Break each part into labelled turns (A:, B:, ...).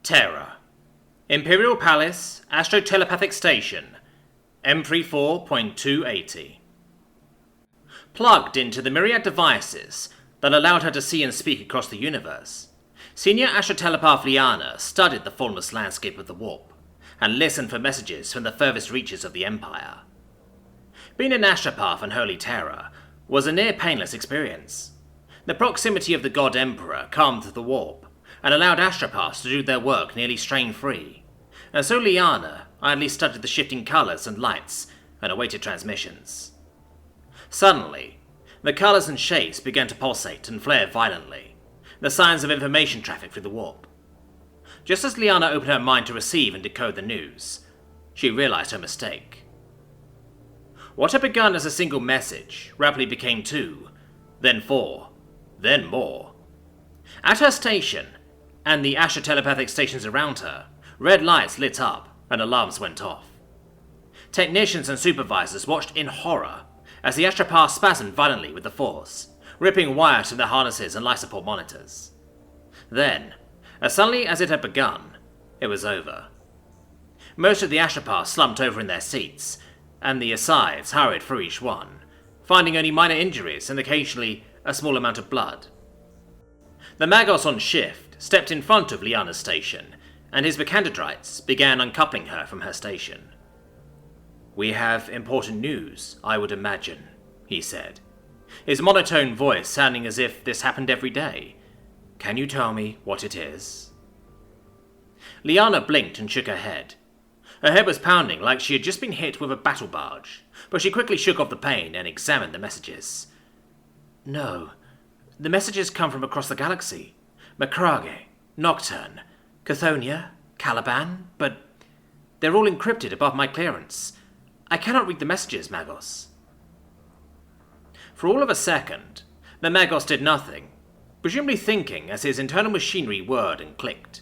A: Terra. Imperial Palace, Astrotelepathic Station, M34.280. Plugged into the myriad devices that allowed her to see and speak across the universe, Senior Astrotelepath Liana studied the formless landscape of the warp, and listened for messages from the furthest reaches of the Empire. Being an Astropath on Holy Terra was a near-painless experience. The proximity of the God Emperor calmed the warp, and allowed Astropaths to do their work nearly strain-free, and so Liana idly studied the shifting colours and lights and awaited transmissions. Suddenly, the colours and shapes began to pulsate and flare violently, the signs of information traffic through the warp. Just as Liana opened her mind to receive and decode the news, she realised her mistake. What had begun as a single message rapidly became 2, then 4, then more. At her station, and the astrotelepathic stations around her, red lights lit up and alarms went off. Technicians and supervisors watched in horror as the Astropath spasmed violently with the Force, ripping wires from their harnesses and life support monitors. Then, as suddenly as it had begun, it was over. Most of the Astropaths slumped over in their seats, and the Asides hurried through each one, finding only minor injuries and occasionally a small amount of blood. The Magos on shift stepped in front of Liana's station, and his Mechanterions began uncoupling her from her station. "We have important news, I would imagine," he said, his monotone voice sounding as if this happened every day. "Can you tell me what it is?" Liana blinked and shook her head. Her head was pounding like she had just been hit with a battle barge, but she quickly shook off the pain and examined the messages. "No, the messages come from across the galaxy. Macrage, Nocturne, Chthoniya, Caliban, but they're all encrypted above my clearance. I cannot read the messages, Magos." For all of a second, the Magos did nothing, presumably thinking as his internal machinery whirred and clicked.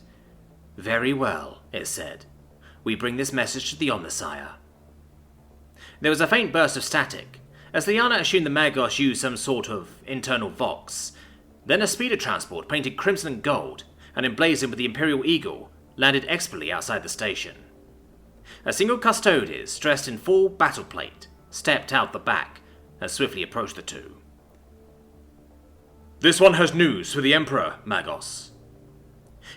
A: "Very well," it said. "We bring this message to the Omnissiah." There was a faint burst of static, as Liana assumed the Magos used some sort of internal vox. Then a speeder transport painted crimson and gold, and emblazoned with the Imperial Eagle, landed expertly outside the station. A single Custodes, dressed in full battle plate, stepped out the back and swiftly approached the two. "This one has news for the Emperor, Magos."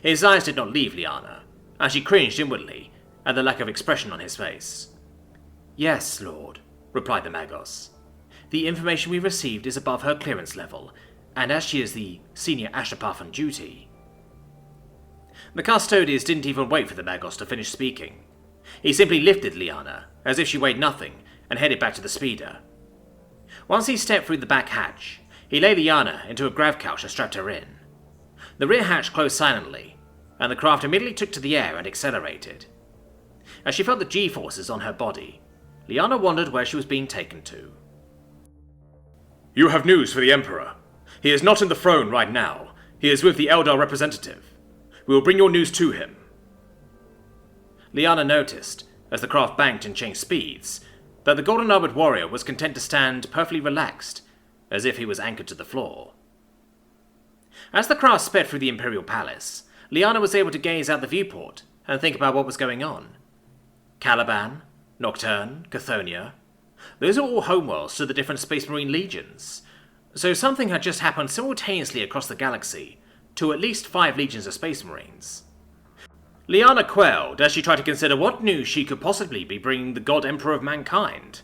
A: His eyes did not leave Liana, and she cringed inwardly at the lack of expression on his face. "Yes, Lord," replied the Magos. "The information we received is above her clearance level, and as she is the senior Astropath on duty..." The Custodes didn't even wait for the Magos to finish speaking. He simply lifted Liana, as if she weighed nothing, and headed back to the speeder. Once he stepped through the back hatch, he laid Liana into a grav couch and strapped her in. The rear hatch closed silently, and the craft immediately took to the air and accelerated. As she felt the G-forces on her body, Liana wondered where she was being taken to. "You have news for the Emperor. He is not in the throne right now. He is with the Eldar representative. We will bring your news to him." Liana noticed, as the craft banked and changed speeds, that the golden-armored warrior was content to stand perfectly relaxed, as if he was anchored to the floor. As the craft sped through the Imperial Palace, Liana was able to gaze out the viewport and think about what was going on. Caliban, Nocturne, Chthoniya, those are all homeworlds to the different Space Marine legions, so something had just happened simultaneously across the galaxy to at least 5 legions of Space Marines. Liana quailed as she tried to consider what news she could possibly be bringing the God Emperor of mankind.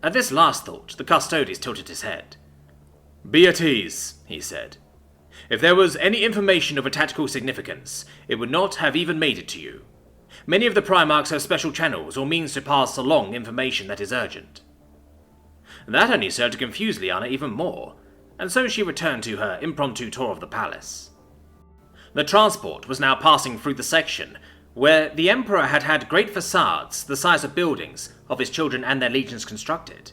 A: At this last thought, the Custodes tilted his head. "Be at ease," he said. "If there was any information of a tactical significance, it would not have even made it to you. Many of the Primarchs have special channels or means to pass along information that is urgent." That only served to confuse Liana even more, and so she returned to her impromptu tour of the palace. The transport was now passing through the section where the Emperor had had great facades the size of buildings of his children and their legions constructed.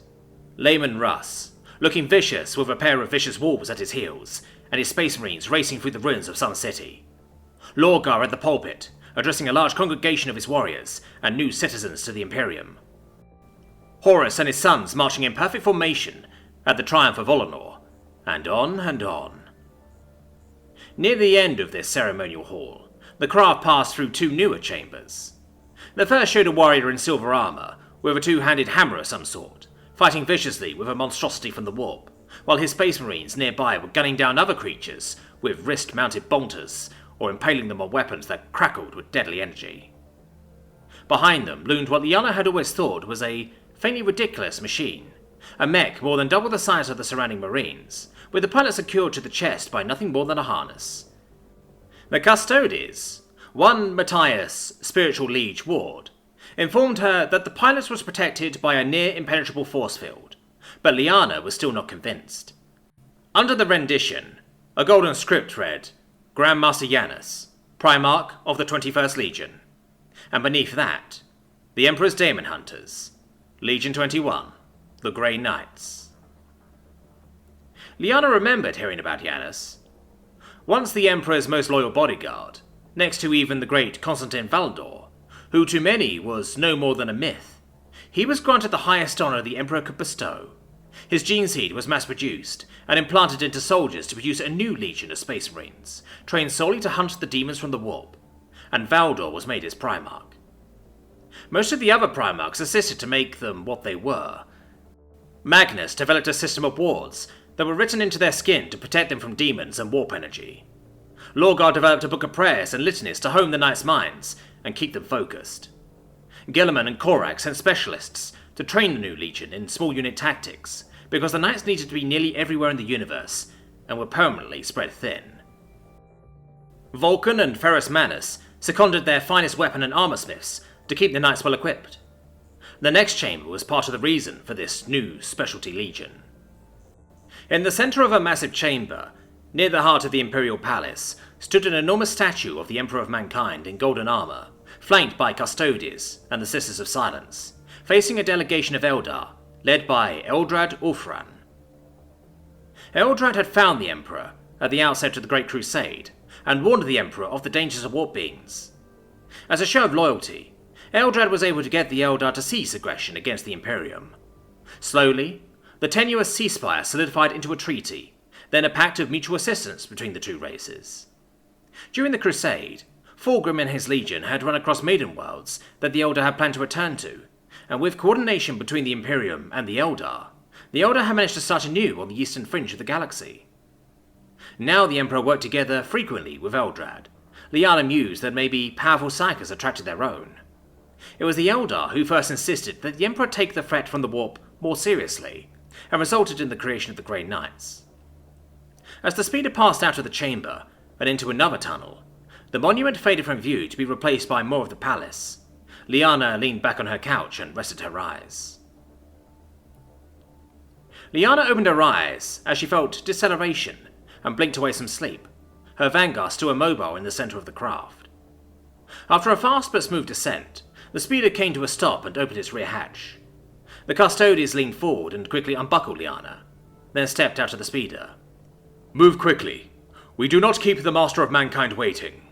A: Leman Russ, looking vicious with a pair of vicious wolves at his heels, and his Space Marines racing through the ruins of some city. Lorgar at the pulpit, addressing a large congregation of his warriors and new citizens to the Imperium. Horus and his sons marching in perfect formation at the triumph of Olenor, and on and on. Near the end of this ceremonial hall, the craft passed through two newer chambers. The first showed a warrior in silver armour, with a two-handed hammer of some sort, fighting viciously with a monstrosity from the warp, while his space marines nearby were gunning down other creatures with wrist-mounted bolters, or impaling them on weapons that crackled with deadly energy. Behind them loomed what Liana had always thought was a faintly ridiculous machine, a mech more than double the size of the surrounding marines, with the pilot secured to the chest by nothing more than a harness. The Custodes, one Matthias, spiritual liege ward, informed her that the pilot was protected by a near-impenetrable force field, but Liana was still not convinced. Under the rendition, a golden script read, Grandmaster Janus, Primarch of the 21st Legion, and beneath that, the Emperor's Daemon Hunters, Legion 21, the Grey Knights. Liana remembered hearing about Janus. Once the Emperor's most loyal bodyguard, next to even the great Constantine Valdor, who to many was no more than a myth, he was granted the highest honour the Emperor could bestow. His gene seed was mass-produced and implanted into soldiers to produce a new legion of Space Marines, trained solely to hunt the demons from the warp, and Valdor was made his Primarch. Most of the other Primarchs assisted to make them what they were. Magnus developed a system of wards that were written into their skin to protect them from demons and warp energy. Lorgar developed a book of prayers and litanies to hone the knights' minds and keep them focused. Guilliman and Corax sent specialists to train the new legion in small unit tactics, because the knights needed to be nearly everywhere in the universe and were permanently spread thin. Vulkan and Ferrus Manus seconded their finest weapon and armor smiths to keep the knights well equipped. The next chamber was part of the reason for this new specialty legion. In the centre of a massive chamber, near the heart of the Imperial Palace, stood an enormous statue of the Emperor of Mankind in golden armour, flanked by Custodes and the Sisters of Silence, facing a delegation of Eldar, led by Eldrad Ulfran. Eldrad had found the Emperor at the outset of the Great Crusade, and warned the Emperor of the dangers of warp beings. As a show of loyalty, Eldrad was able to get the Eldar to cease aggression against the Imperium. Slowly, the tenuous ceasefire solidified into a treaty, then a pact of mutual assistance between the two races. During the Crusade, Fulgrim and his legion had run across maiden worlds that the Eldar had planned to return to, and with coordination between the Imperium and the Eldar had managed to start anew on the eastern fringe of the galaxy. Now the Emperor worked together frequently with Eldrad. Liana mused that maybe powerful psychers attracted their own. It was the Eldar who first insisted that the Emperor take the threat from the warp more seriously, and resulted in the creation of the Grey Knights. As the speeder passed out of the chamber and into another tunnel, the monument faded from view to be replaced by more of the palace. Liana leaned back on her couch and rested her eyes. Liana opened her eyes as she felt deceleration and blinked away some sleep, her vanguard still immobile in the centre of the craft. After a fast but smooth descent, the speeder came to a stop and opened its rear hatch. The Custodes leaned forward and quickly unbuckled Liana, then stepped out of the speeder. "Move quickly. We do not keep the Master of Mankind waiting."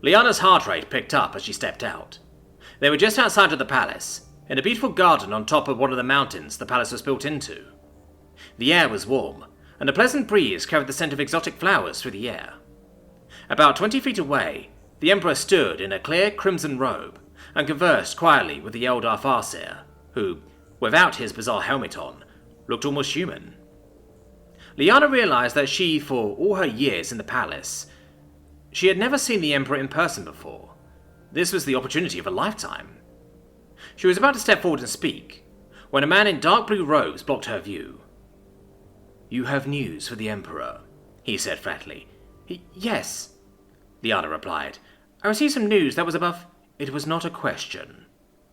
A: Liana's heart rate picked up as she stepped out. They were just outside of the palace, in a beautiful garden on top of one of the mountains the palace was built into. The air was warm, and a pleasant breeze carried the scent of exotic flowers through the air. About 20 feet away, the Emperor stood in a clear crimson robe and conversed quietly with the Eldar Farseer, who, without his bizarre helmet on, looked almost human. Liana realized that she, for all her years in the palace, she had never seen the Emperor in person before. This was the opportunity of a lifetime. She was about to step forward and speak, when a man in dark blue robes blocked her view. "You have news for the Emperor," he said flatly. "Yes," Liana replied. "I received some news that was above—" "It was not a question,"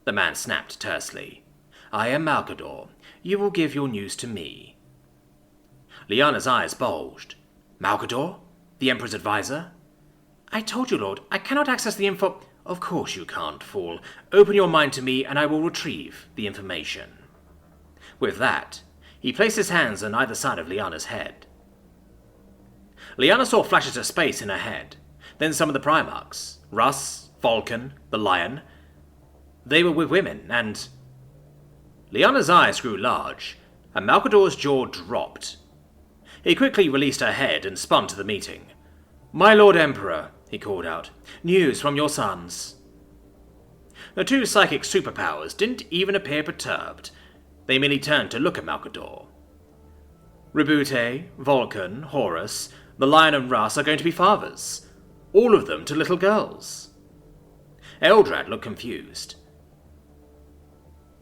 A: the man snapped tersely. "I am Malkador. You will give your news to me." Liana's eyes bulged. "Malkador? The Emperor's advisor?" "I told you, Lord, I cannot access the info—" "Of course you can't, fool. Open your mind to me and I will retrieve the information." With that, he placed his hands on either side of Liana's head. Liana saw flashes of space in her head, then some of the Primarchs, Russ, Vulkan, the Lion. They were with women, and... Liana's eyes grew large, and Malkador's jaw dropped. He quickly released her head and spun to the meeting. "My Lord Emperor," he called out, "news from your sons." The two psychic superpowers didn't even appear perturbed. They merely turned to look at Malcador. Roboute, Vulkan, Horus, the Lion and Russ are going to be fathers. All of them to little girls. Eldrad looked confused.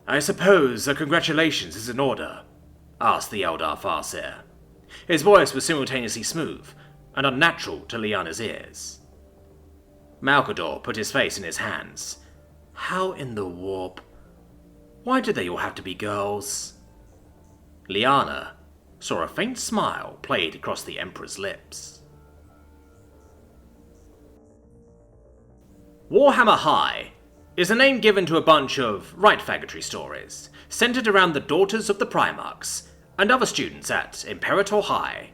A: "I suppose a congratulations is in order?" asked the Eldar Farseer. His voice was simultaneously smooth and unnatural to Lyanna's ears. Malcador put his face in his hands. How in the warp? Why do they all have to be girls? Lyanna saw a faint smile played across the Emperor's lips. Warhammer High is a name given to a bunch of right faggotry stories, centered around the daughters of the Primarchs and other students at Imperator High.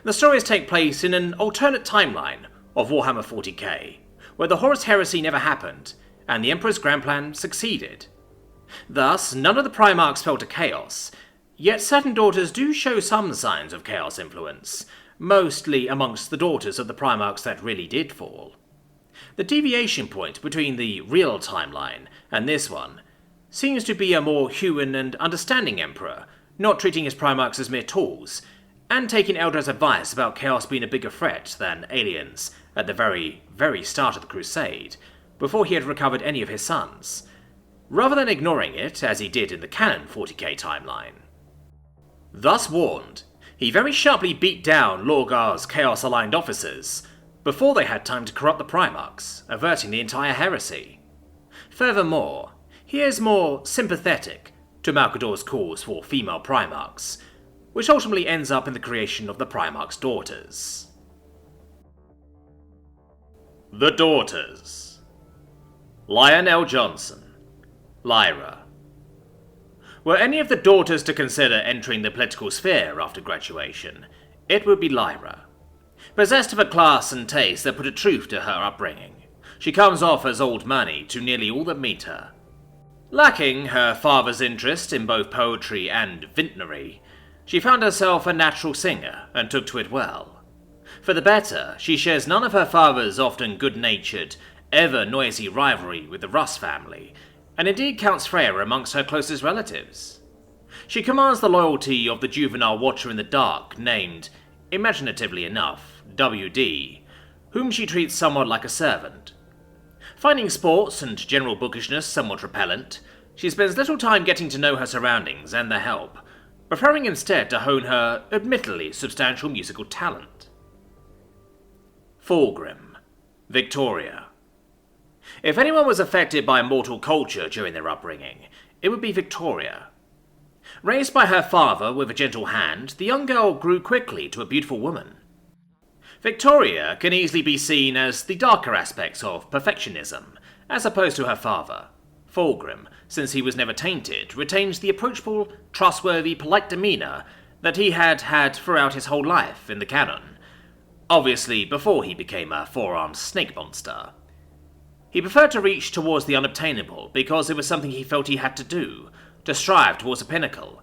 A: The stories take place in an alternate timeline of Warhammer 40k, where the Horus heresy never happened, and the Emperor's grand plan succeeded. Thus, none of the Primarchs fell to chaos, yet certain daughters do show some signs of chaos influence, mostly amongst the daughters of the Primarchs that really did fall. The deviation point between the real timeline and this one seems to be a more human and understanding Emperor, not treating his Primarchs as mere tools, and taking Eldra's advice about chaos being a bigger threat than aliens at the very, very start of the Crusade, before he had recovered any of his sons, rather than ignoring it as he did in the canon 40k timeline. Thus warned, he very sharply beat down Lorgar's chaos-aligned officers before they had time to corrupt the Primarchs, averting the entire heresy. Furthermore, he is more sympathetic to Malcador's cause for female Primarchs, which ultimately ends up in the creation of the Primarch's daughters. The Daughters. Lionel Johnson. Lyra. Were any of the daughters to consider entering the political sphere after graduation, it would be Lyra. Possessed of a class and taste that put a truth to her upbringing, she comes off as old money to nearly all that meet her. Lacking her father's interest in both poetry and vintnery, she found herself a natural singer and took to it well. For the better, she shares none of her father's often good-natured, ever-noisy rivalry with the Russ family, and indeed counts Freya amongst her closest relatives. She commands the loyalty of the juvenile watcher in the dark named, imaginatively enough, WD, whom she treats somewhat like a servant. Finding sports and general bookishness somewhat repellent, she spends little time getting to know her surroundings and their help, preferring instead to hone her admittedly substantial musical talent. Fulgrim. Victoria. If anyone was affected by mortal culture during their upbringing, it would be Victoria. Raised by her father with a gentle hand, the young girl grew quickly to a beautiful woman. Victoria can easily be seen as the darker aspects of perfectionism, as opposed to her father. Fulgrim, since he was never tainted, retains the approachable, trustworthy, polite demeanour that he had had throughout his whole life in the canon, obviously before he became a four-armed snake monster. He preferred to reach towards the unobtainable because it was something he felt he had to do, to strive towards a pinnacle.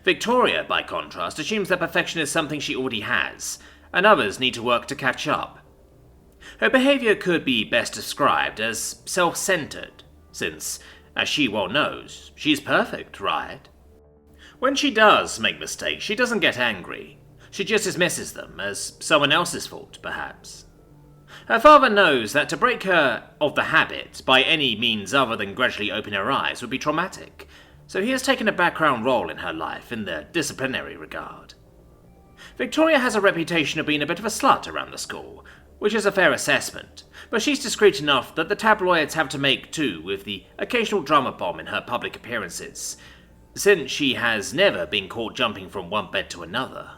A: Victoria, by contrast, assumes that perfection is something she already has, and others need to work to catch up. Her behaviour could be best described as self-centered, since, as she well knows, she's perfect, right? When she does make mistakes, she doesn't get angry. She just dismisses them as someone else's fault, perhaps. Her father knows that to break her of the habit by any means other than gradually open her eyes would be traumatic, so he has taken a background role in her life in the disciplinary regard. Victoria has a reputation of being a bit of a slut around the school, which is a fair assessment, but she's discreet enough that the tabloids have to make do with the occasional drama bomb in her public appearances, since she has never been caught jumping from one bed to another.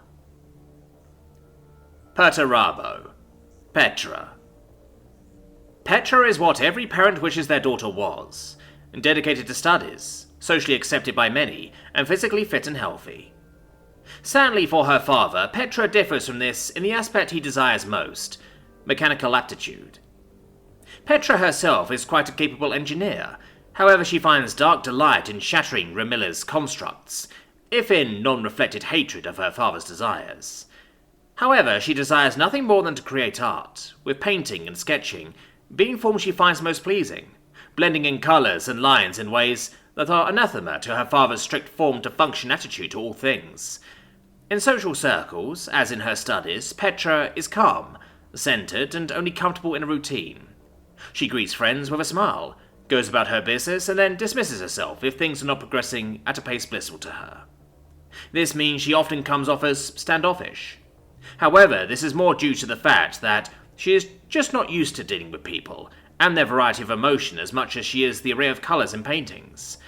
A: Perturabo. Petra. Petra is what every parent wishes their daughter was, dedicated to studies, socially accepted by many, and physically fit and healthy. Sadly for her father, Petra differs from this in the aspect he desires most, mechanical aptitude. Petra herself is quite a capable engineer, however she finds dark delight in shattering Ramilla's constructs, if in non-reflected hatred of her father's desires. However, she desires nothing more than to create art, with painting and sketching being forms she finds most pleasing, blending in colours and lines in ways that are anathema to her father's strict form-to-function attitude to all things. In social circles, as in her studies, Petra is calm, centred, and only comfortable in a routine. She greets friends with a smile, goes about her business, and then dismisses herself if things are not progressing at a pace blissful to her. This means she often comes off as standoffish. However, this is more due to the fact that she is just not used to dealing with people, and their variety of emotion as much as she is the array of colours in paintings.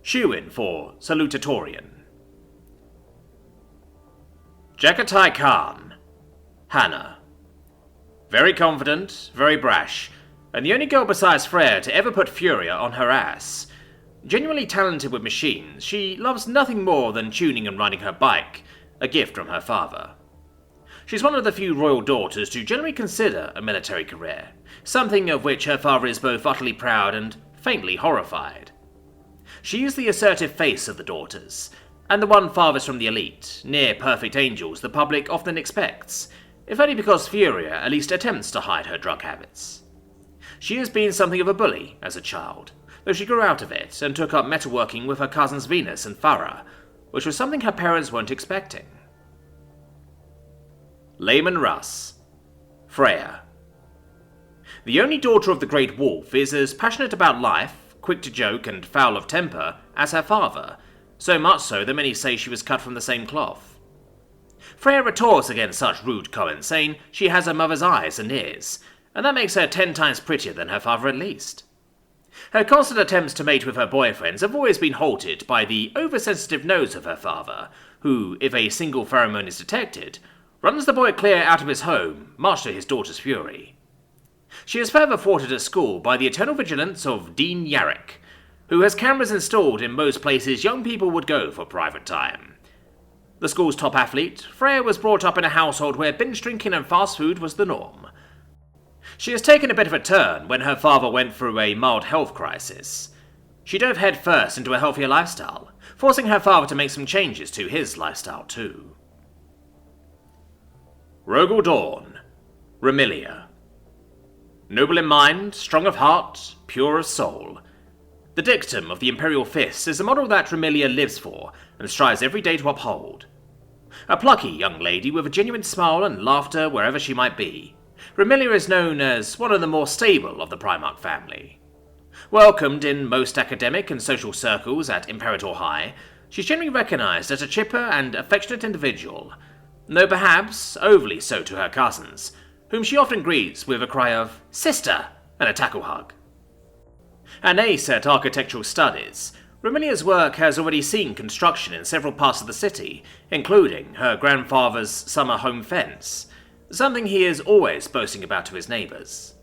A: Shuin for Salutatorian. Jaghatai Khan. Hannah. Very confident, very brash, and the only girl besides Freya to ever put Furia on her ass. Genuinely talented with machines, she loves nothing more than tuning and riding her bike, a gift from her father. She's one of the few royal daughters to generally consider a military career, something of which her father is both utterly proud and faintly horrified. She is the assertive face of the daughters, and the one farthest from the elite, near-perfect angels the public often expects, if only because Furia at least attempts to hide her drug habits. She has been something of a bully as a child, though she grew out of it and took up metalworking with her cousins Venus and Farah, which was something her parents weren't expecting. Leman Russ. Freya. The only daughter of the Great Wolf is as passionate about life, quick to joke and foul of temper, as her father, so much so that many say she was cut from the same cloth. Freya retorts against such rude comments, saying she has her mother's eyes and ears, and that makes her 10 times prettier than her father at least. Her constant attempts to mate with her boyfriends have always been halted by the oversensitive nose of her father, who, if a single pheromone is detected, runs the boy clear out of his home, much to his daughter's fury. She is further thwarted at school by the eternal vigilance of Dean Yarrick, who has cameras installed in most places young people would go for private time. The school's top athlete, Freya was brought up in a household where binge drinking and fast food was the norm. She has taken a bit of a turn when her father went through a mild health crisis. She dove head first into a healthier lifestyle, forcing her father to make some changes to his lifestyle too. Rogal Dorn. Remilia. Noble in mind, strong of heart, pure of soul. The dictum of the Imperial Fist is a model that Remilia lives for and strives every day to uphold. A plucky young lady with a genuine smile and laughter wherever she might be, Remilia is known as one of the more stable of the Primarch family. Welcomed in most academic and social circles at Imperator High, she's generally recognised as a chipper and affectionate individual, though perhaps overly so to her cousins, whom she often greets with a cry of "Sister!" and a tackle hug. An ace at architectural studies, Remilia's work has already seen construction in several parts of the city, including her grandfather's summer home fence, something he is always boasting about to his neighbours.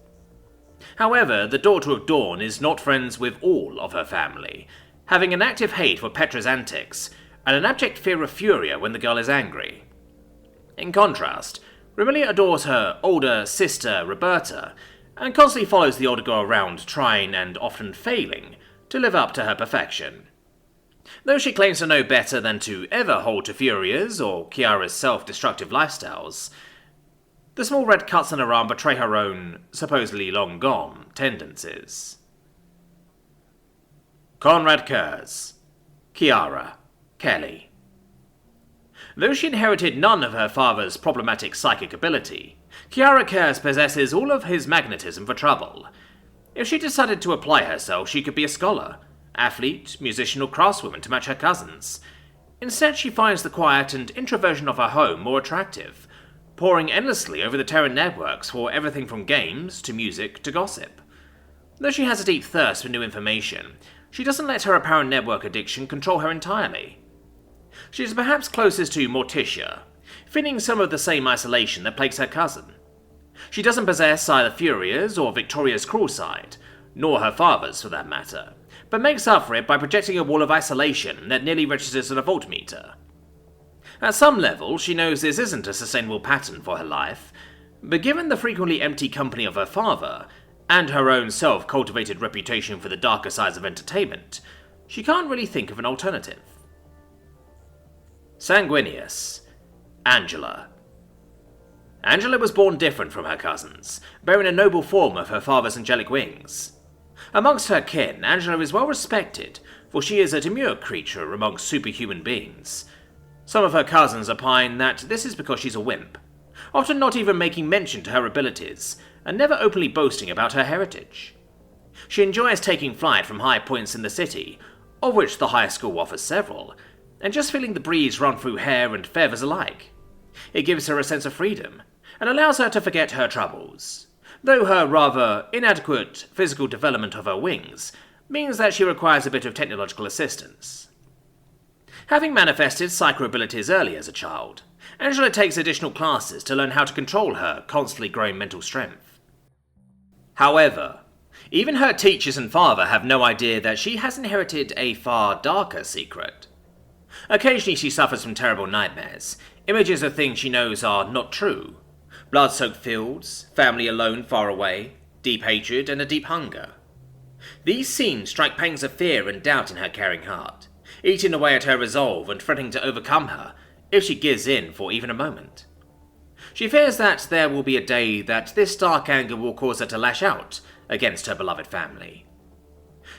A: However, the daughter of Dorn is not friends with all of her family, having an active hate for Petra's antics, and an abject fear of Furia when the girl is angry. In contrast, Remilia adores her older sister Roberta, and constantly follows the older girl around trying, and often failing, to live up to her perfection. Though she claims to know better than to ever hold to Furia's or Kiara's self-destructive lifestyles, the small red cuts on her arm betray her own, supposedly long-gone, tendencies. Konrad Kurze. Kiara. Kelly. Though she inherited none of her father's problematic psychic ability, Kiara Kurze possesses all of his magnetism for trouble. If she decided to apply herself, she could be a scholar, athlete, musician, or craftswoman to match her cousins. Instead, she finds the quiet and introversion of her home more attractive, poring endlessly over the Terran networks for everything from games to music to gossip. Though she has a deep thirst for new information, she doesn't let her apparent network addiction control her entirely. She is perhaps closest to Morticia, feeling some of the same isolation that plagues her cousin. She doesn't possess either Furia's or Victoria's cruel side, nor her father's for that matter, but makes up for it by projecting a wall of isolation that nearly registers at a voltmeter. At some level, she knows this isn't a sustainable pattern for her life, but given the frequently empty company of her father, and her own self-cultivated reputation for the darker sides of entertainment, she can't really think of an alternative. Sanguinius. Angela. Angela was born different from her cousins, bearing a noble form of her father's angelic wings. Amongst her kin, Angela is well respected, for she is a demure creature amongst superhuman beings. Some of her cousins opine that this is because she's a wimp, often not even making mention to her abilities, and never openly boasting about her heritage. She enjoys taking flight from high points in the city, of which the high school offers several, and just feeling the breeze run through hair and feathers alike. It gives her a sense of freedom, and allows her to forget her troubles, though her rather inadequate physical development of her wings means that she requires a bit of technological assistance. Having manifested psycho abilities early as a child, Angela takes additional classes to learn how to control her constantly growing mental strength. However, even her teachers and father have no idea that she has inherited a far darker secret. Occasionally she suffers from terrible nightmares, images of things she knows are not true. Blood-soaked fields, family alone far away, deep hatred, and a deep hunger. These scenes strike pangs of fear and doubt in her caring heart, eating away at her resolve and threatening to overcome her if she gives in for even a moment. She fears that there will be a day that this dark anger will cause her to lash out against her beloved family.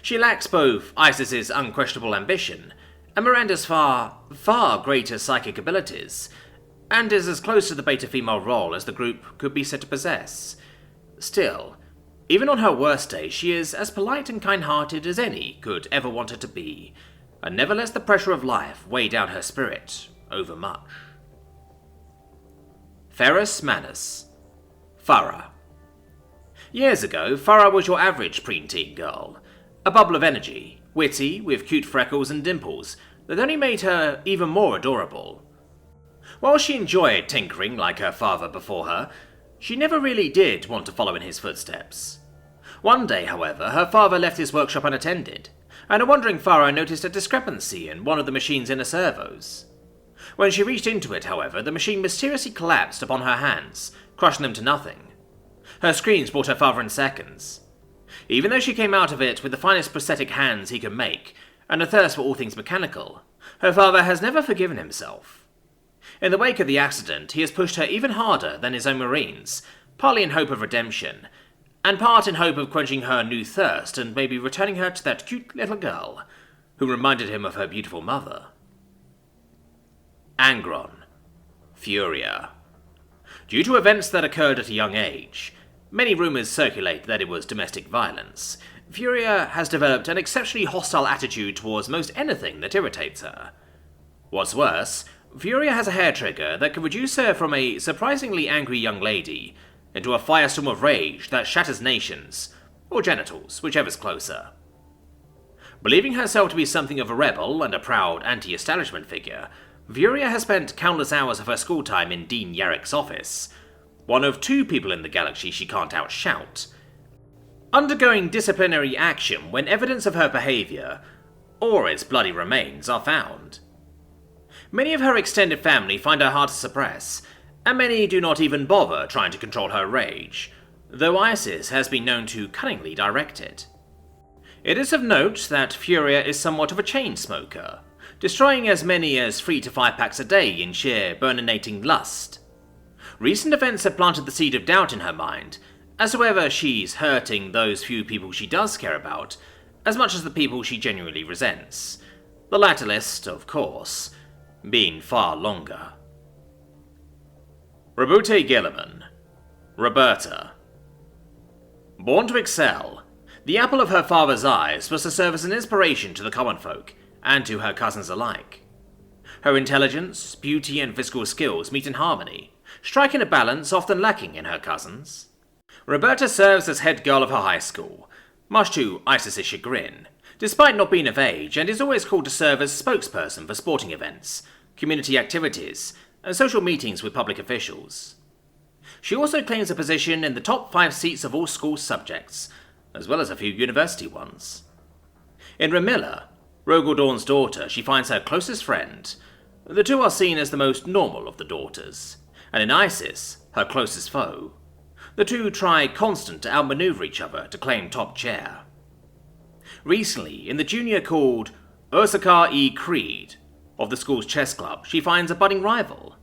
A: She lacks both Isis's unquestionable ambition and Miranda's far greater psychic abilities, and is as close to the beta female role as the group could be said to possess. Still, even on her worst day, she is as polite and kind-hearted as any could ever want her to be, and never lets the pressure of life weigh down her spirit overmuch. Ferrus Manus. Farah. Years ago, Farah was your average preteen girl, a bubble of energy, witty, with cute freckles and dimples that only made her even more adorable. While she enjoyed tinkering like her father before her, she never really did want to follow in his footsteps. One day, however, her father left his workshop unattended, and a wandering Farah noticed a discrepancy in one of the machine's inner servos. When she reached into it, however, the machine mysteriously collapsed upon her hands, crushing them to nothing. Her screams brought her father in seconds. Even though she came out of it with the finest prosthetic hands he could make, and a thirst for all things mechanical, her father has never forgiven himself. In the wake of the accident, he has pushed her even harder than his own marines, partly in hope of redemption, and part in hope of quenching her new thirst and maybe returning her to that cute little girl, who reminded him of her beautiful mother. Angron. Furia. Due to events that occurred at a young age, many rumours circulate that it was domestic violence. Furia has developed an exceptionally hostile attitude towards most anything that irritates her. What's worse, Furia has a hair trigger that can reduce her from a surprisingly angry young lady into a firestorm of rage that shatters nations, or genitals, whichever's closer. Believing herself to be something of a rebel and a proud anti-establishment figure, Furia has spent countless hours of her school time in Dean Yarrick's office, one of two people in the galaxy she can't outshout, undergoing disciplinary action when evidence of her behaviour, or its bloody remains, are found. Many of her extended family find her hard to suppress, and many do not even bother trying to control her rage, though Isis has been known to cunningly direct it. It is of note that Furia is somewhat of a chain smoker, destroying as many as 3 to 5 packs a day in sheer burninating lust. Recent events have planted the seed of doubt in her mind, as to whether she's hurting those few people she does care about, as much as the people she genuinely resents. The latter list, of course, being far longer. Roboute Guilliman. Roberta. Born to excel, the apple of her father's eyes was to serve as an inspiration to the common folk, and to her cousins alike. Her intelligence, beauty, and physical skills meet in harmony, striking a balance often lacking in her cousins. Roberta serves as head girl of her high school, much to Isis's chagrin, despite not being of age, and is always called to serve as spokesperson for sporting events, community activities, and social meetings with public officials. She also claims a position in the top 5 seats of all school subjects, as well as a few university ones. In Ramilla, Rogal Dorn's daughter, she finds her closest friend. The two are seen as the most normal of the daughters, and in Isis, her closest foe. The two try constant to outmaneuver each other to claim top chair. Recently, in the junior called Ursaka E. Creed, Of the school's chess club, she finds a budding rival.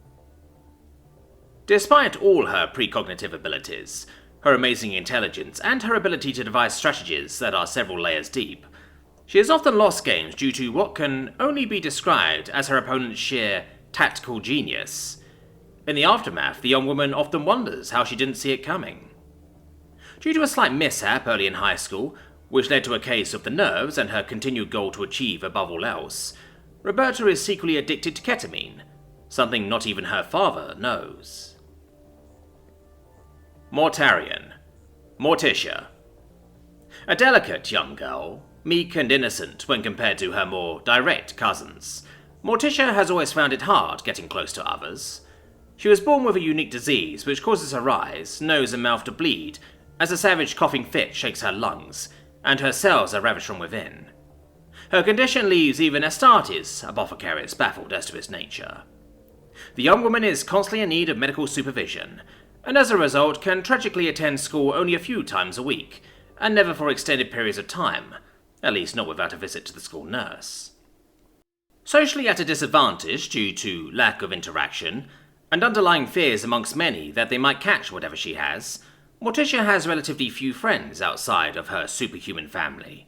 A: Despite all her precognitive abilities, her amazing intelligence, and her ability to devise strategies that are several layers deep, she has often lost games due to what can only be described as her opponent's sheer tactical genius. In the aftermath, the young woman often wonders how she didn't see it coming. Due to a slight mishap early in high school, which led to a case of the nerves and her continued goal to achieve above all else, Roberta is secretly addicted to ketamine, something not even her father knows. Mortarion. Morticia. A delicate young girl, meek and innocent when compared to her more direct cousins, Morticia has always found it hard getting close to others. She was born with a unique disease which causes her eyes, nose and mouth to bleed as a savage coughing fit shakes her lungs, and her cells are ravaged from within. Her condition leaves even Astartes, Apothecarius, baffled as to its nature. The young woman is constantly in need of medical supervision, and as a result can tragically attend school only a few times a week, and never for extended periods of time, at least not without a visit to the school nurse. Socially at a disadvantage due to lack of interaction, and underlying fears amongst many that they might catch whatever she has, Morticia has relatively few friends outside of her superhuman family.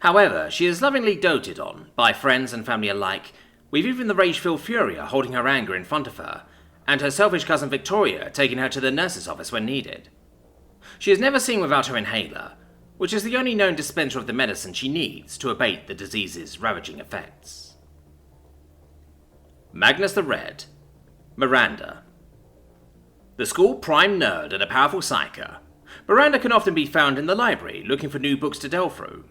A: However, she is lovingly doted on by friends and family alike, with even the rage-filled Furia holding her anger in front of her, and her selfish cousin Victoria taking her to the nurse's office when needed. She is never seen without her inhaler, which is the only known dispenser of the medicine she needs to abate the disease's ravaging effects. Magnus the Red. Miranda. The school prime nerd and a powerful psyker, Miranda can often be found in the library looking for new books to delve through.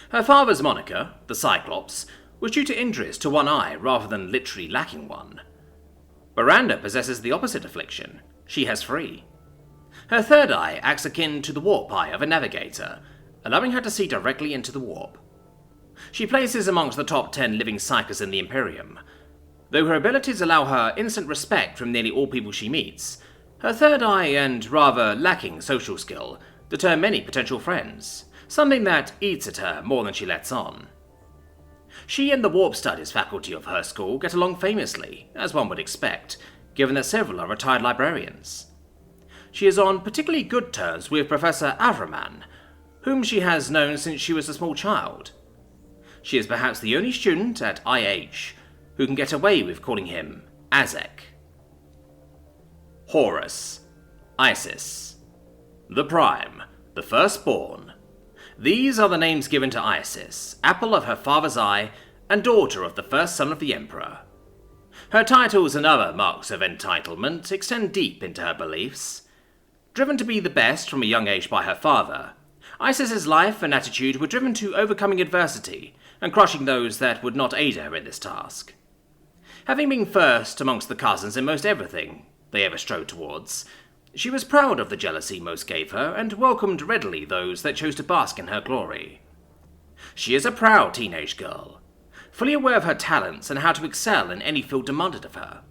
A: Her father's moniker, the Cyclops, was due to injuries to one eye rather than literally lacking one. Miranda possesses the opposite affliction. She has three. Her third eye acts akin to the warp eye of a navigator, allowing her to see directly into the warp. She places amongst the top 10 living psychers in the Imperium. Though her abilities allow her instant respect from nearly all people she meets, her third eye and rather lacking social skill deter many potential friends, something that eats at her more than she lets on. She and the warp studies faculty of her school get along famously, as one would expect, given that several are retired librarians. She is on particularly good terms with Professor Avraman, whom she has known since she was a small child. She is perhaps the only student at IH who can get away with calling him Azek. Horus. Isis. The Prime, the Firstborn. These are the names given to Isis, apple of her father's eye, and daughter of the first son of the Emperor. Her titles and other marks of entitlement extend deep into her beliefs. Driven to be the best from a young age by her father, Isis's life and attitude were driven to overcoming adversity and crushing those that would not aid her in this task. Having been first amongst the cousins in most everything they ever strode towards, she was proud of the jealousy most gave her and welcomed readily those that chose to bask in her glory. She is a proud teenage girl, fully aware of her talents and how to excel in any field demanded of her.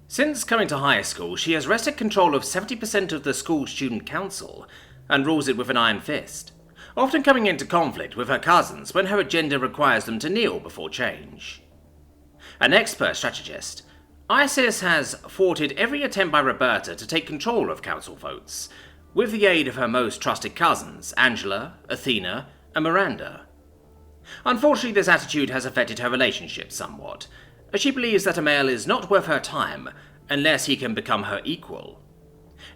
A: Since coming to high school, she has wrested control of 70% of the school student council and rules it with an iron fist, often coming into conflict with her cousins when her agenda requires them to kneel before change. An expert strategist, Isis has thwarted every attempt by Roberta to take control of council votes, with the aid of her most trusted cousins, Angela, Athena, and Miranda. Unfortunately, this attitude has affected her relationship somewhat, as she believes that a male is not worth her time unless he can become her equal.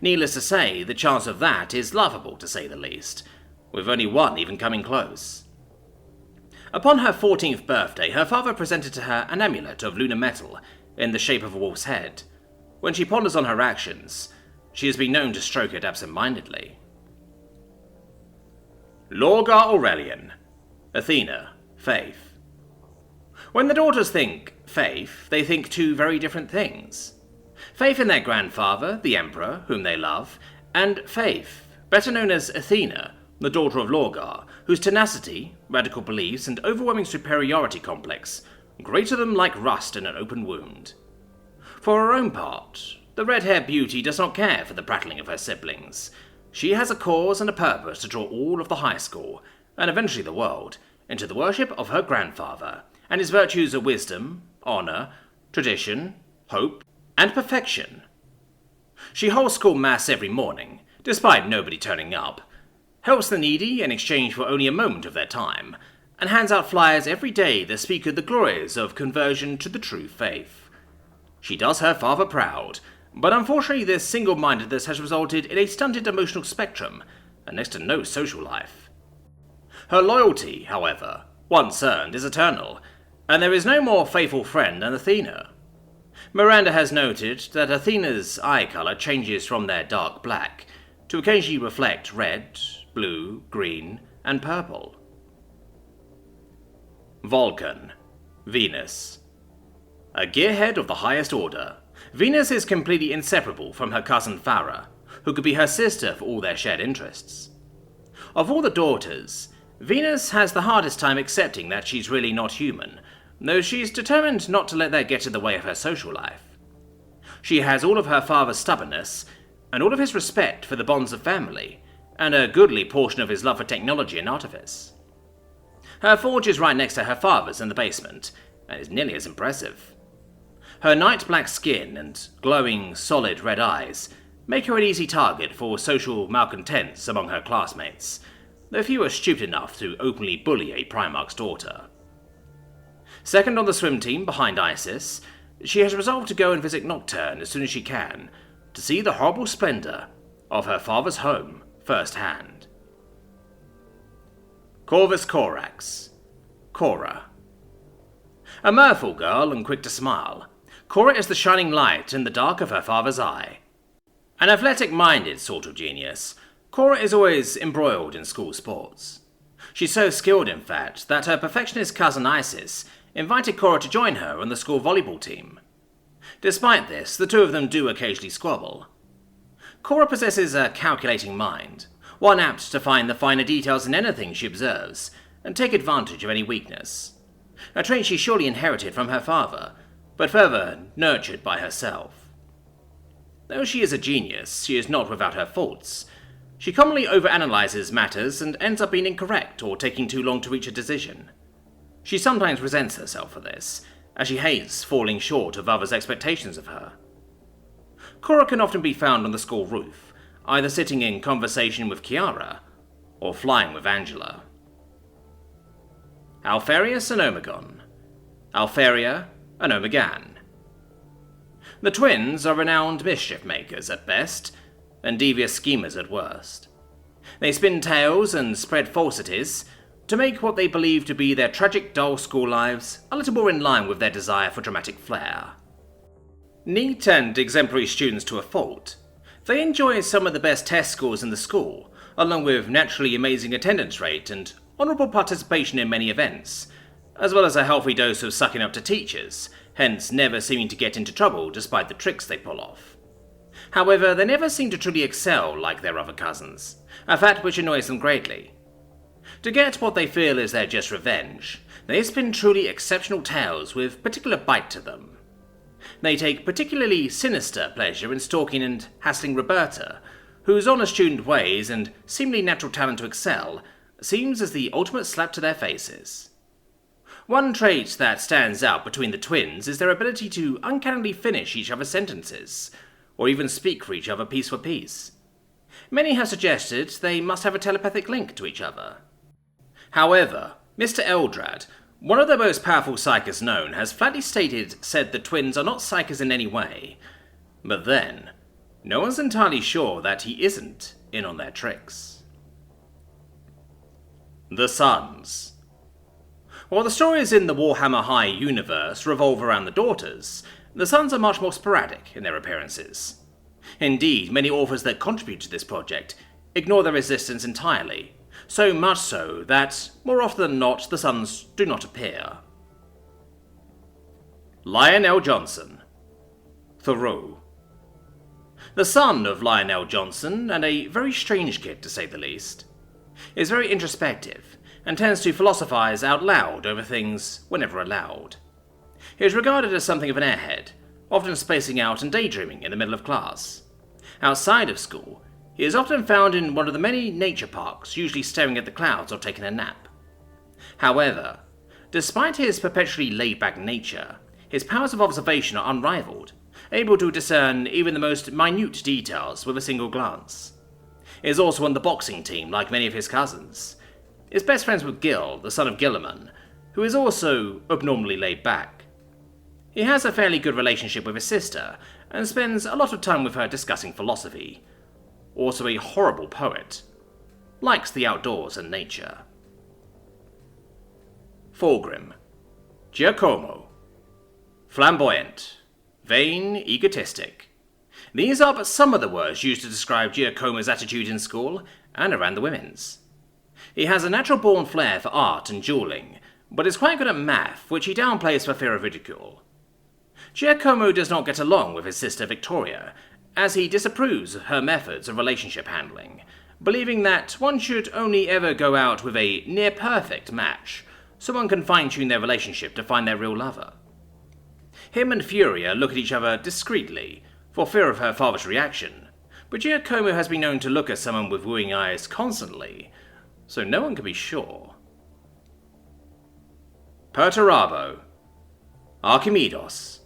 A: Needless to say, the chance of that is laughable to say the least, with only one even coming close. Upon her 14th birthday, her father presented to her an amulet of lunar metal in the shape of a wolf's head. When she ponders on her actions, she has been known to stroke it absent-mindedly. Lorgar Aurelian. Athena. Faith. When the daughters think faith, they think two very different things. Faith in their grandfather, the Emperor, whom they love, and Faith, better known as Athena, the daughter of Lorgar, whose tenacity, radical beliefs, and overwhelming superiority complex grated them like rust in an open wound. For her own part, the red-haired beauty does not care for the prattling of her siblings. She has a cause and a purpose to draw all of the high school, and eventually the world, into the worship of her grandfather, and his virtues are wisdom, honour, tradition, hope, and perfection. She holds school mass every morning, despite nobody turning up, helps the needy in exchange for only a moment of their time, and hands out flyers every day that speak of the glories of conversion to the true faith. She does her father proud, but unfortunately this single-mindedness has resulted in a stunted emotional spectrum and next to no social life. Her loyalty, however, once earned, is eternal, and there is no more faithful friend than Athena. Miranda has noted that Athena's eye colour changes from their dark black to occasionally reflect red, blue, green, and purple. Vulkan, Venus. A gearhead of the highest order, Venus is completely inseparable from her cousin Farah, who could be her sister for all their shared interests. Of all the daughters, Venus has the hardest time accepting that she's really not human, though she's determined not to let that get in the way of her social life. She has all of her father's stubbornness, and all of his respect for the bonds of family, and a goodly portion of his love for technology and artifice. Her forge is right next to her father's in the basement, and is nearly as impressive. Her night black skin and glowing, solid red eyes make her an easy target for social malcontents among her classmates, though few are stupid enough to openly bully a Primarch's daughter. Second on the swim team behind Isis, she has resolved to go and visit Nocturne as soon as she can, to see the horrible splendour of her father's home firsthand. Corvus Corax, Cora. A mirthful girl and quick to smile, Cora is the shining light in the dark of her father's eye. An athletic-minded sort of genius, Cora is always embroiled in school sports. She's so skilled, in fact, that her perfectionist cousin Isis invited Cora to join her on the school volleyball team. Despite this, the two of them do occasionally squabble. Cora possesses a calculating mind, one apt to find the finer details in anything she observes, and take advantage of any weakness. A trait she surely inherited from her father, but further nurtured by herself. Though she is a genius, she is not without her faults. She commonly overanalyzes matters and ends up being incorrect or taking too long to reach a decision. She sometimes resents herself for this, as she hates falling short of others' expectations of her. Cora can often be found on the school roof, either sitting in conversation with Chiara, or flying with Angela. Alpharius and Omegon. Alpharia and Omegan. The twins are renowned mischief-makers at best, and devious schemers at worst. They spin tales and spread falsities to make what they believe to be their tragic, dull school lives a little more in line with their desire for dramatic flair. Neat and exemplary students to a fault, they enjoy some of the best test scores in the school, along with naturally amazing attendance rate and honourable participation in many events, as well as a healthy dose of sucking up to teachers, hence never seeming to get into trouble despite the tricks they pull off. However, they never seem to truly excel like their other cousins, a fact which annoys them greatly. To get what they feel is their just revenge, they spin truly exceptional tales with particular bite to them. They take particularly sinister pleasure in stalking and hassling Roberta, whose honest student ways and seemingly natural talent to excel seems as the ultimate slap to their faces. One trait that stands out between the twins is their ability to uncannily finish each other's sentences, or even speak for each other piece for piece. Many have suggested they must have a telepathic link to each other. However, Mr. Eldrad, one of the most powerful psychics known, has flatly said the twins are not psychics in any way. But then, no one's entirely sure that he isn't in on their tricks. The Sons. While the stories in the Warhammer High universe revolve around the daughters, the sons are much more sporadic in their appearances. Indeed, many authors that contribute to this project ignore their existence entirely, so much so that, more often than not, the sons do not appear. Lionel Johnson. Thoreau. The son of Lionel Johnson, and a very strange kid to say the least, is very introspective and tends to philosophize out loud over things whenever allowed. He is regarded as something of an airhead, often spacing out and daydreaming in the middle of class. Outside of school, he is often found in one of the many nature parks, usually staring at the clouds or taking a nap. However, Despite his perpetually laid-back nature, his powers of observation are unrivaled, able to discern even the most minute details with a single glance. He is also on the boxing team like many of his cousins. He is best friends with Gil, the son of Guilliman, who is also abnormally laid back. He has a fairly good relationship with his sister, and spends a lot of time with her discussing philosophy. Also a horrible poet. Likes the outdoors and nature. Fulgrim. Giacomo. Flamboyant. Vain, egotistic. These are but some of the words used to describe Giacomo's attitude in school, and around the women's. He has a natural-born flair for art and dueling, but is quite good at math, which he downplays for fear of ridicule. Giacomo does not get along with his sister Victoria, as he disapproves of her methods of relationship handling, believing that one should only ever go out with a near-perfect match, so one can fine-tune their relationship to find their real lover. Him and Furia look at each other discreetly, for fear of her father's reaction, but Giacomo has been known to look at someone with wooing eyes constantly, so no one can be sure. Perturabo. Archimedos.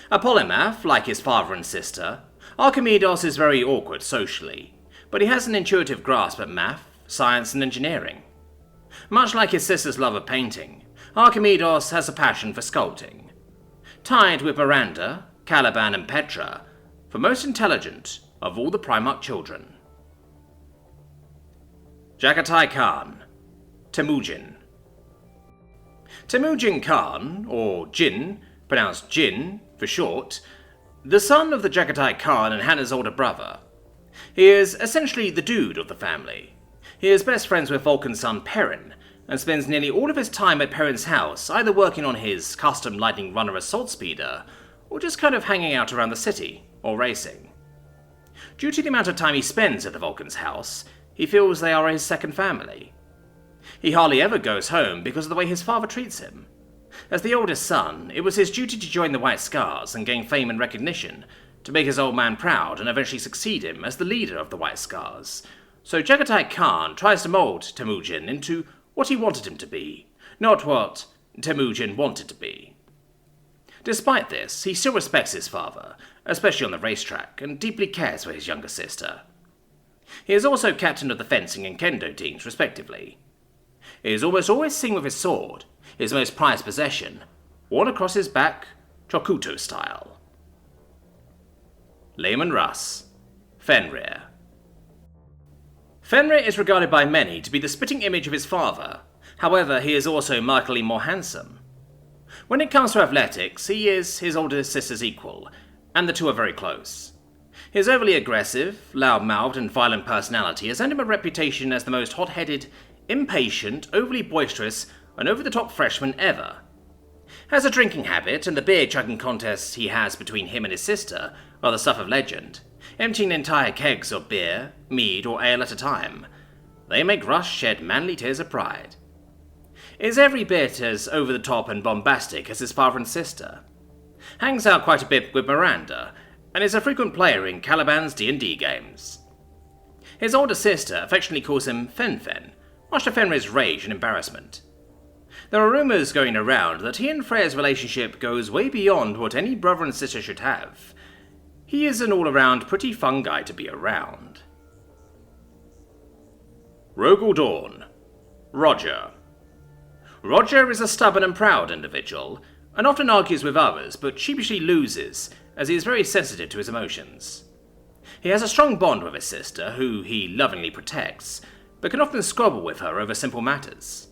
A: A polymath, like his father and sister, Archimedos is very awkward socially, but he has an intuitive grasp at math, science, and engineering. Much like his sister's love of painting, Archimedos has a passion for sculpting. Tied with Miranda, Caliban, and Petra, for most intelligent of all the Primarch children. Jaghatai Khan. Temujin. Temujin Khan, or Jin, pronounced Jin for short, the son of the Jaghatai Khan and Hannah's older brother. He is essentially the dude of the family. He is best friends with Vulkan's son Perrin, and spends nearly all of his time at Perrin's house, either working on his custom Lightning Runner assault speeder, or just kind of hanging out around the city, or racing. Due to the amount of time he spends at the Vulkan's house, he feels they are his second family. He hardly ever goes home because of the way his father treats him. As the oldest son, it was his duty to join the White Scars and gain fame and recognition, to make his old man proud and eventually succeed him as the leader of the White Scars. So Jaghatai Khan tries to mold Temujin into what he wanted him to be, not what Temujin wanted to be. Despite this, he still respects his father, especially on the racetrack, and deeply cares for his younger sister. He is also captain of the fencing and kendo teams, respectively. He is almost always seen with his sword, his most prized possession, worn across his back, Chokuto style. Leman Russ. Fenrir. Fenrir is regarded by many to be the spitting image of his father, however he is also markedly more handsome. When it comes to athletics, he is his older sister's equal, and the two are very close. His overly aggressive, loud-mouthed and violent personality has earned him a reputation as the most hot-headed, impatient, overly boisterous, and over-the-top freshman ever. Has a drinking habit, and the beer-chugging contests he has between him and his sister are the stuff of legend, emptying entire kegs of beer, mead, or ale at a time. They make Russ shed manly tears of pride. Is every bit as over-the-top and bombastic as his father and sister. Hangs out quite a bit with Miranda, and is a frequent player in Caliban's D&D games. His older sister affectionately calls him Fen-Fen, much to Fenrir's rage and embarrassment. There are rumours going around that he and Freya's relationship goes way beyond what any brother and sister should have. He is an all-around pretty fun guy to be around. Rogal Dorn. Roger. Roger is a stubborn and proud individual, and often argues with others, but sheepishly loses, as he is very sensitive to his emotions. He has a strong bond with his sister, who he lovingly protects, but can often squabble with her over simple matters.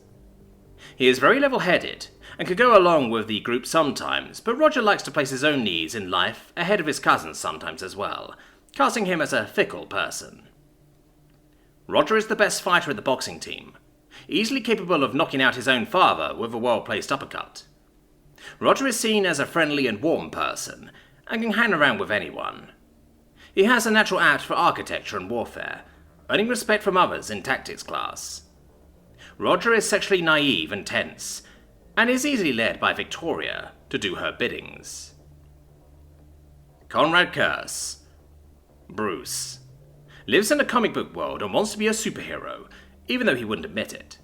A: He is very level-headed, and could go along with the group sometimes, but Roger likes to place his own needs in life ahead of his cousins sometimes as well, casting him as a fickle person. Roger is the best fighter of the boxing team, easily capable of knocking out his own father with a well-placed uppercut. Roger is seen as a friendly and warm person, and can hang around with anyone. He has a natural apt for architecture and warfare, earning respect from others in tactics class. Roger is sexually naive and tense, and is easily led by Victoria to do her biddings. Konrad Kurze. Bruce. Lives in a comic book world and wants to be a superhero, even though he wouldn't admit it.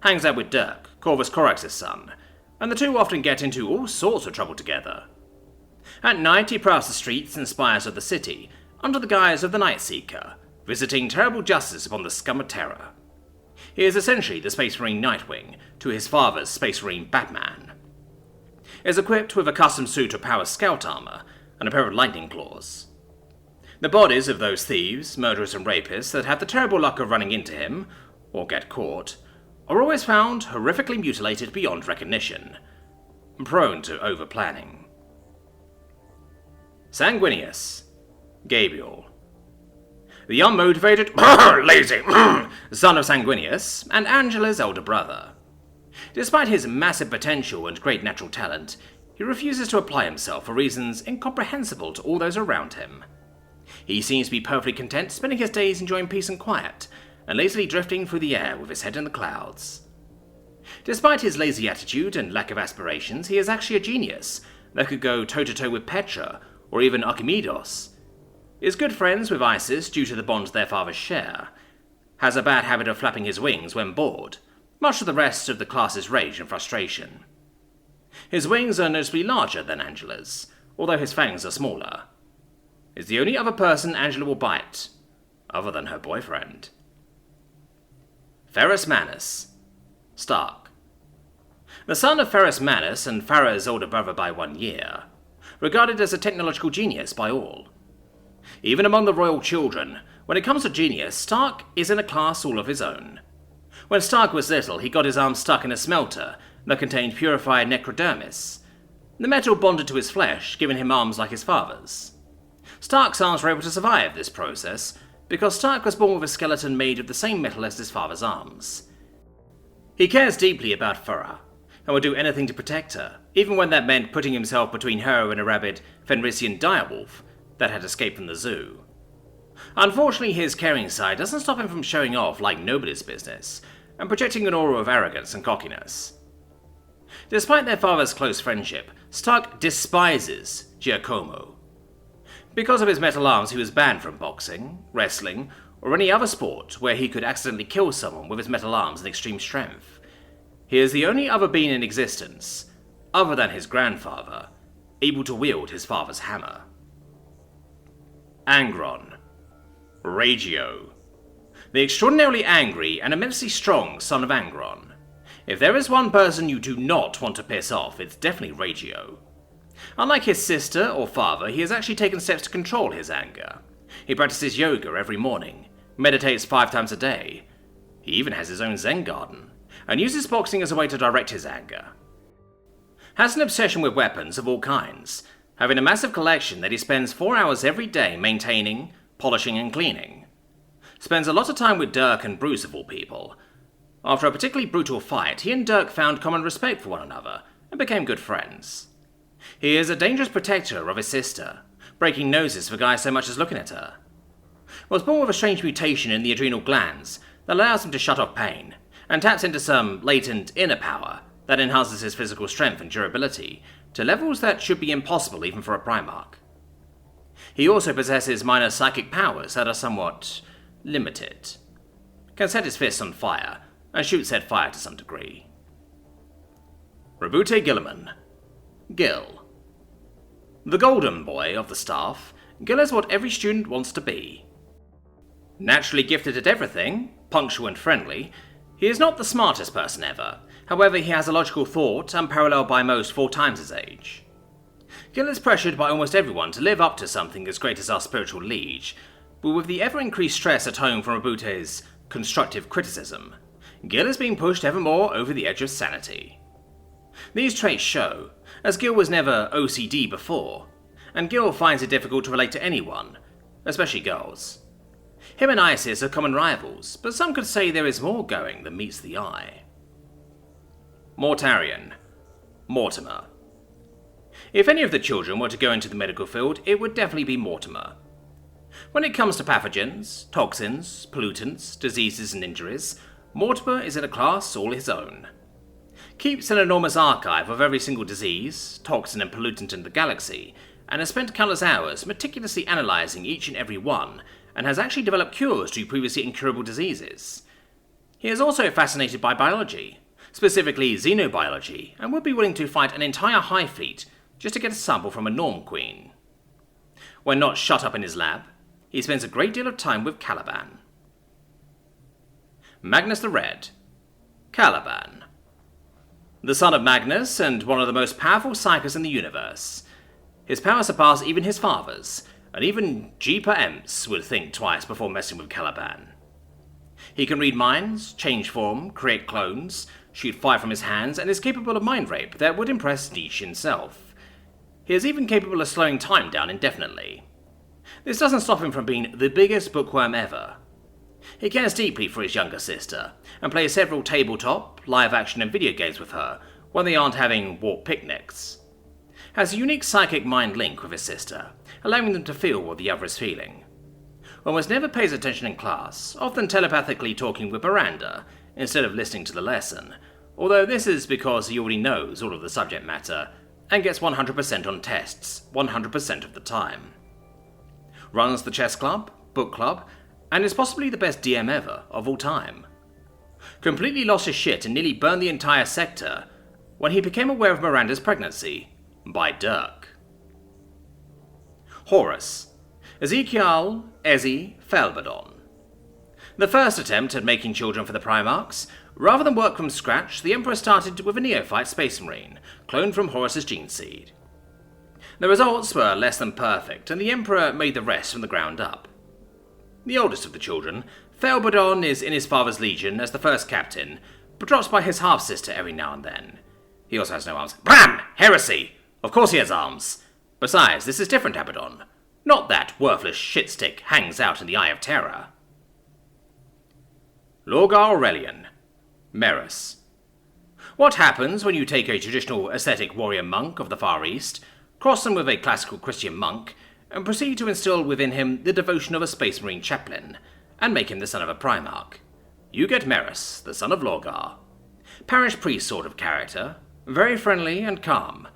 A: Hangs out with Dirk, Corvus Corax's son, and the two often get into all sorts of trouble together. At night he prowls the streets and spires of the city, under the guise of the Night Seeker, visiting terrible justice upon the scum of terror. He is essentially the Space Marine Nightwing to his father's Space Marine Batman. He is equipped with a custom suit of power scout armor and a pair of lightning claws. The bodies of those thieves, murderers and rapists that have the terrible luck of running into him, or get caught, are always found horrifically mutilated beyond recognition, prone to over-planning. Sanguinius, Gabriel. The unmotivated, lazy son of Sanguinius, and Angela's elder brother. Despite his massive potential and great natural talent, he refuses to apply himself for reasons incomprehensible to all those around him. He seems to be perfectly content spending his days enjoying peace and quiet, and lazily drifting through the air with his head in the clouds. Despite his lazy attitude and lack of aspirations, he is actually a genius that could go toe-to-toe with Petra, or even Archimedes. Is good friends with Isis due to the bonds their fathers share. Has a bad habit of flapping his wings when bored, much to the rest of the class's rage and frustration. His wings are noticeably larger than Angela's, although his fangs are smaller. Is the only other person Angela will bite, other than her boyfriend. Ferrus Manus, Stark. The son of Ferrus Manus and Farah's older brother by 1 year, regarded as a technological genius by all. Even among the royal children, when it comes to genius, Stark is in a class all of his own. When Stark was little, he got his arm stuck in a smelter that contained purified necrodermis. The metal bonded to his flesh, giving him arms like his father's. Stark's arms were able to survive this process, because Stark was born with a skeleton made of the same metal as his father's arms. He cares deeply about Farah, and would do anything to protect her, even when that meant putting himself between her and a rabid Fenrisian direwolf that had escaped from the zoo. Unfortunately, his caring side doesn't stop him from showing off like nobody's business, and projecting an aura of arrogance and cockiness. Despite their father's close friendship, Stark despises Giacomo. Because of his metal arms, he was banned from boxing, wrestling, or any other sport where he could accidentally kill someone with his metal arms and extreme strength. He is the only other being in existence, other than his grandfather, able to wield his father's hammer. Angron, Regio. The extraordinarily angry and immensely strong son of Angron. If there is one person you do not want to piss off, it's definitely Regio. Unlike his sister or father, he has actually taken steps to control his anger. He practices yoga every morning, meditates 5 times a day. He even has his own Zen garden, and uses boxing as a way to direct his anger. Has an obsession with weapons of all kinds, having a massive collection that he spends 4 hours every day maintaining, polishing and cleaning. Spends a lot of time with Dirk and Bruce of all people. After a particularly brutal fight, he and Dirk found common respect for one another, and became good friends. He is a dangerous protector of his sister, breaking noses for guys so much as looking at her. Was born with a strange mutation in the adrenal glands that allows him to shut off pain, and taps into some latent inner power that enhances his physical strength and durability to levels that should be impossible even for a Primarch. He also possesses minor psychic powers that are somewhat limited. Can set his fists on fire, and shoot said fire to some degree. Roboute Guilliman, Gil. The golden boy of the staff, Gil is what every student wants to be. Naturally gifted at everything, punctual and friendly, he is not the smartest person ever. However, he has a logical thought, unparalleled by most 4 times his age. Gil is pressured by almost everyone to live up to something as great as our spiritual liege, but with the ever-increased stress at home from Roboute's constructive criticism, Gil is being pushed ever more over the edge of sanity. These traits show, as Gil was never OCD before, and Gil finds it difficult to relate to anyone, especially girls. Him and Isis are common rivals, but some could say there is more going than meets the eye. Mortarion, Mortimer. If any of the children were to go into the medical field, it would definitely be Mortimer. When it comes to pathogens, toxins, pollutants, diseases and injuries, Mortimer is in a class all his own. Keeps an enormous archive of every single disease, toxin and pollutant in the galaxy, and has spent countless hours meticulously analysing each and every one, and has actually developed cures to previously incurable diseases. He is also fascinated by biology, specifically xenobiology, and would be willing to fight an entire hive fleet just to get a sample from a Norm Queen. When not shut up in his lab, he spends a great deal of time with Caliban. Magnus the Red, Caliban. The son of Magnus and one of the most powerful psychers in the universe. His powers surpass even his father's, and even Jeeper Emps would think twice before messing with Caliban. He can read minds, change form, create clones, shoot fire from his hands, and is capable of mind rape that would impress Nietzsche himself. He is even capable of slowing time down indefinitely. This doesn't stop him from being the biggest bookworm ever. He cares deeply for his younger sister, and plays several tabletop, live-action and video games with her when they aren't having warp picnics. Has a unique psychic mind link with his sister, allowing them to feel what the other is feeling. Almost never pays attention in class, often telepathically talking with Miranda instead of listening to the lesson, although this is because he already knows all of the subject matter and gets 100% on tests 100% of the time. Runs the chess club, book club, and is possibly the best DM ever of all time. Completely lost his shit and nearly burned the entire sector when he became aware of Miranda's pregnancy by Dirk. Horus, Ezekiel Ezi Felbadon. The first attempt at making children for the Primarchs, rather than work from scratch, the Emperor started with a neophyte space marine, cloned from Horus's gene seed. The results were less than perfect, and the Emperor made the rest from the ground up. The oldest of the children, Felbadon is in his father's legion as the first captain, but drops by his half-sister every now and then. He also has no arms. Bram! Heresy! Of course he has arms. Besides, this is different Abaddon. Not that worthless shitstick hangs out in the Eye of Terror. Lorgar Aurelian, Merus. What happens when you take a traditional ascetic warrior monk of the Far East, cross him with a classical Christian monk, and proceed to instill within him the devotion of a Space Marine chaplain, and make him the son of a Primarch? You get Merus, the son of Lorgar. Parish priest sort of character, very friendly and calm,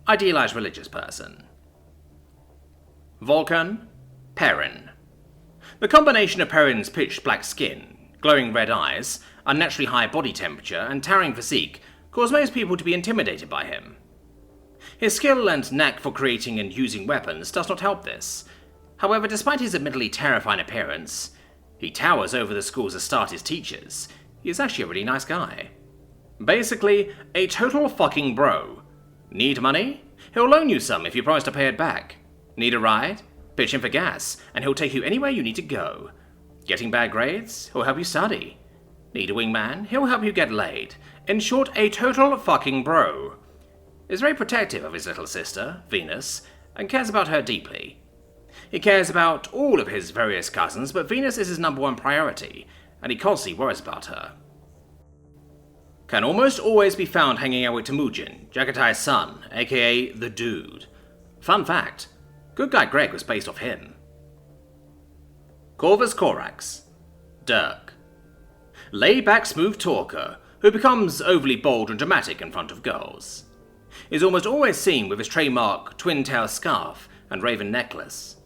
A: idealized religious person. Vulkan, Perrin. The combination of Perrin's pitch black skin, glowing red eyes, unnaturally high body temperature, and towering physique cause most people to be intimidated by him. His skill and knack for creating and using weapons does not help this. However, despite his admittedly terrifying appearance, he towers over the school's Astartes teachers. He is actually a really nice guy. Basically, a total fucking bro. Need money? He'll loan you some if you promise to pay it back. Need a ride? Pitch him for gas, and he'll take you anywhere you need to go. Getting bad grades? He'll help you study. Need a wingman? He'll help you get laid. In short, a total fucking bro. Is very protective of his little sister, Venus, and cares about her deeply. He cares about all of his various cousins, but Venus is his number one priority, and he constantly worries about her. Can almost always be found hanging out with Temujin, Jaghatai's son, aka the Dude. Fun fact, good guy Greg was based off him. Corvus Corax, Dirk. Laid-back smooth talker, who becomes overly bold and dramatic in front of girls. Is almost always seen with his trademark twin-tail scarf and raven necklace.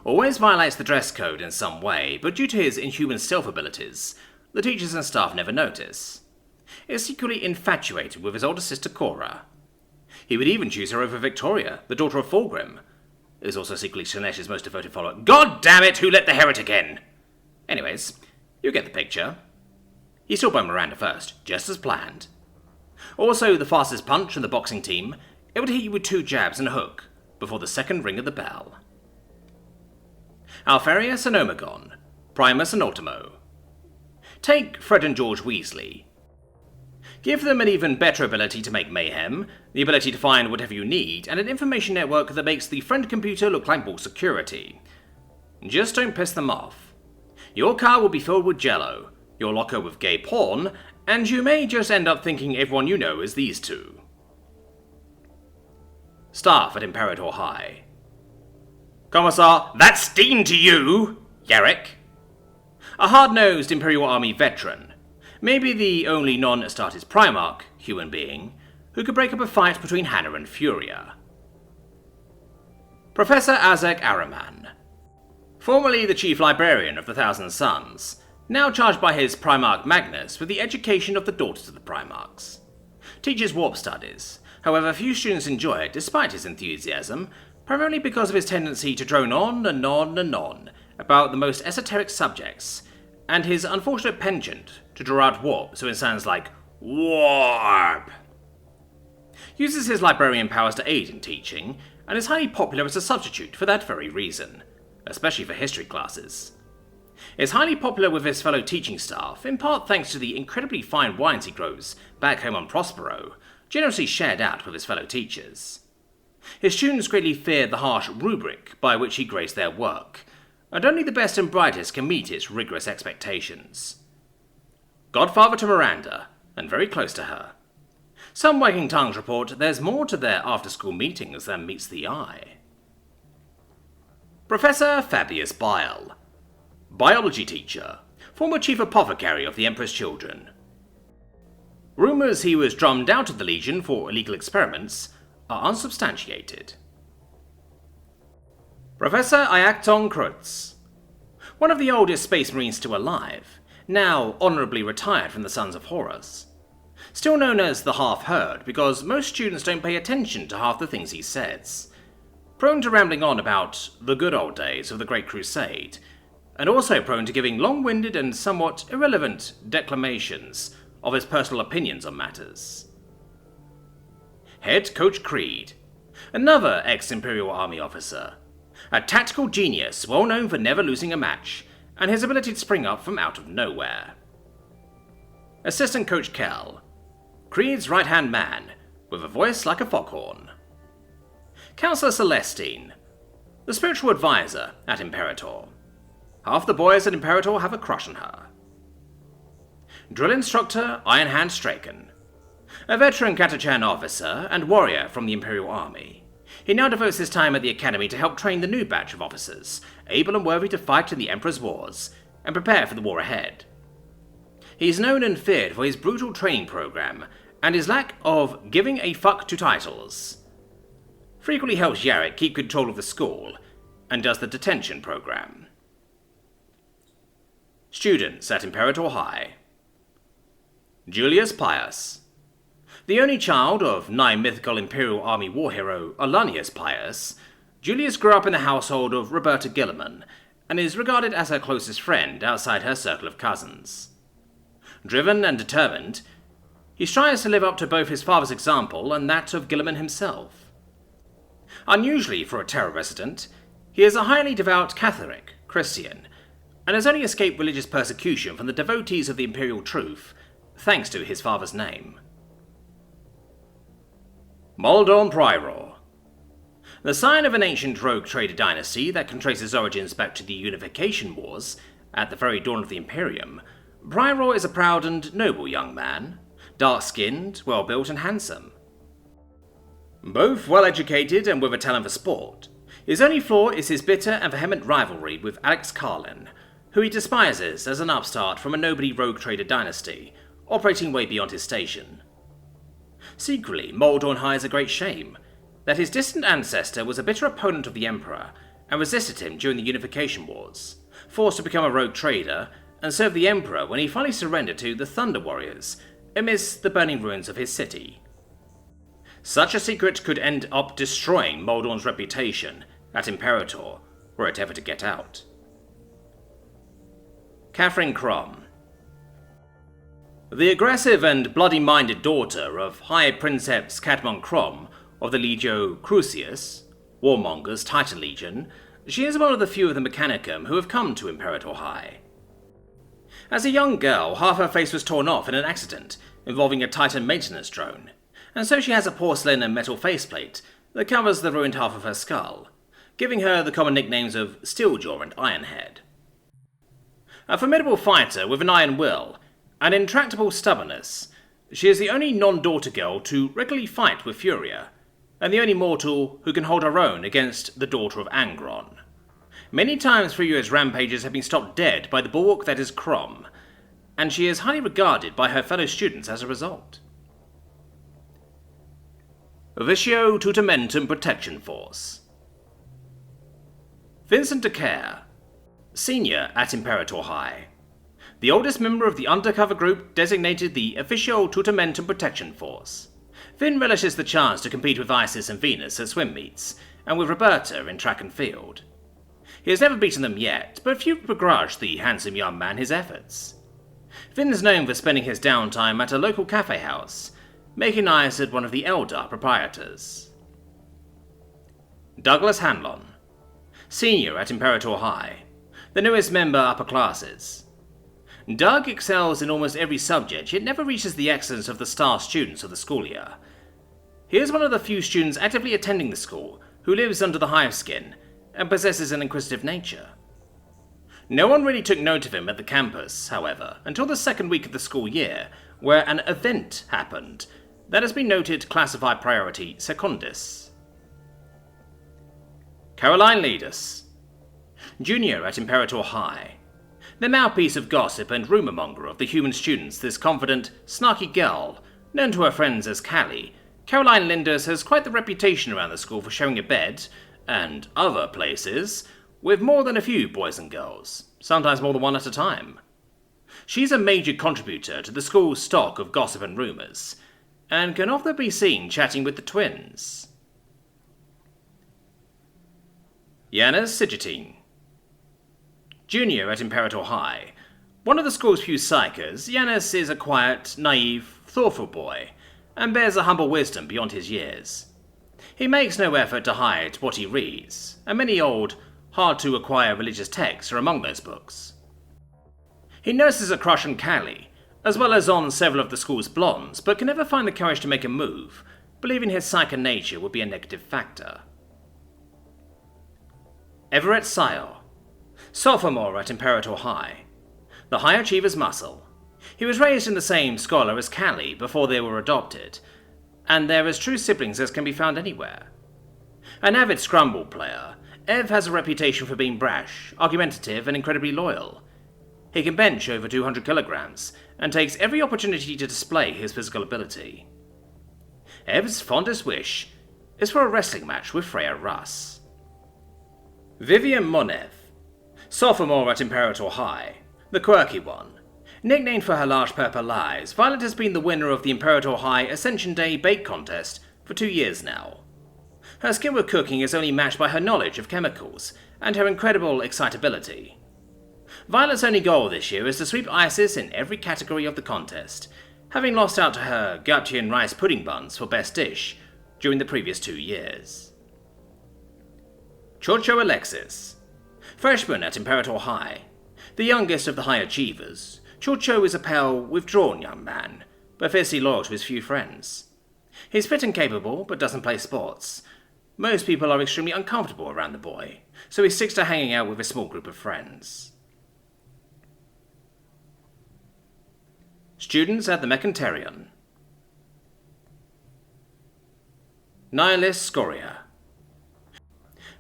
A: Always violates the dress code in some way, but due to his inhuman stealth abilities, the teachers and staff never notice. Is secretly infatuated with his older sister Cora. He would even choose her over Victoria, the daughter of Fulgrim. Is also secretly Shanesh's most devoted follower. God damn it, who let the heretic in? Anyways, you get the picture. He saw by Miranda first, just as planned. Also the fastest punch in the boxing team, able to hit you with 2 jabs and a hook before the second ring of the bell. Alpharius and Omegon, Primus and Ultimo. Take Fred and George Weasley. Give them an even better ability to make mayhem, the ability to find whatever you need, and an information network that makes the friend computer look like more security. Just don't piss them off. Your car will be filled with jello, your locker with gay porn, and you may just end up thinking everyone you know is these two. Staff at Imperator High. Commissar, that's Dean to you, Yarrick. A hard-nosed Imperial Army veteran, maybe the only non-Astartes Primarch human being who could break up a fight between Hannah and Furia. Professor Azek Araman. Formerly the Chief Librarian of the Thousand Suns, now charged by his Primarch Magnus with the education of the daughters of the Primarchs. Teaches warp studies, however few students enjoy it despite his enthusiasm, primarily because of his tendency to drone on and on and on about the most esoteric subjects, and his unfortunate penchant to draw out warp so it sounds like warp. Uses his librarian powers to aid in teaching, and is highly popular as a substitute for that very reason, especially for history classes. Is highly popular with his fellow teaching staff, in part thanks to the incredibly fine wines he grows back home on Prospero, generously shared out with his fellow teachers. His students greatly fear the harsh rubric by which he grades their work, and only the best and brightest can meet its rigorous expectations. Godfather to Miranda, and very close to her. Some wagging tongues report there's more to their after-school meetings than meets the eye. Professor Fabius Bile. Biology teacher, former chief apothecary of the Emperor's children. Rumours he was drummed out of the Legion for illegal experiments are unsubstantiated. Professor Iacton Kurze. One of the oldest space marines still alive, now honourably retired from the Sons of Horus. Still known as the Half-Herd because most students don't pay attention to half the things he says. Prone to rambling on about the good old days of the Great Crusade, and also prone to giving long-winded and somewhat irrelevant declamations of his personal opinions on matters. Head Coach Creed, another ex-Imperial Army officer, a tactical genius well known for never losing a match, and his ability to spring up from out of nowhere. Assistant Coach Kell, Creed's right-hand man, with a voice like a foghorn. Councillor Celestine, the spiritual advisor at Imperator. Half the boys at Imperator have a crush on her. Drill instructor Ironhand Straken, a veteran Katachan officer and warrior from the Imperial Army. He now devotes his time at the Academy to help train the new batch of officers, able and worthy to fight in the Emperor's wars, and prepare for the war ahead. He is known and feared for his brutal training program, and his lack of giving a fuck to titles. Frequently helps Yarrick keep control of the school, and does the detention program. Students at Imperator High. Julius Pius. The only child of nigh mythical Imperial Army war hero Alanius Pius, Julius grew up in the household of Roberta Guilliman, and is regarded as her closest friend outside her circle of cousins. Driven and determined, he strives to live up to both his father's example and that of Guilliman himself. Unusually for a Terra resident, he is a highly devout Catholic, Christian, and has only escaped religious persecution from the devotees of the Imperial Truth, thanks to his father's name. Moldorn Prior. The sign of an ancient rogue trader dynasty that can trace its origins back to the Unification Wars, at the very dawn of the Imperium, Prior is a proud and noble young man, dark-skinned, well-built and handsome. Both well-educated and with a talent for sport, his only flaw is his bitter and vehement rivalry with Alex Carlin, who he despises as an upstart from a nobody rogue trader dynasty, operating way beyond his station. Secretly, Moldorn hides a great shame that his distant ancestor was a bitter opponent of the Emperor and resisted him during the Unification Wars, forced to become a rogue trader and serve the Emperor when he finally surrendered to the Thunder Warriors amidst the burning ruins of his city. Such a secret could end up destroying Moldorn's reputation at Imperator, were it ever to get out. Catherine Crom. The aggressive and bloody-minded daughter of High Princeps Catmon Crom of the Legio Crucius, Warmonger's Titan Legion, she is one of the few of the Mechanicum who have come to Imperator High. As a young girl, half her face was torn off in an accident involving a Titan maintenance drone, and so she has a porcelain and metal faceplate that covers the ruined half of her skull, giving her the common nicknames of Steeljaw and Ironhead. A formidable fighter with an iron will and intractable stubbornness, she is the only non-daughter girl to regularly fight with Furia, and the only mortal who can hold her own against the daughter of Angron. Many times Furia's rampages have been stopped dead by the bulwark that is Crom, and she is highly regarded by her fellow students as a result. Officio Tutamentum Protection Force. Vincent de Care, senior at Imperator High. the oldest member of the undercover group designated the Officio Tutamentum Protection Force. Finn relishes the chance to compete with Isis and Venus at swim meets, and with Roberta in track and field. He has never beaten them yet, but few begrudge the handsome young man his efforts. Finn is known for spending his downtime at a local cafe house, making eyes at one of the elder proprietors. Douglas Hanlon, senior at Imperator High, the newest member upper classes. Doug excels in almost every subject, yet never reaches the excellence of the star students of the school year. He is one of the few students actively attending the school who lives under the hive skin and possesses an inquisitive nature. No one really took note of him at the campus, however, until the second week of the school year, where an event happened that has been noted classified priority secundus. Caroline Leadus, junior at Imperator High, the mouthpiece of gossip and rumour-monger of the human students, this confident, snarky girl, known to her friends as Callie, Caroline Linders has quite the reputation around the school for sharing a bed, and other places, with more than a few boys and girls, sometimes more than one at a time. She's a major contributor to the school's stock of gossip and rumours, and can often be seen chatting with the twins. Yanis Sigitine, junior at Imperator High. One of the school's few psychers, Yanis is a quiet, naive, thoughtful boy, and bears a humble wisdom beyond his years. He makes no effort to hide what he reads, and many old, hard-to-acquire religious texts are among those books. He nurses a crush on Callie, as well as on several of the school's blondes, but can never find the courage to make a move, believing his psychic nature would be a negative factor. Everett Sire, sophomore at Imperator High, the high achiever's muscle. He was raised in the same scholar as Callie before they were adopted, and they're as true siblings as can be found anywhere. An avid scramble player, Ev has a reputation for being brash, argumentative, and incredibly loyal. He can bench over 200 kilograms, and takes every opportunity to display his physical ability. Ev's fondest wish is for a wrestling match with Freya Russ. Vivian Monev, sophomore at Imperator High, the quirky one. Nicknamed for her large purple eyes, Violet has been the winner of the Imperator High Ascension Day Bake Contest for 2 years now. Her skill with cooking is only matched by her knowledge of chemicals and her incredible excitability. Violet's only goal this year is to sweep Isis in every category of the contest, having lost out to her Gutian rice pudding buns for Best Dish during the previous 2 years. Chocho Alexis, freshman at Imperator High, the youngest of the high achievers. Chocho is a pale, withdrawn young man, but fiercely loyal to his few friends. He's fit and capable, but doesn't play sports. Most people are extremely uncomfortable around the boy, so he sticks to hanging out with a small group of friends. Students at the Mechanterion. Nihilus Scoria.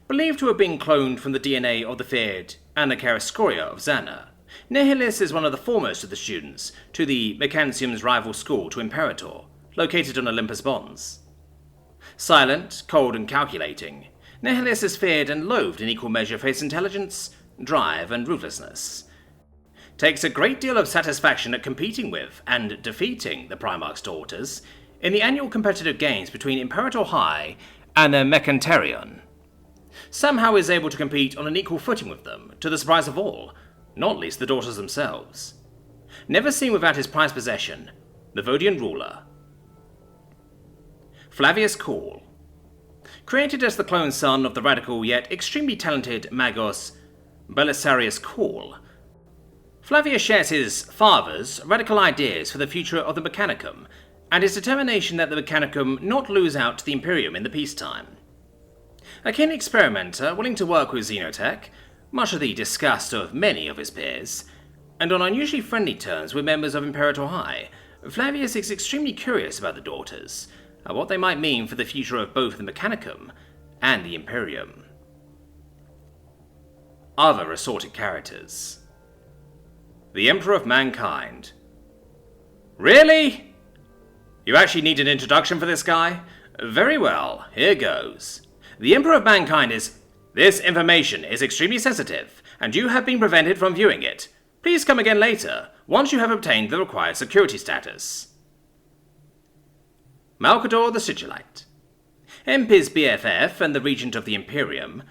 A: Believed to have been cloned from the DNA of the feared Anacharis Scoria of Xana, Nihilus is one of the foremost of the students to the Mechantium's rival school to Imperator, located on Olympus Mons. Silent, cold, and calculating, Nihilus is feared and loathed in equal measure for his intelligence, drive, and ruthlessness. Takes a great deal of satisfaction at competing with and defeating the Primarchs' daughters in the annual competitive games between Imperator High and the Mechanterion. Somehow is able to compete on an equal footing with them, to the surprise of all, not least the daughters themselves. Never seen without his prized possession, the Vodian ruler. Flavius Cool. Created as the clone son of the radical yet extremely talented Magos Belisarius Cool, Flavius shares his father's radical ideas for the future of the Mechanicum, and his determination that the Mechanicum not lose out to the Imperium in the peacetime. A keen experimenter willing to work with Xenotech, much to the disgust of many of his peers, and on unusually friendly terms with members of Imperator High, Flavius is extremely curious about the daughters, and what they might mean for the future of both the Mechanicum and the Imperium. Other assorted characters. The Emperor of Mankind. Really? You actually need an introduction for this guy? Very well, here goes. The Emperor of Mankind is... This information is extremely sensitive, and you have been prevented from viewing it. Please come again later, once you have obtained the required security status. Malcador the Sigillite. Imp's BFF and the Regent of the Imperium,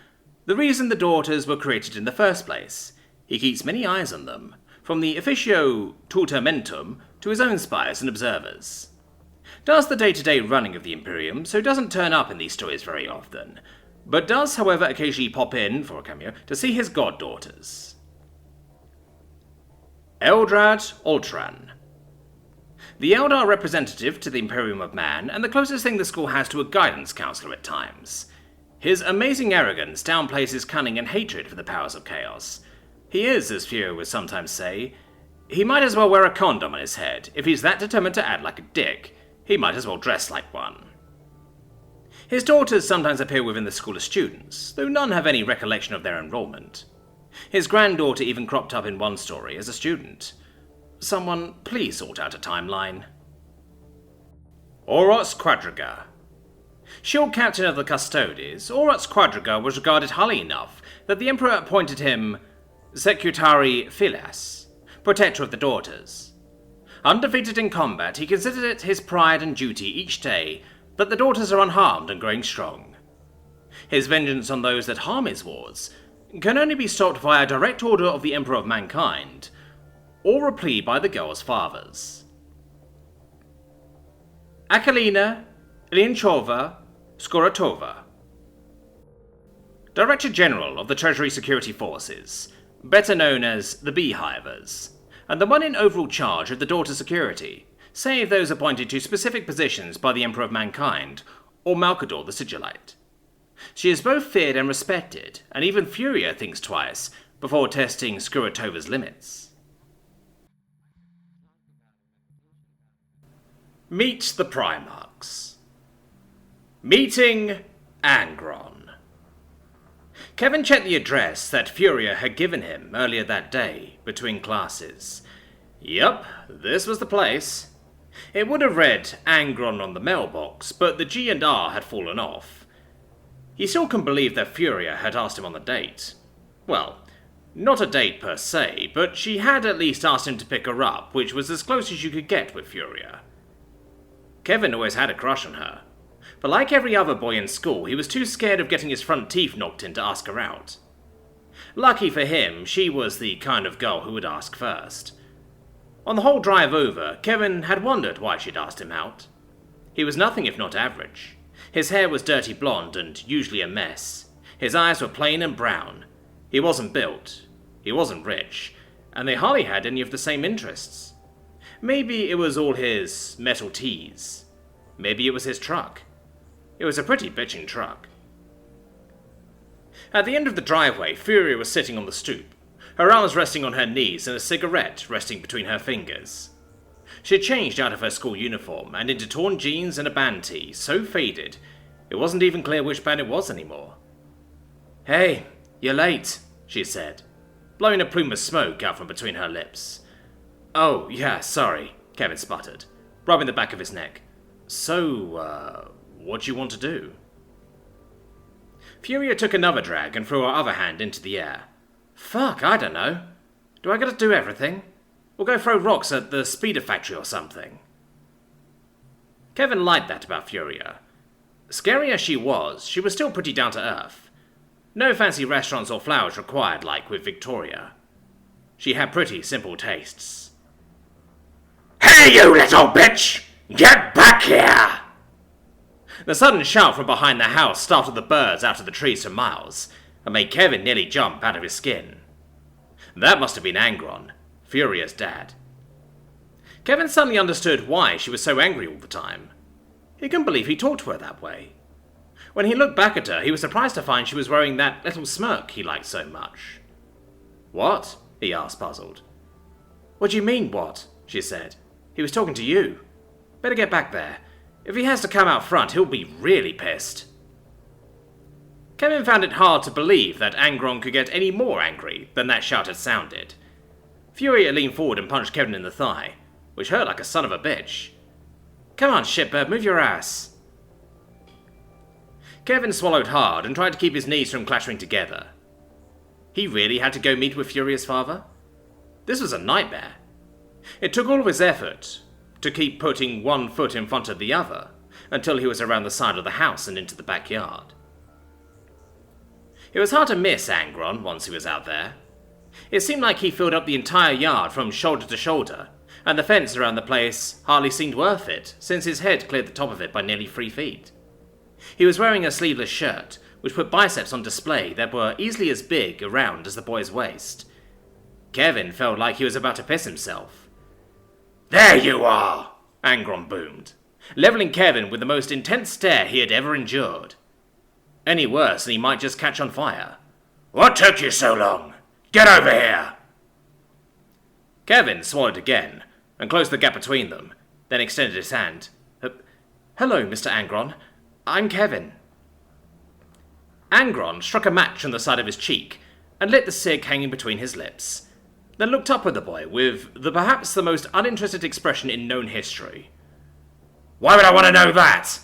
A: the reason the daughters were created in the first place. He keeps many eyes on them, from the Officio Tutamentum to his own spies and observers. Does the day-to-day running of the Imperium, so doesn't turn up in these stories very often, but does, however, occasionally pop in, for a cameo, to see his goddaughters. Eldrad Ultran. The Eldar representative to the Imperium of Man, and the closest thing the school has to a guidance counselor at times. His amazing arrogance downplays his cunning and hatred for the powers of chaos. He is, as Fury would sometimes say, he might as well wear a condom on his head. If he's that determined to act like a dick, he might as well dress like one. His daughters sometimes appear within the school as students, though none have any recollection of their enrollment. His granddaughter even cropped up in one story as a student. Someone please sort out a timeline. Oros Quadriga. Shield captain of the Custodes, Oros Quadriga was regarded highly enough that the Emperor appointed him Secretari Filias, protector of the daughters. Undefeated in combat, he considered it his pride and duty each day that the daughters are unharmed and growing strong. His vengeance on those that harm his wards can only be stopped via direct order of the Emperor of Mankind, or a plea by the girls' fathers. Akalina Ilianchova Skoratova. Director General of the Treasury Security Forces, better known as the Beehivers, and the one in overall charge of the daughter security, save those appointed to specific positions by the Emperor of Mankind, or Malcador the Sigillite. She is both feared and respected, and even Furia thinks twice before testing Skuratova's limits. Meet the Primarchs. Meeting Angron. Kevin checked the address that Furia had given him earlier that day, between classes. Yup, this was the place. It would have read Angron on the mailbox, but the G and R had fallen off. He still couldn't believe that Furia had asked him on the date. Well, not a date per se, but she had at least asked him to pick her up, which was as close as you could get with Furia. Kevin always had a crush on her, but like every other boy in school, he was too scared of getting his front teeth knocked in to ask her out. Lucky for him, she was the kind of girl who would ask first. On the whole drive over, Kevin had wondered why she'd asked him out. He was nothing if not average. His hair was dirty blonde and usually a mess. His eyes were plain and brown. He wasn't built. He wasn't rich. And they hardly had any of the same interests. Maybe it was all his metal tees. Maybe it was his truck. It was a pretty bitchin' truck. At the end of the driveway, Furia was sitting on the stoop, her arms resting on her knees and a cigarette resting between her fingers. She had changed out of her school uniform and into torn jeans and a band tee, so faded, it wasn't even clear which band it was anymore. "Hey, you're late," she said, blowing a plume of smoke out from between her lips. "Oh, yeah, sorry," Kevin sputtered, rubbing the back of his neck. "So, what do you want to do?" Furia took another drag and threw her other hand into the air. "Fuck, I don't know. Do I gotta do everything? Or go throw rocks at the speeder factory or something?" Kevin liked that about Furia. Scary as she was still pretty down to earth. No fancy restaurants or flowers required like with Victoria. She had pretty simple tastes. "Hey, you little bitch! Get back here!" The sudden shout from behind the house startled the birds out of the trees for miles, and made Kevin nearly jump out of his skin. That must have been Angron, Furia's dad. Kevin suddenly understood why she was so angry all the time. He couldn't believe he talked to her that way. When he looked back at her, he was surprised to find she was wearing that little smirk he liked so much. "What?" he asked, puzzled. "What do you mean, what?" she said. "He was talking to you. Better get back there. If he has to come out front, he'll be really pissed." Kevin found it hard to believe that Angron could get any more angry than that shout had sounded. Furia leaned forward and punched Kevin in the thigh, which hurt like a son of a bitch. "Come on, shitbird, move your ass." Kevin swallowed hard and tried to keep his knees from clattering together. He really had to go meet with Furia's father? This was a nightmare. It took all of his effort to keep putting one foot in front of the other until he was around the side of the house and into the backyard. It was hard to miss Angron once he was out there. It seemed like he filled up the entire yard from shoulder to shoulder, and the fence around the place hardly seemed worth it, since his head cleared the top of it by nearly 3 feet. He was wearing a sleeveless shirt, which put biceps on display that were easily as big around as the boy's waist. Kevin felt like he was about to piss himself. "There you are!" Angron boomed, leveling Kevin with the most intense stare he had ever endured. Any worse and he might just catch on fire. "What took you so long? Get over here!" Kevin swallowed again and closed the gap between them, then extended his hand. "Hello, Mr. Angron. I'm Kevin." Angron struck a match on the side of his cheek and lit the cig hanging between his lips, then looked up at the boy with perhaps the most uninterested expression in known history. "Why would I want to know that?"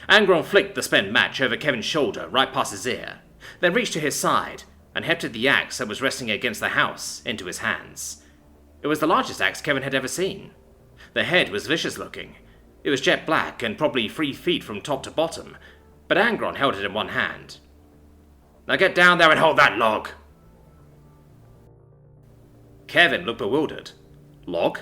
A: Angron flicked the spent match over Kevin's shoulder right past his ear, then reached to his side and hefted the axe that was resting against the house into his hands. It was the largest axe Kevin had ever seen. The head was vicious looking. It was jet black and probably 3 feet from top to bottom, but Angron held it in one hand. "Now get down there and hold that log." Kevin looked bewildered. "Log?"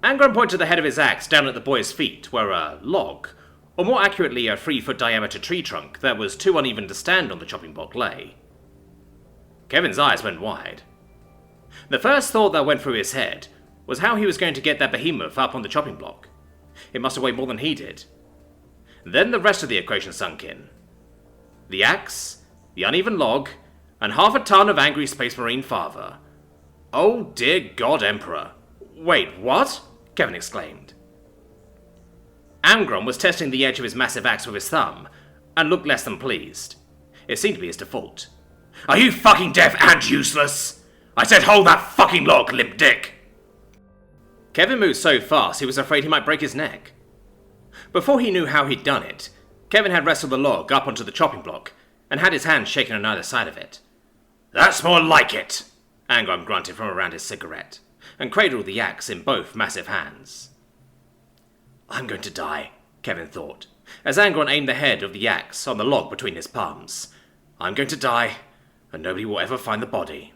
A: Angron pointed the head of his axe down at the boy's feet, where a log, or more accurately a 3-foot diameter tree trunk that was too uneven to stand on the chopping block, lay. Kevin's eyes went wide. The first thought that went through his head was how he was going to get that behemoth up on the chopping block. It must have weighed more than he did. Then the rest of the equation sunk in. The axe, the uneven log, and half a ton of angry Space Marine father. "Oh dear God, Emperor. Wait, what?" Kevin exclaimed. Angron was testing the edge of his massive axe with his thumb, and looked less than pleased. It seemed to be his default. "Are you fucking deaf and useless? I said hold that fucking log, limp dick!" Kevin moved so fast he was afraid he might break his neck. Before he knew how he'd done it, Kevin had wrestled the log up onto the chopping block, and had his hands shaken on either side of it. "That's more like it," Angron grunted from around his cigarette, and cradled the axe in both massive hands. "I'm going to die," Kevin thought, as Angron aimed the head of the axe on the log between his palms. "I'm going to die, and nobody will ever find the body."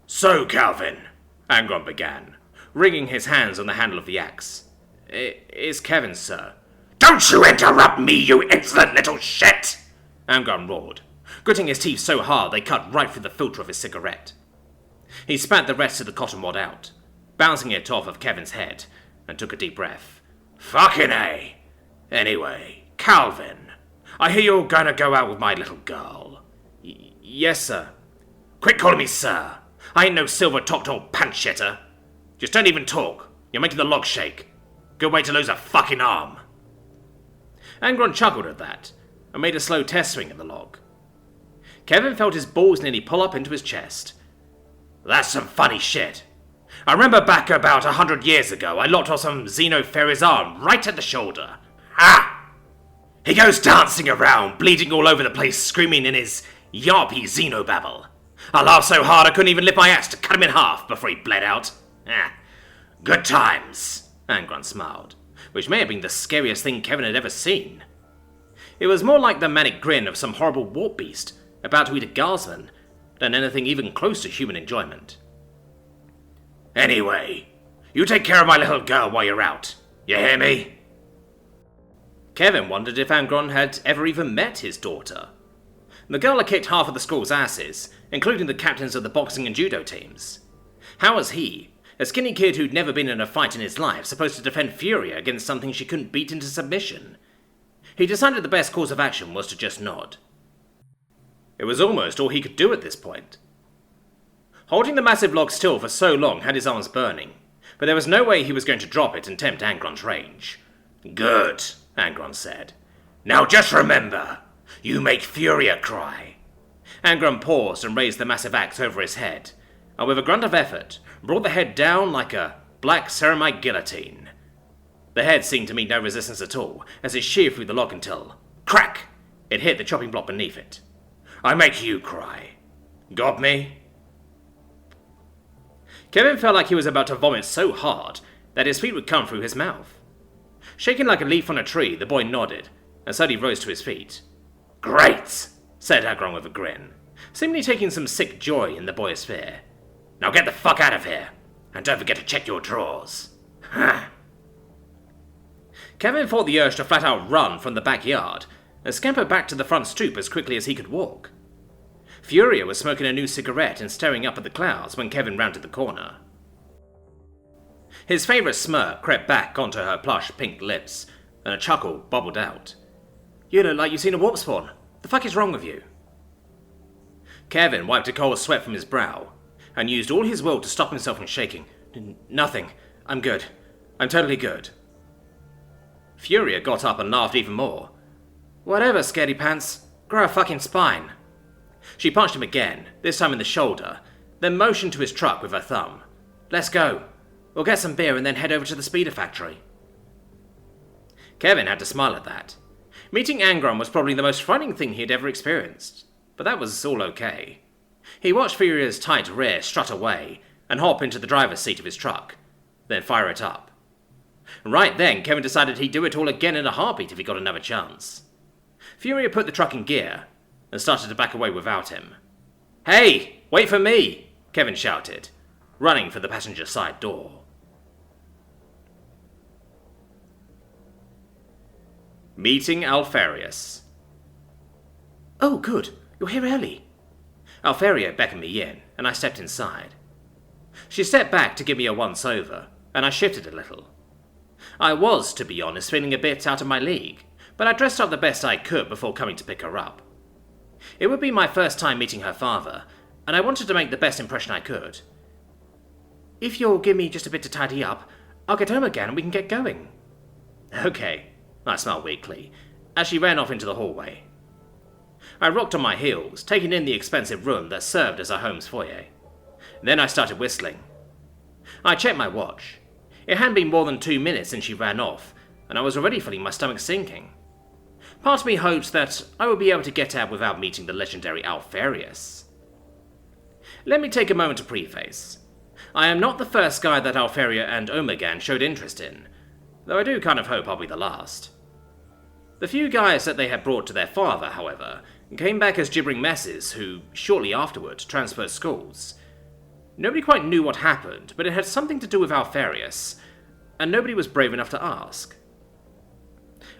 A: "So, Calvin," Angron began, wringing his hands on the handle of the axe. "It's Kevin, sir." "Don't you interrupt me, you insolent little shit!" Angron roared, gritting his teeth so hard they cut right through the filter of his cigarette. He spat the rest of the cotton wad out, bouncing it off of Kevin's head, and took a deep breath. "Fucking A! Anyway, Calvin, I hear you're gonna go out with my little girl." Yes, sir." "Quit calling me sir. I ain't no silver-topped old pant-shitter. Just don't even talk. You're making the log shake. Good way to lose a fucking arm." Angron chuckled at that, and made a slow test swing at the log. Kevin felt his balls nearly pull up into his chest. "That's some funny shit. I remember back about 100 years ago, I lopped off some Xenoferry's arm right at the shoulder. Ha! He goes dancing around, bleeding all over the place, screaming in his yarpy Xenobabble. I laughed so hard I couldn't even lift my axe to cut him in half before he bled out. Good times," Angron smiled, which may have been the scariest thing Kevin had ever seen. It was more like the manic grin of some horrible warp beast about to eat a guardsman than anything even close to human enjoyment. "Anyway, you take care of my little girl while you're out. You hear me?" Kevin wondered if Angron had ever even met his daughter. The girl had kicked half of the school's asses, including the captains of the boxing and judo teams. How was he, a skinny kid who'd never been in a fight in his life, supposed to defend Furia against something she couldn't beat into submission? He decided the best course of action was to just nod. It was almost all he could do at this point. Holding the massive log still for so long had his arms burning, but there was no way he was going to drop it and tempt Angron's rage. "Good," Angron said. "Now just remember, you make Furia cry." Angron paused and raised the massive axe over his head, and with a grunt of effort, brought the head down like a black ceramite guillotine. The head seemed to meet no resistance at all, as it sheared through the log until, crack, it hit the chopping block beneath it. "I make you cry. Got me?" Kevin felt like he was about to vomit so hard that his feet would come through his mouth. Shaking like a leaf on a tree, the boy nodded, and slowly rose to his feet. "Great!" said Angron with a grin, seemingly taking some sick joy in the boy's fear. "Now get the fuck out of here, and don't forget to check your drawers." Kevin fought the urge to flat out run from the backyard and scamper back to the front stoop as quickly as he could walk. Furia was smoking a new cigarette and staring up at the clouds when Kevin rounded the corner. His favourite smirk crept back onto her plush pink lips, and a chuckle bubbled out. "You look like you've seen a warp spawn. The fuck is wrong with you?" Kevin wiped a cold sweat from his brow, and used all his will to stop himself from shaking. "Nothing. I'm good. I'm totally good." Furia got up and laughed even more. "Whatever, scaredy pants. Grow a fucking spine." She punched him again, this time in the shoulder, then motioned to his truck with her thumb. "Let's go. We'll get some beer and then head over to the speeder factory." Kevin had to smile at that. Meeting Angron was probably the most frightening thing he had ever experienced, but that was all okay. He watched Furia's tight rear strut away and hop into the driver's seat of his truck, then fire it up. Right then, Kevin decided he'd do it all again in a heartbeat if he got another chance. Furia put the truck in gear and started to back away without him. "Hey, wait for me!" Kevin shouted, running for the passenger side door. Meeting Alpharius. "Oh, good. You're here early." Alpharia beckoned me in, and I stepped inside. She stepped back to give me a once-over, and I shifted a little. I was, to be honest, feeling a bit out of my league, but I dressed up the best I could before coming to pick her up. It would be my first time meeting her father, and I wanted to make the best impression I could. "If you'll give me just a bit to tidy up, I'll get home again and we can get going." "Okay," I smiled weakly, as she ran off into the hallway. I rocked on my heels, taking in the expensive room that served as our home's foyer. Then I started whistling. I checked my watch. It hadn't been more than 2 minutes since she ran off, and I was already feeling my stomach sinking. Part of me hoped that I would be able to get out without meeting the legendary Alpharius. Let me take a moment to preface. I am not the first guy that Alpharia and Omegan showed interest in, though I do kind of hope I'll be the last. The few guys that they had brought to their father, however, came back as gibbering messes who, shortly afterward, transferred schools. Nobody quite knew what happened, but it had something to do with Alpharius, and nobody was brave enough to ask.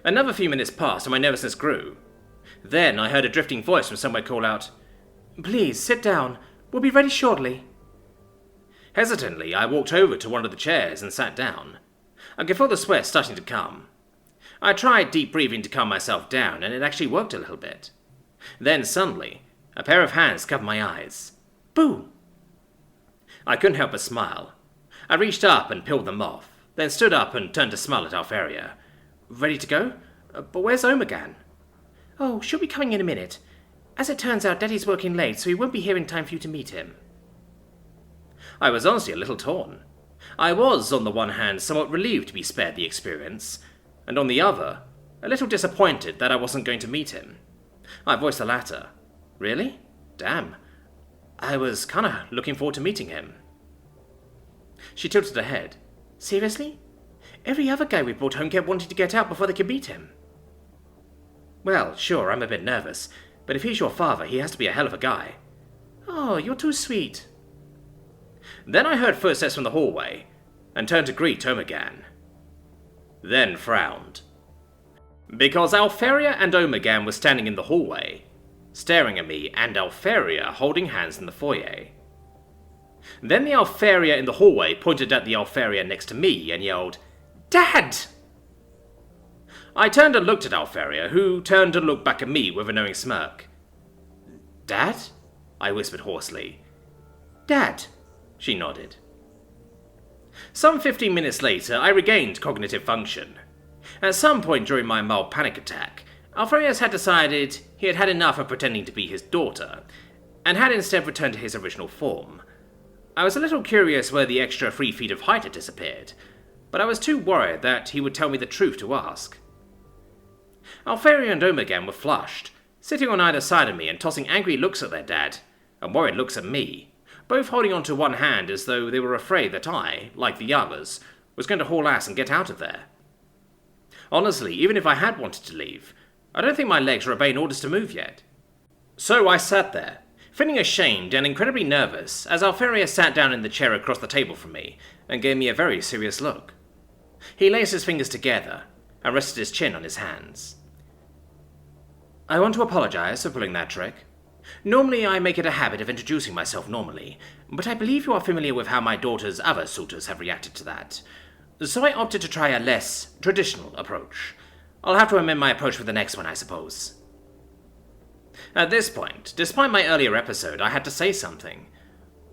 A: Another few minutes passed and my nervousness grew. Then I heard a drifting voice from somewhere call out, "Please, sit down. We'll be ready shortly." Hesitantly, I walked over to one of the chairs and sat down. I could feel the sweat starting to come. I tried deep breathing to calm myself down, and it actually worked a little bit. Then suddenly, a pair of hands covered my eyes. "Boo!" I couldn't help but smile. I reached up and peeled them off, then stood up and turned to smile at Alpharia. "Ready to go? But where's Omegan?" "Oh, she'll be coming in a minute. As it turns out, Daddy's working late, so he won't be here in time for you to meet him." I was honestly a little torn. I was, on the one hand, somewhat relieved to be spared the experience, and on the other, a little disappointed that I wasn't going to meet him. I voiced the latter. Really? Damn. I was kinda looking forward to meeting him. She tilted her head. "Seriously? Every other guy we brought home kept wanting to get out before they could meet him." "Well, sure, I'm a bit nervous, but if he's your father, he has to be a hell of a guy." "Oh, you're too sweet." Then I heard footsteps from the hallway, and turned to greet Omegan. Then frowned. Because Alpharia and Omegan were standing in the hallway, staring at me and Alpharia holding hands in the foyer. Then the Alpharia in the hallway pointed at the Alpharia next to me and yelled, "Dad!" I turned and looked at Alpharia, who turned and looked back at me with a knowing smirk. "Dad?" I whispered hoarsely. "Dad," she nodded. Some 15 minutes later, I regained cognitive function. At some point during my mild panic attack, Alpharius had decided he had had enough of pretending to be his daughter, and had instead returned to his original form. I was a little curious where the extra 3 feet of height had disappeared, but I was too worried that he would tell me the truth to ask. Alpharia and Omegan were flushed, sitting on either side of me and tossing angry looks at their dad, and worried looks at me, both holding onto one hand as though they were afraid that I, like the others, was going to haul ass and get out of there. Honestly, even if I had wanted to leave, I don't think my legs were obeying orders to move yet. So I sat there, feeling ashamed and incredibly nervous as Alpharius sat down in the chair across the table from me and gave me a very serious look. He laced his fingers together and rested his chin on his hands. I want to apologize for pulling that trick. Normally I make it a habit of introducing myself normally, but I believe you are familiar with how my daughter's other suitors have reacted to that. So I opted to try a less traditional approach. I'll have to amend my approach for the next one, I suppose. At this point, despite my earlier episode, I had to say something.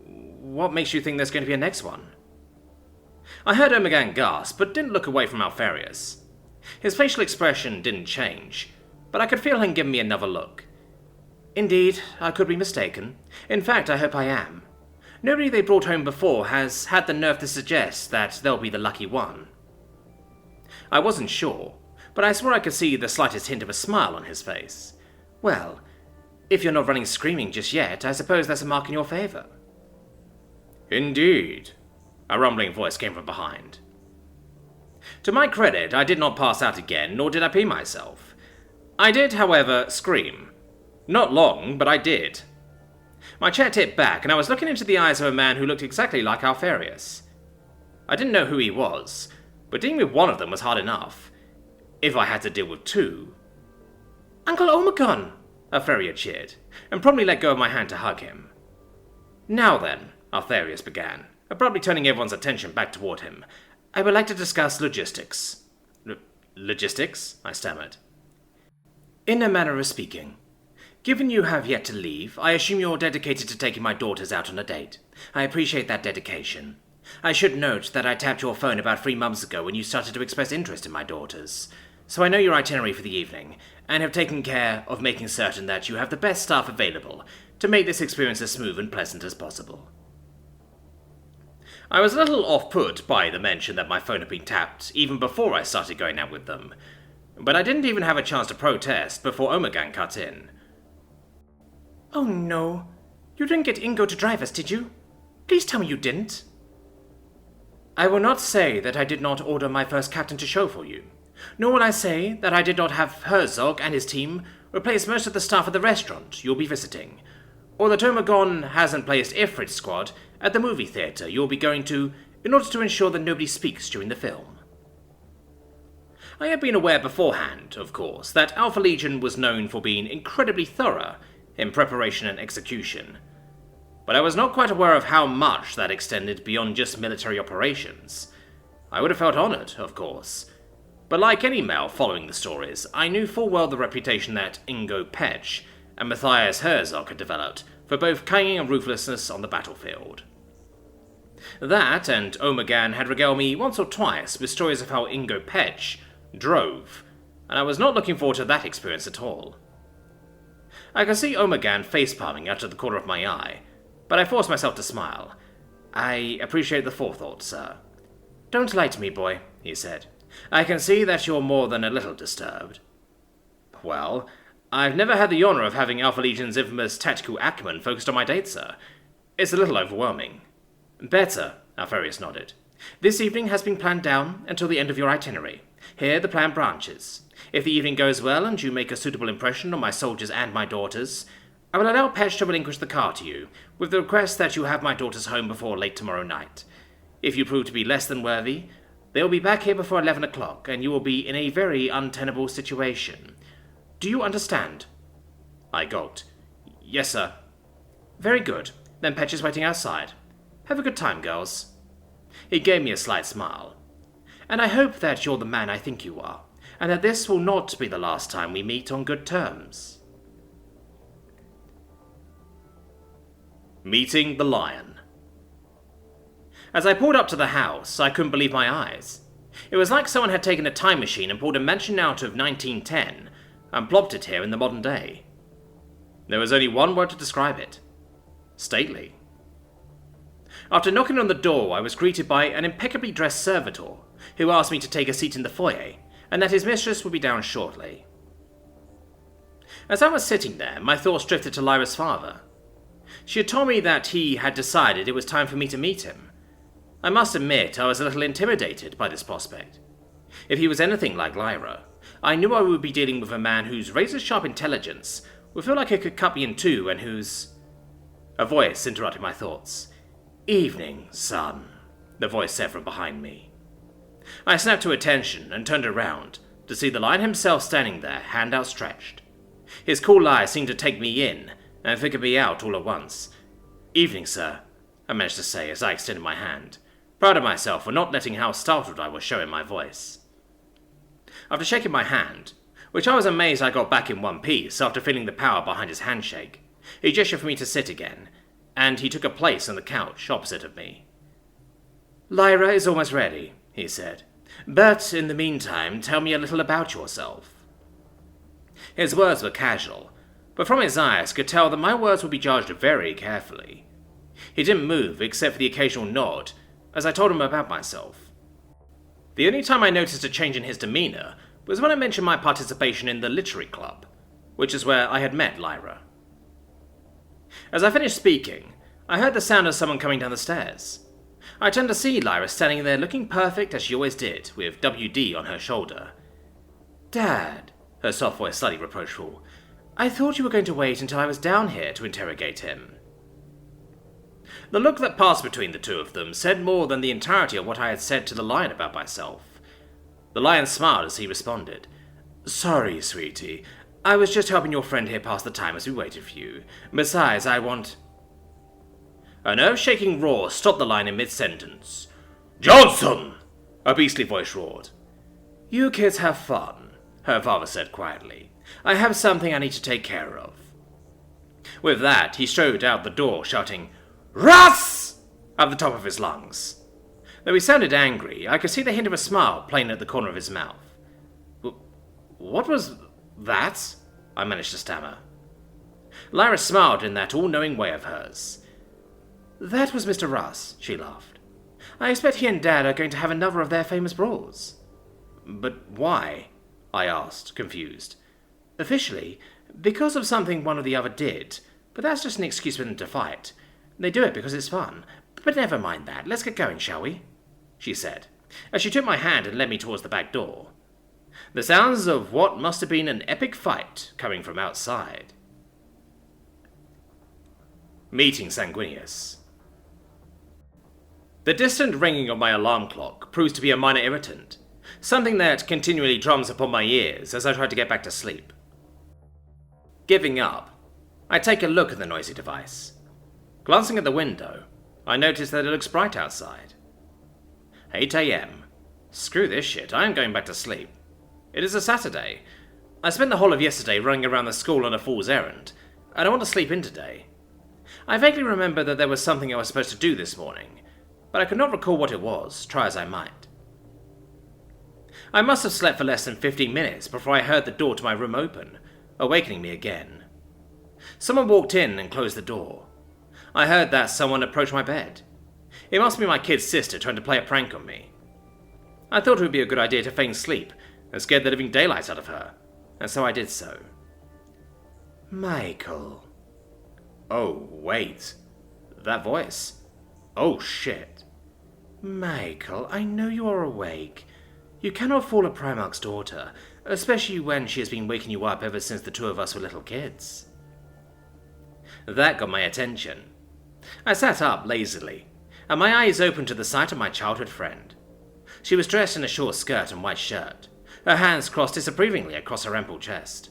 A: What makes you think there's going to be a next one? I heard Omegan gasp, but didn't look away from Alpharius. His facial expression didn't change, but I could feel him giving me another look. Indeed, I could be mistaken. In fact, I hope I am. Nobody they brought home before has had the nerve to suggest that they'll be the lucky one. I wasn't sure, but I swore I could see the slightest hint of a smile on his face. Well, if you're not running screaming just yet, I suppose that's a mark in your favor. Indeed, a rumbling voice came from behind. To my credit, I did not pass out again, nor did I pee myself. I did, however, scream. Not long, but I did. My chair tipped back, and I was looking into the eyes of a man who looked exactly like Alpharius. I didn't know who he was, but dealing with one of them was hard enough. If I had to deal with two... Uncle Omegon! Alpharius cheered, and promptly let go of my hand to hug him. Now then, Alpharius began, abruptly turning everyone's attention back toward him, I would like to discuss logistics. Logistics? I stammered. In a manner of speaking. Given you have yet to leave, I assume you're dedicated to taking my daughters out on a date. I appreciate that dedication. I should note that I tapped your phone about 3 months ago when you started to express interest in my daughters. So I know your itinerary for the evening, and have taken care of making certain that you have the best staff available to make this experience as smooth and pleasant as possible. I was a little off-put by the mention that my phone had been tapped even before I started going out with them, but I didn't even have a chance to protest before Omegan cut in. Oh no, you didn't get Ingo to drive us, did you? Please tell me you didn't. I will not say that I did not order my first captain to show for you, nor will I say that I did not have Herzog and his team replace most of the staff at the restaurant you'll be visiting, or that Omegon hasn't placed Ifrit's squad at the movie theatre you'll be going to in order to ensure that nobody speaks during the film. I had been aware beforehand, of course, that Alpha Legion was known for being incredibly thorough in preparation and execution, but I was not quite aware of how much that extended beyond just military operations. I would have felt honoured, of course, but like any male following the stories, I knew full well the reputation that Ingo Petch and Matthias Herzog had developed for both cunning and ruthlessness on the battlefield. That and Omegan had regaled me once or twice with stories of how Ingo Petch drove, and I was not looking forward to that experience at all. I could see Omegan facepalming out of the corner of my eye, but I forced myself to smile. I appreciate the forethought, sir. Don't lie to me, boy, he said. I can see that you're more than a little disturbed. Well, I've never had the honour of having Alpha Legion's infamous tactical acumen focused on my date, sir. It's a little overwhelming. Better, Alpharius nodded. This evening has been planned down until the end of your itinerary. Here the plan branches. If the evening goes well and you make a suitable impression on my soldiers and my daughters, I will allow Petch to relinquish the car to you, with the request that you have my daughters home before late tomorrow night. If you prove to be less than worthy, they will be back here before 11 o'clock, and you will be in a very untenable situation. Do you understand? I gulped. Yes, sir. Very good. Then Petch is waiting outside. Have a good time, girls. He gave me a slight smile. And I hope that you're the man I think you are, and that this will not be the last time we meet on good terms. Meeting the Lion. As I pulled up to the house, I couldn't believe my eyes. It was like someone had taken a time machine and pulled a mansion out of 1910 and plopped it here in the modern day. There was only one word to describe it. Stately. After knocking on the door, I was greeted by an impeccably dressed servitor, who asked me to take a seat in the foyer, and that his mistress would be down shortly. As I was sitting there, my thoughts drifted to Lyra's father. She had told me that he had decided it was time for me to meet him. I must admit I was a little intimidated by this prospect. If he was anything like Lyra, I knew I would be dealing with a man whose razor-sharp intelligence would feel like it could cut me in two and whose... A voice interrupted my thoughts. "Evening, son," the voice said from behind me. I snapped to attention and turned around to see the Lion himself standing there, hand outstretched. His cool eyes seemed to take me in and figure me out all at once. "Evening, sir," I managed to say as I extended my hand, proud of myself for not letting how startled I was show in my voice. After shaking my hand, which I was amazed I got back in one piece after feeling the power behind his handshake, he gestured for me to sit again, and he took a place on the couch opposite of me. "Lyra is almost ready," he said, "but in the meantime, tell me a little about yourself." His words were casual, but from his eyes could tell that my words would be judged very carefully. He didn't move except for the occasional nod as I told him about myself. The only time I noticed a change in his demeanour was when I mentioned my participation in the literary club, which is where I had met Lyra. As I finished speaking, I heard the sound of someone coming down the stairs. I turned to see Lyra standing there looking perfect as she always did, with WD on her shoulder. "Dad," her soft voice slightly reproachful, "I thought you were going to wait until I was down here to interrogate him." The look that passed between the two of them said more than the entirety of what I had said to the Lion about myself. The Lion smiled as he responded. "Sorry, sweetie. I was just helping your friend here pass the time as we waited for you. Besides, I want..." A nerve-shaking roar stopped the Lion in mid-sentence. "Johnson!" a beastly voice roared. "You kids have fun," her father said quietly. "I have something I need to take care of." With that, he strode out the door, shouting, "Russ!" at the top of his lungs. Though he sounded angry, I could see the hint of a smile playing at the corner of his mouth. "What was that?" I managed to stammer. Lyra smiled in that all-knowing way of hers. "That was Mr. Russ," she laughed. "I expect he and Dad are going to have another of their famous brawls." "But why?" I asked, confused. "Officially, because of something one or the other did, but that's just an excuse for them to fight. They do it because it's fun. But never mind that, let's get going, shall we?" she said, as she took my hand and led me towards the back door. The sounds of what must have been an epic fight coming from outside. Meeting Sanguinius. The distant ringing of my alarm clock proves to be a minor irritant, something that continually drums upon my ears as I try to get back to sleep. Giving up, I take a look at the noisy device. Glancing at the window, I notice that it looks bright outside. 8 a.m. Screw this shit, I am going back to sleep. It is a Saturday. I spent the whole of yesterday running around the school on a fool's errand, and I want to sleep in today. I vaguely remember that there was something I was supposed to do this morning, but I could not recall what it was, try as I might. I must have slept for less than 15 minutes before I heard the door to my room open, awakening me again. Someone walked in and closed the door. I heard that someone approached my bed. It must be my kid's sister trying to play a prank on me. I thought it would be a good idea to feign sleep and scare the living daylights out of her, and so I did so. "Michael." Oh, wait. That voice. Oh, shit. "Michael, I know you are awake. You cannot fool a Primarch's daughter, especially when she has been waking you up ever since the two of us were little kids." That got my attention. I sat up lazily, and my eyes opened to the sight of my childhood friend. She was dressed in a short skirt and white shirt, her hands crossed disapprovingly across her ample chest.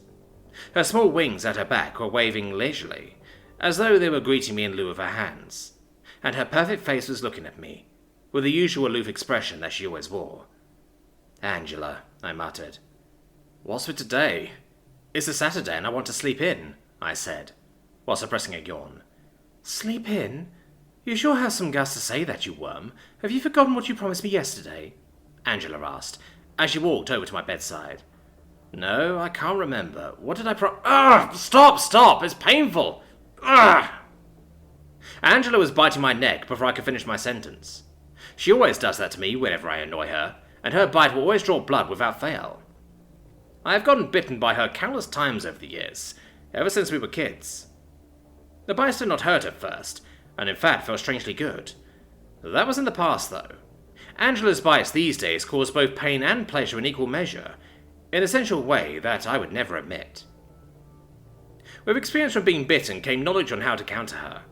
A: Her small wings at her back were waving leisurely, as though they were greeting me in lieu of her hands, and her perfect face was looking at me, with the usual aloof expression that she always wore. "Angela," I muttered. "What's with today?" "It's a Saturday and I want to sleep in," I said, while suppressing a yawn. "Sleep in? You sure have some guts to say that, you worm. Have you forgotten what you promised me yesterday?" Angela asked, as she walked over to my bedside. "No, I can't remember. What did I Ugh! Stop! It's painful! Ugh!" Angela was biting my neck before I could finish my sentence. She always does that to me whenever I annoy her, and her bite will always draw blood without fail. I have gotten bitten by her countless times over the years, ever since we were kids. The bites did not hurt at first, and in fact felt strangely good. That was in the past, though. Angela's bites these days cause both pain and pleasure in equal measure, in an essential way that I would never admit. With experience from being bitten came knowledge on how to counter her.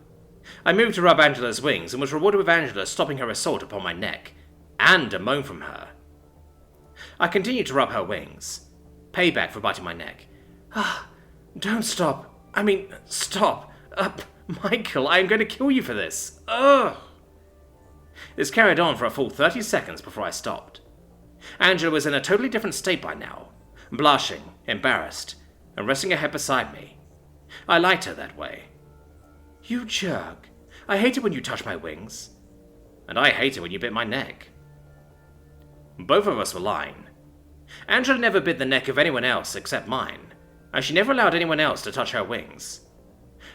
A: I moved to rub Angela's wings and was rewarded with Angela stopping her assault upon my neck, and a moan from her. I continued to rub her wings. Payback for biting my neck. Ah, don't stop. Stop. Michael, I am going to kill you for this. Ugh. This carried on for a full 30 seconds before I stopped. Angela was in a totally different state by now, blushing, embarrassed, and resting her head beside me. I liked her that way. You jerk. I hate it when you touch my wings. And I hate it when you bit my neck. Both of us were lying. Angela never bit the neck of anyone else except mine, and she never allowed anyone else to touch her wings.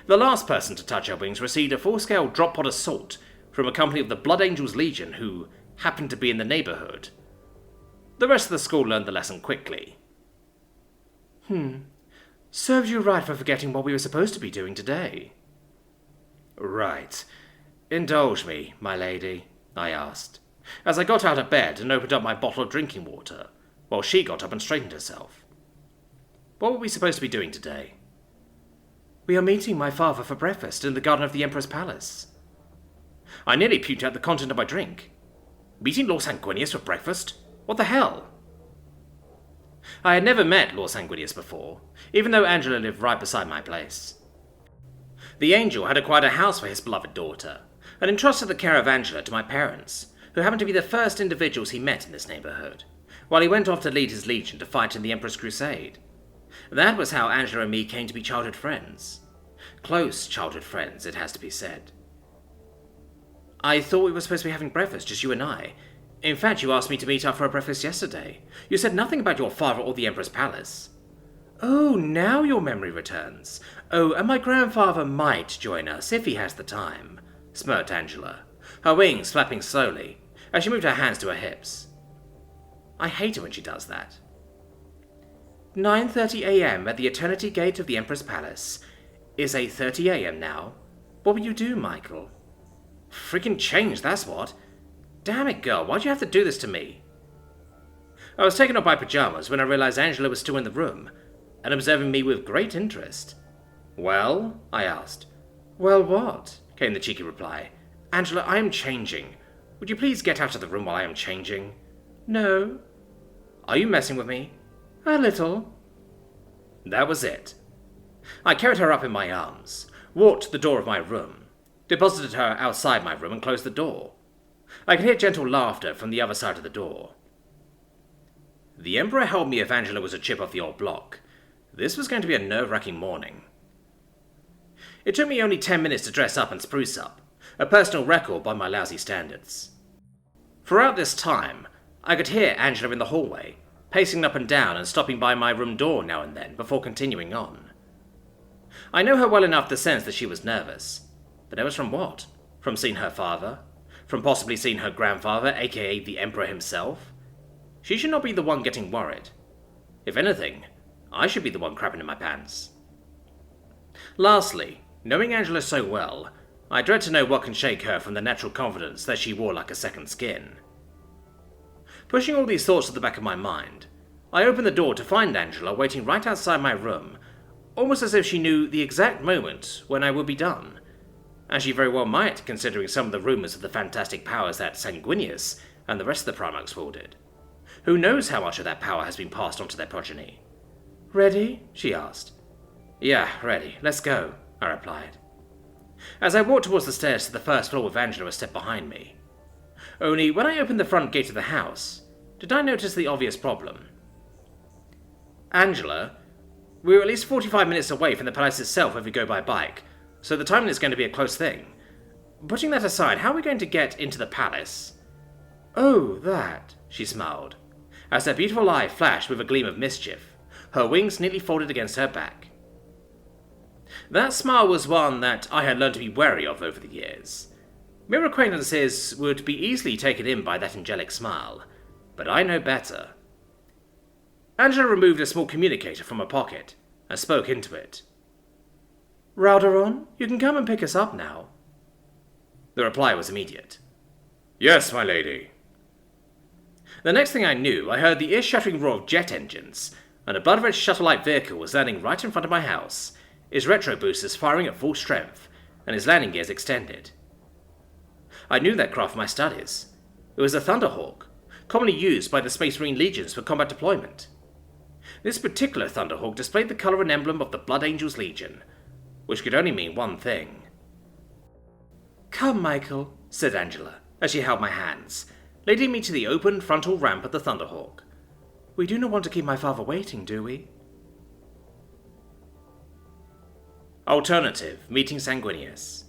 A: The last person to touch her wings received a full-scale drop-pod assault from a company of the Blood Angels Legion who happened to be in the neighborhood. The rest of the school learned the lesson quickly. Serves you right for forgetting what we were supposed to be doing today. Right. Indulge me, my lady, I asked, as I got out of bed and opened up my bottle of drinking water, while she got up and straightened herself. What were we supposed to be doing today? We are meeting my father for breakfast in the garden of the Emperor's palace. I nearly puked out the content of my drink. Meeting Lord Sanguinius for breakfast? What the hell? I had never met Lord Sanguinius before, even though Angela lived right beside my place. The angel had acquired a house for his beloved daughter, and entrusted the care of Angela to my parents, who happened to be the first individuals he met in this neighborhood, while he went off to lead his legion to fight in the Emperor's crusade. That was how Angela and me came to be childhood friends. Close childhood friends, it has to be said. I thought we were supposed to be having breakfast, just you and I. In fact, you asked me to meet up for a breakfast yesterday. You said nothing about your father or the Emperor's palace. Oh, now your memory returns. Oh, and my grandfather might join us if he has the time, smirked Angela, her wings flapping slowly as she moved her hands to her hips. I hate it when she does that. 9:30 a.m. at the Eternity Gate of the Emperor's Palace. Is 8:30 a.m. now. What will you do, Michael? Freaking change, that's what. Damn it, girl, why'd you have to do this to me? I was taken off my pajamas when I realized Angela was still in the room, and observing me with great interest. Well? I asked. Well, what? Came the cheeky reply. Angela, I am changing. Would you please get out of the room while I am changing? No. Are you messing with me? A little. That was it. I carried her up in my arms, walked to the door of my room, deposited her outside my room and closed the door. I could hear gentle laughter from the other side of the door. The Emperor held me if Angela was a chip off the old block. This was going to be a nerve-wracking morning. It took me only 10 minutes to dress up and spruce up, a personal record by my lousy standards. Throughout this time, I could hear Angela in the hallway, pacing up and down and stopping by my room door now and then before continuing on. I know her well enough to sense that she was nervous, but nervous from what? From seeing her father? From possibly seeing her grandfather, aka the Emperor himself? She should not be the one getting worried. If anything, I should be the one crapping in my pants. Lastly, knowing Angela so well, I dread to know what can shake her from the natural confidence that she wore like a second skin. Pushing all these thoughts to the back of my mind, I opened the door to find Angela waiting right outside my room, almost as if she knew the exact moment when I would be done. As she very well might, considering some of the rumours of the fantastic powers that Sanguinius and the rest of the Primarchs wielded. Who knows how much of that power has been passed on to their progeny? Ready? She asked. Yeah, ready. Let's go, I replied. As I walked towards the stairs to the first floor with Angela a step behind me. Only when I opened the front gate of the house, did I notice the obvious problem. Angela, we were at least 45 minutes away from the palace itself if we go by bike, so the timing is going to be a close thing. Putting that aside, how are we going to get into the palace? Oh, that, she smiled, as her beautiful eye flashed with a gleam of mischief, her wings neatly folded against her back. That smile was one that I had learned to be wary of over the years. Mere acquaintances would be easily taken in by that angelic smile, but I know better. Angela removed a small communicator from her pocket and spoke into it. Ralderon, you can come and pick us up now. The reply was immediate. Yes, my lady. The next thing I knew, I heard the ear-shattering roar of jet engines, and a blood-red shuttle-like vehicle was landing right in front of my house, his retro boosters firing at full strength, and his landing gears extended. I knew that craft from my studies. It was a Thunderhawk, commonly used by the Space Marine Legions for combat deployment. This particular Thunderhawk displayed the colour and emblem of the Blood Angels Legion, which could only mean one thing. Come, Michael, said Angela, as she held my hands, leading me to the open frontal ramp of the Thunderhawk. We do not want to keep my father waiting, do we? Alternative, meeting Sanguinius.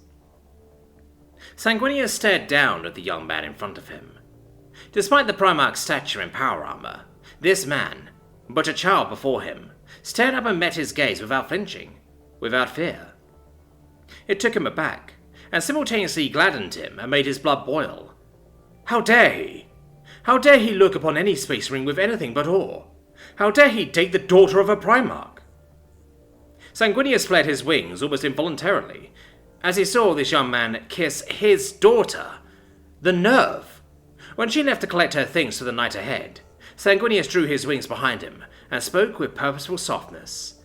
A: Sanguinius stared down at the young man in front of him. Despite the Primarch's stature and power armor, this man, but a child before him, stared up and met his gaze without flinching, without fear. It took him aback, and simultaneously gladdened him and made his blood boil. How dare he? How dare he look upon any space marine with anything but awe? How dare he date the daughter of a Primarch? Sanguinius flared his wings almost involuntarily, as he saw this young man kiss his daughter. The nerve! When she left to collect her things for the night ahead, Sanguinius drew his wings behind him and spoke with purposeful softness.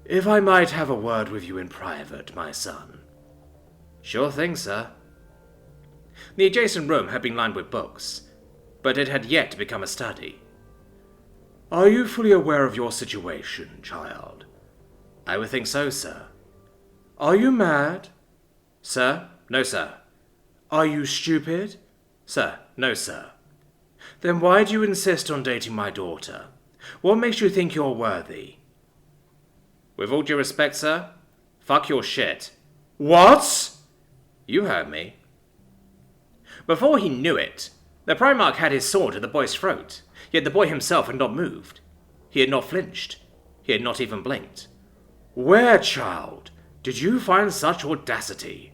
A: If I might have a word with you in private, my son. Sure thing, sir. The adjacent room had been lined with books, but it had yet to become a study. Are you fully aware of your situation, child? I would think so, sir. Are you mad? Sir? No, sir. Are you stupid? Sir? No, sir. Then why do you insist on dating my daughter? What makes you think you're worthy? With all due respect, sir, fuck your shit. What? You heard me. Before he knew it, the Primarch had his sword at the boy's throat, yet the boy himself had not moved. He had not flinched. He had not even blinked. Where, child, did you find such audacity?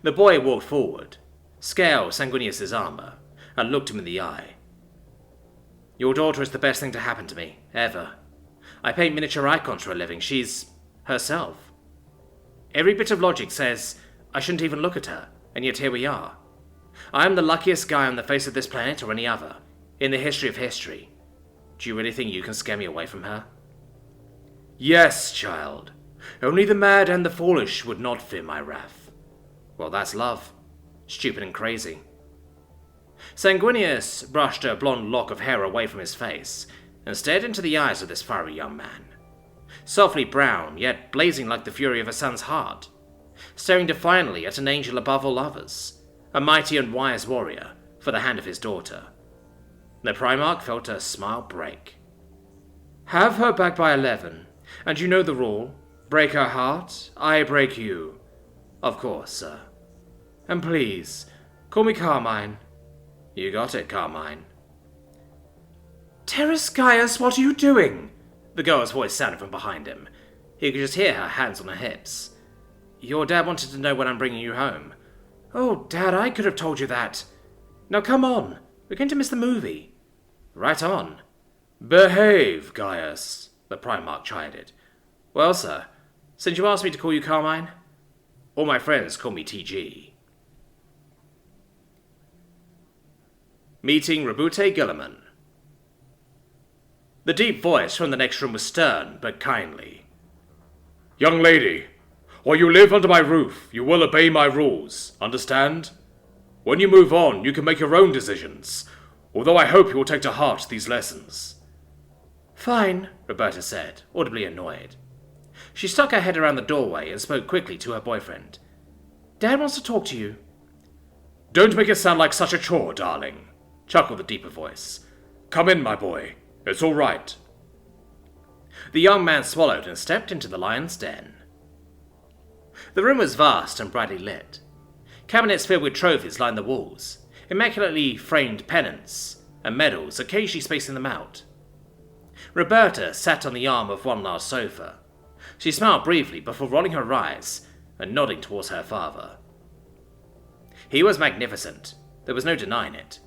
A: The boy walked forward, scaled Sanguinius' armor, and looked him in the eye. Your daughter is the best thing to happen to me, ever. I paint miniature icons for a living. She's herself. Every bit of logic says I shouldn't even look at her, and yet here we are. I am the luckiest guy on the face of this planet or any other, in the history of history. Do you really think you can scare me away from her? Yes, child. Only the mad and the foolish would not fear my wrath. Well, that's love. Stupid and crazy. Sanguinius brushed a blonde lock of hair away from his face and stared into the eyes of this fiery young man. Softly brown, yet blazing like the fury of a sun's heart. Staring defiantly at an angel above all others, a mighty and wise warrior for the hand of his daughter. The Primarch felt a smile break. Have her back by 11, and you know the rule. Break her heart, I break you. Of course, sir. And please, call me Carmine. You got it, Carmine. Terras Gaius, what are you doing? The girl's voice sounded from behind him. He could just hear her hands on her hips. Your dad wanted to know when I'm bringing you home. Oh, Dad, I could have told you that. Now come on, we're going to miss the movie. Right on. Behave, Gaius, the Primarch chided. Well, sir, since you asked me to call you Carmine, all my friends call me TG. Meeting Roboute Guilliman. The deep voice from the next room was stern but kindly. Young lady, while you live under my roof, you will obey my rules, understand? When you move on, you can make your own decisions, although I hope you will take to heart these lessons. Fine, Roberta said, audibly annoyed. She stuck her head around the doorway and spoke quickly to her boyfriend. Dad wants to talk to you. Don't make it sound like such a chore, darling, chuckled the deeper voice. Come in, my boy. It's all right. The young man swallowed and stepped into the lion's den. The room was vast and brightly lit. Cabinets filled with trophies lined the walls, immaculately framed pennants and medals occasionally spacing them out. Roberta sat on the arm of one large sofa. She smiled briefly before rolling her eyes and nodding towards her father. He was magnificent. There was no denying it.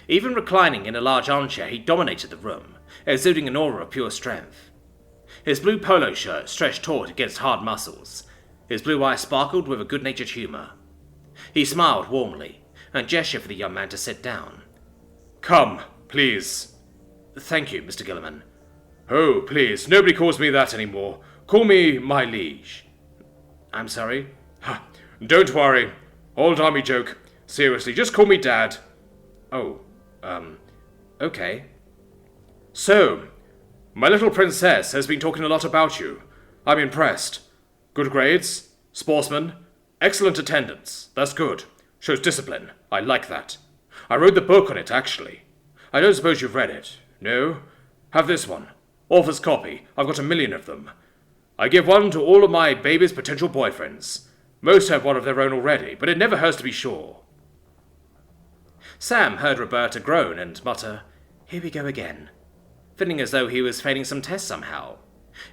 A: Even reclining in a large armchair, he dominated the room, exuding an aura of pure strength. His blue polo shirt stretched taut against hard muscles. His blue eyes sparkled with a good-natured humour. He smiled warmly, and gestured for the young man to sit down.
B: "Come, please."
A: "Thank you, Mr. Guilliman."
B: "Oh, please, nobody calls me that anymore. Call me my liege."
A: "I'm sorry?"
B: "Don't worry. Old army joke. Seriously, just call me Dad."
A: "Oh, okay."
B: "So, my little princess has been talking a lot about you. I'm impressed. Good grades, sportsman, excellent attendance. That's good. Shows discipline. I like that. I wrote the book on it, actually. I don't suppose you've read it. No? Have this one. Author's copy. I've got 1,000,000 of them. I give one to all of my baby's potential boyfriends. Most have one of their own already, but it never hurts to be sure."
A: Sam heard Roberta groan and mutter, "Here we go again," feeling as though he was failing some test somehow.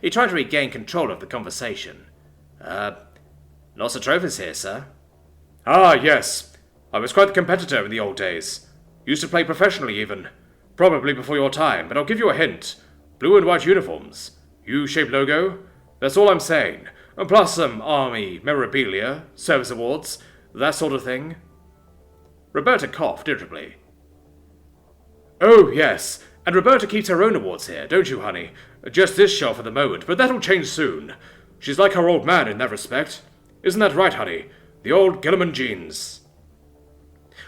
A: He tried to regain control of the conversation. Lots of trophies here, sir."
B: "Ah, yes. I was quite the competitor in the old days. Used to play professionally even. Probably before your time, but I'll give you a hint. Blue and white uniforms. U-shaped logo. That's all I'm saying. And plus some army memorabilia, service awards, that sort of thing."
A: Roberta coughed irritably.
B: "Oh, yes. And Roberta keeps her own awards here, don't you, honey? Just this shelf at the moment, but that'll change soon. She's like her old man in that respect. Isn't that right, honey? The old Guilliman genes."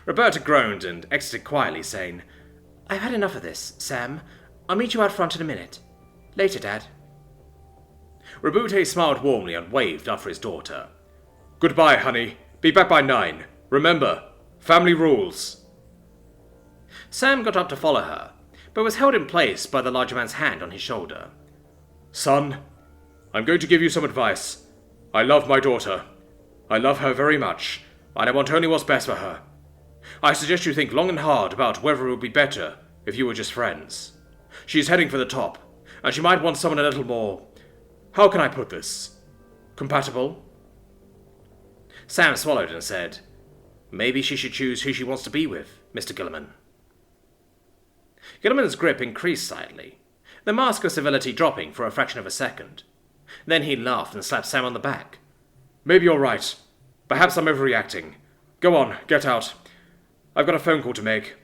A: Roberta groaned and exited quietly, saying, "I've had enough of this, Sam. I'll meet you out front in a minute. Later, Dad."
B: Roboute smiled warmly and waved after his daughter. "Goodbye, honey. Be back by 9. Remember, family rules."
A: Sam got up to follow her, but was held in place by the larger man's hand on his shoulder.
B: "Son, I'm going to give you some advice. I love my daughter. I love her very much, and I want only what's best for her. I suggest you think long and hard about whether it would be better if you were just friends. She's heading for the top, and she might want someone a little more, how can I put this, compatible?"
A: Sam swallowed and said, "Maybe she should choose who she wants to be with, Mr. Guilliman." Guilliman's grip increased slightly, the mask of civility dropping for a fraction of a second. Then he laughed and slapped Sam on the back.
B: "Maybe you're right. Perhaps I'm overreacting. Go on, get out. I've got a phone call to make."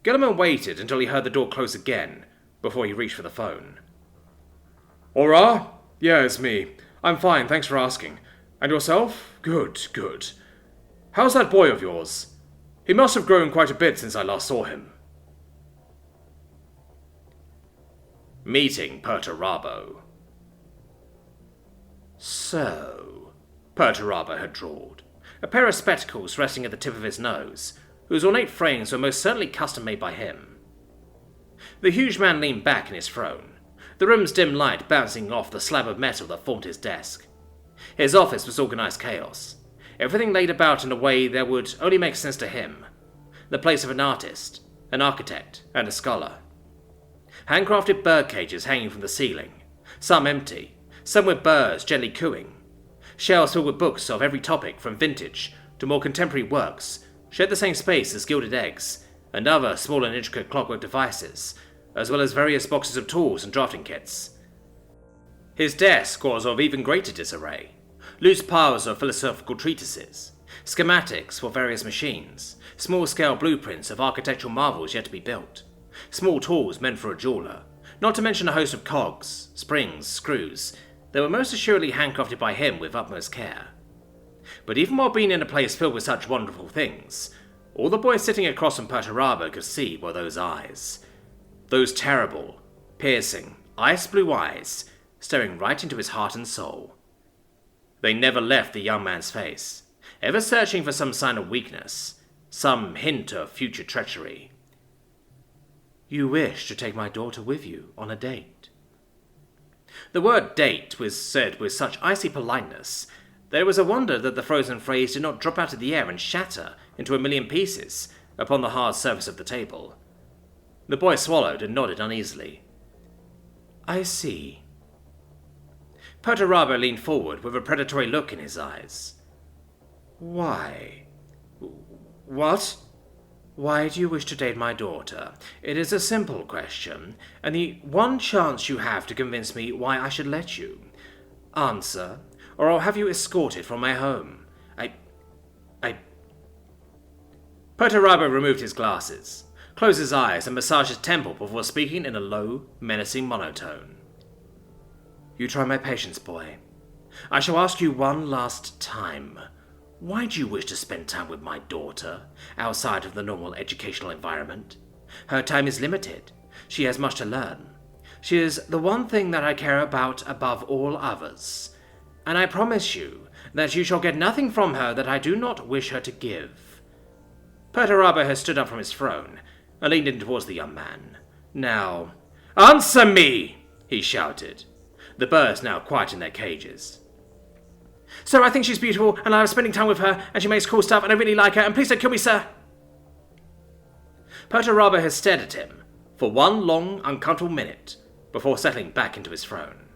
A: Guilliman waited until he heard the door close again before he reached for the phone.
B: "Aura? Yeah, it's me. I'm fine, thanks for asking. And yourself? Good, good. How's that boy of yours? He must have grown quite a bit since I last saw him."
A: Meeting Perturabo. "So," Perturabo had drawled, a pair of spectacles resting at the tip of his nose, whose ornate frames were most certainly custom-made by him. The huge man leaned back in his throne, the room's dim light bouncing off the slab of metal that formed his desk. His office was organized chaos, everything laid about in a way that would only make sense to him, the place of an artist, an architect, and a scholar. Handcrafted bird cages hanging from the ceiling, some empty, some with birds gently cooing. Shelves filled with books of every topic from vintage to more contemporary works shared the same space as gilded eggs and other small and intricate clockwork devices, as well as various boxes of tools and drafting kits. His desk was of even greater disarray. Loose piles of philosophical treatises, schematics for various machines, small-scale blueprints of architectural marvels yet to be built, small tools meant for a jeweller, not to mention a host of cogs, springs, screws, that were most assuredly handcrafted by him with utmost care. But even while being in a place filled with such wonderful things, all the boy sitting across from Perturabo could see were those eyes. Those terrible, piercing, ice-blue eyes staring right into his heart and soul. They never left the young man's face, ever searching for some sign of weakness, some hint of future treachery. "You wish to take my daughter with you on a date?" The word date was said with such icy politeness that it was a wonder that the frozen phrase did not drop out of the air and shatter into 1,000,000 pieces upon the hard surface of the table. The boy swallowed and nodded uneasily. "I see." Perturabo leaned forward with a predatory look in his eyes. "Why? What? Why do you wish to date my daughter? It is a simple question, and the one chance you have to convince me why I should let you. Answer, or I'll have you escorted from my home. Perturabo removed his glasses, closed his eyes, and massaged his temple before speaking in a low, menacing monotone. You try my patience, boy. I shall ask you one last time. Why do you wish to spend time with my daughter, outside of the normal educational environment? Her time is limited. She has much to learn. She is the one thing that I care about above all others. And I promise you that you shall get nothing from her that I do not wish her to give. Perturabo had stood up from his throne and leaned in towards the young man. Now, answer me, he shouted. The birds now quiet in their cages. Sir, I think she's beautiful, and I was spending time with her, and she makes cool stuff, and I really like her, and please don't kill me, sir. Perturabo had stared at him for one long, uncomfortable minute before settling back into his throne.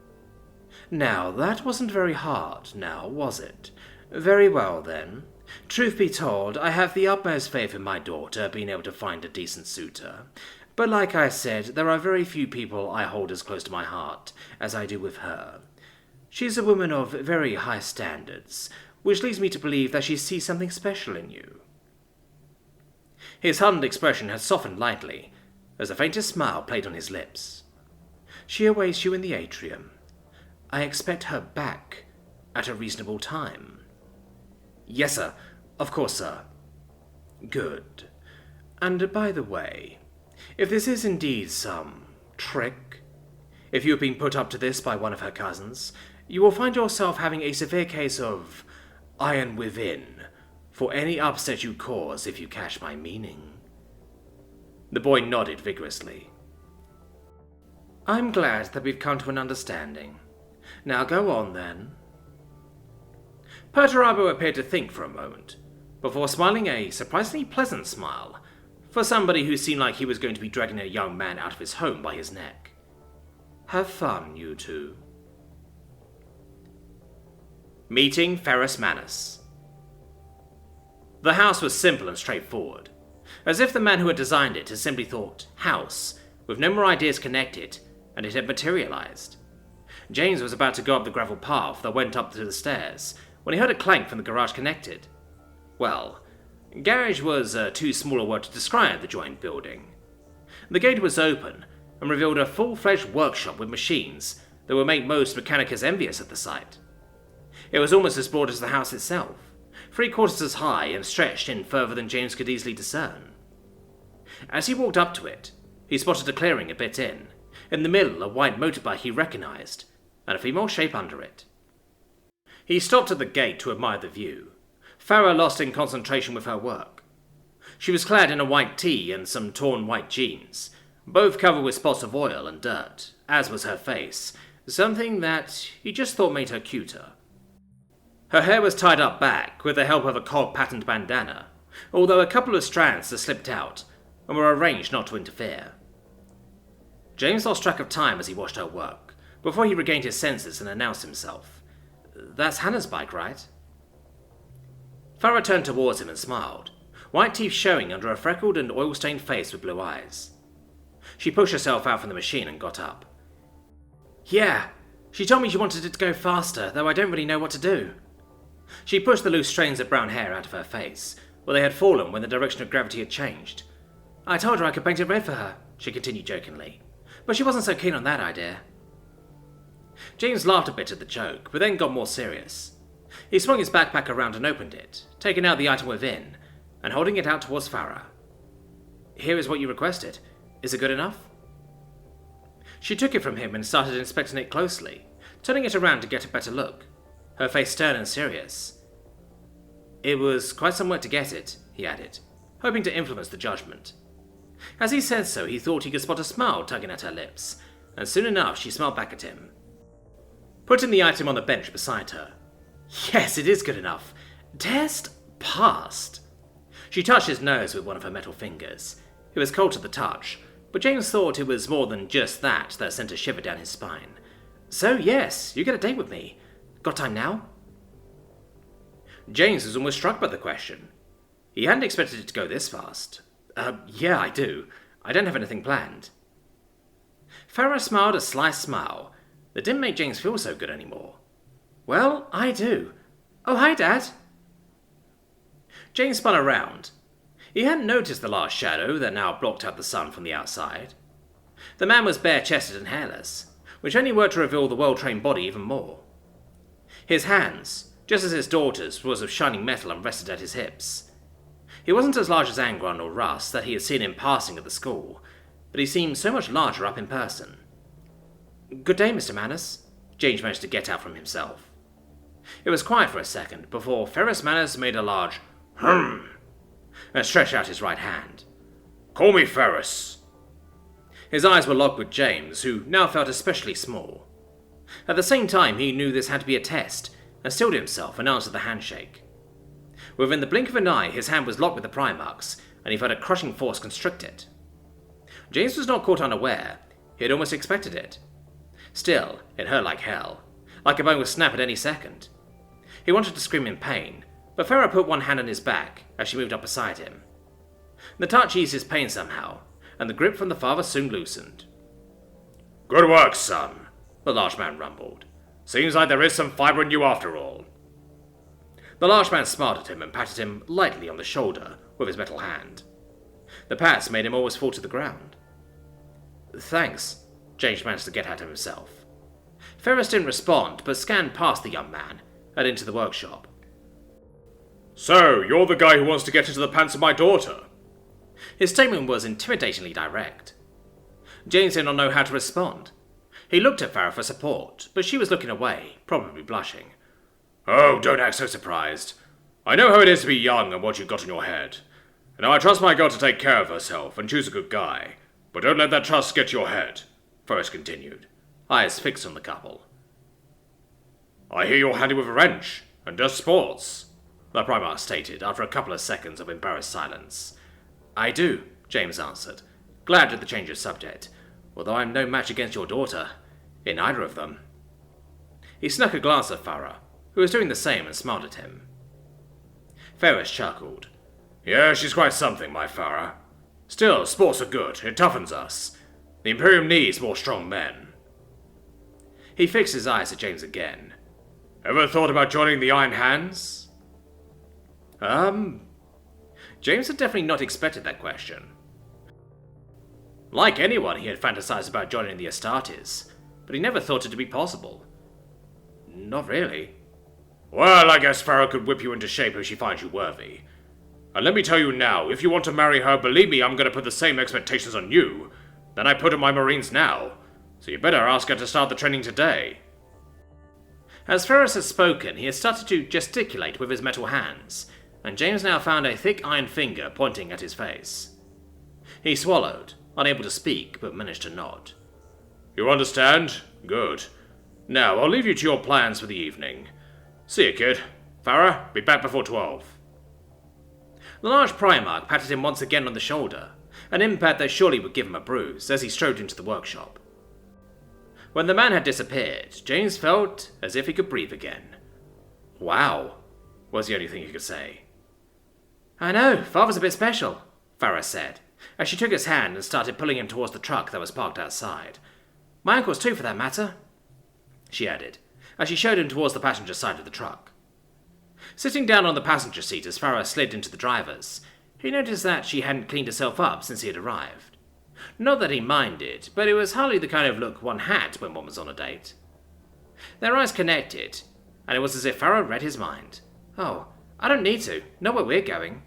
A: Now, that wasn't very hard, now, was it? Very well, then. Truth be told, I have the utmost faith in my daughter being able to find a decent suitor. But like I said, there are very few people I hold as close to my heart as I do with her. She's a woman of very high standards, which leads me to believe that she sees something special in you. His hardened expression had softened lightly, as the faintest smile played on his lips. She awaits you in the atrium. I expect her back at a reasonable time. Yes, sir. Of course, sir. Good. And by the way, if this is indeed some trick, if you have been put up to this by one of her cousins, you will find yourself having a severe case of iron within for any upset you cause, if you catch my meaning. The boy nodded vigorously. I'm glad that we've come to an understanding. Now go on, then. Perturabo appeared to think for a moment, before smiling a surprisingly pleasant smile for somebody who seemed like he was going to be dragging a young man out of his home by his neck. Have fun, you two. Meeting Ferrus Manus. The house was simple and straightforward, as if the man who had designed it had simply thought house, with no more ideas connected, and it had materialized. James was about to go up the gravel path that went up to the stairs, when he heard a clank from the garage connected. Well, garage was too small a word to describe the joint building. The gate was open, and revealed a full-fledged workshop with machines that would make most mechanicus envious at the sight. It was almost as broad as the house itself, 3/4 as high and stretched in further than James could easily discern. As he walked up to it, he spotted a clearing a bit in the middle a white motorbike he recognized, and a female shape under it. He stopped at the gate to admire the view, Farah lost in concentration with her work. She was clad in a white tee and some torn white jeans, both covered with spots of oil and dirt, as was her face, something that he just thought made her cuter. Her hair was tied up back with the help of a cog-patterned bandana, although a couple of strands had slipped out and were arranged not to interfere. James lost track of time as he watched her work, before he regained his senses and announced himself. That's Hannah's bike, right? Farah turned towards him and smiled, white teeth showing under a freckled and oil-stained face with blue eyes. She pushed herself out from the machine and got up. Yeah, she told me she wanted it to go faster, though I don't really know what to do. She pushed the loose strands of brown hair out of her face, where they had fallen when the direction of gravity had changed. I told her I could paint it red for her, she continued jokingly, but she wasn't so keen on that idea. James laughed a bit at the joke, but then got more serious. He swung his backpack around and opened it, taking out the item within, and holding it out towards Farah. Here is what you requested. Is it good enough? She took it from him and started inspecting it closely, turning it around to get a better look, her face stern and serious. It was quite some work to get it, he added, hoping to influence the judgment. As he said so, he thought he could spot a smile tugging at her lips, and soon enough she smiled back at him. Putting the item on the bench beside her. Yes, it is good enough. Test passed. She touched his nose with one of her metal fingers. It was cold to the touch, but James thought it was more than just that sent a shiver down his spine. So yes, you get a date with me. Got time now? James was almost struck by the question. He hadn't expected it to go this fast. Yeah, I do. I don't have anything planned. Ferrus smiled a sly smile that didn't make James feel so good anymore. Well, I do. Oh, hi, Dad. James spun around. He hadn't noticed the large shadow that now blocked out the sun from the outside. The man was bare-chested and hairless, which only worked to reveal the well-trained body even more. His hands, just as his daughter's, was of shining metal and rested at his hips. He wasn't as large as Angron or Russ that he had seen in passing at the school, but he seemed so much larger up in person. Good day, Mr. Manus, James managed to get out from himself. It was quiet for a second before Ferrus Manus made a large "hum" and stretched out his right hand.
B: Call me Ferrus.
A: His eyes were locked with James, who now felt especially small. At the same time, he knew this had to be a test, and stilled himself and answered the handshake. Within the blink of an eye, his hand was locked with the Primarchs, and he felt a crushing force constrict it. James was not caught unaware. He had almost expected it. Still, it hurt like hell, like a bone would snap at any second. He wanted to scream in pain, but Farah put one hand on his back as she moved up beside him. The touch eased his pain somehow, and the grip from the father soon loosened.
B: Good work, son, the large man rumbled. Seems like there is some fibre in you after all.
A: The large man smiled at him and patted him lightly on the shoulder with his metal hand. The pats made him almost fall to the ground. Thanks, James managed to get out of himself. Ferrus didn't respond, but scanned past the young man and into the workshop.
B: So, you're the guy who wants to get into the pants of my daughter?
A: His statement was intimidatingly direct. James did not know how to respond. He looked at Farah for support, but she was looking away, probably blushing.
B: Oh, don't act so surprised. I know how it is to be young and what you've got in your head. Now I trust my girl to take care of herself and choose a good guy, but don't let that trust get to your head, Ferrus continued,
A: eyes fixed on the couple.
B: I hear you're handy with a wrench, and does sports,
A: the Primarch stated after a couple of seconds of embarrassed silence. I do, James answered, glad at the change of subject, although I'm no match against your daughter, in either of them. He snuck a glance at Farah, who was doing the same, and smiled at him. Ferrus chuckled.
B: Yeah, she's quite something, my Farah. Still, sports are good, it toughens us. The Imperium needs more strong men.
A: He fixed his eyes at James again.
B: Ever thought about joining the Iron Hands?
A: James had definitely not expected that question. Like anyone, he had fantasized about joining the Astartes, but he never thought it to be possible. Not really.
B: Well, I guess Farah could whip you into shape if she finds you worthy. And let me tell you now, if you want to marry her, believe me, I'm going to put the same expectations on you that I put on my Marines now, so you better ask her to start the training today.
A: As Ferrus had spoken, he had started to gesticulate with his metal hands, and James now found a thick iron finger pointing at his face. He swallowed, unable to speak, but managed to nod.
B: You understand? Good. Now, I'll leave you to your plans for the evening. See you, kid. Farah, be back before 12.
A: The large Primarch patted him once again on the shoulder, an impact that surely would give him a bruise as he strode into the workshop. When the man had disappeared, James felt as if he could breathe again. Wow, was the only thing he could say. I know, Father's a bit special, Farah said, as she took his hand and started pulling him towards the truck that was parked outside. My uncle's too, for that matter, she added, as she showed him towards the passenger side of the truck. Sitting down on the passenger seat as Farah slid into the driver's, he noticed that she hadn't cleaned herself up since he had arrived. Not that he minded, but it was hardly the kind of look one had when one was on a date. Their eyes connected, and it was as if Farah read his mind. Oh, I don't need to. Know where we're going.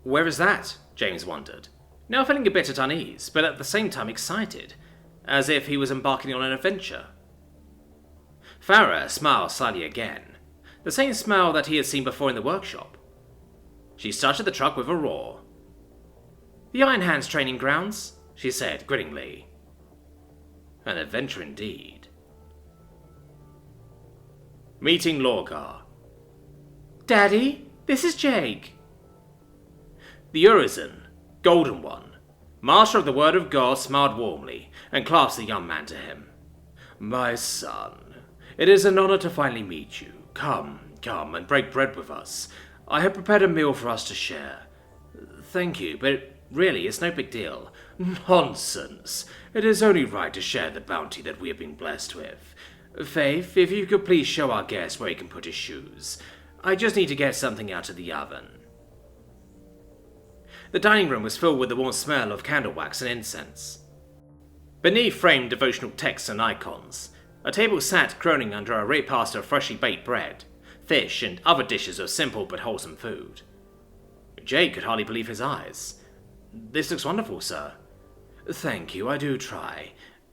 A: Where is that? James wondered, now feeling a bit at unease, but at the same time excited, as if he was embarking on an adventure. Farah smiled slyly again, the same smile that he had seen before in the workshop. She started the truck with a roar. The Iron Hands training grounds, she said grinningly. An adventure indeed. Meeting Lorgar. Daddy, this is Jake. The Urizen, Golden One, Master of the Word of God, smiled warmly and clasped the young man to him. My son, it is an honor to finally meet you. Come and break bread with us. I have prepared a meal for us to share. Thank you, but really, it's no big deal.
B: Nonsense. It is only right to share the bounty that we have been blessed with. Faith, if you could please show our guest where he can put his shoes.
A: I just need to get something out of the oven. The dining room was filled with the warm smell of candle wax and incense. Beneath framed devotional texts and icons, a table sat groaning under a repast of freshly baked bread, fish, and other dishes of simple but wholesome food. Jake could hardly believe his eyes. "This looks wonderful, sir."
B: "Thank you, I do try.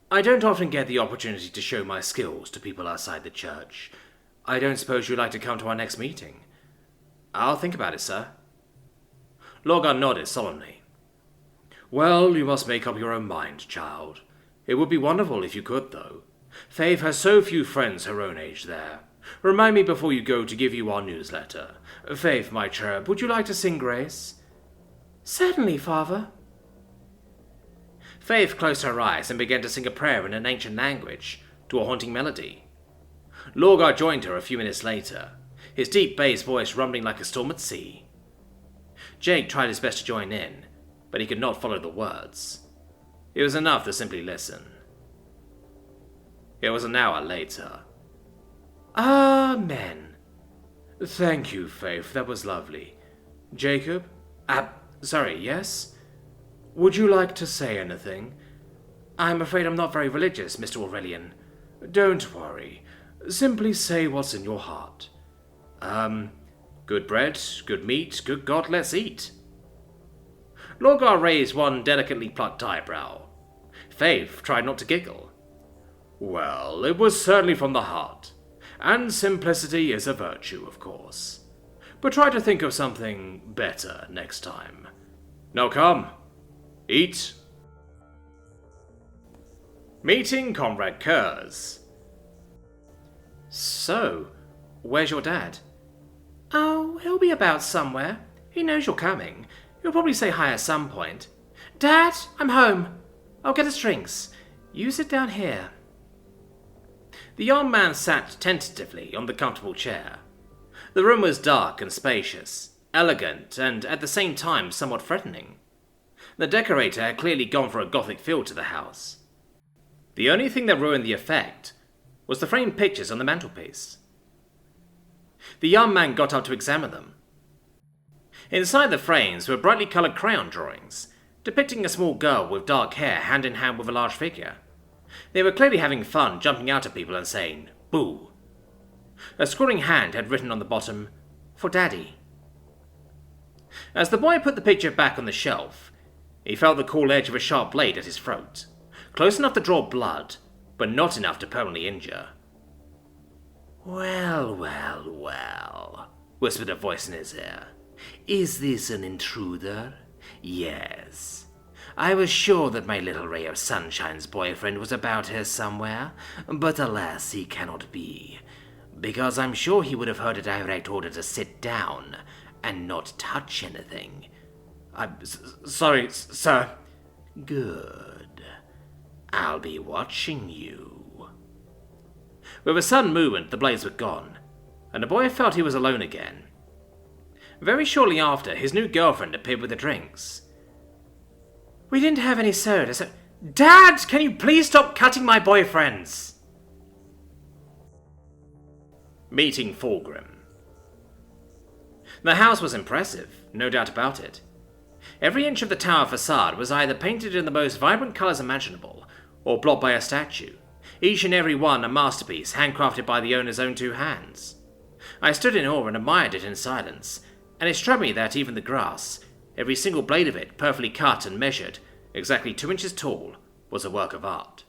B: I don't often get the opportunity to show my skills to people outside the church. I don't suppose you'd like to come to our next meeting?"
A: "I'll think about it, sir." Lorgar nodded solemnly.
B: "Well, you must make up your own mind, child. It would be wonderful if you could, though. Faith has so few friends her own age there. Remind me before you go to give you our newsletter. Faith, my cherub, would you like to sing grace?"
C: "Certainly, Father."
A: Faith closed her eyes and began to sing a prayer in an ancient language, to a haunting melody. Lorgar joined her a few minutes later, his deep bass voice rumbling like a storm at sea. Jake tried his best to join in, but he could not follow the words. It was enough to simply listen. It was an hour later.
C: Amen.
B: "Thank you, Faith, that was lovely. Jacob?"
A: Sorry, yes?
B: "Would you like to say anything?"
A: "I'm afraid I'm not very religious, Mr. Aurelian."
B: "Don't worry. Simply say what's in your heart."
A: Good bread, good meat, good God, let's eat." Lorgar raised one delicately plucked eyebrow. Faith tried not to giggle.
B: "Well, it was certainly from the heart. And simplicity is a virtue, of course. But try to think of something better next time. Now come, eat."
A: Meeting Konrad Kurze. "So, where's your dad?"
C: "Oh, he'll be about somewhere. He knows you're coming. He'll probably say hi at some point. Dad, I'm home. I'll get us drinks. You sit down here."
A: The young man sat tentatively on the comfortable chair. The room was dark and spacious, elegant, and at the same time somewhat threatening. The decorator had clearly gone for a Gothic feel to the house. The only thing that ruined the effect was the framed pictures on the mantelpiece. The young man got up to examine them. Inside the frames were brightly coloured crayon drawings, depicting a small girl with dark hair hand in hand with a large figure. They were clearly having fun jumping out at people and saying, "Boo." A scrawling hand had written on the bottom, "For Daddy." As the boy put the picture back on the shelf, he felt the cool edge of a sharp blade at his throat, close enough to draw blood, but not enough to permanently injure.
D: "Well, well, well," whispered a voice in his ear. "Is this an intruder? Yes. I was sure that my little ray of sunshine's boyfriend was about here somewhere, but alas, he cannot be, because I'm sure he would have heard a direct order to sit down and not touch anything."
A: "I'm sorry, sir."
D: "Good. I'll be watching you."
A: With a sudden movement, the blades were gone, and the boy felt he was alone again. Very shortly after, his new girlfriend appeared with the drinks.
C: "We didn't have any soda, so—" "Dad, can you please stop cutting my boyfriends?"
A: Meeting Fulgrim. The house was impressive, no doubt about it. Every inch of the tower facade was either painted in the most vibrant colours imaginable, or blocked by a statue, each and every one a masterpiece handcrafted by the owner's own two hands. I stood in awe and admired it in silence, and it struck me that even the grass, every single blade of it perfectly cut and measured, exactly 2 inches tall, was a work of art.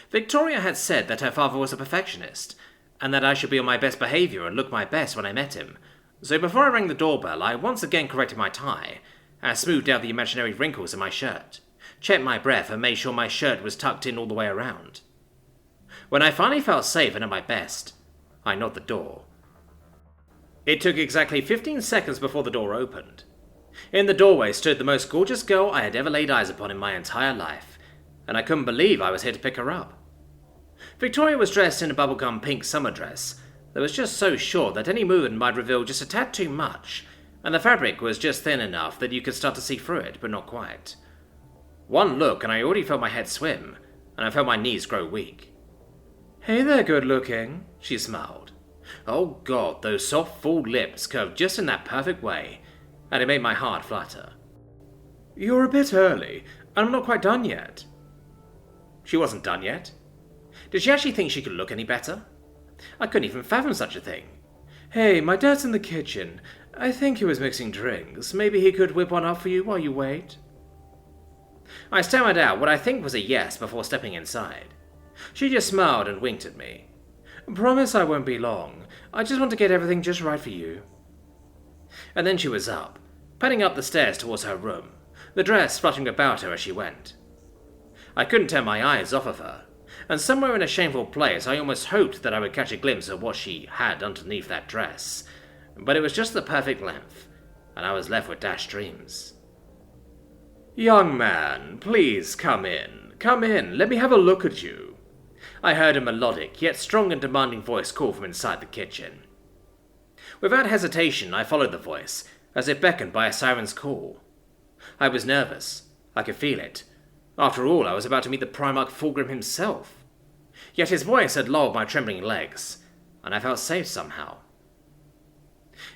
A: Victoria had said that her father was a perfectionist, and that I should be on my best behaviour and look my best when I met him, so before I rang the doorbell I once again corrected my tie, and smoothed out the imaginary wrinkles in my shirt, checked my breath and made sure my shirt was tucked in all the way around. When I finally felt safe and at my best, I knocked the door. It took exactly 15 seconds before the door opened. In the doorway stood the most gorgeous girl I had ever laid eyes upon in my entire life, and I couldn't believe I was here to pick her up. Victoria was dressed in a bubblegum pink summer dress that was just so short that any movement might reveal just a tad too much, and the fabric was just thin enough that you could start to see through it, but not quite. One look and I already felt my head swim, and I felt my knees grow weak.
C: "Hey there, good looking," she smiled.
A: Oh god, those soft, full lips curved just in that perfect way, and it made my heart flutter.
C: "You're a bit early, and I'm not quite done yet."
A: She wasn't done yet. Did she actually think she could look any better? I couldn't even fathom such a thing.
C: "Hey, my dad's in the kitchen. I think he was mixing drinks. Maybe he could whip one up for you while you wait."
A: I stammered out what I think was a yes before stepping inside. She just smiled and winked at me.
C: "Promise I won't be long. I just want to get everything just right for you."
A: And then she was up, padding up the stairs towards her room, the dress fluttering about her as she went. I couldn't tear my eyes off of her, and somewhere in a shameful place I almost hoped that I would catch a glimpse of what she had underneath that dress, but it was just the perfect length, and I was left with dashed dreams.
C: "Young man, please come in. Come in, let me have a look at you."
A: I heard a melodic, yet strong and demanding voice call from inside the kitchen. Without hesitation, I followed the voice, as if beckoned by a siren's call. I was nervous. I could feel it. After all, I was about to meet the Primarch Fulgrim himself. Yet his voice had lulled my trembling legs, and I felt safe somehow.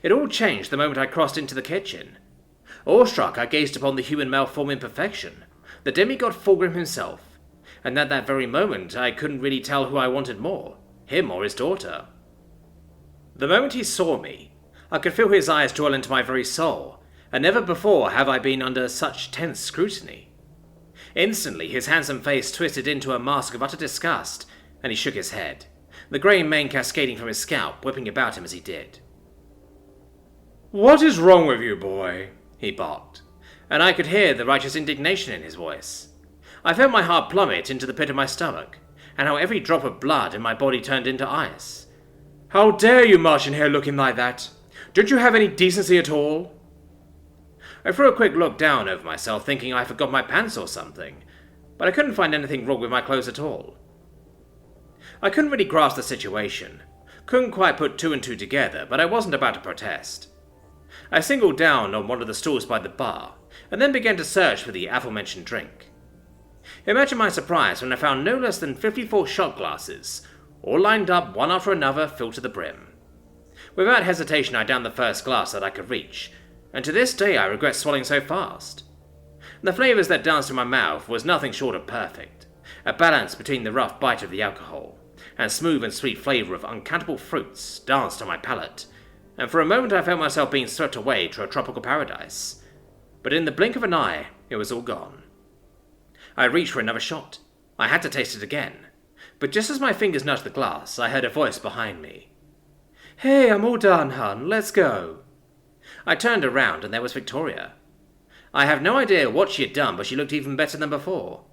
A: It all changed the moment I crossed into the kitchen. Awestruck, I gazed upon the human malform in perfection, the demigod Fulgrim himself, and at that very moment I couldn't really tell who I wanted more, him or his daughter. The moment he saw me, I could feel his eyes dwell into my very soul, and never before have I been under such tense scrutiny. Instantly, his handsome face twisted into a mask of utter disgust, and he shook his head, the grey mane cascading from his scalp, whipping about him as he did.
B: "What is wrong with you, boy?"
A: he barked, and I could hear the righteous indignation in his voice. I felt my heart plummet into the pit of my stomach, and how every drop of blood in my body turned into ice.
B: "How dare you march in here looking like that? Don't you have any decency at all?"
A: I threw a quick look down over myself, thinking I forgot my pants or something, but I couldn't find anything wrong with my clothes at all. I couldn't really grasp the situation, couldn't quite put two and two together, but I wasn't about to protest. I singled down on one of the stools by the bar, and then began to search for the aforementioned drink. Imagine my surprise when I found no less than 54 shot glasses, all lined up one after another, filled to the brim. Without hesitation I downed the first glass that I could reach, and to this day I regret swallowing so fast. The flavours that danced in my mouth was nothing short of perfect, a balance between the rough bite of the alcohol, and smooth and sweet flavour of uncountable fruits danced on my palate, and for a moment I felt myself being swept away to a tropical paradise. But in the blink of an eye, it was all gone. I reached for another shot. I had to taste it again. But just as my fingers nudged the glass, I heard a voice behind me.
C: "Hey, I'm all done, hun. Let's go."
A: I turned around and there was Victoria. I have no idea what she had done, but she looked even better than before.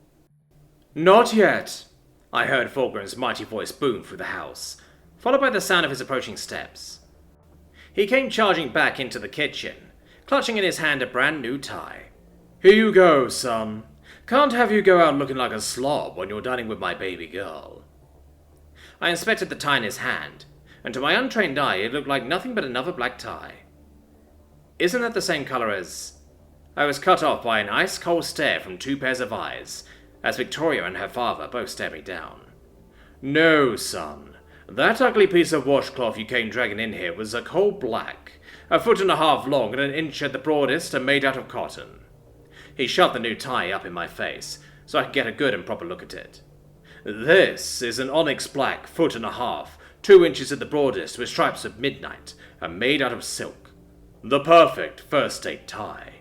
B: "Not yet,"
A: I heard Fulgrim's mighty voice boom through the house, followed by the sound of his approaching steps. He came charging back into the kitchen, clutching in his hand a brand new tie.
B: "Here you go, son. Can't have you go out looking like a slob when you're dining with my baby girl."
A: I inspected the tie in his hand, and to my untrained eye it looked like nothing but another black tie. Isn't that the same colour as... I was cut off by an ice-cold stare from two pairs of eyes, as Victoria and her father both stared me down.
B: "No, son. That ugly piece of washcloth you came dragging in here was a coal black, 1.5 feet long and 1 inch at the broadest, and made out of cotton."
A: He shoved the new tie up in my face, so I could get a good and proper look at it.
B: "This is an onyx black, 1.5 feet, 2 inches at the broadest, with stripes of midnight, and made out of silk. The perfect first date tie."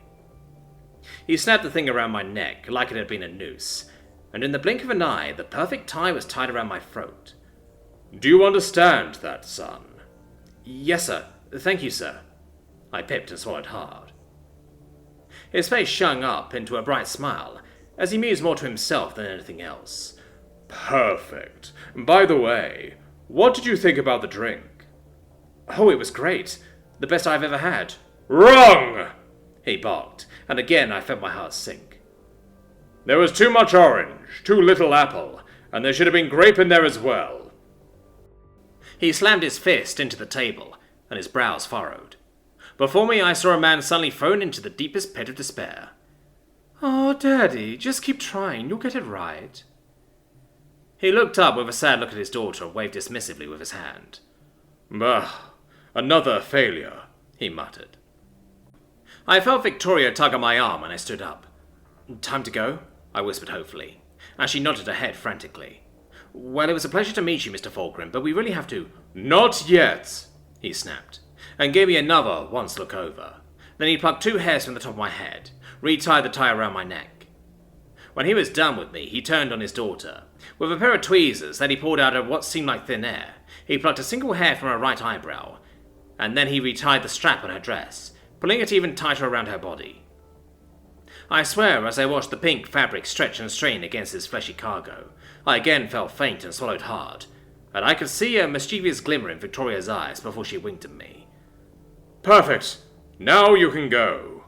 A: He snapped the thing around my neck like it had been a noose, and in the blink of an eye, the perfect tie was tied around my throat.
B: "Do you understand that, son?"
A: "Yes, sir. Thank you, sir." I pipped and swallowed hard. His face shone up into a bright smile, as he mused more to himself than anything else.
B: "Perfect. By the way, what did you think about the drink?"
A: "Oh, it was great. The best I've ever had."
B: "Wrong!"
A: he barked, and again I felt my heart sink.
B: "There was too much orange, too little apple, and there should have been grape in there as well."
A: He slammed his fist into the table, and his brows furrowed. Before me I saw a man suddenly thrown into the deepest pit of despair.
C: Oh, Daddy, just keep trying. You'll get it right.
A: He looked up with a sad look at his daughter and waved dismissively with his hand.
B: Bah, another failure, he muttered.
A: I felt Victoria tug on my arm and I stood up. Time to go? I whispered hopefully, as she nodded her head frantically. Well, it was a pleasure to meet you, Mr. Fulgrim, but we really have to...
B: Not yet,
A: he snapped, and gave me another once look over. Then he plucked 2 hairs from the top of my head, retied the tie around my neck. When he was done with me, he turned on his daughter. With a pair of tweezers that he pulled out of what seemed like thin air, he plucked a single hair from her right eyebrow, and then he retied the strap on her dress, pulling it even tighter around her body. I swear, as I watched the pink fabric stretch and strain against his fleshy cargo, I again felt faint and swallowed hard, and I could see a mischievous glimmer in Victoria's eyes before she winked at me.
B: Perfect. Now you can go.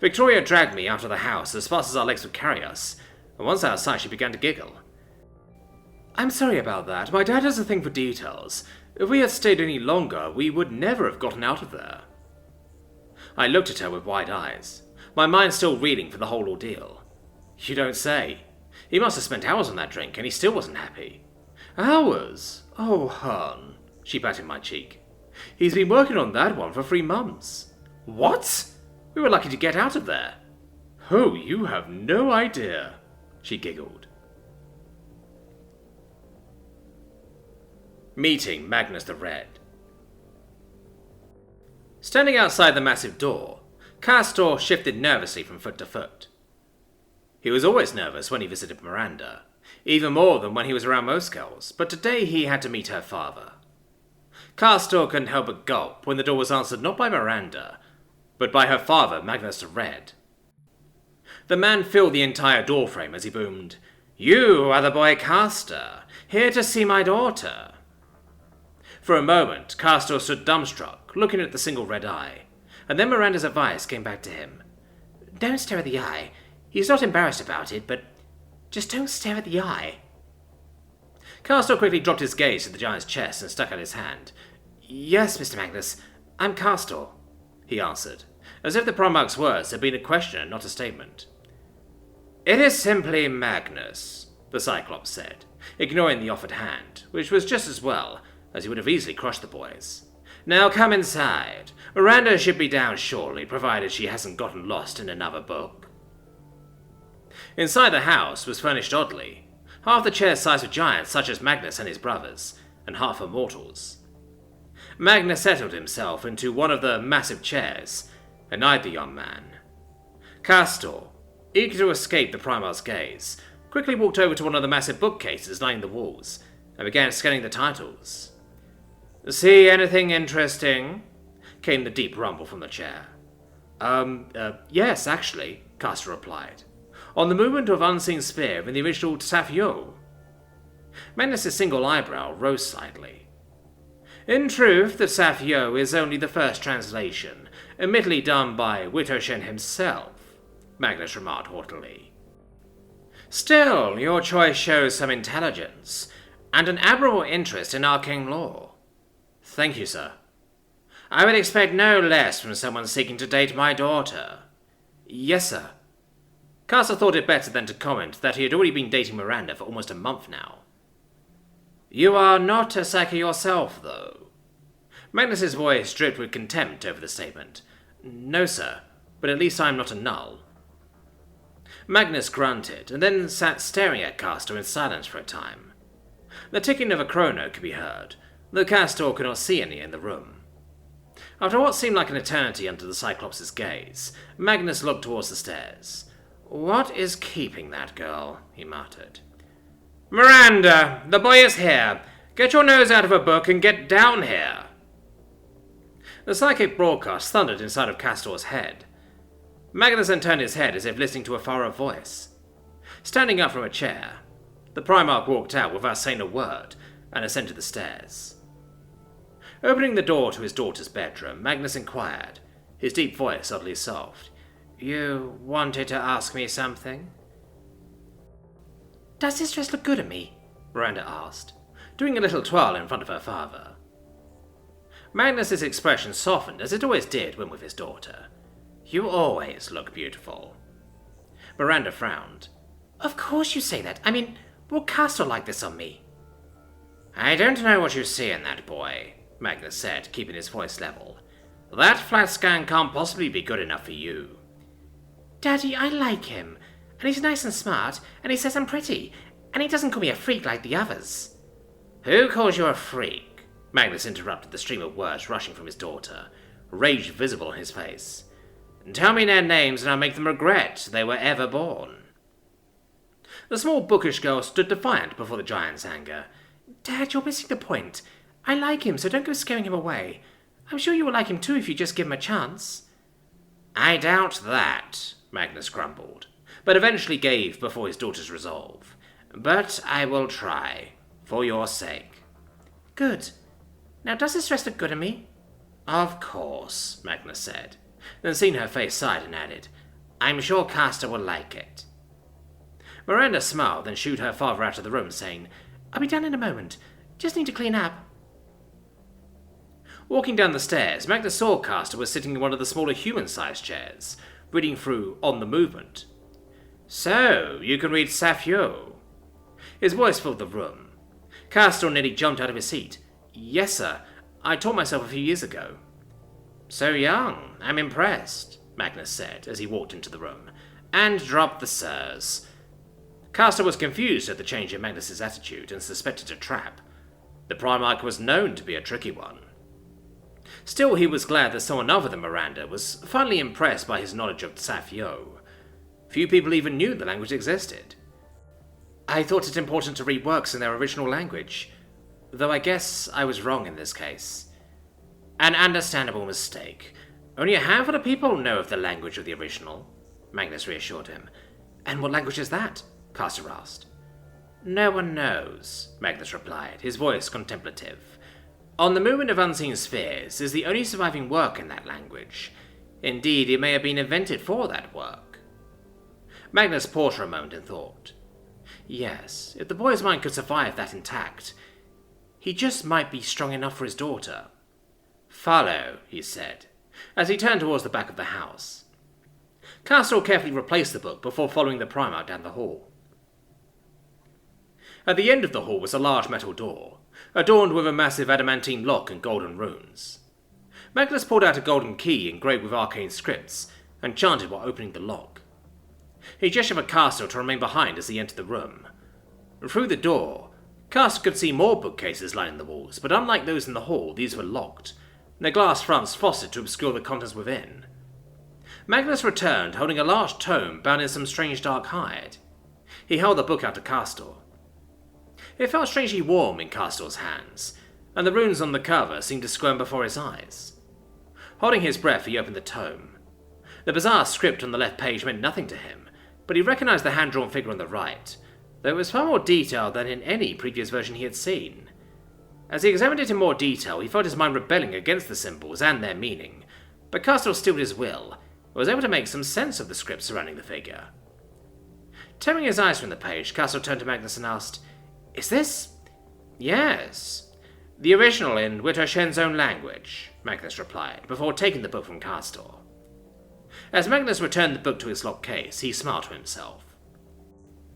A: Victoria dragged me out of the house as fast as our legs would carry us, and once outside she began to giggle.
C: I'm sorry about that. My dad has a thing for details. If we had stayed any longer, we would never have gotten out of there.
A: I looked at her with wide eyes, my mind still reeling for the whole ordeal. You don't say. He must have spent hours on that drink, and he still wasn't happy.
C: Hours? Oh, hon.
A: She patted my cheek.
C: He's been working on that one for 3 months.
A: What? We were lucky to get out of there.
C: Oh, you have no idea,
A: she giggled. Meeting Magnus the Red. Standing outside the massive door, Castor shifted nervously from foot to foot. He was always nervous when he visited Miranda, even more than when he was around most girls, but today he had to meet her father. Castor couldn't help but gulp when the door was answered not by Miranda, but by her father, Magnus the Red. The man filled the entire doorframe as he boomed, "You are the boy Castor, here to see my daughter." For a moment, Castor stood dumbstruck, looking at the single red eye, and then Miranda's advice came back to him. "Don't stare at the eye. He's not embarrassed about it, but just don't stare at the eye." Castor quickly dropped his gaze to the giant's chest and stuck out his hand. "Yes, Mr. Magnus, I'm Castor," he answered, as if the Primarch's words had been a question and not a statement. "It is simply Magnus," the Cyclops said, ignoring the offered hand, which was just as well, as he would have easily crushed the boys. "Now come inside. Miranda should be down shortly, provided she hasn't gotten lost in another book." Inside the house was furnished oddly, half the chairs sized with giants such as Magnus and his brothers, and half for mortals. Magnus settled himself into one of the massive chairs, and eyed the young man. Castor, eager to escape the Primarch's gaze, quickly walked over to one of the massive bookcases lining the walls, and began scanning the titles. "See anything interesting?" came the deep rumble from the chair. Yes, actually," Castor replied. "On the movement of Unseen Sphere in the original Sapphio." Magnus' single eyebrow rose slightly. "In truth, the Sapphio is only the first translation, admittedly done by Witoshen himself," Magnus remarked haughtily. "Still, your choice shows some intelligence, and an admirable interest in arcane lore." "Thank you, sir." "I would expect no less from someone seeking to date my daughter." "Yes, sir." Castor thought it better than to comment that he had already been dating Miranda for almost a month now. "You are not a psyche yourself, though." Magnus's voice dripped with contempt over the statement. "No, sir, but at least I am not a null." Magnus grunted, and then sat staring at Castor in silence for a time. The ticking of a chrono could be heard, though Castor could not see any in the room. After what seemed like an eternity under the Cyclops' gaze, Magnus looked towards the stairs. "What is keeping that girl?" he muttered. "Miranda, the boy is here. Get your nose out of a book and get down here." The psychic broadcast thundered inside of Castor's head. Magnus then turned his head as if listening to a far-off voice. Standing up from a chair, the Primarch walked out without saying a word and ascended the stairs. Opening the door to his daughter's bedroom, Magnus inquired, his deep voice oddly soft. "You wanted to ask me something?" "Does this dress look good on me?" Miranda asked, doing a little twirl in front of her father. Magnus's expression softened, as it always did when with his daughter. You always look beautiful. Miranda frowned.
C: Of course you say that. I mean, will Castor like this on me?
A: I don't know what you see in that boy, Magnus said, keeping his voice level. That flat scan can't possibly be good enough for you.
C: Daddy, I like him. And he's nice and smart, and he says I'm pretty, and he doesn't call me a freak like the others.
A: Who calls you a freak? Magnus interrupted the stream of words rushing from his daughter, rage visible on his face. Tell me their names and I'll make them regret they were ever born. The small bookish girl stood defiant before the giant's anger.
C: Dad, you're missing the point. I like him, so don't go scaring him away. I'm sure you will like him too if you just give him a chance.
A: I doubt that, Magnus grumbled, but eventually gave before his daughter's resolve. But I will try, for your sake.
C: Good. Now does this dress look good on me?
A: Of course, Magnus said, then seeing her face sighed and added, I'm sure Castor will like it. Miranda smiled, then shooed her father out of the room, saying,
C: I'll be done in a moment. Just need to clean up.
A: Walking down the stairs, Magnus saw Castor was sitting in one of the smaller human-sized chairs, reading through On the Movement. So, you can read Sapphio. His voice filled the room. Castor nearly jumped out of his seat. Yes, sir. I taught myself a few years ago. So young. I'm impressed, Magnus said as he walked into the room, and dropped the sirs. Castor was confused at the change in Magnus's attitude and suspected a trap. The Primarch was known to be a tricky one. Still, he was glad that someone other than Miranda was finally impressed by his knowledge of Sapphio. Few people even knew the language existed. I thought it important to read works in their original language, though I guess I was wrong in this case. An understandable mistake. Only a handful of people know of the language of the original, Magnus reassured him.
C: And what language is that? Castor asked.
A: No one knows, Magnus replied, his voice contemplative. On the Movement of Unseen Spheres is the only surviving work in that language. Indeed, it may have been invented for that work. Magnus paused for a moment and thought. Yes, if the boy's mind could survive that intact, he just might be strong enough for his daughter. Follow, he said, as he turned towards the back of the house. Castor carefully replaced the book before following the Primarch down the hall. At the end of the hall was a large metal door, adorned with a massive adamantine lock and golden runes. Magnus pulled out a golden key engraved with arcane scripts and chanted while opening the lock. He gestured for Castor to remain behind as he entered the room. Through the door, Castor could see more bookcases lining the walls, but unlike those in the hall, these were locked, and their glass fronts frosted to obscure the contents within. Magnus returned, holding a large tome bound in some strange dark hide. He held the book out to Castor. It felt strangely warm in Castor's hands, and the runes on the cover seemed to squirm before his eyes. Holding his breath, he opened the tome. The bizarre script on the left page meant nothing to him, but he recognized the hand-drawn figure on the right, though it was far more detailed than in any previous version he had seen. As he examined it in more detail, he felt his mind rebelling against the symbols and their meaning, but Castor steeled his will and was able to make some sense of the script surrounding the figure. Tearing his eyes from the page, Castor turned to Magnus and asked, Is this? Yes. The original in Wittershen's own language, Magnus replied, before taking the book from Castor. As Magnus returned the book to its locked case, he smiled to himself.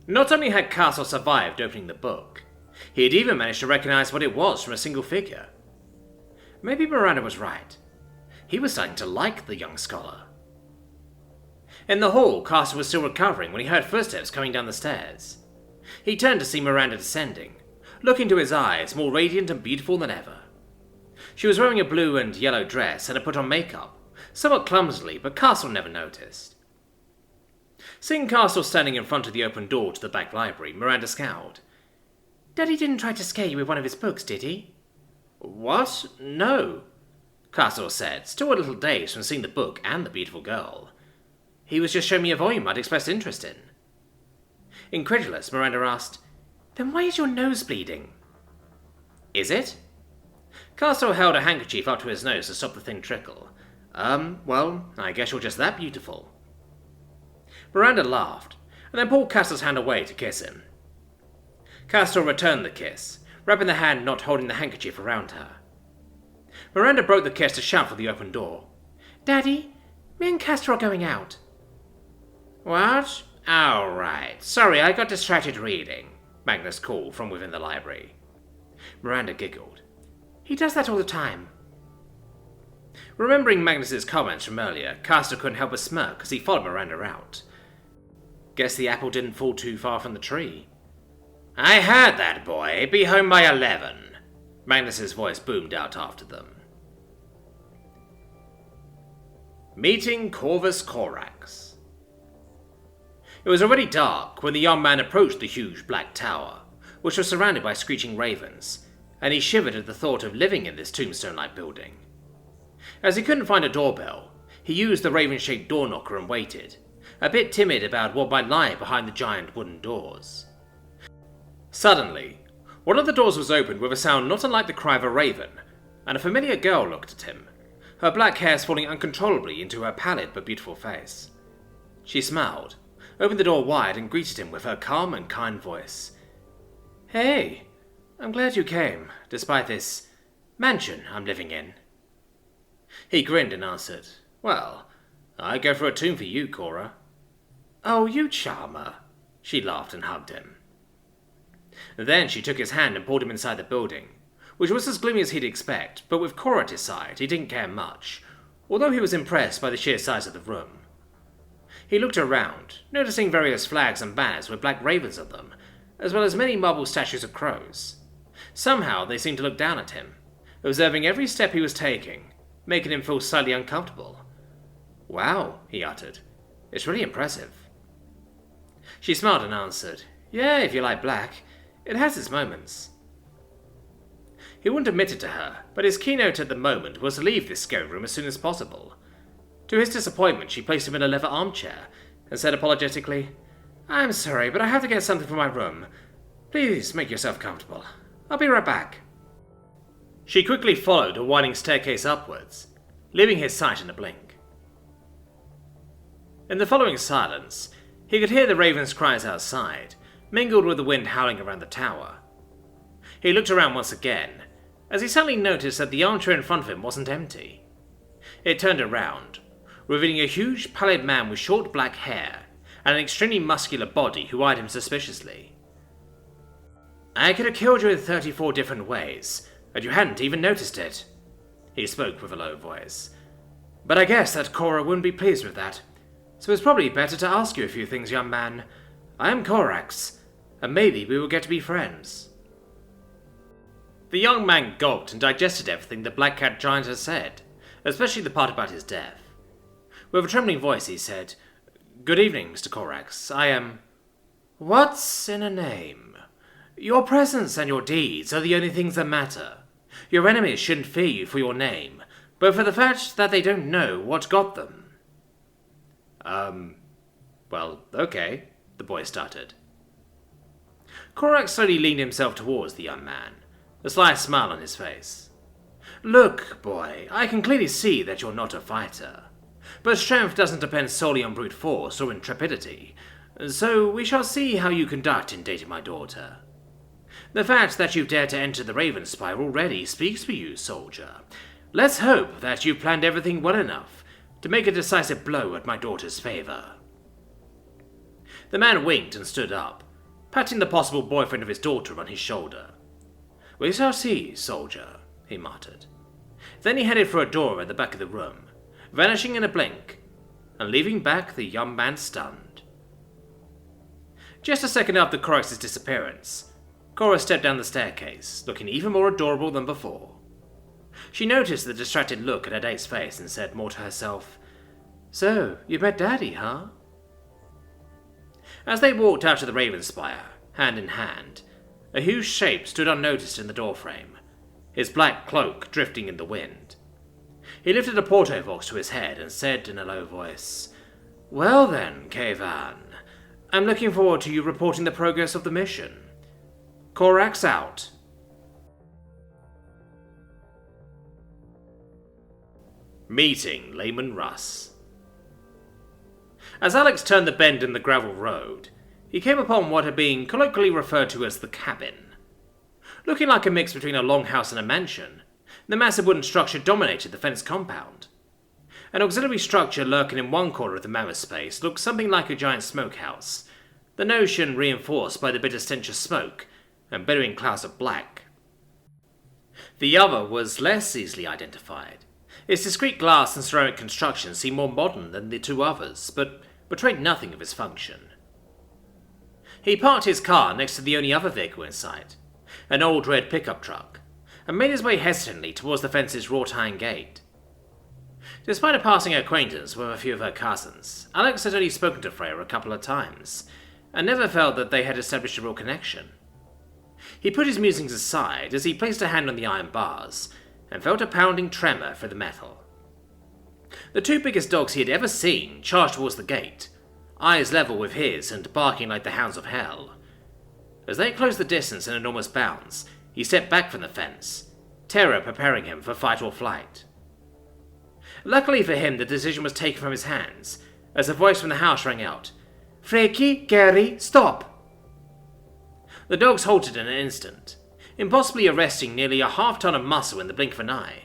A: Not only had Castor survived opening the book, he had even managed to recognize what it was from a single figure. Maybe Miranda was right. He was starting to like the young scholar. In the hall, Castor was still recovering when he heard footsteps coming down the stairs. He turned to see Miranda descending, look into his eyes, more radiant and beautiful than ever. She was wearing a blue and yellow dress and had put on makeup, somewhat clumsily, but Castor never noticed. Seeing Castor standing in front of the open door to the back library, Miranda scowled.
C: Daddy didn't try to scare you with one of his books, did he?
A: What? No, Castor said, still a little dazed from seeing the book and the beautiful girl. He was just showing me a volume I'd expressed interest in. Incredulous, Miranda asked,
C: Then why is your nose bleeding?
A: Is it? Castor held a handkerchief up to his nose to stop the thin trickle. Well, I guess you're just that beautiful. Miranda laughed, and then pulled Castor's hand away to kiss him. Castor returned the kiss, wrapping the hand not holding the handkerchief around her.
C: Miranda broke the kiss to shout for the open door. Daddy, me and Castor are going out. What? Oh, right. Sorry, I got distracted reading, Magnus called from within the library. Miranda giggled. He does that all the time. Remembering Magnus's comments from earlier, Castor couldn't help but smirk as he followed Miranda out. Guess the apple didn't fall too far from the tree. I heard that, boy. Be home by 11. Magnus's voice boomed out after them. Meeting Corvus Corax. It was already dark when the young man approached the huge black tower, which was surrounded by screeching ravens, and he shivered at the thought of living in this tombstone-like building. As he couldn't find a doorbell, he used the raven-shaped door knocker and waited, a bit timid about what might lie behind the giant wooden doors. Suddenly, one of the doors was opened with a sound not unlike the cry of a raven, and a familiar girl looked at him, her black hairs falling uncontrollably into her pallid but beautiful face. She smiled, opened the door wide, and greeted him with her calm and kind voice. Hey, I'm glad you came, despite this mansion I'm living in. He grinned and answered, Well, I'd go for a tomb for you, Cora. Oh, you charmer. She laughed and hugged him. Then she took his hand and pulled him inside the building, which was as gloomy as he'd expect, but with Cora at his side, he didn't care much, although he was impressed by the sheer size of the room. He looked around, noticing various flags and banners with black ravens on them, as well as many marble statues of crows. Somehow they seemed to look down at him, observing every step he was taking, making him feel slightly uncomfortable. Wow, he uttered. It's really impressive. She smiled and answered, Yeah, if you like black. It has its moments. He wouldn't admit it to her, but his keynote at the moment was to leave this scary room as soon as possible. To his disappointment, she placed him in a leather armchair and said apologetically, I'm sorry, but I have to get something from my room. Please make yourself comfortable. I'll be right back. She quickly followed a winding staircase upwards, leaving his sight in a blink. In the following silence, he could hear the ravens' cries outside, mingled with the wind howling around the tower. He looked around once again, as he suddenly noticed that the armchair in front of him wasn't empty. It turned around, revealing a huge pallid man with short black hair and an extremely muscular body who eyed him suspiciously. I could have killed you in 34 different ways, and you hadn't even noticed it. He spoke with a low voice. But I guess that Cora wouldn't be pleased with that, so it's probably better to ask you a few things, young man. I am Corax, and maybe we will get to be friends. The young man gulped and digested everything the black cat giant had said, especially the part about his death. With a trembling voice he said, Good evening, Mr. Corax. I am... What's in a name? Your presence and your deeds are the only things that matter. Your enemies shouldn't fear you for your name, but for the fact that they don't know what got them. Well, okay, the boy stuttered. Corax slowly leaned himself towards the young man, a sly smile on his face. Look, boy, I can clearly see that you're not a fighter. But strength doesn't depend solely on brute force or intrepidity, so we shall see how you conduct in dating my daughter. The fact that you've dared to enter the Raven Spire already speaks for you, soldier. Let's hope that you've planned everything well enough to make a decisive blow at my daughter's favor. The man winked and stood up, patting the possible boyfriend of his daughter on his shoulder. We shall see, soldier, he muttered. Then he headed for a door at the back of the room, vanishing in a blink, and leaving back the young man stunned. Just a second after Corax's disappearance, Cora stepped down the staircase, looking even more adorable than before. She noticed the distracted look at her date's face and said more to herself, So, you met Daddy, huh? As they walked out of the Raven Spire, hand in hand, a huge shape stood unnoticed in the doorframe, his black cloak drifting in the wind. He lifted a portavox to his head and said in a low voice, Well then, Kayvan, I'm looking forward to you reporting the progress of the mission. Corax out. Meeting Leman Russ. As Alex turned the bend in the gravel road, he came upon what had been colloquially referred to as the cabin. Looking like a mix between a longhouse and a mansion, The massive wooden structure dominated the fence compound. An auxiliary structure lurking in one corner of the mammoth space looked something like a giant smokehouse, the notion reinforced by the bitter stench of smoke and billowing clouds of black. The other was less easily identified. Its discrete glass and ceramic construction seemed more modern than the two others, but betrayed nothing of its function. He parked his car next to the only other vehicle in sight, an old red pickup truck, and made his way hesitantly towards the fence's wrought iron gate. Despite a passing acquaintance with a few of her cousins, Alex had only spoken to Freya a couple of times, and never felt that they had established a real connection. He put his musings aside as he placed a hand on the iron bars, and felt a pounding tremor through the metal. The two biggest dogs he had ever seen charged towards the gate, eyes level with his and barking like the hounds of hell. As they closed the distance in enormous bounds, he stepped back from the fence, terror preparing him for fight or flight. Luckily for him, the decision was taken from his hands, as a voice from the house rang out, "Freaky, Gary, stop!" The dogs halted in an instant, impossibly arresting nearly a half-ton of muscle in the blink of an eye.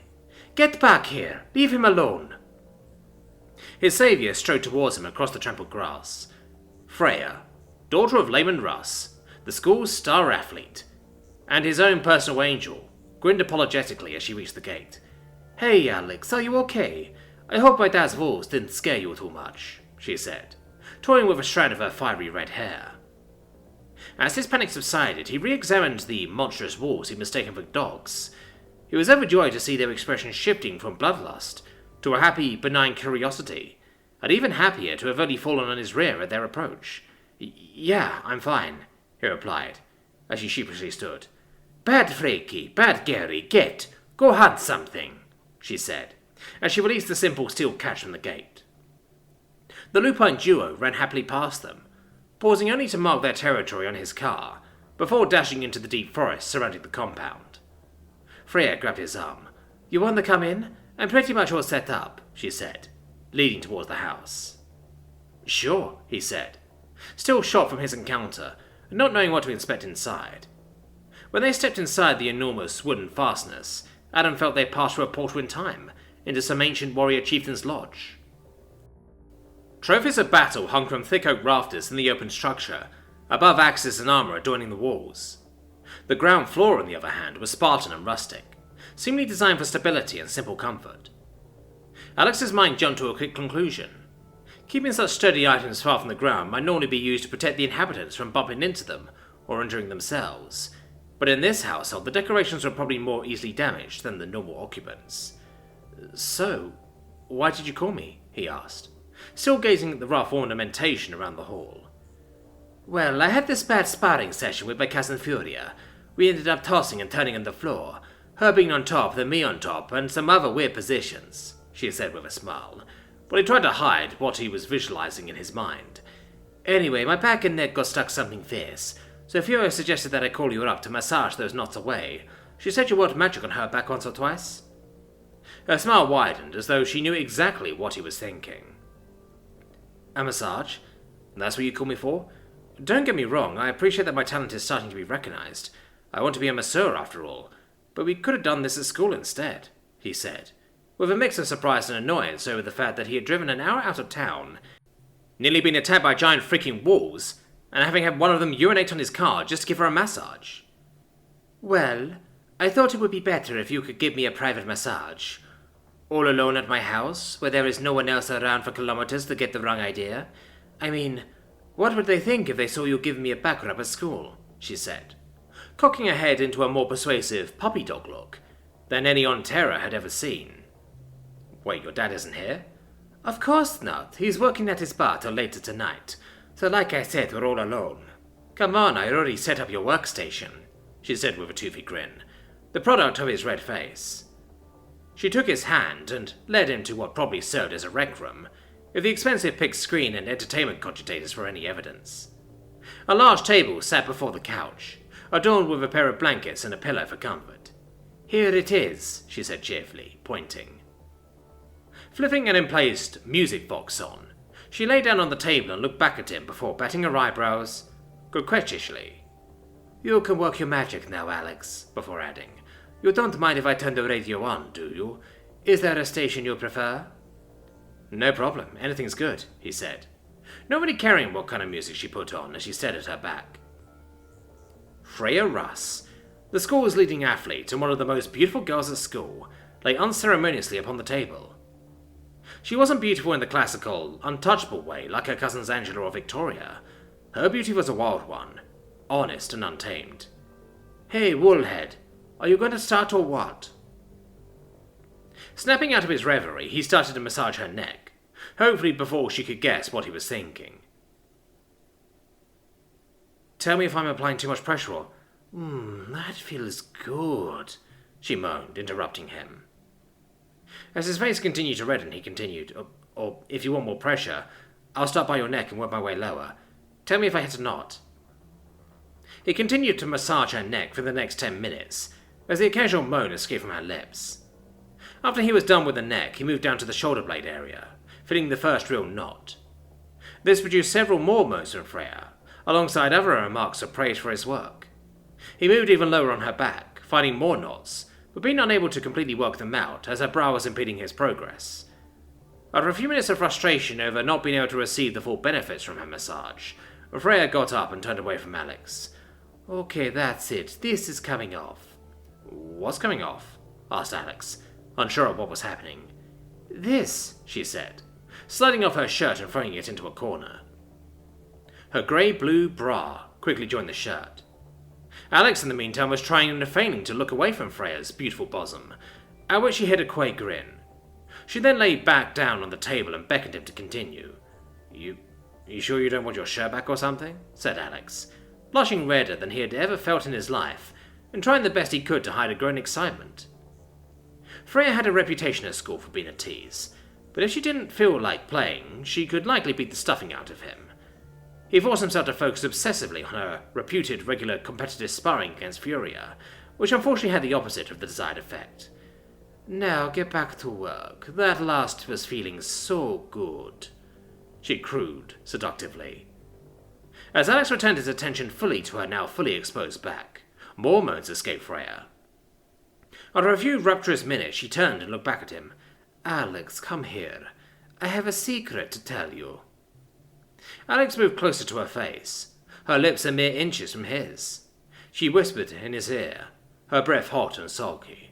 C: "Get back here! Leave him alone!" His saviour strode towards him across the trampled grass. Freya, daughter of Leman Russ, the school's star athlete, and his own personal angel, grinned apologetically as she reached the gate. "Hey, Alex, are you okay? I hope my dad's wolves didn't scare you too much," she said, toying with a strand of her fiery red hair. As his panic subsided, he re-examined the monstrous wolves he'd mistaken for dogs. He was overjoyed to see their expression shifting from bloodlust to a happy, benign curiosity, and even happier to have only fallen on his rear at their approach. Yeah, I'm fine," he replied, as he sheepishly stood. "Bad Freaky, bad Gary, go hunt something," she said, as she released the simple steel catch from the gate. The lupine duo ran happily past them, pausing only to mark their territory on his car, before dashing into the deep forest surrounding the compound. Freya grabbed his arm. "You want to come in? I'm pretty much all set up," she said, leading towards the house. "Sure," he said, still shocked from his encounter, and not knowing what to expect inside. When they stepped inside the enormous wooden fastness, Adam felt they passed through a portal in time, into some ancient warrior chieftain's lodge. Trophies of battle hung from thick oak rafters in the open structure, above axes and armour adorning the walls. The ground floor, on the other hand, was Spartan and rustic, seemingly designed for stability and simple comfort. Alex's mind jumped to a quick conclusion. Keeping such sturdy items far from the ground might normally be used to protect the inhabitants from bumping into them or injuring themselves, but in this household the decorations were probably more easily damaged than the normal occupants. "So, why did you call me?" he asked, still gazing at the rough ornamentation around the hall. "Well, I had this bad sparring session with my cousin Furia. We ended up tossing and turning on the floor, her being on top, then me on top, and some other weird positions," she said with a smile, but he tried to hide what he was visualizing in his mind. "Anyway, my back and neck got stuck something fierce, so Furia suggested that I call you up to massage those knots away. She said you worked magic on her back once or twice." Her smile widened, as though she knew exactly what he was thinking. "A massage? That's what you call me for? Don't get me wrong, I appreciate that my talent is starting to be recognized. I want to be a masseur after all, but we could have done this at school instead," he said, with a mix of surprise and annoyance over the fact that he had driven an hour out of town, nearly been attacked by giant freaking wolves, and having had one of them urinate on his car just to give her a massage. "Well, I thought it would be better if you could give me a private massage. All alone at my house, where there is no one else around for kilometers to get the wrong idea. I mean, what would they think if they saw you giving me a back rub at school?" she said, cocking her head into a more persuasive puppy dog look than any on Terra had ever seen. "Wait, your dad isn't here?" "Of course not. He's working at his bar till later tonight. So like I said, we're all alone. Come on, I already set up your workstation," she said with a toothy grin, the product of his red face. She took his hand and led him to what probably served as a rec room, with the expensive picked screen and entertainment cogitators for any evidence. A large table sat before the couch, adorned with a pair of blankets and a pillow for comfort. "Here it is," she said cheerfully, pointing. Flipping an emplaced music box on, she lay down on the table and looked back at him before batting her eyebrows coquettishly. "You can work your magic now, Alex," before adding,
D: You don't mind if I turn the radio on, do you? Is there a station you prefer?
C: No problem. Anything's good, he said, not really caring what kind of music she put on as she stared at her back. Freya Russ, the school's leading athlete and one of the most beautiful girls at school, lay unceremoniously upon the table. She wasn't beautiful in the classical, untouchable way like her cousins Angela or Victoria. Her beauty was a wild one, honest and untamed.
D: Hey, Woolhead, are you going to start or what?
C: Snapping out of his reverie, he started to massage her neck, hopefully before she could guess what he was thinking.
D: Tell me if I'm applying too much pressure or... that feels good, she moaned, interrupting him.
C: As his face continued to redden, he continued, or if you want more pressure, I'll start by your neck and work my way lower. Tell me if I hit a knot. He continued to massage her neck for the next 10 minutes, as the occasional moan escaped from her lips. After he was done with the neck, he moved down to the shoulder blade area, fitting the first real knot. This produced several more moans from Freya, alongside other remarks of praise for his work. He moved even lower on her back, finding more knots, but being unable to completely work them out as her brow was impeding his progress. After a few minutes of frustration over not being able to receive the full benefits from her massage, Freya got up and turned away from Alex.
D: Okay, that's it. This is coming off.
C: What's coming off? Asked Alex, unsure of what was happening.
D: This, she said,
C: sliding off her shirt and throwing it into a corner. Her grey-blue bra quickly joined the shirt. Alex, in the meantime, was trying and feigning to look away from Freya's beautiful bosom, at which she hid a coy grin. She then lay back down on the table and beckoned him to continue. You sure you don't want your shirt back or something? Said Alex, blushing redder than he had ever felt in his life, and trying the best he could to hide a growing excitement. Freya had a reputation at school for being a tease, but if she didn't feel like playing, she could likely beat the stuffing out of him. He forced himself to focus obsessively on her reputed regular competitive sparring against Furia, which unfortunately had the opposite of the desired effect.
D: Now get back to work. That last was feeling so good,
C: she crowed seductively. As Alex returned his attention fully to her now fully exposed back, more moans escaped Freya. After a few rapturous minutes, she turned and looked back at him.
D: Alex, come here. I have a secret to tell you.
C: Alex moved closer to her face, her lips a mere inches from his. She whispered in his ear, her breath hot and sulky.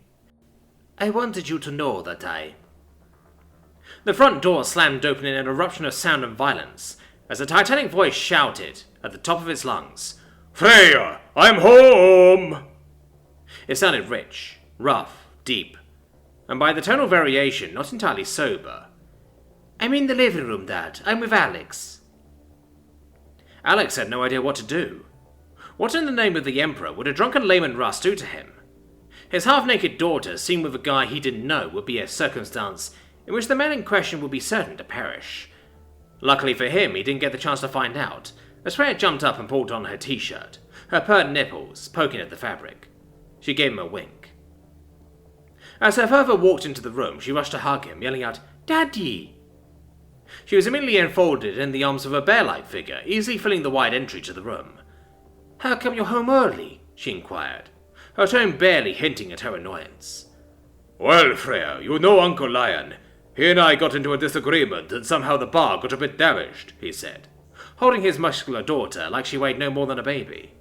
D: I wanted you to know that I...
C: The front door slammed open in an eruption of sound and violence, as a titanic voice shouted, at the top of its lungs, "Freya, I'm home!" It sounded rich, rough, deep, and by the tonal variation, not entirely sober.
D: I'm in the living room, Dad. I'm with Alex.
C: Alex had no idea what to do. What in the name of the Emperor would a drunken Leman Russ do to him? His half-naked daughter, seen with a guy he didn't know, would be a circumstance in which the man in question would be certain to perish. Luckily for him, he didn't get the chance to find out, as Freya jumped up and pulled on her t-shirt, her pert nipples poking at the fabric. She gave him a wink. As her father walked into the room, she rushed to hug him, yelling out, "Daddy!" She was immediately enfolded in the arms of a bear-like figure, easily filling the wide entry to the room.
D: "How come you're home early?" she inquired,
C: her tone barely hinting at her annoyance. "Well, Freya, you know Uncle Lion. He and I got into a disagreement, and somehow the bar got a bit damaged," he said, holding his muscular daughter like she weighed no more than a baby.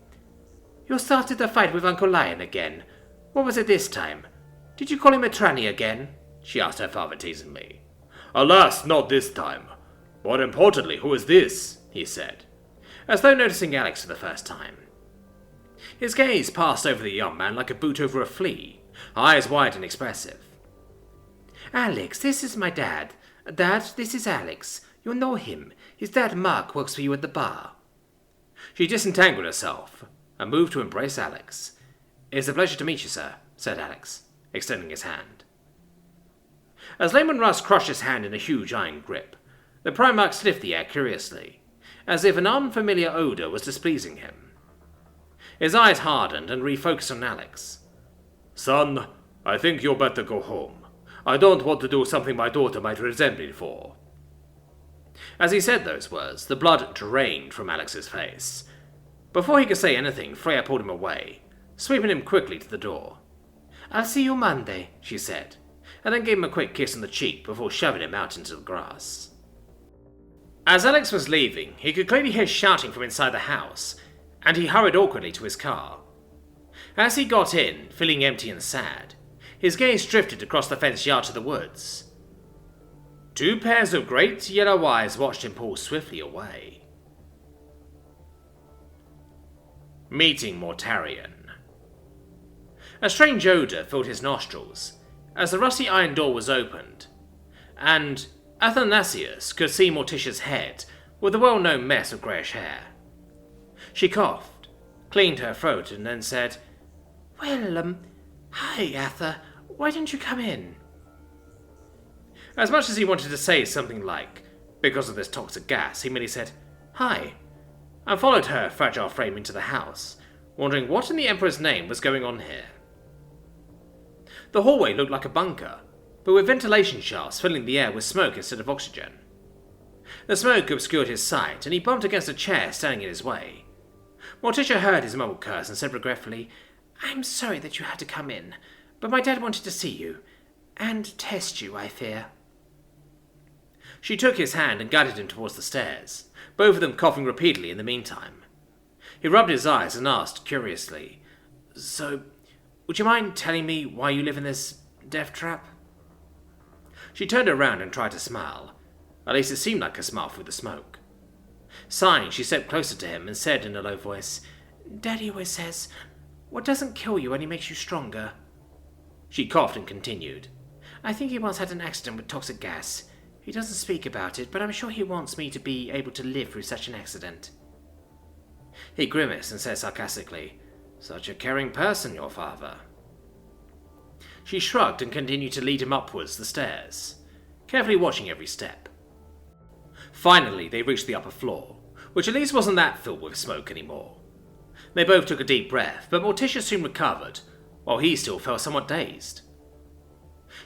D: "You started the fight with Uncle Lion again. What was it this time? Did you call him a tranny again?" she asked her father teasingly.
C: "Alas, not this time. More importantly, who is this?" he said, as though noticing Alex for the first time. His gaze passed over the young man like a boot over a flea, eyes wide and expressive.
D: "Alex, this is my dad. Dad, this is Alex. You know him. His dad, Mark, works for you at the bar."
C: She disentangled herself and moved to embrace Alex. "It's a pleasure to meet you, sir," said Alex, extending his hand. As Leman Russ crushed his hand in a huge iron grip, the Primarch sniffed the air curiously, as if an unfamiliar odour was displeasing him. His eyes hardened and refocused on Alex. "Son, I think you'll better go home. I don't want to do something my daughter might resent me for." As he said those words, the blood drained from Alex's face. Before he could say anything, Freya pulled him away, sweeping him quickly to the door. I'll see you Monday, she said, and then gave him a quick kiss on the cheek before shoving him out into the grass. As Alex was leaving, he could clearly hear shouting from inside the house, and he hurried awkwardly to his car. As he got in, feeling empty and sad, his gaze drifted across the fenced yard to the woods. 2 pairs of great yellow eyes watched him pull swiftly away. Meeting Mortarion. A strange odour filled his nostrils as the rusty iron door was opened, and Athanasius could see Morticia's head with a well-known mess of greyish hair. She coughed, cleaned her throat, and then said, "Well, hi, Atha. Why didn't you come in?" As much as he wanted to say something like, "Because of this toxic gas," he merely said, "Hi," and followed her fragile frame into the house, wondering what in the Emperor's name was going on here. The hallway looked like a bunker, but with ventilation shafts filling the air with smoke instead of oxygen. The smoke obscured his sight, and he bumped against a chair standing in his way. Morticia heard his mumbled curse and said regretfully, "I'm sorry that you had to come in, but my dad wanted to see you, and test you, I fear." She took his hand and guided him towards the stairs, both of them coughing repeatedly in the meantime. He rubbed his eyes and asked curiously, "So, would you mind telling me why you live in this death trap?" She turned around and tried to smile. At least it seemed like a smile through the smoke. Sighing, she stepped closer to him and said in a low voice, "Daddy always says, what doesn't kill you only makes you stronger." She coughed and continued, "I think he once had an accident with toxic gas. He doesn't speak about it, but I'm sure he wants me to be able to live through such an accident." He grimaced and said sarcastically, "Such a caring person, your father." She shrugged and continued to lead him upwards the stairs, carefully watching every step. Finally, they reached the upper floor, which at least wasn't that filled with smoke anymore. They both took a deep breath, but Morticia soon recovered, while he still felt somewhat dazed.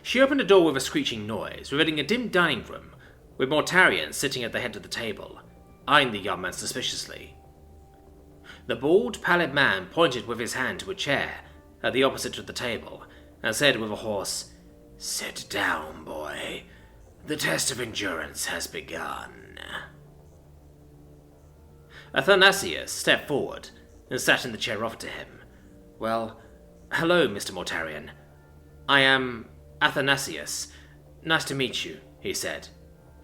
C: She opened a door with a screeching noise, revealing a dim dining room, with Mortarion sitting at the head of the table, eyeing the young man suspiciously. The bald, pallid man pointed with his hand to a chair at the opposite of the table, and said with a hoarse, "Sit down, boy. The test of endurance has begun." Athanasius stepped forward and sat in the chair offered to him. "Well, hello, Mr. Mortarion. I am Athanasius. Nice to meet you," he said,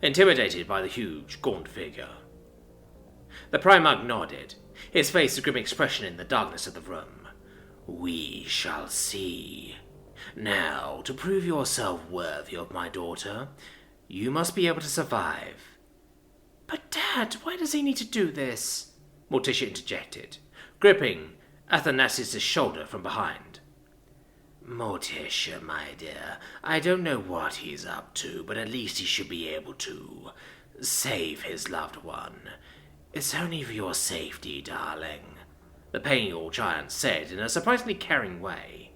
C: intimidated by the huge, gaunt figure. The Primarch nodded, his face a grim expression in the darkness of the room. "We shall see. Now, to prove yourself worthy of my daughter, you must be able to survive." "But Dad, why does he need to do this?" Morticia interjected, gripping Athanasius' shoulder from behind. "Morticia, my dear, I don't know what he's up to, but at least he should be able to save his loved one. It's only for your safety, darling," the pale giant said in a surprisingly caring way.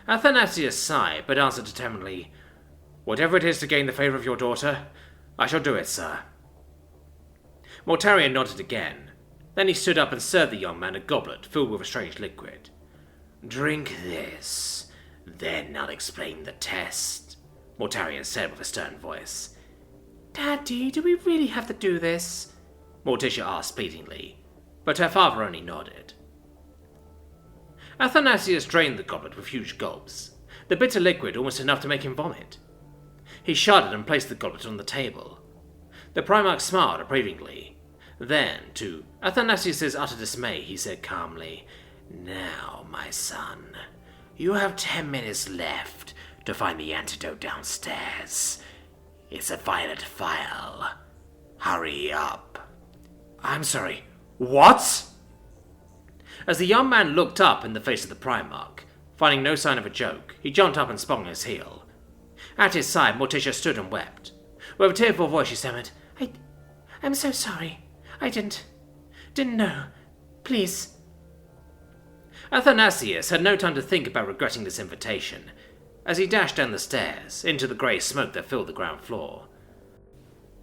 C: Athanasius sighed, but answered determinedly, "Whatever it is to gain the favour of your daughter, I shall do it, sir." Mortarion nodded again. Then he stood up and served the young man a goblet filled with a strange liquid. "Drink this, then I'll explain the test," Mortarion said with a stern voice. "Daddy, do we really have to do this?" Morticia asked pleadingly, but her father only nodded. Athanasius drained the goblet with huge gulps, the bitter liquid almost enough to make him vomit. He shuddered and placed the goblet on the table. The Primarch smiled approvingly. Then, to Athanasius' utter dismay, he said calmly, "Now, my son, you have 10 minutes left to find the antidote downstairs. It's a violet phial. Hurry up." "I'm sorry, what?" As the young man looked up in the face of the Primarch, finding no sign of a joke, he jumped up and spun on his heel. At his side, Morticia stood and wept. With a tearful voice, she stammered, I'm so sorry. I didn't know. Please." Athanasius had no time to think about regretting this invitation, as he dashed down the stairs, into the grey smoke that filled the ground floor.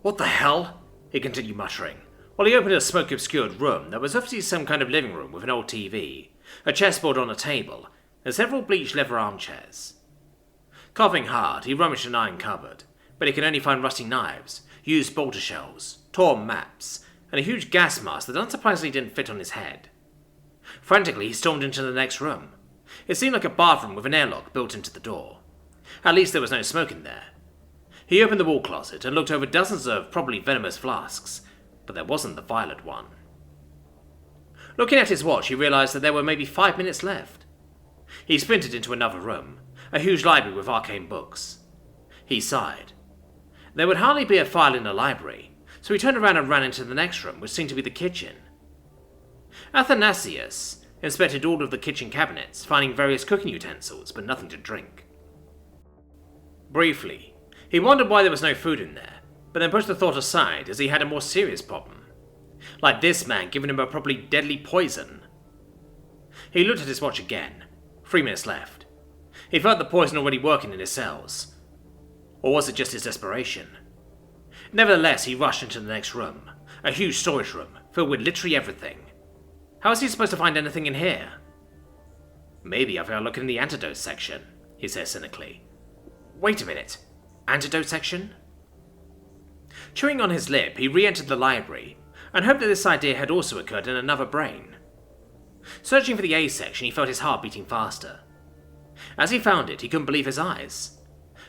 C: "What the hell?" he continued muttering, while he opened a smoke-obscured room that was obviously some kind of living room with an old TV, a chessboard on a table, and several bleached leather armchairs. Coughing hard, he rummaged an iron cupboard, but he could only find rusty knives, used bolter shells, torn maps, and a huge gas mask that unsurprisingly didn't fit on his head. Frantically, he stormed into the next room. It seemed like a bathroom with an airlock built into the door. At least there was no smoke in there. He opened the wall closet and looked over dozens of probably venomous flasks, but there wasn't the violet one. Looking at his watch, he realized that there were maybe 5 minutes left. He sprinted into another room, a huge library with arcane books. He sighed. There would hardly be a file in a library, so he turned around and ran into the next room, which seemed to be the kitchen. Athanasius inspected all of the kitchen cabinets, finding various cooking utensils, but nothing to drink. Briefly, he wondered why there was no food in there, but then pushed the thought aside as he had a more serious problem. Like this man giving him a probably deadly poison. He looked at his watch again. 3 minutes left. He felt the poison already working in his cells. Or was it just his desperation? Nevertheless, he rushed into the next room, a huge storage room, filled with literally everything. How was he supposed to find anything in here? Maybe I've got to look in the antidote section, he said cynically. Wait a minute, antidote section? Chewing on his lip, he re-entered the library, and hoped that this idea had also occurred in another brain. Searching for the A section, he felt his heart beating faster. As he found it, he couldn't believe his eyes.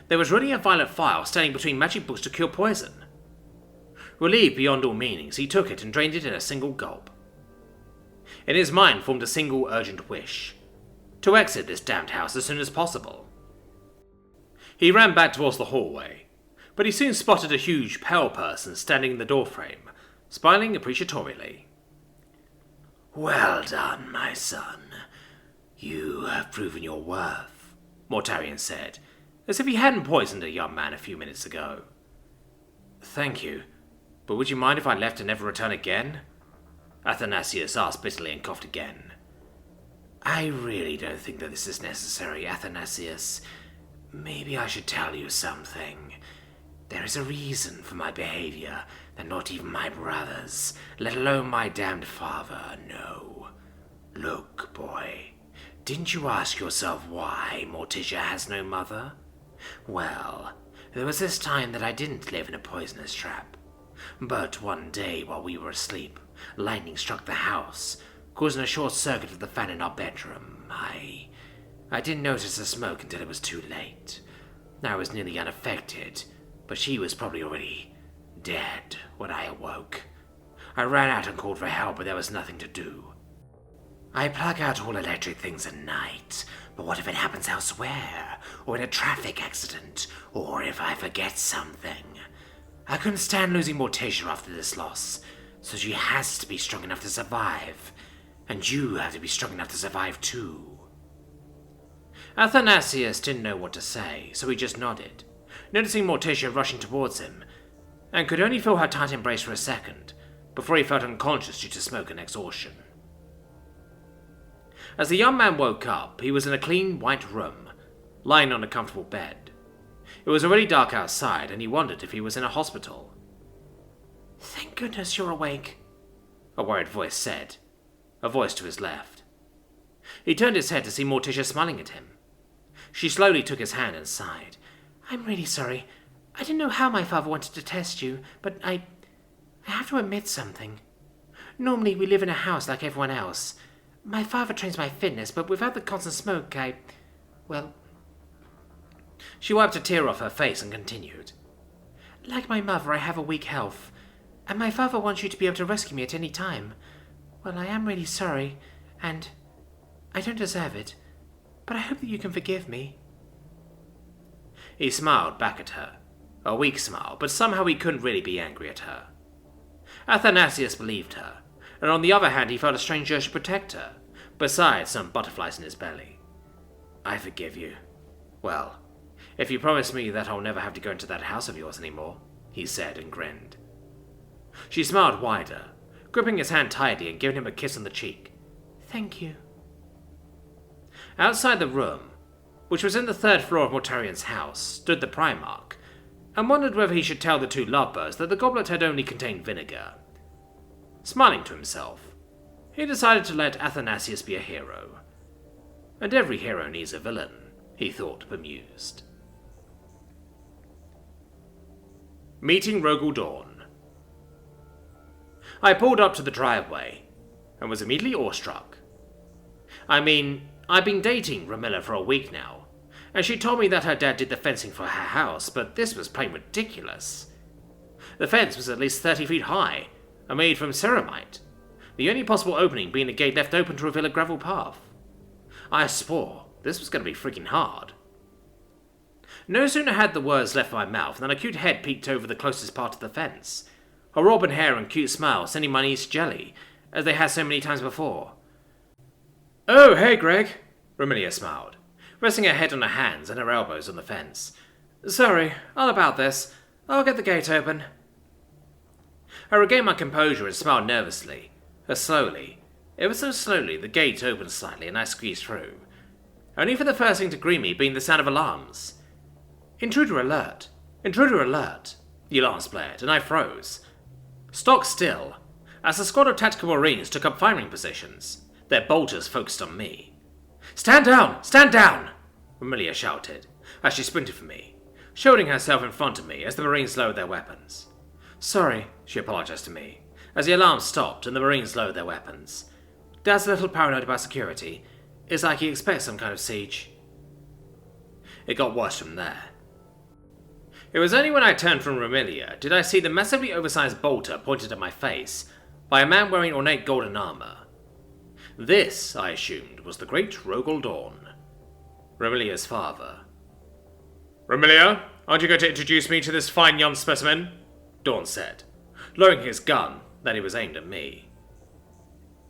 C: There was really a violet file standing between magic books to cure poison. Relieved beyond all meanings, he took it and drained it in a single gulp. In his mind formed a single urgent wish: to exit this damned house as soon as possible. He ran back towards the hallway, but he soon spotted a huge, pale person standing in the doorframe, smiling appreciatorily.
D: Well done, my son. You have proven your worth,
C: Mortarion said, as if he hadn't poisoned a young man a few minutes ago. Thank you, but would you mind if I left and never return again? Athanasius asked bitterly and coughed again.
D: I really don't think that this is necessary, Athanasius. Maybe I should tell you something. There is a reason for my behavior that not even my brothers, let alone my damned father, know. Look, boy, didn't you ask yourself why Morticia has no mother? Well, there was this time that I didn't live in a poisonous trap. But one day while we were asleep, lightning struck the house, causing a short circuit of the fan in our bedroom. I didn't notice the smoke until it was too late. I was nearly unaffected, but she was probably already dead when I awoke. I ran out and called for help, but there was nothing to do. I plug out all electric things at night, but what if it happens elsewhere, or in a traffic accident, or if I forget something? I couldn't stand losing Morticia after this loss, so she has to be strong enough to survive, and you have to be strong enough to survive too.
C: Athanasius didn't know what to say, so he just nodded, noticing Morticia rushing towards him, and could only feel her tight embrace for a second, before he felt unconscious due to smoke and exhaustion. As the young man woke up, he was in a clean, white room, lying on a comfortable bed. It was already dark outside, and he wondered if he was in a hospital.
A: Thank goodness you're awake,
C: a worried voice said, a voice to his left. He turned his head to see Morticia smiling at him. She slowly took his hand and sighed.
A: I'm really sorry. I didn't know how my father wanted to test you, but I have to admit something. Normally we live in a house like everyone else. My father trains my fitness, but without the constant smoke, well...
C: She wiped a tear off her face and continued.
A: Like my mother, I have a weak health, and my father wants you to be able to rescue me at any time. Well, I am really sorry, and I don't deserve it, but I hope that you can forgive me.
C: He smiled back at her, a weak smile, but somehow he couldn't really be angry at her. Athanasius believed her, and on the other hand he felt a strange urge to protect her, besides some butterflies in his belly. I forgive you. Well, if you promise me that I'll never have to go into that house of yours anymore, he said and grinned. She smiled wider, gripping his hand tightly and giving him a kiss on the cheek.
A: Thank you.
C: Outside the room, which was in the 3rd floor of Mortarion's house, stood the Primarch, and wondered whether he should tell the two lovebirds that the goblet had only contained vinegar. Smiling to himself, he decided to let Athanasius be a hero. And every hero needs a villain, he thought, bemused. Meeting Rogal Dorn. I pulled up to the driveway, and was immediately awestruck. I mean, I've been dating Ramilla for a week now, and she told me that her dad did the fencing for her house, but this was plain ridiculous. The fence was at least 30 feet high, and made from ceramite, the only possible opening being a gate left open to reveal a gravel path. I swore this was going to be freaking hard. No sooner had the words left my mouth than a cute head peeked over the closest part of the fence, her auburn hair and cute smile sending my niece jelly, as they had so many times before. "Oh, hey, Greg," Ramilia smiled, resting her head on her hands and her elbows on the fence. "Sorry, all about this. I'll get the gate open." I regained my composure and smiled nervously, as slowly, ever so slowly, the gate opened slightly and I squeezed through, only for the first thing to greet me being the sound of alarms. "Intruder alert! Intruder alert!" the alarms blared, and I froze. Stock still, as a squad of tactical marines took up firing positions, their bolters focused on me. "Stand down! Stand down!" Ramilia shouted, as she sprinted for me, shielding herself in front of me as the marines lowered their weapons. "Sorry," she apologized to me, as the alarm stopped and the marines lowered their weapons. "Dad's a little paranoid about security. It's like he expects some kind of siege." It got worse from there. It was only when I turned from Ramilia did I see the massively oversized bolter pointed at my face by a man wearing ornate golden armor. This, I assumed, was the great Rogal Dorn, Ramilia's father.
B: "Ramilia, aren't you going to introduce me to this fine young specimen?"
C: Dorn said, lowering his gun that it was aimed at me.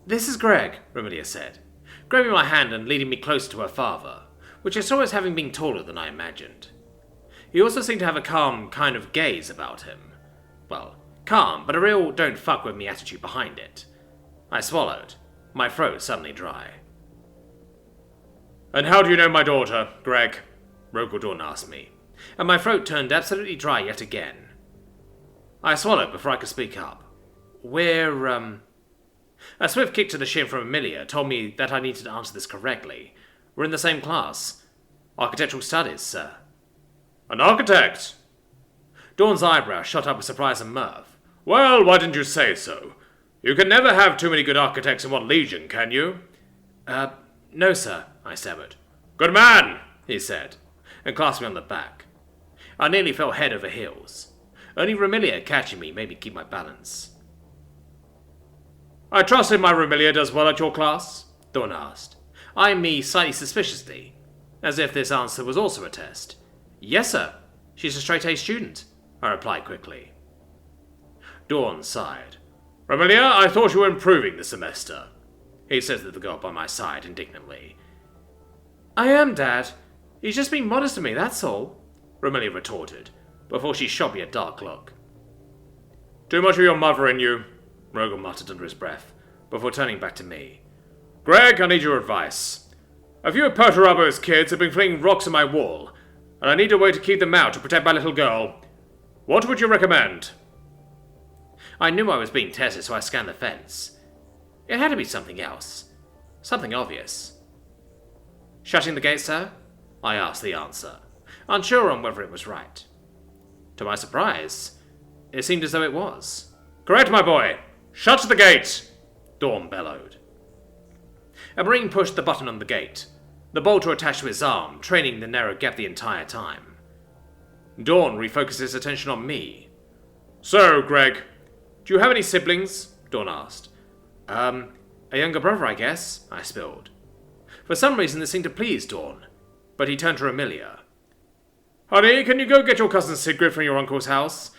C: "This is Greg," Ramilia said, grabbing my hand and leading me closer to her father, which I saw as having been taller than I imagined. He also seemed to have a calm kind of gaze about him. Well, calm, but a real don't fuck with me attitude behind it. I swallowed, my throat suddenly dry.
B: "And how do you know my daughter, Greg?"
C: Rogal Dorn asked me, and my throat turned absolutely dry yet again. I swallowed before I could speak up. "We're, A swift kick to the shin from Amelia told me that I needed to answer this correctly. We're in the same class. Architectural studies, sir."
B: "An architect?"
C: Dorn's eyebrow shot up with surprise and mirth.
B: "Well, why didn't you say so? You can never have too many good architects in one legion, can you?"
C: No, sir," I stammered.
B: "Good man,"
C: he said, and clasped me on the back. I nearly fell head over heels. Only Ramilia catching me made me keep my balance.
B: "I trusted my Ramilia does well at your class?"
C: Dorn asked, eyeing me slightly suspiciously, as if this answer was also a test. "Yes, sir. She's a straight-A student," I replied quickly. Dorn sighed.
B: "Ramilia, I thought you were improving this semester,"
C: he said to the girl by my side indignantly. "I am, Dad. He's just being modest to me, that's all," Ramilia retorted, before she shot me a dark look.
B: "Too much of your mother in you,"
C: Rogal muttered under his breath, before turning back to me.
B: "Greg, I need your advice. A few of Perturabo's kids have been flinging rocks at my wall, and I need a way to keep them out to protect my little girl. What would you recommend?"
C: I knew I was being tested, so I scanned the fence. It had to be something else. Something obvious. "Shutting the gate, sir?" I asked the answer, unsure on whether it was right. To my surprise, it seemed as though it was.
B: "Correct, my boy! Shut the gate!"
C: Dorn bellowed. A marine pushed the button on the gate, the bolter attached to his arm, training the narrow gap the entire time. Dorn refocused his attention on me.
B: "So, Greg, do you have any siblings?"
C: Dorn asked. A younger brother, I guess," I spilled. For some reason this seemed to please Dorn, but he turned to Amelia.
B: "Honey, can you go get your cousin Sigrid from your uncle's house?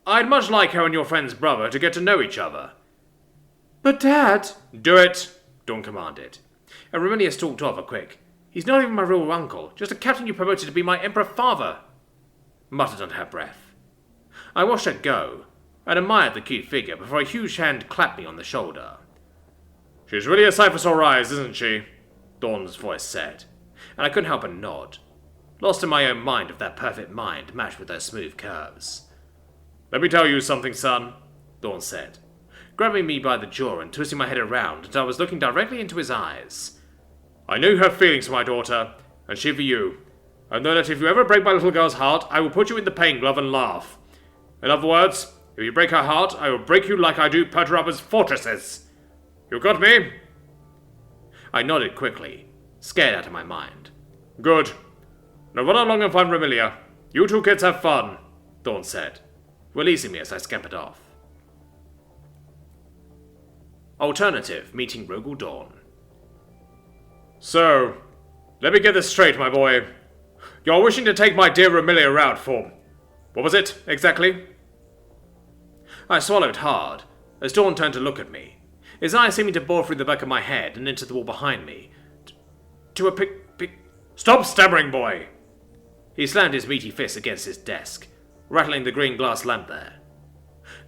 B: I'd much like her and your friend's brother to get to know each other."
C: "But Dad—"
B: "Do it,"
C: Dorn commanded, and Amelia stalked off a quick. "He's not even my real uncle, just a captain you promoted to be my emperor father," muttered under her breath. I watched her go, and admired the cute figure before a huge hand clapped me on the shoulder.
B: "She's really a sight for sore eyes, isn't she?"
C: Dorn's voice said, and I couldn't help but nod, lost in my own mind of that perfect mind matched with those smooth curves.
B: "Let me tell you something, son,"
C: Dorn said, grabbing me by the jaw and twisting my head around until I was looking directly into his eyes.
B: I know you have feelings for my daughter, and she for you. I know that if you ever break my little girl's heart, I will put you in the pain glove and laugh. In other words, if you break her heart, I will break you like I do Perturabo's fortresses. You got me?"
C: I nodded quickly, scared out of my mind.
B: "Good. Now run along and find Remilia. You two kids have fun," Dorn said,
C: releasing me as I scampered off. Alternative, meeting Rogal Dorn.
B: "So, let me get this straight, my boy. You're wishing to take my dear Remilia out for... what was it, exactly?"
C: I swallowed hard, as Dorn turned to look at me, his eyes seeming to bore through the back of my head and into the wall behind me. To a pic...
B: "Stop stammering, boy!"
C: He slammed his meaty fist against his desk, rattling the green glass lamp there.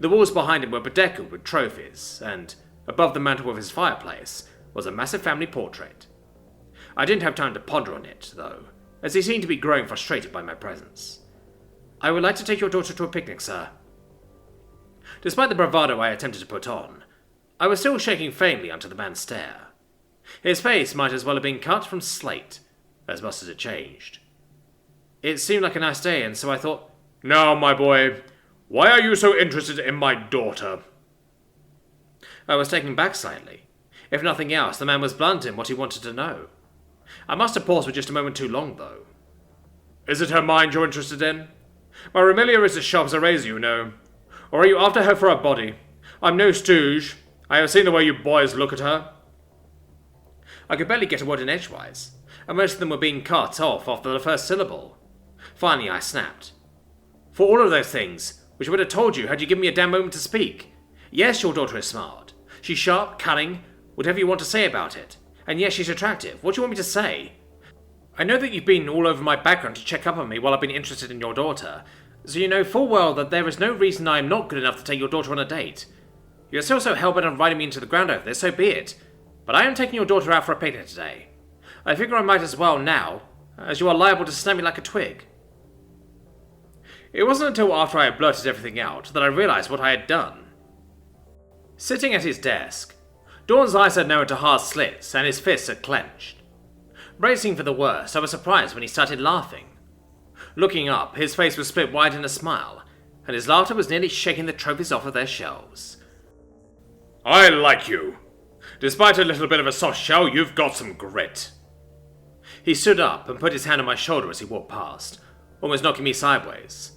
C: The walls behind him were bedecked with trophies, and above the mantel of his fireplace was a massive family portrait. I didn't have time to ponder on it, though, as he seemed to be growing frustrated by my presence. "I would like to take your daughter to a picnic, sir." Despite the bravado I attempted to put on, I was still shaking faintly under the man's stare. His face might as well have been cut from slate, as much as it changed. It seemed like a nice day, and so I thought,
B: "Now, my boy, why are you so interested in my daughter?"
C: I was taken back slightly. If nothing else, the man was blunt in what he wanted to know. I must have paused for just a moment too long, though.
B: "Is it her mind you're interested in? My Remilia is as sharp as a razor, you know. Or are you after her for her body? I'm no stooge. I have seen the way you boys look at her."
C: I could barely get a word in edgewise, and most of them were being cut off after the first syllable. Finally, I snapped. "For all of those things, which I would have told you had you given me a damn moment to speak. Yes, your daughter is smart. She's sharp, cunning, whatever you want to say about it. And yes, she's attractive. What do you want me to say? I know that you've been all over my background to check up on me while I've been interested in your daughter, so you know full well that there is no reason I am not good enough to take your daughter on a date. You're still so hell-bent on riding me into the ground over this, so be it. But I am taking your daughter out for a picnic today. I figure I might as well now, as you are liable to snap me like a twig." It wasn't until after I had blurted everything out that I realized what I had done. Sitting at his desk, Dorn's eyes had narrowed to hard slits and his fists had clenched. Bracing for the worst, I was surprised when he started laughing. Looking up, his face was split wide in a smile, and his laughter was nearly shaking the trophies off of their shelves.
B: "I like you. Despite a little bit of a soft shell, you've got some grit."
C: He stood up and put his hand on my shoulder as he walked past, almost knocking me sideways.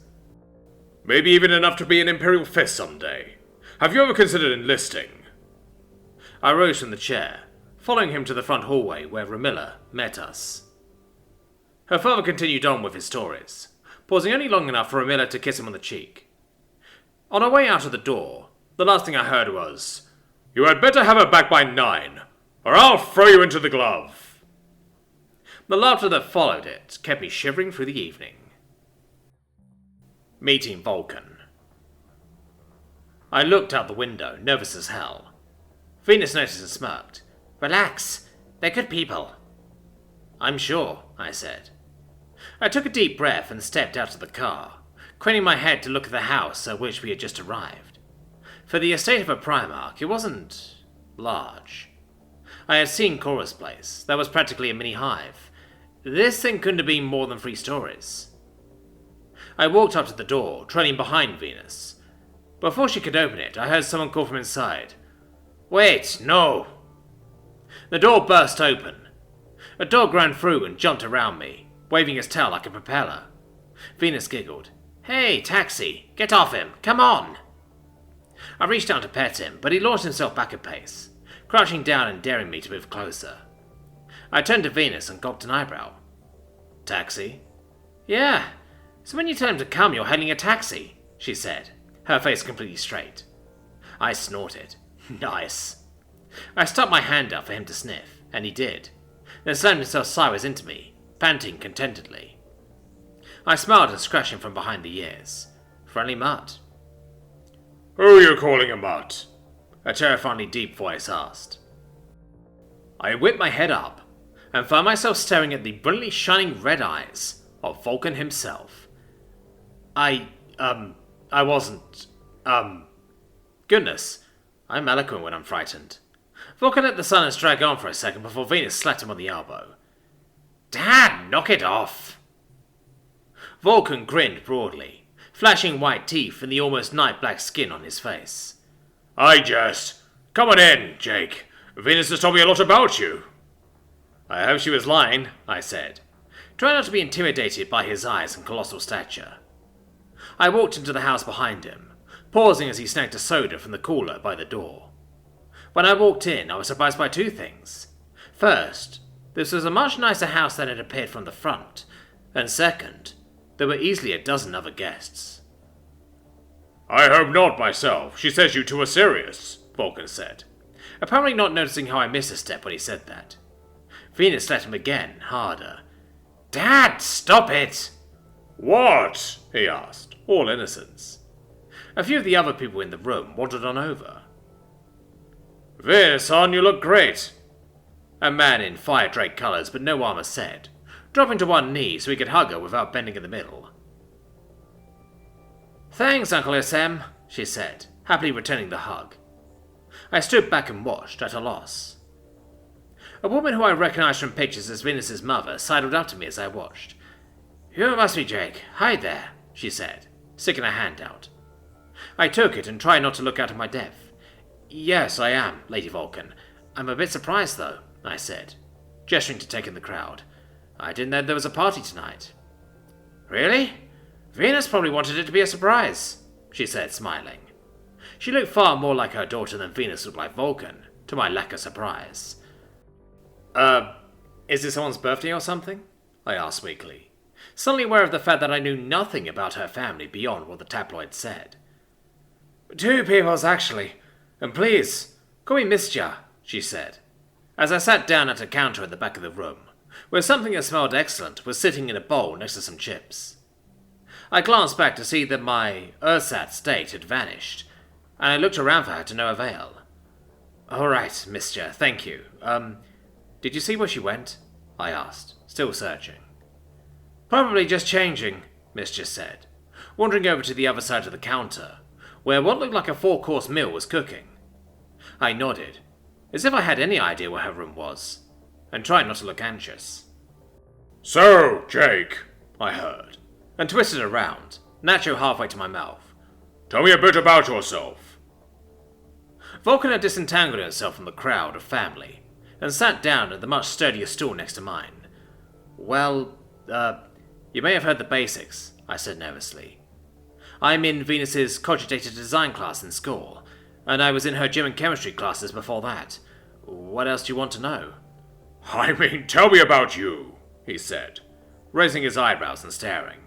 B: "Maybe even enough to be an Imperial Fist someday. Have you ever considered enlisting?"
C: I rose from the chair, following him to the front hallway where Remilia met us. Her father continued on with his stories, pausing only long enough for Remilia to kiss him on the cheek. On our way out of the door, the last thing I heard was,
B: "You had better have her back by 9, or I'll throw you into the glove."
C: The laughter that followed it kept me shivering through the evening. Meeting Vulkan. I looked out the window, nervous as hell. Venus noticed and smirked. "Relax, they're good people." "I'm sure," I said. I took a deep breath and stepped out of the car, craning my head to look at the house at which we had just arrived. For the estate of a Primarch, it wasn't large. I had seen Cora's place. That was practically a mini hive. This thing couldn't have been more than 3 stories. I walked up to the door, trailing behind Venus. Before she could open it, I heard someone call from inside. "Wait, no!" The door burst open. A dog ran through and jumped around me, waving his tail like a propeller. Venus giggled. "Hey, taxi! Get off him! Come on!" I reached down to pet him, but he launched himself back a pace, crouching down and daring me to move closer. I turned to Venus and cocked an eyebrow. "Taxi?" "Yeah. So when you tell him to come, you're hailing a taxi," she said, her face completely straight. I snorted. Nice. I stuck my hand out for him to sniff, and he did, then slammed himself sideways into me, panting contentedly. I smiled and scratched him from behind the ears. Friendly mutt.
B: "Who are you calling a mutt?"
C: a terrifyingly deep voice asked. I whipped my head up, and found myself staring at the brilliantly shining red eyes of Vulkan himself. I wasn't, Goodness, I'm eloquent when I'm frightened. Vulkan let the silence drag on for a second before Venus slapped him on the elbow. Dad, knock it off! Vulkan grinned broadly, flashing white teeth and the almost night-black skin on his face.
B: I jest. Come on in, Jake. Venus has told me a lot about you.
C: I hope she was lying, I said, trying not to be intimidated by his eyes and colossal stature. I walked into the house behind him, pausing as he snagged a soda from the cooler by the door. When I walked in, I was surprised by two things. First, this was a much nicer house than it appeared from the front, and second, there were easily a dozen other guests.
B: I hope not myself. She says you two are serious, Vulkan said,
C: apparently not noticing how I missed a step when he said that. Venus slapped him again, harder. Dad, stop it!
B: What?
C: He asked, all innocence. A few of the other people in the room wandered on over.
B: Venus, son, you look great,
C: a man in fire drake colours but no armour said, dropping to one knee so he could hug her without bending in the middle. Thanks, Uncle SM, she said, happily returning the hug. I stood back and watched, at a loss. A woman who I recognised from pictures as Venus's mother sidled up to me as I watched. You must be Jake. Hi there, she said, sticking a hand out. I took it and tried not to look out of my depth. Yes, I am, Lady Vulkan. I'm a bit surprised, though, I said, gesturing to take in the crowd. I didn't know there was a party tonight. Really? Venus probably wanted it to be a surprise, she said, smiling. She looked far more like her daughter than Venus looked like Vulkan, to my lack of surprise. Is it someone's birthday or something? I asked weakly, suddenly aware of the fact that I knew nothing about her family beyond what the tabloid said. Two people's, actually. And please, call me Misja, she said, as I sat down at a counter at the back of the room, where something that smelled excellent was sitting in a bowl next to some chips. I glanced back to see that my ersatz state had vanished, and I looked around for her to no avail. All right, Misja, thank you. Did you see where she went? I asked, still searching. Probably just changing, Misja said, wandering over to the other side of the counter, where what looked like a 4-course meal was cooking. I nodded, as if I had any idea where her room was, and tried not to look anxious.
B: So, Jake,
C: I heard, and twisted around, nacho halfway to my mouth.
B: Tell me a bit about yourself.
C: Vulkan had disentangled himself from the crowd of family, and sat down at the much sturdier stool next to mine. Well, you may have heard the basics, I said nervously. I'm in Venus's cogitated design class in school, and I was in her gym and chemistry classes before that. What else do you want to know?
B: I mean, tell me about you, he said,
C: raising his eyebrows and staring,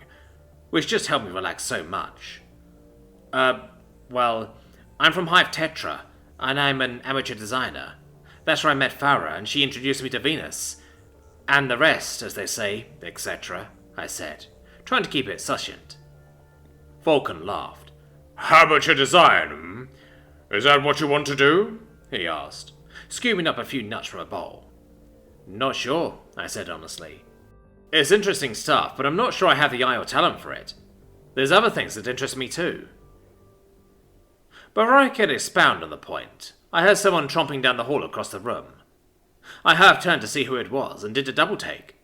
C: which just helped me relax so much. Well, I'm from Hive Tetra, and I'm an amateur designer. That's where I met Farah, and she introduced me to Venus. And the rest, as they say, etc., I said, trying to keep it succinct. Vulkan laughed.
B: Amateur design, Is that what you want to do? He asked,
C: scooping up a few nuts from a bowl. Not sure, I said honestly. It's interesting stuff, but I'm not sure I have the eye or talent for it. There's other things that interest me too. Before I could expound on the point, I heard someone tromping down the hall across the room. I half turned to see who it was and did a double take.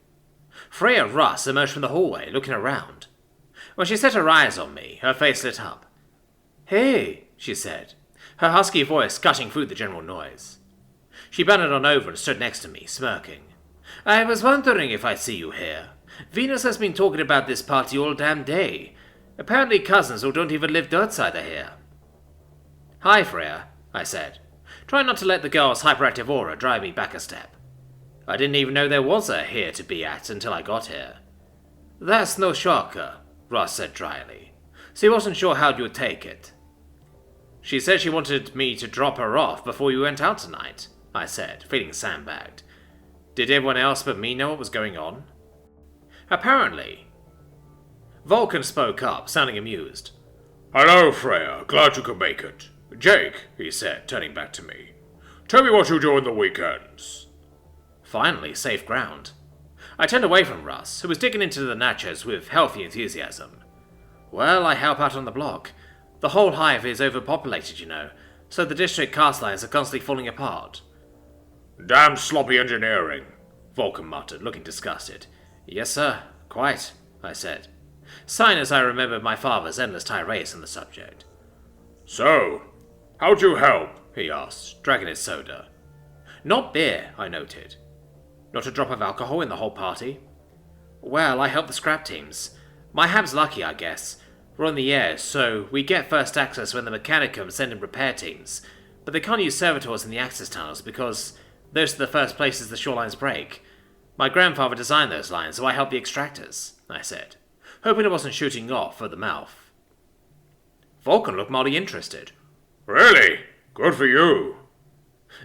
C: Freya Russ emerged from the hallway, looking around. When she set her eyes on me, her face lit up. Hey, she said, her husky voice cutting through the general noise. She bounded on over and stood next to me, smirking. I was wondering if I'd see you here. Venus has been talking about this party all damn day. Apparently cousins who don't even live dirt side are here. Hi, Freya, I said, trying not to let the girl's hyperactive aura drive me back a step. I didn't even know there was a here to be at until I got here. That's no shocker, Ross said dryly, so he wasn't sure how you would take it. She said she wanted me to drop her off before we went out tonight, I said, feeling sandbagged. Did everyone else but me know what was going on? Apparently. Vulkan spoke up, sounding amused.
B: Hello, Freya. Glad you could make it. Jake, he said, turning back to me. Tell me what you do on the weekends.
C: Finally, safe ground. I turned away from Russ, who was digging into the nachos with healthy enthusiasm. Well, I help out on the block. The whole hive is overpopulated, you know, so the district caste lines are constantly falling apart.
B: Damn sloppy engineering,
C: Vulkan muttered, looking disgusted. Yes, sir, quite, I said, sighing as I remembered my father's endless tirades on the subject.
B: So, how'd you help?
C: He asked, dragging his soda. Not beer, I noted. Not a drop of alcohol in the whole party? Well, I helped the scrap teams. My hab's lucky, I guess. We're on the air, so we get first access when the Mechanicum send in repair teams, but they can't use servitors in the access tunnels because those are the first places the shorelines break. My grandfather designed those lines, so I helped the extractors, I said, hoping it wasn't shooting off at the mouth. Vulkan looked mildly interested.
B: Really? Good for you.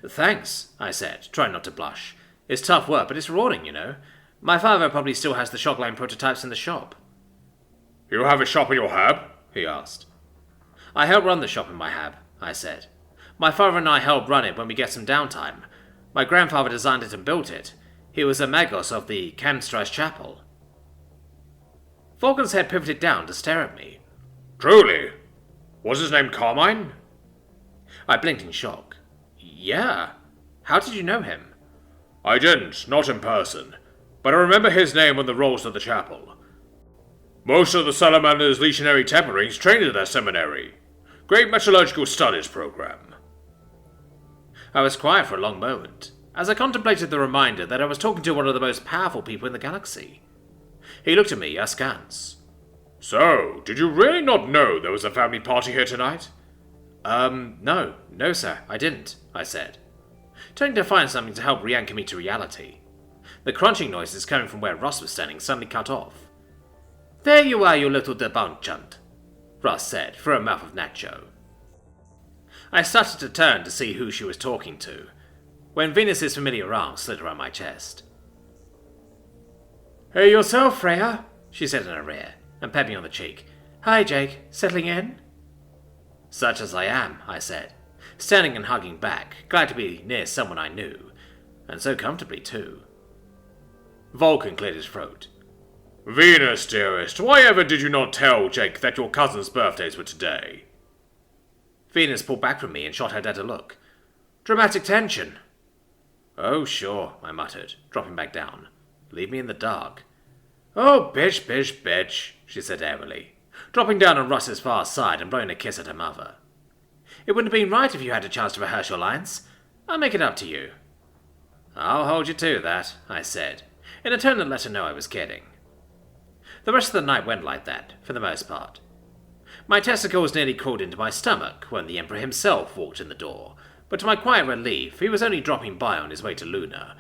C: Thanks, I said, trying not to blush. It's tough work, but it's rewarding, you know. My father probably still has the shockline prototypes in the shop.
B: You have a shop in your hab?
C: He asked. I help run the shop in my hab, I said. My father and I help run it when we get some downtime. My grandfather designed it and built it. He was a Magos of the Canistrise Chapel. Vulkan's head pivoted down to stare at me.
B: Truly? Was his name Carmine?
C: I blinked in shock. Yeah. How did you know him?
B: I didn't, not in person, but I remember his name on the rolls of the chapel. Most of the Salamander's legionary temperings trained at their seminary. Great metallurgical studies program.
C: I was quiet for a long moment, as I contemplated the reminder that I was talking to one of the most powerful people in the galaxy. He looked at me askance.
B: So, did you really not know there was a family party here tonight?
C: No, sir, I didn't, I said, trying to find something to help re-anchor me to reality. The crunching noises coming from where Russ was standing suddenly cut off. There you are, you little debauchunt, Russ said, through a mouth of nacho. I started to turn to see who she was talking to, when Venus's familiar arm slid around my chest. Hey yourself, Freya, she said in her ear, and pat me on the cheek. Hi, Jake. Settling in? Such as I am, I said, standing and hugging back, glad to be near someone I knew, and so comfortably too. Vulkan cleared his throat.
B: Venus, dearest, why ever did you not tell Jake that your cousin's birthdays were today?
C: Venus pulled back from me and shot her dad a look. Dramatic tension. Oh, sure, I muttered, dropping back down. Leave me in the dark. Oh, bitch, she said airily, dropping down on Russ's far side and blowing a kiss at her mother. It wouldn't have been right if you had a chance to rehearse your lines. I'll make it up to you. I'll hold you to that, I said, in a tone that let her know I was kidding. The rest of the night went like that, for the most part. My testicles nearly crawled into my stomach when the Emperor himself walked in the door, but to my quiet relief, he was only dropping by on his way to Luna,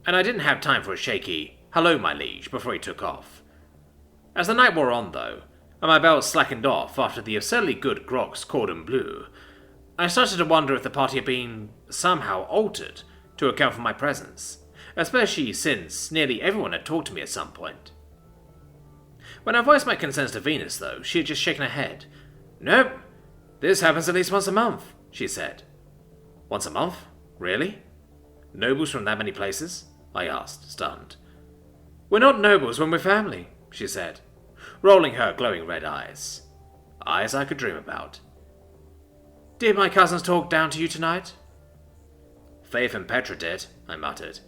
C: and I didn't have time for a shaky, "Hello, my liege," before he took off. As the night wore on, though, and my belt slackened off after the absurdly good Grog's cordon bleu, I started to wonder if the party had been somehow altered to account for my presence, especially since nearly everyone had talked to me at some point. When I voiced my concerns to Venus, though, she had just shaken her head. Nope, this happens at least once a month, she said. Once a month? Really? Nobles from that many places? I asked, stunned. We're not nobles when we're family, she said, rolling her glowing red eyes. Eyes I could dream about. Did my cousins talk down to you tonight? Faith and Petra did, I muttered.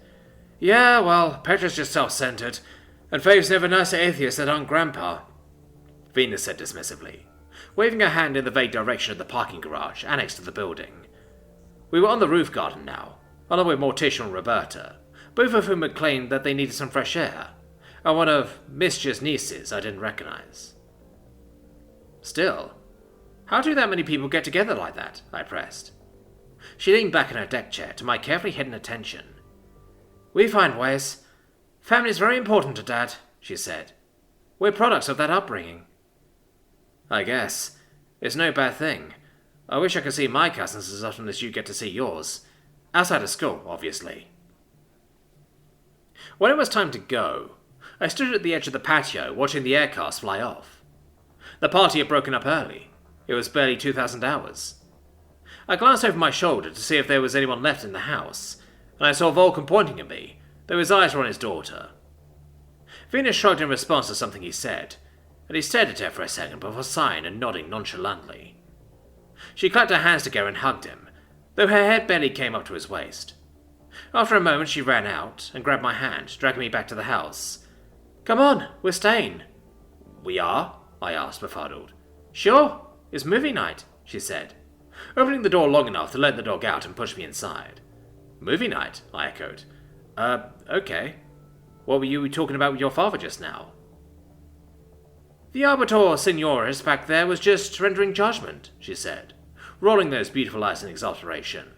C: Yeah, well, Petra's just self-centered, and Faith's never nursed an atheist that aren't Grandpa, Venus said dismissively, waving her hand in the vague direction of the parking garage annexed to the building. We were on the roof garden now, along with Mortarion and Roberta, both of whom had claimed that they needed some fresh air, and one of Mischia's nieces I didn't recognize. Still, how do that many people get together like that? I pressed. She leaned back in her deck chair to my carefully hidden attention. We find ways. Family's very important to Dad, she said. We're products of that upbringing. I guess. It's no bad thing. I wish I could see my cousins as often as you get to see yours. Outside of school, obviously. When it was time to go, I stood at the edge of the patio watching the aircars fly off. The party had broken up early. It was barely 2,000 hours. I glanced over my shoulder to see if there was anyone left in the house, and I saw Vulkan pointing at me, though his eyes were on his daughter. Venus shrugged in response to something he said, and he stared at her for a second before sighing and nodding nonchalantly. She clapped her hands together and hugged him, though her head barely came up to his waist. After a moment, she ran out and grabbed my hand, dragging me back to the house. "Come on, we're staying." "We are?" I asked, befuddled. "Sure, it's movie night," she said, opening the door long enough to let the dog out and push me inside. "Movie night?" I echoed. Okay. What were you talking about with your father just now?" "The Arbiter Signoris back there was just rendering judgment," she said, rolling those beautiful eyes in exasperation.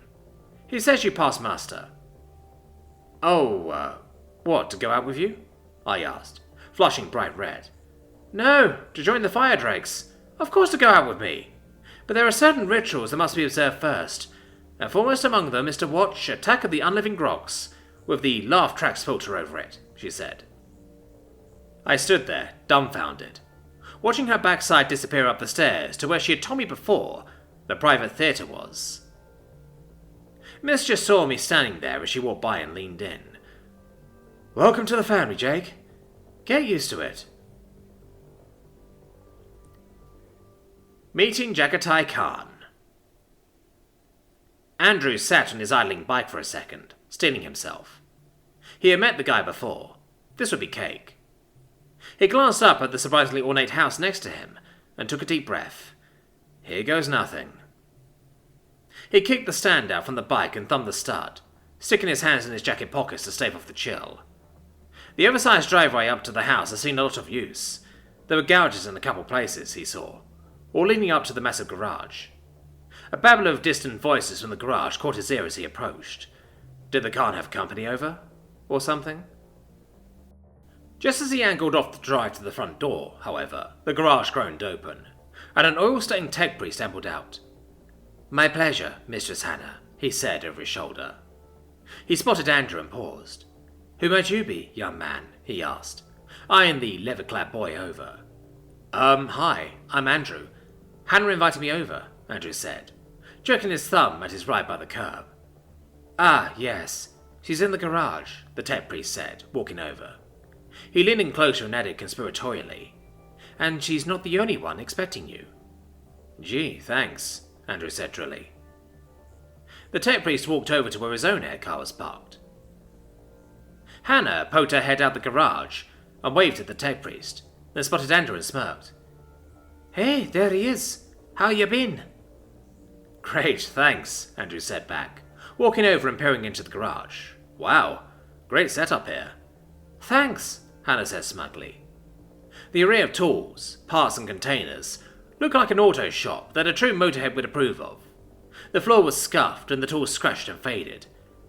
C: "He says you passed muster." "Oh, what, to go out with you?" I asked, flushing bright red. "No, to join the fire drakes. Of course to go out with me. But there are certain rituals that must be observed first, and foremost among them is to watch Attack of the Unliving Grogs, with the laugh tracks filter over it," she said. I stood there, dumbfounded, watching her backside disappear up the stairs to where she had told me before the private theatre was. Miss just saw me standing there as she walked by and leaned in. "Welcome to the family, Jake. Get used to it." Meeting Jaghatai Khan. Andrew sat on his idling bike for a second, steeling himself. He had met the guy before. This would be cake. He glanced up at the surprisingly ornate house next to him and took a deep breath. Here goes nothing. He kicked the stand out from the bike and thumbed the stud, sticking his hands in his jacket pockets to stave off the chill. The oversized driveway up to the house had seen a lot of use. There were gouges in a couple places, he saw, all leading up to the massive garage. A babble of distant voices from the garage caught his ear as he approached. Did the Khan have company over? Or something? Just as he angled off the drive to the front door, however, the garage groaned open, and an oil-stained tech priest ambled out. "My pleasure, Mistress Hannah," he said over his shoulder. He spotted Andrew and paused. "Who might you be, young man?" he asked, eyeing the leather-clad boy over. Hi, I'm Andrew. Hannah invited me over," Andrew said, jerking his thumb at his ride by the curb. "Ah, yes. She's in the garage," the tech priest said, walking over. He leaned in closer and added conspiratorially, "And she's not the only one expecting you." "Gee, thanks," Andrew said drily. The tech priest walked over to where his own air car was parked. Hannah poked her head out the garage and waved at the tech priest, then spotted Andrew and smirked. "Hey, there he is. How you been?" "Great, thanks," Andrew said back, walking over and peering into the garage. "Wow, great setup here." "Thanks," Hannah said smugly. The array of tools, parts and containers looked like an auto shop that a true motorhead would approve of. The floor was scuffed and the tools scratched and faded,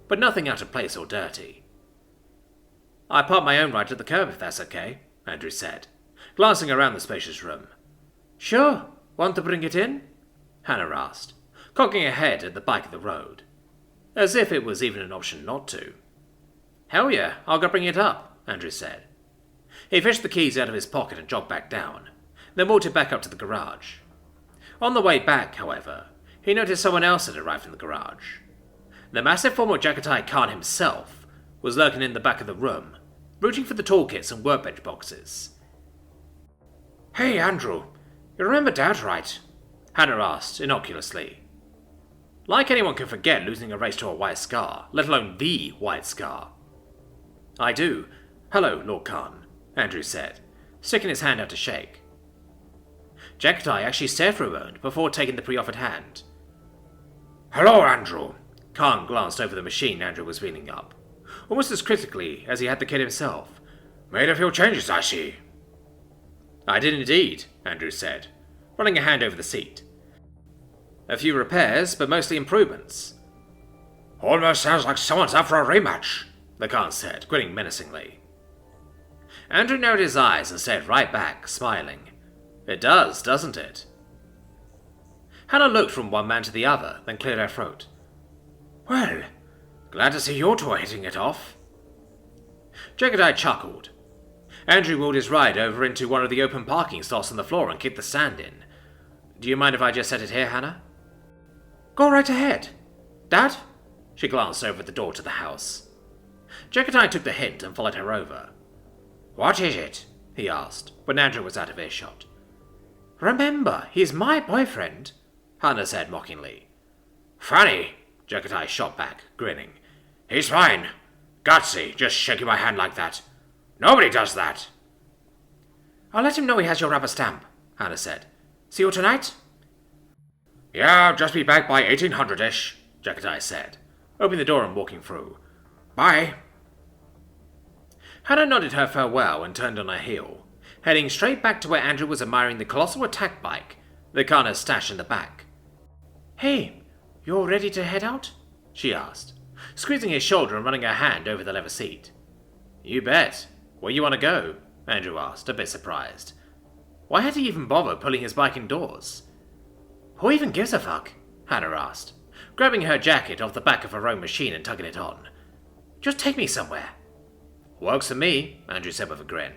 C: but nothing out of place or dirty. "I parked my own right at the curb if that's okay," Andrew said, glancing around the spacious room. "Sure. Want to bring it in?" Hannah asked, cocking her head at the back of the road, as if it was even an option not to. "Hell yeah, I'll go bring it up," Andrew said. He fished the keys out of his pocket and jogged back down, then walked it back up to the garage. On the way back, however, he noticed someone else had arrived in the garage. The massive form of Jaghatai Khan himself was lurking in the back of the room, rooting for the toolkits and workbench boxes. "Hey, Andrew, you remember Dad, right?" Hannah asked, innocuously. Like anyone can forget losing a race to a white scar, let alone the white scar. "I do. Hello, Lord Khan," Andrew said, sticking his hand out to shake. Jaghatai actually stared for a moment before taking the pre-offered hand. "Hello, Andrew." Khan glanced over the machine Andrew was wheeling up, almost as critically as he had the kid himself. "Made a few changes, I see." "I did indeed," Andrew said, running a hand over the seat. "A few repairs, but mostly improvements." "Almost sounds like someone's up for a rematch," the Khan said, grinning menacingly. Andrew narrowed his eyes and stared right back, smiling. "It does, doesn't it?" Hannah looked from one man to the other, then cleared her throat. "Well, glad to see you two are hitting it off." Jaghatai chuckled. Andrew wheeled his ride over into one of the open parking slots on the floor and kicked the stand in. "Do you mind if I just set it here, Hannah?" "Go right ahead. Dad?" She glanced over at the door to the house. Jaghatai took the hint and followed her over. "What is it?" he asked, when Andrew was out of earshot. "Remember, he's my boyfriend," Hannah said mockingly. "Funny," Jaghatai shot back, grinning. He's fine. Gutsy, just shaking my hand like that. Nobody does that.
D: I'll let him know he has your rubber stamp, Hannah said. See you tonight?
C: Yeah, I'll just be back by 1800-ish, Jaghatai said, opening the door and walking through. Bye.
A: Hannah nodded her farewell and turned on her heel, heading straight back to where Andrew was admiring the colossal attack bike that Kana stashed in the back. Hey, you all ready to head out? She asked, squeezing his shoulder and running her hand over the leather seat. You bet. Where you want to go? Andrew asked, a bit surprised. Why had he even bother pulling his bike indoors? Who even gives a fuck? Hannah asked, grabbing her jacket off the back of her own machine and tugging it on. Just take me somewhere. Works for me, Andrew said with a grin.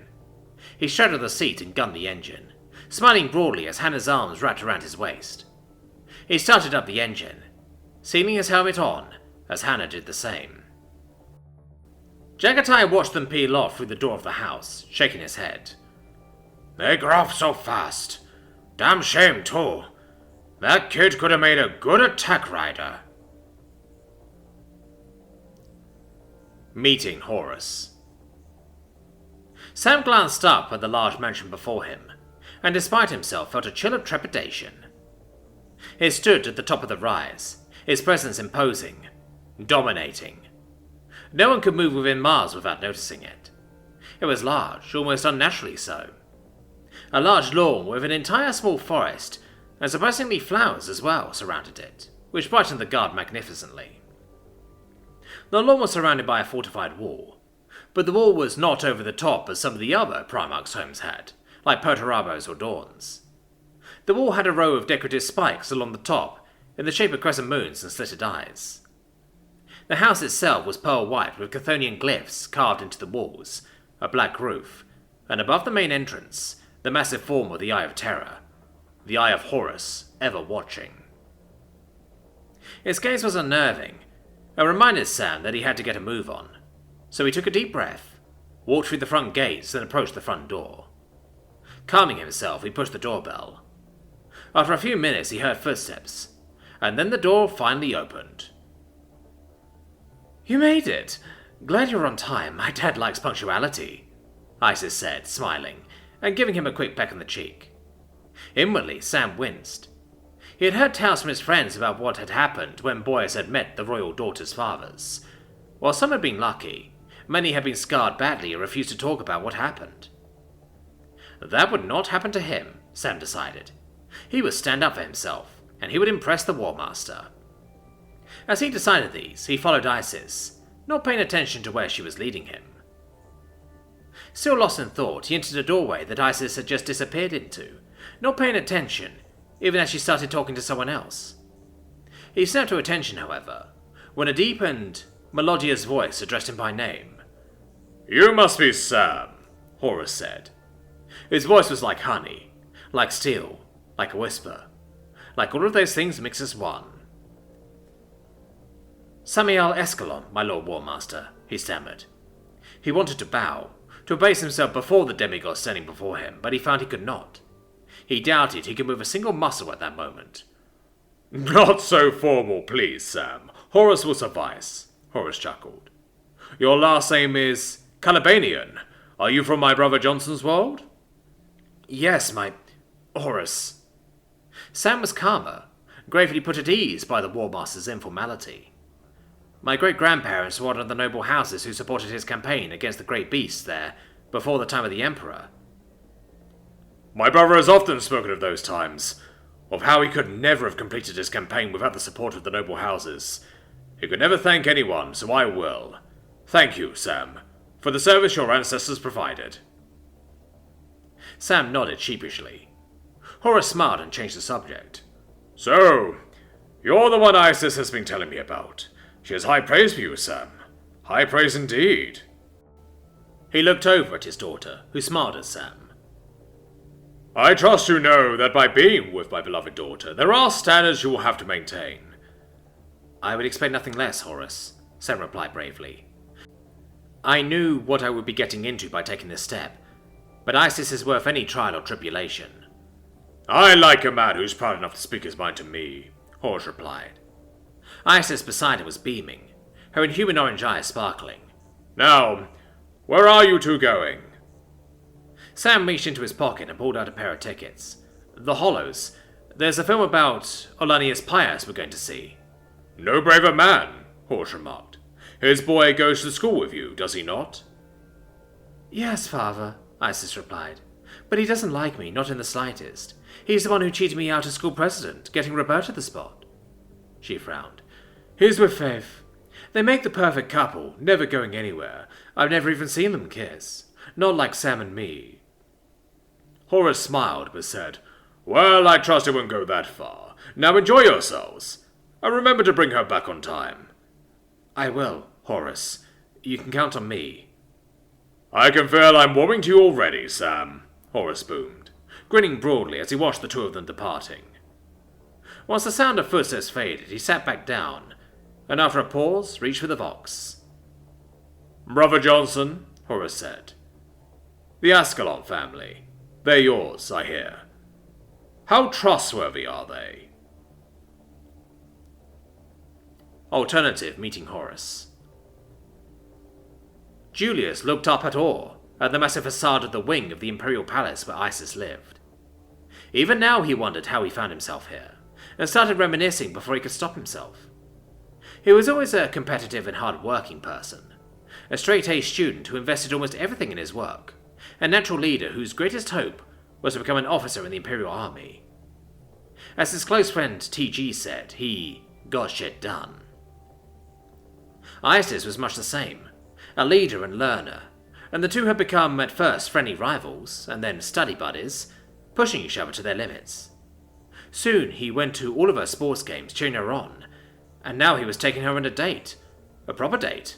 A: He straddled the seat and gunned the engine, smiling broadly as Hannah's arms wrapped around his waist. He started up the engine, sealing his helmet on, as Hannah did the same. Jaghatai watched them peel off through the door of the house, shaking his head. They grow off so fast. Damn shame, too. That kid could have made a good attack rider. Meeting Horus. Sam glanced up at the large mansion before him, and despite himself felt a chill of trepidation. He stood at the top of the rise, his presence imposing, dominating. No one could move within miles without noticing it. It was large, almost unnaturally so. A large lawn with an entire small forest, and surprisingly flowers as well, surrounded it, which brightened the garden magnificently. The lawn was surrounded by a fortified wall, but the wall was not over the top as some of the other Primarchs' homes had, like Perturabo's or Dorn's. The wall had a row of decorative spikes along the top, in the shape of crescent moons and slitted eyes. The house itself was pearl white with Chthonian glyphs carved into the walls, a black roof, and above the main entrance, the massive form of the Eye of Terror, the Eye of Horus, ever watching. Its gaze was unnerving, and reminded Sam that he had to get a move on, so he took a deep breath, walked through the front gates and approached the front door. Calming himself, he pushed the doorbell. After a few minutes he heard footsteps, and then the door finally opened. You made it. Glad you're on time. My dad likes punctuality, Isis said, smiling, and giving him a quick peck on the cheek. Inwardly, Sam winced. He had heard tales from his friends about what had happened when boys had met the royal daughter's fathers. While some had been lucky, many had been scarred badly and refused to talk about what happened. That would not happen to him, Sam decided. He would stand up for himself, and he would impress the War Master. As he decided these, he followed Isis, not paying attention to where she was leading him. Still lost in thought, he entered a doorway that Isis had just disappeared into, not paying attention, even as she started talking to someone else. He snapped to attention, however, when a deep and melodious voice addressed him by name.
B: You must be Sam,
A: Horus said. His voice was like honey, like steel, like a whisper, like all of those things mixed as one. Samiel Escalon, my Lord War Master, he stammered. He wanted to bow, to abase himself before the demigod standing before him, but he found he could not. He doubted he could move a single muscle at that moment.
B: Not so formal, please, Sam. Horus will suffice, Horus chuckled. Your last name is Calabanian. Are you from my brother Johnson's world?
A: Yes, my Horus. Sam was calmer, gravely put at ease by the War Master's informality. My great-grandparents were one of the noble houses who supported his campaign against the great beasts there before the time of the Emperor.
B: My brother has often spoken of those times, of how he could never have completed his campaign without the support of the noble houses. He could never thank anyone, so I will. Thank you, Sam, for the service your ancestors provided.
A: Sam nodded sheepishly. Horus smiled and changed the subject.
B: So, you're the one Isis has been telling me about. She has high praise for you, Sam. High praise indeed.
A: He looked over at his daughter, who smiled at Sam.
B: I trust you know that by being with my beloved daughter, there are standards you will have to maintain.
A: I would expect nothing less, Horus, Sam replied bravely. I knew what I would be getting into by taking this step, but Isis is worth any trial or tribulation.
B: I like a man who's proud enough to speak his mind to me,
A: Horus replied. Isis beside him was beaming,
C: her inhuman orange eyes sparkling.
B: Now, where are you two going?
C: Sam reached into his pocket and pulled out a pair of tickets. The Hollows. There's a film about Olanius Pius we're going to see.
B: No braver man, Horus remarked. His boy goes to school with you, does he not?
C: Yes, father, Isis replied. But he doesn't like me, not in the slightest. He's the one who cheated me out as school president, getting Roboute the spot. She frowned. He's with Faith. They make the perfect couple, never going anywhere. I've never even seen them kiss. Not like Sam and me.
B: Horus smiled, but said, Well, I trust it won't go that far. Now enjoy yourselves. And remember to bring her back on time.
C: I will, Horus. You can count on me.
B: I can feel I'm warming to you already, Sam, Horus boomed,
C: grinning broadly as he watched the two of them departing. Once the sound of footsteps faded, he sat back down, and after a pause, reached for the Vox.
B: Brother Johnson, Horus said. The Ascalon family. They're yours, I hear. How trustworthy are they?
C: Alternative meeting Horus. Julius looked up at awe at the massive facade of the wing of the Imperial Palace where Isis lived. Even now he wondered how he found himself here, and started reminiscing before he could stop himself. He was always a competitive and hard-working person, a straight-A student who invested almost everything in his work, a natural leader whose greatest hope was to become an officer in the Imperial Army. As his close friend T.G. said, he got shit done. Isis was much the same, a leader and learner, and the two had become at first friendly rivals, and then study buddies, pushing each other to their limits. Soon he went to all of her sports games cheering her on, and now he was taking her on a date. A proper date.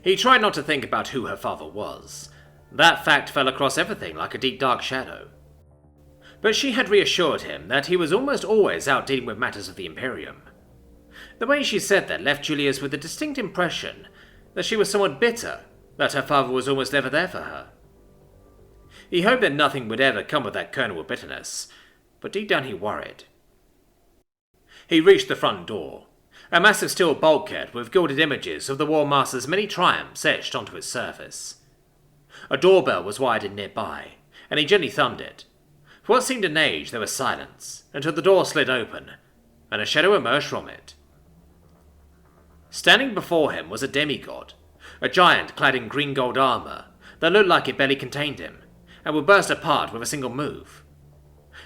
C: He tried not to think about who her father was. That fact fell across everything like a deep dark shadow. But she had reassured him that he was almost always out dealing with matters of the Imperium. The way she said that left Julius with a distinct impression that she was somewhat bitter that her father was almost never there for her. He hoped that nothing would ever come of that kernel of bitterness, but deep down he worried. He reached the front door, a massive steel bulkhead with gilded images of the War Master's many triumphs etched onto its surface. A doorbell was wired in nearby, and he gently thumbed it. For what seemed an age, there was silence, until the door slid open, and a shadow emerged from it. Standing before him was a demigod, a giant clad in green-gold armor that looked like it barely contained him, and would burst apart with a single move.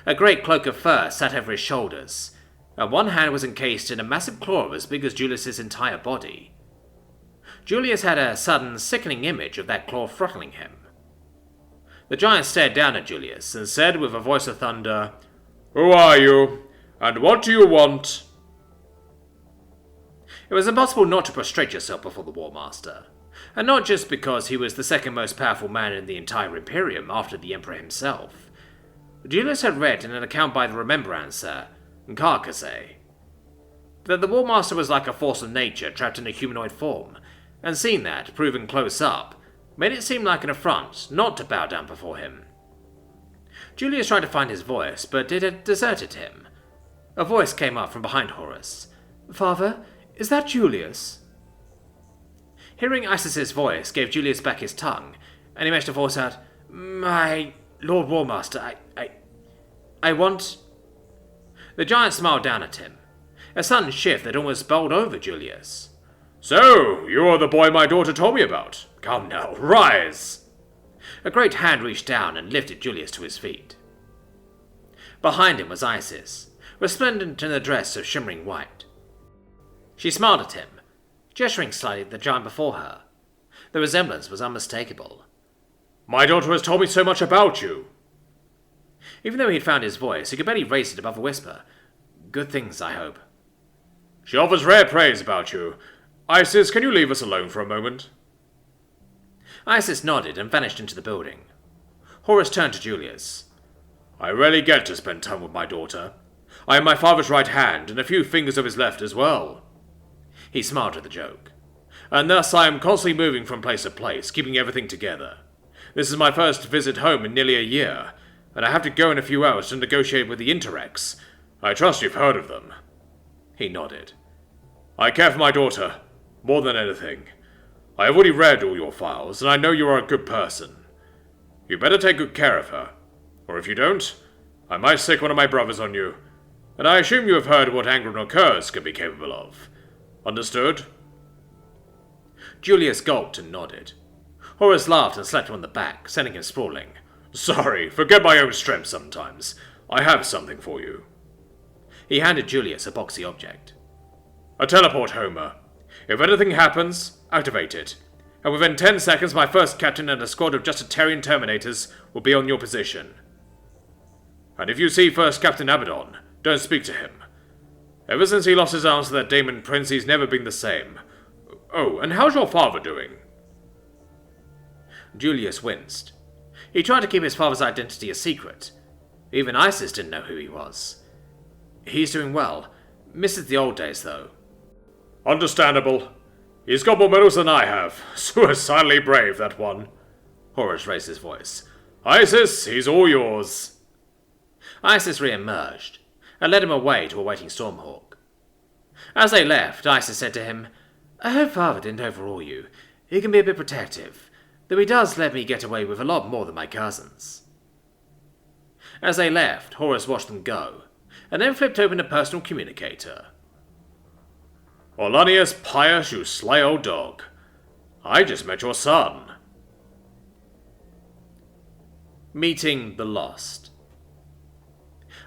C: A great cloak of fur sat over his shoulders, and one hand was encased in a massive claw as big as Julius's entire body. Julius had a sudden, sickening image of that claw throttling him. The giant stared down at Julius and said with a voice of thunder, "Who are you, and what do you want?" It was impossible not to prostrate yourself before the War Master, and not just because he was the second most powerful man in the entire Imperium after the Emperor himself. Julius had read in an account by the Remembrancer, Kurze, that the War Master was like a force of nature trapped in a humanoid form, and seeing that, proven close up, made it seem like an affront not to bow down before him. Julius tried to find his voice, but it had deserted him. A voice came up from behind Horus. "Father, is that Julius?" Hearing Isis's voice gave Julius back his tongue, and he managed to force out, "My Lord War Master, I want..." The giant smiled down at him, a sudden shift that almost bowled over Julius.
B: "So, you're the boy my daughter told me about. Come now, rise!"
C: A great hand reached down and lifted Julius to his feet. Behind him was Isis, resplendent in a dress of shimmering white. She smiled at him, gesturing slightly at the giant before her. The resemblance was unmistakable.
B: "My daughter has told me so much about you."
C: Even though he had found his voice, he could barely raise it above a whisper. "Good things, I hope."
B: "She offers rare praise about you. Isis, can you leave us alone for a moment?"
C: Isis nodded and vanished into the building. Horus turned to Julius.
B: "I rarely get to spend time with my daughter. I am my father's right hand, and a few fingers of his left as well."
C: He smiled at the joke.
B: "And thus I am constantly moving from place to place, keeping everything together. This is my first visit home in nearly a year, and I have to go in a few hours to negotiate with the Interrex. I trust you've heard of them."
C: He nodded.
B: "I care for my daughter, More than anything, I have already read all your files, and I know you are a good person. You better take good care of her, or if you don't, I might sick one of my brothers on you, and I assume you have heard what Angron or Kurze can be capable of. Understood?
C: Julius gulped and nodded. Horus laughed and slapped him on the back, sending him sprawling.
B: Sorry, forget my own strength sometimes. I have something for you.
C: He handed Julius a boxy object.
B: A teleport Homer. If anything happens, activate it. And within 10 seconds, my first captain and a squad of Jaghatai Terminators will be on your position. And if you see First Captain Abaddon, don't speak to him. Ever since he lost his arms to that Daemon Prince, he's never been the same. Oh, and how's your father doing?
C: Julius winced. He tried to keep his father's identity a secret. Even Isis didn't know who he was. He's doing well. Misses the old days, though.
B: Understandable. He's got more medals than I have. Suicidally brave, that one.
C: Horus raised his voice.
B: Isis, he's all yours.
C: Isis re-emerged, and led him away to a waiting Stormhawk. As they left, Isis said to him, I hope Father didn't overawe you. He can be a bit protective, though he does let me get away with a lot more than my cousins. As they left, Horus watched them go, and then flipped open a personal communicator.
B: Orlanius Pius, you sly old dog. I just met your son.
C: Meeting the Lost.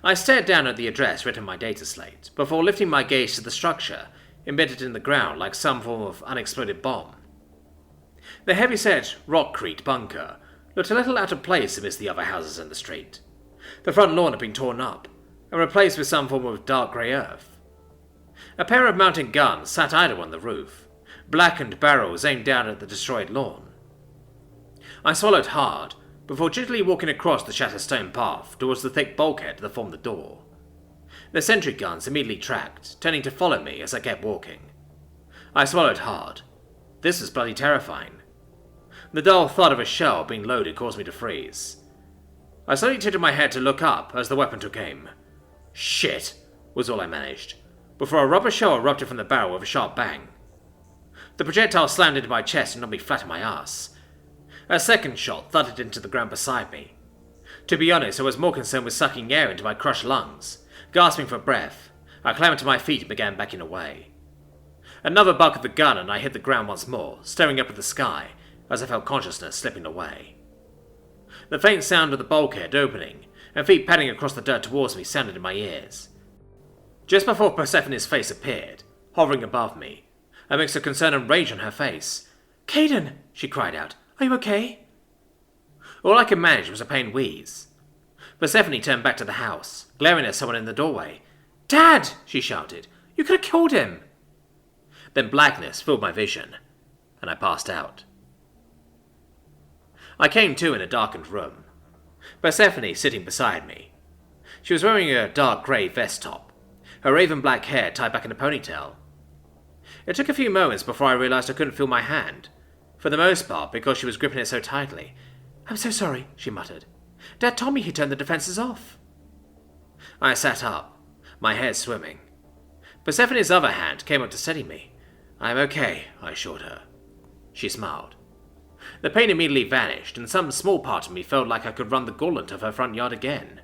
C: I stared down at the address written on my data slate, before lifting my gaze to the structure, embedded in the ground like some form of unexploded bomb. The heavy-set, rockcrete bunker looked a little out of place amidst the other houses in the street. The front lawn had been torn up, and replaced with some form of dark grey earth. A pair of mounted guns sat idle on the roof, blackened barrels aimed down at the destroyed lawn. I swallowed hard, before gingerly walking across the shattered stone path towards the thick bulkhead that formed the door. The sentry guns immediately tracked, turning to follow me as I kept walking. I swallowed hard. This was bloody terrifying. The dull thud of a shell being loaded caused me to freeze. I slowly tilted my head to look up as the weapon took aim. Shit, was all I managed, before a rubber shell erupted from the barrel with a sharp bang. The projectile slammed into my chest and knocked me flat on my ass. A second shot thudded into the ground beside me. To be honest, I was more concerned with sucking air into my crushed lungs. Gasping for breath, I clambered to my feet and began backing away. Another buck of the gun and I hit the ground once more, staring up at the sky as I felt consciousness slipping away. The faint sound of the bulkhead opening and feet padding across the dirt towards me sounded in my ears. Just before Persephone's face appeared, hovering above me, a mix of concern and rage on her face. "Caden!" she cried out. "Are you okay?" All I could manage was a pained wheeze. Persephone turned back to the house, glaring at someone in the doorway. "Dad!" she shouted. "You could have killed him!" Then blackness filled my vision, and I passed out. I came to in a darkened room. Persephone sitting beside me. She was wearing a dark grey vest top, her raven black hair tied back in a ponytail. It took a few moments before I realized I couldn't feel my hand, for the most part because she was gripping it so tightly. "I'm so sorry," she muttered. "Dad told me he turned the defences off." I sat up, my head swimming. Persephone's other hand came up to steady me. "I'm okay," I assured her. She smiled. The pain immediately vanished, and some small part of me felt like I could run the gauntlet of her front yard again.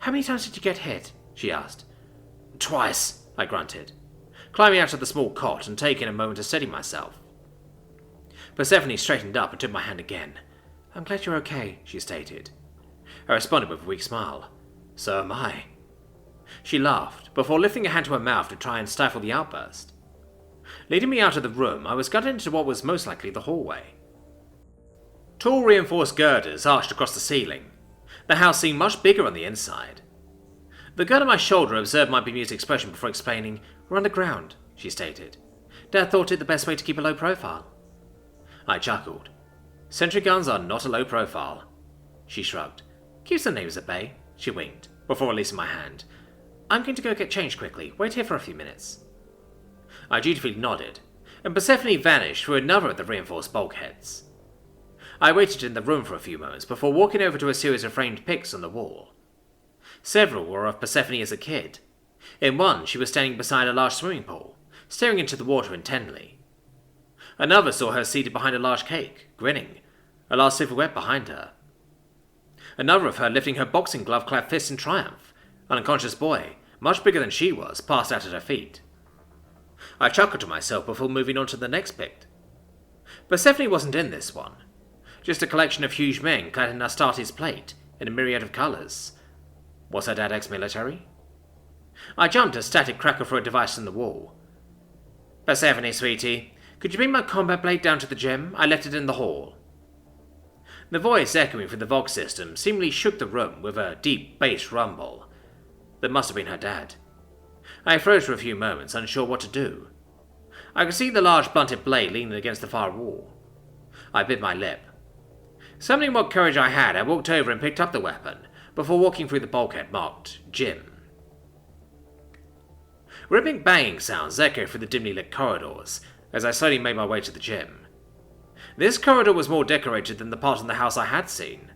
C: "How many times did you get hit?" she asked. "Twice," I grunted, climbing out of the small cot and taking a moment to steady myself. Persephone straightened up and took my hand again. "I'm glad you're okay," she stated. I responded with a weak smile. "So am I." She laughed, before lifting a hand to her mouth to try and stifle the outburst. Leading me out of the room, I was guided into what was most likely the hallway. Tall reinforced girders arched across the ceiling. The house seemed much bigger on the inside. The girl on my shoulder observed my bemused expression before explaining, "We're underground," she stated. "Dad thought it the best way to keep a low profile." I chuckled. "Sentry guns are not a low profile." She shrugged. "Keeps the neighbours at bay," she winked, before releasing my hand. "I'm going to go get changed quickly. Wait here for a few minutes." I dutifully nodded, and Persephone vanished through another of the reinforced bulkheads. I waited in the room for a few moments before walking over to a series of framed pics on the wall. Several were of Persephone as a kid. In one, she was standing beside a large swimming pool, staring into the water intently. Another saw her seated behind a large cake, grinning, a large silhouette behind her. Another of her lifting her boxing glove-clad fists in triumph. An unconscious boy, much bigger than she was, passed out at her feet. I chuckled to myself before moving on to the next pict. Persephone wasn't in this one. Just a collection of huge men clad in Astartes plate in a myriad of colours. Was her dad ex-military? I jumped a static cracker for a device in the wall. Persephone, sweetie, could you bring my combat blade down to the gym? I left it in the hall. The voice echoing through the Vox system seemingly shook the room with a deep bass rumble. That must have been her dad. I froze for a few moments, unsure what to do. I could see the large blunted blade leaning against the far wall. I bit my lip. Summoning what courage I had, I walked over and picked up the weapon, before walking through the bulkhead marked Gym. Ripping banging sounds echoed through the dimly lit corridors as I slowly made my way to the gym. This corridor was more decorated than the part of the house I had seen.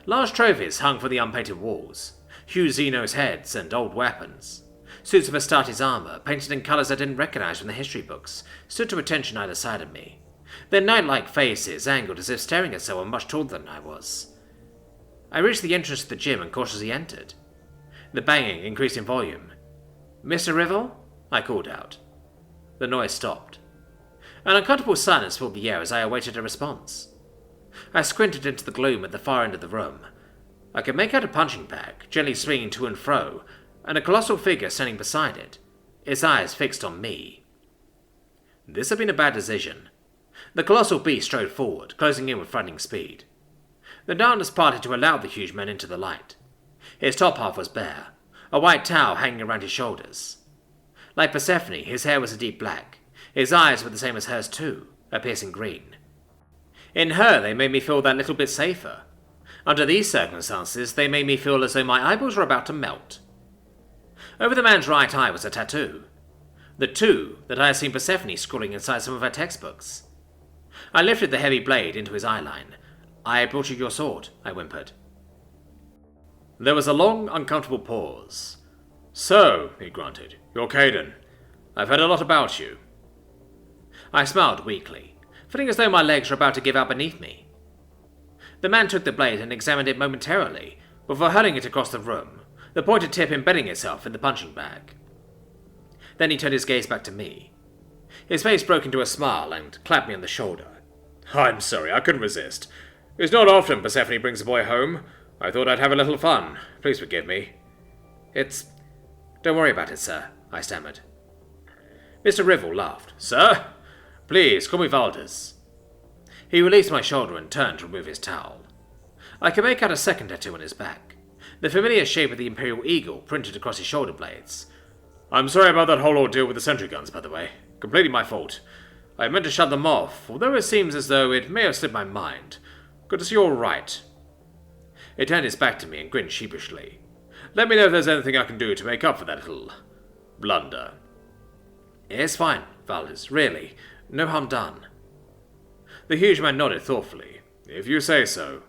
C: Large trophies hung from the unpainted walls, huge Xenos heads and old weapons. Suits of Astartes armor, painted in colors I didn't recognize from the history books, stood to attention either side of me, their knight-like faces angled as if staring at someone much taller than I was. I reached the entrance to the gym and cautiously entered. The banging increased in volume. "Mr. Rivel?" I called out. The noise stopped. An uncomfortable silence filled the air as I awaited a response. I squinted into the gloom at the far end of the room. I could make out a punching bag, gently swinging to and fro, and a colossal figure standing beside it, its eyes fixed on me. This had been a bad decision. The colossal beast strode forward, closing in with frightening speed. The darkness parted to allow the huge man into the light. His top half was bare, a white towel hanging around his shoulders. Like Persephone, his hair was a deep black. His eyes were the same as hers too, a piercing green. In her, they made me feel that little bit safer. Under these circumstances, they made me feel as though my eyeballs were about to melt. Over the man's right eye was a tattoo. The 2 that I had seen Persephone scrawling inside some of her textbooks. I lifted the heavy blade into his eyeline. "I brought you your sword," I whimpered. There was a long, uncomfortable pause. "So," he grunted, "you're Caden. I've heard a lot about you." I smiled weakly, feeling as though my legs were about to give out beneath me. The man took the blade and examined it momentarily, before hurling it across the room, the pointed tip embedding itself in the punching bag. Then he turned his gaze back to me. His face broke into a smile and clapped me on the shoulder. "I'm sorry, I couldn't resist. It's not often Persephone brings a boy home. I thought I'd have a little fun. Please forgive me." Don't worry about it, sir," I stammered. Mr. Rivel laughed. "Sir? Please, call me Valdez." He released my shoulder and turned to remove his towel. I could make out a second tattoo on his back, the familiar shape of the Imperial Eagle printed across his shoulder blades. "I'm sorry about that whole ordeal with the sentry guns, by the way. Completely my fault. I meant to shut them off, although it seems as though it may have slipped my mind. Good to see you're all right." He turned his back to me and grinned sheepishly. "Let me know if there's anything I can do to make up for that little blunder." "It's fine, Valdez, really. No harm done." The huge man nodded thoughtfully. "If you say so."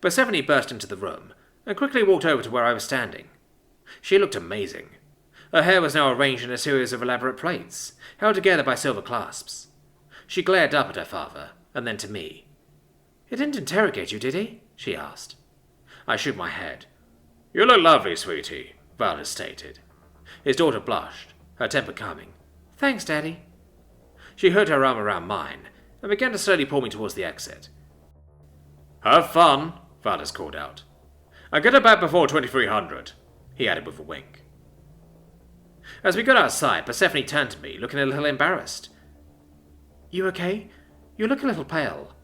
C: Persephone burst into the room and quickly walked over to where I was standing. She looked amazing. Her hair was now arranged in a series of elaborate plaits, held together by silver clasps. She glared up at her father, and then to me. "He didn't interrogate you, did he?" she asked. I shook my head. "You look lovely, sweetie," Valdez stated. His daughter blushed, her temper calming. "Thanks, Daddy." She hooked her arm around mine and began to slowly pull me towards the exit. "Have fun," Valdez called out. "I'll get her back before 2300, he added with a wink. As we got outside, Persephone turned to me, looking a little embarrassed. "You okay? You look a little pale."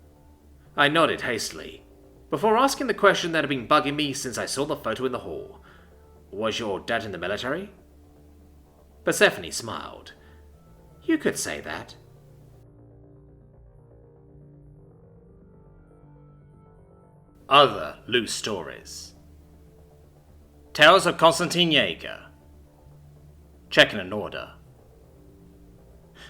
C: I nodded hastily, before asking the question that had been bugging me since I saw the photo in the hall. "Was your dad in the military?" Persephone smiled. "You could say that." Other loose stories. Tales of Constantine Jaeger. Checking an order.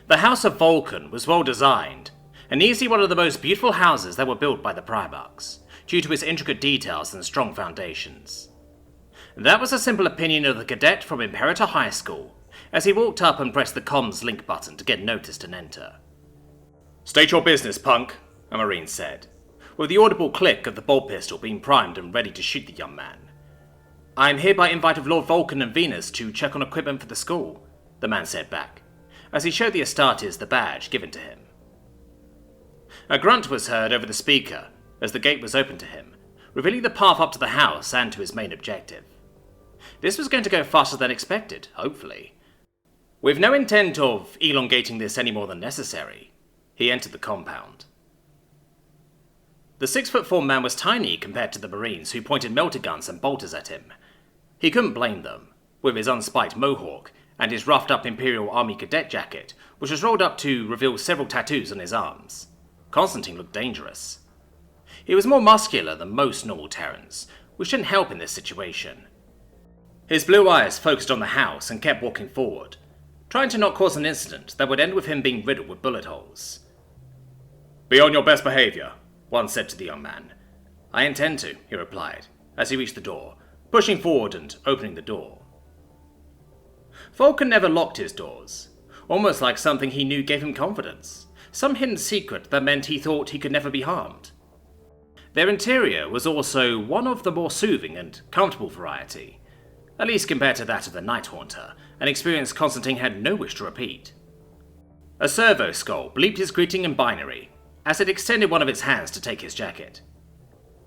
C: The House of Vulkan was well designed, and easily one of the most beautiful houses that were built by the Primarchs, due to its intricate details and strong foundations. That was a simple opinion of the cadet from Imperator High School,
A: as he walked up and pressed the comms link button to get noticed and enter.
C: "State your business, punk," a Marine said, with the audible click of the bolt pistol being primed and ready to shoot the young man.
A: "I am here by invite of Lord Vulkan and Venus to check on equipment for the school," the man said back, as he showed the Astartes the badge given to him. A grunt was heard over the speaker as the gate was opened to him, revealing the path up to the house and to his main objective. This was going to go faster than expected, hopefully. With no intent of elongating this any more than necessary, he entered the compound. The 6'4" man was tiny compared to the Marines who pointed melter guns and bolters at him. He couldn't blame them, with his unspiked mohawk and his roughed-up Imperial Army cadet jacket, which was rolled up to reveal several tattoos on his arms. Constantine looked dangerous. He was more muscular than most normal Terrans, which didn't help in this situation. His blue eyes focused on the house and kept walking forward, trying to not cause an incident that would end with him being riddled with bullet holes.
C: "Be on your best behavior,"
A: one said to the young man. "I intend to," he replied, as he reached the door, pushing forward and opening the door. Vulkan never locked his doors, almost like something he knew gave him confidence, some hidden secret that meant he thought he could never be harmed. Their interior was also one of the more soothing and comfortable variety, at least compared to that of the Night Haunter, an experience Constantine had no wish to repeat. A servo skull bleeped his greeting in binary, as it extended one of its hands to take his jacket.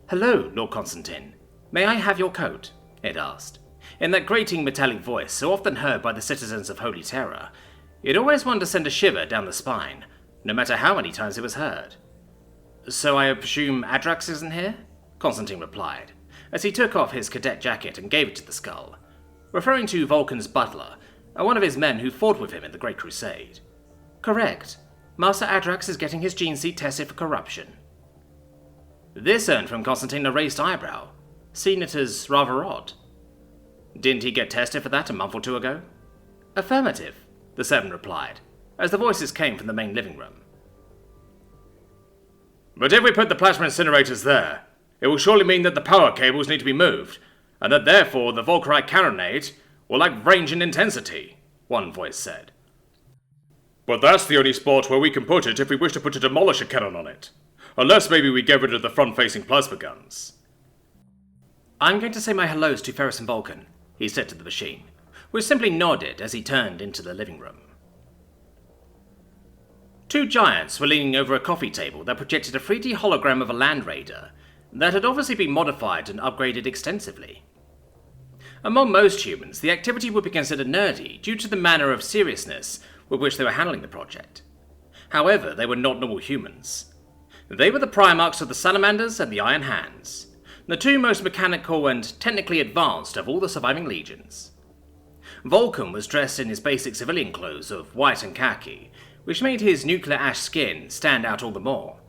A: "Hello, Lord Constantine. May I have your coat?" it asked, in that grating metallic voice so often heard by the citizens of Holy Terror. It always wanted to send a shiver down the spine, no matter how many times it was heard. "So I presume Adrax isn't here?" Constantine replied, as he took off his cadet jacket and gave it to the skull, referring to Vulkan's butler, and one of his men who fought with him in the Great Crusade. "Correct. Master Adrax is getting his gene seed tested for corruption." This earned from Constantine a raised eyebrow, seeing it as rather odd. "Didn't he get tested for that a month or two ago?" "Affirmative," the servant replied, as the voices came from the main living room.
C: "But if we put the plasma incinerators there, it will surely mean that the power cables need to be moved, and that therefore the Volkite cannonade will lack range and intensity," one voice said. "But that's the only spot where we can put it if we wish to put a demolisher cannon on it. Unless maybe we get rid of the front-facing plasma guns."
A: "I'm going to say my hellos to Ferrus and Vulkan," he said to the machine, which simply nodded as he turned into the living room. Two giants were leaning over a coffee table that projected a 3D hologram of a Land Raider that had obviously been modified and upgraded extensively. Among most humans, the activity would be considered nerdy due to the manner of seriousness with which they were handling the project. However, they were not normal humans. They were the Primarchs of the Salamanders and the Iron Hands, the two most mechanical and technically advanced of all the surviving legions. Vulkan was dressed in his basic civilian clothes of white and khaki, which made his nuclear ash skin stand out all the more.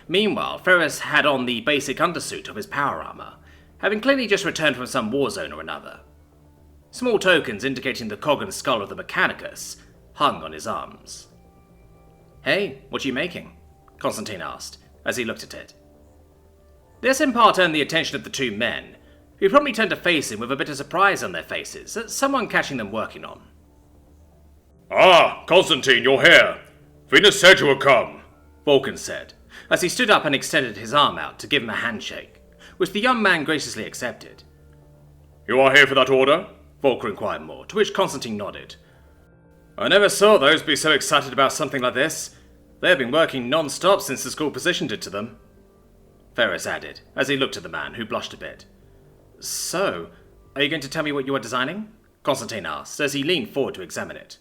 A: Meanwhile, Ferrus had on the basic undersuit of his power armor, having clearly just returned from some war zone or another. Small tokens indicating the cog and skull of the Mechanicus hung on his arms. "Hey, what are you making?" Constantine asked, as he looked at it. This in part earned the attention of the two men, who promptly turned to face him with a bit of surprise on their faces at someone catching them working on.
C: "Ah, Constantine, you're here. Venus said you would come,"
A: Vulkan said, as he stood up and extended his arm out to give him a handshake, which the young man graciously accepted.
C: "You are here for that order?"
A: Vulkan inquired more, to which Constantine nodded. "I never saw those be so excited about something like this. They have been working non-stop since the school positioned it to them," Ferrus added, as he looked at the man, who blushed a bit. "So, are you going to tell me what you are designing?" Constantine asked, as he leaned forward to examine it.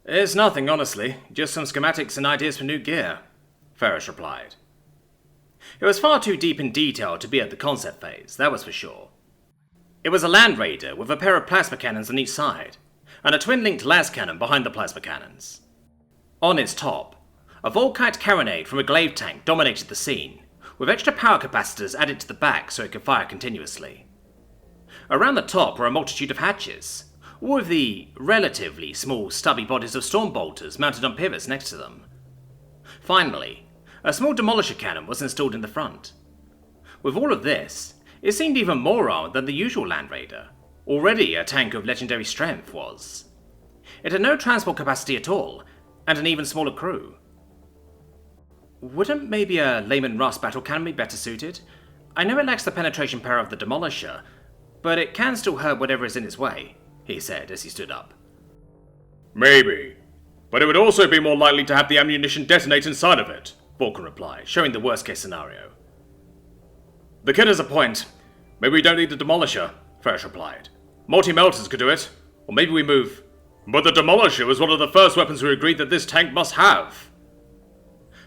A: "It's nothing, honestly. Just some schematics and ideas for new gear," Ferrus replied. It was far too deep in detail to be at the concept phase, that was for sure. It was a Land Raider with a pair of plasma cannons on each side, and a twin-linked las cannon behind the plasma cannons. On its top, a Volkite carronade from a glaive tank dominated the scene, with extra power capacitors added to the back so it could fire continuously. Around the top were a multitude of hatches, all with the relatively small stubby bodies of stormbolters mounted on pivots next to them. Finally, a small demolisher cannon was installed in the front. With all of this, it seemed even more armed than the usual Land Raider, already a tank of legendary strength, was. It had no transport capacity at all, and an even smaller crew. Wouldn't maybe a Leman Russ battle cannon be better suited? I know it lacks the penetration power of the Demolisher, but it can still hurt whatever is in its way, he said as he stood up.
B: Maybe. But it would also be more likely to have the ammunition detonate inside of it,
A: Vulkan replied, showing the worst-case scenario.
B: The kid has a point. Maybe we don't need the Demolisher, Ferrus replied. Multi-melters could do it. Or maybe we move. But the Demolisher was one of the first weapons we agreed that this tank must have.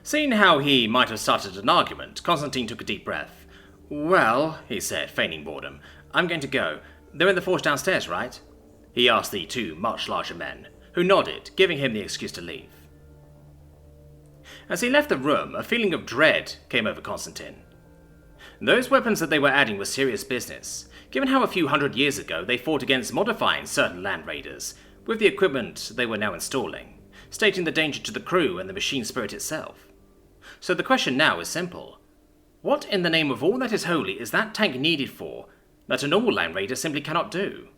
A: Seeing how he might have started an argument, Constantine took a deep breath. Well, he said, feigning boredom, I'm going to go. They're in the forge downstairs, right? He asked the two much larger men, who nodded, giving him the excuse to leave. As he left the room, a feeling of dread came over Constantine. Those weapons that they were adding were serious business, given how a few hundred years ago they fought against modifying certain land raiders with the equipment they were now installing, stating the danger to the crew and the machine spirit itself. So the question now is simple. What in the name of all that is holy is that tank needed for that a normal land raider simply cannot do?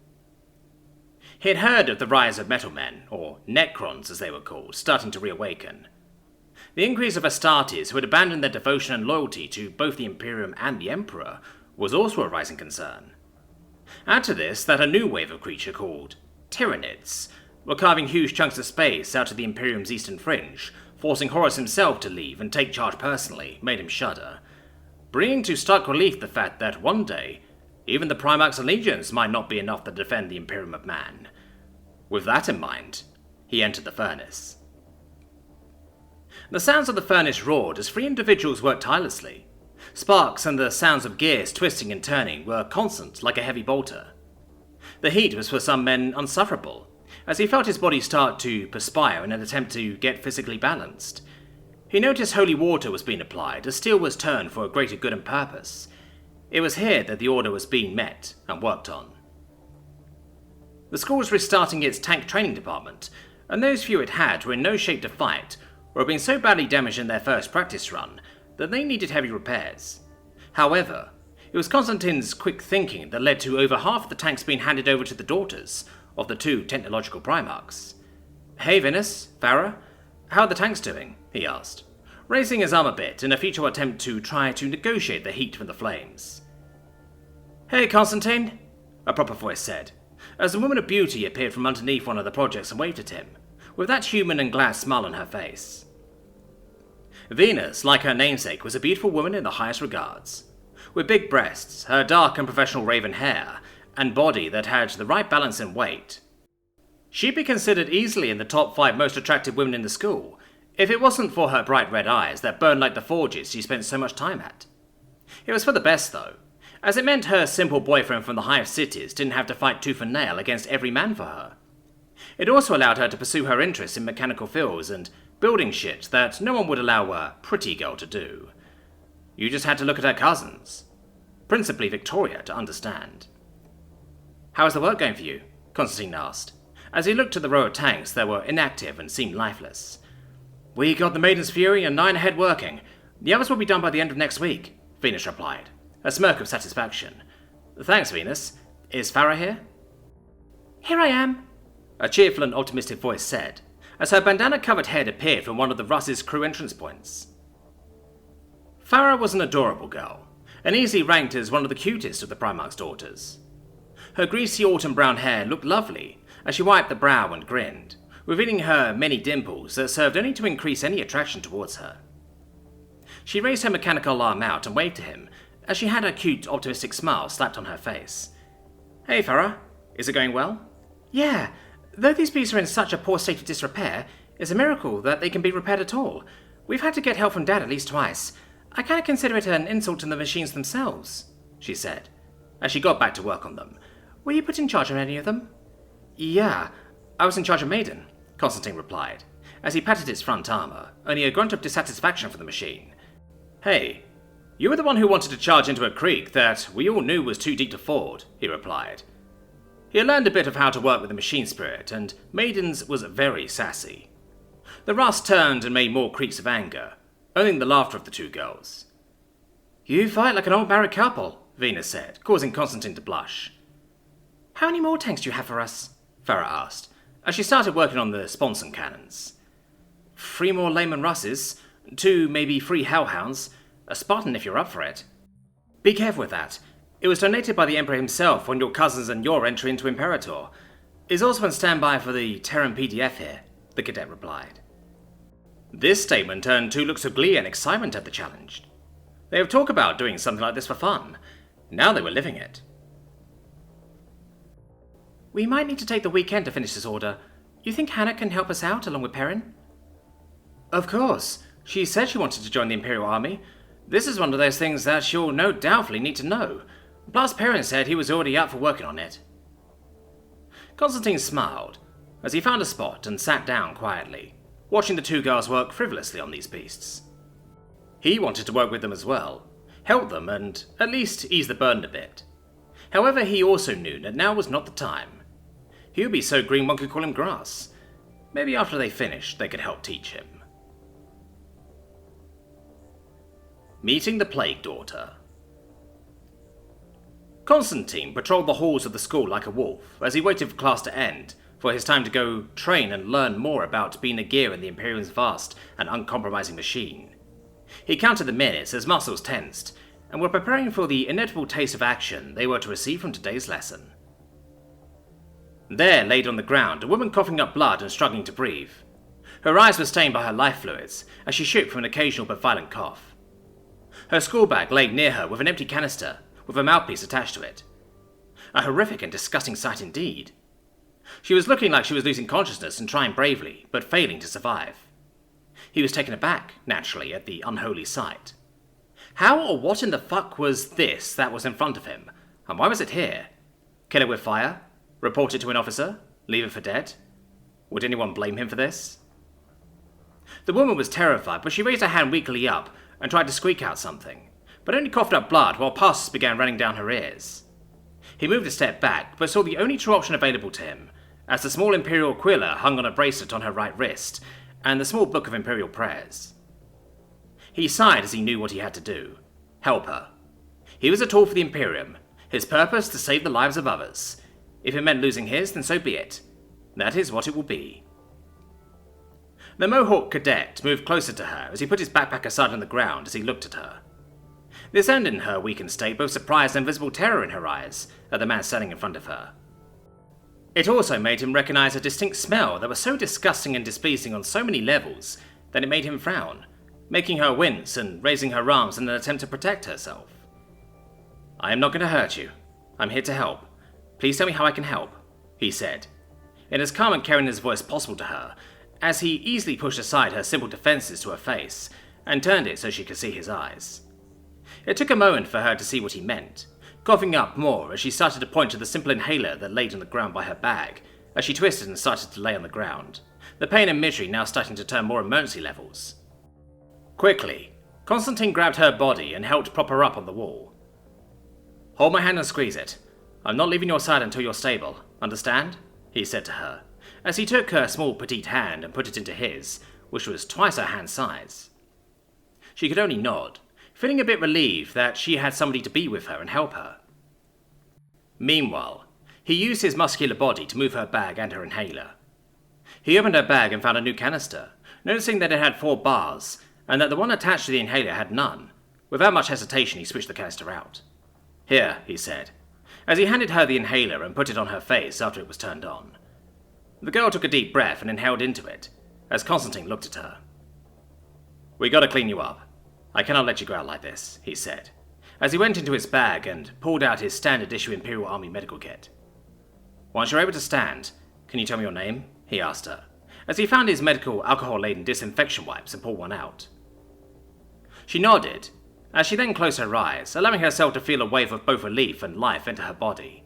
A: He had heard of the rise of metal men, or Necrons as they were called, starting to reawaken. The increase of Astartes who had abandoned their devotion and loyalty to both the Imperium and the Emperor was also a rising concern. Add to this that a new wave of creature called Tyranids were carving huge chunks of space out of the Imperium's eastern fringe, forcing Horus himself to leave and take charge personally made him shudder, bringing to stark relief the fact that one day, even the Primarchs' allegiance might not be enough to defend the Imperium of Man. With that in mind, he entered the furnace. The sounds of the furnace roared as three individuals worked tirelessly. Sparks and the sounds of gears twisting and turning were constant like a heavy bolter. The heat was for some men unsufferable, as he felt his body start to perspire in an attempt to get physically balanced. He noticed holy water was being applied as steel was turned for a greater good and purpose. It was here that the order was being met and worked on. The school was restarting its tank training department, and those few it had were in no shape to fight, or had been so badly damaged in their first practice run that they needed heavy repairs. However, it was Constantine's quick thinking that led to over half of the tanks being handed over to the daughters of the two technological Primarchs. Hey Venus, Farah, how are the tanks doing? He asked, raising his arm a bit in a futile attempt to try to negotiate the heat from the flames. Hey Constantine, a proper voice said, as a woman of beauty appeared from underneath one of the projects and waved at him, with that human and glad smile on her face. Venus, like her namesake, was a beautiful woman in the highest regards. With big breasts, her dark and professional raven hair, and body that had the right balance and weight. She'd be considered easily in the top 5 most attractive women in the school, if it wasn't for her bright red eyes that burned like the forges she spent so much time at. It was for the best, though, as it meant her simple boyfriend from the highest cities didn't have to fight tooth and nail against every man for her. It also allowed her to pursue her interests in mechanical fields and building shit that no one would allow a pretty girl to do. You just had to look at her cousins, principally Victoria, to understand. How is the work going for you? Constantine asked, as he looked at the row of tanks that were inactive and seemed lifeless. We got the Maiden's Fury and 9 ahead working. The others will be done by the end of next week, Venus replied, a smirk of satisfaction. Thanks, Venus. Is Farah here? Here I am, a cheerful and optimistic voice said, as her bandana-covered head appeared from one of the Russ's crew entrance points. Farah was an adorable girl, and easily ranked as one of the cutest of the Primarch's daughters. Her greasy autumn brown hair looked lovely as she wiped the brow and grinned, revealing her many dimples that served only to increase any attraction towards her. She raised her mechanical arm out and waved to him as she had her cute, optimistic smile slapped on her face. Hey, Farah, is it going well? Yeah, though these beasts are in such a poor state of disrepair, it's a miracle that they can be repaired at all. We've had to get help from Dad at least twice. I kind of consider it an insult to the machines themselves, she said, as she got back to work on them. Were you put in charge of any of them? Yeah, I was in charge of Maiden, Constantine replied, as he patted its front armor, only a grunt of dissatisfaction for the machine. Hey, you were the one who wanted to charge into a creek that we all knew was too deep to ford, he replied. He had learned a bit of how to work with the machine spirit, and Maiden's was very sassy. The Russ turned and made more creaks of anger, owning the laughter of the two girls. You fight like an old married couple, Venus said, causing Constantine to blush. How many more tanks do you have for us? Farah asked, as she started working on the sponson cannons. 3 more Leman Russes, 2, maybe 3 Hellhounds, a Spartan if you're up for it. Be careful with that. It was donated by the Emperor himself when your cousins and your entry into Imperator. Is also on standby for the Terran PDF here, the cadet replied. This statement turned 2 looks of glee and excitement at the challenged. They have talked about doing something like this for fun. Now they were living it. We might need to take the weekend to finish this order. You think Hannah can help us out along with Perrin? Of course. She said she wanted to join the Imperial Army. This is one of those things that she'll no doubtfully need to know. Plus Perrin said he was already up for working on it. Constantine smiled as he found a spot and sat down quietly, watching the 2 girls work frivolously on these beasts. He wanted to work with them as well, help them and at least ease the burden a bit. However, he also knew that now was not the time. He would be so green one could call him grass. Maybe after they finished, they could help teach him. Meeting the Plague Daughter. Constantine patrolled the halls of the school like a wolf as he waited for class to end, for his time to go train and learn more about being a gear in the Imperium's vast and uncompromising machine. He counted the minutes as muscles tensed, and were preparing for the inevitable taste of action they were to receive from today's lesson. There, laid on the ground, a woman coughing up blood and struggling to breathe. Her eyes were stained by her life fluids as she shook from an occasional but violent cough. Her school bag lay near her with an empty canister, with a mouthpiece attached to it. A horrific and disgusting sight indeed. She was looking like she was losing consciousness and trying bravely, but failing to survive. He was taken aback, naturally, at the unholy sight. How or what in the fuck was this that was in front of him, and why was it here? Kill it with fire? Report it to an officer? Leave it for dead? Would anyone blame him for this? The woman was terrified, but she raised her hand weakly up and tried to squeak out something, but only coughed up blood while pus began running down her ears. He moved a step back, but saw the only true option available to him, as the small Imperial Aquila hung on a bracelet on her right wrist, and the small book of Imperial prayers. He sighed as he knew what he had to do. Help her. He was a tool for the Imperium, his purpose to save the lives of others. If it meant losing his, then so be it. That is what it will be. The Mohawk cadet moved closer to her as he put his backpack aside on the ground as he looked at her. This ended in her weakened state both surprise and visible terror in her eyes at the man standing in front of her. It also made him recognize a distinct smell that was so disgusting and displeasing on so many levels that it made him frown, making her wince and raising her arms in an attempt to protect herself. I am not going to hurt you. I'm here to help. Please tell me how I can help, he said, in as calm and caring as voice possible to her, as he easily pushed aside her simple defenses to her face and turned it so she could see his eyes. It took a moment for her to see what he meant, coughing up more as she started to point to the simple inhaler that laid on the ground by her bag, as she twisted and started to lay on the ground, the pain and misery now starting to turn more emergency levels. Quickly, Constantine grabbed her body and helped prop her up on the wall. Hold my hand and squeeze it. I'm not leaving your side until you're stable, understand? He said to her, as he took her small petite hand and put it into his, which was twice her hand size. She could only nod, feeling a bit relieved that she had somebody to be with her and help her. Meanwhile, he used his muscular body to move her bag and her inhaler. He opened her bag and found a new canister, noticing that it had 4 bars, and that the one attached to the inhaler had none. Without much hesitation, he switched the canister out. Here, he said, as he handed her the inhaler and put it on her face after it was turned on. The girl took a deep breath and inhaled into it, as Constantine looked at her. We gotta clean you up. I cannot let you go out like this, he said, as he went into his bag and pulled out his standard issue Imperial Army medical kit. Once you're able to stand, can you tell me your name? He asked her, as he found his medical alcohol-laden disinfection wipes and pulled one out. She nodded, as she then closed her eyes, allowing herself to feel a wave of both relief and life enter her body.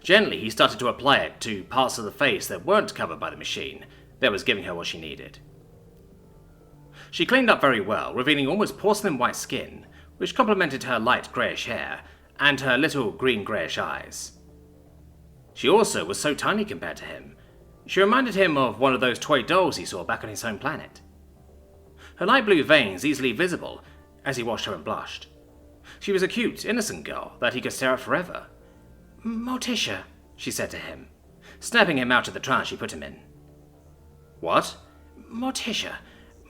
A: Gently, he started to apply it to parts of the face that weren't covered by the machine that was giving her what she needed. She cleaned up very well, revealing almost porcelain white skin, which complemented her light greyish hair and her little green-greyish eyes. She also was so tiny compared to him. She reminded him of one of those toy dolls he saw back on his home planet. Her light blue veins easily visible as he watched her and blushed. She was a cute, innocent girl that he could stare at forever. Morticia, she said to him, snapping him out of the trance she put him in.
C: What?
A: Morticia.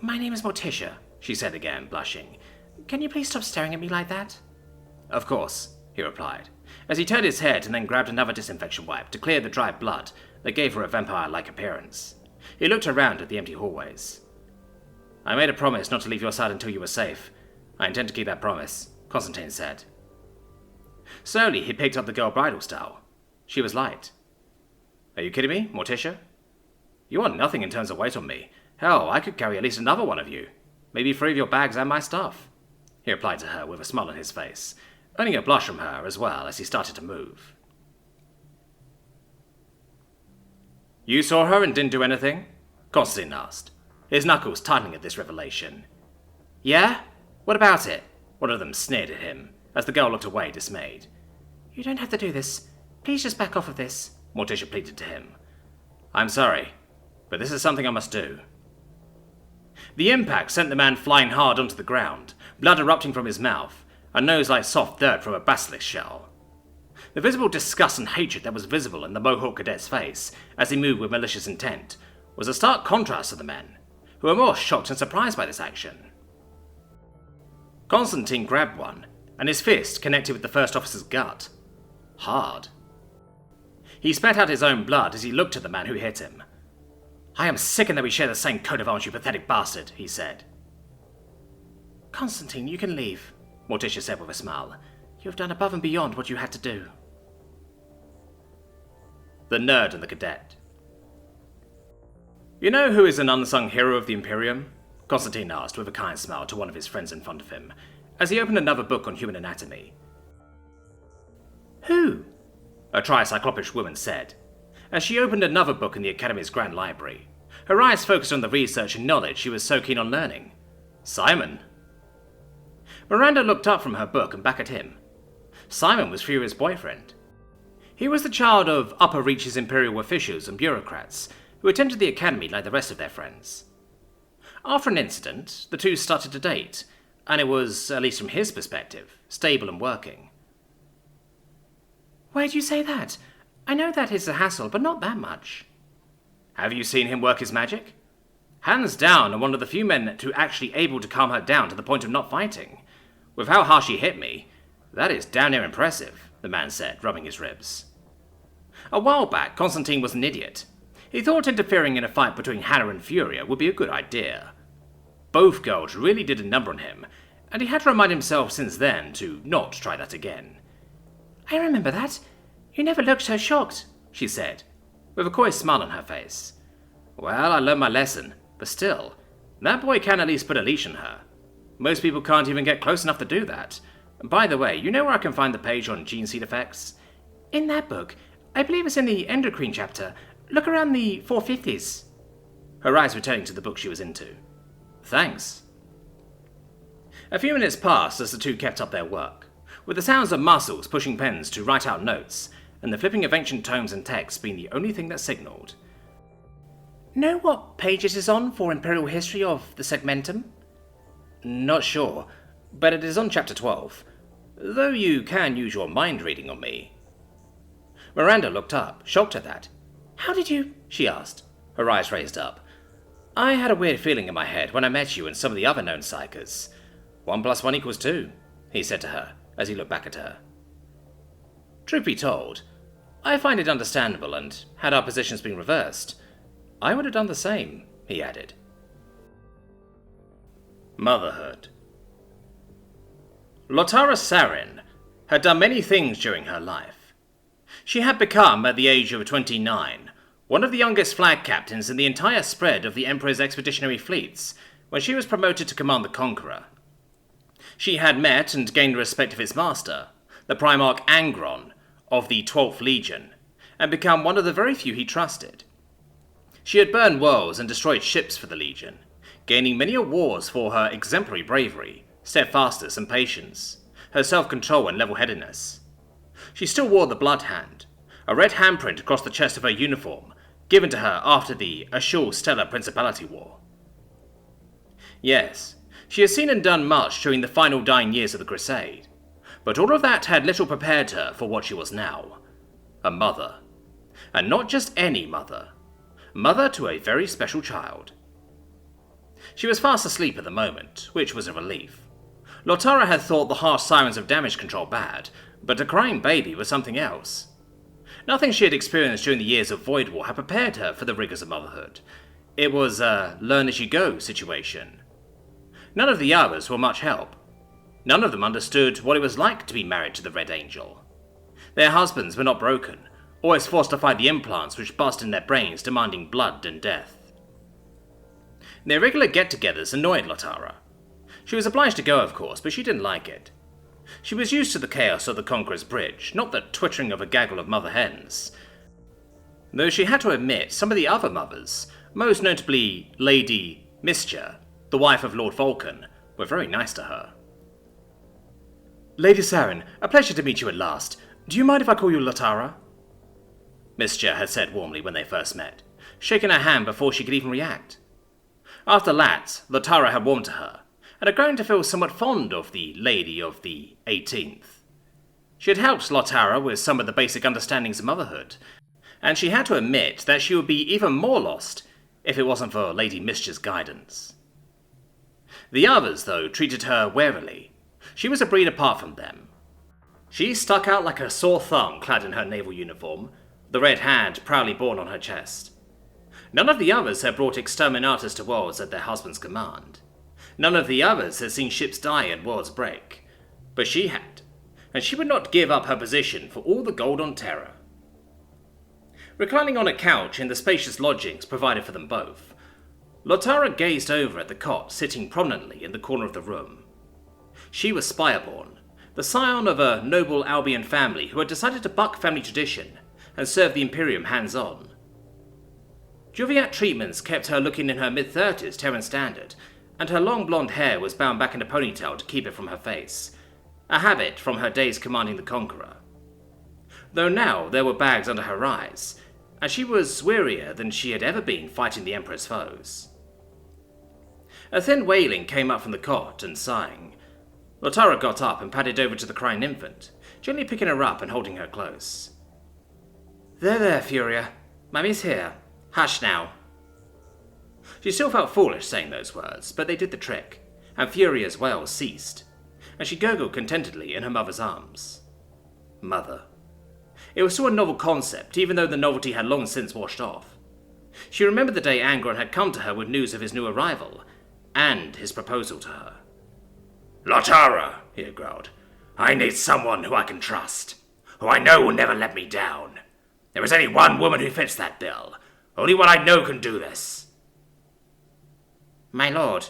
A: My name is Morticia, she said again, blushing. Can you please stop staring at me like that?
C: Of course, he replied, as he turned his head and then grabbed another disinfection wipe to clear the dry blood that gave her a vampire-like appearance. He looked around at the empty hallways. I made a promise not to leave your side until you were safe. I intend to keep that promise, Constantine said. Slowly, he picked up the girl bridal style. She was light. Are you kidding me, Morticia? You are nothing in terms of weight on me. Hell, I could carry at least another one of you. Maybe 3 of your bags and my stuff, he replied to her with a smile on his face, earning a blush from her as well as he started to move. You saw her and didn't do anything? Constantine asked, his knuckles tightening at this revelation. Yeah? What about it? One of them sneered at him, as the girl looked away dismayed.
A: You don't have to do this. Please just back off of this,
C: Morticia pleaded to him. I'm sorry, but this is something I must do. The impact sent the man flying hard onto the ground, blood erupting from his mouth, a nose like soft dirt from a basilisk shell. The visible disgust and hatred that was visible in the Mohawk cadet's face as he moved with malicious intent was a stark contrast to the men, who were more shocked and surprised by this action. Constantine grabbed one, and his fist connected with the first officer's gut. Hard. He spat out his own blood as he looked at the man who hit him. I am sickened that we share the same coat of arms, you pathetic bastard, he said.
A: Constantine, you can leave, Morticia said with a smile. You have done above and beyond what you had to do.
C: The nerd and the cadet. You know who is an unsung hero of the Imperium? Constantine asked with a kind smile to one of his friends in front of him, as he opened another book on human anatomy.
A: Who?
C: A tri-cyclopish woman said, as she opened another book in the Academy's Grand Library, her eyes focused on the research and knowledge she was so keen on learning. Simon. Miranda looked up from her book and back at him. Simon was Furia's boyfriend. He was the child of upper reaches imperial officials and bureaucrats who attended the Academy like the rest of their friends. After an incident, the two started to date, and it was, at least from his perspective, stable and working.
A: Why do you say that? I know that is a hassle, but not that much.
C: Have you seen him work his magic? Hands down, and one of the few men to actually able to calm her down to the point of not fighting. With how harsh he hit me, that is damn near impressive, the man said, rubbing his ribs. A while back, Constantine was an idiot. He thought interfering in a fight between Hannah and Furia would be a good idea. Both girls really did a number on him, and he had to remind himself since then to not try that again.
A: I remember that. You never looked so shocked,
C: she said, with a coy smile on her face. Well, I learned my lesson, but still, that boy can at least put a leash on her. Most people can't even get close enough to do that. By the way, you know where I can find the page on gene seed effects?
A: In that book. I believe it's in the endocrine chapter. Look around the 450s.
C: Her eyes returning to the book she was into. Thanks. A few minutes passed as the two kept up their work, with the sounds of muscles pushing pens to write out notes, and the flipping of ancient tomes and texts being the only thing that signalled.
A: Know what page it is on for Imperial History of the Segmentum?
C: Not sure, but it is on chapter 12, though you can use your mind reading on me. Miranda looked up, shocked at that.
A: How did you?
C: She asked, her eyes raised up. I had a weird feeling in my head when I met you and some of the other known psychers. 1 + 1 = 2, he said to her, as he looked back at her. Truth be told, I find it understandable, and had our positions been reversed, I would have done the same, he added. Motherhood. Lotara Sarin had done many things during her life. She had become, at the age of 29, one of the youngest flag captains in the entire spread of the Emperor's expeditionary fleets when she was promoted to command the Conqueror. She had met and gained the respect of its master, the Primarch Angron of the 12th Legion, and become one of the very few he trusted. She had burned worlds and destroyed ships for the Legion, gaining many awards for her exemplary bravery, steadfastness and patience, her self-control and level-headedness. She still wore the Bloodhand, a red handprint across the chest of her uniform, given to her after the Ashul Stellar Principality War. Yes, she had seen and done much during the final dying years of the Crusade, but all of that had little prepared her for what she was now, a mother.
A: And not just any mother. Mother to a very special child. She was fast asleep at the moment, which was a relief. Lotara had thought the harsh sirens of damage control bad, but a crying baby was something else. Nothing she had experienced during the years of Void War had prepared her for the rigors of motherhood. It was a learn-as-you-go situation. None of the others were much help. None of them understood what it was like to be married to the Red Angel. Their husbands were not broken, always forced to fight the implants which bust in their brains demanding blood and death. Their regular get-togethers annoyed Lotara. She was obliged to go, of course, but she didn't like it. She was used to the chaos of the Conqueror's Bridge, not the twittering of a gaggle of mother hens. Though she had to admit some of the other mothers, most notably Lady Mischa, the wife of Lord Vulkan, were very nice to her. "Lady Saren, a pleasure to meet you at last. Do you mind if I call you Lotara?" Mischa had said warmly when they first met, shaking her hand before she could even react. After that, Lotara had warmed to her, and had grown to feel somewhat fond of the Lady of the 18th. She had helped Lotara with some of the basic understandings of motherhood, and she had to admit that she would be even more lost if it wasn't for Lady Mischia's guidance. The others, though, treated her warily. She was a breed apart from them. She stuck out like a sore thumb clad in her naval uniform, the red hand proudly borne on her chest. None of the others had brought exterminators to worlds at their husband's command. None of the others had seen ships die and worlds break. But she had, and she would not give up her position for all the gold on Terra. Reclining on a couch in the spacious lodgings provided for them both, Lotara gazed over at the cot sitting prominently in the corner of the room. She was Spireborn, the scion of a noble Albion family who had decided to buck family tradition and serve the Imperium hands-on. Juviat treatments kept her looking in her mid-30s Terran standard, and her long blonde hair was bound back in a ponytail to keep it from her face, a habit from her days commanding the Conqueror. Though now there were bags under her eyes, and she was wearier than she had ever been fighting the Emperor's foes. A thin wailing came up from the cot, and sighing, Lotara got up and padded over to the crying infant, gently picking her up and holding her close. There, Furia. Mummy's here. Hush now." She still felt foolish saying those words, but they did the trick, and Furia's wail ceased, and she gurgled contentedly in her mother's arms. Mother. It was still a novel concept, even though the novelty had long since washed off. She remembered the day Angron had come to her with news of his new arrival, and his proposal to her.
D: "Lotara," he had growled, "I need someone who I can trust, who I know will never let me down. There is only one woman who fits that bill. Only one I know can do this."
A: "My lord."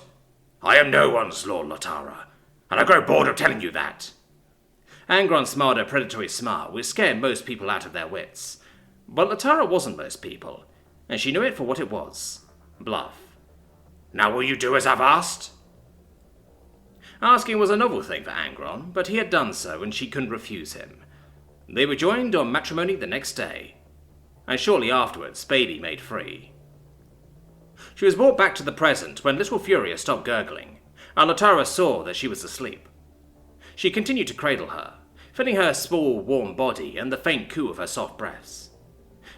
D: "I am no one's lord, Lotara, and I grow bored of telling you that."
A: Angron smiled a predatory smile which scared most people out of their wits. But Lotara wasn't most people, and she knew it for what it was. Bluff.
D: "Now will you do as I've asked?"
A: Asking was a novel thing for Angron, but he had done so, and she couldn't refuse him. They were joined on matrimony the next day, and shortly afterwards, baby made free. She was brought back to the present when little Furia stopped gurgling, and Lotara saw that she was asleep. She continued to cradle her, feeling her small, warm body and the faint coo of her soft breaths.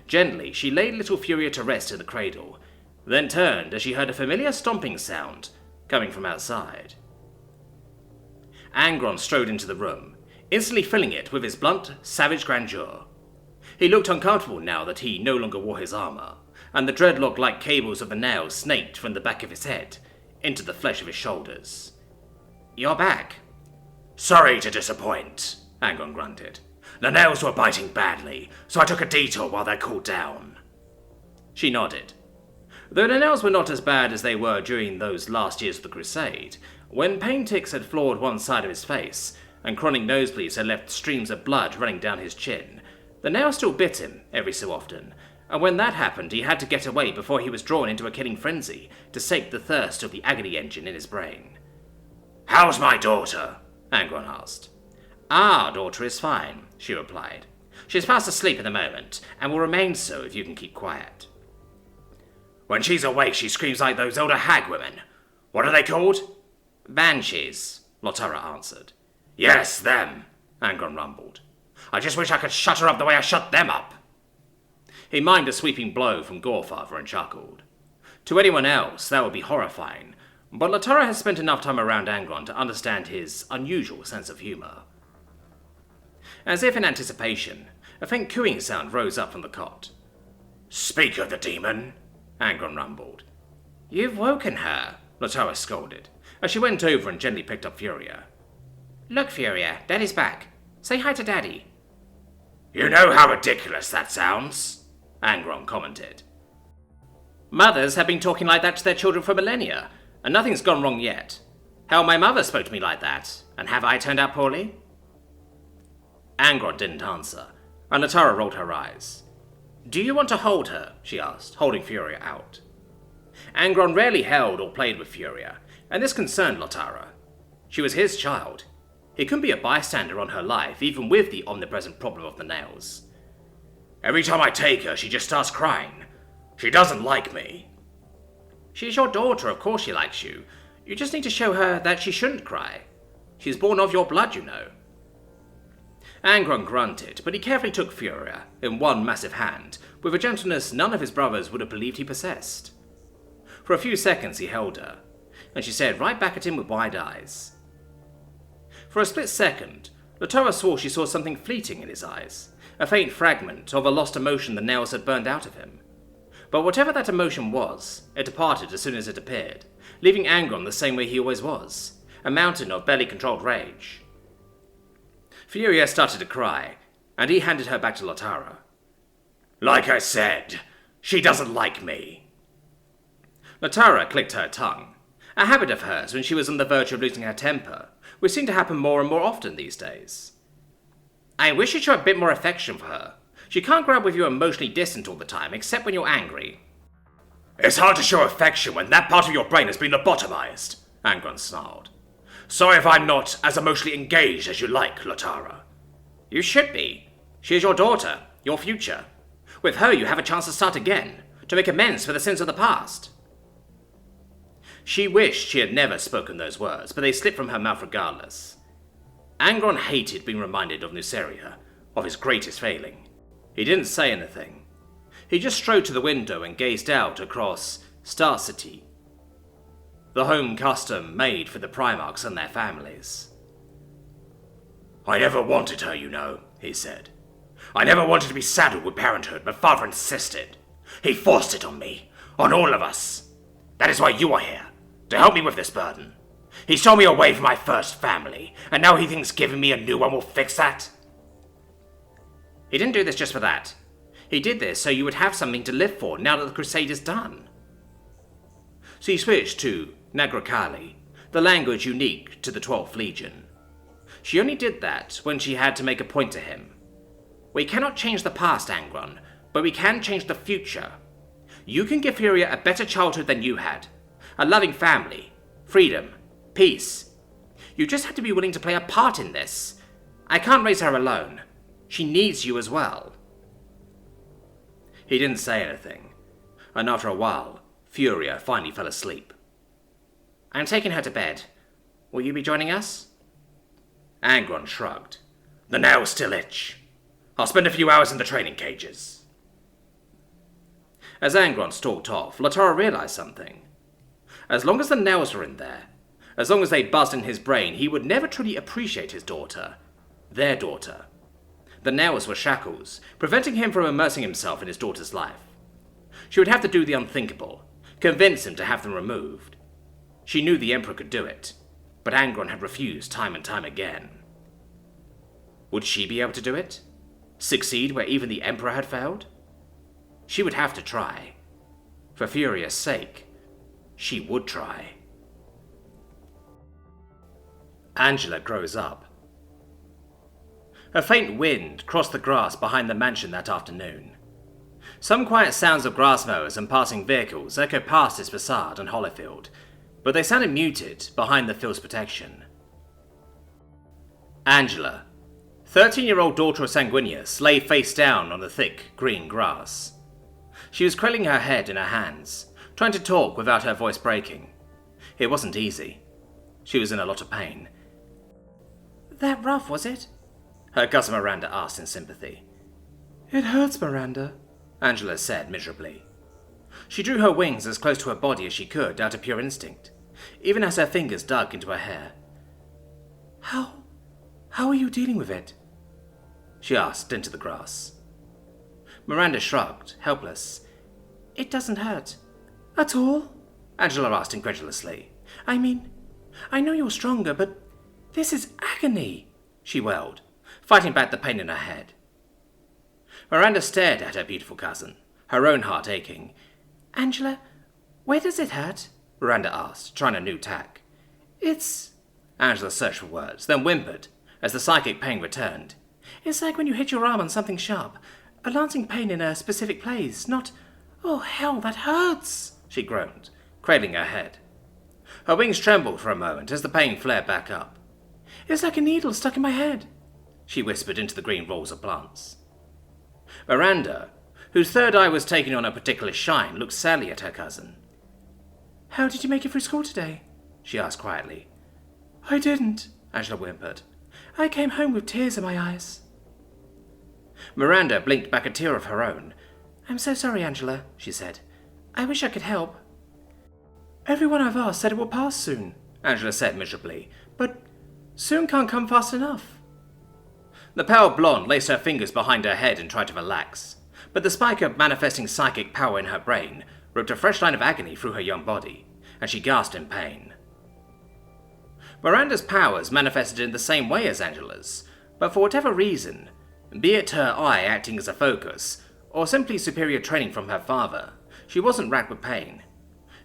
A: Gently, she laid little Furia to rest in the cradle, then turned as she heard a familiar stomping sound coming from outside. Angron strode into the room, instantly filling it with his blunt, savage grandeur. He looked uncomfortable now that he no longer wore his armor, and the dreadlock-like cables of the nails snaked from the back of his head into the flesh of his shoulders. "You're back."
D: "Sorry to disappoint," Angron grunted. "The nails were biting badly, so I took a detour while they cooled down."
A: She nodded. Though the nails were not as bad as they were during those last years of the Crusade, when pain ticks had floored one side of his face, and chronic nosebleeds had left streams of blood running down his chin, the nail still bit him every so often, and when that happened he had to get away before he was drawn into a killing frenzy to sate the thirst of the agony engine in his brain.
D: "How's my daughter?"
A: Angron asked. "Our daughter is fine," she replied. "She's fast asleep at the moment, and will remain so if you can keep quiet."
D: "When she's awake she screams like those older hag women. What are they called?"
A: "Banshees," Lotara answered.
D: "Yes, them," Angron rumbled. "I just wish I could shut her up the way I shut them up."
C: He mimed a sweeping blow from Gorefather and chuckled. To anyone else, that would be horrifying, but Latara has spent enough time around Angron to understand his unusual sense of humour. As if in anticipation, a faint cooing sound rose up from the cot.
D: "Speak of the demon,"
C: Angron rumbled. "You've woken her," Latara scolded, as she went over and gently picked up Furia. "Look, Furia, Daddy's back. Say hi to Daddy."
D: "You know how ridiculous that sounds,"
C: Angron commented. Mothers have been talking like that to their children for millennia, and nothing's gone wrong yet. Hell, my mother spoke to me like that, and have I turned out poorly? Angron didn't answer, and Latara rolled her eyes. "Do you want to hold her?" she asked, holding Furia out. Angron rarely held or played with Furia, and this concerned Latara. She was his child. He couldn't be a bystander on her life, even with the omnipresent problem of the nails.
D: "Every time I take her, she just starts crying. She doesn't like me."
C: "She's your daughter, of course she likes you. You just need to show her that she shouldn't cry. She's born of your blood, you know." Angron grunted, but he carefully took Furia in one massive hand, with a gentleness none of his brothers would have believed he possessed. For a few seconds he held her, and she stared right back at him with wide eyes. For a split second, Latara swore she saw something fleeting in his eyes, a faint fragment of a lost emotion the nails had burned out of him. But whatever that emotion was, it departed as soon as it appeared, leaving Angron the same way he always was, a mountain of barely controlled rage. Furia started to cry, and he handed her back to Latara.
D: "Like I said, she doesn't like me."
C: Latara clicked her tongue, a habit of hers when she was on the verge of losing her temper, which seemed to happen more and more often these days. "I wish you'd show a bit more affection for her. She can't grow up with you emotionally distant all the time, except when you're angry."
D: "It's hard to show affection when that part of your brain has been lobotomized," Angron snarled. "Sorry if I'm not as emotionally engaged as you like, Latara."
C: "You should be. She is your daughter, your future. With her you have a chance to start again, to make amends for the sins of the past." She wished she had never spoken those words, but they slipped from her mouth regardless. Angron hated being reminded of Nuceria, of his greatest failing. He didn't say anything. He just strode to the window and gazed out across Star City, the home custom made for the Primarchs and their families.
D: "I never wanted her, you know," he said. "I never wanted to be saddled with parenthood, but Father insisted. He forced it on me, on all of us. That is why you are here, to help me with this burden. He stole me away from my first family, and now he thinks giving me a new one will fix that?"
C: "He didn't do this just for that. He did this so you would have something to live for now that the crusade is done." So he switched to Nagrokali, the language unique to the 12th Legion. She only did that when she had to make a point to him. "We cannot change the past, Angron, but we can change the future. You can give Furia a better childhood than you had. A loving family, freedom, peace. You just have to be willing to play a part in this. I can't raise her alone. She needs you as well." He didn't say anything, and after a while, Furia finally fell asleep. "I'm taking her to bed. Will you be joining us?" Angron shrugged.
D: "The nails still itch. I'll spend a few hours in the training cages."
C: As Angron stalked off, Latara realized something. As long as the nails were in there, as long as they buzzed in his brain, he would never truly appreciate his daughter, their daughter. The nails were shackles, preventing him from immersing himself in his daughter's life. She would have to do the unthinkable, convince him to have them removed. She knew the Emperor could do it, but Angron had refused time and time again. Would she be able to do it? Succeed where even the Emperor had failed? She would have to try. For Furia's sake, she would try. Angela grows up. A faint wind crossed the grass behind the mansion that afternoon. Some quiet sounds of grass mowers and passing vehicles echoed past its facade and Hollofield, but they sounded muted behind the field's protection. Angela, 13-year-old daughter of Sanguinius, lay face down on the thick, green grass. She was cradling her head in her hands, trying to talk without her voice breaking. It wasn't easy. She was in a lot of pain.
E: "That rough, was it?"
C: her cousin Miranda asked in sympathy.
E: "It hurts, Miranda,"
C: Angela said miserably. She drew her wings as close to her body as she could out of pure instinct, even as her fingers dug into her hair. How are you dealing with it? She asked into the grass. Miranda shrugged, helpless. It doesn't hurt. At all? Angela asked incredulously. I mean, I know you're stronger, but this is agony, she wailed, fighting back the pain in her head. Miranda stared at her beautiful cousin, her own heart aching. Angela, where does it hurt? Miranda asked, trying a new tack. It's... Angela searched for words, then whimpered, as the psychic pain returned. It's like when you hit your arm on something sharp, a lancing pain in a specific place, not... Oh, hell, that hurts, she groaned, cradling her head. Her wings trembled for a moment as the pain flared back up. It's like a needle stuck in my head, she whispered into the green rolls of plants. Miranda, whose third eye was taking on a particular shine, looked sadly at her cousin. How did you make it through school today? She asked quietly. I didn't, Angela whimpered. I came home with tears in my eyes. Miranda blinked back a tear of her own. I'm so sorry, Angela, she said. I wish I could help. Everyone I've asked said it will pass soon, Angela said miserably, but soon can't come fast enough. The pale blonde laced her fingers behind her head and tried to relax, but the spike of manifesting psychic power in her brain ripped a fresh line of agony through her young body, and she gasped in pain. Miranda's powers manifested in the same way as Angela's, but for whatever reason, be it her eye acting as a focus, or simply superior training from her father, she wasn't racked with pain.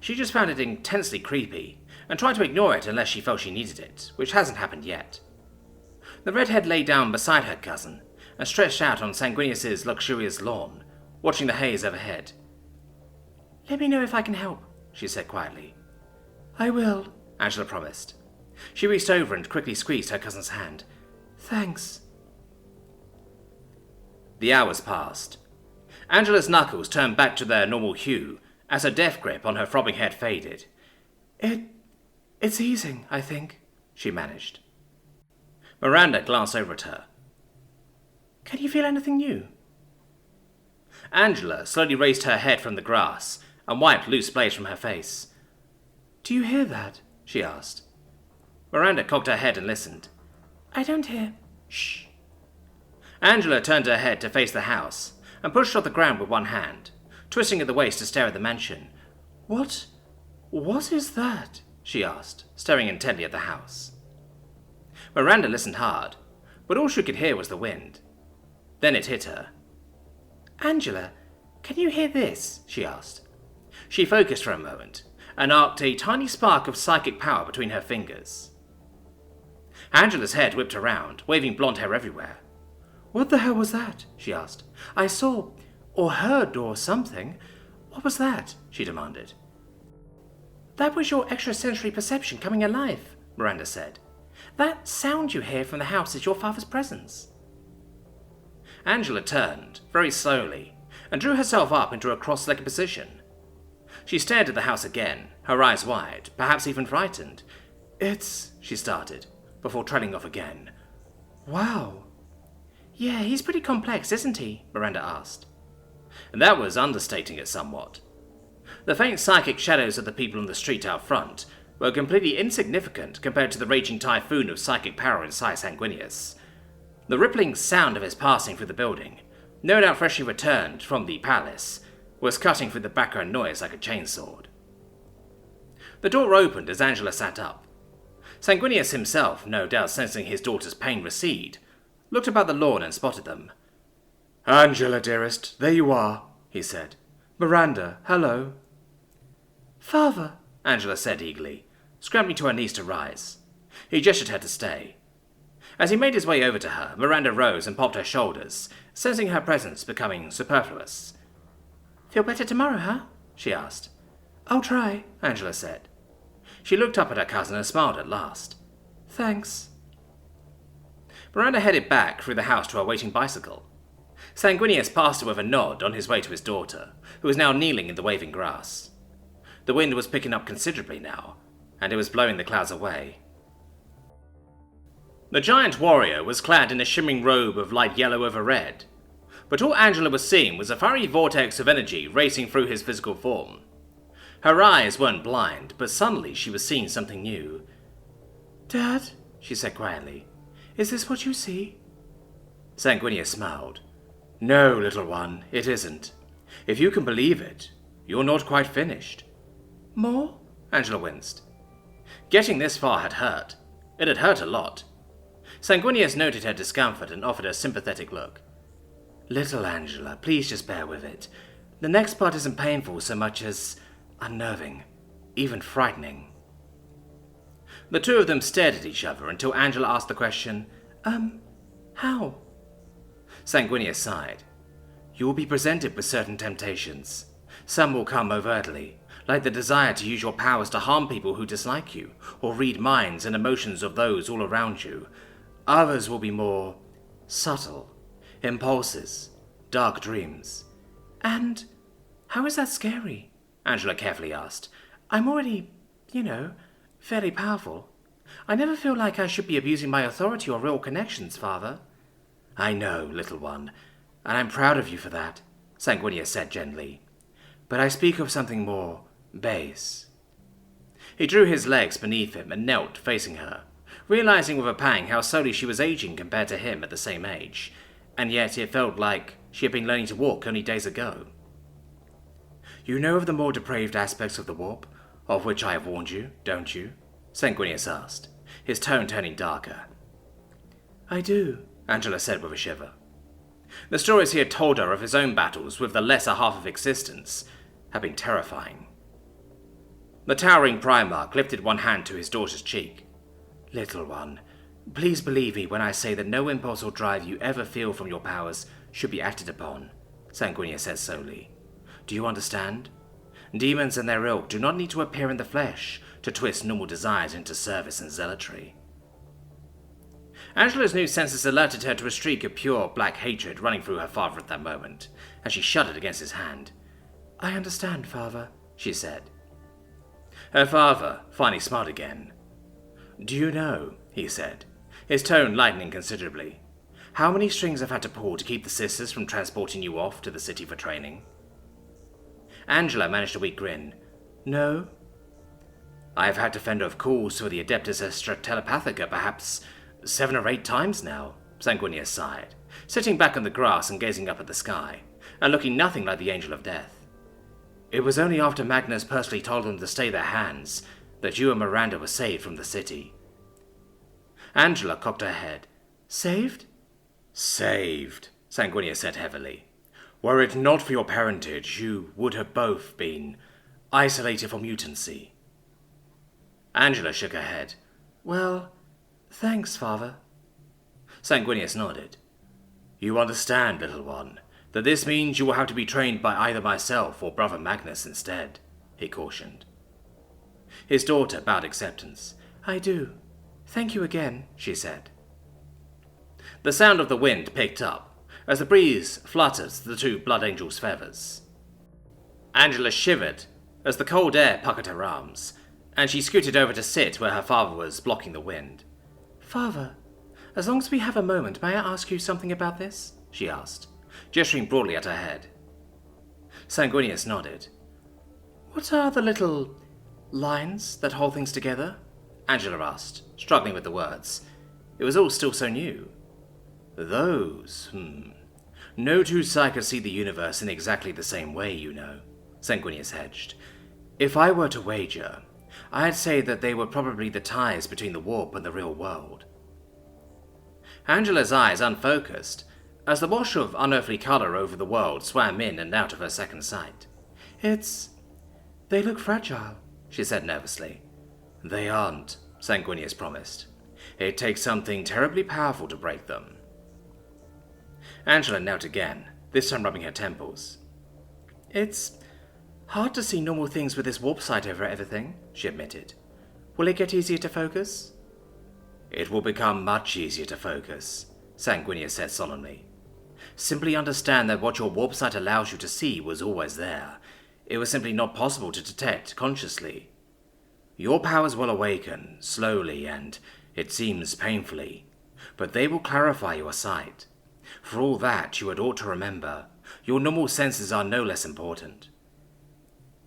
C: She just found it intensely creepy, and tried to ignore it unless she felt she needed it, which hasn't happened yet. The redhead lay down beside her cousin, and stretched out on Sanguinius's luxurious lawn, watching the haze overhead. Let me know if I can help, she said quietly. I will, Angela promised. She reached over and quickly squeezed her cousin's hand. Thanks. The hours passed. Angela's knuckles turned back to their normal hue as her death grip on her throbbing head faded. It's easing, I think, she managed. Miranda glanced over at her. Can you feel anything new? Angela slowly raised her head from the grass and wiped loose blades from her face. Do you hear that? She asked. Miranda cocked her head and listened. I don't hear. Shh. Angela turned her head to face the house and pushed off the ground with one hand, twisting at the waist to stare at the mansion. What is that? She asked, staring intently at the house. Miranda listened hard, but all she could hear was the wind. Then it hit her. Angela, can you hear this? She asked. She focused for a moment and arced a tiny spark of psychic power between her fingers. Angela's head whipped around, waving blonde hair everywhere. What the hell was that? She asked. I saw, or heard, or something. What was that? She demanded. That was your extrasensory perception coming alive, Miranda said. That sound you hear from the house is your father's presence. Angela turned, very slowly, and drew herself up into a cross-legged position. She stared at the house again, her eyes wide, perhaps even frightened. She started, before trailing off again. Wow. Yeah, he's pretty complex, isn't he? Miranda asked. And that was understating it somewhat. The faint psychic shadows of the people on the street out front were completely insignificant compared to the raging typhoon of psychic power inside Sanguinius. The rippling sound of his passing through the building, no doubt freshly returned from the palace, was cutting through the background noise like a chainsword. The door opened as Angela sat up. Sanguinius himself, no doubt sensing his daughter's pain recede, looked about the lawn and spotted them. Angela, dearest, there you are, he said. Miranda, hello. Father, Angela said eagerly, scrambling to her knees to rise. He gestured her to stay. As he made his way over to her, Miranda rose and popped her shoulders, sensing her presence becoming superfluous. Feel better tomorrow, huh? She asked. I'll try, Angela said. She looked up at her cousin and smiled at last. Thanks. Miranda headed back through the house to her waiting bicycle. Sanguinius passed her with a nod on his way to his daughter, who was now kneeling in the waving grass. The wind was picking up considerably now, and it was blowing the clouds away. The giant warrior was clad in a shimmering robe of light yellow over red. But all Angela was seeing was a fiery vortex of energy racing through his physical form. Her eyes weren't blind, but suddenly she was seeing something new.
E: Dad, she said quietly, is this what you see?
A: Sanguinius smiled. No, little one, it isn't. If you can believe it, you're not quite finished.
E: More?
A: Angela winced. Getting this far had hurt. It had hurt a lot. Sanguinius noted her discomfort and offered a sympathetic look. Little Angela, please just bear with it. The next part isn't painful so much as unnerving, even frightening. The two of them stared at each other until Angela asked the question,
E: How?
A: Sanguinius sighed. You will be presented with certain temptations. Some will come overtly, like the desire to use your powers to harm people who dislike you, or read minds and emotions of those all around you. Others will be more subtle, impulses, dark dreams.
E: And how is that scary?
A: Angela carefully asked.
E: I'm already, fairly powerful. I never feel like I should be abusing my authority or real connections, Father.
A: I know, little one, and I'm proud of you for that, Sanguinius said gently. But I speak of something more base. He drew his legs beneath him and knelt facing her, realizing with a pang how slowly she was aging compared to him at the same age, and yet it felt like she had been learning to walk only days ago. You know of the more depraved aspects of the warp, of which I have warned you, don't you? Sanguinius asked, his tone turning darker.
E: I do,
A: Angela said with a shiver. The stories he had told her of his own battles with the lesser half of existence had been terrifying. The towering Primarch lifted one hand to his daughter's cheek. Little one, please believe me when I say that no impulse or drive you ever feel from your powers should be acted upon, Sanguinius said slowly. Do you understand? Demons and their ilk do not need to appear in the flesh to twist normal desires into service and zealotry. Angela's new senses alerted her to a streak of pure black hatred running through her father at that moment, and she shuddered against his hand.
E: I understand, Father, she said.
A: Her father finally smiled again. Do you know, he said, his tone lightening considerably, how many strings I've had to pull to keep the sisters from transporting you off to the city for training? Angela managed a weak grin. No. I have had to fend off calls for the Adeptus Telepathica perhaps 7 or 8 times now, Sanguinius sighed, sitting back on the grass and gazing up at the sky, and looking nothing like the Angel of Death. It was only after Magnus personally told them to stay their hands that you and Miranda were saved from the city. Angela cocked her head. Saved? Saved, Sanguinius said heavily. Were it not for your parentage, you would have both been isolated from mutancy. Angela shook her head.
E: Well, thanks, Father.
A: Sanguinius nodded. You understand, little one, that this means you will have to be trained by either myself or Brother Magnus instead, he cautioned. His daughter bowed acceptance.
E: I do. Thank you again, she said.
A: The sound of the wind picked up as the breeze fluttered the two Blood Angels' feathers. Angela shivered as the cold air puckered her arms, and she scooted over to sit where her father was blocking the wind.
E: Father, as long as we have a moment, may I ask you something about this? She asked,
A: gesturing broadly at her head. Sanguinius nodded.
E: What are the little lines that hold things together?
A: Angela asked, struggling with the words. It was all still so new. Those, No two psychers see the universe in exactly the same way, you know, Sanguinius hedged. If I were to wager, I'd say that they were probably the ties between the warp and the real world. Angela's eyes unfocused, as the wash of unearthly colour over the world swam in and out of her second sight.
E: They look fragile,
A: she said nervously. They aren't, Sanguinius promised. It takes something terribly powerful to break them. Angela knelt again, this time rubbing her temples.
E: It's hard to see normal things with this warp sight over everything, she admitted. Will it get easier to focus?
A: It will become much easier to focus, Sanguinius said solemnly. Simply understand that what your warp sight allows you to see was always there. It was simply not possible to detect consciously. Your powers will awaken, slowly and, it seems, painfully, but they will clarify your sight.
D: For all that, you had ought to remember, your normal senses are no less important.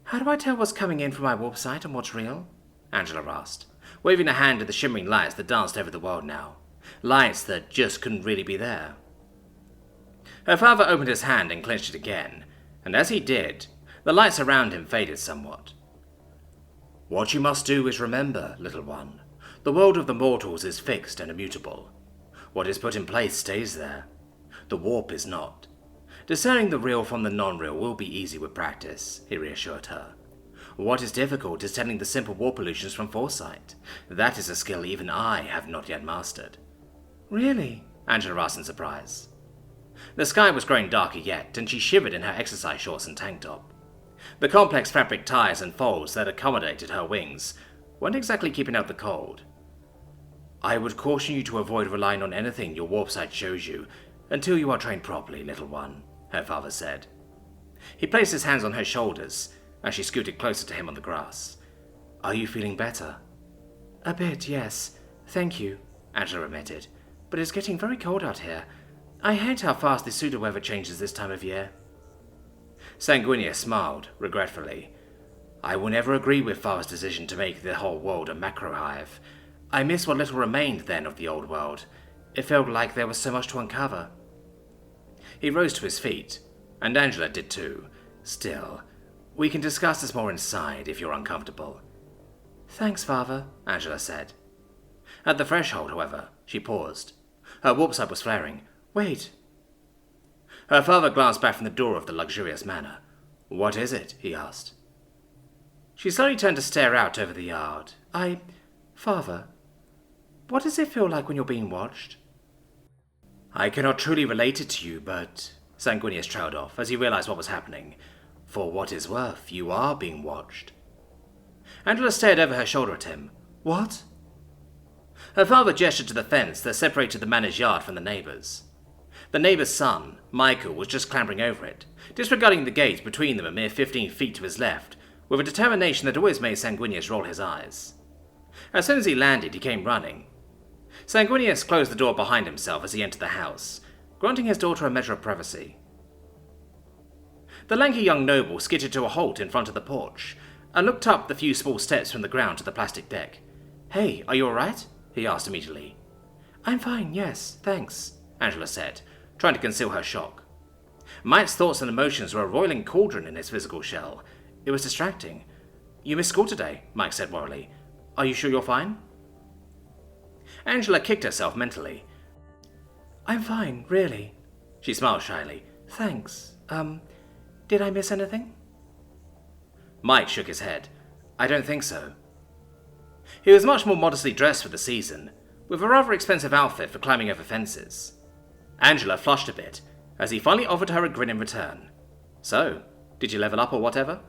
E: How do I tell what's coming in from my warp sight and what's real?
D: Angela asked, waving a hand at the shimmering lights that danced over the world now. Lights that just couldn't really be there. Her father opened his hand and clenched it again, and as he did, the lights around him faded somewhat. What you must do is remember, little one, the world of the mortals is fixed and immutable. What is put in place stays there. The warp is not. Discerning the real from the non-real will be easy with practice, he reassured her. What is difficult is telling the simple warp illusions from foresight. That is a skill even I have not yet mastered.
E: Really?
D: Angela asked in surprise. The sky was growing darker yet, and she shivered in her exercise shorts and tank top. The complex fabric ties and folds that accommodated her wings weren't exactly keeping out the cold. I would caution you to avoid relying on anything your warp sight shows you until you are trained properly, little one, her father said. He placed his hands on her shoulders as she scooted closer to him on the grass. Are you feeling better?
E: A bit, yes. Thank you,
D: Angela admitted.
E: But it's getting very cold out here. I hate how fast the pseudo-weather changes this time of year.
D: Sanguinius smiled, regretfully. I will never agree with Father's decision to make the whole world a macro-hive. I miss what little remained then of the old world. It felt like there was so much to uncover. He rose to his feet, and Angela did too. Still, we can discuss this more inside if you're uncomfortable.
E: Thanks, Father,
D: Angela said. At the threshold, however, she paused. Her warp sight was flaring. Wait. Her father glanced back from the door of the luxurious manor. What is it? He asked. She slowly turned to stare out over the yard.
E: Father, what does it feel like when you're being watched?
D: I cannot truly relate it to you, but... Sanguinius trailed off as he realized what was happening. For what is worth, you are being watched. Angela stared over her shoulder at him. What? Her father gestured to the fence that separated the manor's yard from the neighbours. The neighbour's son, Michael, was just clambering over it, disregarding the gate between them a mere 15 feet to his left, with a determination that always made Sanguinius roll his eyes. As soon as he landed, he came running. Sanguinius closed the door behind himself as he entered the house, granting his daughter a measure of privacy. The lanky young noble skittered to a halt in front of the porch, and looked up the few small steps from the ground to the plastic deck. Hey, are you all right? He asked immediately.
E: I'm fine, yes, thanks,
D: Angela said, trying to conceal her shock. Mike's thoughts and emotions were a roiling cauldron in his physical shell. It was distracting. You missed school today, Mike said worriedly. Are you sure you're fine? Angela kicked herself mentally.
E: I'm fine, really.
D: She smiled shyly.
E: Thanks. Did I miss anything?
D: Mike shook his head. I don't think so. He was much more modestly dressed for the season, with a rather expensive outfit for climbing over fences. Angela flushed a bit, as he finally offered her a grin in return. So, did you level up or whatever?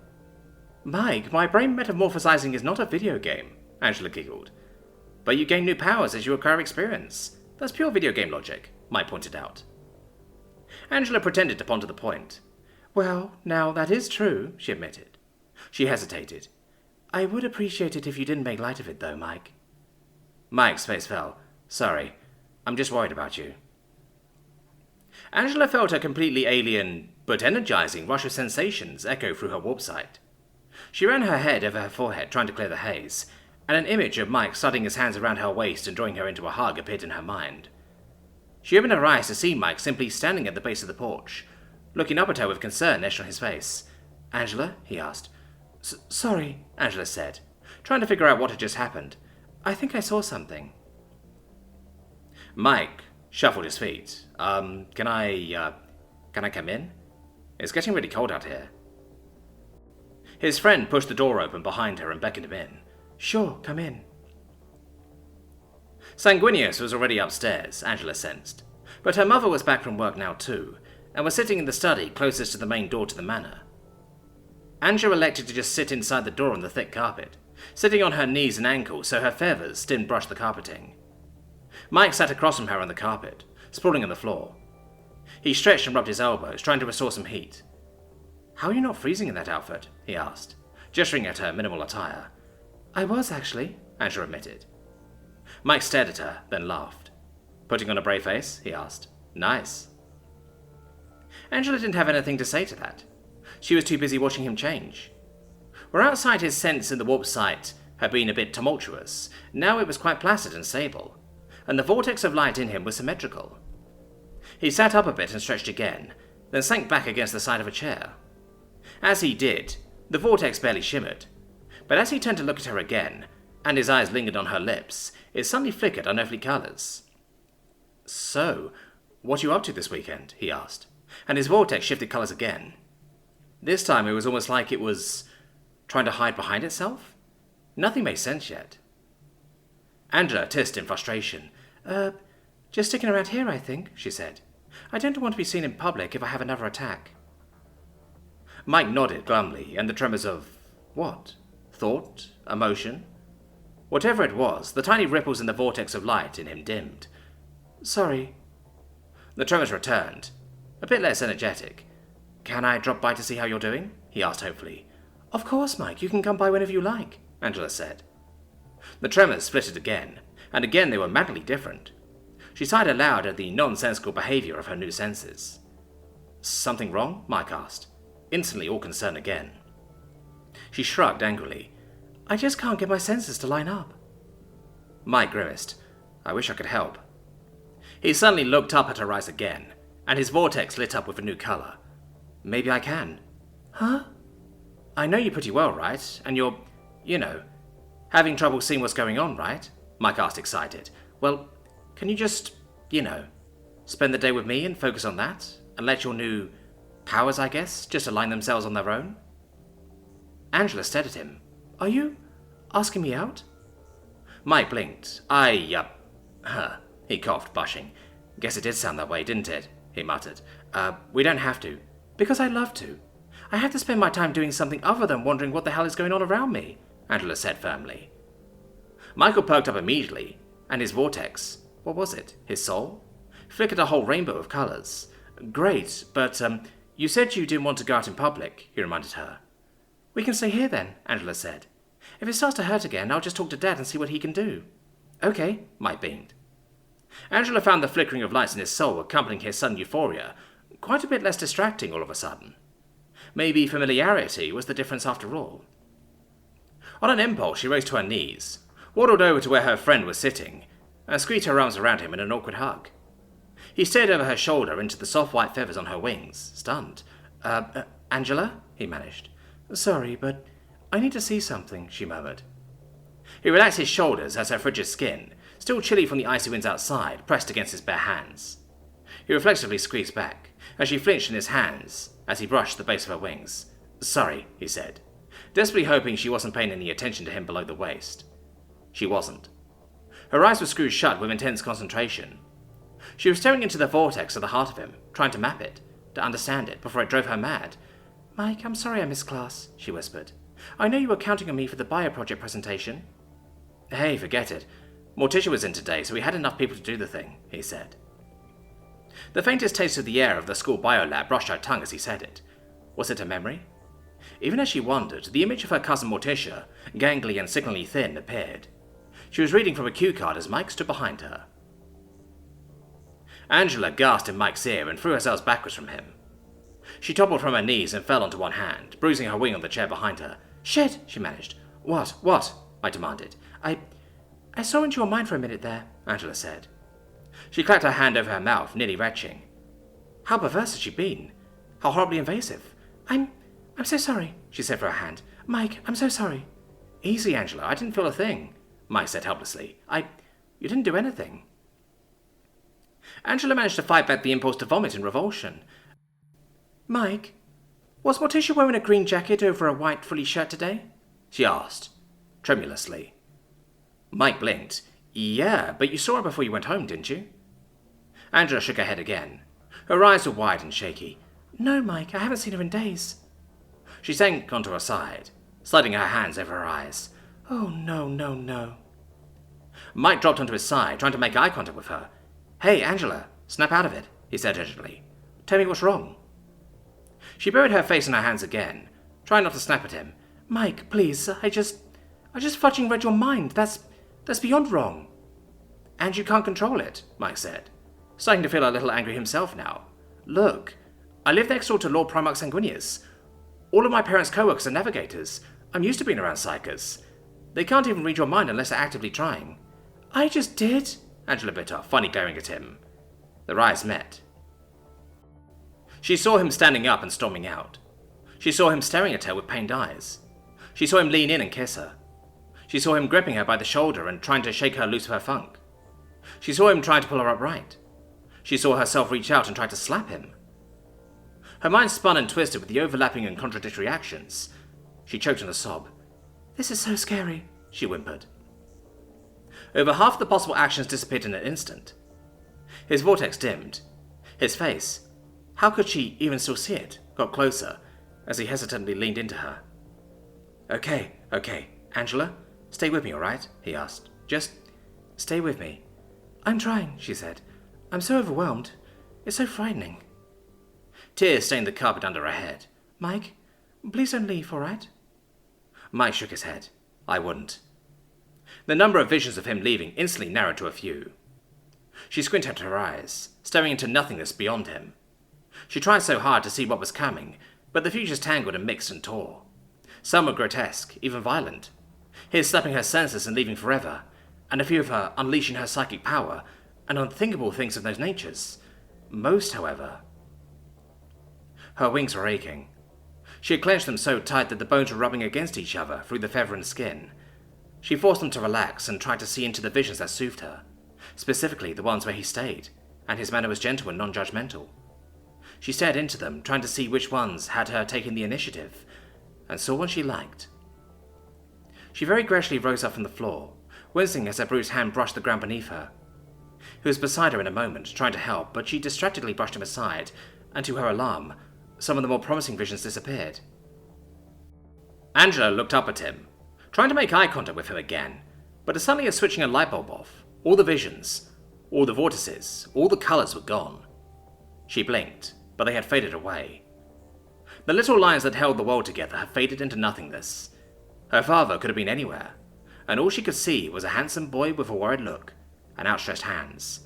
D: Mike, my brain metamorphosizing is not a video game, Angela giggled. But you gain new powers as you acquire experience. That's pure video game logic, Mike pointed out. Angela pretended to ponder the point.
E: Well, now that is true, she admitted.
D: She hesitated.
E: I would appreciate it if you didn't make light of it, though, Mike.
D: Mike's face fell. Sorry, I'm just worried about you. Angela felt a completely alien, but energizing rush of sensations echo through her warp sight. She ran her head over her forehead, trying to clear the haze, and an image of Mike sliding his hands around her waist and drawing her into a hug appeared in her mind. She opened her eyes to see Mike simply standing at the base of the porch, looking up at her with concern etched on his face. Angela? He asked.
E: Sorry,
D: Angela said, trying to figure out what had just happened. I think I saw something. Mike shuffled his feet. Can I come in? It's getting really cold out here. His friend pushed the door open behind her and beckoned him in.
E: Sure, come in.
D: Sanguinius was already upstairs, Angela sensed, but her mother was back from work now too, and was sitting in the study closest to the main door to the manor. Angela elected to just sit inside the door on the thick carpet, sitting on her knees and ankles so her feathers didn't brush the carpeting. Mike sat across from her on the carpet, sprawling on the floor. He stretched and rubbed his elbows, trying to restore some heat. How are you not freezing in that outfit? He asked, gesturing at her minimal attire.
E: I was, actually,
D: Angela admitted. Mike stared at her, then laughed. Putting on a brave face? He asked. Nice.
E: Angela didn't have anything to say to that. She was too busy watching him change. Where outside his sense in the warp site had been a bit tumultuous, now it was quite placid and stable, and the vortex of light in him was symmetrical. He sat up a bit and stretched again, then sank back against the side of a chair. As he did, the vortex barely shimmered, but as he turned to look at her again, and his eyes lingered on her lips, it suddenly flickered unearthly colours. "So, what are you up to this weekend?" he asked, and his vortex shifted colours again. This time it was almost like it was trying to hide behind itself. Nothing made sense yet. Angela hissed in frustration. Just sticking around here, I think," she said. "I don't want to be seen in public if I have another attack." Mike nodded glumly, and the tremors of what? Thought? Emotion? Whatever it was, the tiny ripples in the vortex of light in him dimmed. "Sorry." The tremors returned, a bit less energetic. "Can I drop by to see how you're doing?" he asked hopefully. "Of course, Mike, you can come by whenever you like," Angela said. The tremors splitted again, and again they were madly different. She sighed aloud at the nonsensical behaviour of her new senses. "Something wrong?" Mike asked, instantly all concern again. She shrugged angrily. "I just can't get my senses to line up." Mike grimaced. "I wish I could help." He suddenly looked up at her eyes again, and his vortex lit up with a new colour. "Maybe I can." "Huh?" "I know you pretty well, right? And you're, having trouble seeing what's going on, right?" Mike asked, excited. "Well, can you just, spend the day with me and focus on that, and let your new powers, I guess, just align themselves on their own?" Angela stared at him. "Are you asking me out?" Mike blinked. He coughed, blushing. "Guess it did sound that way, didn't it?" he muttered. We don't have to." "Because I love to. I have to spend my time doing something other than wondering what the hell is going on around me," Angela said firmly. Michael perked up immediately, and his vortex, what was it, his soul, flickered a whole rainbow of colours. "Great, but, you said you didn't want to go out in public," he reminded her. "We can stay here then," Angela said. "If it starts to hurt again, I'll just talk to Dad and see what he can do." "Okay," Mike beamed. Angela found the flickering of lights in his soul accompanying his sudden euphoria quite a bit less distracting all of a sudden. Maybe familiarity was the difference after all. On an impulse, she rose to her knees, waddled over to where her friend was sitting, and squeezed her arms around him in an awkward hug. He stared over her shoulder into the soft white feathers on her wings, stunned. Angela?" he managed. "Sorry, but I need to see something," she murmured. He relaxed his shoulders as her frigid skin, still chilly from the icy winds outside, pressed against his bare hands. He reflexively squeezed back, and she flinched in his hands as he brushed the base of her wings. "Sorry," he said, desperately hoping she wasn't paying any attention to him below the waist. She wasn't. Her eyes were screwed shut with intense concentration. She was staring into the vortex at the heart of him, trying to map it, to understand it, before it drove her mad. "Mike, I'm sorry I missed class," she whispered. "I know you were counting on me for the bioproject presentation." "Hey, forget it. Morticia was in today, so we had enough people to do the thing," he said. The faintest taste of the air of the school biolab brushed her tongue as he said it. Was it a memory? Even as she wondered, the image of her cousin Morticia, gangly and sickeningly thin, appeared. She was reading from a cue card as Mike stood behind her. Angela gasped in Mike's ear and threw herself backwards from him. She toppled from her knees and fell onto one hand, bruising her wing on the chair behind her. "Shit!" she managed. What? I demanded. I saw into your mind for a minute there," Angela said. She clapped her hand over her mouth, nearly retching. How perverse had she been? How horribly invasive. I'm so sorry," she said for her hand. "Mike, I'm so sorry." "Easy, Angela. I didn't feel a thing," Mike said helplessly. You didn't do anything." Angela managed to fight back the impulse to vomit in revulsion. "Mike, was Morticia wearing a green jacket over a white frilly shirt today?" she asked, tremulously. Mike blinked. "Yeah, but you saw her before you went home, didn't you?" Angela shook her head again. Her eyes were wide and shaky. "No, Mike, I haven't seen her in days." She sank onto her side, sliding her hands over her eyes. "Oh, no. Mike dropped onto his side, trying to make eye contact with her. "Hey, Angela, snap out of it," he said urgently. "Tell me what's wrong." She buried her face in her hands again, trying not to snap at him. "Mike, please, I just fudging read your mind. That's beyond wrong." "And you can't control it," Mike said, starting to feel a little angry himself now. "Look, I live next door to Lord Primarch Sanguinius. All of my parents' co-workers are navigators. I'm used to being around psychers. They can't even read your mind unless they're actively trying. I just did, Angela bit off, finally glaring at him. Their eyes met. She saw him standing up and storming out. She saw him staring at her with pained eyes. She saw him lean in and kiss her. She saw him gripping her by the shoulder and trying to shake her loose of her funk. She saw him trying to pull her upright. She saw herself reach out and try to slap him. Her mind spun and twisted with the overlapping and contradictory actions. She choked on a sob. This is so scary, she whimpered. Over half the possible actions disappeared in an instant. His vortex dimmed. His face, how could she even still see it, got closer as he hesitantly leaned into her. Okay, Angela, stay with me, all right? He asked. Just stay with me. I'm trying, she said. I'm so overwhelmed. It's so frightening. Tears stained the carpet under her head. Mike, please don't leave, all right? Mike shook his head. I wouldn't. The number of visions of him leaving instantly narrowed to a few. She squinted her eyes, staring into nothingness beyond him. She tried so hard to see what was coming, but the futures tangled and mixed and tore. Some were grotesque, even violent. His slapping her senses and leaving forever, and a few of her unleashing her psychic power, and unthinkable things of those natures. Most, however... Her wings were aching. She had clenched them so tight that the bones were rubbing against each other through the feather and skin. She forced them to relax and tried to see into the visions that soothed her, specifically the ones where he stayed, and his manner was gentle and non-judgmental. She stared into them, trying to see which ones had her taking the initiative, and saw one she liked. She very gradually rose up from the floor, wincing as her bruised hand brushed the ground beneath her. He was beside her in a moment, trying to help, but she distractedly brushed him aside, and to her alarm, some of the more promising visions disappeared. Angela looked up at him, trying to make eye contact with him again, but as suddenly as switching a light bulb off, all the visions, all the vortices, all the colours were gone. She blinked, but they had faded away. The little lines that held the world together had faded into nothingness. Her father could have been anywhere, and all she could see was a handsome boy with a worried look and outstretched hands.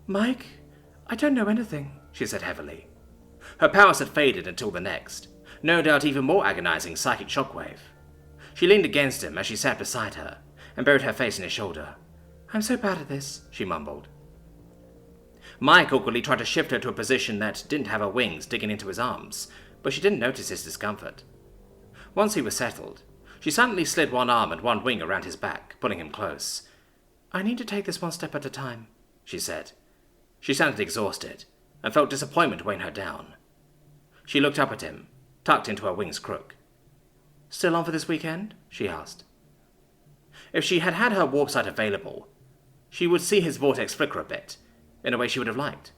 E: Mike, I don't know anything, she said heavily. Her powers had faded until the next, no doubt even more agonizing psychic shockwave. She leaned against him as she sat beside her, and buried her face in his shoulder. I'm so bad at this, she mumbled. Mike awkwardly tried to shift her to a position that didn't have her wings digging into his arms, but she didn't notice his discomfort. Once he was settled, she silently slid one arm and one wing around his back, pulling him close. I need to take this one step at a time, she said. She sounded exhausted, and felt disappointment weighing her down. She looked up at him, tucked into her wings crook. Still on for this weekend? She asked. If she had had her warp sight available, she would see his vortex flicker a bit, in a way she would have liked.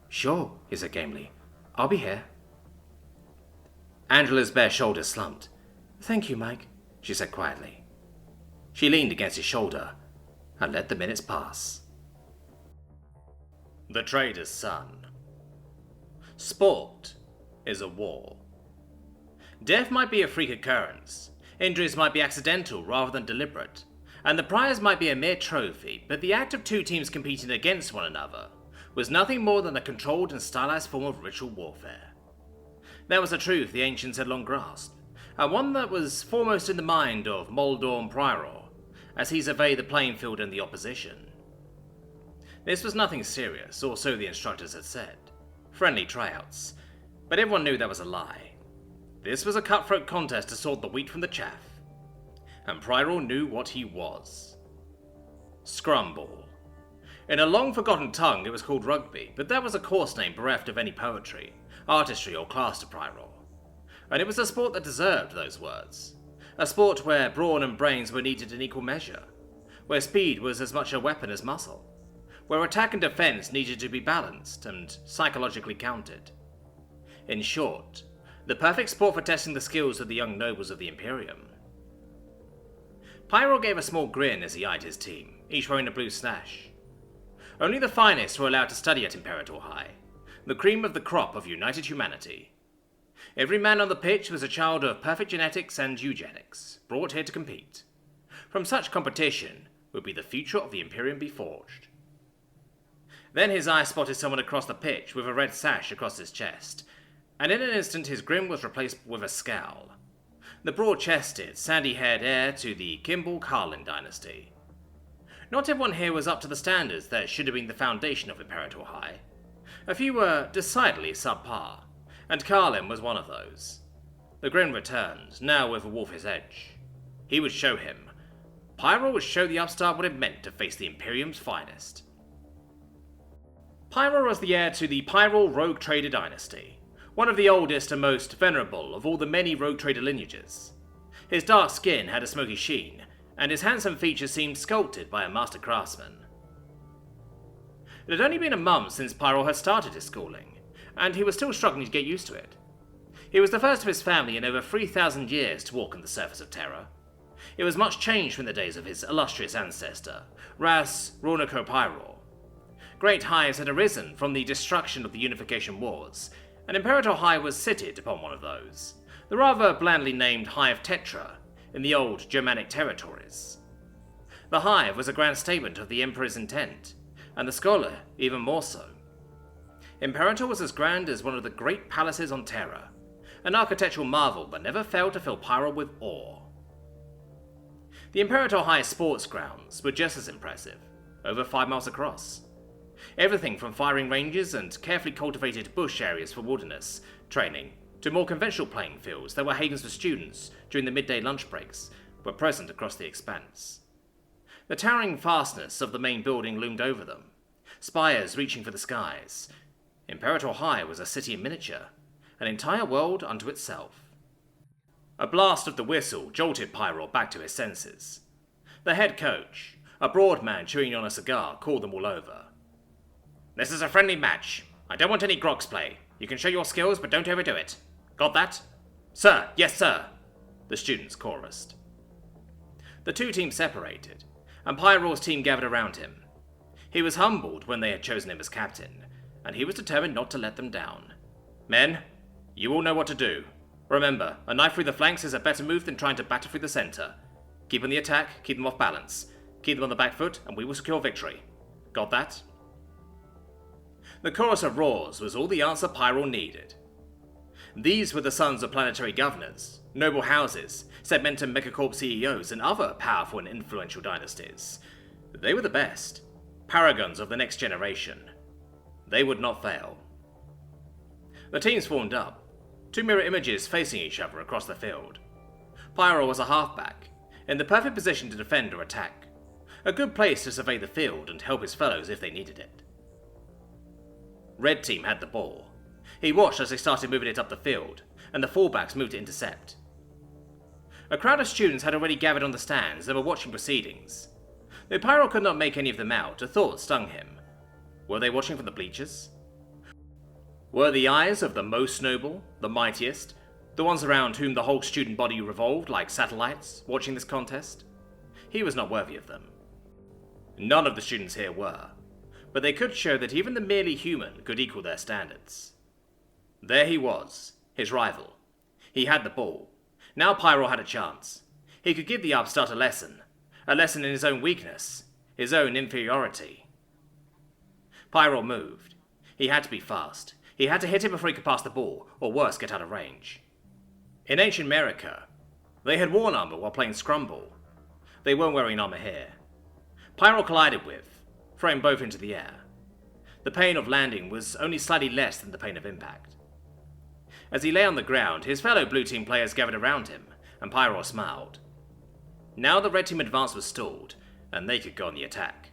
E: Sure, he said gamely. I'll be here. Angela's bare shoulders slumped. Thank you, Mike, she said quietly. She leaned against his shoulder and let the minutes pass.
A: The Trader's Son. Sport is a war. Death might be a freak occurrence, injuries might be accidental rather than deliberate, and the prize might be a mere trophy, but the act of two teams competing against one another was nothing more than a controlled and stylized form of ritual warfare. That was a truth the ancients had long grasped, and one that was foremost in the mind of Moldorn Prior, as he surveyed the playing field and the opposition. This was nothing serious, or so the instructors had said. Friendly tryouts, but everyone knew that was a lie. This was a cutthroat contest to sort the wheat from the chaff, and Prior knew what he was. Scrumball. In a long-forgotten tongue it was called rugby, but that was a coarse name bereft of any poetry, artistry or class to Prior. And it was a sport that deserved those words. A sport where brawn and brains were needed in equal measure, where speed was as much a weapon as muscle, where attack and defense needed to be balanced and psychologically counted. In short, the perfect sport for testing the skills of the young nobles of the Imperium. Pyro gave a small grin as he eyed his team, each wearing a blue sash. Only the finest were allowed to study at Imperator High, the cream of the crop of united humanity. Every man on the pitch was a child of perfect genetics and eugenics, brought here to compete. From such competition would be the future of the Imperium be forged. Then his eye spotted someone across the pitch with a red sash across his chest,
E: and in an instant his grin was replaced with a scowl. The broad-chested, sandy-haired heir to the Kimball-Carlin dynasty. Not everyone here was up to the standards that should have been the foundation of Imperator High. A few were decidedly subpar, and Carlin was one of those. The grin returned, now with a wolfish edge. He would show him. Pyro would show the upstart what it meant to face the Imperium's finest. Pyro was the heir to the Pyral Rogue Trader dynasty, one of the oldest and most venerable of all the many rogue trader lineages. His dark skin had a smoky sheen, and his handsome features seemed sculpted by a master craftsman. It had only been a month since Pyro had started his schooling, and he was still struggling to get used to it. He was the first of his family in over 3,000 years to walk on the surface of Terra. It was much changed from the days of his illustrious ancestor, Russ Pyro. Great hives had arisen from the destruction of the Unification Wars, and Imperator High was seated upon one of those, the rather blandly named Hive Tetra, in the old Germanic territories. The hive was a grand statement of the Emperor's intent, and the scholar even more so. Imperator was as grand as one of the great palaces on Terra, an architectural marvel that never failed to fill Pyro with awe. The Imperator High sports grounds were just as impressive, over 5 miles across. Everything from firing ranges and carefully cultivated bush areas for wilderness training to more conventional playing fields that were havens for students during the midday lunch breaks were present across the expanse. The towering vastness of the main building loomed over them, spires reaching for the skies. Imperator High was a city in miniature, an entire world unto itself. A blast of the whistle jolted Pyro back to his senses. The head coach, a broad man chewing on a cigar, called them all over. "This is a friendly match. I don't want any grogs play. You can show your skills, but don't overdo it. Got that?" "Sir, yes, sir," the students chorused. The two teams separated, and Pyro's team gathered around him. He was humbled when they had chosen him as captain, and he was determined not to let them down. "Men, you all know what to do. Remember, a knife through the flanks is a better move than trying to batter through the center. Keep on the attack, keep them off balance. Keep them on the back foot, and we will secure victory. Got that?" The chorus of roars was all the answer Pyro needed. These were the sons of planetary governors, noble houses, segmentum megacorp CEOs, and other powerful and influential dynasties. They were the best, paragons of the next generation. They would not fail. The teams formed up, 2 mirror images facing each other across the field. Pyro was a halfback, in the perfect position to defend or attack, a good place to survey the field and help his fellows if they needed it. Red team had the ball. He watched as they started moving it up the field, and the fullbacks moved to intercept. A crowd of students had already gathered on the stands and were watching proceedings. Though Pyro could not make any of them out, a thought stung him. Were they watching from the bleachers? Were the eyes of the most noble, the mightiest, the ones around whom the whole student body revolved like satellites, watching this contest? He was not worthy of them. None of the students here were, but they could show that even the merely human could equal their standards. There he was, his rival. He had the ball. Now Pyro had a chance. He could give the upstart a lesson in his own weakness, his own inferiority. Pyro moved. He had to be fast. He had to hit him before he could pass the ball, or worse, get out of range. In ancient America, they had worn armor while playing scrumble. They weren't wearing armor here. Pyro collided with, throwing both into the air. The pain of landing was only slightly less than the pain of impact. As he lay on the ground, his fellow blue team players gathered around him, and Pyro smiled. Now the red team advance was stalled, and they could go on the attack.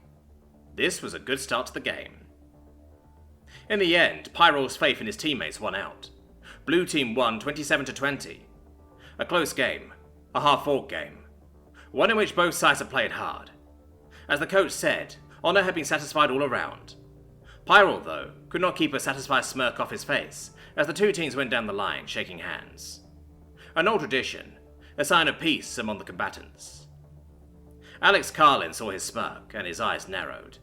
E: This was a good start to the game. In the end, Pyro's faith in his teammates won out. Blue team won 27-20. A close game, a half-fought game, one in which both sides had played hard. As the coach said, honor had been satisfied all around. Pyro, though, could not keep a satisfied smirk off his face as the two teams went down the line, shaking hands. An old tradition, a sign of peace among the combatants. Alex Carlin saw his smirk, and his eyes narrowed.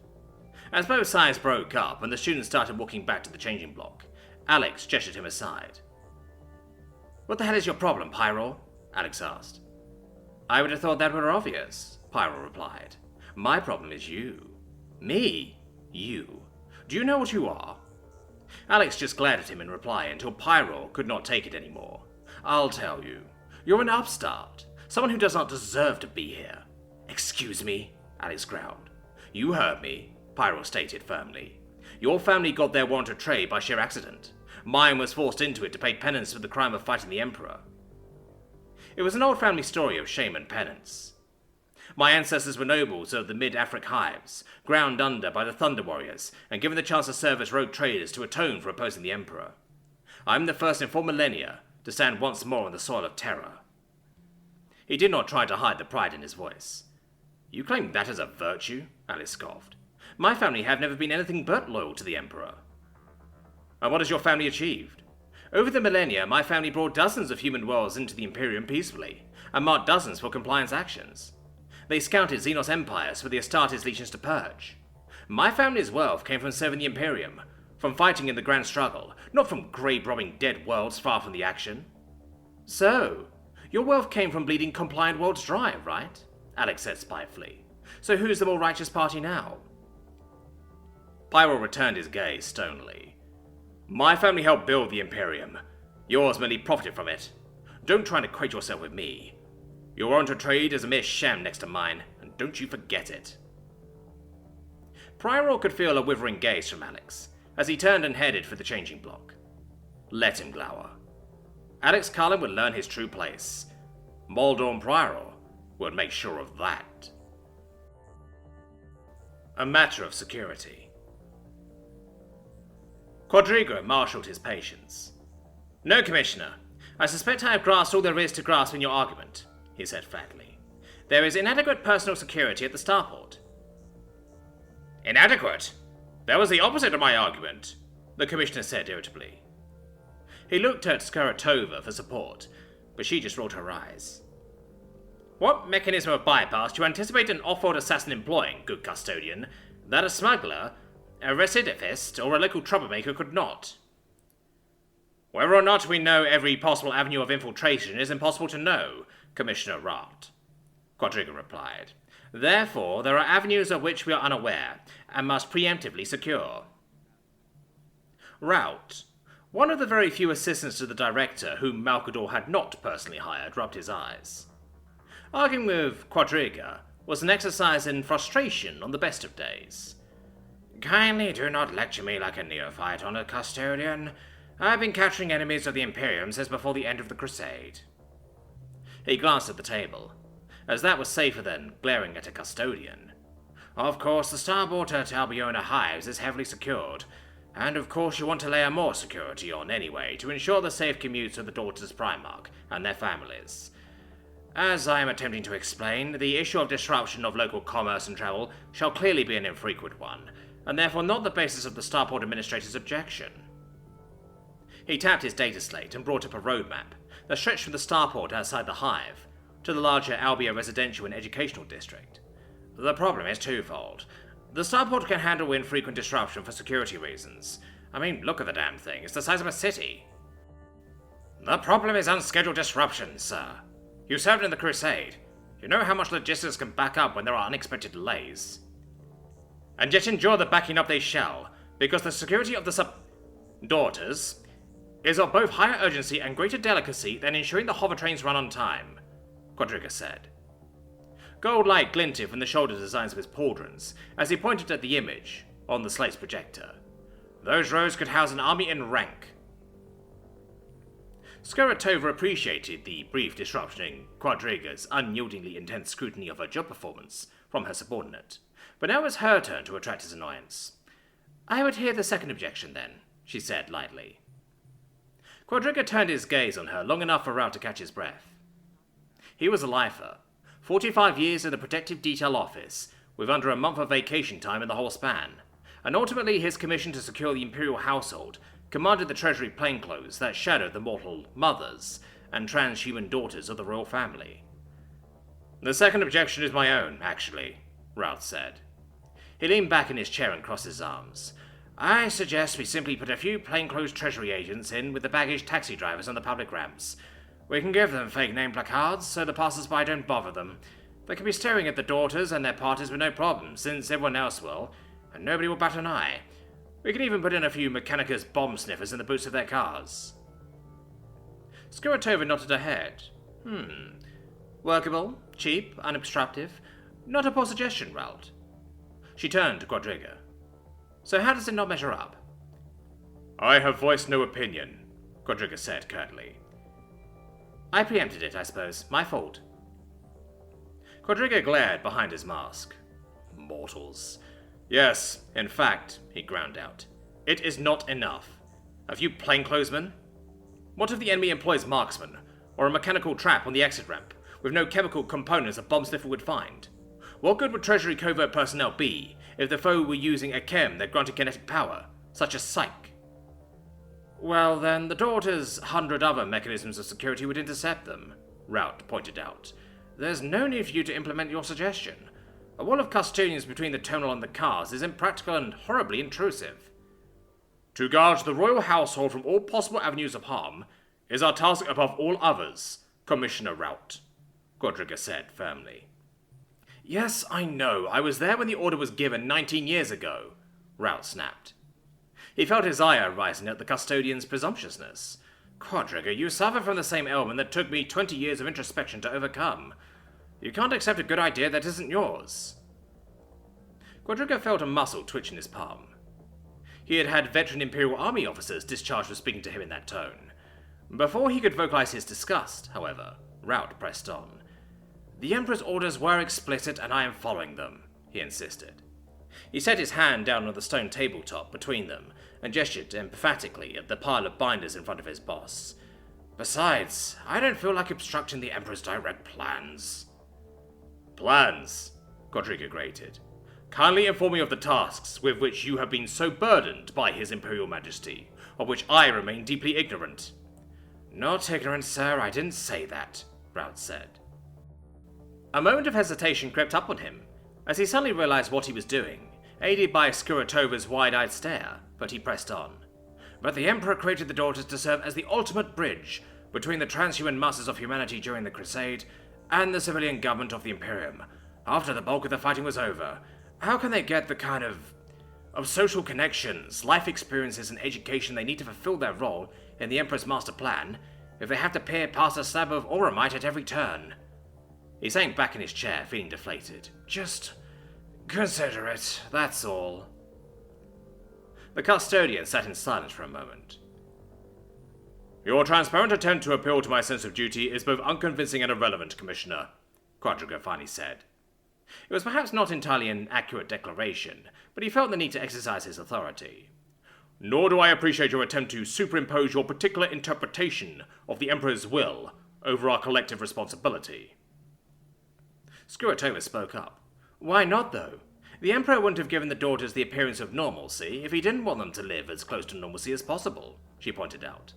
E: As both sides broke up and the students started walking back to the changing block, Alex gestured him aside. "What the hell is your problem, Pyro?" Alex asked. "I would have thought that were obvious," Pyro replied. "My problem is you." "Me? You? Do you know what you are?"
C: Alex just glared at him in reply until Pyro could not take it anymore. "I'll tell you. You're an upstart. Someone who does not deserve to be here." "Excuse me," Alex growled. "You heard me," Pyro stated firmly. "Your family got their warrant of trade by sheer accident. Mine was forced into it to pay penance for the crime of fighting the Emperor." It was an old family story of shame and penance. "My ancestors were nobles of the mid-Afric hives, ground under by the Thunder Warriors, and given the chance to serve as rogue traders to atone for opposing the Emperor. I'm the first in 4 millennia to stand once more on the soil of terror." He did not try to hide the pride in his voice. "You claim that as a virtue?" Alice scoffed. "My family have never been anything but loyal to the Emperor." "And what has your family achieved?" "Over the millennia, my family brought dozens of human worlds into the Imperium peacefully, and marked dozens for compliance actions. They scouted Xenos empires for the Astartes legions to purge. My family's wealth came from serving the Imperium, from fighting in the Grand Struggle, not from grave-robbing dead worlds far from the action." "So, your wealth came from bleeding compliant worlds dry, right?" Alex said spitefully. "So who's the more righteous party now?" Pyro returned his gaze stonily. "My family helped build the Imperium. Yours merely profited from it. Don't try to equate yourself with me. Your warrant of trade is a mere sham next to mine, and don't you forget it." Pyro could feel a withering gaze from Alex, as he turned and headed for the changing block. Let him glower. Alex Carlin would learn his true place. Moldorm Pyro would make sure of that. A matter of security. Quadriga marshalled his patience. "No, Commissioner. I suspect I have grasped all there is to grasp in your argument," he said flatly. "There is inadequate personal security at the starport." "Inadequate? That was the opposite of my argument," the Commissioner said irritably. He looked at Skaratova for support, but she just rolled her eyes. "What mechanism of bypass do you anticipate an off-world assassin employing, good custodian, that a smuggler, a recidivist, or a local troublemaker could not?" "Whether or not we know every possible avenue of infiltration is impossible to know, Commissioner Rout," Quadriga replied. "Therefore, there are avenues of which we are unaware, and must preemptively secure." Rout, one of the very few assistants to the director whom Malcador had not personally hired, rubbed his eyes. Arguing with Quadriga was an exercise in frustration on the best of days. "Kindly do not lecture me like a neophyte, Honored Custodian. I've been capturing enemies of the Imperium since before the end of the Crusade." He glanced at the table, as that was safer than glaring at a custodian. "Of course, the starboard at Albiona Hives is heavily secured, and of course you want to layer more security on anyway to ensure the safe commutes of the daughters Primarch and their families. As I am attempting to explain, the issue of disruption of local commerce and travel shall clearly be an infrequent one, and therefore not the basis of the starport administrator's objection." He tapped his data slate and brought up a roadmap that stretched from the starport outside the Hive to the larger Albia residential and educational district. "The problem is twofold. The starport can handle infrequent disruption for security reasons. I mean, look at the damn thing, it's the size of a city." "The problem is unscheduled disruption, sir. You served in the Crusade. You know how much logistics can back up when there are unexpected delays. And yet endure the backing up they shall, because the security of the daughters is of both higher urgency and greater delicacy than ensuring the hover trains run on time," Quadriga said. Gold light glinted from the shoulder designs of his pauldrons as he pointed at the image on the slate's projector. "Those rows could house an army in rank." Skaratova appreciated the brief disruption in Quadriga's unyieldingly intense scrutiny of her job performance from her subordinate, but now it was her turn to attract his annoyance. "I would hear the second objection, then," she said lightly. Quadriga turned his gaze on her long enough for Rout to catch his breath. He was a lifer, 45 years in the Protective Detail Office, with under a month of vacation time in the whole span, and ultimately his commission to secure the Imperial household commanded the treasury plainclothes that shadowed the mortal mothers and transhuman daughters of the royal family. "The second objection is my own, actually," Rout said. He leaned back in his chair and crossed his arms. "I suggest we simply put a few plainclothes treasury agents in with the baggage taxi drivers on the public ramps. We can give them fake name placards so the passers-by don't bother them. They can be staring at the daughters and their parties with no problem, since everyone else will, and nobody will bat an eye. We could even put in a few Mechanicus bomb sniffers in the boots of their cars. Skuratova nodded her head. Workable, cheap, unobstructive. Not a poor suggestion, Ralt. She turned to Quadriga. So how does it not measure up?
B: I have voiced no opinion, Quadriga said curtly.
C: I preempted it, I suppose. My fault. Quadriga glared behind his mask. Mortals. Yes, in fact, he ground out. It is not enough. A few plainclothesmen? What if the enemy employs marksmen, or a mechanical trap on the exit ramp, with no chemical components a bomb sniffer would find? What good would Treasury covert personnel be if the foe were using a chem that granted kinetic power, such as psych? Well, then, the Daughter's 100 other mechanisms of security would intercept them, Rout pointed out. There's no need for you to implement your suggestion. A wall of custodians between the terminal and the cars is impractical and horribly intrusive. To guard the royal household from all possible avenues of harm is our task above all others, Commissioner Rout, Quadriga said firmly. Yes, I know. I was there when the order was given 19 years ago, Rout snapped. He felt his ire rising at the custodian's presumptuousness. Quadriga, you suffer from the same ailment that took me 20 years of introspection to overcome. You can't accept a good idea that isn't yours. Quadriga felt a muscle twitch in his palm. He had had veteran Imperial Army officers discharged for speaking to him in that tone. Before he could vocalize his disgust, however, Rout pressed on. The Emperor's orders were explicit and I am following them, he insisted. He set his hand down on the stone tabletop between them and gestured emphatically at the pile of binders in front of his boss. Besides, I don't feel like obstructing the Emperor's direct plans. Plans? Quadriga grated. Kindly inform me of the tasks with which you have been so burdened by His Imperial Majesty, of which I remain deeply ignorant. Not ignorant, sir, I didn't say that, Rout said. A moment of hesitation crept up on him, as he suddenly realized what he was doing, aided by Skuratova's wide-eyed stare, but he pressed on. But the Emperor created the Daughters to serve as the ultimate bridge between the transhuman masses of humanity during the Crusade and the civilian government of the Imperium. After the bulk of the fighting was over, how can they get the kind of social connections, life experiences, and education they need to fulfill their role in the Emperor's master plan if they have to peer past a slab of auramite at every turn? He sank back in his chair, feeling deflated. Just consider it, that's all. The custodian sat in silence for a moment. Your transparent attempt to appeal to my sense of duty is both unconvincing and irrelevant, Commissioner, Quadriga finally said. It was perhaps not entirely an accurate declaration, but he felt the need to exercise his authority. Nor do I appreciate your attempt to superimpose your particular interpretation of the Emperor's will over our collective responsibility. Skuratova spoke up. Why not, though? The Emperor wouldn't have given the Daughters the appearance of normalcy if he didn't want them to live as close to normalcy as possible, she pointed out.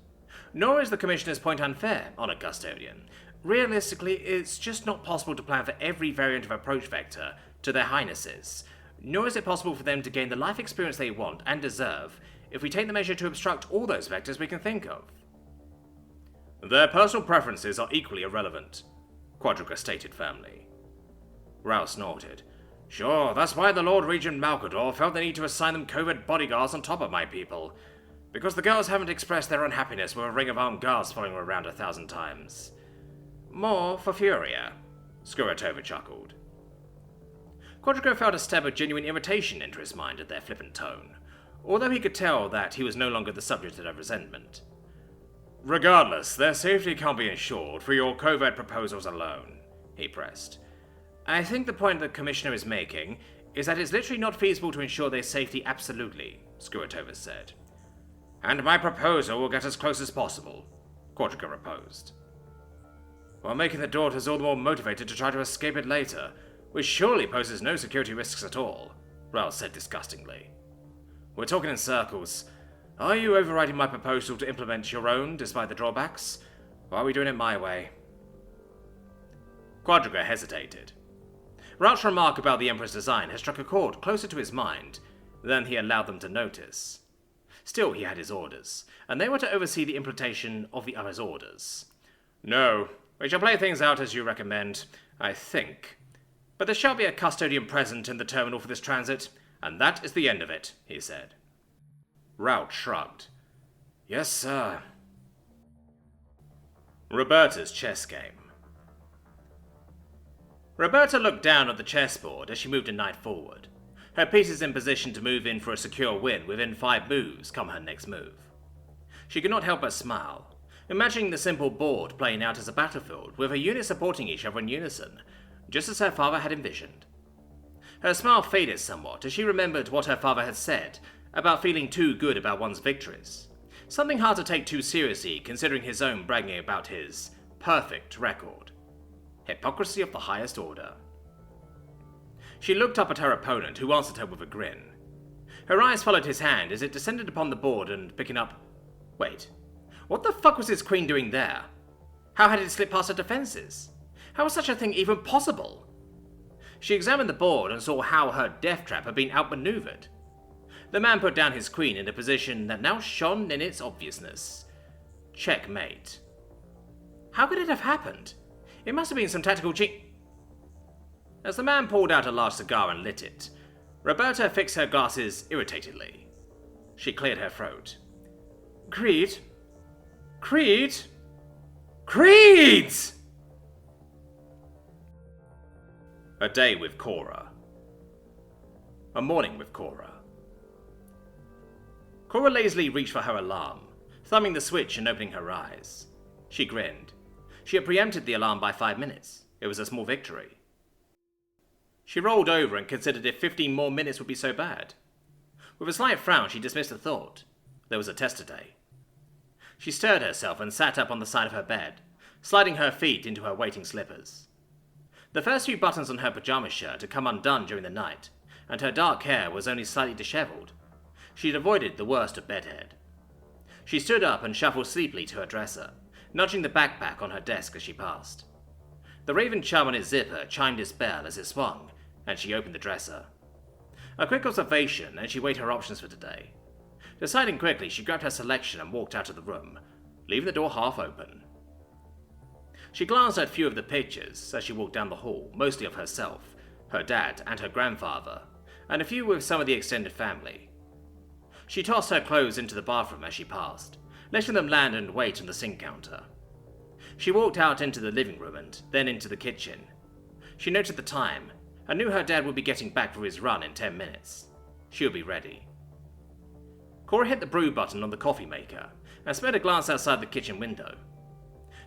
C: Nor is the Commissioner's point unfair, Honoured Custodian. Realistically, it's just not possible to plan for every variant of approach vector to their highnesses. Nor is it possible for them to gain the life experience they want and deserve if we take the measure to obstruct all those vectors we can think of. Their personal preferences are equally irrelevant, Quadriga stated firmly. Rouse snorted. Sure, that's why the Lord Regent Malcador felt the need to assign them covert bodyguards on top of my people. Because the girls haven't expressed their unhappiness with a ring of armed guards following them around 1,000 times. More for Furia, Skuratova chuckled. Quadriga felt a stab of genuine irritation into his mind at their flippant tone, although he could tell that he was no longer the subject of resentment. Regardless, their safety can't be ensured for your covert proposals alone, he pressed. I think the point the Commissioner is making is that it's literally not feasible to ensure their safety absolutely, Skuratova said. And my proposal will get as close as possible, Quadriga proposed. While making the Daughters all the more motivated to try to escape it later, which surely poses no security risks at all, Rouse said disgustingly. We're talking in circles. Are you overriding my proposal to implement your own, despite the drawbacks? Or are we doing it my way? Quadriga hesitated. Rouch's remark about the Emperor's design had struck a chord closer to his mind than he allowed them to notice. Still, he had his orders, and they were to oversee the implementation of the other's orders. No, we shall play things out as you recommend, I think. But there shall be a custodian present in the terminal for this transit, and that is the end of it, he said. Route shrugged.
B: Yes, sir.
C: Roberta's chess game. Roberta looked down at the chessboard as she moved a knight forward, her pieces in position to move in for a secure win within 5 moves come her next move. She could not help but smile, imagining the simple board playing out as a battlefield with her units supporting each other in unison, just as her father had envisioned. Her smile faded somewhat as she remembered what her father had said about feeling too good about one's victories, something hard to take too seriously considering his own bragging about his perfect record. Hypocrisy of the highest order. She looked up at her opponent, who answered her with a grin. Her eyes followed his hand as it descended upon the board and picking up... Wait, what the fuck was his queen doing there? How had it slipped past her defenses? How was such a thing even possible? She examined the board and saw how her death trap had been outmaneuvered. The man put down his queen in a position that now shone in its obviousness. Checkmate. How could it have happened? It must have been some tactical cheat... As the man pulled out a large cigar and lit it, Roberta fixed her glasses irritatedly. She cleared her throat. Creed? Creed? Creed! A day with Cora. A morning with Cora. Cora lazily reached for her alarm, thumbing the switch and opening her eyes. She grinned. She had preempted the alarm by 5 minutes. It was a small victory. She rolled over and considered if 15 more minutes would be so bad. With a slight frown, she dismissed the thought. There was a test today. She stirred herself and sat up on the side of her bed, sliding her feet into her waiting slippers. The first few buttons on her pajama shirt had come undone during the night, and her dark hair was only slightly dishevelled. She had avoided the worst of bedhead. She stood up and shuffled sleepily to her dresser, nudging the backpack on her desk as she passed. The raven charm on its zipper chimed its bell as it swung, and she opened the dresser. A quick observation, and she weighed her options for today. Deciding quickly, she grabbed her selection and walked out of the room, leaving the door half open. She glanced at a few of the pictures as she walked down the hall, mostly of herself, her dad, and her grandfather, and a few with some of the extended family. She tossed her clothes into the bathroom as she passed, letting them land and wait on the sink counter. She walked out into the living room and then into the kitchen. She noted the time and knew her dad would be getting back for his run in 10 minutes. She would be ready. Cora hit the brew button on the coffee maker and sped a glance outside the kitchen window.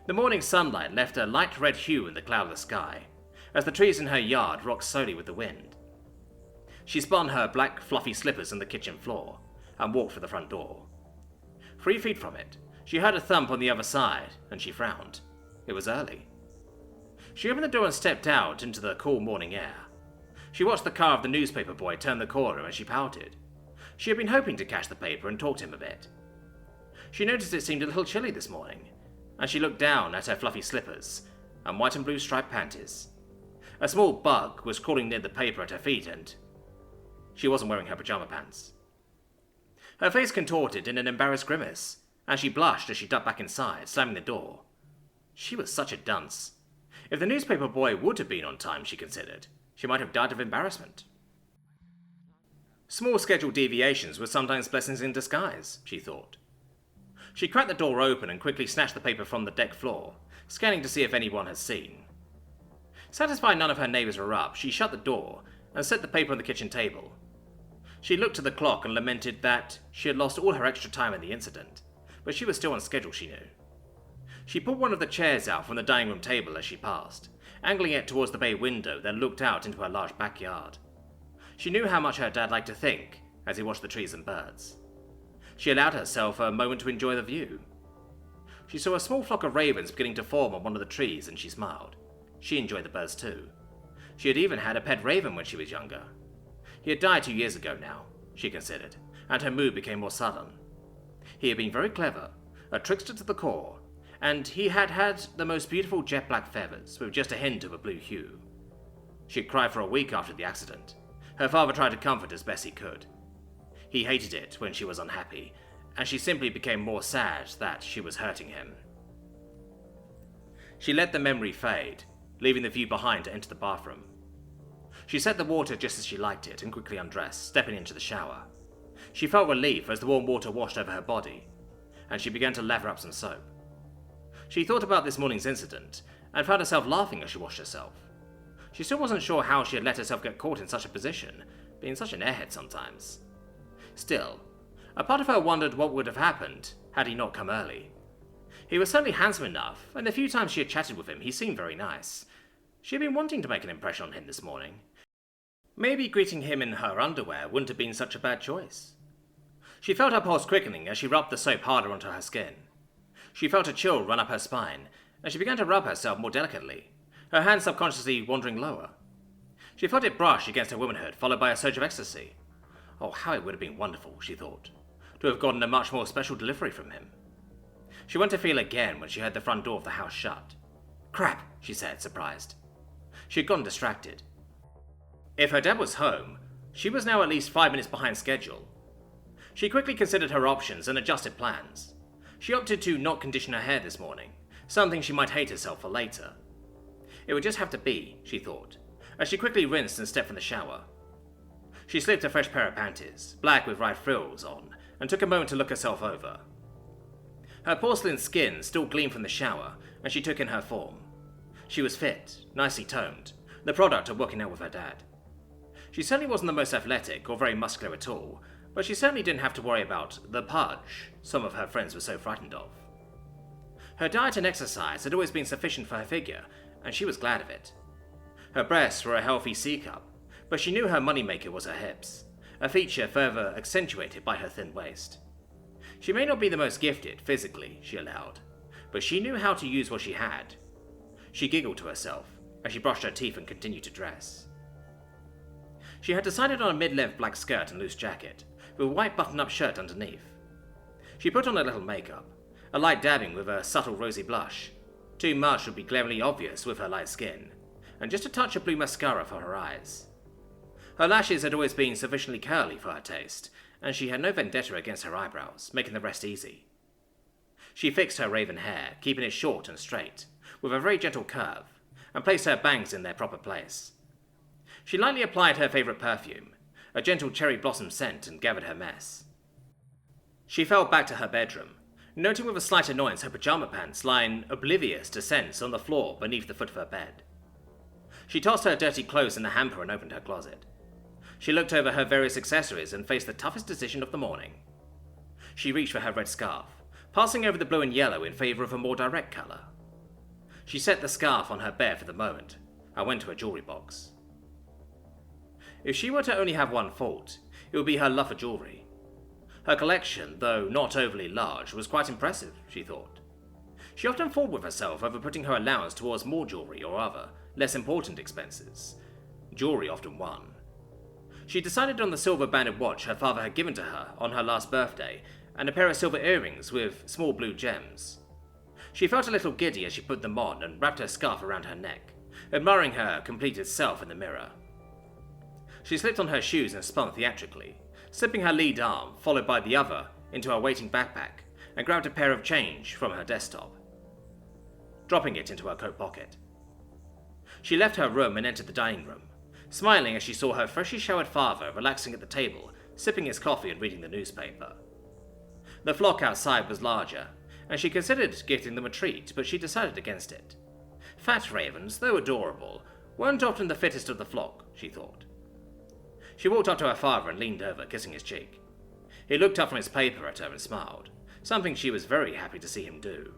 C: The morning sunlight left a light red hue in the cloudless sky as the trees in her yard rocked slowly with the wind. She spun her black fluffy slippers on the kitchen floor and walked for the front door. 3 feet from it, she heard a thump on the other side, and she frowned. It was early. She opened the door and stepped out into the cool morning air. She watched the car of the newspaper boy turn the corner as she pouted. She had been hoping to catch the paper and talk to him a bit. She noticed it seemed a little chilly this morning, and she looked down at her fluffy slippers and white and blue striped panties. A small bug was crawling near the paper at her feet, and she wasn't wearing her pajama pants. Her face contorted in an embarrassed grimace, and she blushed as she ducked back inside, slamming the door. She was such a dunce. If the newspaper boy would have been on time, she considered, she might have died of embarrassment. Small scheduled deviations were sometimes blessings in disguise, she thought. She cracked the door open and quickly snatched the paper from the deck floor, scanning to see if anyone had seen. Satisfied none of her neighbours were up, she shut the door and set the paper on the kitchen table. She looked at the clock and lamented that she had lost all her extra time in the incident, but she was still on schedule, she knew. She pulled one of the chairs out from the dining room table as she passed, angling it towards the bay window that looked out into her large backyard. She knew how much her dad liked to think as he watched the trees and birds. She allowed herself a moment to enjoy the view. She saw a small flock of ravens beginning to form on one of the trees, and she smiled. She enjoyed the birds too. She had even had a pet raven when she was younger. He had died 2 years ago now, she considered, and her mood became more sullen. He had been very clever, a trickster to the core, and he had had the most beautiful jet black feathers with just a hint of a blue hue. She had cried for a week after the accident. Her father tried to comfort as best he could. He hated it when she was unhappy, and she simply became more sad that she was hurting him. She let the memory fade, leaving the view behind to enter the bathroom. She set the water just as she liked it and quickly undressed, stepping into the shower.
E: She felt relief as the warm water washed over her body, and she began to lather up some soap. She thought about this morning's incident, and found herself laughing as she washed herself. She still wasn't sure how she had let herself get caught in such a position, being such an airhead sometimes. Still, a part of her wondered what would have happened had he not come early. He was certainly handsome enough, and the few times she had chatted with him, he seemed very nice. She had been wanting to make an impression on him this morning. Maybe greeting him in her underwear wouldn't have been such a bad choice. She felt her pulse quickening as she rubbed the soap harder onto her skin. She felt a chill run up her spine, and she began to rub herself more delicately, her hand subconsciously wandering lower. She felt it brush against her womanhood, followed by a surge of ecstasy. Oh, how it would have been wonderful, she thought, to have gotten a much more special delivery from him. She went to feel again when she heard the front door of the house shut. Crap, she said, surprised. She had gotten distracted. If her dad was home, she was now at least 5 minutes behind schedule. She quickly considered her options and adjusted plans. She opted to not condition her hair this morning, something she might hate herself for later. It would just have to be, she thought, as she quickly rinsed and stepped from the shower. She slipped a fresh pair of panties, black with white frills on, and took a moment to look herself over. Her porcelain skin still gleamed from the shower, and she took in her form. She was fit, nicely toned, the product of working out with her dad. She certainly wasn't the most athletic or very muscular at all, but she certainly didn't have to worry about the pudge some of her friends were so frightened of. Her diet and exercise had always been sufficient for her figure, and she was glad of it. Her breasts were a healthy C-cup, but she knew her moneymaker was her hips, a feature further accentuated by her thin waist. She may not be the most gifted physically, she allowed, but she knew how to use what she had. She giggled to herself as she brushed her teeth and continued to dress. She had decided on a mid-length black skirt and loose jacket, with a white button-up shirt underneath. She put on a little makeup, a light dabbing with a subtle rosy blush. Too much would be glaringly obvious with her light skin, and just a touch of blue mascara for her eyes. Her lashes had always been sufficiently curly for her taste, and she had no vendetta against her eyebrows, making the rest easy. She fixed her raven hair, keeping it short and straight, with a very gentle curve, and placed her bangs in their proper place. She lightly applied her favourite perfume, a gentle cherry blossom scent, and gathered her mess. She fell back to her bedroom, noting with a slight annoyance her pyjama pants lying oblivious to scents on the floor beneath the foot of her bed. She tossed her dirty clothes in the hamper and opened her closet. She looked over her various accessories and faced the toughest decision of the morning. She reached for her red scarf, passing over the blue and yellow in favour of a more direct colour. She set the scarf on her bed for the moment, and went to her jewellery box. If she were to only have one fault, it would be her love for jewellery. Her collection, though not overly large, was quite impressive, she thought. She often fought with herself over putting her allowance towards more jewellery or other, less important expenses. Jewellery often won. She decided on the silver-banded watch her father had given to her on her last birthday, and a pair of silver earrings with small blue gems. She felt a little giddy as she put them on and wrapped her scarf around her neck, admiring her completed self in the mirror. She slipped on her shoes and spun theatrically, slipping her lead arm, followed by the other, into her waiting backpack, and grabbed a pair of change from her desktop, dropping it into her coat pocket. She left her room and entered the dining room, smiling as she saw her freshly showered father relaxing at the table, sipping his coffee and reading the newspaper. The flock outside was larger, and she considered gifting them a treat, but she decided against it. Fat ravens, though adorable, weren't often the fittest of the flock, she thought. She walked up to her father and leaned over, kissing his cheek. He looked up from his paper at her and smiled, something she was very happy to see him do.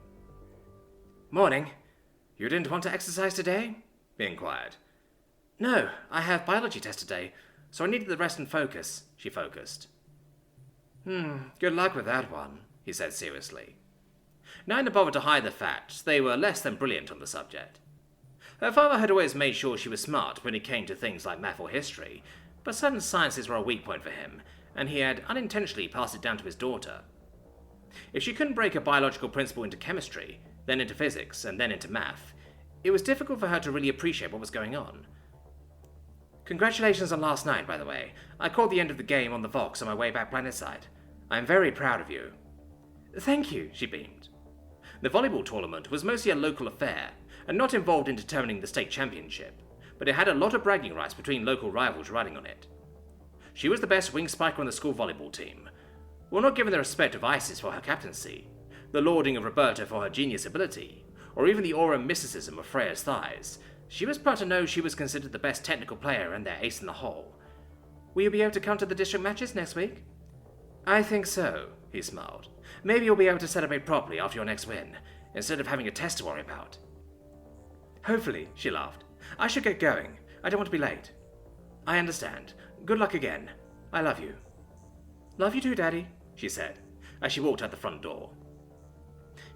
E: "Morning. You didn't want to exercise today?" he inquired. "No, I have biology test today, so I needed the rest and focus," she focused. Good luck with that one," he said seriously. Neither bothered to hide the fact they were less than brilliant on the subject. Her father had always made sure she was smart when it came to things like math or history, but certain sciences were a weak point for him, and he had unintentionally passed it down to his daughter. If she couldn't break a biological principle into chemistry, then into physics, and then into math, it was difficult for her to really appreciate what was going on. "Congratulations on last night, by the way. I caught the end of the game on the Vox on my way back planetside. I am very proud of you." "Thank you," she beamed. The volleyball tournament was mostly a local affair, and not involved in determining the state championship, but it had a lot of bragging rights between local rivals riding on it. She was the best wing spiker on the school volleyball team. While not given the respect of Isis for her captaincy, the lauding of Roberta for her genius ability, or even the aura mysticism of Freya's thighs, she was proud to know she was considered the best technical player and their ace in the hole. Will you be able to come to the district matches next week? I think so, he smiled. Maybe you'll be able to celebrate properly after your next win, instead of having a test to worry about. Hopefully, she laughed. I should get going. I don't want to be late. I understand. Good luck again. I love you. Love you too, Daddy, she said, as she walked out the front door.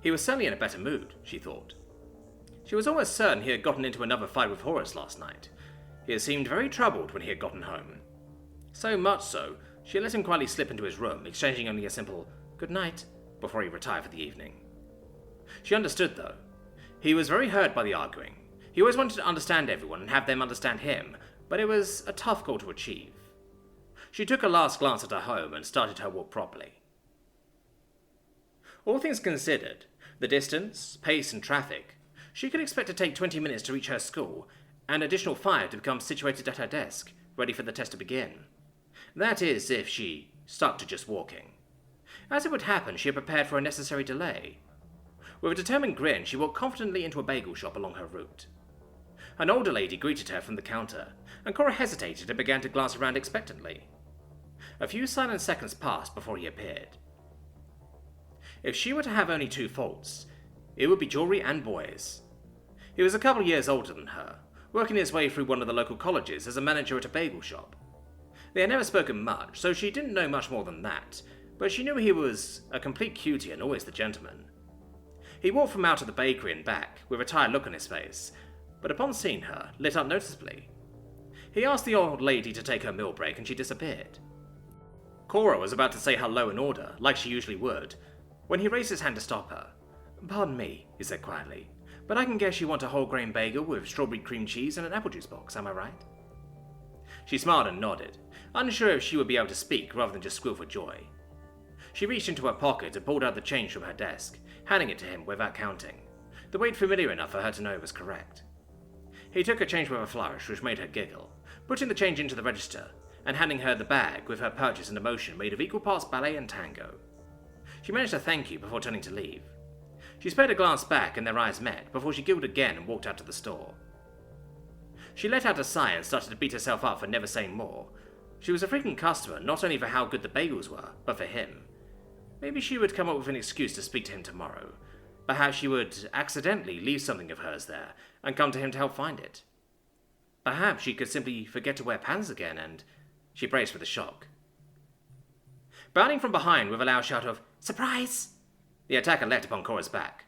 E: He was certainly in a better mood, she thought. She was almost certain he had gotten into another fight with Horus last night. He had seemed very troubled when he had gotten home. So much so, she let him quietly slip into his room, exchanging only a simple "good night" before he retired for the evening. She understood, though. He was very hurt by the arguing. He always wanted to understand everyone and have them understand him, but it was a tough goal to achieve. She took a last glance at her home and started her walk properly. All things considered, the distance, pace, and traffic, she could expect to take 20 minutes to reach her school, and additional 5 to become situated at her desk, ready for the test to begin. That is, if she stuck to just walking. As it would happen, she had prepared for a necessary delay. With a determined grin, she walked confidently into a bagel shop along her route. An older lady greeted her from the counter, and Cora hesitated and began to glance around expectantly. A few silent seconds passed before he appeared. If she were to have only 2 faults, it would be jewelry and boys. He was a couple years older than her, working his way through one of the local colleges as a manager at a bagel shop. They had never spoken much, so she didn't know much more than that, but she knew he was a complete cutie and always the gentleman. He walked from out of the bakery and back, with a tired look on his face, but upon seeing her, lit up noticeably. He asked the old lady to take her meal break and she disappeared. Cora was about to say hello in order, like she usually would, when he raised his hand to stop her. Pardon me, he said quietly, but I can guess you want a whole grain bagel with strawberry cream cheese and an apple juice box, am I right? She smiled and nodded, unsure if she would be able to speak rather than just squeal for joy. She reached into her pocket and pulled out the change from her desk, handing it to him without counting, the weight familiar enough for her to know it was correct. He took her change with a flourish which made her giggle, putting the change into the register, and handing her the bag with her purchase and emotion made of equal parts ballet and tango. She managed to thank you before turning to leave. She spared a glance back and their eyes met before she giggled again and walked out to the store. She let out a sigh and started to beat herself up for never saying more. She was a frequent customer, not only for how good the bagels were, but for him. Maybe she would come up with an excuse to speak to him tomorrow. Perhaps she would accidentally leave something of hers there and come to him to help find it. Perhaps she could simply forget to wear pants again and she braced for the shock. Bounding from behind with a loud shout of "Surprise!" the attacker leapt upon Cora's back.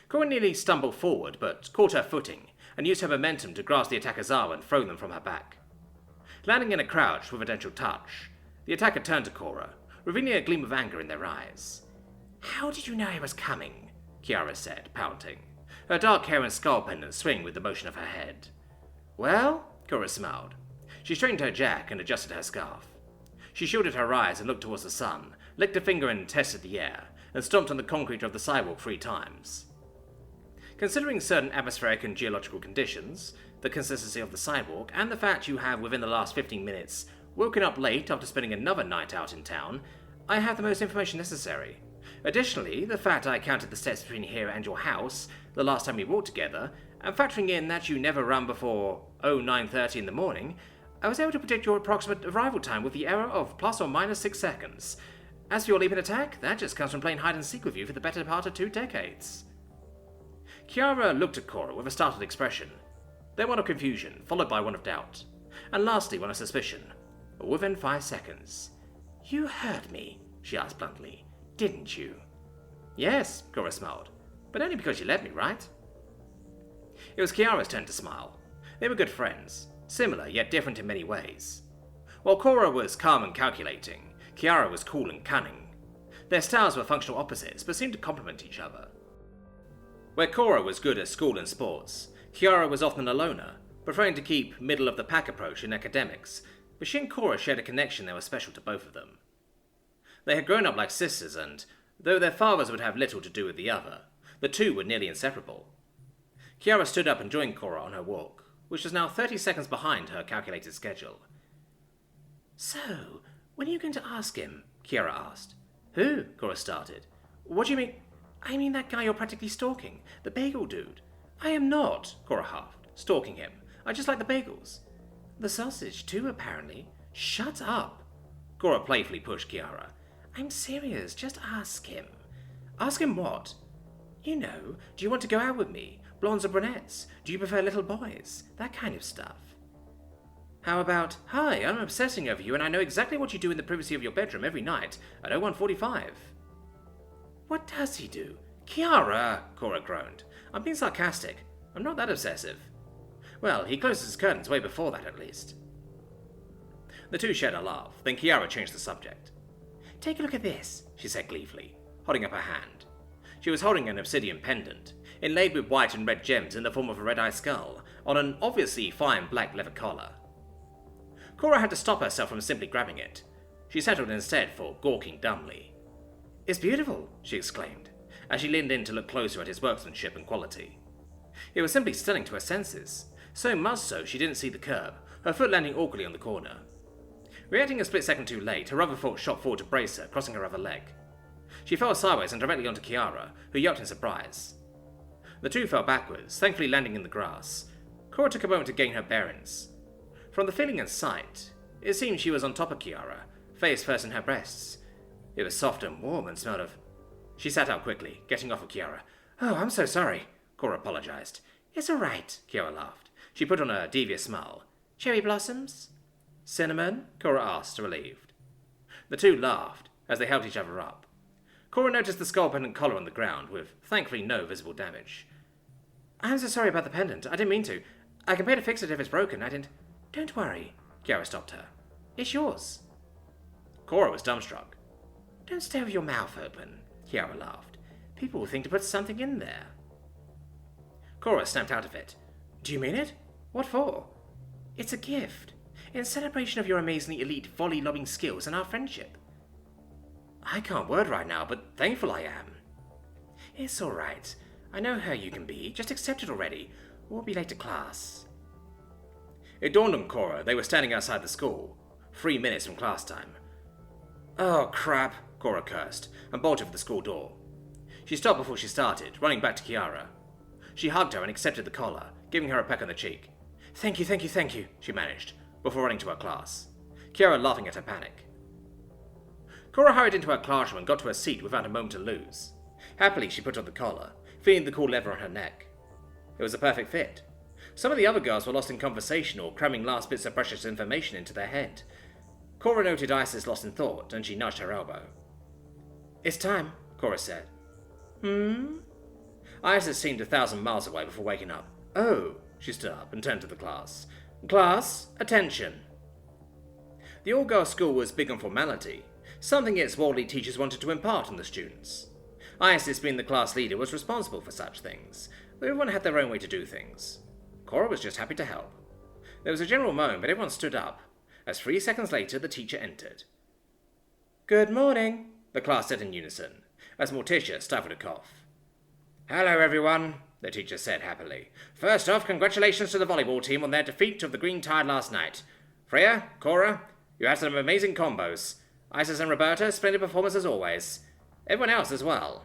E: Cora nearly stumbled forward but caught her footing and used her momentum to grasp the attacker's arm and throw them from her back. Landing in a crouch with a gentle touch, the attacker turned to Cora, revealing a gleam of anger in their eyes. "How did you know I was coming?" Kiara said, pouting, her dark hair and skull pendant swinging with the motion of her head. "Well?" Cora smiled. She straightened her jack and adjusted her scarf. She shielded her eyes and looked towards the sun, licked a finger and tested the air, and stomped on the concrete of the sidewalk 3 times. Considering certain atmospheric and geological conditions, the consistency of the sidewalk, and the fact you have within the last 15 minutes woken up late after spending another night out in town, I have the most information necessary. Additionally, the fact I counted the steps between here and your house the last time we walked together, and factoring in that you never run before 09:30 in the morning, I was able to predict your approximate arrival time with the error of plus or minus 6 seconds. As for your leap and attack, that just comes from playing hide and seek with you for the better part of 2 decades. Kiara looked at Cora with a startled expression, then one of confusion, followed by one of doubt, and lastly one of suspicion. Within 5 seconds. "You heard me," she asked bluntly, "didn't you?" "Yes," Cora smiled, "but only because you let me, right?" It was Kiara's turn to smile. They were good friends, similar yet different in many ways. While Cora was calm and calculating, Kiara was cool and cunning. Their styles were functional opposites, but seemed to complement each other. Where Cora was good at school and sports, Kiara was often a loner, preferring to keep middle-of-the-pack approach in academics, but she and Cora shared a connection that was special to both of them. They had grown up like sisters, and, though their fathers would have little to do with the other, the two were nearly inseparable. Kiara stood up and joined Cora on her walk, which was now 30 seconds behind her calculated schedule. So, when are you going to ask him? Kiara asked. Who? Cora started. What do you mean? I mean that guy you're practically stalking, the bagel dude. I am not, Cora huffed, stalking him. I just like the bagels. The sausage too, apparently. Shut up. Cora playfully pushed Kiara. I'm serious, just ask him. Ask him what? You know, do you want to go out with me? Blondes or brunettes? Do you prefer little boys? That kind of stuff. How about, hi, I'm obsessing over you and I know exactly what you do in the privacy of your bedroom every night at 01:45. What does he do? Kiara, Cora groaned. I'm being sarcastic. I'm not that obsessive. Well, he closes his curtains way before that, at least. The two shared a laugh, then Kiara changed the subject. Take a look at this, she said gleefully, holding up her hand. She was holding an obsidian pendant, inlaid with white and red gems in the form of a red-eye skull, on an obviously fine black leather collar. Cora had to stop herself from simply grabbing it. She settled instead for gawking dumbly. It's beautiful, she exclaimed, as she leaned in to look closer at his workmanship and quality. It was simply stunning to her senses, so much so she didn't see the curb, her foot landing awkwardly on the corner. Reacting a split second too late, her other foot shot forward to brace her, crossing her other leg. She fell sideways and directly onto Kiara, who yelped in surprise. The two fell backwards, thankfully landing in the grass. Cora took a moment to gain her bearings. From the feeling and sight, it seemed she was on top of Kiara, face first in her breasts. It was soft and warm and smelled of... She sat up quickly, getting off of Kiara. Oh, I'm so sorry, Cora apologized. It's all right, Kiara laughed. She put on a devious smile. Cherry blossoms? Cinnamon? Cora asked, relieved. The two laughed as they helped each other up. Cora noticed the skull pendant collar on the ground, with thankfully no visible damage. I'm so sorry about the pendant. I didn't mean to. I can pay to fix it if it's broken. I didn't... Don't worry, Kiara stopped her. It's yours. Cora was dumbstruck. Don't stare with your mouth open, Kiara laughed. People will think to put something in there. Cora snapped out of it. Do you mean it? What for? It's a gift, in celebration of your amazingly elite volley-lobbing skills and our friendship. I can't word right now, but thankful I am. It's all right. I know how you can be. Just accept it already, or we'll be late to class. It dawned on Cora they were standing outside the school, 3 minutes from class time. Oh, crap, Cora cursed, and bolted for the school door. She stopped before she started, running back to Kiara. She hugged her and accepted the collar, giving her a peck on the cheek. Thank you, she managed, before running to her class. Kiara laughing at her panic. Cora hurried into her classroom and got to her seat without a moment to lose. Happily, she put on the collar, feeling the cool leather on her neck. It was a perfect fit. Some of the other girls were lost in conversation or cramming last bits of precious information into their head. Cora noted Isis lost in thought, and she nudged her elbow. It's time, Cora said. Isis seemed 1,000 miles away before waking up. Oh, she stood up and turned to the class. Class, attention. The all-girls school was big on formality, something its worldly teachers wanted to impart on the students. Isis, being the class leader, was responsible for such things, but everyone had their own way to do things. Cora was just happy to help. There was a general moan, but everyone stood up, as 3 seconds later the teacher entered. Good morning, the class said in unison, as Morticia stifled a cough. Hello, everyone, the teacher said happily. First off, congratulations to the volleyball team on their defeat of the Green Tide last night. Freya, Cora, you had some amazing combos. Isis and Roberta, splendid performance as always. Everyone else as well.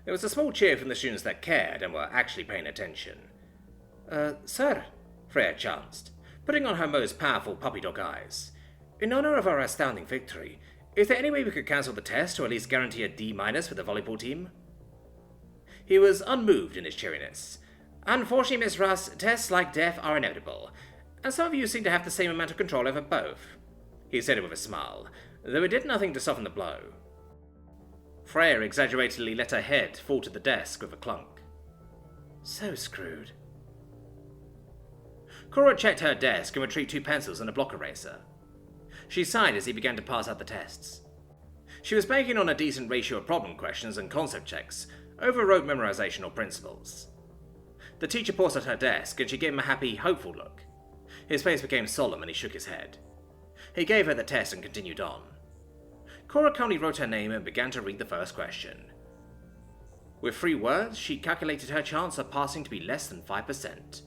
E: There was a small cheer from the students that cared and were actually paying attention. Sir, Freya chanced, putting on her most powerful puppy dog eyes. In honor of our astounding victory, is there any way we could cancel the test or at least guarantee a D- for the volleyball team? He was unmoved in his cheeriness. Unfortunately, Miss Russ, tests like death are inevitable, and some of you seem to have the same amount of control over both. He said it with a smile, though it did nothing to soften the blow. Freya exaggeratedly let her head fall to the desk with a clunk. So screwed. Cora checked her desk and retrieved 2 pencils and a block eraser. She sighed as he began to pass out the tests. She was banking on a decent ratio of problem questions and concept checks over rote memorization or principles. The teacher paused at her desk and she gave him a happy, hopeful look. His face became solemn and he shook his head. He gave her the test and continued on. Cora calmly wrote her name and began to read the first question. With 3 words, she calculated her chance of passing to be less than 5%.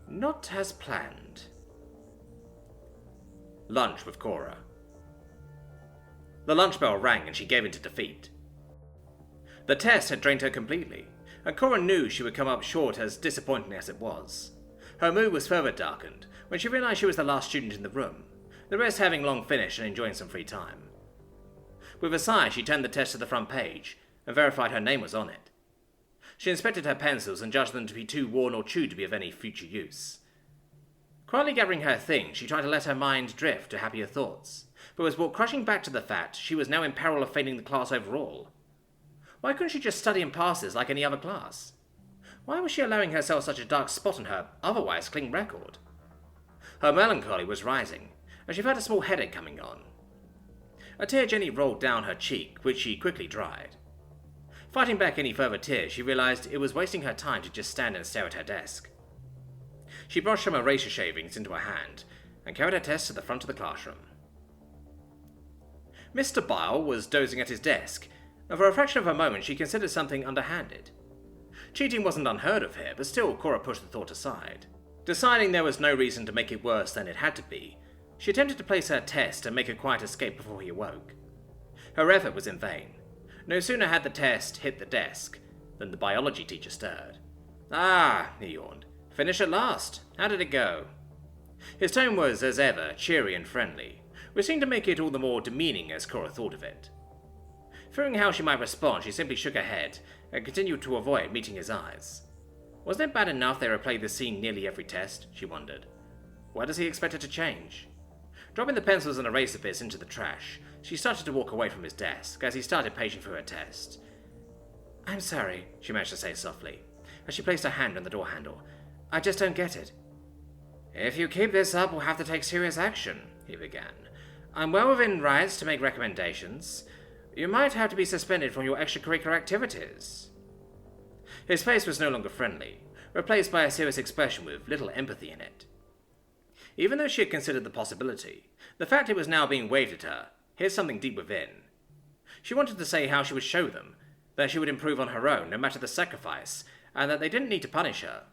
E: Not as planned.
C: lunch with Cora. The lunch bell rang and she gave in to defeat. The test had drained her completely, and Cora knew she would come up short as disappointing as it was. Her mood was further darkened when she realized she was the last student in the room, the rest having long finished and enjoying some free time. With a sigh, she turned the test to the front page and verified her name was on it. She inspected her pencils and judged them to be too worn or chewed to be of any future use. Quietly gathering her things, she tried to let her mind drift to happier thoughts, but was brought crushing back to the fact she was now in peril of failing the class overall. Why couldn't she just study and pass this like any other class? Why was she allowing herself such a dark spot on her otherwise clean record? Her melancholy was rising, and she felt a small headache coming on. A tear gently rolled down her cheek, which she quickly dried. Fighting back any further tears, she realized it was wasting her time to just stand and stare at her desk. She brushed some eraser shavings into her hand and carried her test to the front of the classroom. Mr. Bile was dozing at his desk, and for a fraction of a moment she considered something underhanded. Cheating wasn't unheard of here, but still Cora pushed the thought aside. Deciding there was no reason to make it worse than it had to be, she attempted to place her test and make a quiet escape before he awoke. Her effort was in vain. No sooner had the test hit the desk than the biology teacher stirred. "Ah," he yawned. "Finished at last. How did it go?" His tone was, as ever, cheery and friendly, which seemed to make it all the more demeaning as Cora thought of it. Fearing how she might respond, she simply shook her head and continued to avoid meeting his eyes. Wasn't it bad enough they replayed the scene nearly every test, she wondered. Why does he expect her to change? Dropping the pencils and eraser bits into the trash, she started to walk away from his desk as he started paging through her test. "I'm sorry," she managed to say softly, as she placed her hand on the door handle. "I just don't get it." "If you keep this up, we'll have to take serious action," he began. "I'm well within rights to make recommendations. You might have to be suspended from your extracurricular activities." His face was no longer friendly, replaced by a serious expression with little empathy in it. Even though she had considered the possibility, the fact it was now being waved at her hit something deep within. She wanted to say how she would show them, that she would improve on her own no matter the sacrifice, and that they didn't need to punish her.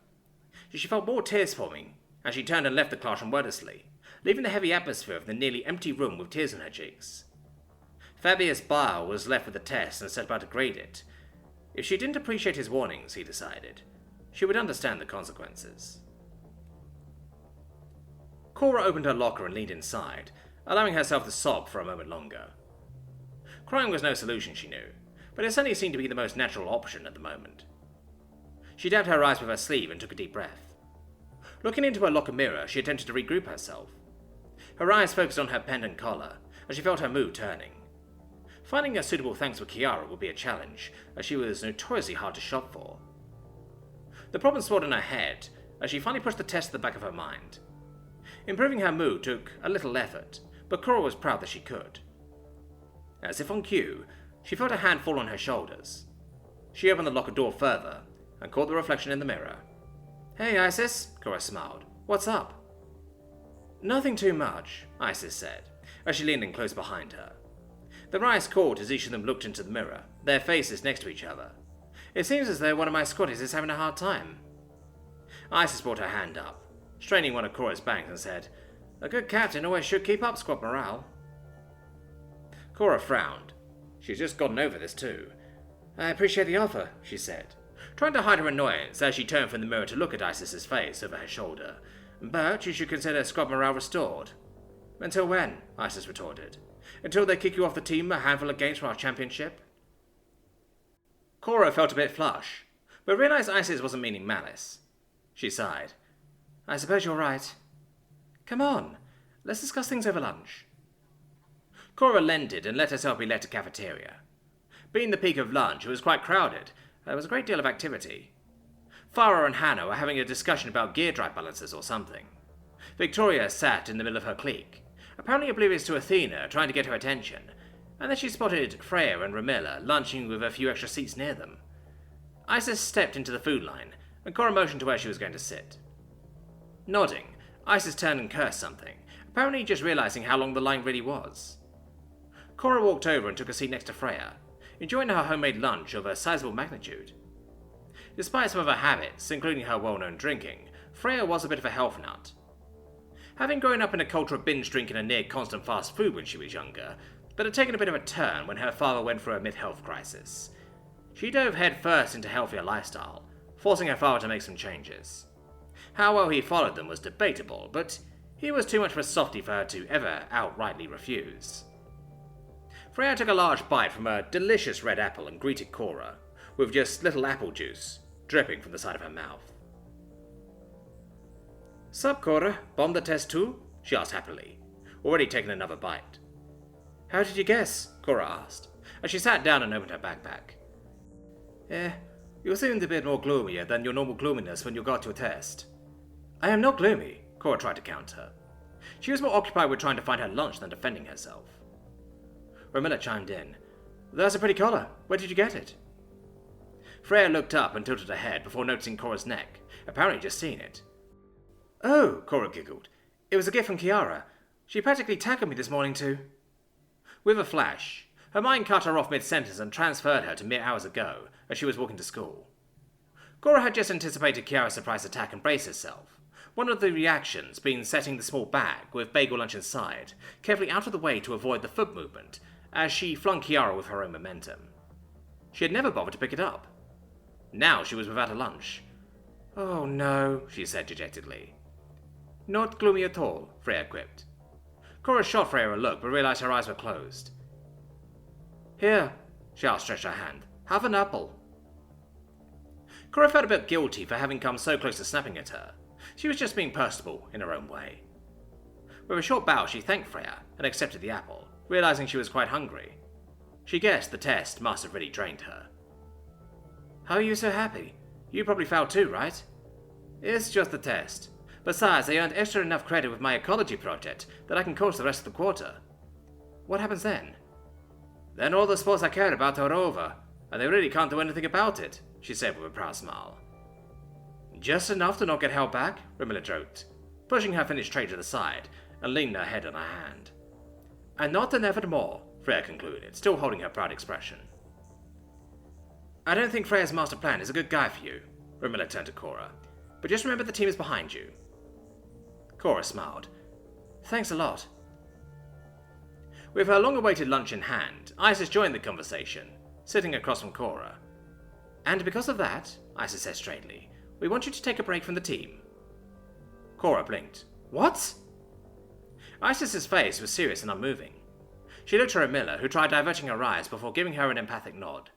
C: She felt more tears forming, and she turned and left the classroom wordlessly, leaving the heavy atmosphere of the nearly empty room with tears on her cheeks. Fabius Bile was left with the test and set about to grade it. If she didn't appreciate his warnings, he decided, she would understand the consequences. Cora opened her locker and leaned inside, allowing herself to sob for a moment longer. Crying was no solution, she knew, but it certainly seemed to be the most natural option at the moment. She dabbed her eyes with her sleeve and took a deep breath. Looking into her locker mirror, she attempted to regroup herself. Her eyes focused on her pendant collar, as she felt her mood turning. Finding a suitable thanks for Kiara would be a challenge, as she was notoriously hard to shop for. The problem swirled in her head, as she finally pushed the test to the back of her mind. Improving her mood took a little effort, but Cora was proud that she could. As if on cue, she felt a hand fall on her shoulders. She opened the locker door further, and caught the reflection in the mirror. "Hey, Isis," Cora smiled. "What's up?" "Nothing too much," Isis said, as she leaned in close behind her. Their eyes caught as each of them looked into the mirror, their faces next to each other. "It seems as though one of my squaddies is having a hard time." Isis brought her hand up, straining one of Cora's bangs, and said, "A good captain always should keep up squad morale." Cora frowned. She's just gotten over this too. "I appreciate the offer," she said, trying to hide her annoyance as she turned from the mirror to look at Isis's face over her shoulder. "But you should consider squad morale restored." "Until when?" Isis retorted. "Until they kick you off the team a handful of games from our championship?" Cora felt a bit flush, but realized Isis wasn't meaning malice. She sighed. "I suppose you're right. Come on, let's discuss things over lunch." Cora relented and let herself be led to cafeteria. Being the peak of lunch, it was quite crowded. There was a great deal of activity. Farah and Hannah were having a discussion about gear drive balances or something. Victoria sat in the middle of her clique, apparently oblivious to Athena trying to get her attention, and then she spotted Freya and Ramilla lunching with a few extra seats near them. Isis stepped into the food line, and Cora motioned to where she was going to sit. Nodding, Isis turned and cursed something, apparently just realizing how long the line really was. Cora walked over and took a seat next to Freya, enjoying her homemade lunch of a sizable magnitude. Despite some of her habits, including her well-known drinking, Freya was a bit of a health nut.
E: Having grown up in a culture of binge drinking and near constant fast food when she was younger, but had taken a bit of a turn when her father went through a mid-health crisis. She dove headfirst into healthier lifestyle, forcing her father to make some changes. How well he followed them was debatable, but he was too much of a softie for her to ever outrightly refuse. Freya took a large bite from a delicious red apple and greeted Cora, with just little apple juice dripping from the side of her mouth. "Sup, Cora? Bombed the test too?" she asked happily, already taking another bite. "How did you guess?" Cora asked, as she sat down and opened her backpack. You seemed a bit more gloomier than your normal gloominess when you got your test." "I am not gloomy," Cora tried to counter. She was more occupied with trying to find her lunch than defending herself. Romilla chimed in. "That's a pretty collar. Where did you get it?" Freya looked up and tilted her head before noticing Cora's neck, apparently just seeing it. "Oh," Cora giggled. "It was a gift from Kiara. She practically tackled me this morning too." With a flash, her mind cut her off mid-sentence and transferred her to mere hours ago, as she was walking to school. Cora had just anticipated Kiara's surprise attack and braced herself, one of the reactions being setting the small bag with bagel lunch inside carefully out of the way to avoid the foot movement, as she flung Kiara with her own momentum. She had never bothered to pick it up. Now she was without a lunch. "Oh no," she said dejectedly. "Not gloomy at all," Freya quipped. Cora shot Freya a look, but realized her eyes were closed. "Here," she outstretched her hand. "Have an apple." Cora felt a bit guilty for having come so close to snapping at her. She was just being personable in her own way. With a short bow, she thanked Freya and accepted the apple, realizing she was quite hungry. She guessed the test must have really drained her. "How are you so happy? You probably failed too, right?" "It's just the test. Besides, I earned extra enough credit with my ecology project that I can coach the rest of the quarter." "What happens then?" "Then all the sports I cared about are over, and they really can't do anything about it," she said with a proud smile. "Just enough to not get held back," Romilla joked, pushing her finished tray to the side and leaning her head on her hand. "And not an effort more," Freya concluded, still holding her proud expression. "I don't think Freya's master plan is a good guide for you," Romilla turned to Cora, "but just remember the team is behind you." Cora smiled. "Thanks a lot." With her long-awaited lunch in hand, Isis joined the conversation, sitting across from Cora. "And because of that," Isis said straightly, "we want you to take a break from the team." Cora blinked. "What?" Isis's face was serious and unmoving. She looked at Romilla, who tried diverting her eyes before giving her an emphatic nod.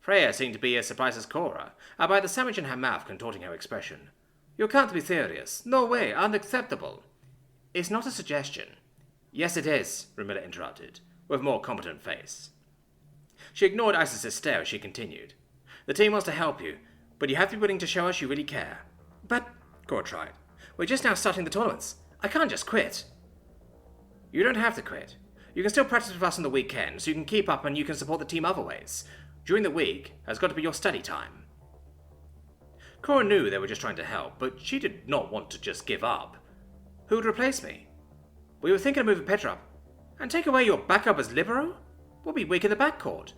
E: Freya seemed to be as surprised as Cora, albeit the sandwich in her mouth contorting her expression. "You can't be serious. No way. Unacceptable." "It's not a suggestion." "Yes, it is," Romilla interrupted, with a more competent face. She ignored Isis's stare as she continued. "The team wants to help you, but you have to be willing to show us you really care." "But," Cora tried, "we're just now starting the tournaments. I can't just quit." "You don't have to quit. You can still practice with us on the weekend, so you can keep up and you can support the team other ways. During the week has got to be your study time." Cora knew they were just trying to help, but she did not want to just give up. "Who would replace me?" "We were thinking of moving Petra up. And take away your backup as libero? We'll be weak in the backcourt."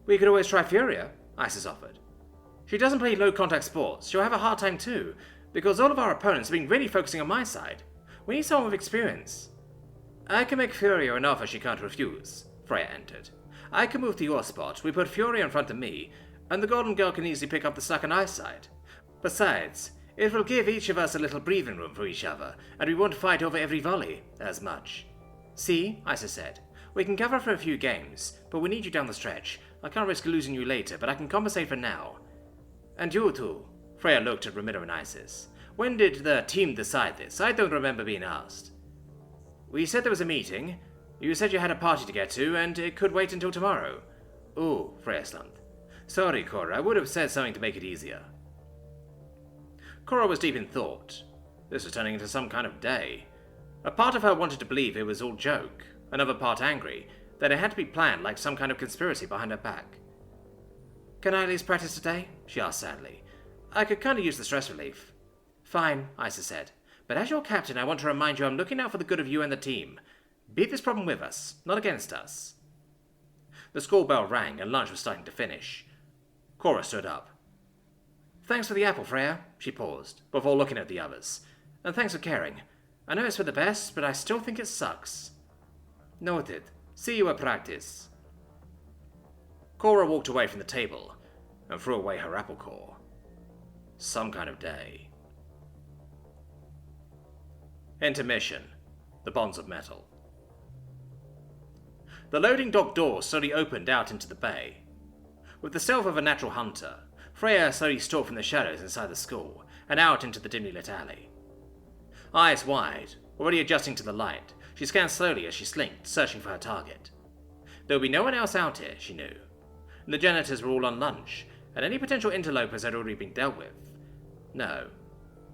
E: "We could always try Furia," Isis offered. "She doesn't play low-contact sports. She'll have a hard time too, because all of our opponents have been really focusing on my side. We need someone with experience." "I can make Furia an offer she can't refuse," Freya entered. "I can move to your spot. We put Furia in front of me, and the Golden Girl can easily pick up the slack on our side. Besides, it will give each of us a little breathing room for each other, and we won't fight over every volley as much." "See," Isis said, "we can cover for a few games, but we need you down the stretch. I can't risk losing you later, but I can compensate for now." "And you too." Freya looked at Romilla and Isis. "When did the team decide this? I don't remember being asked." "We said there was a meeting. You said you had a party to get to, and it could wait until tomorrow." "Oh," Freya slumped. "Sorry, Cora. I would have said something to make it easier." Cora was deep in thought. This was turning into some kind of day. A part of her wanted to believe it was all joke, another part angry that it had to be planned like some kind of conspiracy behind her back. "Can I at least practice today?" she asked sadly. "I could kind of use the stress relief." "Fine," Isis said. "But as your captain, I want to remind you I'm looking out for the good of you and the team. Beat this problem with us, not against us." The school bell rang and lunch was starting to finish. Cora stood up. "Thanks for the apple, Freya," she paused, before looking at the others. "And thanks for caring. I know it's for the best, but I still think it sucks. Noted. See you at practice.
A: Cora walked away from the table and threw away her apple core. Some kind of day. Intermission. The bonds of metal. The loading dock door slowly opened out into the bay. With the stealth of a natural hunter, Freya slowly stalked from the shadows inside the school and out into the dimly lit alley. Eyes wide, already adjusting to the light, she scanned slowly as she slinked, searching for her target. There would be no one else out here, she knew. The janitors were all on lunch, and any potential interlopers had already been dealt with. No,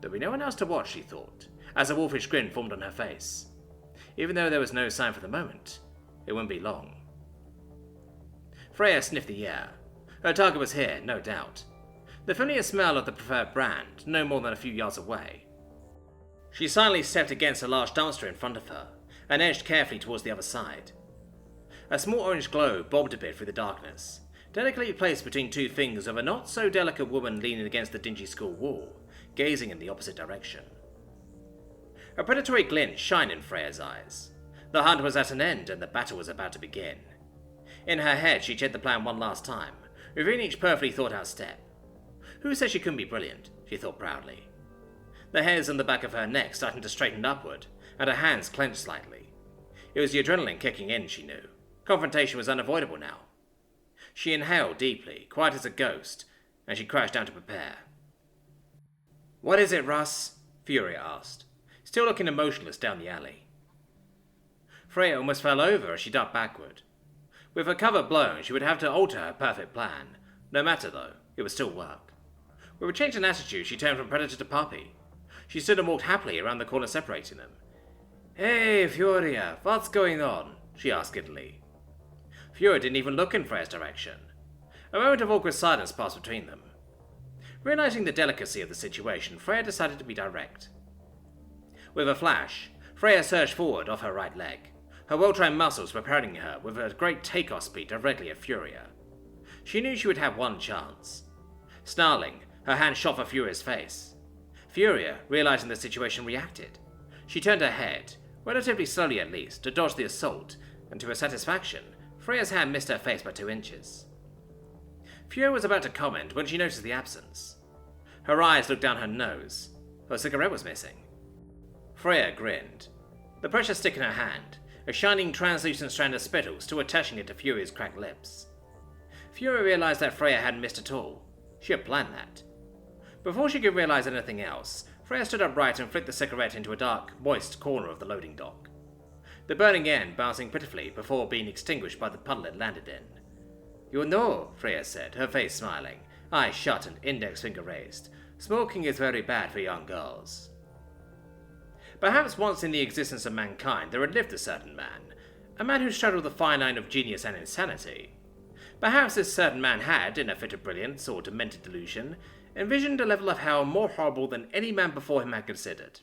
A: there would be no one else to watch, she thought, as a wolfish grin formed on her face. Even though there was no sign for the moment, it wouldn't be long. Freya sniffed the air. Her target was here, no doubt. The familiar smell of the preferred brand, no more than a few yards away. She silently stepped against a large dumpster in front of her, and edged carefully towards the other side. A small orange glow bobbed a bit through the darkness, delicately placed between two fingers of a not-so-delicate woman leaning against the dingy school wall, gazing in the opposite direction. A predatory glint shined in Freya's eyes. The hunt was at an end, and the battle was about to begin. In her head, she checked the plan one last time, reviewing each perfectly thought-out step. Who said she couldn't be brilliant? She thought proudly. The hairs on the back of her neck starting to straighten upward, and her hands clenched slightly. It was the adrenaline kicking in, she knew. Confrontation was unavoidable now. She inhaled deeply, quiet as a ghost, and she crouched down to prepare. "What is it, Russ?" Furia asked, still looking emotionless down the alley. Freya almost fell over as she ducked backward. With her cover blown, she would have to alter her perfect plan. No matter, though, it would still work. With a change in attitude, she turned from predator to puppy. She stood and walked happily around the corner separating them. "Hey, Furia, what's going on?" she asked giddily. Furia didn't even look in Freya's direction. A moment of awkward silence passed between them. Realizing the delicacy of the situation, Freya decided to be direct. With a flash, Freya surged forward off her right leg, her well-trained muscles preparing her with a great takeoff speed directly at Furia. She knew she would have one chance. Snarling, her hand shot for Furia's face. Furia, realizing the situation, reacted. She turned her head, relatively slowly at least, to dodge the assault, and to her satisfaction, Freya's hand missed her face by 2 inches. Furia was about to comment when she noticed the absence. Her eyes looked down her nose. Her cigarette was missing. Freya grinned. The pressure stick in her hand, a shining translucent strand of spittle still attaching it to Furia's cracked lips. Furia realized that Freya hadn't missed at all. She had planned that. Before she could realize anything else, Freya stood upright and flicked the cigarette into a dark, moist corner of the loading dock. The burning end bouncing pitifully before being extinguished by the puddle it landed in. "You know," Freya said, her face smiling, eyes shut and index finger raised, "smoking is very bad for young girls." Perhaps once in the existence of mankind there had lived a certain man, a man who straddled the fine line of genius and insanity. Perhaps this certain man had, in a fit of brilliance or demented delusion, envisioned a level of hell more horrible than any man before him had considered.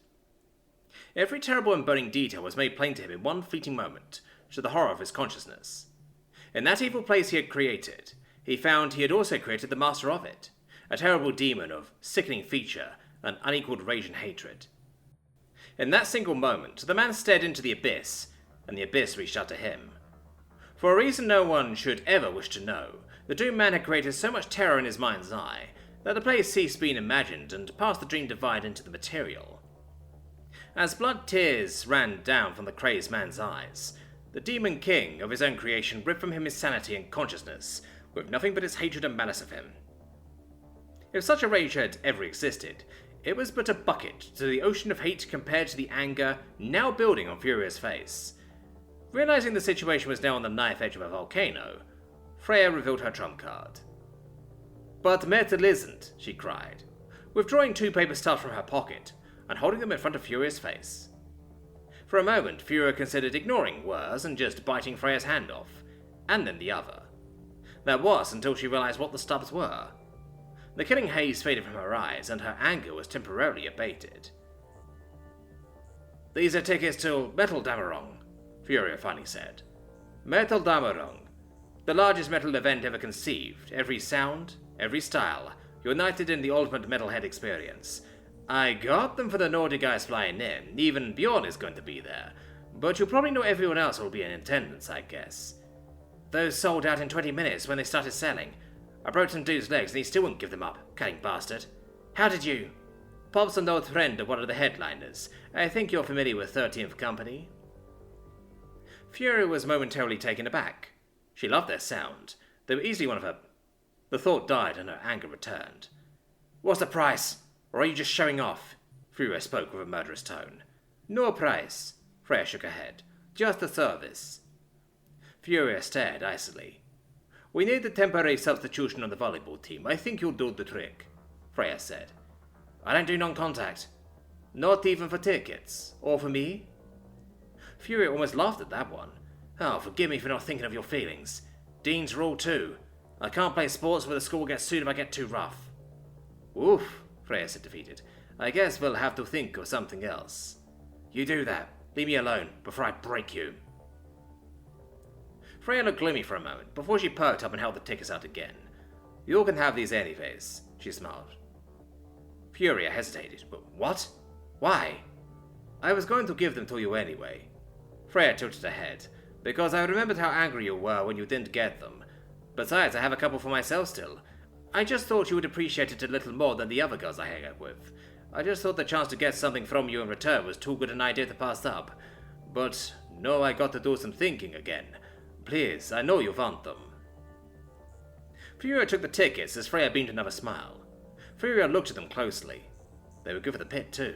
A: Every terrible and burning detail was made plain to him in one fleeting moment, to the horror of his consciousness. In that evil place he had created, he found he had also created the master of it, a terrible demon of sickening feature and unequalled rage and hatred. In that single moment, the man stared into the abyss, and the abyss reached out to him. For a reason no one should ever wish to know, the doomed man had created so much terror in his mind's eye that the place ceased being imagined and passed the dream divide into the material. As blood tears ran down from the crazed man's eyes, the demon king of his own creation ripped from him his sanity and consciousness, with nothing but his hatred and malice of him. If such a rage had ever existed, it was but a bucket to the ocean of hate compared to the anger now building on Furia's face. Realizing the situation was now on the knife edge of a volcano, Freya revealed her trump card. "But metal isn't," she cried, withdrawing 2 paper stubs from her pocket and holding them in front of Furia's face. For a moment, Furia considered ignoring words and just biting Freya's hand off, and then the other. That was until she realized what the stubs were. The killing haze faded from her eyes, and her anger was temporarily abated. "These are tickets to Metal Damarong," Furia finally said. "Metal Damarong, the largest metal event ever conceived, every sound, every style, united in the ultimate metalhead experience.
C: I got them for the naughty guys flying in. Even Bjorn is going to be there. But you'll probably know everyone else will be in attendance, I guess. Those sold out in 20 minutes when they started selling. I broke some dude's legs and he still wouldn't give them up, cunning bastard. How did you? Pop's an old friend of one of the headliners. I think you're familiar with 13th Company. Fury was momentarily taken aback. She loved their sound. They were easily one of her... The thought died and her anger returned. What's the price? Or are you just showing off? Fury spoke with a murderous tone. No price. Freya shook her head. Just a service. Fury stared icily. We need a temporary substitution on the volleyball team. I think you'll do the trick, Freya said. I don't do non-contact. Not even for tickets. Or for me? Fury almost laughed at that one. Oh, forgive me for not thinking of your feelings. Dean's rule too. I can't play sports where the school gets sued if I get too rough. Oof, Freya said defeated. I guess we'll have to think of something else. You do that. Leave me alone before I break you. Freya looked gloomy for a moment before she perked up and held the tickets out again. You can have these anyways, she smiled. Furia hesitated. But what? Why? I was going to give them to you anyway. Freya tilted her head, because I remembered how angry you were when you didn't get them. Besides, I have a couple for myself still. I just thought you would appreciate it a little more than the other girls I hang out with. I just thought the chance to get something from you in return was too good an idea to pass up. But no, I got to do some thinking again. Please, I know you want them. Furia took the tickets as Freya beamed another smile. Furia looked at them closely. They were good for the pit too.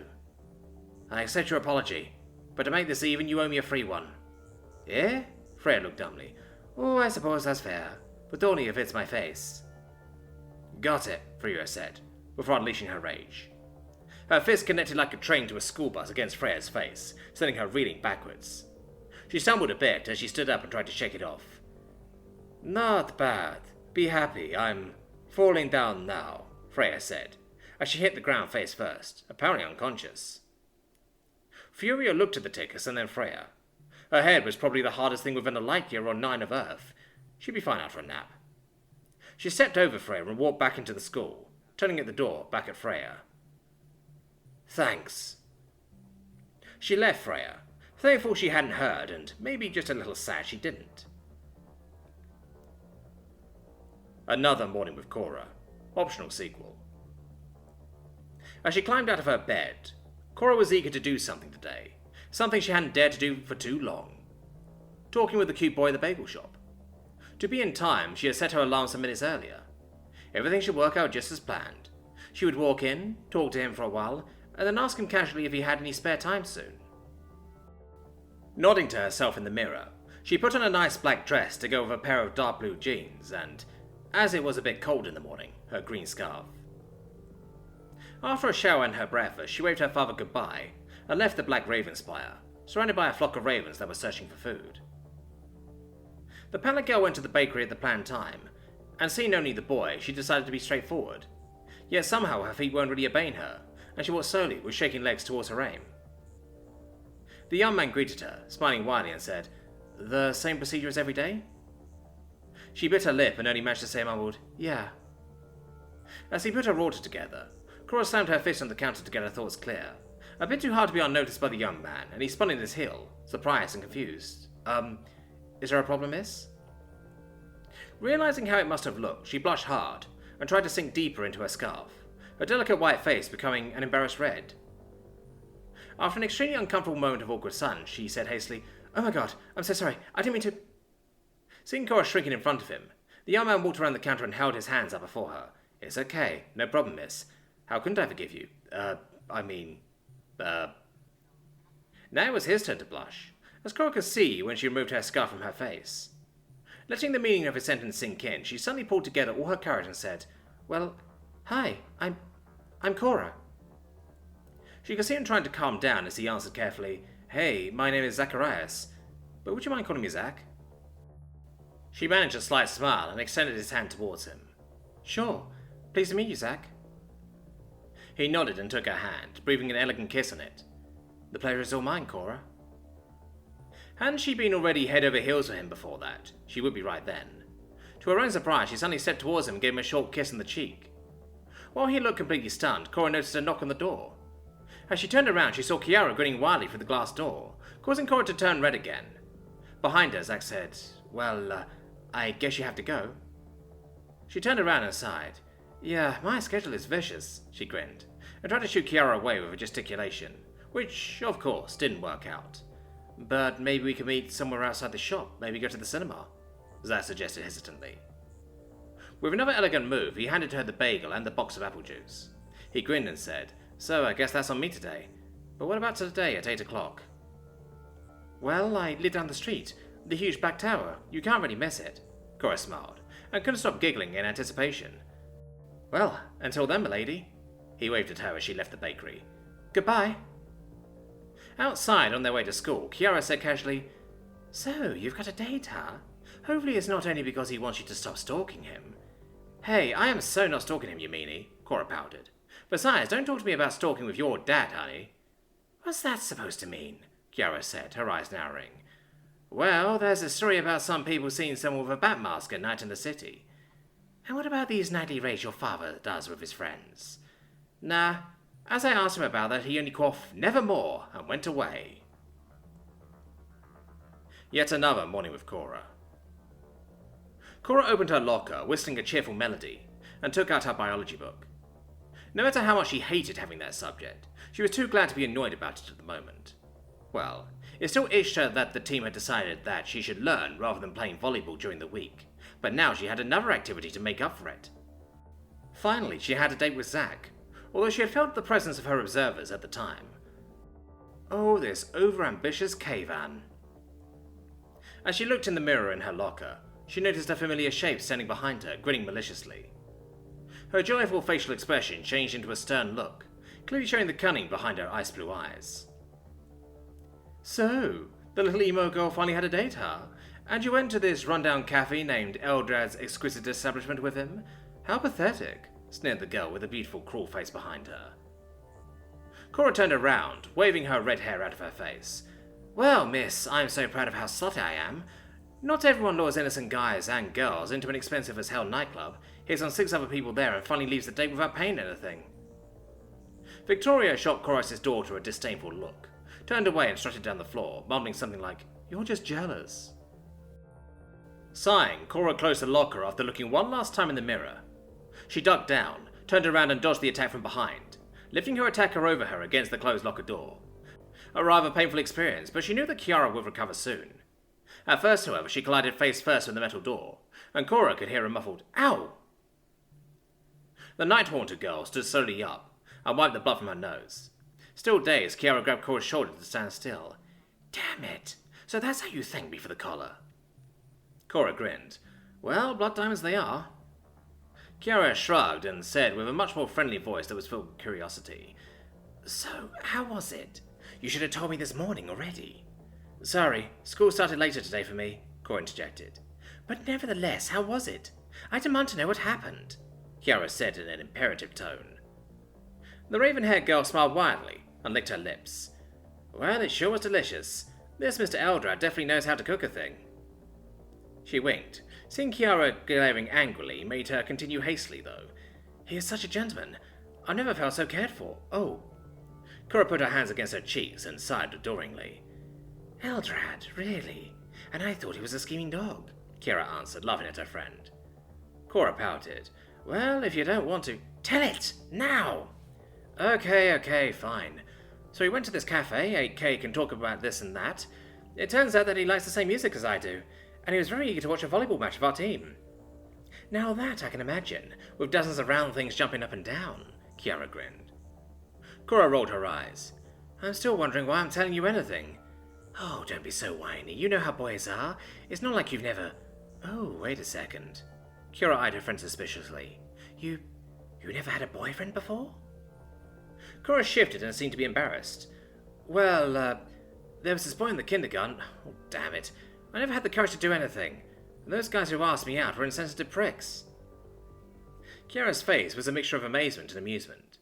C: I accept your apology, but to make this even, you owe me a free one. Eh? Freya looked dumbly. Oh, I suppose that's fair, but only if it's my face. Got it, Furia said, before unleashing her rage. Her fist connected like a train to a school bus against Freya's face, sending her reeling backwards. She stumbled a bit as she stood up and tried to shake it off. Not bad. Be happy, I'm falling down now, Freya said, as she hit the ground face first, apparently unconscious. Furia looked at the tickets and then Freya. Her head was probably the hardest thing within a light year or 9 of Earth. She'd be fine after a nap. She stepped over Freya and walked back into the school, turning at the door back at Freya. Thanks. She left Freya, thankful she hadn't heard and maybe just a little sad she didn't. Another Morning with Cora, optional sequel. As she climbed out of her bed, Cora was eager to do something today, something she hadn't dared to do for too long. Talking with the cute boy at the bagel shop. To be in time, she had set her alarm some minutes earlier. Everything should work out just as planned. She would walk in, talk to him for a while, and then ask him casually if he had any spare time soon. Nodding to herself in the mirror, she put on a nice black dress to go with a pair of dark blue jeans and, as it was a bit cold in the morning, her green scarf. After a shower and her breakfast, she waved her father goodbye and left the Black Raven Spire, surrounded by a flock of ravens that were searching for food. The Pallet Girl went to the bakery at the planned time, and seeing only the boy, she decided to be straightforward. Yet somehow her feet weren't really obeying her, and she walked slowly with shaking legs towards her aim. The young man greeted her, smiling widely, and said, The same procedure as every day? She bit her lip and only managed to say mumbled, Yeah. As he put her order together, Cora slammed her fist on the counter to get her thoughts clear. A bit too hard to be unnoticed by the young man, and he spun in his heel, surprised and confused. Is there a problem, miss? Realizing how it must have looked, she blushed hard and tried to sink deeper into her scarf, her delicate white face becoming an embarrassed red. After an extremely uncomfortable moment of awkward silence, she said hastily, Oh my god, I'm so sorry, I didn't mean to... Seeing Cora shrinking in front of him, the young man walked around the counter and held his hands up before her. It's okay, no problem, miss. How couldn't I forgive you? Now it was his turn to blush, as Cora could see when she removed her scarf from her face. Letting the meaning of his sentence sink in, she suddenly pulled together all her courage and said, Well, hi, I'm Cora. She could see him trying to calm down as he answered carefully, Hey, my name is Zacharias, but would you mind calling me Zach? She managed a slight smile and extended his hand towards him. Sure, pleased to meet you, Zach. He nodded and took her hand, breathing an elegant kiss on it. The pleasure is all mine, Cora. Hadn't she been already head over heels for him before that, she would be right then. To her own surprise, she suddenly stepped towards him and gave him a short kiss on the cheek. While he looked completely stunned, Cora noticed a knock on the door.
E: As she turned around, she saw Kiara grinning wildly through the glass door, causing Cora to turn red again. Behind her, Zack said, "Well, I guess you have to go." She turned around and sighed. "Yeah, my schedule is vicious," she grinned, and tried to shoo Kiara away with a gesticulation, which, of course, didn't work out. "But maybe we could meet somewhere outside the shop, maybe go to the cinema," Zack suggested hesitantly. With another elegant move, he handed her the bagel and the box of apple juice. He grinned and said, "So I guess that's on me today. But what about today at 8 o'clock? "Well, I live down the street. The huge black tower. You can't really miss it." Cora smiled, and couldn't stop giggling in anticipation. "Well, until then, milady." He waved at her as she left the bakery. "Goodbye." Outside, on their way to school, Kiara said casually, "So, you've got a date, huh? Hopefully it's not only because he wants you to stop stalking him." "Hey, I am so not stalking him, you meanie," Cora pouted. "Besides, don't talk to me about stalking with your dad, honey." "What's that supposed to mean?" Kiara said, her eyes narrowing. "Well, there's a story about some people seeing someone with a bat mask at night in the city." "And what about these nightly raids your father does with his friends?" "Nah. As I asked him about that, he only coughed 'nevermore' and went away." Yet another morning with Cora. Cora opened her locker, whistling a cheerful melody, and took out her biology book. No matter how much she hated having that subject, she was too glad to be annoyed about it at the moment. Well, it still itched her that the team had decided that she should learn rather than playing volleyball during the week, but now she had another activity to make up for it. Finally, she had a date with Zack, although she had felt the presence of her observers at the time. Oh, this over-ambitious caveman. As she looked in the mirror in her locker, she noticed a familiar shape standing behind her, grinning maliciously. Her joyful facial expression changed into a stern look, clearly showing the cunning behind her ice-blue eyes. "So, the little emo girl finally had a date, huh? And you went to this rundown cafe named Eldrad's exquisite establishment with him? How pathetic," sneered the girl with a beautiful cruel face behind her. Cora turned around, waving her red hair out of her face. "Well, miss, I'm so proud of how slutty I am. Not everyone lures innocent guys and girls into an expensive-as-hell nightclub, hits on 6 other people there, and finally leaves the date without paying anything." Victoria shot Corax's daughter a disdainful look, turned away and strutted down the floor, mumbling something like, "You're just jealous." Sighing, Cora closed the locker after looking one last time in the mirror. She ducked down, turned around and dodged the attack from behind, lifting her attacker over her against the closed locker door. A rather painful experience, but she knew that Kiara would recover soon. At first, however, she collided face first with the metal door, and Cora could hear a muffled, "Ow!" The night-haunted girl stood slowly up, and wiped the blood from her nose. Still dazed, Kiara grabbed Cora's shoulder to stand still. "Damn it! So that's how you thank me for the collar." Cora grinned. "Well, blood diamonds they are." Kiara shrugged and said with a much more friendly voice that was filled with curiosity, "So, how was it? You should have told me this morning already." "Sorry, school started later today for me," Cora interjected. "But nevertheless, how was it? I demand to know what happened," Kiara said in an imperative tone. The raven-haired girl smiled widely and licked her lips. "Well, it sure was delicious. This Mr. Eldrad definitely knows how to cook a thing." She winked. Seeing Kiara glaring angrily made her continue hastily, though. "He is such a gentleman. I've never felt so cared for. Oh." Cora put her hands against her cheeks and sighed adoringly. "Eldrad, really? And I thought he was a scheming dog," Kiara answered, laughing at her friend. Cora pouted. "Well, if you don't want to—" "Tell it! Now!" Okay, fine. So he went to this cafe, ate cake and talked about this and that. It turns out that he likes the same music as I do, and he was very eager to watch a volleyball match of our team." "Now that I can imagine, with dozens of round things jumping up and down," Kiara grinned. Cora rolled her eyes. "I'm still wondering why I'm telling you anything." "Oh, don't be so whiny. You know how boys are. It's not like you've never—" "Oh, wait a second." Kiara eyed her friend suspiciously. You never had a boyfriend before?" Cora shifted and seemed to be embarrassed. "Well, there was this boy in the kindergarten. Oh, damn it. I never had the courage to do anything. And those guys who asked me out were insensitive pricks." Kiara's face was a mixture of amazement and amusement.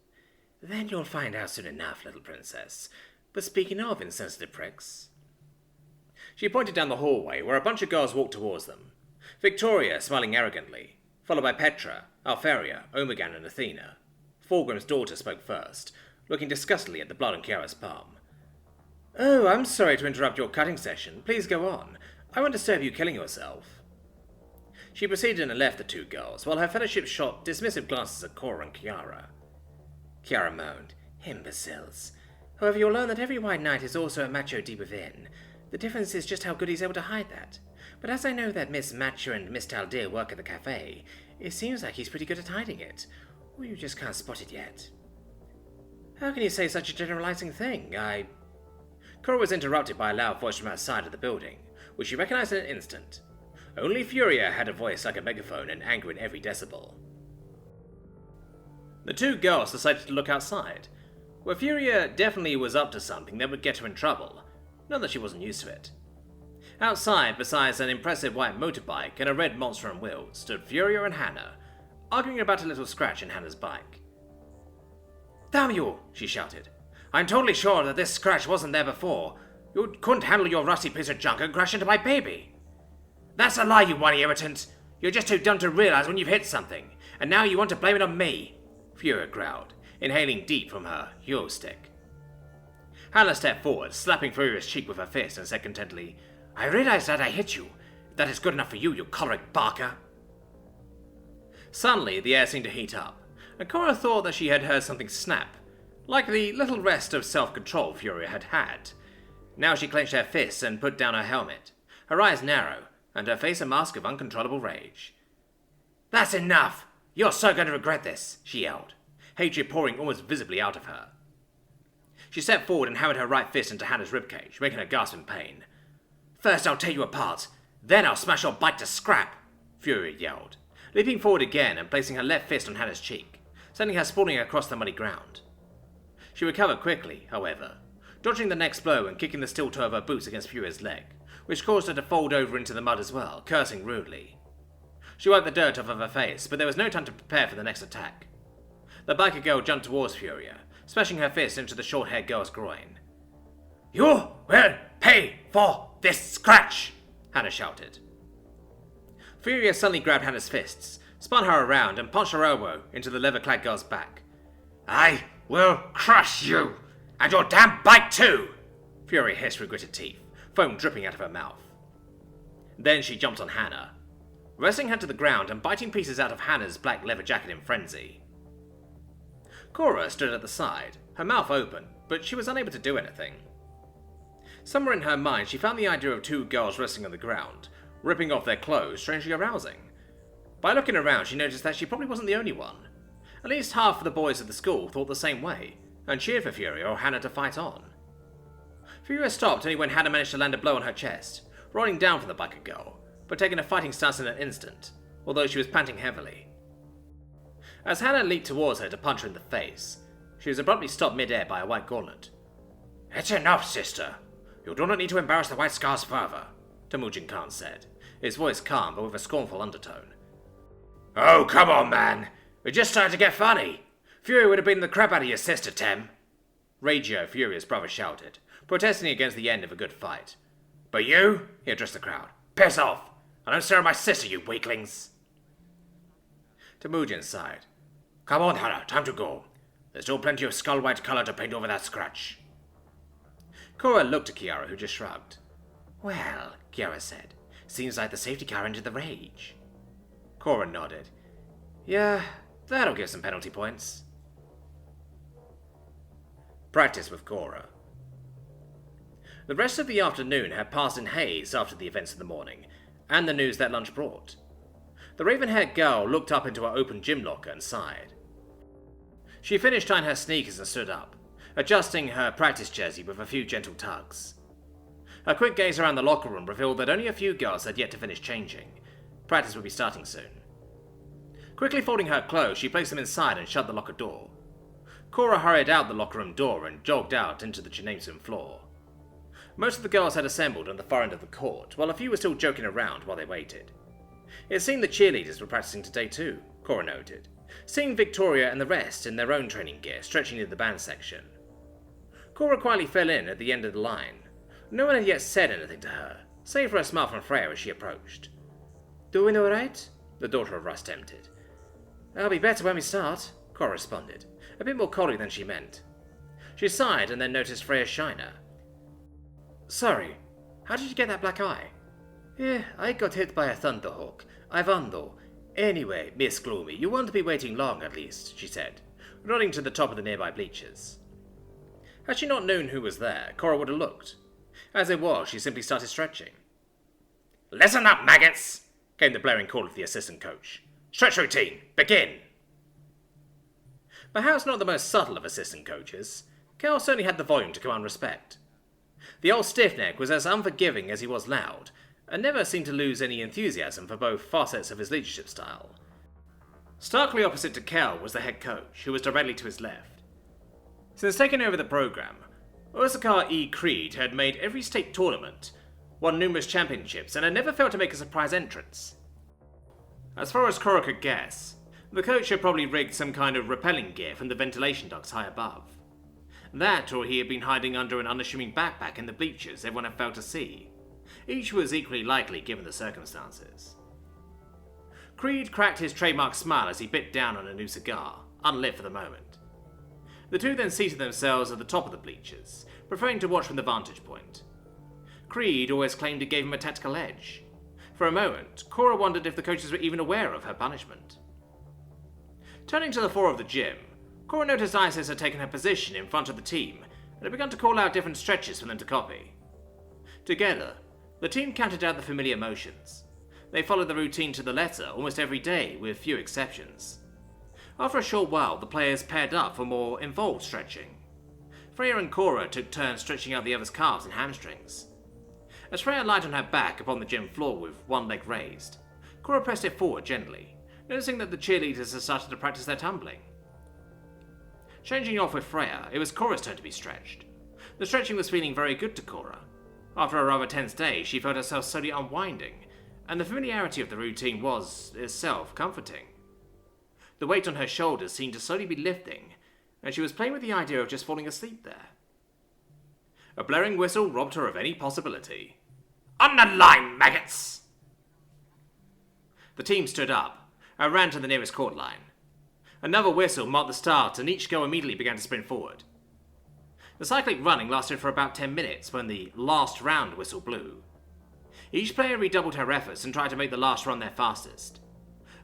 E: "Then you'll find out soon enough, little princess. But speaking of insensitive pricks..." She pointed down the hallway, where a bunch of girls walked towards them. Victoria smiling arrogantly, followed by Petra, Alpharia, Omegan and Athena. Fulgrim's daughter spoke first.
C: looking disgustedly at the blood on Kiara's palm. "Oh, I'm sorry to interrupt your cutting session. Please go on. I won't disturb you killing yourself." She proceeded and left the two girls, while her fellowship shot dismissive glances at Cora and Kiara. Kiara moaned, "Imbeciles. However, you'll learn that every white knight is also a macho deep within. The difference is just how good he's able to hide that. But as I know that Miss Matcher and Miss Taldir work at the cafe, it seems like he's pretty good at hiding it. Or you just can't spot it yet." "How can you say such a generalizing thing? Cora was interrupted by a loud voice from outside of the building, which she recognized in an instant. Only Furia had a voice like a megaphone and anger in every decibel. The two girls decided to look outside, where Furia definitely was up to something that would get her in trouble, not that she wasn't used to it. Outside, besides an impressive white motorbike and a red monster on wheels, stood Furia and Hannah, arguing about a little scratch in Hannah's bike. "Damn you!" she shouted. "I'm totally sure that this scratch wasn't there before. You couldn't handle your rusty piece of junk and crash into my baby." "That's a lie, you whiny irritant. You're just too dumb to realize when you've hit something, and now you want to blame it on me," Furia growled, inhaling deep from her Yule stick. Hannah stepped forward, slapping Furia's cheek with her fist, and said contentedly, "I realize that I hit you. If that is good enough for you, you choleric barker." Suddenly, the air seemed to heat up, and Cora thought that she had heard something snap, like the little rest of self-control Furia had had. Now she clenched her fists and put down her helmet, her eyes narrow, and her face a mask of uncontrollable rage. "That's enough! You're so going to regret this," she yelled, hatred pouring almost visibly out of her. She stepped forward and hammered her right fist into Hannah's ribcage, making her gasp in pain. "First I'll tear you apart, then I'll smash your bike to scrap," Furia yelled, leaping forward again and placing her left fist on Hannah's cheek, sending her sprawling across the muddy ground. She recovered quickly, however, dodging the next blow and kicking the steel toe of her boots against Furia's leg, which caused her to fold over into the mud as well, cursing rudely. She wiped the dirt off of her face, but there was no time to prepare for the next attack. The biker girl jumped towards Furia, smashing her fist into the short-haired girl's groin. "You will pay for this scratch!" Hannah shouted. Furia suddenly grabbed Hannah's fists, spun her around, and punched her elbow into the leather-clad girl's back. "I will crush you, and your damn bike too!" Furia hissed through gritted teeth, foam dripping out of her mouth. Then she jumped on Hannah, wrestling her to the ground and biting pieces out of Hannah's black leather jacket in frenzy. Cora stood at the side, her mouth open, but she was unable to do anything. Somewhere in her mind she found the idea of two girls wrestling on the ground, ripping off their clothes, strangely arousing. By looking around she noticed that she probably wasn't the only one. At least half of the boys at the school thought the same way, and cheered for Furia or Hannah to fight on. Furia stopped only when Hannah managed to land a blow on her chest, rolling down from the biker girl, but taking a fighting stance in an instant, although she was panting heavily. As Hannah leaped towards her to punch her in the face, she was abruptly stopped mid-air by a white gauntlet. "It's enough, sister. You do not need to embarrass the White Scars further," Temujin Khan said, his voice calm but with a scornful undertone. "Oh, come on, man. We're just starting to get funny. Furia would have beaten the crap out of your sister, Tem," Ragio, Furia's brother, shouted, protesting against the end of a good fight. "But you," he addressed the crowd, "piss off. I don't stare at my sister, you weaklings." Temujin sighed. "Come on, Hannah, time to go. There's still plenty of skull-white color to paint over that scratch." Cora looked at Kiara, who just shrugged. "Well," Kiara said, "seems like the safety car entered the rage." Cora nodded. "Yeah, that'll give some penalty points." Practice with Cora. The rest of the afternoon had passed in haze after the events of the morning, and the news that lunch brought. The raven-haired girl looked up into her open gym locker and sighed. She finished tying her sneakers and stood up, adjusting her practice jersey with a few gentle tugs. A quick gaze around the locker room revealed that only a few girls had yet to finish changing. Practice would be starting soon. Quickly folding her clothes, she placed them inside and shut the locker door. Cora hurried out the locker room door and jogged out into the gymnasium floor. Most of the girls had assembled on the far end of the court, while a few were still joking around while they waited. It seemed the cheerleaders were practicing today too, Cora noted, seeing Victoria and the rest in their own training gear stretching near the band section. Cora quietly fell in at the end of the line. No one had yet said anything to her, save for a smile from Freya as she approached. "Doing all right?" the daughter of Russ tempted. "I'll be better when we start," Cora responded, a bit more coldly than she meant.
E: She sighed and then noticed Freya's shiner. Sorry, how did you get that black eye? I got hit by a thunderhawk. I won though. Anyway, Miss Gloomy, you won't be waiting long at least, she said, nodding to the top of the nearby bleachers. Had she not known who was there, Cora would have looked. As it was, she simply started stretching. Listen up, maggots! Came the blaring call of the assistant coach. Stretch routine, begin! Perhaps not the most subtle of assistant coaches, Cal certainly had the volume to command respect. The old stiffneck was as unforgiving as he was loud, and never seemed to lose any enthusiasm for both facets of his leadership style. Starkly opposite to Cal was the head coach, who was directly to his left. Since taking over the program, Ursakar E. Creed had made every state tournament, won numerous championships, and had never failed to make a surprise entrance. As far as Cora could guess, the coach had probably rigged some kind of repelling gear from the ventilation ducts high above. That, or he had been hiding under an unassuming backpack in the bleachers everyone had failed to see. Each was equally likely given the circumstances. Creed cracked his trademark smile as he bit down on a new cigar, unlit for the moment. The two then seated themselves at the top of the bleachers, preferring to watch from the vantage point. Creed always claimed it gave him a tactical edge. For a moment, Cora wondered if the coaches were even aware of her punishment. Turning to the floor of the gym, Cora noticed Isis had taken her position in front of the team and had begun to call out different stretches for them to copy. Together, the team counted out the familiar motions. They followed the routine to the letter almost every day, with few exceptions. After a short while, the players paired up for more involved stretching. Freya and Cora took turns stretching out the other's calves and hamstrings. As Freya lied on her back upon the gym floor with one leg raised, Cora pressed it forward gently, noticing that the cheerleaders had started to practice their tumbling. Changing off with Freya, it was Cora's turn to be stretched. The stretching was feeling very good to Cora. After a rather tense day, she felt herself slowly unwinding, and the familiarity of the routine was, itself, comforting. The weight on her shoulders seemed to slowly be lifting, and she was playing with the idea of just falling asleep there. A blaring whistle robbed her of any possibility. On the line, maggots! The team stood up and ran to the nearest court line. Another whistle marked the start, and each girl immediately began to sprint forward. The cyclic running lasted for about 10 minutes when the last round whistle blew. Each player redoubled her efforts and tried to make the last run their fastest.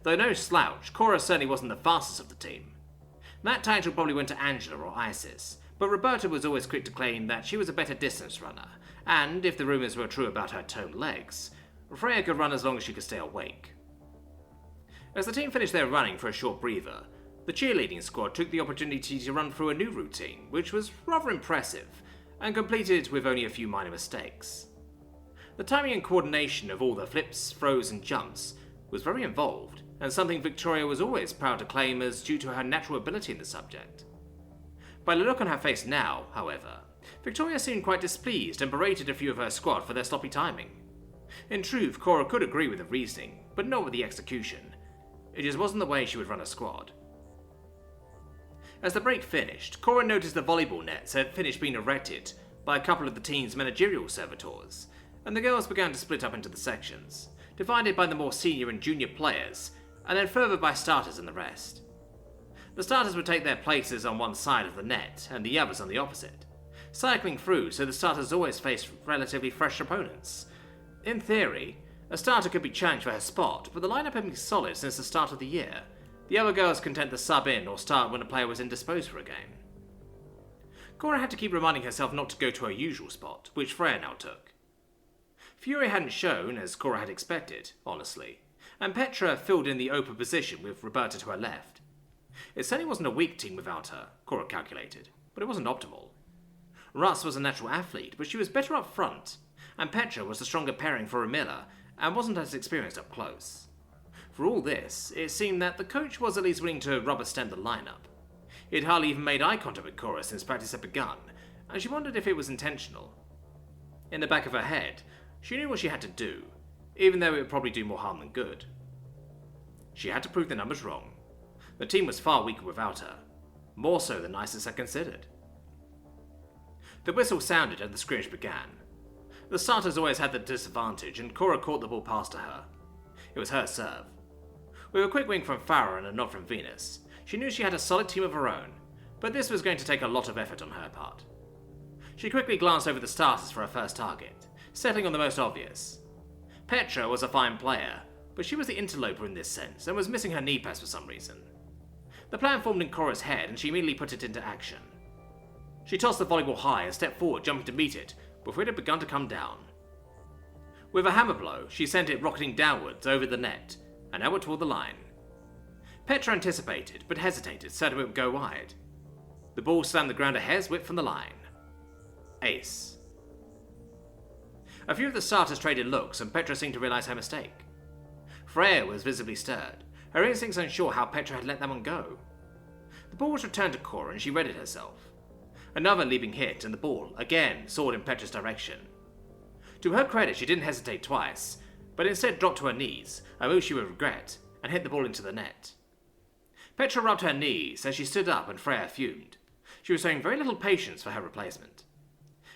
E: Though no slouch, Cora certainly wasn't the fastest of the team. That title probably went to Angela or Isis, but Roberta was always quick to claim that she was a better distance runner, and if the rumours were true about her toned legs, Freya could run as long as she could stay awake. As the team finished their running for a short breather, the cheerleading squad took the opportunity to run through a new routine, which was rather impressive, and completed with only a few minor mistakes. The timing and coordination of all the flips, throws, and jumps was very involved, and something Victoria was always proud to claim as due to her natural ability in the subject. By the look on her face now, however, Victoria seemed quite displeased and berated a few of her squad for their sloppy timing. In truth, Cora could agree with the reasoning, but not with the execution. It just wasn't the way she would run a squad. As the break finished, Cora noticed the volleyball nets had finished being erected by a couple of the team's managerial servitors, and the girls began to split up into the sections, divided by the more senior and junior players, and then further by starters and the rest. The starters would take their places on one side of the net, and the others on the opposite, cycling through so the starters always faced relatively fresh opponents. In theory, a starter could be challenged for her spot, but the lineup had been solid since the start of the year. The other girls content to sub in or start when a player was indisposed for a game. Cora had to keep reminding herself not to go to her usual spot, which Freya now took. Fury hadn't shown, as Cora had expected, honestly, and Petra filled in the open position with Roberta to her left. It certainly wasn't a weak team without her, Cora calculated, but it wasn't optimal. Russ was a natural athlete, but she was better up front, and Petra was the stronger pairing for Ramilla, and wasn't as experienced up close. For all this, it seemed that the coach was at least willing to rubber stamp the lineup. He had hardly even made eye contact with Cora since practice had begun, and she wondered if it was intentional. In the back of her head, she knew what she had to do, even though it would probably do more harm than good. She had to prove the numbers wrong. The team was far weaker without her, more so than Isis had considered. The whistle sounded and the scrimmage began. The starters always had the disadvantage, and Cora caught the ball past to her. It was her serve. With a quick wing from Farah and a nod from Venus, she knew she had a solid team of her own,
C: but this was going to take a lot of effort on her part. She quickly glanced over the starters for her first target, settling on the most obvious. Petra was a fine player, but she was the interloper in this sense, and was missing her knee pads for some reason. The plan formed in Cora's head, and she immediately put it into action. She tossed the volleyball high and stepped forward, jumping to meet it, before it had begun to come down. With a hammer blow, she sent it rocketing downwards over the net, and outward toward the line. Petra anticipated, but hesitated, certain it would go wide. The ball slammed the ground a hair's width from the line. Ace. A few of the starters traded looks, and Petra seemed to realise her mistake. Freya was visibly stirred, her instincts unsure how Petra had let that one go. The ball was returned to Cora, and she readied herself. Another leaping hit, and the ball, again, soared in Petra's direction. To her credit, she didn't hesitate twice, but instead dropped to her knees, a move she would regret, and hit the ball into the net. Petra rubbed her knees as she stood up, and Freya fumed. She was showing very little patience for her replacement.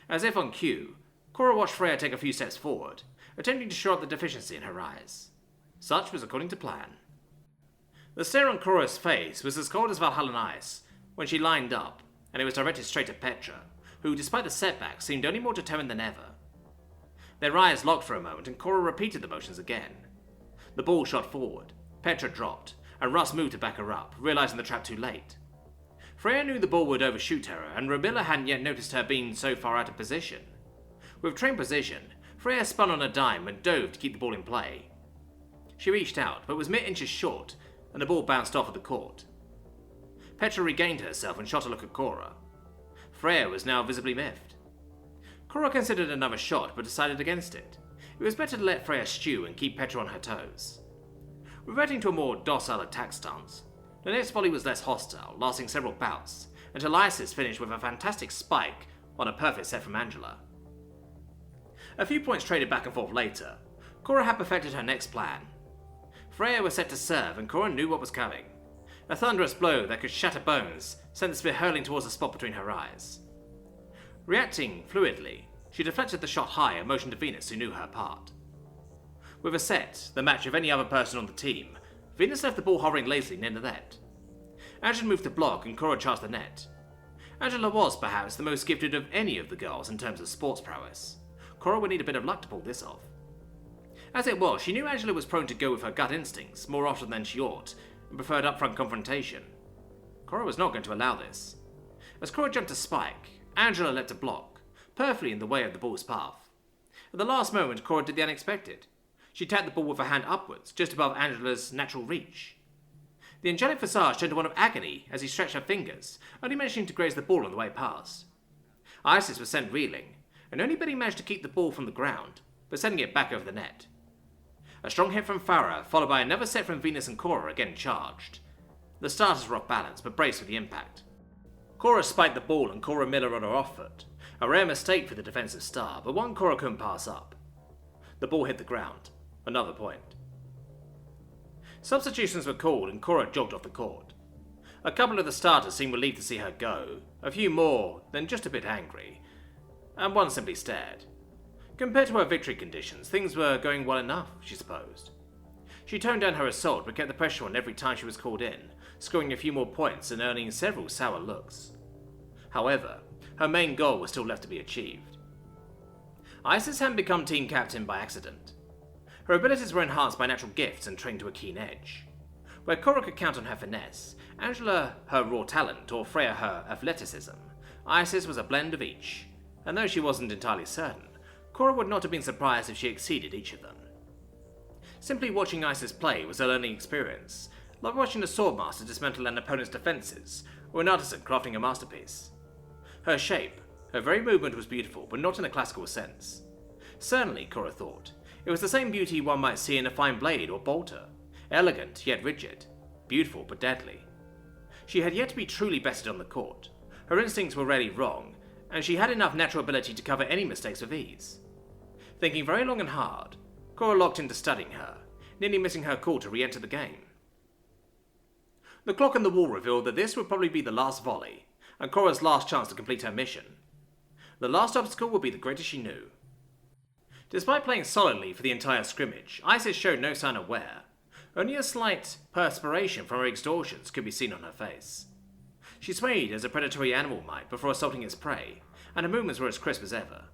C: As if on cue, Cora watched Freya take a few steps forward, attempting to shore up the deficiency in her eyes. Such was according to plan. The stare on Cora's face was as cold as Valhallan ice when she lined up, and it was directed straight at Petra, who, despite the setback, seemed only more determined than ever. Their eyes locked for a moment, and Cora repeated the motions again. The ball shot forward, Petra dropped, and Russ moved to back her up, realizing the trap too late. Freya knew the ball would overshoot her, and Robilla hadn't yet noticed her being so far out of position. With trained precision, Freya spun on a dime and dove to keep the ball in play. She reached out, but was mere inches short, and the ball bounced off of the court. Petra regained herself and shot a look at Cora. Freya was now visibly miffed. Cora considered another shot, but decided against it. It was better to let Freya stew and keep Petra on her toes. Reverting to a more docile attack stance, the next volley was less hostile, lasting several bouts, until Isis finished with a fantastic spike on a perfect set from Angela. A few points traded back and forth later, Cora had perfected her next plan. Freya was set to serve, and Cora knew what was coming. A thunderous blow that could shatter bones sent the spear hurling towards the spot between her eyes. Reacting fluidly, she deflected the shot high and motioned to Venus, who knew her part. With a set, the match of any other person on the team, Venus left the ball hovering lazily near the net. Angela moved to block, and Cora charged the net. Angela was, perhaps, the most gifted of any of the girls in terms of sports prowess. Cora would need a bit of luck to pull this off. As it was, she knew Angela was prone to go with her gut instincts more often than she ought, and preferred upfront confrontation. Cora was not going to allow this. As Cora jumped to spike, Angela leapt to block, perfectly in the way of the ball's path. At the last moment, Cora did the unexpected. She tapped the ball with her hand upwards, just above Angela's natural reach. The angelic visage turned to one of agony as he stretched her fingers, only managing to graze the ball on the way past. Isis was sent reeling, and only barely managed to keep the ball from the ground, but sending it back over the net. A strong hit from Farah, followed by another set from Venus and Cora, again charged. The starters were off balance, but braced for the impact. Cora spiked the ball and Cora Miller on her off foot, a rare mistake for the defensive star, but one Cora couldn't pass up. The ball hit the ground. Another point. Substitutions were called, and Cora jogged off the court. A couple of the starters seemed relieved to see her go, a few more than just a bit angry, and one simply stared. Compared to her victory conditions, things were going well enough, she supposed. She toned down her assault, but kept the pressure on every time she was called in, scoring a few more points and earning several sour looks. However, her main goal was still left to be achieved. Isis hadn't become team captain by accident. Her abilities were enhanced by natural gifts and trained to a keen edge. Where Cora could count on her finesse, Angela her raw talent, or Freya her athleticism, Isis was a blend of each, and though she wasn't entirely certain, Cora would not have been surprised if she exceeded each of them. Simply watching Isis play was a learning experience, like watching a swordmaster dismantle an opponent's defences, or an artisan crafting a masterpiece. Her shape, her very movement was beautiful, but not in a classical sense. Certainly, Cora thought, it was the same beauty one might see in a fine blade or bolter, elegant yet rigid, beautiful but deadly. She had yet to be truly bested on the court. Her instincts were rarely wrong, and she had enough natural ability to cover any mistakes with ease. Thinking very long and hard, Cora locked into studying her, nearly missing her call to re-enter the game. The clock on the wall revealed that this would probably be the last volley, and Cora's last chance to complete her mission. The last obstacle would be the greatest she knew. Despite playing solidly for the entire scrimmage, Isis showed no sign of wear. Only a slight perspiration from her extortions could be seen on her face.
E: She swayed as a predatory animal might before assaulting its prey, and her movements were as crisp as ever.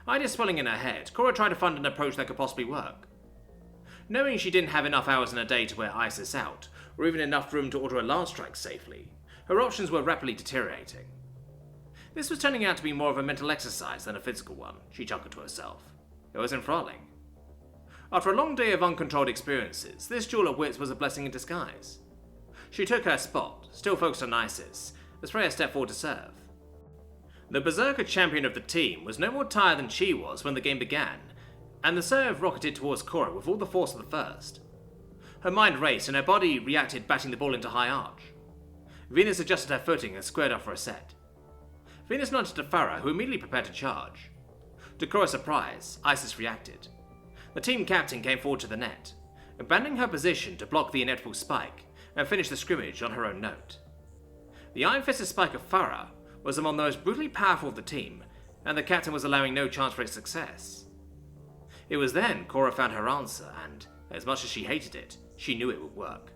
E: Ideas swelling in her head, Cora tried to find an approach that could possibly work. Knowing she didn't have enough hours in a day to wear Isis out, or even enough room to order a lance strike safely, her options were rapidly deteriorating. This was turning out to be more of a mental exercise than a physical one, she chuckled to herself. It was enthralling. After a long day of uncontrolled experiences, this duel of wits was a blessing in disguise. She took her spot, still focused on Isis, as Freya stepped forward to serve. The Berserker champion of the team was no more tired than she was when the game began, and the serve rocketed towards Cora with all the force of the first. Her mind raced and her body reacted, batting the ball into high arch. Venus adjusted her footing and squared off for a set. Venus nodded to Farah, who immediately prepared to charge. To Cora's surprise, Isis reacted. The team captain came forward to the net, abandoning her position to block the inevitable spike and finish the scrimmage on her own note. The iron-fisted spike of Farah was among the most brutally powerful of the team, and the captain was allowing no chance for its success. It was then Cora found her answer, and, as much as she hated it, she knew it would work.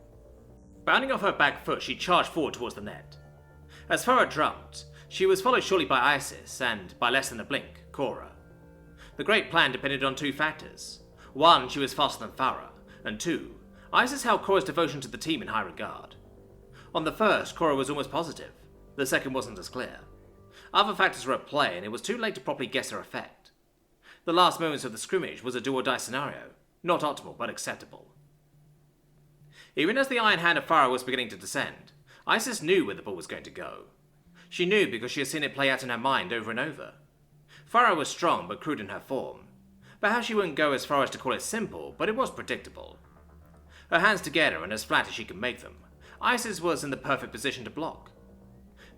E: Bounding off her back foot, she charged forward towards the net. As Farah drummed, she was followed shortly by Isis, and, by less than a blink, Cora. The great plan depended on two factors. One, she was faster than Farah, and two, Isis held Cora's devotion to the team in high regard. On the first, Cora was almost positive. The second wasn't as clear. Other factors were at play, and it was too late to properly guess their effect. The last moments of the scrimmage was a do-or-die scenario, not optimal, but acceptable. Even as the iron hand of Farah was beginning to descend, Isis knew where the ball was going to go. She knew because she had seen it play out in her mind over and over. Farah was strong but crude in her form. Perhaps she wouldn't go as far as to call it simple, but it was predictable. Her hands together and as flat as she could make them, Isis was in the perfect position to block.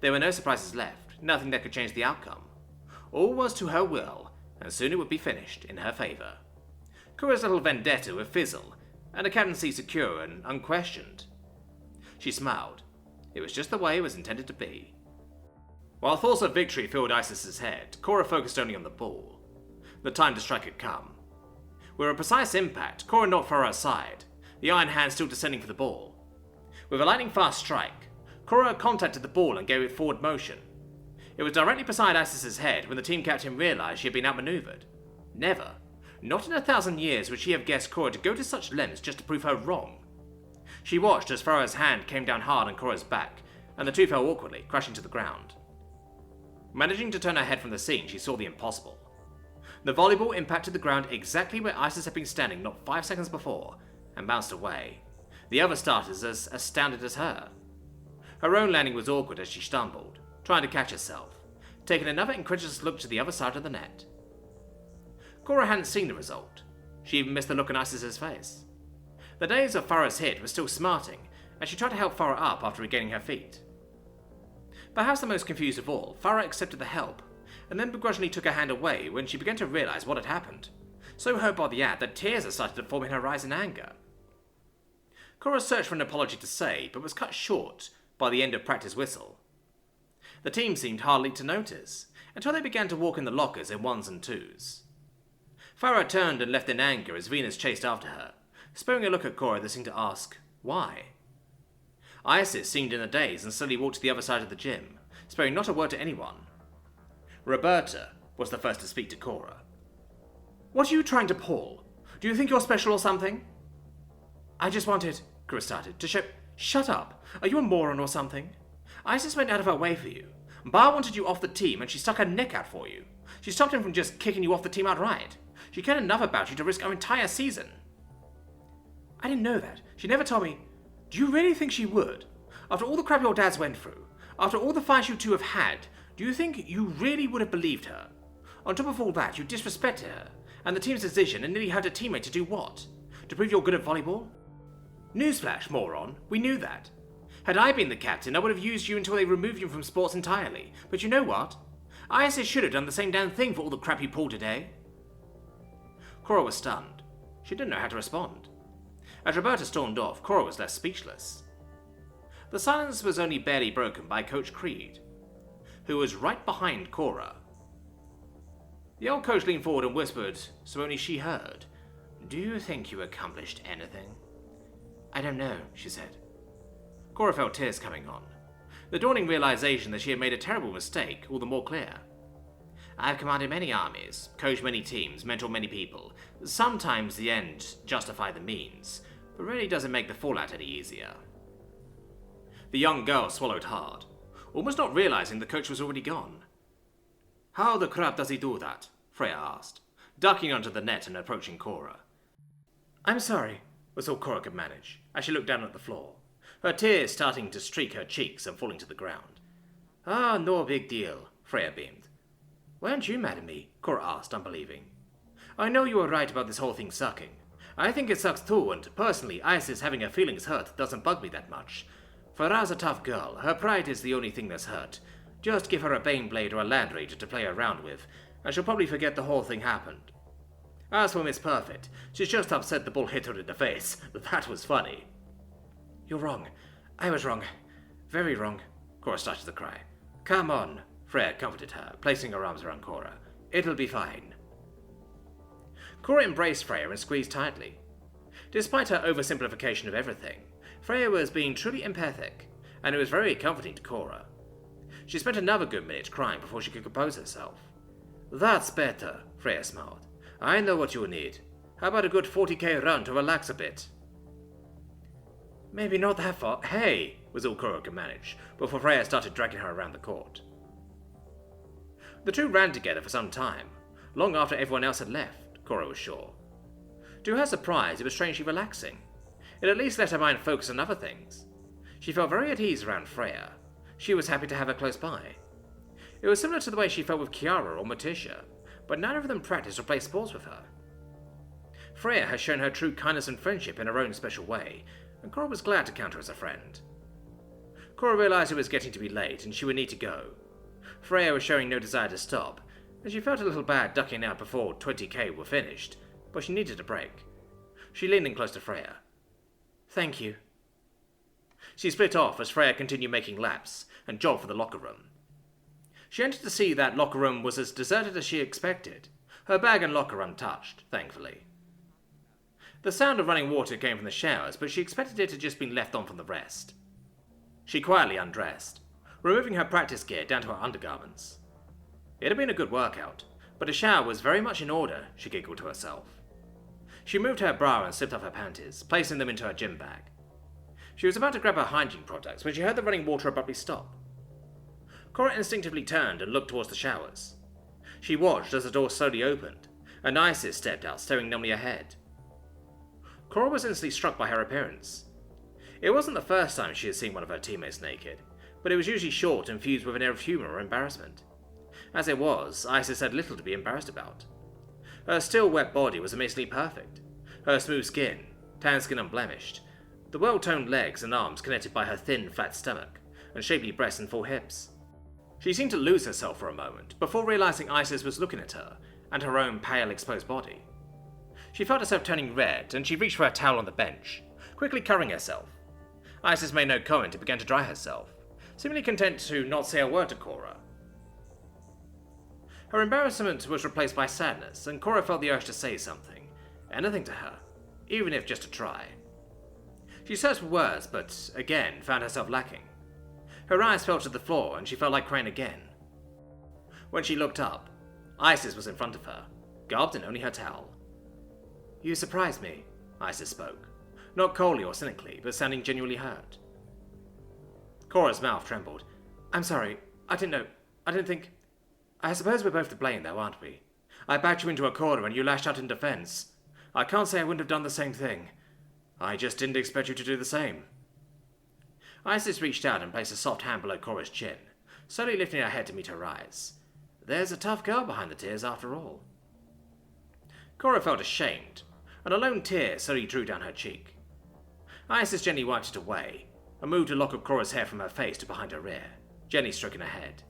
E: There were no surprises left, nothing that could change the outcome. All was to her will, and soon it would be finished in her favour. Cora's little vendetta would fizzle, and a captaincy secure and unquestioned. She smiled. It was just the way it was intended to be. While thoughts of victory filled Isis's head, Cora focused only on the ball. The time to strike had come. With a precise impact, Cora knocked Farah aside, the iron hand still descending for the ball. With a lightning-fast strike, Cora contacted the ball and gave it forward motion. It was directly beside Isis's head when the team captain realized she had been outmaneuvered. Never, not in 1,000 years, would she have guessed Cora to go to such lengths just to prove her wrong. She watched as Farah's hand came down hard on Cora's back, and the two fell awkwardly, crashing to the ground. Managing to turn her head from the scene, she saw the impossible. The volleyball impacted the ground exactly where Isis had been standing not 5 seconds before, and bounced away, the other starters as astounded as her. Her own landing was awkward as she stumbled, trying to catch herself, taking another incredulous look to the other side of the net. Cora hadn't seen the result. She even missed the look on Isis's face. The days of Farah's hit were still smarting, and she tried to help Farah up after regaining her feet. Perhaps the most confused of all, Farah accepted the help, and then begrudgingly took her hand away when she began to realize what had happened, so hurt by the act that tears had started to form in her eyes in anger. Cora searched for an apology to say, but was cut short by the end of practice whistle. The team seemed hardly to notice, until they began to walk in the lockers in ones and twos. Farah turned and left in anger as Venus chased after her, sparing a look at Cora that seemed to ask, why? Isis seemed in a daze and slowly walked to the other side of the gym, sparing not a word to anyone. Roberta was the first to speak to Cora. "What are you trying to pull? Do you think you're special or something?" "I just wanted," Cora started, "to show—" "Shut up! Are you a moron or something? Isis went out of her way for you. Bar wanted you off the team and she stuck her neck out for you. She stopped him from just kicking you off the team outright. She cared enough about you to risk our entire season." "I didn't know that. She never told me—" "Do you really think she would? After all the crap your dads went through, after all the fights you two have had, do you think you really would have believed her? On top of all that, you disrespected her, and the team's decision, and nearly hurt a teammate to do what? To prove you're good at volleyball? Newsflash, moron, we knew that. Had I been the captain, I would have used you until they removed you from sports entirely. But you know what? ISS should have done the same damn thing for all the crap you pulled today." Cora was stunned. She didn't know how to respond. As Roberta stormed off, Cora was left speechless. The silence was only barely broken by Coach Creed, who was right behind Cora. The old coach leaned forward and whispered, so only she heard, "Do you think you accomplished anything?" "I don't know," she said. Cora felt tears coming on. the dawning realization that she had made a terrible mistake all the more clear. I've commanded many armies, coached many teams, mentored many people. Sometimes the end justifies the means, but really doesn't make the fallout any easier. The young girl swallowed hard, almost not realizing the coach was already gone. How the crap does he do that? Freya asked, ducking under the net and approaching Cora. I'm sorry, was all Cora could manage, as she looked down at the floor, her tears starting to streak her cheeks and falling to the ground. Ah, no big deal, Freya beamed. Why aren't you mad at me? Cora asked, unbelieving. I know you were right about this whole thing sucking. I think it sucks too, and personally, Isis having her feelings hurt doesn't bug me that much. Farah's a tough girl, her pride is the only thing that's hurt. Just give her a Baneblade or a Land Rager to play around with, and she'll probably forget the whole thing happened. As for Miss Perfect, she's just upset the bull hit her in the face. That was funny. You're wrong. I was wrong. Very wrong. Cora started to cry. Come on, Freya comforted her, placing her arms around Cora. It'll be fine. Cora embraced Freya and squeezed tightly. Despite her oversimplification of everything, Freya was being truly empathic, and it was very comforting to Cora. She spent another good minute crying before she could compose herself. That's better, Freya smiled. I know what you need. How about a good 40k run to relax a bit? Maybe not that far. Hey, was all Cora could manage, before Freya started dragging her around the court. The two ran together for some time, long after everyone else had left, Cora was sure. To her surprise, it was strangely relaxing. It at least let her mind focus on other things. She felt very at ease around Freya. She was happy to have her close by. It was similar to the way she felt with Kiara or Morticia, but neither of them practiced or played sports with her. Freya had shown her true kindness and friendship in her own special way, and Cora was glad to count her as a friend. Cora realized it was getting to be late and she would need to go. Freya was showing no desire to stop, and she felt a little bad ducking out before 20k were finished, but she needed a break. She leaned in close to Freya. Thank you. She split off as Freya continued making laps and jogged for the locker room. She entered to see that locker room was as deserted as she expected, her bag and locker untouched, thankfully. The sound of running water came from the showers, but she expected it to just been left on from the rest. She quietly undressed, removing her practice gear down to her undergarments. It had been a good workout, but a shower was very much in order, she giggled to herself. She moved her bra and slipped off her panties, placing them into her gym bag. She was about to grab her hygiene products when she heard the running water abruptly stop. Cora instinctively turned and looked towards the showers. She watched as the door slowly opened, and Isis stepped out, staring numbly ahead. Cora was instantly struck by her appearance. It wasn't the first time she had seen one of her teammates naked, but it was usually short and fused with an air of humour or embarrassment. As it was, Isis had little to be embarrassed about. Her still wet body was amazingly perfect. Her smooth skin, tan skin unblemished, the well-toned legs and arms connected by her thin, flat stomach, and shapely breasts and full hips. She seemed to lose herself for a moment, before realizing Isis was looking at her, and her own pale, exposed body. She felt herself turning red, and she reached for a towel on the bench, quickly covering herself. Isis made no comment and began to dry herself, seemingly content to not say a word to Cora. Her embarrassment was replaced by sadness, and Cora felt the urge to say something, anything to her, even if just to try. She searched for words, but again found herself lacking. Her eyes fell to the floor, and she felt like crying again. When she looked up, Isis was in front of her, garbed in only her towel. You surprised me, Isis spoke, not coldly or cynically, but sounding genuinely hurt. Cora's mouth trembled. I'm sorry, I didn't think... I suppose we're both to blame, though, aren't we? I backed you into a corner and you lashed out in defense. I can't say I wouldn't have done the same thing. I just didn't expect you to do the same. Isis reached out and placed a soft hand below Cora's chin, slowly lifting her head to meet her eyes. There's a tough girl behind the tears, after all. Cora felt ashamed, and a lone tear slowly drew down her cheek. Isis gently wiped it away, and moved a lock of Cora's hair from her face to behind her ear, gently stroking her head.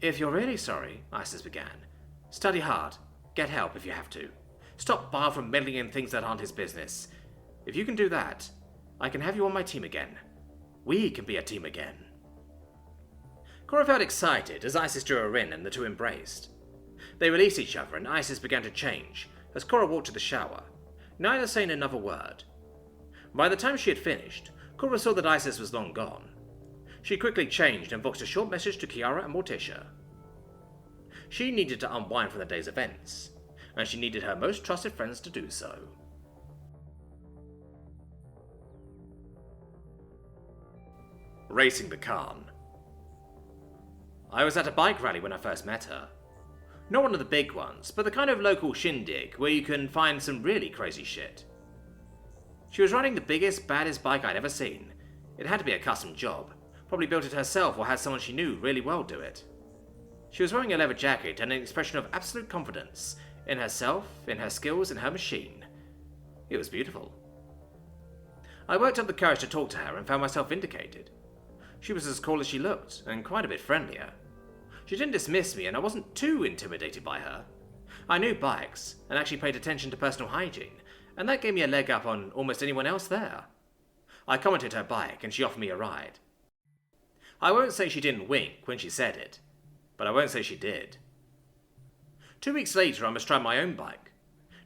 E: If you're really sorry, Isis began, study hard, get help if you have to. Stop Bar from meddling in things that aren't his business. If you can do that, I can have you on my team again. We can be a team again. Cora felt excited as Isis drew her in and the two embraced. They released each other and Isis began to change as Cora walked to the shower, neither saying another word. By the time she had finished, Cora saw that Isis was long gone.
C: She quickly changed and voxed a short message to Kiara and Morticia. She needed to unwind from the day's events, and she needed her most trusted friends to do so. Racing the Khan. I was at a bike rally when I first met her. Not one of the big ones, but the kind of local shindig where you can find some really crazy shit. She was riding the biggest, baddest bike I'd ever seen. It had to be a custom job. Probably built it herself or had someone she knew really well do it. She was wearing a leather jacket and an expression of absolute confidence in herself, in her skills, in her machine. It was beautiful. I worked up the courage to talk to her and found myself vindicated. She was as cool as she looked, and quite a bit friendlier. She didn't dismiss me, and I wasn't too intimidated by her. I knew bikes, and actually paid attention to personal hygiene, and that gave me a leg up on almost anyone else there. I commented her bike, and she offered me a ride. I won't say she didn't wink when she said it, but I won't say she did. 2 weeks later, I must try my own bike.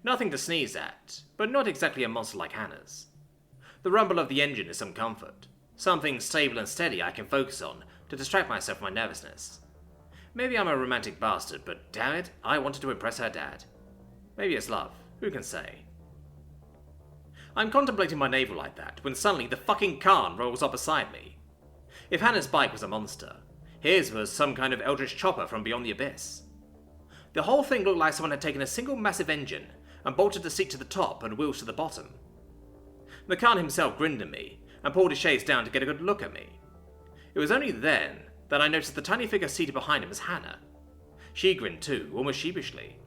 C: Nothing to sneeze at, but not exactly a monster like Hannah's. The rumble of the engine is some comfort. Something stable and steady I can focus on to distract myself from my nervousness. Maybe I'm a romantic bastard, but damn it, I wanted to impress her dad. Maybe it's love, who can say? I'm contemplating my navel like that when suddenly the fucking Khan rolls up beside me. If Hannah's bike was a monster, his was some kind of eldritch chopper from beyond the abyss. The whole thing looked like someone had taken a single massive engine and bolted the seat to the top and wheels to the bottom. The Khan himself grinned at me and pulled his shades down to get a good look at me. It was only then that I noticed the tiny figure seated behind him was Hannah. She grinned too, almost sheepishly.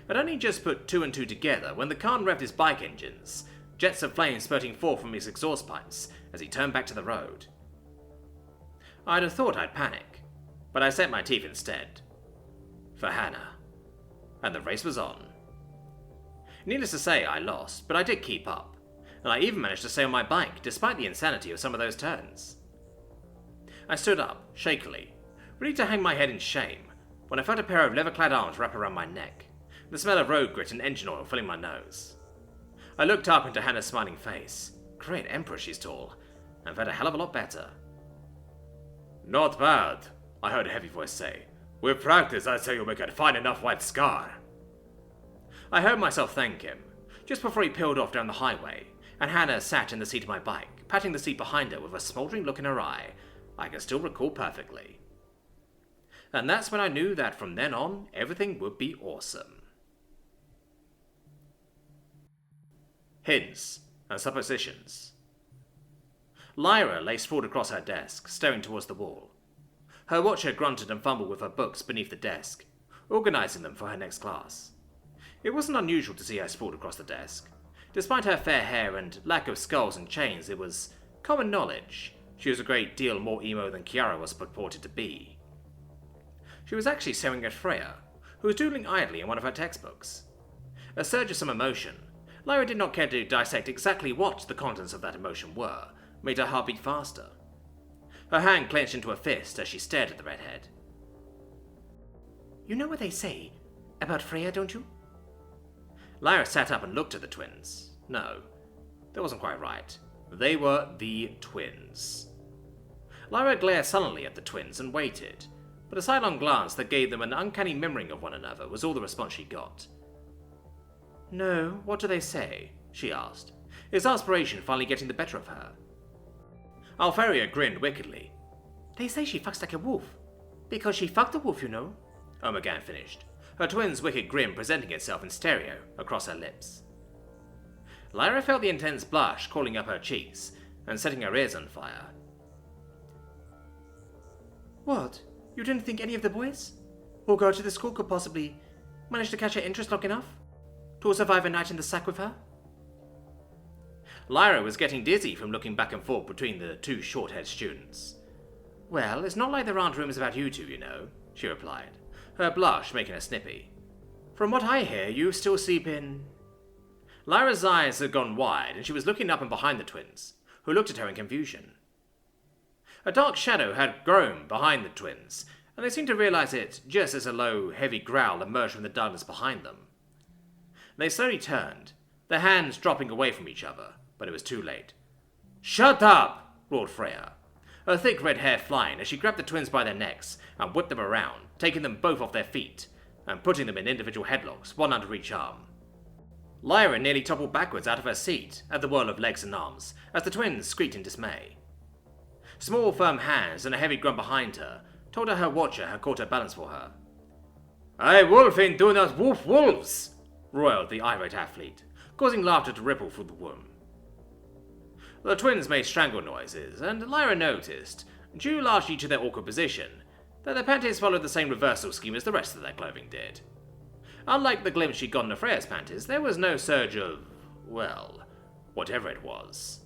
C: I'd only just put 2 and 2 together when the Khan revved his bike engines, jets of flame spurting forth from his exhaust pipes as he turned back to the road. I'd have thought I'd panic, but I set my teeth instead. For Hannah. And the race was on. Needless to say, I lost, but I did keep up, and I even managed to stay on my bike despite the insanity of some of those turns. I stood up, shakily, ready to hang my head in shame, when I felt a pair of leather-clad arms wrap around my neck, the smell of road grit and engine oil filling my nose. I looked up into Hannah's smiling face. Great emperor she's tall, and felt a hell of a lot better. "Not bad," I heard a heavy voice say. "With practice, I'd say you'll make a fine enough white scar." I heard myself thank him, just before he peeled off down the highway, and Hannah sat in the seat of my bike, patting the seat behind her with a smouldering look in her eye I can still recall perfectly. And that's when I knew that from then on, everything would be awesome. Hints and suppositions. Lyra lay sprawled across her desk, staring towards the wall. Her watcher grunted and fumbled with her books beneath the desk, organizing them for her next class. It wasn't unusual to see her sprawled across the desk. Despite her fair hair and lack of skulls and chains, it was common knowledge she was a great deal more emo than Kiara was purported to be. She was actually staring at Freya, who was doodling idly in one of her textbooks. A surge of some emotion, Lyra did not care to dissect exactly what the contents of that emotion were, made her heart beat faster. Her hand clenched into a fist as she stared at the redhead. "You know what they say about Freya, don't you?" Lyra sat up and looked at the twins. No, that wasn't quite right. They were the twins. Lyra glared sullenly at the twins and waited, but a sidelong glance that gave them an uncanny mirroring of one another was all the response she got. "No, what do they say?" she asked, exasperation finally getting the better of her. Alpharius grinned wickedly. "They say she fucks like a wolf, because she fucked a wolf, you know," Omegan finished, her twin's wicked grin presenting itself in stereo across her lips. Lyra felt the intense blush calling up her cheeks and setting her ears on fire. "What? You didn't think any of the boys who go to the school could possibly manage to catch her interest long enough to survive a night in the sack with her?" Lyra was getting dizzy from looking back and forth between the 2 short-haired students. "Well, it's not like there aren't rumors about you two, you know," she replied, her blush making her snippy. "From what I hear, you still sleep in..." Lyra's eyes had gone wide, and she was looking up and behind the twins, who looked at her in confusion. A dark shadow had grown behind the twins, and they seemed to realize it just as a low, heavy growl emerged from the darkness behind them. They slowly turned, their hands dropping away from each other, but it was too late. "Shut up!" roared Freya. her thick red hair flying as she grabbed the twins by their necks and whipped them around, taking them both off their feet and putting them in individual headlocks, one under each arm. Lyra nearly toppled backwards out of her seat at the whirl of legs and arms as the twins squeaked in dismay. Small, firm hands and a heavy grunt behind her told her watcher had caught her balance for her. "I wolfing do not wolf wolves!" roiled the irate athlete, causing laughter to ripple through the room. The twins made strangle noises, and Lyra noticed, due largely to their awkward position, that their panties followed the same reversal scheme as the rest of their clothing did. Unlike the glimpse she'd gotten of Freya's panties, there was no surge of, well, whatever it was.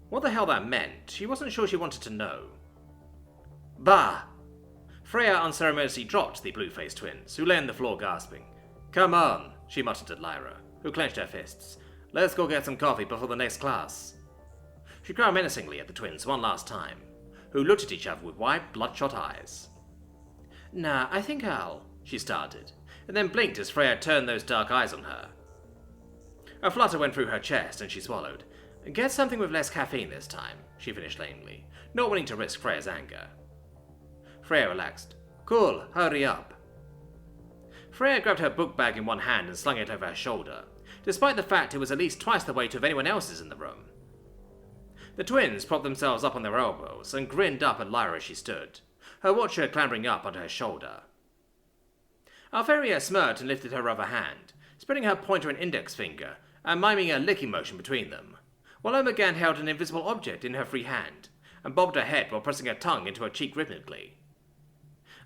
C: What the hell that meant, she wasn't sure she wanted to know. Bah! Freya unceremoniously dropped the blue-faced twins, who lay on the floor gasping. "Come on," she muttered at Lyra, who clenched her fists. "Let's go get some coffee before the next class." She growled menacingly at the twins one last time, who looked at each other with wide, bloodshot eyes. "Nah, I think I'll," she started, and then blinked as Freya turned those dark eyes on her. A flutter went through her chest, and she swallowed. "Get something with less caffeine this time," she finished lamely, not wanting to risk Freya's anger. Freya relaxed. "Cool, hurry up." Freya grabbed her book bag in one hand and slung it over her shoulder, despite the fact it was at least twice the weight of anyone else's in the room. The twins propped themselves up on their elbows and grinned up at Lyra as she stood, her watcher clambering up onto her shoulder. Alpharius smirked and lifted her other hand, spreading her pointer and index finger and miming a licking motion between them, while Omegan held an invisible object in her free hand and bobbed her head while pressing her tongue into her cheek rhythmically.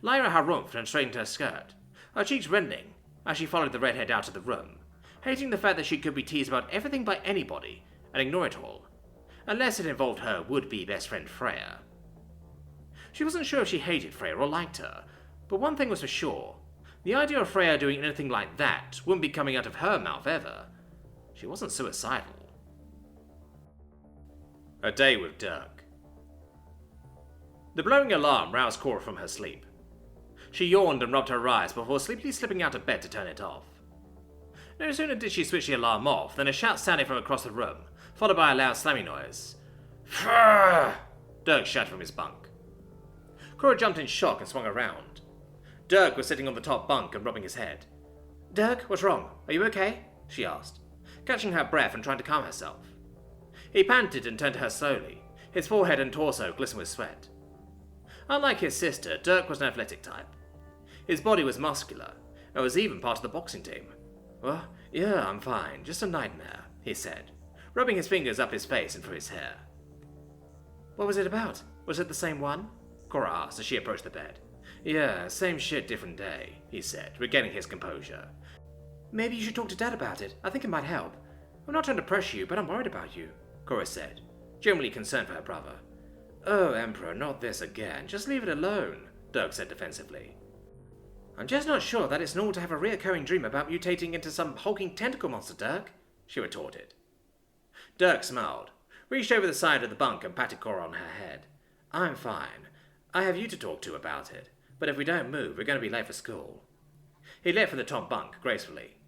C: Lyra harumphed and straightened her skirt, her cheeks reddening as she followed the redhead out of the room, hating the fact that she could be teased about everything by anybody and ignore it all, unless it involved her would-be best friend Freya. She wasn't sure if she hated Freya or liked her, but one thing was for sure. The idea of Freya doing anything like that wouldn't be coming out of her mouth ever. She wasn't suicidal. A day with Dirk. The blowing alarm roused Cora from her sleep. She yawned and rubbed her eyes before sleepily slipping out of bed to turn it off. No sooner did she switch the alarm off than a shout sounded from across the room, followed by a loud slamming noise. "Frrrr!" Dirk shouted from his bunk. Cora jumped in shock and swung around. Dirk was sitting on the top bunk and rubbing his head. "Dirk, what's wrong? Are you okay?" she asked, catching her breath and trying to calm herself. He panted and turned to her slowly, his forehead and torso glistening with sweat. Unlike his sister, Dirk was an athletic type. His body was muscular, and was even part of the boxing team. "Well, yeah, I'm fine, just a nightmare," he said, rubbing his fingers up his face and through his hair. "What was it about? Was it the same one?" Cora asked as she approached the bed. "Yeah, same shit, different day," he said, regaining his composure. "Maybe you should talk to Dad about it. I think it might help." "I'm not trying to pressure you, but I'm worried about you," Cora said, genuinely concerned for her brother. "Oh, Emperor, not this again. Just leave it alone," Dirk said defensively. "I'm just not sure that it's normal to have a reoccurring dream about mutating into some hulking tentacle monster, Dirk," she retorted. Dirk smiled, reached over the side of the bunk and patted Cora on her head. "I'm fine. I have you to talk to about it, but if we don't move, we're going to be late for school." He leapt from the top bunk gracefully.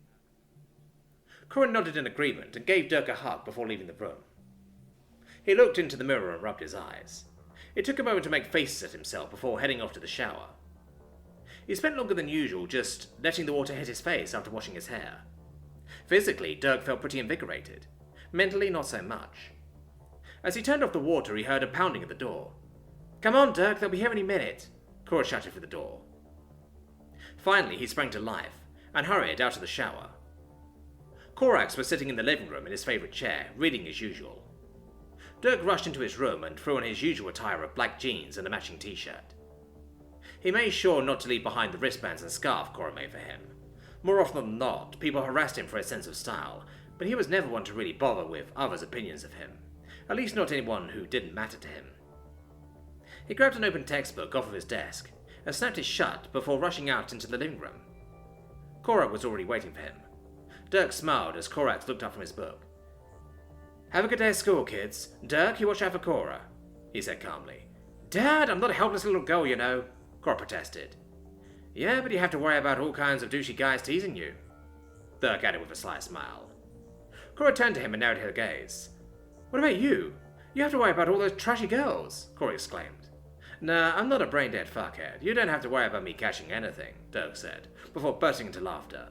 C: Cora nodded in agreement and gave Dirk a hug before leaving the room. He looked into the mirror and rubbed his eyes. It took a moment to make faces at himself before heading off to the shower. He spent longer than usual just letting the water hit his face after washing his hair. Physically, Dirk felt pretty invigorated. Mentally, not so much. As he turned off the water, he heard a pounding at the door. "Come on, Dirk, they'll be here any minute," Cora shouted for the door. Finally, he sprang to life and hurried out of the shower. Corax was sitting in the living room in his favourite chair, reading as usual. Dirk rushed into his room and threw on his usual attire of black jeans and a matching t-shirt. He made sure not to leave behind the wristbands and scarf Cora made for him. More often than not, people harassed him for his sense of style, but he was never one to really bother with others' opinions of him, at least not anyone who didn't matter to him. He grabbed an open textbook off of his desk and snapped it shut before rushing out into the living room. Cora was already waiting for him. Dirk smiled as Corax looked up from his book. "Have a good day at school, kids. Dirk, you watch out for Cora," he said calmly. "Dad, I'm not a helpless little girl, you know," Cora protested. "Yeah, but you have to worry about all kinds of douchey guys teasing you," Dirk added with a slight smile. Cora turned to him and narrowed her gaze. "What about you? You have to worry about all those trashy girls, Cora exclaimed. Nah, I'm not a brain-dead fuckhead. You don't have to worry about me catching anything, Dirk said, before bursting into laughter.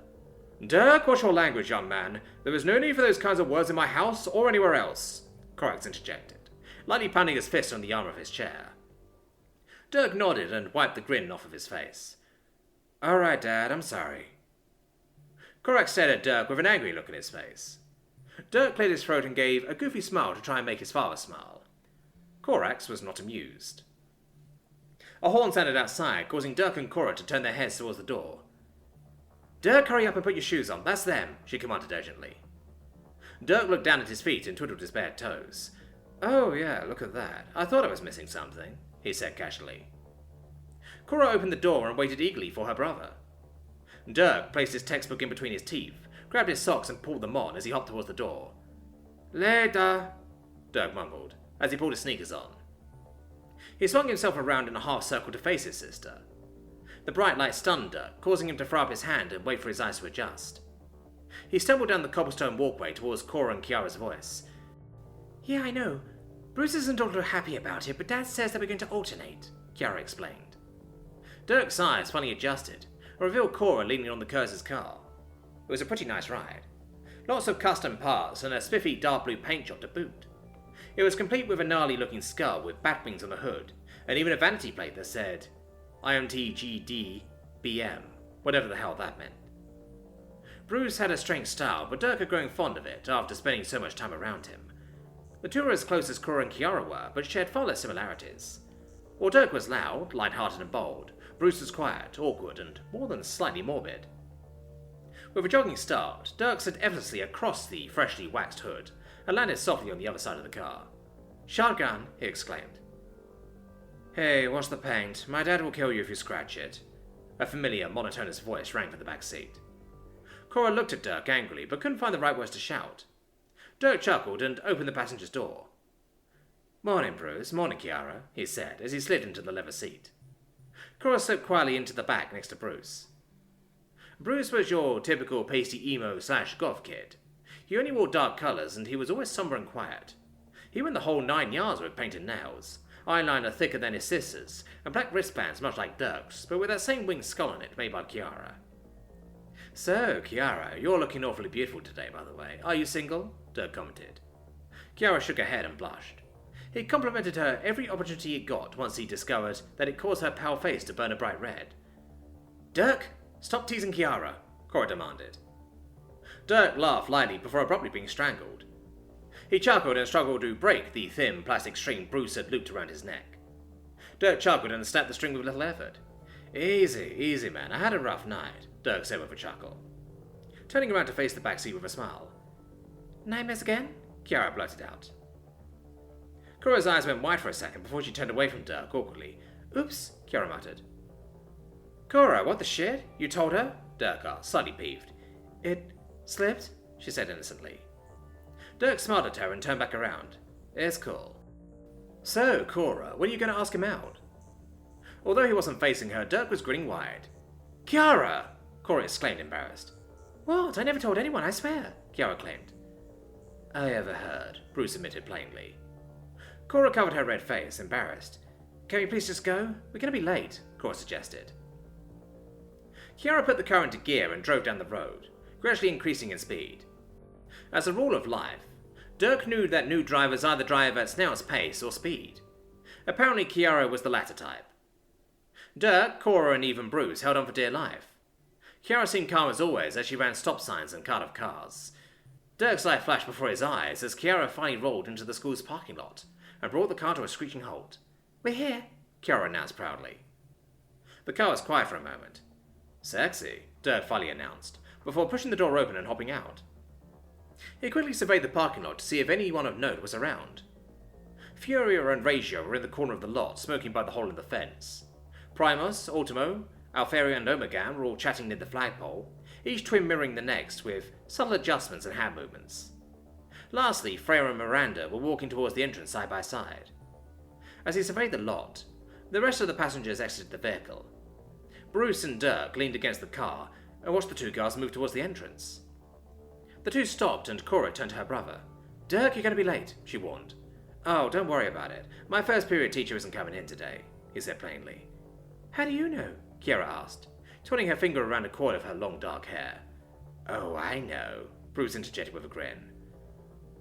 C: Dirk, watch your language, young man. There is no need for those kinds of words in my house or anywhere else, Corax interjected, lightly pounding his fist on the arm of his chair. Dirk nodded and wiped the grin off of his face. All right, Dad, I'm sorry. Corax stared at Dirk with an angry look in his face. Dirk cleared his throat and gave a goofy smile to try and make his father smile. Corax was not amused. A horn sounded outside, causing Dirk and Cora to turn their heads towards the door. Dirk, hurry up and put your shoes on. That's them, she commanded urgently. Dirk looked down at his feet and twiddled his bare toes. Oh, yeah, look at that. I thought I was missing something, he said casually. Cora opened the door and waited eagerly for her brother. Dirk placed his textbook in between his teeth, grabbed his socks and pulled them on as he hopped towards the door. Later, Dirk mumbled, as he pulled his sneakers on. He swung himself around in a half circle to face his sister. The bright light stunned Dirk, causing him to throw up his hand and wait for his eyes to adjust. He stumbled down the cobblestone walkway towards Cora and Kiara's voice. Yeah, I know. Bruce isn't all too happy about it, but Dad says that we're going to alternate, Kiara explained. Dirk's eyes finally adjusted, and revealed Cora leaning on the Kurze's car. It was a pretty nice ride. Lots of custom parts and a spiffy dark blue paint job to boot. It was complete with a gnarly-looking skull with bat wings on the hood, and even a vanity plate that said IMTGDBM, whatever the hell that meant. Bruce had a strange style, but Dirk had grown fond of it after spending so much time around him. The two were as close as Cora and Kiara were, but shared far less similarities. While Dirk was loud, light-hearted and bold, Bruce was quiet, awkward, and more than slightly morbid. With a jogging start, Dirk slid effortlessly across the freshly waxed hood and landed softly on the other side of the car. Shotgun, he exclaimed. Hey, what's the paint? My dad will kill you if you scratch it. A familiar, monotonous voice rang from the back seat. Cora looked at Dirk angrily, but couldn't find the right words to shout. Dirk chuckled and opened the passenger's door. Morning, Bruce. Morning, Kiara, he said, as he slid into the leather seat. Cora slipped quietly into the back next to Bruce. Bruce was your typical pasty emo/goth kid. He only wore dark colours, and he was always sombre and quiet. He went the whole 9 yards with painted nails, eyeliner thicker than his sister's, and black wristbands much like Dirk's, but with that same winged skull on it made by Kiara. So, Kiara, you're looking awfully beautiful today, by the way. Are you single? Dirk commented. Kiara shook her head and blushed. He complimented her every opportunity he got once he discovered that it caused her pale face to burn a bright red. Dirk, stop teasing Kiara, Cora demanded. Dirk laughed lightly before abruptly being strangled. He chuckled and struggled to break the thin plastic string Bruce had looped around his neck. Dirk chuckled and snapped the string with little effort. Easy, man. I had a rough night, Dirk said with a chuckle, turning around to face the back seat with a smile. Nightmares again? Kiara blurted out. Cora's eyes went wide for a second before she turned away from Dirk awkwardly. Oops, Kiara muttered. Cora, what the shit? You told her? Dirk asked, slightly peeved. It slipped, she said innocently. Dirk smiled at her and turned back around. It's cool. So, Cora, when are you going to ask him out? Although he wasn't facing her, Dirk was grinning wide. Kiara! Cora exclaimed, embarrassed. What? I never told anyone, I swear, Kiara claimed. I overheard, Bruce admitted plainly. Cora covered her red face, embarrassed. Can we please just go? We're going to be late, Cora suggested. Kiara put the car into gear and drove down the road, gradually increasing in speed. As a rule of life, Dirk knew that new drivers either drive at snail's pace or speed. Apparently Kiara was the latter type. Dirk, Cora and even Bruce held on for dear life. Kiara seemed calm as always as she ran stop signs and cut off cars. Dirk's life flashed before his eyes as Kiara finally rolled into the school's parking lot and brought the car to a screeching halt. We're here, Kiara announced proudly. The car was quiet for a moment. Sexy, Dirk finally announced, before pushing the door open and hopping out. He quickly surveyed the parking lot to see if anyone of note was around. Furia and Regio were in the corner of the lot, smoking by the hole in the fence. Primus, Ultimo, Alpharius and Omegan were all chatting near the flagpole, each twin mirroring the next with subtle adjustments and hand movements. Lastly, Freya and Miranda were walking towards the entrance side by side. As he surveyed the lot, the rest of the passengers exited the vehicle. Bruce and Dirk leaned against the car and watched the two girls move towards the entrance. The two stopped and Cora turned to her brother. Dirk, you're going to be late, she warned. Oh, don't worry about it. My first period teacher isn't coming in today, he said plainly. How do you know? Kiera asked, twirling her finger around a coil of her long dark hair. Oh, I know, Bruce interjected with a grin.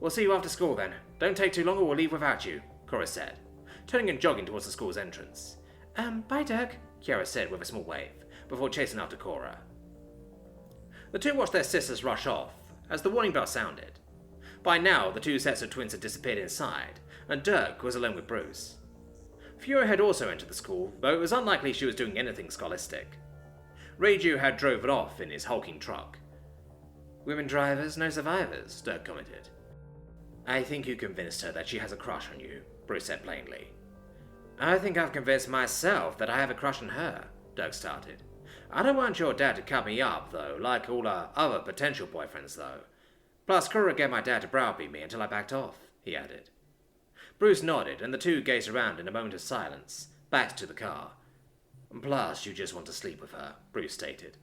C: We'll see you after school then. Don't take too long or we'll leave without you, Cora said, turning and jogging towards the school's entrance. Bye, Dirk, Kiera said with a small wave, before chasing after Cora. The two watched their sisters rush off as the warning bell sounded. By now, the two sets of twins had disappeared inside, and Dirk was alone with Bruce. Fury had also entered the school, though it was unlikely she was doing anything scholastic. Reiju had driven off in his hulking truck. Women drivers, no survivors, Dirk commented. I think you convinced her that she has a crush on you, Bruce said plainly. I think I've convinced myself that I have a crush on her, Dirk started. I don't want your dad to cut me up, though, like all our other potential boyfriends, though. Plus, Kurze get my dad to browbeat me until I backed off, he added. Bruce nodded, and the two gazed around in a moment of silence, back to the car. Plus, you just want to sleep with her, Bruce stated.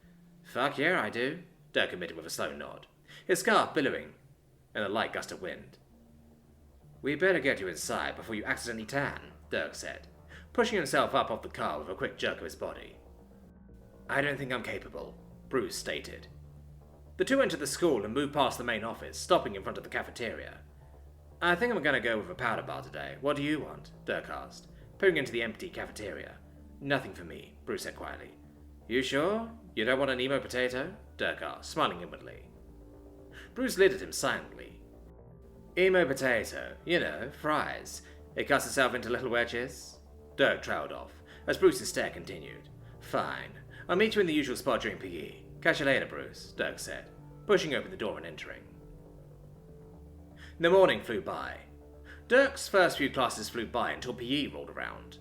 C: Fuck yeah, I do, Dirk admitted with a slow nod, his scarf billowing in a light gust of wind. We better get you inside before you accidentally tan, Dirk said, pushing himself up off the car with a quick jerk of his body. I don't think I'm capable, Bruce stated. The two entered the school and moved past the main office, stopping in front of the cafeteria. I think I'm going to go with a powder bar today. What do you want? Dirk asked, peering into the empty cafeteria. Nothing for me, Bruce said quietly. You sure? You don't want an emo potato? Dirk asked, smiling inwardly. Bruce lit at him silently. Emo potato, you know, fries. It cuts itself into little wedges. Dirk trailed off, as Bruce's stare continued. Fine. I'll meet you in the usual spot during PE. Catch you later, Bruce, Dirk said, pushing open the door and entering. The morning flew by. Dirk's first few classes flew by until PE rolled around.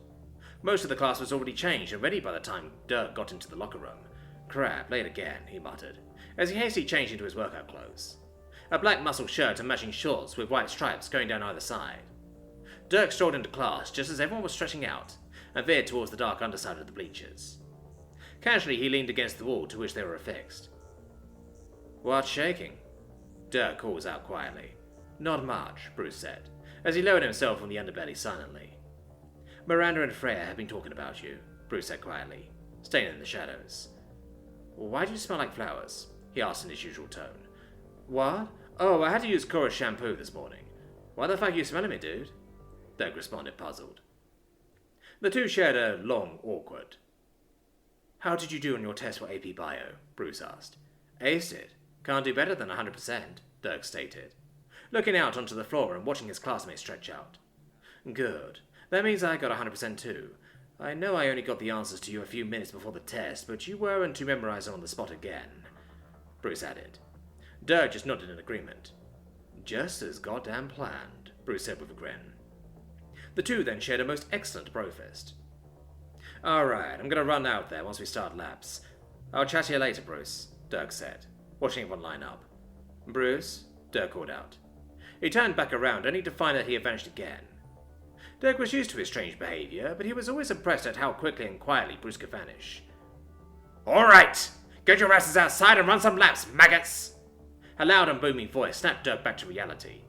C: Most of the class was already changed and ready by the time Dirk got into the locker room. Crap, late again, he muttered, as he hastily changed into his workout clothes. A black muscle shirt and matching shorts with white stripes going down either side. Dirk strolled into class just as everyone was stretching out and veered towards the dark underside of the bleachers. Casually, he leaned against the wall to which they were affixed. What's shaking? Dirk calls out quietly. Not much, Bruce said, as he lowered himself on the underbelly silently. Miranda and Freya have been talking about you, Bruce said quietly, staying in the shadows. Why do you smell like flowers? He asked in his usual tone. What? Oh, I had to use Cora's shampoo this morning. Why the fuck are you smelling me, dude? Dirk responded, puzzled. The two shared a long, awkward. How did you do on your test for AP Bio? Bruce asked. Aced it. Can't do better than 100%, Dirk stated, looking out onto the floor and watching his classmates stretch out. Good. That means I got 100% too. I know I only got the answers to you a few minutes before the test, but you weren't to memorize on the spot again, Bruce added. Dirk just nodded in agreement. Just as goddamn planned, Bruce said with a grin. The two then shared a most excellent brofist. Alright, I'm gonna run out there once we start labs. I'll chat to you later, Bruce, Dirk said, watching everyone line up. Bruce? Dirk called out. He turned back around only to find that he had vanished again. Dirk was used to his strange behavior, but he was always impressed at how quickly and quietly Bruce could vanish. Alright! Get your asses outside and run some laps, maggots! A loud and booming voice snapped Dirk back to reality.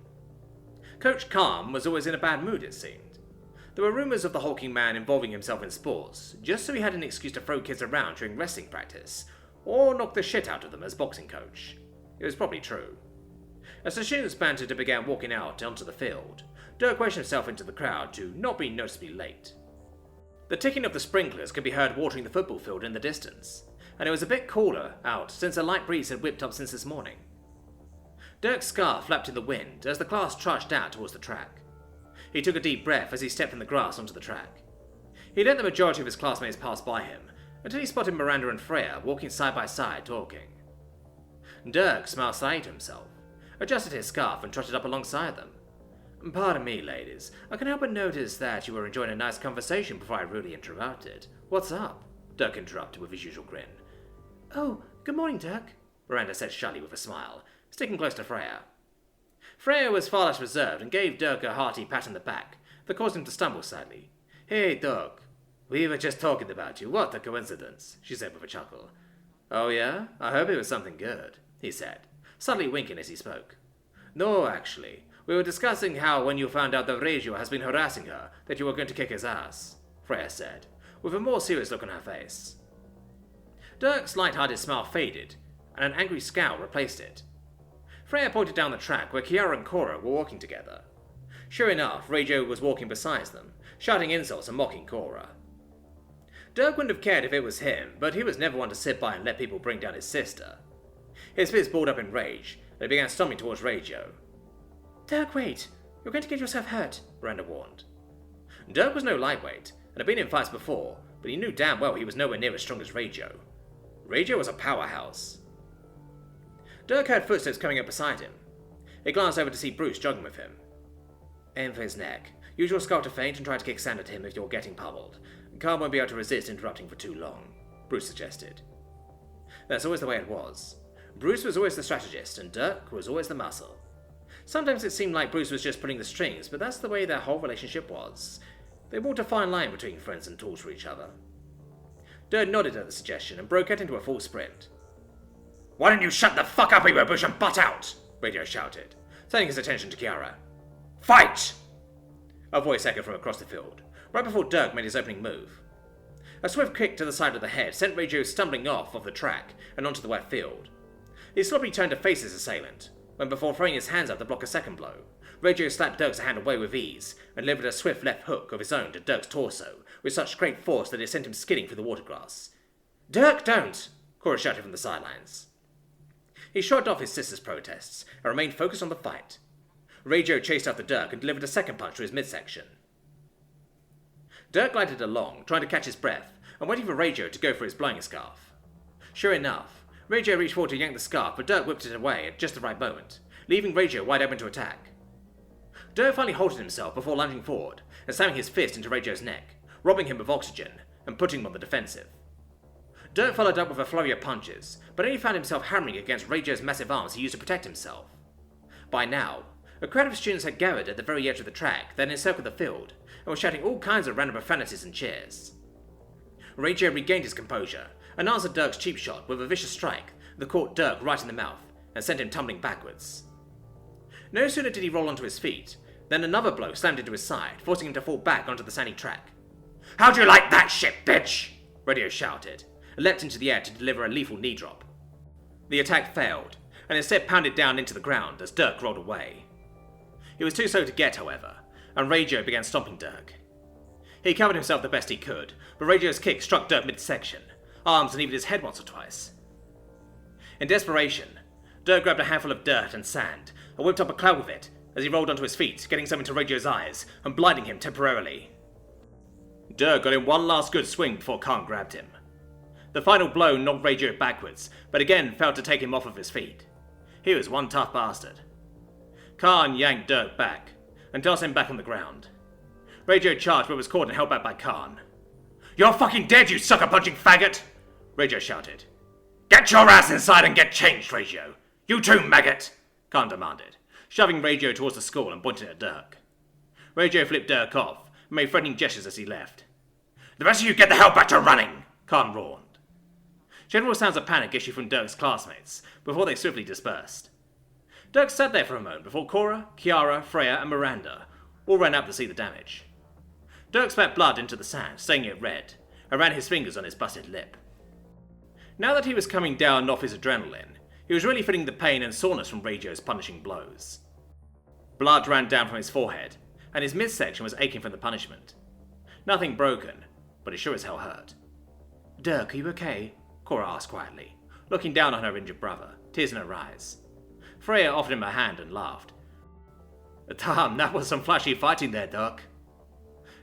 C: Coach Calm was always in a bad mood, it seemed. There were rumours of the hulking man involving himself in sports, just so he had an excuse to throw kids around during wrestling practice, or knock the shit out of them as boxing coach. It was probably true. As the students bantered and began walking out onto the field, Dirk wedged himself into the crowd to not be noticeably late. The ticking of the sprinklers could be heard watering the football field in the distance, and it was a bit cooler out since a light breeze had whipped up since this morning. Dirk's scarf flapped in the wind as the class trudged out towards the track. He took a deep breath as he stepped from the grass onto the track. He let the majority of his classmates pass by him, until he spotted Miranda and Freya walking side by side talking. Dirk smiled slightly to himself, adjusted his scarf and trotted up alongside them. Pardon me, ladies. I can't help but notice that you were enjoying a nice conversation before I rudely interrupted. What's up? Dirk interrupted with his usual grin. Oh, good morning, Dirk, Miranda said shyly with a smile, sticking close to Freya. Freya was far less reserved and gave Dirk a hearty pat on the back that caused him to stumble slightly. Hey, Dirk. We were just talking about you. What a coincidence, she said with a chuckle. Oh, yeah? I hope it was something good, he said, subtly winking as he spoke. No, actually. We were discussing how when you found out that Regio has been harassing her, that you were going to kick his ass, Freya said, with a more serious look on her face. Dirk's light-hearted smile faded, and an angry scowl replaced it. Freya pointed down the track where Kiara and Cora were walking together. Sure enough, Regio was walking beside them, shouting insults and mocking Cora. Dirk wouldn't have cared if it was him, but he was never one to sit by and let people bring down his sister. His fist balled up in rage, and he began stomping towards Regio.
E: Dirk, wait! You're going to get yourself hurt,
C: Miranda warned. Dirk was no lightweight, and had been in fights before, but he knew damn well he was nowhere near as strong as Regio. Regio was a powerhouse. Dirk heard footsteps coming up beside him. He glanced over to see Bruce jogging with him. Aim for his neck. Use your skull to feint and try to kick sand at him if you're getting pummeled. Khan won't be able to resist interrupting for too long, Bruce suggested. That's always the way it was. Bruce was always the strategist, and Dirk was always the muscle. Sometimes it seemed like Bruce was just pulling the strings, but that's the way their whole relationship was. They walked a fine line between friends and tools for each other. Dirk nodded at the suggestion and broke out into a full sprint. Why don't you shut the fuck up, Evo Bush, and butt out? Radio shouted, turning his attention to Kiara. Fight! A voice echoed from across the field, right before Dirk made his opening move. A swift kick to the side of the head sent Regio stumbling off of the track and onto the wet field. He sloppily turned to face his assailant, when before throwing his hands up to block a second blow, Regio slapped Dirk's hand away with ease and delivered a swift left hook of his own to Dirk's torso with such great force that it sent him skidding through the watergrass. Dirk, don't! Cora shouted from the sidelines. He shrugged off his sister's protests and remained focused on the fight. Regio chased after Dirk and delivered a second punch to his midsection. Dirk glided along, trying to catch his breath, and waiting for Regio to go for his blowing scarf. Sure enough, Regio reached forward to yank the scarf, but Dirk whipped it away at just the right moment, leaving Regio wide open to attack. Dirk finally halted himself before lunging forward and slamming his fist into Regio's neck, robbing him of oxygen and putting him on the defensive. Dirk followed up with a flurry of punches, but only found himself hammering against Regio's massive arms he used to protect himself. By now, a crowd of students had gathered at the very edge of the track, then encircled the field, and were shouting all kinds of random profanities and cheers. Regio regained his composure and answered Dirk's cheap shot with a vicious strike that caught Dirk right in the mouth and sent him tumbling backwards. No sooner did he roll onto his feet, than another blow slammed into his side, forcing him to fall back onto the sandy track. How'd you like that shit, bitch? Regio shouted, and leapt into the air to deliver a lethal knee drop. The attack failed, and instead pounded down into the ground as Dirk rolled away. He was too slow to get, however, and Regio began stomping Dirk. He covered himself the best he could, but Regio's kick struck Dirk midsection, arms and even his head once or twice. In desperation, Dirk grabbed a handful of dirt and sand and whipped up a cloud with it as he rolled onto his feet, getting some into Regio's eyes and blinding him temporarily. Dirk got in one last good swing before Khan grabbed him. The final blow knocked Regio backwards, but again failed to take him off of his feet. He was one tough bastard. Khan yanked Dirk back and tossed him back on the ground. Regio charged but was caught and held back by Khan. You're fucking dead, you sucker-punching faggot! Regio shouted. Get your ass inside and get changed, Regio! You too, maggot! Khan demanded, shoving Regio towards the school and pointing at Dirk. Regio flipped Dirk off and made threatening gestures as he left. The rest of you get the hell back to running! Khan roared. General sounds of panic issued from Dirk's classmates before they swiftly dispersed. Dirk sat there for a moment before Cora, Kiara, Freya, and Miranda all ran up to see the damage. Dirk spat blood into the sand, staining it red, and ran his fingers on his busted lip. Now that he was coming down off his adrenaline, he was really feeling the pain and soreness from Regio's punishing blows. Blood ran down from his forehead, and his midsection was aching from the punishment. Nothing broken, but it sure as hell hurt. Dirk, are you okay? Cora asked quietly, looking down on her injured brother, tears in her eyes. Freya offered him a hand and laughed. Damn, that was some flashy fighting there, Dirk.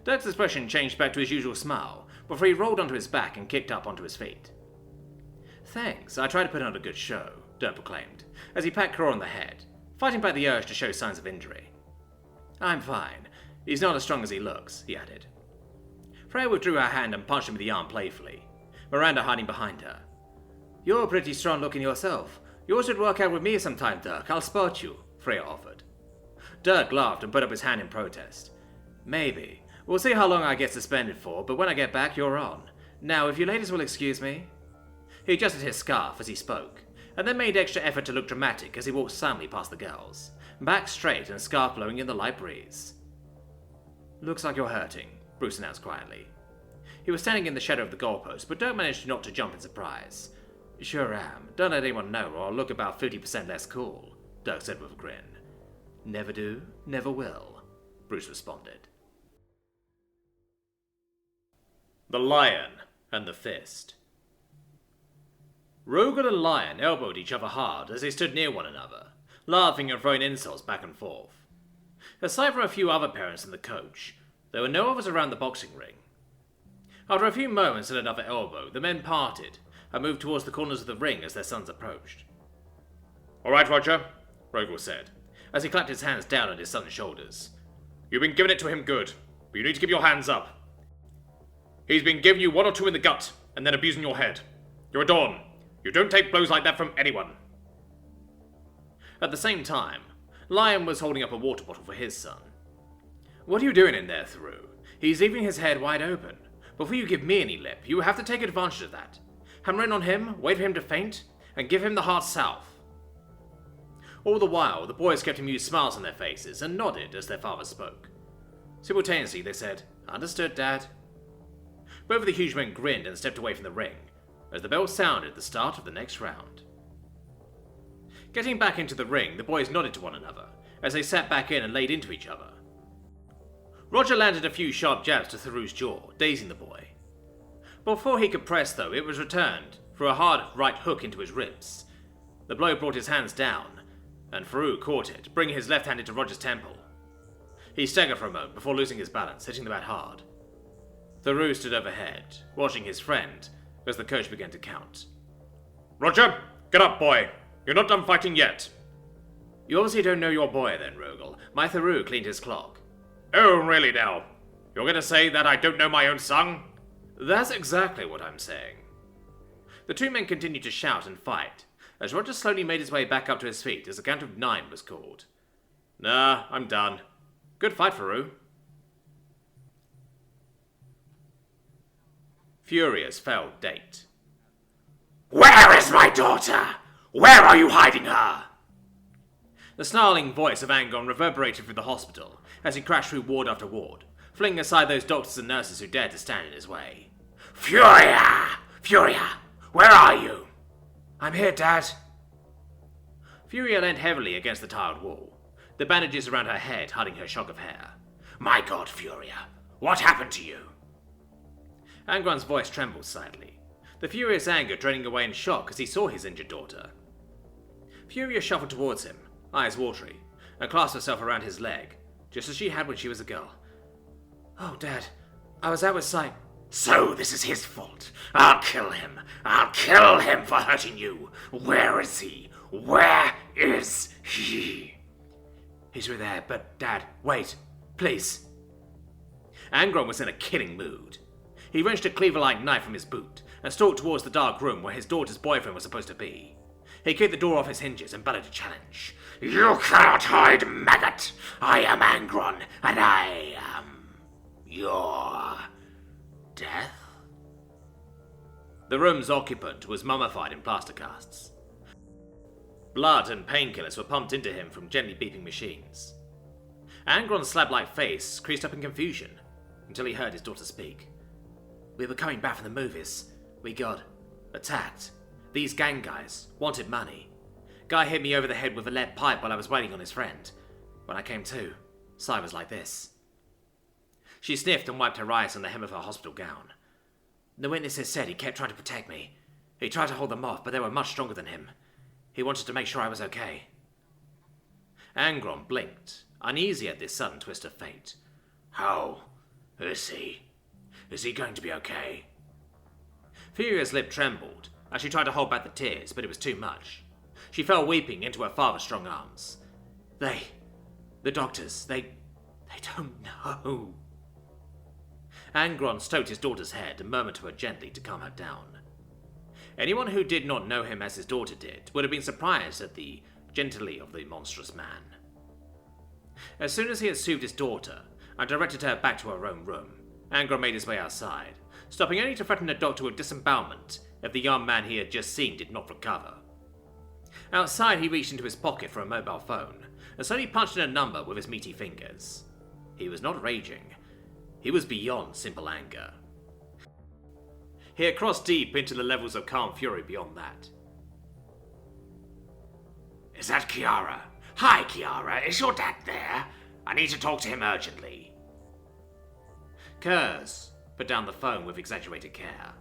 C: Dirk's expression changed back to his usual smile before he rolled onto his back and kicked up onto his feet. Thanks, I tried to put on a good show, Dirk proclaimed, as he pat Cora on the head, fighting back the urge to show signs of injury. I'm fine. He's not as strong as he looks, he added. Freya withdrew her hand and punched him with the arm playfully, Miranda hiding behind her. You're pretty strong looking yourself. You should work out with me sometime, Dirk. I'll spot you, Freya offered. Dirk laughed and put up his hand in protest. Maybe. We'll see how long I get suspended for, but when I get back, you're on. Now, if you ladies will excuse me. He adjusted his scarf as he spoke,
E: and then made extra effort to look dramatic as he walked silently past the girls, back straight and scarf blowing in the light breeze. "Looks like you're hurting," Bruce announced quietly. He was standing in the shadow of the goalpost, but Dirk managed not to jump in surprise. "Sure am. Don't let anyone know or I'll look about 50% less cool," Dirk said with a grin. "Never do, never will," Bruce responded.
C: The Lion and the Fist. Rogal and Lion elbowed each other hard as they stood near one another, laughing and throwing insults back and forth. Aside from a few other parents in the coach, there were no others around the boxing ring. After a few moments and another elbow, the men parted and moved towards the corners of the ring as their sons approached.
B: "All right, Roger," Rogal said,
C: As he clapped his hands down on his son's shoulders.
B: "You've been giving it to him good, but you need to keep your hands up. He's been giving you one or two in the gut, and then abusing your head. You're a Dorn. You don't take blows like that from anyone."
C: At the same time, Lion was holding up a water bottle for his son. "What are you doing in there, Theroux? He's leaving his head wide open. Before you give me any lip, you have to take advantage of that. Hammer in on him, wait for him to faint, and give him the hard south." All the while, the boys kept amused smiles on their faces and nodded as their father spoke. Simultaneously, they said, "Understood, Dad." Both of the huge men grinned and stepped away from the ring, as the bell sounded the start of the next round. Getting back into the ring, the boys nodded to one another, as they sat back in and laid into each other. Roger landed a few sharp jabs to Theroux's jaw, dazing the boy. Before he could press, though, it was returned, through a hard right hook into his ribs. The blow brought his hands down, and Theroux caught it, bringing his left hand into Roger's temple. He staggered for a moment before losing his balance, hitting the mat hard. Theroux stood overhead, watching his friend, as the coach began to count.
B: "Roger, get up, boy. You're not done fighting yet."
C: "You obviously don't know your boy, then, Rogal. My Theroux cleaned his clock."
B: "Oh, really now? You're going to say that I don't know my own son?"
C: "That's exactly what I'm saying." The two men continued to shout and fight, as Roger slowly made his way back up to his feet as the count of 9 was called. "Nah, I'm done. Good fight, Theroux." Furious failed date.
D: "Where is my daughter? Where are you hiding her?"
C: The snarling voice of Angron reverberated through the hospital as he crashed through ward after ward, flinging aside those doctors and nurses who dared to stand in his way.
D: "Furia! Furia! Where are you?"
E: "I'm here, Dad."
C: Furia leaned heavily against the tiled wall, the bandages around her head hiding her shock of hair.
D: "My God, Furia! What happened to you?"
C: Angron's voice trembled slightly, the furious anger draining away in shock as he saw his injured daughter. Furia shuffled towards him, eyes watery, and clasped herself around his leg, just as she had when she was a girl.
E: "Oh, Dad, I was out with sight."
D: "So this is his fault. I'll kill him. I'll kill him for hurting you. Where is he? Where is he?"
E: "He's through there, but Dad, wait, please."
C: Angron was in a killing mood. He wrenched a cleaver-like knife from his boot and stalked towards the dark room where his daughter's boyfriend was supposed to be. He kicked the door off its hinges and bellowed a challenge.
D: "You cannot hide, maggot! I am Angron, and I am your death."
C: The room's occupant was mummified in plaster casts. Blood and painkillers were pumped into him from gently beeping machines. Angron's slab-like face creased up in confusion until he heard his daughter speak.
E: "We were coming back from the movies. We got attacked. These gang guys wanted money. Guy hit me over the head with a lead pipe while I was waiting on his friend. When I came to, sight was like this."
C: She sniffed and wiped her eyes on the hem of her hospital gown.
E: "The witnesses said he kept trying to protect me. He tried to hold them off, but they were much stronger than him. He wanted to make sure I was okay."
C: Angron blinked, uneasy at this sudden twist of fate.
D: "How is he? Is he going to be okay?"
C: Furia's lip trembled as she tried to hold back the tears, but it was too much. She fell weeping into her father's strong arms.
E: The doctors, they don't know."
C: Angron stroked his daughter's head and murmured to her gently to calm her down. Anyone who did not know him as his daughter did would have been surprised at the gentility of the monstrous man. As soon as he had soothed his daughter and directed her back to her own room, Angron made his way outside, stopping only to threaten the doctor with disembowelment if the young man he had just seen did not recover. Outside, he reached into his pocket for a mobile phone and slowly punched in a number with his meaty fingers. He was not raging. He was beyond simple anger. He had crossed deep into the levels of calm fury beyond that.
D: Is that Kiara? Hi, Kiara. Is your dad there? I need to talk to him urgently.
C: Kurze put down the phone with exaggerated care.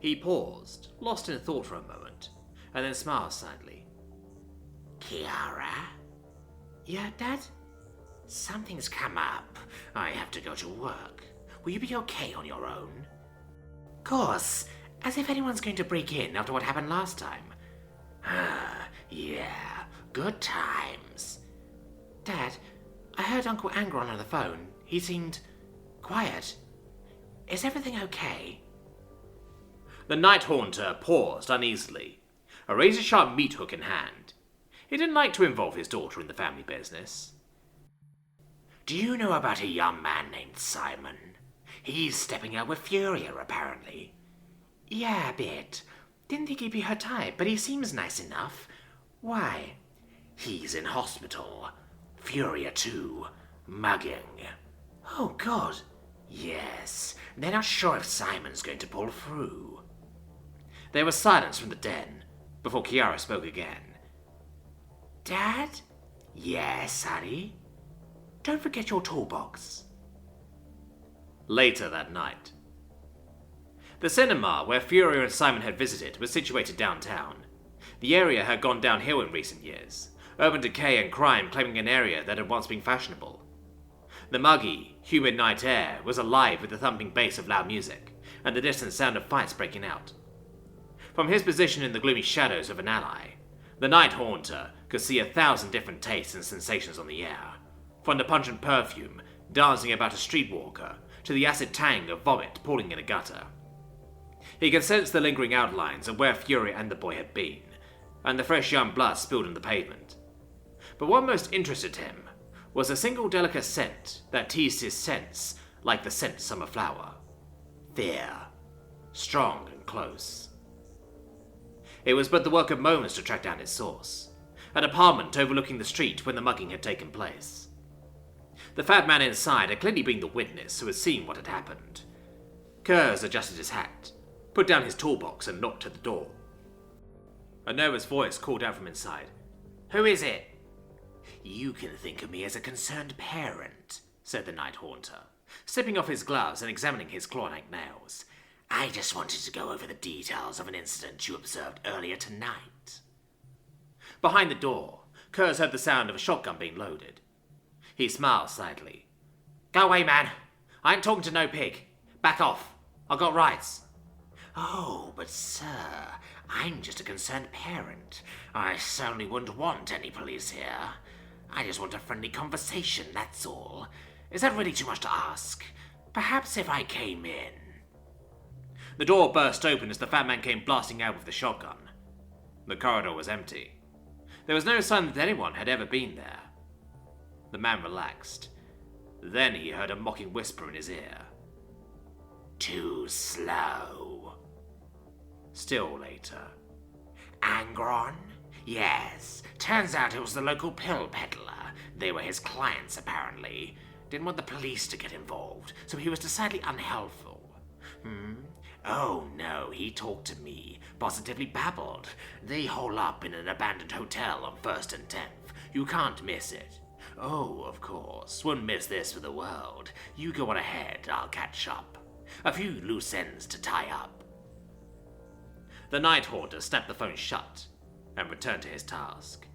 C: He paused, lost in thought for a moment, and then smiled sadly.
D: Kiara? Yeah, Dad? Something's come up. I have to go to work. Will you be okay on your own? Course, as if anyone's going to break in after what happened last time. Yeah, good times. Dad, I heard Uncle Angron on the phone. He seemed quiet. Is everything okay?
C: The Night Haunter paused uneasily, a razor-sharp meat hook in hand. He didn't like to involve his daughter in the family business.
D: Do you know about a young man named Simon? He's stepping out with Furia, apparently. Yeah, a bit. Didn't think he'd be her type, but he seems nice enough. Why? He's in hospital. Furia too. Mugging. Oh, God. Yes, they're not sure if Simon's going to pull through.
C: There was silence from the den, before Kiara spoke again.
D: Dad? Yes, honey? Don't forget your toolbox.
C: Later that night. The cinema where Furia and Simon had visited was situated downtown. The area had gone downhill in recent years, urban decay and crime claiming an area that had once been fashionable. The muggy, humid night air was alive with the thumping bass of loud music, and the distant sound of fights breaking out. From his position in the gloomy shadows of an ally, the Night Haunter could see 1,000 different tastes and sensations on the air, from the pungent perfume dancing about a streetwalker to the acid tang of vomit pooling in a gutter. He could sense the lingering outlines of where Furia and the boy had been, and the fresh young blood spilled on the pavement. But what most interested him was a single delicate scent that teased his sense like the scent of summer flower. Fear. Strong and close. It was but the work of moments to track down its source, an apartment overlooking the street when the mugging had taken place. The fat man inside had clearly been the witness who had seen what had happened. Kurze adjusted his hat, put down his toolbox and knocked at the door. A nervous voice called out from inside.
D: Who is it? You can think of me as a concerned parent, said the Night Haunter, slipping off his gloves and examining his claw-like nails. I just wanted to go over the details of an incident you observed earlier tonight.
C: Behind the door, Kurze heard the sound of a shotgun being loaded. He smiled slightly. Go away, man. I ain't talking to no pig. Back off. I've got rights.
D: Oh, but sir, I'm just a concerned parent. I certainly wouldn't want any police here. I just want a friendly conversation, that's all. Is that really too much to ask? Perhaps if I came in.
C: The door burst open as the fat man came blasting out with the shotgun. The corridor was empty. There was no sign that anyone had ever been there. The man relaxed. Then he heard a mocking whisper in his ear.
D: Too slow.
C: Still later.
D: Angron? Yes. Turns out it was the local pill peddler. They were his clients, apparently. Didn't want the police to get involved, so he was decidedly unhelpful. Oh no, he talked to me. Positively babbled. They hole up in an abandoned hotel on 1st and 10th. You can't miss it. Oh, of course. Wouldn't miss this for the world. You go on ahead, I'll catch up. A few loose ends to tie up.
C: The Night Haunter snapped the phone shut and returned to his task.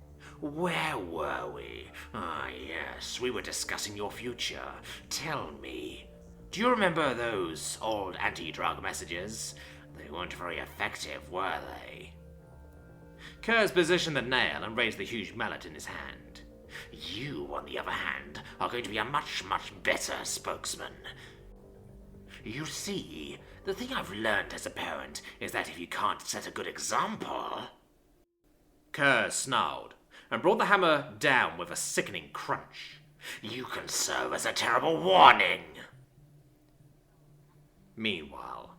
D: Where were we? Ah, yes, we were discussing your future. Tell me, do you remember those old anti-drug messages? They weren't very effective, were they?
C: Kurze positioned the nail and raised the huge mallet in his hand.
D: You, on the other hand, are going to be a much, much better spokesman. You see, the thing I've learned as a parent is that if you can't set a good example...
C: Kurze snarled and brought the hammer down with a sickening crunch.
D: You can serve as a terrible warning.
C: Meanwhile,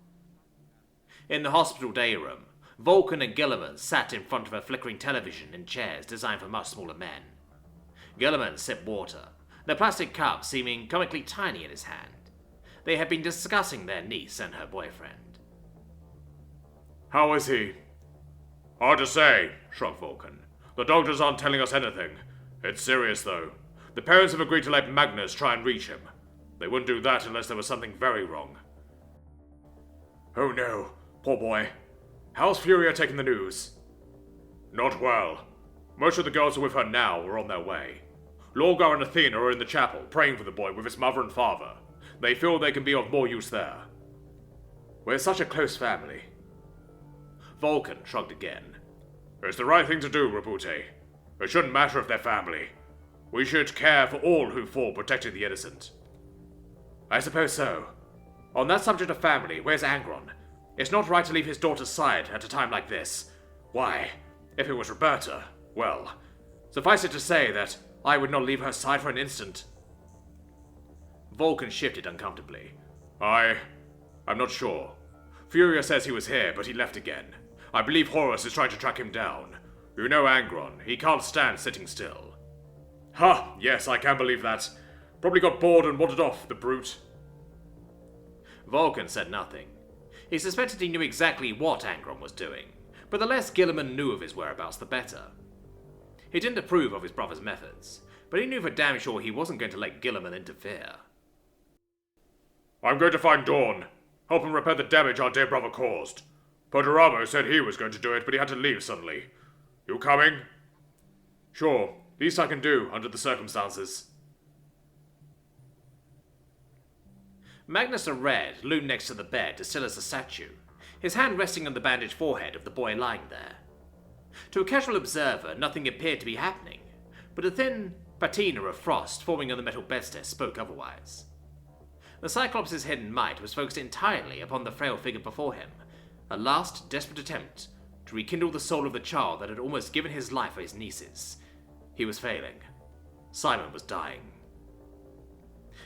C: in the hospital day room, Vulkan and Guilliman sat in front of a flickering television in chairs designed for much smaller men. Guilliman sipped water, the plastic cup seeming comically tiny in his hand. They had been discussing their niece and her boyfriend.
B: How is he? Hard to say, shrugged Vulkan. The doctors aren't telling us anything. It's serious, though. The parents have agreed to let Magnus try and reach him. They wouldn't do that unless there was something very wrong. Oh no, poor boy. How's Furia taking the news? Not well. Most of the girls who are with her now are on their way. Lorgar and Athena are in the chapel, praying for the boy with his mother and father. They feel they can be of more use there. We're such a close family.
C: Vulkan shrugged again.
B: It's the right thing to do, Roboute. It shouldn't matter if they're family. We should care for all who fall protecting the innocent.
C: I suppose so. On that subject of family, where's Angron? It's not right to leave his daughter's side at a time like this.
B: Why? If it was Roberta, well,
C: suffice it to say that I would not leave her side for an instant. Vulkan shifted uncomfortably.
B: I'm not sure. Furia says he was here, but he left again. I believe Horus is trying to track him down. You know Angron, he can't stand sitting still. Ha! Yes, I can believe that. Probably got bored and wandered off, the brute.
C: Vulkan said nothing. He suspected he knew exactly what Angron was doing, but the less Guilliman knew of his whereabouts, the better. He didn't approve of his brother's methods, but he knew for damn sure he wasn't going to let Guilliman interfere.
B: I'm going to find Dorn. Help him repair the damage our dear brother caused. Perturabo said he was going to do it, but he had to leave suddenly. You coming? Sure, least I can do under the circumstances.
C: Magnus the Red loomed next to the bed as still as a statue, his hand resting on the bandaged forehead of the boy lying there. To a casual observer, nothing appeared to be happening, but a thin patina of frost forming on the metal bedstead spoke otherwise. The Cyclops' hidden might was focused entirely upon the frail figure before him, a last desperate attempt to rekindle the soul of the child that had almost given his life for his nieces. He was failing. Simon was dying.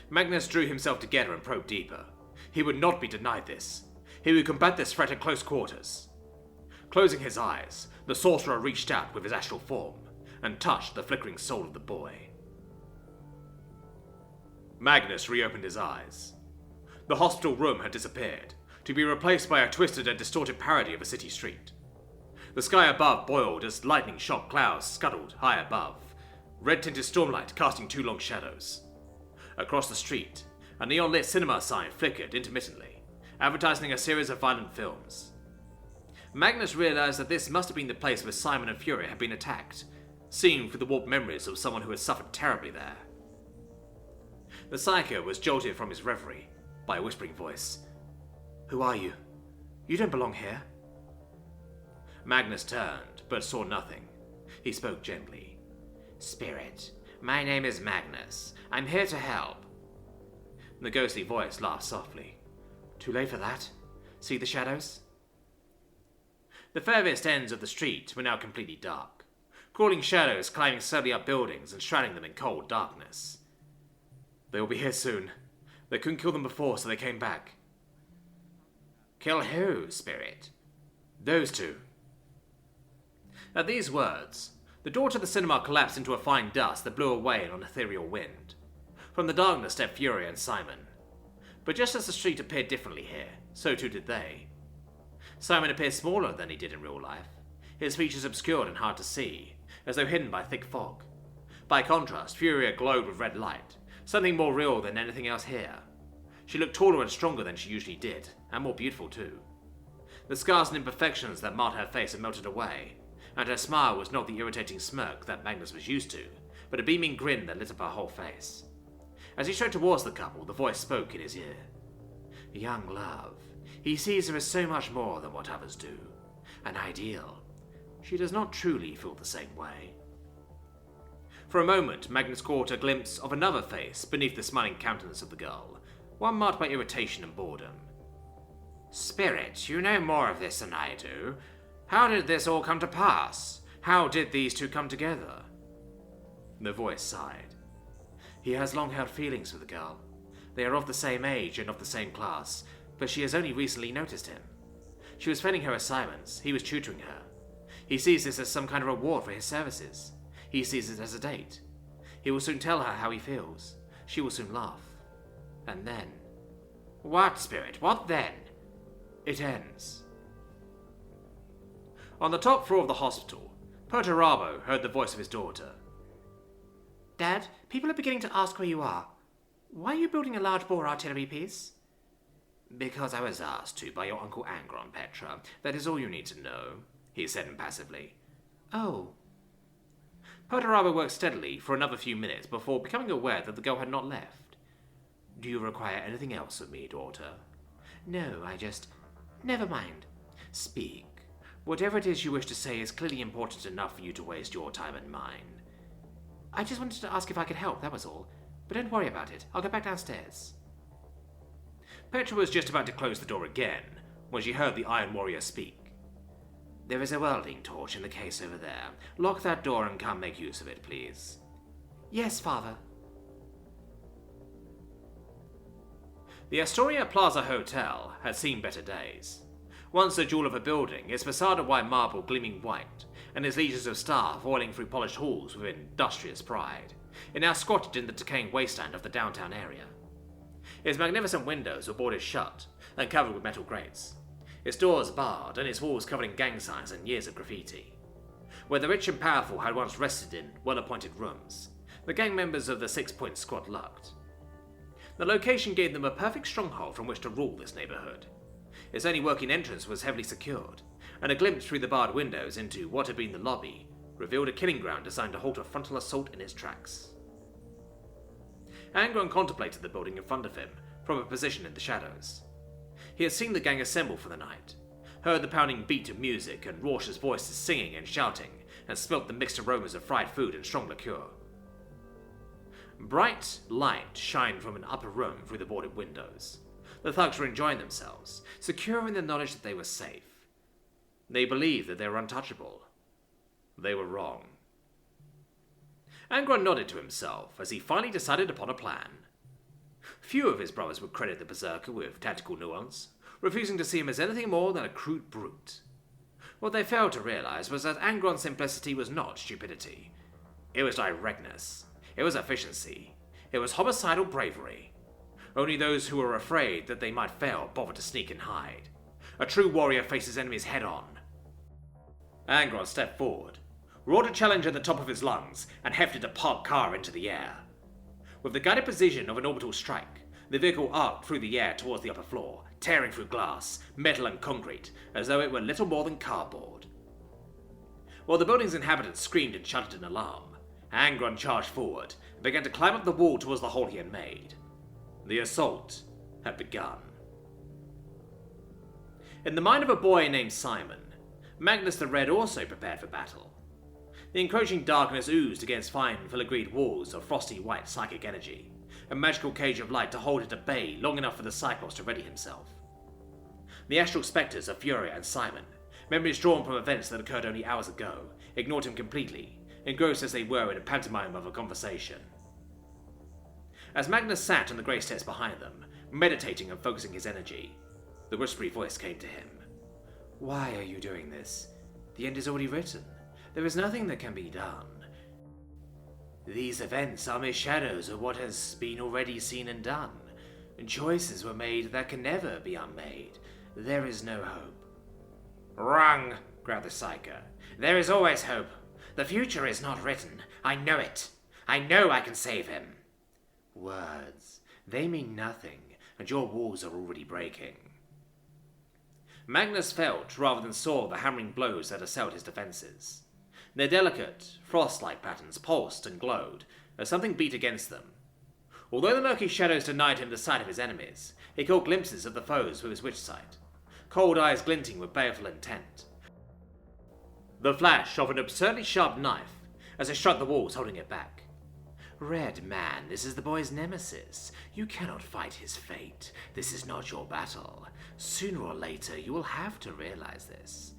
C: Magnus drew himself together and probed deeper. He would not be denied this. He would combat this threat at close quarters. Closing his eyes, the sorcerer reached out with his astral form and touched the flickering soul of the boy. Magnus reopened his eyes. The hospital room had disappeared, to be replaced by a twisted and distorted parody of a city street. The sky above boiled as lightning-shot clouds scuttled high above, red-tinted stormlight casting two long shadows. Across the street, a neon-lit cinema sign flickered intermittently, advertising a series of violent films. Magnus realized that this must have been the place where Simon and Furia had been attacked, seen through the warped memories of someone who had suffered terribly there. The psycho was jolted from his reverie by a whispering voice. "Who are you? You don't belong here." Magnus turned, but saw nothing. He spoke gently. "Spirit, my name is Magnus. I'm here to help." The ghostly voice laughed softly. "Too late for that? See the shadows?" The furthest ends of the street were now completely dark, crawling shadows climbing slowly up buildings and shrouding them in cold darkness. "They will be here soon. They couldn't kill them before, so they came back." "Kill who, Spirit?" "Those two." At these words, the door to the cinema collapsed into a fine dust that blew away in an ethereal wind. From the darkness stepped Furia and Simon. But just as the street appeared differently here, so too did they. Simon appeared smaller than he did in real life, his features obscured and hard to see, as though hidden by thick fog. By contrast, Furia glowed with red light, something more real than anything else here. She looked taller and stronger than she usually did, and more beautiful too. The scars and imperfections that marred her face had melted away, and her smile was not the irritating smirk that Magnus was used to, but a beaming grin that lit up her whole face. As he strode towards the couple, the voice spoke in his ear. "Young love. He sees her as so much more than what others do. An ideal. She does not truly feel the same way." For a moment, Magnus caught a glimpse of another face beneath the smiling countenance of the girl, one marked by irritation and boredom. "Spirit, you know more of this than I do. How did this all come to pass? How did these two come together?" The voice sighed. "He has long held feelings for the girl. They are of the same age and of the same class, but she has only recently noticed him. She was failing her assignments. He was tutoring her. He sees this as some kind of reward for his services. He sees it as a date. He will soon tell her how he feels. She will soon laugh. And then... What, Spirit? What then? It ends. On the top floor of the hospital, Perturabo heard the voice of his daughter. Dad, people are beginning to ask where you are. Why are you building a large bore artillery piece? Because I was asked to by your Uncle Angron, Petra. That is all you need to know, he said impassively. Oh. Perturabo worked steadily for another few minutes before becoming aware that the girl had not left. Do you require anything else of me, daughter? No, I just... Never mind. Speak. Whatever it is you wish to say is clearly important enough for you to waste your time and mine. I just wanted to ask if I could help, that was all. But don't worry about it. I'll go back downstairs. Petra was just about to close the door again when she heard the Iron Warrior speak. There is a welding torch in the case over there. Lock that door and come make use of it, please. Yes, Father. The Astoria Plaza Hotel had seen better days. Once a jewel of a building, its facade of white marble gleaming white, and its legions of staff oiling through polished halls with industrious pride, it now squatted in the decaying wasteland of the downtown area. Its magnificent windows were boarded shut and covered with metal grates, its doors barred and its walls covered in gang signs and years of graffiti. Where the rich and powerful had once rested in well-appointed rooms, the gang members of the 6-Point Squad lurked. The location gave them a perfect stronghold from which to rule this neighborhood. Its only working entrance was heavily secured, and a glimpse through the barred windows into what had been the lobby revealed a killing ground designed to halt a frontal assault in its tracks. Angron contemplated the building in front of him from a position in the shadows. He had seen the gang assemble for the night, heard the pounding beat of music and raucous voices singing and shouting, and smelt the mixed aromas of fried food and strong liqueur. Bright light shined from an upper room through the boarded windows. The thugs were enjoying themselves, secure in the knowledge that they were safe. They believed that they were untouchable. They were wrong. Angron nodded to himself as he finally decided upon a plan. Few of his brothers would credit the Berserker with tactical nuance, refusing to see him as anything more than a crude brute. What they failed to realize was that Angron's simplicity was not stupidity. It was directness. It was efficiency. It was homicidal bravery. Only those who were afraid that they might fail bothered to sneak and hide. A true warrior faces enemies head-on. Angron stepped forward, roared a challenge at the top of his lungs, and hefted a parked car into the air. With the guided precision of an orbital strike, the vehicle arced through the air towards the upper floor, tearing through glass, metal and concrete, as though it were little more than cardboard. While the building's inhabitants screamed and shouted in alarm, Angron charged forward and began to climb up the wall towards the hole he had made. The assault had begun. In the mind of a boy named Simon, Magnus the Red also prepared for battle. The encroaching darkness oozed against fine filigreed walls of frosty white psychic energy, a magical cage of light to hold it at bay long enough for the Cyclops to ready himself. The astral spectres of Furia and Simon, memories drawn from events that occurred only hours ago, ignored him completely, engrossed as they were in a pantomime of a conversation. As Magnus sat on the grey steps behind them, meditating and focusing his energy, the whispery voice came to him. Why are you doing this? The end is already written. There is nothing that can be done. These events are mere shadows of what has been already seen and done. Choices were made that can never be unmade. There is no hope. Wrong, growled the Psyker. There is always hope. The future is not written. I know it. I know I can save him. Words. They mean nothing, and your walls are already breaking. Magnus felt rather than saw the hammering blows that assailed his defences. Their delicate, frost-like patterns pulsed and glowed as something beat against them. Although the murky shadows denied him the sight of his enemies, he caught glimpses of the foes with his witch sight, cold eyes glinting with baleful intent. The flash of an absurdly sharp knife as it struck the walls, holding it back. Red man, this is the boy's nemesis. You cannot fight his fate. This is not your battle. Sooner or later, you will have to realize this.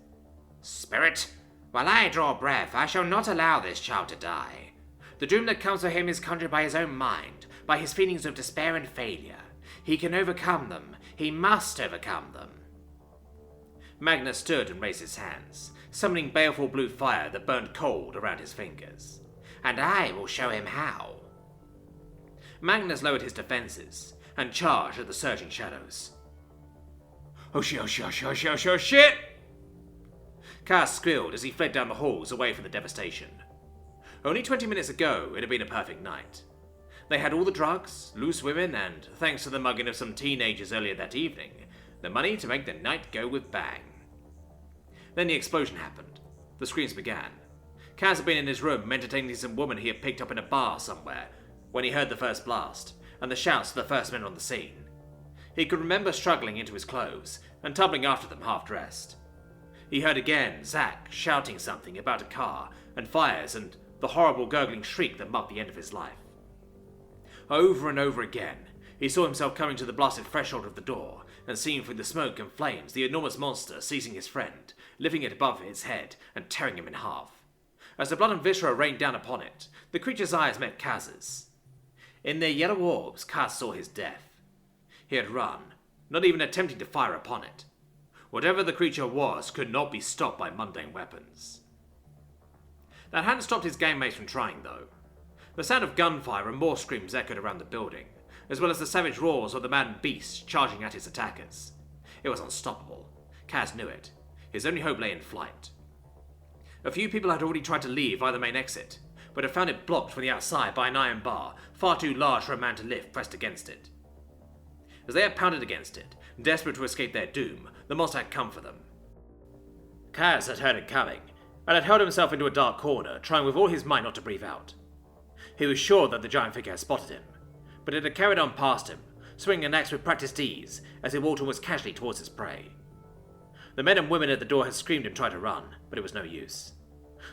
C: Spirit, while I draw breath, I shall not allow this child to die. The doom that comes for him is conjured by his own mind, by his feelings of despair and failure. He can overcome them. He must overcome them. Magnus stood and raised his hands, summoning baleful blue fire that burned cold around his fingers. And I will show him how. Magnus lowered his defenses and charged at the surging shadows. Oh shit, oh shit, oh shit, oh shit, oh shit, oh shit! Kaz squealed as he fled down the halls away from the devastation. Only 20 minutes ago, it had been a perfect night. They had all the drugs, loose women, and, thanks to the mugging of some teenagers earlier that evening, the money to make the night go with bang. Then the explosion happened. The screams began. Kaz had been in his room entertaining some woman he had picked up in a bar somewhere when he heard the first blast, and the shouts of the first men on the scene. He could remember struggling into his clothes and tumbling after them half-dressed. He heard again Zack shouting something about a car and fires and the horrible gurgling shriek that marked the end of his life. Over and over again, he saw himself coming to the blasted threshold of the door and seeing through the smoke and flames the enormous monster seizing his friend, lifting it above his head and tearing him in half. As the blood and viscera rained down upon it, the creature's eyes met Kaz's. In their yellow orbs, Kaz saw his death. He had run, not even attempting to fire upon it. Whatever the creature was could not be stopped by mundane weapons. That hadn't stopped his gangmates from trying, though. The sound of gunfire and more screams echoed around the building, as well as the savage roars of the maddened beasts charging at his attackers. It was unstoppable. Kaz knew it. His only hope lay in flight. A few people had already tried to leave via the main exit, but had found it blocked from the outside by an iron bar, far too large for a man to lift, pressed against it. As they had pounded against it, desperate to escape their doom, the monster had come for them. Kaz had heard it coming, and had hurled himself into a dark corner, trying with all his might not to breathe out. He was sure that the giant figure had spotted him, but it had carried on past him, swinging an axe with practiced ease as it walked almost casually towards its prey. The men and women at the door had screamed and tried to run, but it was no use.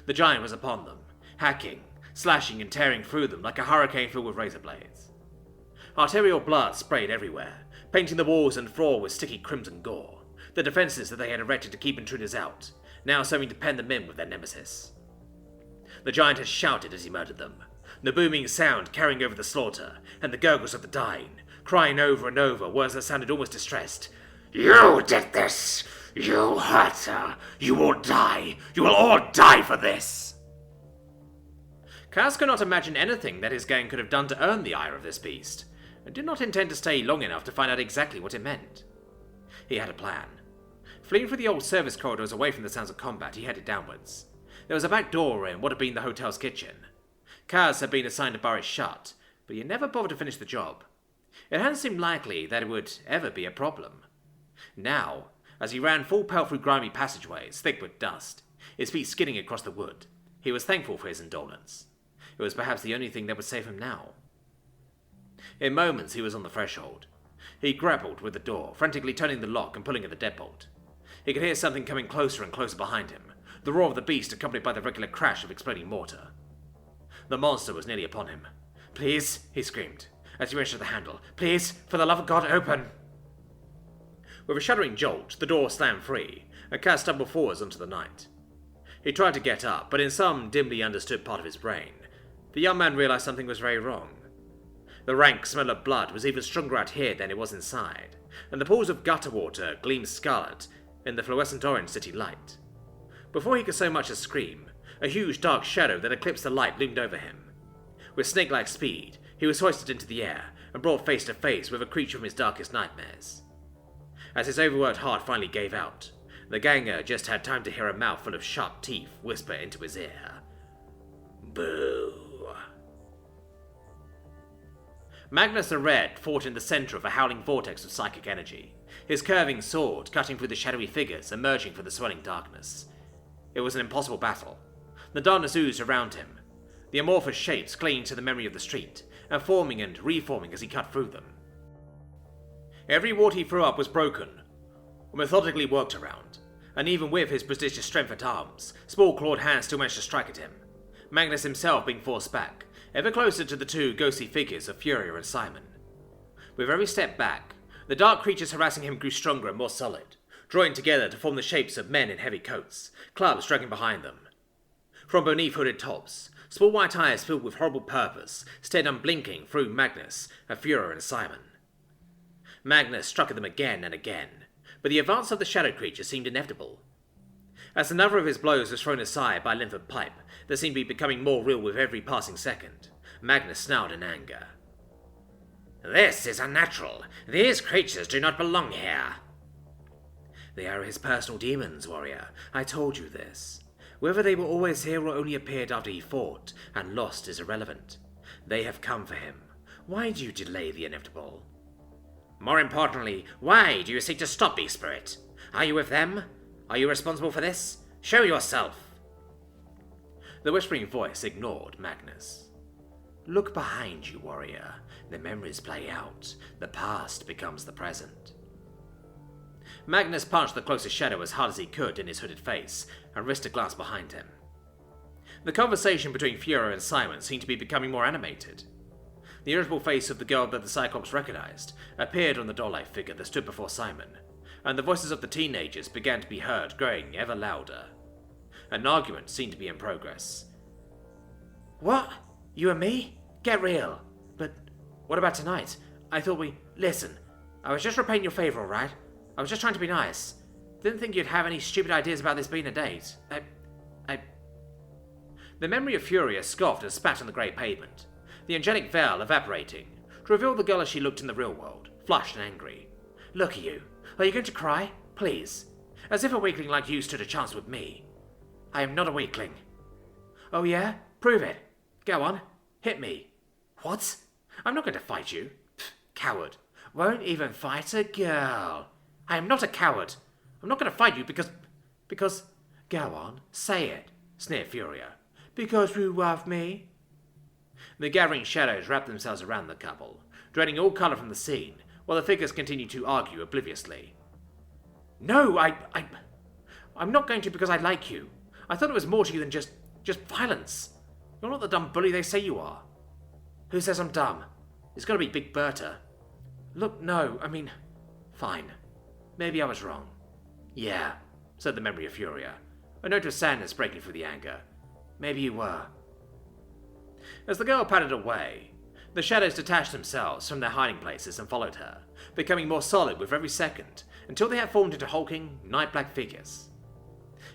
C: The giant was upon them, hacking, slashing and tearing through them like a hurricane filled with razor blades. Arterial blood sprayed everywhere, painting the walls and floor with sticky crimson gore, the defences that they had erected to keep intruders out, now serving to pen them in with their nemesis. The giant had shouted as he murdered them, the booming sound carrying over the slaughter, and the gurgles of the dying, crying over and over words that sounded almost distressed. "You did this! You hurt her! You will die! You will all die for this!" Kaz could not imagine anything that his gang could have done to earn the ire of this beast, and did not intend to stay long enough to find out exactly what it meant. He had a plan. Fleeing through the old service corridors away from the sounds of combat, he headed downwards. There was a back door in what had been the hotel's kitchen. Kaz had been assigned to bar it shut, but he had never bothered to finish the job. It hadn't seemed likely that it would ever be a problem. Now, as he ran full pelt through grimy passageways, thick with dust, his feet skidding across the wood, he was thankful for his indolence. It was perhaps the only thing that would save him now. In moments, he was on the threshold. He grappled with the door, frantically turning the lock and pulling at the deadbolt. He could hear something coming closer and closer behind him, the roar of the beast accompanied by the regular crash of exploding mortar. The monster was nearly upon him. "Please," he screamed, as he wrenched at the handle. "Please, for the love of God, open!" With a shuddering jolt, the door slammed free, and Kaz stumbled forwards onto the night. He tried to get up, but in some dimly understood part of his brain, the young man realized something was very wrong. The rank smell of blood was even stronger out here than it was inside, and the pools of gutter water gleamed scarlet in the fluorescent orange city light. Before he could so much as scream, a huge dark shadow that eclipsed the light loomed over him. With snake-like speed, he was hoisted into the air and brought face to face with a creature from his darkest nightmares. As his overworked heart finally gave out, the ganger just had time to hear a mouth full of sharp teeth whisper into his ear, "Boo." Magnus the Red fought in the centre of a howling vortex of psychic energy, his curving sword cutting through the shadowy figures emerging from the swelling darkness. It was an impossible battle. The darkness oozed around him, the amorphous shapes clinging to the memory of the street, and forming and reforming as he cut through them. Every ward he threw up was broken, or methodically worked around, and even with his prodigious strength at arms, small clawed hands still managed to strike at him, Magnus himself being forced back, ever closer to the two ghostly figures of Furia and Simon. With every step back, the dark creatures harassing him grew stronger and more solid, drawing together to form the shapes of men in heavy coats, clubs dragging behind them. From beneath hooded tops, small white eyes filled with horrible purpose stared unblinking through Magnus and Furia and Simon. Magnus struck at them again and again, but the advance of the shadow creature seemed inevitable. As another of his blows was thrown aside by a length of pipe that seemed to be becoming more real with every passing second, Magnus snarled in anger. "This is unnatural. These creatures do not belong here." "They are his personal demons, warrior. I told you this. Whether they were always here or only appeared after he fought and lost is irrelevant. They have come for him. Why do you delay the inevitable?" "More importantly, why do you seek to stop me, Spirit? Are you with them? Are you responsible for this? Show yourself!" The whispering voice ignored Magnus. "Look behind you, warrior. The memories play out. The past becomes the present." Magnus punched the closest shadow as hard as he could in his hooded face, and risked a glance behind him. The conversation between Furio and Simon seemed to be becoming more animated. The irritable face of the girl that the Cyclops recognized appeared on the doll-like figure that stood before Simon, and the voices of the teenagers began to be heard growing ever louder. An argument seemed to be in progress. "What? You and me? Get real. But what about tonight? I thought we... Listen, I was just repaying your favor, alright? I was just trying to be nice. Didn't think you'd have any stupid ideas about this being a date. The memory of Furia scoffed and spat on the grey pavement, the angelic veil evaporating, to reveal the girl as she looked in the real world, flushed and angry. "Look at you. Are you going to cry? Please. As if a weakling like you stood a chance with me. I am not a weakling." "Oh yeah? Prove it. Go on. Hit me." "What? I'm not going to fight you. Pfft, coward. Won't even fight a girl. I am not a coward. I'm not going to fight you because... Go on, say it," sneered Furia. "Because you love me?" The gathering shadows wrapped themselves around the couple, draining all colour from the scene, while the figures continued to argue obliviously. "No, I'm not going to because I like you. I thought it was more to you than just violence. You're not the dumb bully they say you are." "Who says I'm dumb? It's got to be Big Bertha." "Look, no, I mean... Fine. Maybe I was wrong." "Yeah," said the memory of Furia, a note of sadness breaking through the anger. "Maybe you were." As the girl padded away, the shadows detached themselves from their hiding places and followed her, becoming more solid with every second, until they had formed into hulking, night-black figures.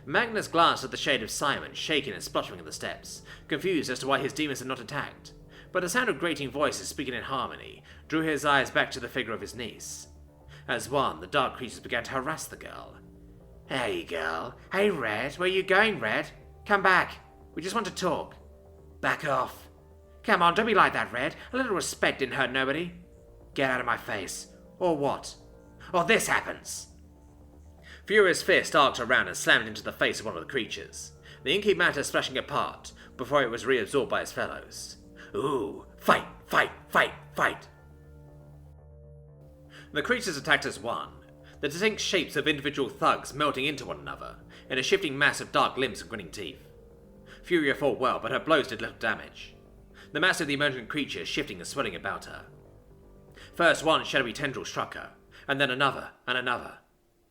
C: Magnus glanced at the shade of Simon shaking and spluttering at the steps, confused as to why his demons had not attacked, but the sound of grating voices speaking in harmony drew his eyes back to the figure of his niece. As one, the dark creatures began to harass the girl. "Hey, girl. Hey, Red. Where you going, Red? Come back. We just want to talk." "Back off." "Come on, don't be like that, Red. A little respect didn't hurt nobody." "Get out of my face. Or what? Or this happens." Furia's fist arced around and slammed into the face of one of the creatures, the inky matter splashing apart before it was reabsorbed by its fellows. "Ooh, fight, fight, fight, fight." The creatures attacked as one, the distinct shapes of individual thugs melting into one another in a shifting mass of dark limbs and grinning teeth. Furia fought well, but her blows did little damage, the mass of the emergent creature shifting and swelling about her. First one shadowy tendril struck her, and then another and another.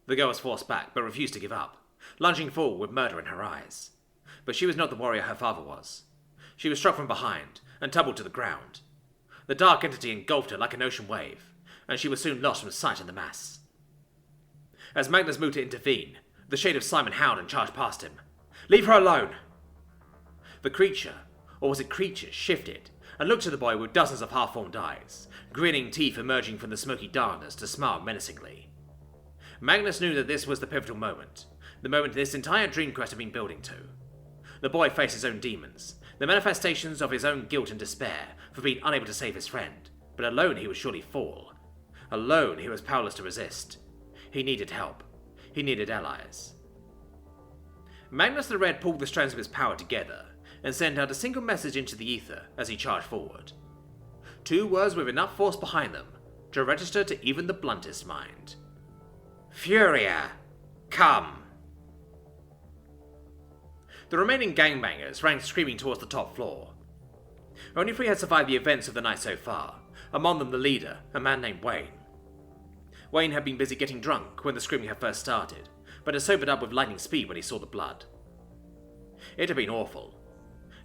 C: The girl was forced back, but refused to give up, lunging forward with murder in her eyes. But she was not the warrior her father was. She was struck from behind and tumbled to the ground. The dark entity engulfed her like an ocean wave, and she was soon lost from sight in the mass. As Magnus moved to intervene, the shade of Simon howled and charged past him. "Leave her alone!" The creature, or was it creatures, shifted and looked at the boy with dozens of half-formed eyes, grinning teeth emerging from the smoky darkness to smile menacingly. Magnus knew that this was the pivotal moment, the moment this entire dream quest had been building to. The boy faced his own demons, the manifestations of his own guilt and despair for being unable to save his friend, but alone he would surely fall. Alone he was powerless to resist. He needed help. He needed allies. Magnus the Red pulled the strands of his power together and sent out a single message into the ether as he charged forward. 2 words with enough force behind them to register to even the bluntest mind. "Furia, come!" The remaining gangbangers ran screaming towards the top floor. Only 3 had survived the events of the night so far, among them the leader, a man named Wayne. Wayne had been busy getting drunk when the screaming had first started, but had sobered up with lightning speed when he saw the blood. It had been awful.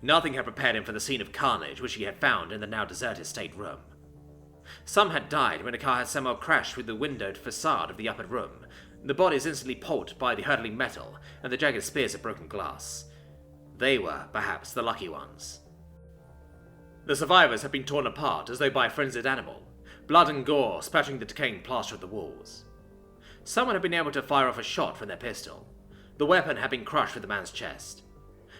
C: Nothing had prepared him for the scene of carnage which he had found in the now deserted state room. Some had died when a car had somehow crashed through the windowed facade of the upper room, The bodies instantly pulped by the hurtling metal and the jagged spears of broken glass. They were, perhaps, the lucky ones. The survivors had been torn apart as though by a frenzied animal, blood and gore splattering the decaying plaster of the walls. Someone had been able to fire off a shot from their pistol. The weapon had been crushed through the man's chest.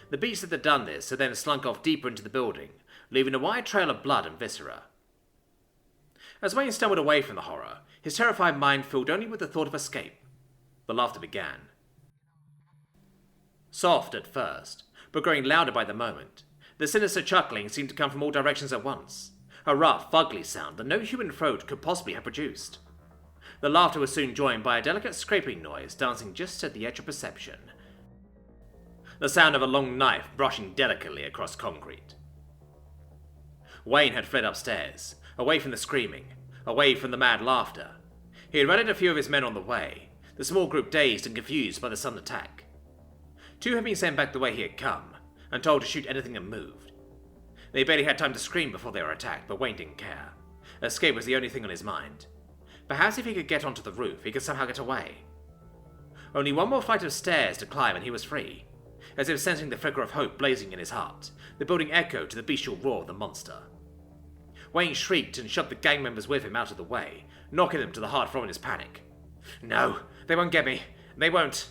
C: The beast that had done this had then slunk off deeper into the building, leaving a wide trail of blood and viscera. As Wayne stumbled away from the horror, his terrified mind filled only with the thought of escape. The laughter began. Soft at first, but growing louder by the moment, the sinister chuckling seemed to come from all directions at once, a rough, ugly sound that no human throat could possibly have produced. The laughter was soon joined by a delicate scraping noise dancing just at the edge of perception. The sound of a long knife brushing delicately across concrete. Wayne had fled upstairs, away from the screaming, away from the mad laughter. He had rallied a few of his men on the way, the small group dazed and confused by the sudden attack. 2 had been sent back the way he had come, and told to shoot anything that moved. They barely had time to scream before they were attacked, but Wayne didn't care. Escape was the only thing on his mind. Perhaps if he could get onto the roof, he could somehow get away. Only one more flight of stairs to climb and he was free. As if sensing the flicker of hope blazing in his heart, the building echoed to the bestial roar of the monster. Wayne shrieked and shoved the gang members with him out of the way, knocking them to the hard floor in his panic. No, they won't get me. They won't.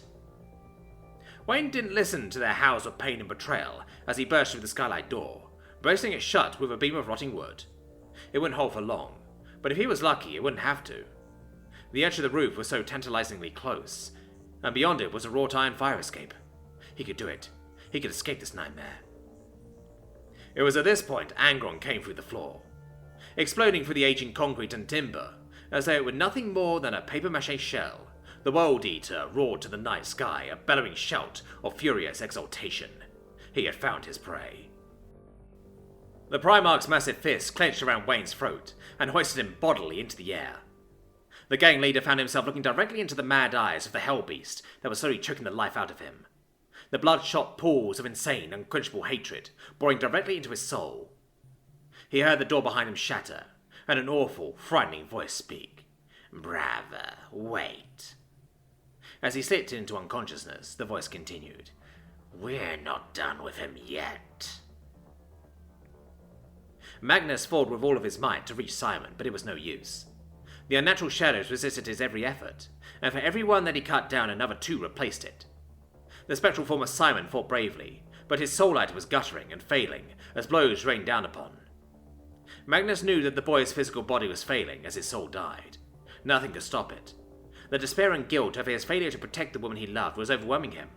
C: Wayne didn't listen to their howls of pain and betrayal as he burst through the skylight door, bracing it shut with a beam of rotting wood. It wouldn't hold for long, but if he was lucky, it wouldn't have to. The edge of the roof was so tantalizingly close, and beyond it was a wrought iron fire escape. He could do it. He could escape this nightmare. It was at this point Angron came through the floor, exploding through the aging concrete and timber, as though it were nothing more than a papier-mâché shell. The World Eater roared to the night sky, a bellowing shout of furious exultation. He had found his prey. The Primarch's massive fist clenched around Wayne's throat and hoisted him bodily into the air. The gang leader found himself looking directly into the mad eyes of the hell beast that was slowly choking the life out of him. The bloodshot pools of insane, unquenchable hatred boring directly into his soul. He heard the door behind him shatter, and an awful, frightening voice speak. "Brava, wait." As he slipped into unconsciousness, the voice continued. "We're not done with him yet." Magnus fought with all of his might to reach Simon, but it was no use. The unnatural shadows resisted his every effort, and for every one that he cut down, another 2 replaced it. The spectral form of Simon fought bravely, but his soul light was guttering and failing as blows rained down upon. Magnus knew that the boy's physical body was failing as his soul died. Nothing could stop it. The despair and guilt over his failure to protect the woman he loved was overwhelming him,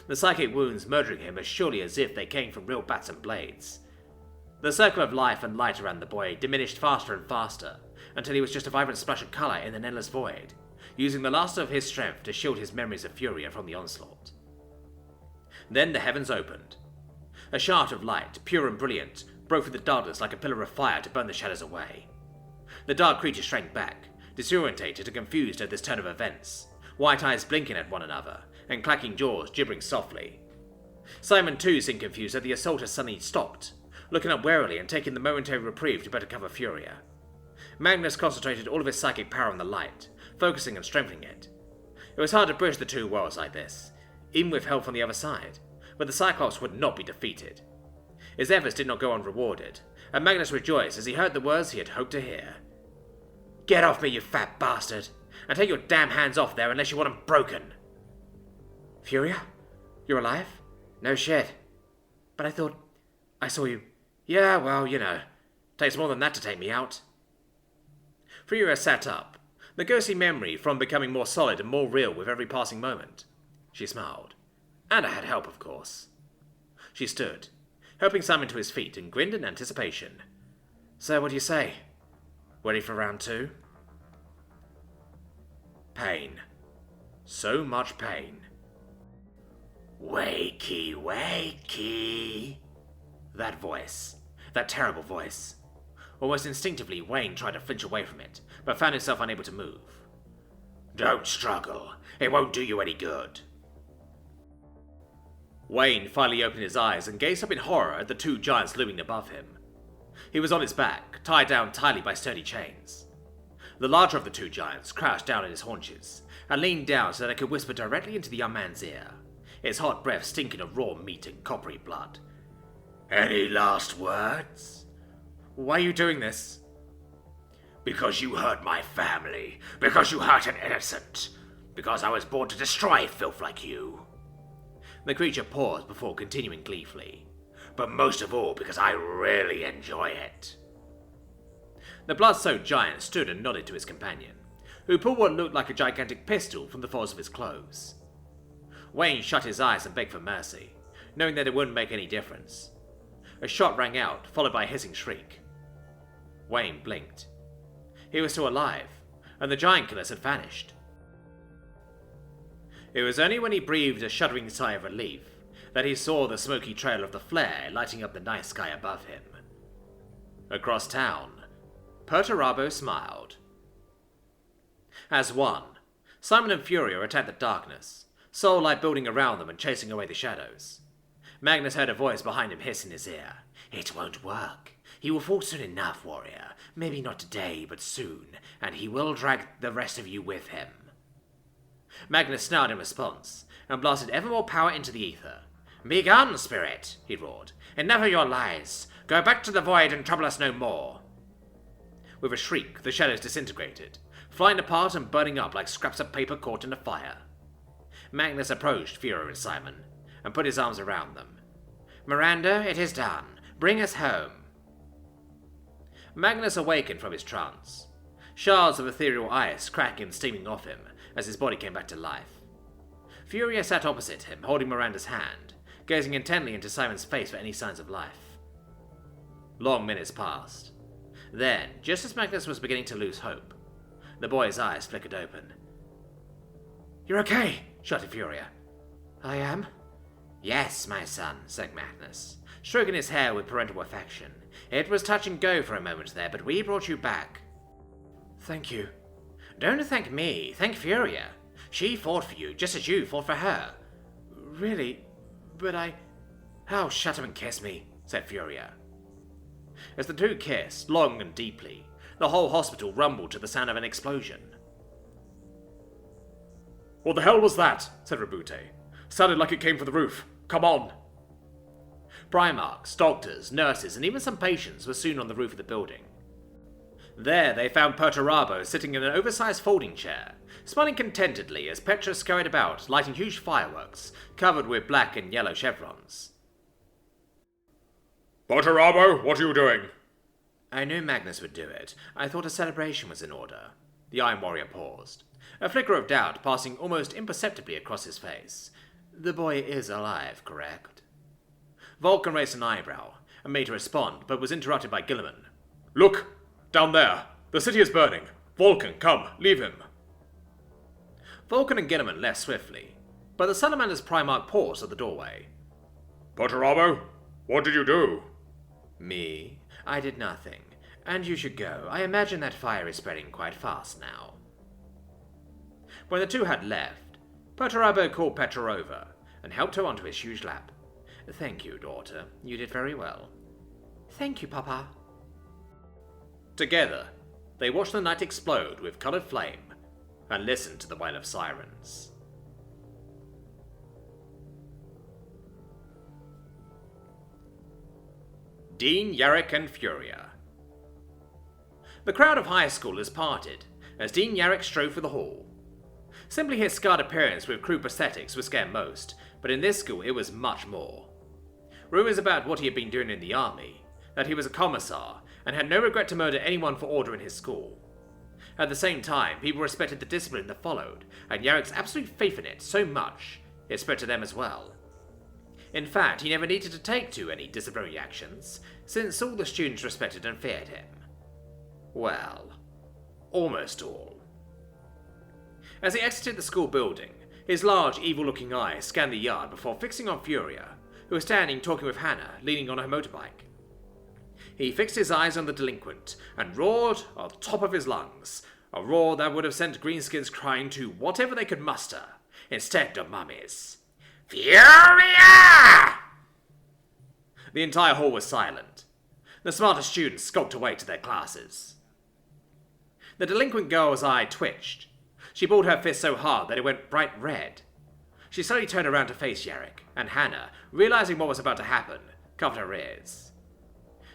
C: the psychic wounds murdering him as surely as if they came from real bats and blades. The circle of life and light around the boy diminished faster and faster, until he was just a vibrant splash of colour in an endless void, using the last of his strength to shield his memories of Furia from the onslaught. Then the heavens opened. A shaft of light, pure and brilliant, broke through the darkness like a pillar of fire to burn the shadows away. The dark creature shrank back, disorientated and confused at this turn of events, white eyes blinking at one another, and clacking jaws gibbering softly. Simon too seemed confused as the assault had suddenly stopped, looking up warily and taking the momentary reprieve to better cover Furia. Magnus concentrated all of his psychic power on the light, focusing and strengthening it. It was hard to bridge the 2 worlds like this, even with help from the other side, but the Cyclops would not be defeated. His efforts did not go unrewarded, and Magnus rejoiced as he heard the words he had hoped to hear. "Get off me, you fat bastard, and take your damn hands off there unless you want them broken." "Furia? You're alive? No shit. But I thought I saw you." "Yeah, well, you know. Takes more than that to take me out." Furia sat up, the ghostly memory from becoming more solid and more real with every passing moment. She smiled. "And I had help, of course." She stood, helping Simon to his feet, and grinned in anticipation. "So what do you say? Ready for round 2? Pain. So much pain. "Wakey, wakey." That voice. That terrible voice. Almost instinctively, Wayne tried to flinch away from it, but found himself unable to move. "Don't struggle. It won't do you any good." Wayne finally opened his eyes and gazed up in horror at the 2 giants looming above him. He was on his back, tied down tightly by sturdy chains. The larger of the 2 giants crouched down at his haunches, and leaned down so that I could whisper directly into the young man's ear, its hot breath stinking of raw meat and coppery blood.
D: Any last words?
C: Why are you doing this?
D: Because you hurt my family. Because you hurt an innocent. Because I was born to destroy filth like you.
C: The creature paused before continuing gleefully.
D: But most of all, because I really enjoy it.
C: The blood-soaked giant stood and nodded to his companion, who pulled what looked like a gigantic pistol from the folds of his clothes. Wayne shut his eyes and begged for mercy, knowing that it wouldn't make any difference. A shot rang out, followed by a hissing shriek. Wayne blinked. He was still alive, and the giant killers had vanished. It was only when he breathed a shuddering sigh of relief that he saw the smoky trail of the flare lighting up the night sky above him. Across town, Perturabo smiled. As one, Simon and Furia attacked the darkness, soul light building around them and chasing away the shadows. Magnus heard a voice behind him hiss in his ear.
D: It won't work. He will fall soon enough, warrior. Maybe not today, but soon, and he will drag the rest of you with him.
C: Magnus snarled in response, and blasted ever more power into the ether. "Begone, spirit!" he roared. "Enough of your lies! Go back to the void and trouble us no more!" With a shriek, the shadows disintegrated, flying apart and burning up like scraps of paper caught in a fire. Magnus approached Furia and Simon, and put his arms around them. "Miranda, it is done. Bring us home." Magnus awakened from his trance, shards of ethereal ice cracking and steaming off him as his body came back to life. Furia sat opposite him, holding Miranda's hand, gazing intently into Simon's face for any signs of life. Long minutes passed. Then, just as Magnus was beginning to lose hope, the boy's eyes flickered open. "You're okay!" shouted Furia. "I am?" "Yes, my son," said Magnus, stroking his hair with parental affection. "It was touch and go for a moment there, but we brought you back." "Thank you." "Don't thank me, thank Furia. She fought for you, just as you fought for her." "Really? But I..." "Oh, shut up and kiss me," said Furia. As the two kissed, long and deeply, the whole hospital rumbled to the sound of an explosion.
B: "What the hell was that?" said Roboute. "Sounded like it came from the roof. Come on!"
C: Primarchs, doctors, nurses, and even some patients were soon on the roof of the building. There they found Perturabo sitting in an oversized folding chair, smiling contentedly as Petra scurried about, lighting huge fireworks, covered with black and yellow chevrons.
B: "Perturabo, what are you doing?"
C: "I knew Magnus would do it. I thought a celebration was in order." The Iron Warrior paused, a flicker of doubt passing almost imperceptibly across his face. "The boy is alive, correct?" Vulkan raised an eyebrow, and made to respond, but was interrupted by Guilliman.
B: "Look! Down there! The city is burning! Vulkan, come, leave him!"
C: Vulkan and Guilliman left swiftly, but the Salamander's Primarch paused at the doorway.
B: "Perturabo, what did you do?"
C: "Me? I did nothing. And you should go. I imagine that fire is spreading quite fast now." When the two had left, Perturabo called Petra over and helped her onto his huge lap. "Thank you, daughter. You did very well." "Thank you, Papa." Together, they watched the night explode with coloured flame and listened to the wail of sirens. Dean, Yarrick, and Furia. The crowd of high schoolers parted as Dean Yarrick strode through the hall. Simply his scarred appearance with crude prosthetics would scare most, but in this school it was much more. Rumours about what he had been doing in the army, that he was a commissar, and had no regret to murder anyone for order in his school. At the same time, people respected the discipline that followed, and Yarrick's absolute faith in it so much, it spread to them as well. In fact, he never needed to take to any disciplinary actions, since all the students respected and feared him. Well, almost all. As he exited the school building, his large, evil-looking eyes scanned the yard before fixing on Furia, who was standing talking with Hannah, leaning on her motorbike. He fixed his eyes on the delinquent and roared on the top of his lungs, a roar that would have sent greenskins crying to whatever they could muster, instead of mummies. "Furia!" The entire hall was silent. The smartest students skulked away to their classes. The delinquent girl's eye twitched. She balled her fist so hard that it went bright red. She slowly turned around to face Yarrick, and Hannah, realizing what was about to happen, covered her ears.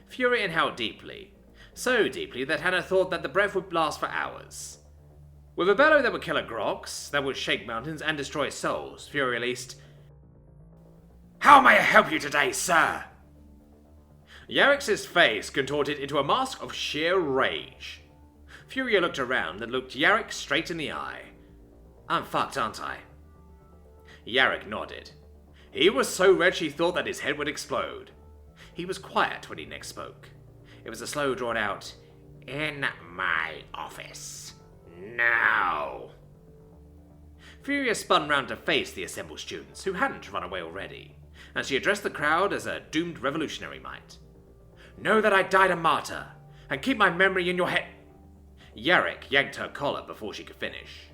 C: Fury inhaled deeply, so deeply that Hannah thought that the breath would last for hours. With a bellow that would kill a grox, that would shake mountains and destroy souls, Fury released, "How may I help you today, sir?" Yarrick's face contorted into a mask of sheer rage. Fury looked around and looked Yarrick straight in the eye. "I'm fucked, aren't I?" Yarrick nodded. He was so red she thought that his head would explode. He was quiet when he next spoke. It was a slow, drawn-out, "In my office. Now." Furia spun round to face the assembled students, who hadn't run away already, and she addressed the crowd as a doomed revolutionary might. "Know that I died a martyr, and keep my memory in your head." Yarrick yanked her collar before she could finish.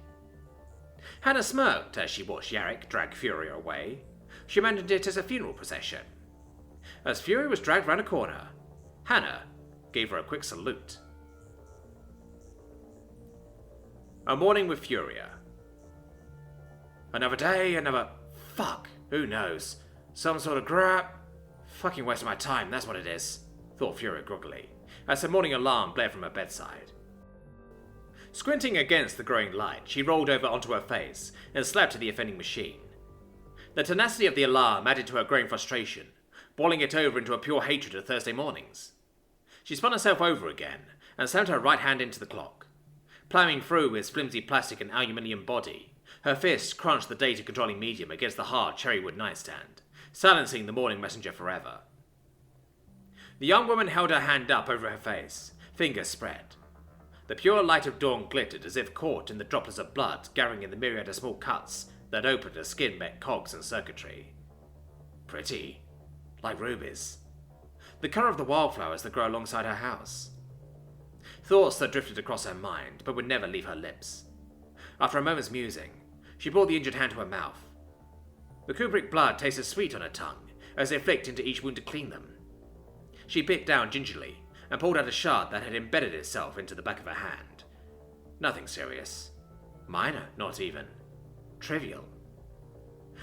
C: Hannah smirked as she watched Yarrick drag Furia away. She imagined it as a funeral procession. As Fury was dragged round a corner, Hannah gave her a quick salute. A morning with Furia. Another day, another... Fuck, who knows? Some sort of fucking waste of my time, that's what it is, thought Furia groggily, as her morning alarm blared from her bedside. Squinting against the growing light, she rolled over onto her face and slapped at the offending machine. The tenacity of the alarm added to her growing frustration, boiling it over into a pure hatred of Thursday mornings. She spun herself over again and slammed her right hand into the clock. Plowing through his flimsy plastic and aluminium body, her fist crunched the data-controlling medium against the hard cherrywood nightstand, silencing the morning messenger forever. The young woman held her hand up over her face, fingers spread. The pure light of dawn glittered as if caught in the droplets of blood gathering in the myriad of small cuts that opened her skin-met cogs and circuitry. Pretty. Like rubies. The colour of the wildflowers that grow alongside her house. Thoughts that drifted across her mind, but would never leave her lips. After a moment's musing, she brought the injured hand to her mouth. The Kubrick blood tasted sweet on her tongue, as it flicked into each wound to clean them. She bit down gingerly, and pulled out a shard that had embedded itself into the back of her hand. Nothing serious. Minor, not even. Trivial.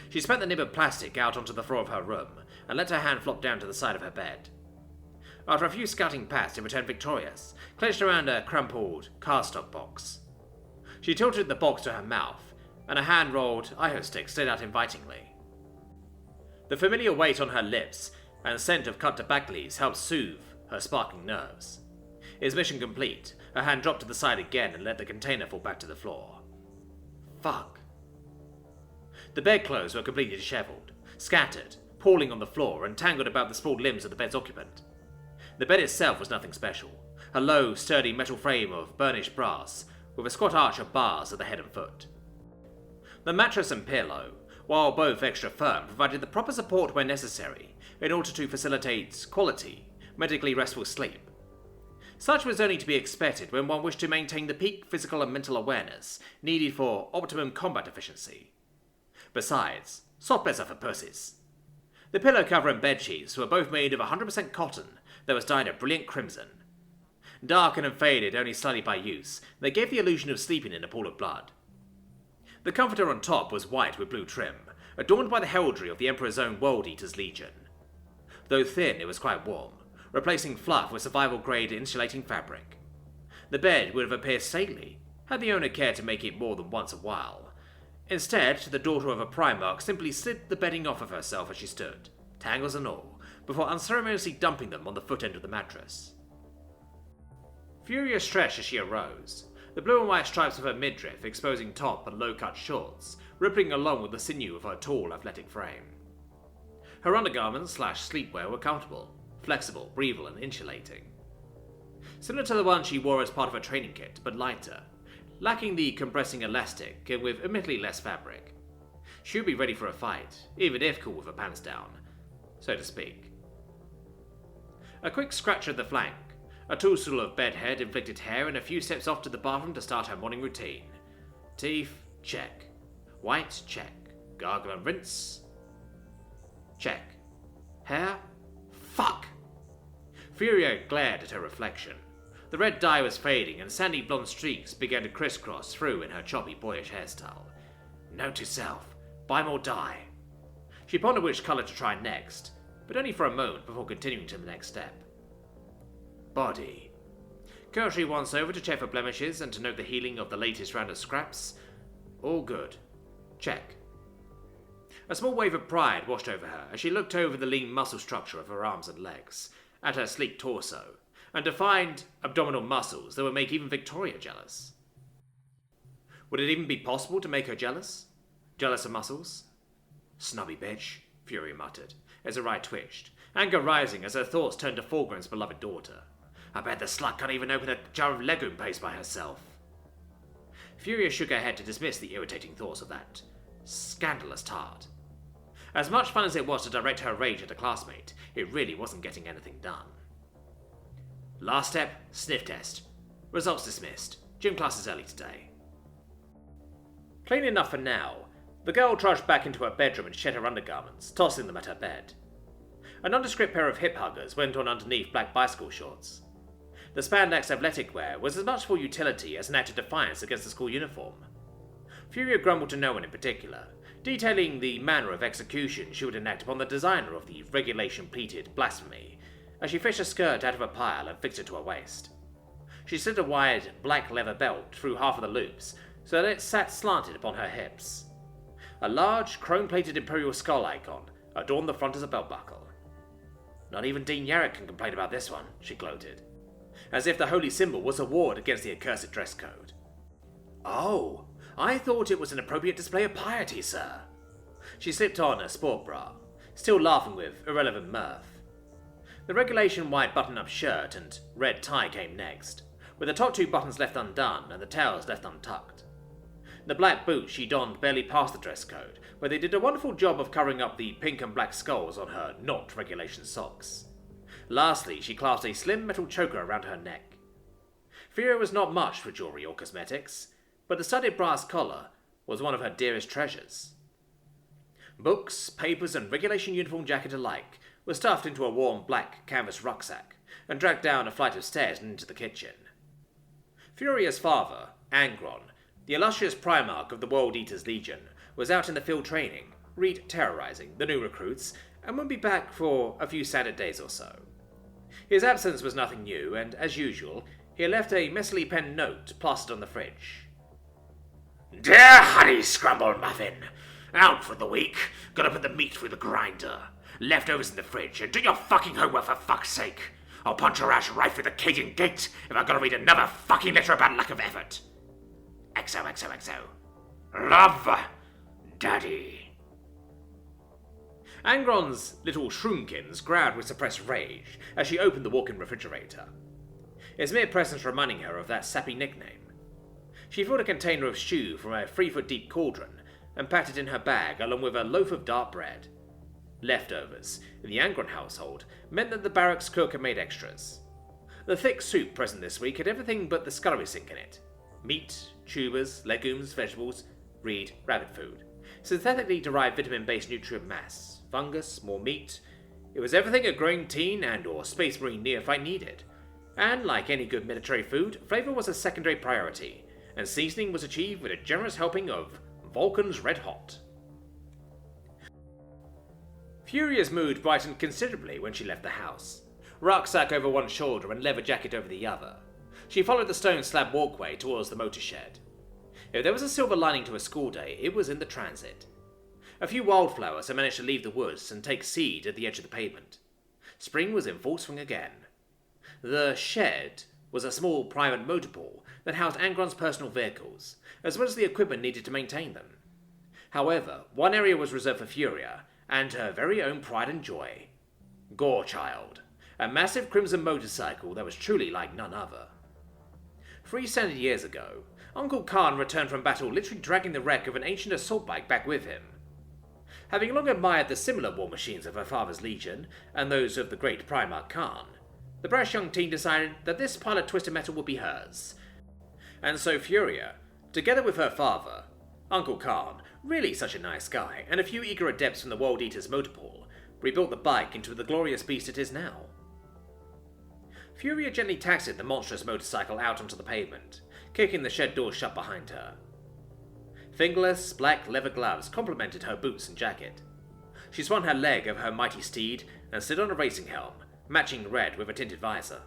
C: She spat the nib of plastic out onto the floor of her room, and let her hand flop down to the side of her bed. After a few scouting pats, it returned victorious, clenched around a crumpled cardstock box. She tilted the box to her mouth, and a hand-rolled iho stick slid out invitingly. The familiar weight on her lips and scent of cut tobacco leaves helped soothe her sparking nerves. His mission complete, her hand dropped to the side again and let the container fall back to the floor. Fuck. The bedclothes were completely disheveled, scattered, pooling on the floor and tangled about the sprawled limbs of the bed's occupant. The bed itself was nothing special, a low, sturdy metal frame of burnished brass, with a squat arch of bars at the head and foot. The mattress and pillow, while both extra firm, provided the proper support where necessary in order to facilitate quality, medically restful sleep. Such was only to be expected when one wished to maintain the peak physical and mental awareness needed for optimum combat efficiency. Besides, soft beds are for pussies. The pillow cover and bedsheets were both made of 100% cotton that was dyed a brilliant crimson. Darkened and faded only slightly by use, they gave the illusion of sleeping in a pool of blood. The comforter on top was white with blue trim, adorned by the heraldry of the Emperor's own World Eater's Legion. Though thin, it was quite warm, replacing fluff with survival-grade insulating fabric. The bed would have appeared stately, had the owner cared to make it more than once a while. Instead, the daughter of a Primarch simply slid the bedding off of herself as she stood, tangles and all, before unceremoniously dumping them on the foot end of the mattress. Furia stretched as she arose, the blue and white stripes of her midriff exposing top and low-cut shorts, rippling along with the sinew of her tall, athletic frame. Her undergarments / sleepwear were comfortable, flexible, breathable, and insulating. Similar to the one she wore as part of her training kit, but lighter, lacking the compressing elastic and with admittedly less fabric. She would be ready for a fight, even if cool with her pants down, so to speak. A quick scratch at the flank, a toolstool of bedhead inflicted hair, and a few steps off to the bathroom to start her morning routine. Teeth, check. White, check. Gargle and rinse. Check. Hair? Fuck! Furia glared at her reflection. The red dye was fading, and sandy blonde streaks began to crisscross through in her choppy, boyish hairstyle. Note to self, buy more dye. She pondered which colour to try next, but only for a moment before continuing to the next step. Body. Cursory once over to check for blemishes and to note the healing of the latest round of scraps. All good. Check. A small wave of pride washed over her as she looked over the lean muscle structure of her arms and legs, at her sleek torso, and defined abdominal muscles that would make even Victoria jealous. Would it even be possible to make her jealous? Jealous of muscles? Snobby bitch, Furia muttered, as her eye twitched, anger rising as her thoughts turned to Fulgrim's beloved daughter. I bet the slut can't even open a jar of legume paste by herself. Furia shook her head to dismiss the irritating thoughts of that scandalous tart. As much fun as it was to direct her rage at a classmate, it really wasn't getting anything done. Last step, sniff test. Results dismissed. Gym class is early today. Clean enough for now, the girl trudged back into her bedroom and shed her undergarments, tossing them at her bed. A nondescript pair of hip huggers went on underneath black bicycle shorts. The spandex athletic wear was as much for utility as an act of defiance against the school uniform. Furia grumbled to no one in particular, detailing the manner of execution she would enact upon the designer of the regulation-pleated blasphemy, as she fished a skirt out of a pile and fixed it to her waist. She slid a wide black leather belt through half of the loops so that it sat slanted upon her hips. A large, chrome-plated Imperial skull icon adorned the front as a belt buckle. Not even Dean Yarrick can complain about this one, she gloated, as if the holy symbol was a ward against the accursed dress code. Oh, I thought it was an appropriate display of piety, sir. She slipped on her sport bra, still laughing with irrelevant mirth. The regulation white button-up shirt and red tie came next, with the top two buttons left undone and the tails left untucked. The black boots she donned barely passed the dress code, where they did a wonderful job of covering up the pink and black skulls on her not-regulation socks. Lastly, she clasped a slim metal choker around her neck. Furia was not much for jewelry or cosmetics, but the studded brass collar was one of her dearest treasures. Books, papers, and regulation uniform jacket alike were stuffed into a warm black canvas rucksack and dragged down a flight of stairs and into the kitchen. Furia's father, Angron, the illustrious Primarch of the World Eaters Legion, was out in the field training, terrorizing the new recruits, and would be back for a few Saturday days or so. His absence was nothing new, and as usual, he had left a messily penned note plastered on the fridge.
D: Dear honey scrambled muffin, out for the week, gotta put the meat through the grinder. Leftovers in the fridge, and do your fucking homework for fuck's sake. I'll punch your ass right through the Cajun gate if I've gotta read another fucking letter about lack of effort. XOXOXO. Love, Daddy.
C: Angron's little shroomkins growled with suppressed rage as she opened the walk-in refrigerator, its mere presence reminding her of that sappy nickname. She filled a container of stew from a 3-foot-deep cauldron and packed it in her bag along with a loaf of dark bread. Leftovers, in the Angron household, meant that the barracks cook had made extras. The thick soup present this week had everything but the scullery sink in it. Meat, tubers, legumes, vegetables, rabbit food. Synthetically derived vitamin-based nutrient mass, fungus, more meat. It was everything a growing teen and or space marine neophyte needed. And like any good military food, flavour was a secondary priority, and seasoning was achieved with a generous helping of Vulkan's Red Hot. Furia's mood brightened considerably when she left the house, rucksack over one shoulder and leather jacket over the other. She followed the stone slab walkway towards the motor shed. If there was a silver lining to a school day, it was in the transit. A few wildflowers had managed to leave the woods and take seed at the edge of the pavement. Spring was in full swing again. The shed was a small private motor pool that housed Angron's personal vehicles, as well as the equipment needed to maintain them. However, one area was reserved for Furia and her very own pride and joy. Gorechild, a massive crimson motorcycle that was truly like none other. 3 standard years ago, Uncle Khan returned from battle literally dragging the wreck of an ancient assault bike back with him. Having long admired the similar war machines of her father's legion and those of the great Primarch Khan, the brash young teen decided that this pile of twisted metal would be hers. And so Furia, together with her father, Uncle Khan, really such a nice guy, and a few eager adepts from the World Eaters motor pool, rebuilt the bike into the glorious beast it is now. Furia gently taxied the monstrous motorcycle out onto the pavement, kicking the shed door shut behind her. Fingerless, black leather gloves complemented her boots and jacket. She swung her leg over her mighty steed and slid on a racing helm, matching red with a tinted visor.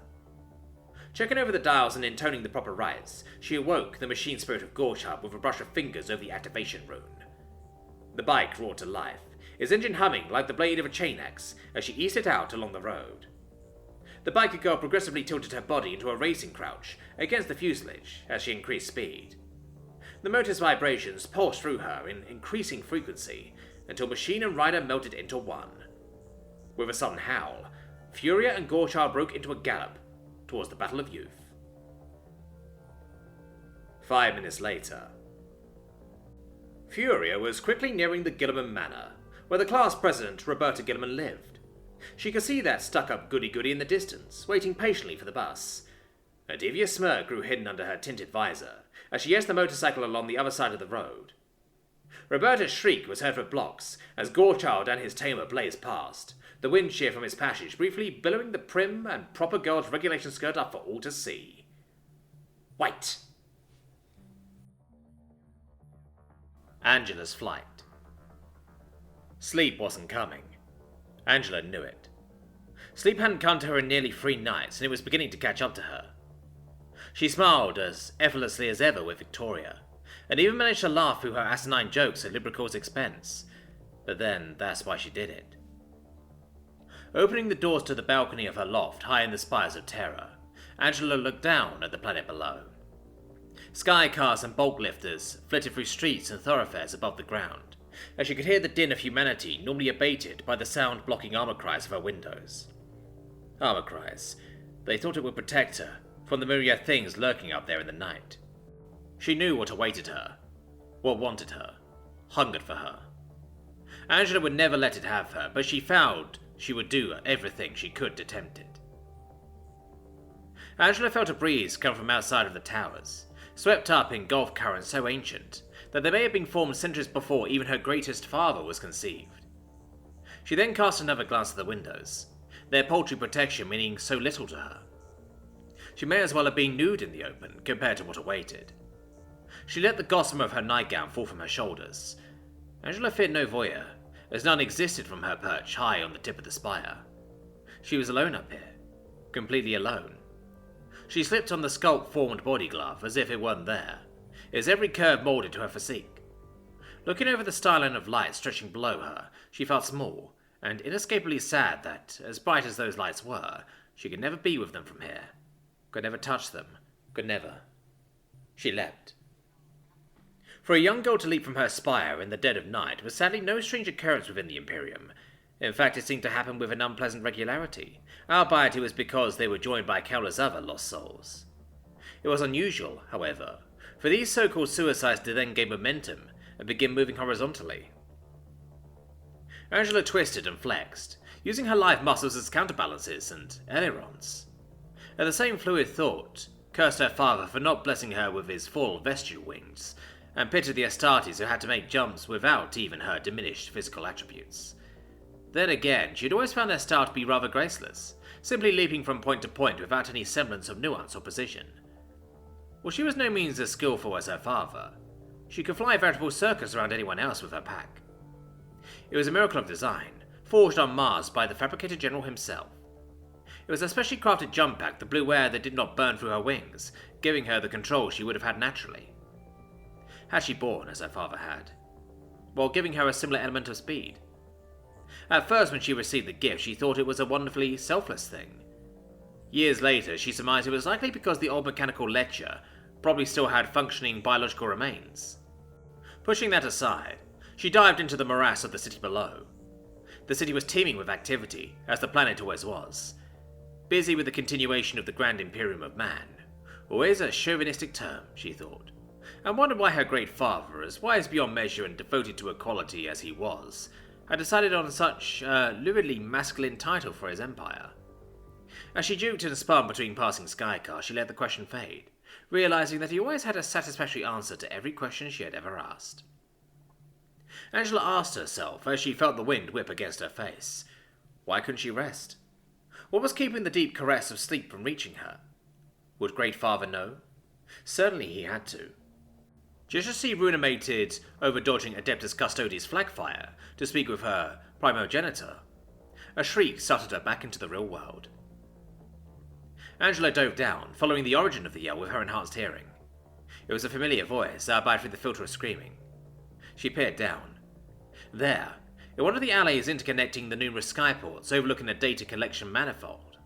C: Checking over the dials and intoning the proper rites, she awoke the machine spirit of Gorshab with a brush of fingers over the activation rune. The bike roared to life, its engine humming like the blade of a chain axe as she eased it out along the road. The biker girl progressively tilted her body into a racing crouch against the fuselage as she increased speed. The motor's vibrations pulsed through her in increasing frequency until machine and rider melted into one. With a sudden howl, Furia and Gorshab broke into a gallop towards the Battle of Youth. 5 minutes later, Furia was quickly nearing the Guilliman Manor, where the class president, Roberta Guilliman, lived. She could see that stuck-up goody-goody in the distance, waiting patiently for the bus. A devious smirk grew hidden under her tinted visor as she edged the motorcycle along the other side of the road. Roberta's shriek was heard for blocks as Gorchild and his tamer blazed past, the wind shear from his passage briefly billowing the prim and proper girl's regulation skirt up for all to see. Wait!
A: Angela's flight. Sleep wasn't coming. Angela knew it. Sleep hadn't come to her in nearly 3 nights, and it was beginning to catch up to her. She smiled as effortlessly as ever with Victoria, and even managed to laugh through her asinine jokes at Libricor's expense. But then, that's why she did it. Opening the doors to the balcony of her loft high in the spires of terror, Angela looked down at the planet below. Sky cars and bulk lifters flitted through streets and thoroughfares above the ground, as she could hear the din of humanity normally abated by the sound-blocking armor cries of her windows. Armor cries. They thought it would protect her from the myriad things lurking up there in the night. She knew what awaited her, what wanted her, hungered for her. Angela would never let it have her, but she vowed she would do everything she could to tempt it. Angela felt a breeze come from outside of the towers, swept up in gulf currents so ancient that they may have been formed centuries before even her greatest father was conceived. She then cast another glance at the windows, their paltry protection meaning so little to her. She may as well have been nude in the open compared to what awaited. She let the gossamer of her nightgown fall from her shoulders. Angela feared no voyeur, as none existed from her perch high on the tip of the spire. She was alone up here, completely alone. She slipped on the sculpt-formed body glove as if it weren't there, its every curve moulded to her physique. Looking over the skyline of light stretching below her, she felt small, and inescapably sad that, as bright as those lights were, she could never be with them from here. Could never touch them. Could never. She leapt. For a young girl to leap from her spire in the dead of night was sadly no strange occurrence within the Imperium. In fact, it seemed to happen with an unpleasant regularity, albeit it was because they were joined by countless other lost souls. It was unusual, however, for these so-called suicides to then gain momentum and begin moving horizontally. Angela twisted and flexed, using her live muscles as counterbalances and ailerons. At the same fluid thought, cursed her father for not blessing her with his full vestigial wings, and pitied the Astartes who had to make jumps without even her diminished physical attributes. Then again, she had always found their style to be rather graceless, simply leaping from point to point without any semblance of nuance or precision. While she was no means as skillful as her father, she could fly a veritable circus around anyone else with her pack. It was a miracle of design, forged on Mars by the fabricator general himself. It was a specially crafted jump pack that blew air that did not burn through her wings, giving her the control she would have had naturally. Had she born as her father had, while giving her a similar element of speed. At first, when she received the gift, she thought it was a wonderfully selfless thing. Years later, she surmised it was likely because the old mechanical Lecture probably still had functioning biological remains. Pushing that aside, she dived into the morass of the city below. The city was teeming with activity, as the planet always was, busy with the continuation of the Grand Imperium of Man. Always a chauvinistic term, she thought, and wondered why her great father, as wise beyond measure and devoted to equality as he was, had decided on such a luridly masculine title for his empire. As she juked and spun between passing skycars, she let the question fade, realizing that he always had a satisfactory answer to every question she had ever asked. Angela asked herself as she felt the wind whip against her face, why couldn't she rest?
E: What was keeping the deep caress of sleep from reaching her? Would Great Father know? Certainly he had to. Just as she ruminated over dodging Adeptus Custodes' flagfire to speak with her primogenitor, a shriek startled her back into the real world. Angela dove down, following the origin of the yell with her enhanced hearing. It was a familiar voice, albeit through the filter of screaming. She peered down. There, in one of the alleys interconnecting the numerous skyports overlooking a data collection manifold,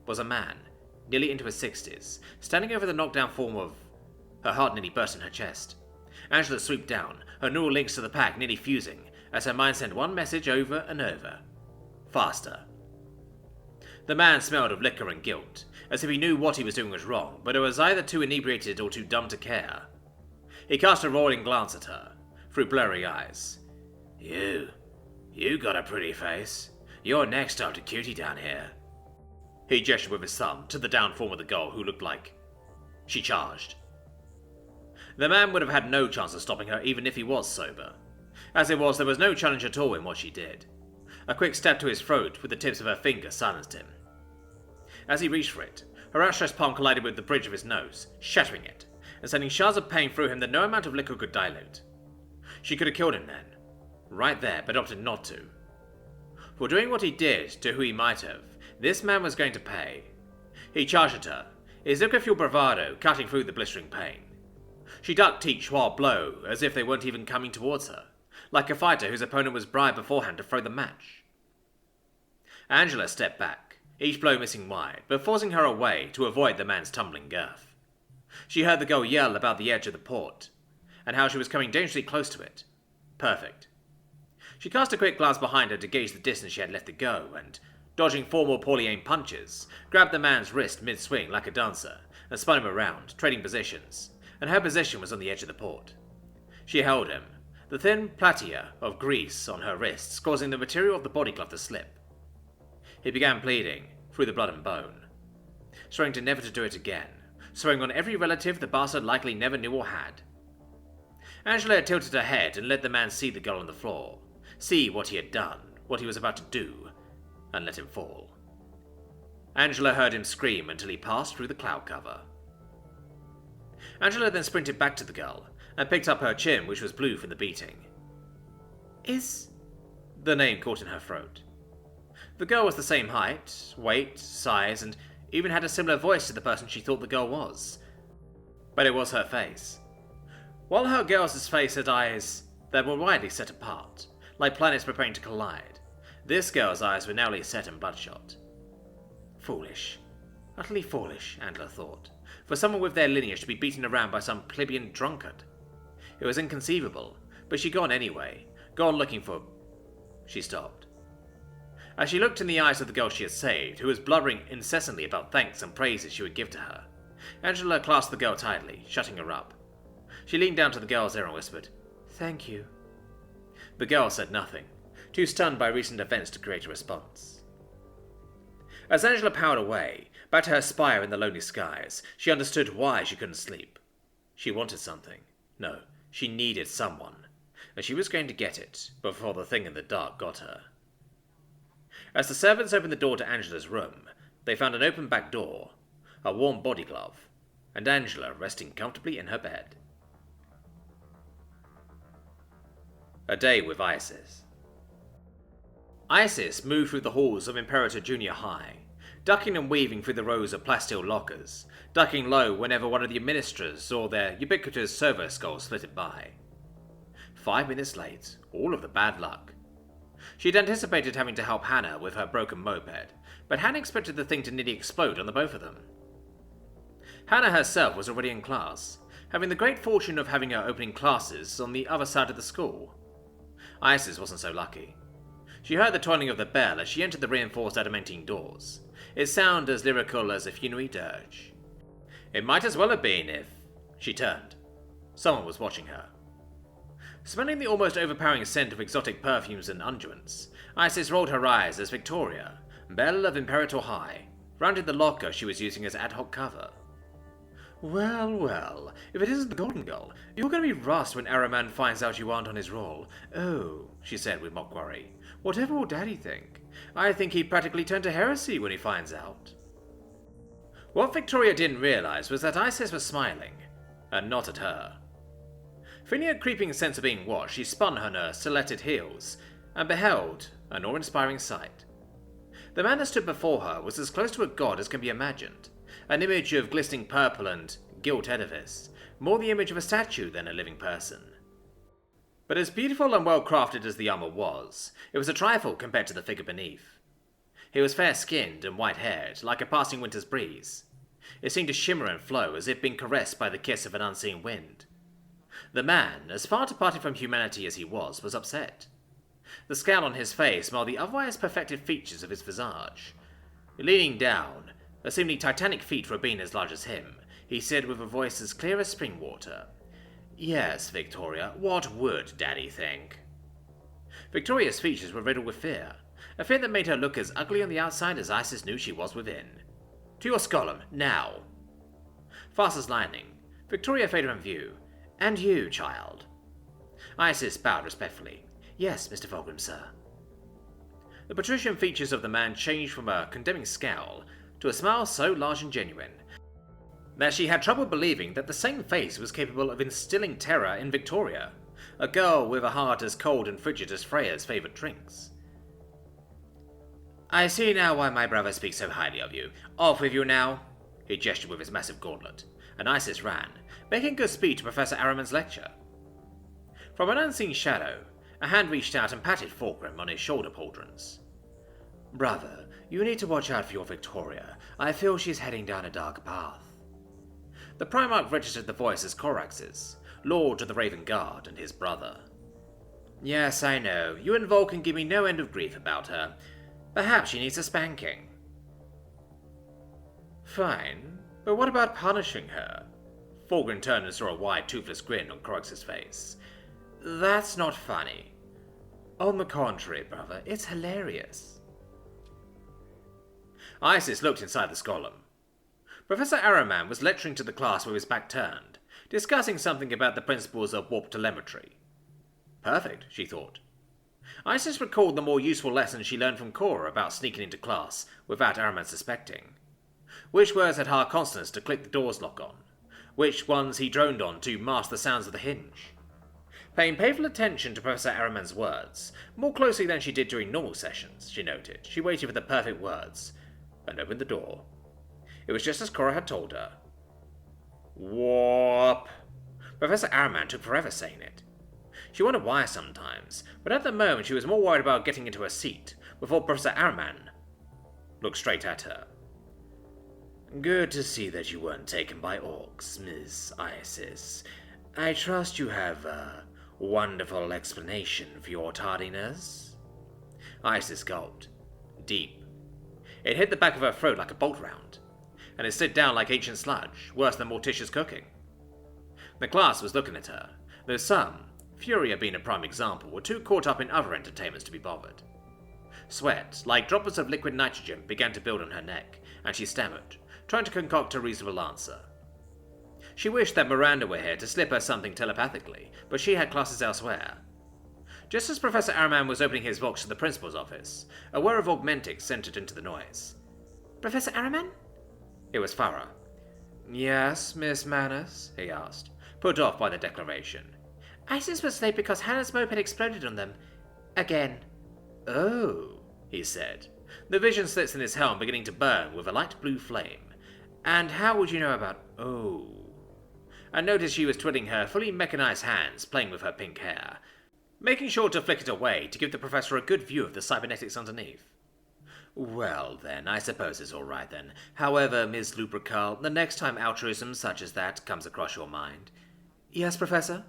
E: was a man, nearly into his 60s, standing over the knockdown form of... Her heart nearly burst in her chest. Angela swooped down, her neural links to the pack nearly fusing, as her mind sent one message over and over. Faster. The man smelled of liquor and guilt, as if he knew what he was doing was wrong, but was either too inebriated or too dumb to care. He cast a roaring glance at her, through blurry eyes. You got a pretty face. You're next up to Cutie down here. He gestured with his thumb to the down form of the girl who looked like... She charged. The man would have had no chance of stopping her even if he was sober. As it was, there was no challenge at all in what she did. A quick stab to his throat with the tips of her fingers silenced him. As he reached for it, her outstretched palm collided with the bridge of his nose, shattering it, and sending shards of pain through him that no amount of liquor could dilute. She could have killed him then, right there, but opted not to. For doing what he did to who he might have, this man was going to pay. He charged at her, his look of pure bravado cutting through the blistering pain. She ducked each suave blow as if they weren't even coming towards her, like a fighter whose opponent was bribed beforehand to throw the match. Angela stepped back, each blow missing wide, but forcing her away to avoid the man's tumbling girth. She heard the girl yell about the edge of the port, and how she was coming dangerously close to it. Perfect. She cast a quick glance behind her to gauge the distance she had left to go, and, dodging 4 more poorly aimed punches, grabbed the man's wrist mid-swing like a dancer, and spun him around, trading positions, and her position was on the edge of the port. She held him, the thin plaitia of grease on her wrists causing the material of the body glove to slip. He began pleading, through the blood and bone, swearing to never to do it again, swearing on every relative the bastard likely never knew or had. Angela had tilted her head and let the man see the girl on the floor, see what he had done, what he was about to do, and let him fall. Angela heard him scream until he passed through the cloud cover. Angela then sprinted back to the girl and picked up her chin, which was blue from the beating. The name caught in her throat. The girl was the same height, weight, size, and even had a similar voice to the person she thought the girl was. But it was her face. While her girl's face had eyes that were widely set apart, like planets preparing to collide, this girl's eyes were narrowly set and bloodshot. Foolish. Utterly foolish, Angela thought, for someone with their lineage to be beaten around by some plebeian drunkard. It was inconceivable, but she'd gone anyway, gone looking for... She stopped. As she looked in the eyes of the girl she had saved, who was blubbering incessantly about thanks and praises she would give to her, Angela clasped the girl tightly, shutting her up. She leaned down to the girl's ear and whispered, "Thank you." The girl said nothing, too stunned by recent events to create a response. As Angela powered away, back to her spire in the lonely skies, she understood why she couldn't sleep. She wanted something. No, she needed someone, and she was going to get it before the thing in the dark got her. As the servants opened the door to Angela's room, they found an open back door, a warm body glove, and Angela resting comfortably in her bed. A day with Isis. Isis moved through the halls of Imperator Junior High, ducking and weaving through the rows of plasteel lockers, ducking low whenever one of the administrators or their ubiquitous servo skulls flitted by. 5 minutes late, all of the bad luck. She'd anticipated having to help Hannah with her broken moped, but hadn't expected the thing to nearly explode on the both of them. Hannah herself was already in class, having the great fortune of having her opening classes on the other side of the school. Isis wasn't so lucky. She heard the tolling of the bell as she entered the reinforced adamantine doors. It sounded as lyrical as a funerary dirge. It might as well have been if... She turned. Someone was watching her. Smelling the almost overpowering scent of exotic perfumes and unguents, Isis rolled her eyes as Victoria, Belle of Imperator High, rounded the locker she was using as ad hoc cover. Well, well, if it isn't the Golden Girl, you're going to be Russ when Araman finds out you aren't on his roll. Oh, she said with mock worry, Whatever will Daddy think? I think he'd practically turn to heresy when he finds out. What Victoria didn't realise was that Isis was smiling, and not at her. Feeling a creeping sense of being watched, she spun on her stiletted heels, and beheld an awe-inspiring sight. The man that stood before her was as close to a god as can be imagined, an image of glistening purple and gilt edifice, more the image of a statue than a living person. But as beautiful and well-crafted as the armour was, it was a trifle compared to the figure beneath. He was fair-skinned and white-haired, like a passing winter's breeze. It seemed to shimmer and flow as if being caressed by the kiss of an unseen wind. The man, as far departed from humanity as he was upset. The scowl on his face marred the otherwise perfected features of his visage. Leaning down, a seemingly titanic feat for a being as large as him, he said with a voice as clear as spring water, "Yes, Victoria, what would Daddy think?" Victoria's features were riddled with fear, a fear that made her look as ugly on the outside as Isis knew she was within. "To your scolum, now!" Fast as lightning, Victoria faded from view. "And you, child?" Isis bowed respectfully. "Yes, Mr. Fulgrim, sir." The patrician features of the man changed from a condemning scowl to a smile so large and genuine that she had trouble believing that the same face was capable of instilling terror in Victoria, a girl with a heart as cold and frigid as Freya's favourite drinks. "I see now why my brother speaks so highly of you. Off with you now!" He gestured with his massive gauntlet, and Isis ran, making good speed to Professor Araman's lecture. From an unseen shadow, a hand reached out and patted Fulgrim on his shoulder pauldrons. "Brother, you need to watch out for your Victoria. I feel she's heading down a dark path." The Primarch registered the voice as Corax's, Lord of the Raven Guard and his brother. "Yes, I know. You and Vulkan give me no end of grief about her. Perhaps she needs a spanking." "Fine, but what about punishing her?" Fulgrim turned and saw a wide, toothless grin on Corax's face. "That's not funny." "On the contrary, brother, it's hilarious." Isis looked inside the scolum. Professor Araman was lecturing to the class with his back turned, discussing something about the principles of warp telemetry. Perfect, she thought. Isis recalled the more useful lessons she learned from Cora about sneaking into class without Araman suspecting. Which words had hard consonants to click the door's lock on? Which ones he droned on to mask the sounds of the hinge? Paying painful attention to Professor Araman's words, more closely than she did during normal sessions, she noted, she waited for the perfect words, and opened the door. It was just as Cora had told her. Warp. Professor Araman took forever saying it. She wondered why sometimes, but at the moment she was more worried about getting into her seat before Professor Araman looked straight at her. Good to see that you weren't taken by orcs, Miss Isis. I trust you have a wonderful explanation for your tardiness. Isis gulped. Deep. It hit the back of her throat like a bolt round, and it slid down like ancient sludge, worse than Morticia's cooking. The class was looking at her, though some, Furia being a prime example, were too caught up in other entertainments to be bothered. Sweat, like droplets of liquid nitrogen, began to build on her neck, and she stammered, trying to concoct a reasonable answer. She wished that Miranda were here to slip her something telepathically, but she had classes elsewhere. Just as Professor Araman was opening his box to the principal's office, a whir of augmentics entered into the noise. Professor Araman? It was Farah. Yes, Miss Manus? He asked, put off by the declaration. Isis was late because Hannah's moped exploded on them. Again. Oh, he said, the vision slits in his helm beginning to burn with a light blue flame. And how would you know about oh? I noticed she was twiddling her fully mechanized hands, playing with her pink hair, making sure to flick it away to give the professor a good view of the cybernetics underneath. Well then, I suppose it's all right then. However, Miss Lubrical, the next time altruism such as that comes across your mind. Yes, Professor?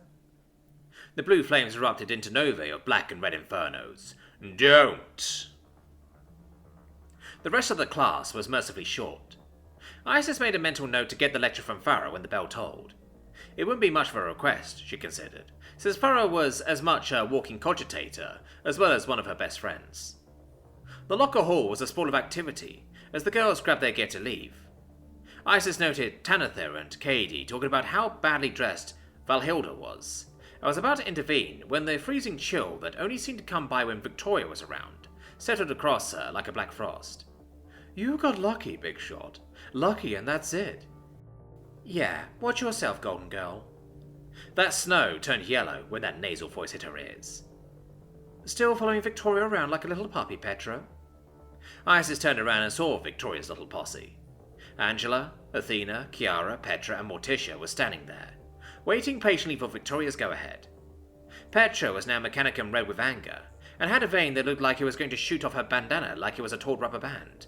E: The blue flames erupted into novae of black and red infernos. Don't! The rest of the class was mercifully short. Isis made a mental note to get the lecture from Farah when the bell tolled. It wouldn't be much of a request, she considered, since Farah was as much a walking cogitator as well as one of her best friends. The locker hall was a sprawl of activity as the girls grabbed their gear to leave. Isis noted Tanather and Cady talking about how badly dressed Valhilda was, I was about to intervene when the freezing chill that only seemed to come by when Victoria was around settled across her like a black frost.
C: You got lucky, big shot. Lucky, and that's it.
E: Yeah, watch yourself, golden girl. That snow turned yellow when that nasal voice hit her ears.
C: Still following Victoria around like a little puppy, Petra?
E: Isis turned around and saw Victoria's little posse. Angela, Athena, Chiara, Petra, and Morticia were standing there, waiting patiently for Victoria's go-ahead. Petra was now mechanicum red with anger, and had a vein that looked like it was going to shoot off her bandana like it was a taut rubber band.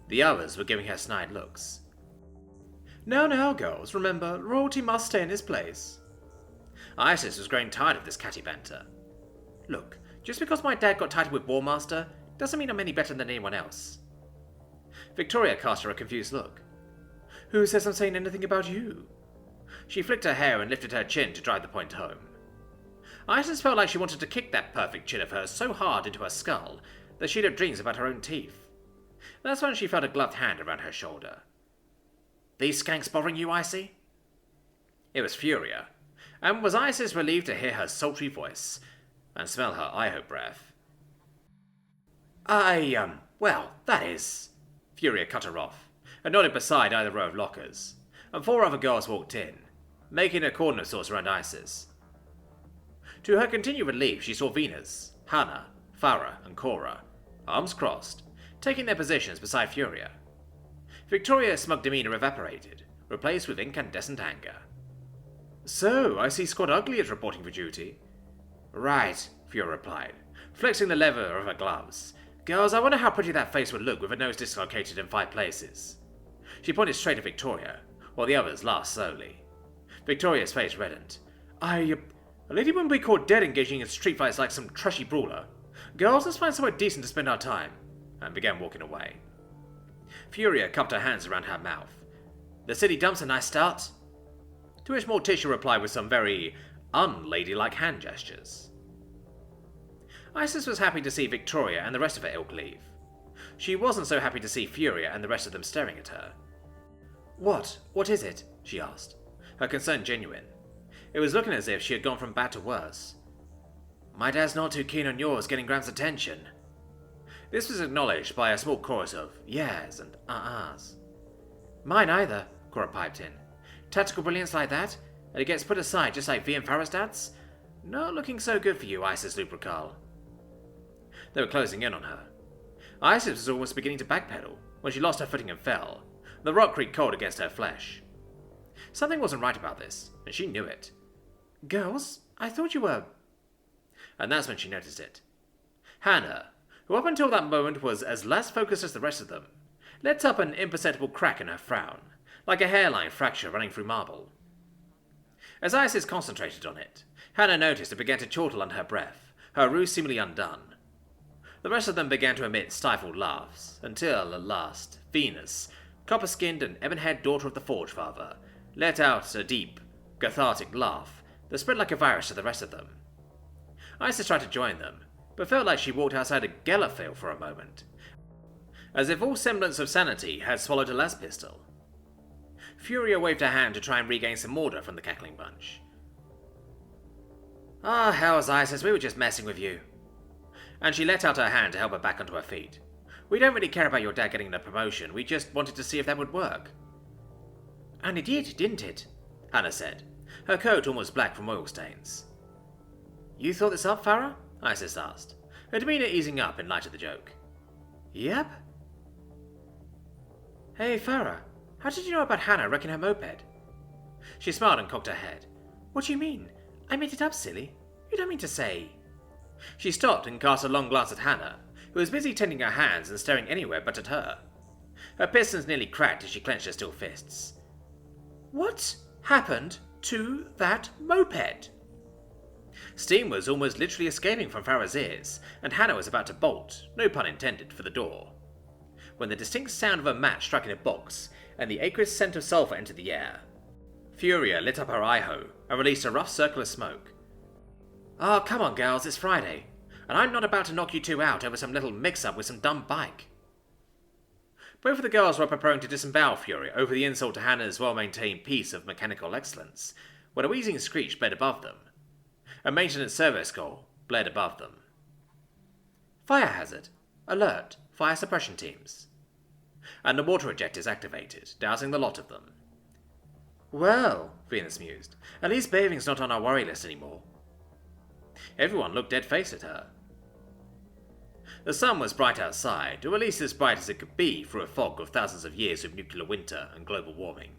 E: The others were giving her snide looks.
C: Now, girls, remember, royalty must stay in his place.
E: Isis was growing tired of this catty banter.
C: Look, just because my dad got titled with War Master, doesn't mean I'm any better than anyone else.
E: Victoria cast her a confused look.
C: Who says I'm saying anything about you?
E: She flicked her hair and lifted her chin to drive the point home. Isis felt like she wanted to kick that perfect chin of hers so hard into her skull that she'd have dreams about her own teeth. That's when she felt a gloved hand around her shoulder. These skanks bothering you, Icy? It was Furia, and was Isis relieved to hear her sultry voice and smell her Iho breath. Well, that is... Furia cut her off, and nodded beside either row of lockers, and 4 other girls walked in, making a cordon of sorts around Isis. To her continued relief, she saw Venus, Hannah, Farah, and Cora, arms crossed, taking their positions beside Furia. Victoria's smug demeanour evaporated, replaced with incandescent anger.
C: So, I see Squad Ugly is reporting for duty.
E: Right, Furia replied, flexing the leather of her gloves. Girls, I wonder how pretty that face would look with a nose dislocated in 5 places. She pointed straight at Victoria, while the others laughed slowly. Victoria's face reddened.
C: A lady wouldn't be caught dead engaging in street fights like some trashy brawler. Girls, let's find somewhere decent to spend our time,
E: and began walking away. Furia cupped her hands around her mouth. The city dump's a nice start. To which Morticia replied with some very unladylike hand gestures. Isis was happy to see Victoria and the rest of her ilk leave. She wasn't so happy to see Furia and the rest of them staring at her.
C: What? What is it?
E: She asked, her concern genuine. It was looking as if she had gone from bad to worse. My dad's not too keen on yours getting Gram's attention. This was acknowledged by a small chorus of yeahs and uh-ahs.
C: Mine either,
E: Cora piped in. Tactical brilliance like that, and it gets put aside just like V and Ferrus dad's? Not looking so good for you, Isis Lupercal. They were closing in on her. Isis was almost beginning to backpedal when she lost her footing and fell. The rock creaked cold against her flesh. Something wasn't right about this, and she knew it.
C: Girls, I thought you were...
E: And that's when she noticed it. Hannah, who up until that moment was as less focused as the rest of them, let up an imperceptible crack in her frown, like a hairline fracture running through marble. As Isis concentrated on it, Hannah noticed it began to chortle under her breath, her ruse seemingly undone. The rest of them began to emit stifled laughs, until, at last, Venus, copper-skinned and ebon-haired daughter of the Forge Father, let out a deep, cathartic laugh that spread like a virus to the rest of them. Isis tried to join them, but felt like she walked outside a Gellerfield for a moment, as if all semblance of sanity had swallowed a las pistol. Furia waved her hand to try and regain some order from the cackling bunch. Ah, hell's Isis, we were just messing with you. And she let out her hand to help her back onto her feet. We don't really care about your dad getting a promotion, we just wanted to see if that would work.
C: And it did, didn't it?
E: Hannah said, her coat almost black from oil stains.
C: You thought this up, Farah?
E: Isis asked, her demeanour easing up in light of the joke.
C: Yep. Hey, Farah, how did you know about Hannah wrecking her moped?
E: She smiled and cocked her head.
C: What do you mean? I made it up, silly. You don't mean to say...
E: She stopped and cast a long glance at Hannah, who was busy tending her hands and staring anywhere but at her. Her pistons nearly cracked as she clenched her still fists.
C: What happened to that moped?
E: Steam was almost literally escaping from Farah's ears, and Hannah was about to bolt, no pun intended, for the door, when the distinct sound of a match struck in a box and the acrid scent of sulphur entered the air. Furia lit up her Iho and released a rough circle of smoke. Ah, come on, girls, it's Friday, and I'm not about to knock you two out over some little mix-up with some dumb bike. Both of the girls were preparing to disembowel Furia over the insult to Hannah's well-maintained piece of mechanical excellence, when a wheezing screech sped above them. A maintenance service call blared above them. Fire hazard. Alert. Fire suppression teams. And the water ejectors activated, dousing the lot of them. Well, Venus mused, at least bathing's not on our worry list anymore. Everyone looked dead-faced at her. The sun was bright outside, or at least as bright as it could be through a fog of thousands of years of nuclear winter and global warming.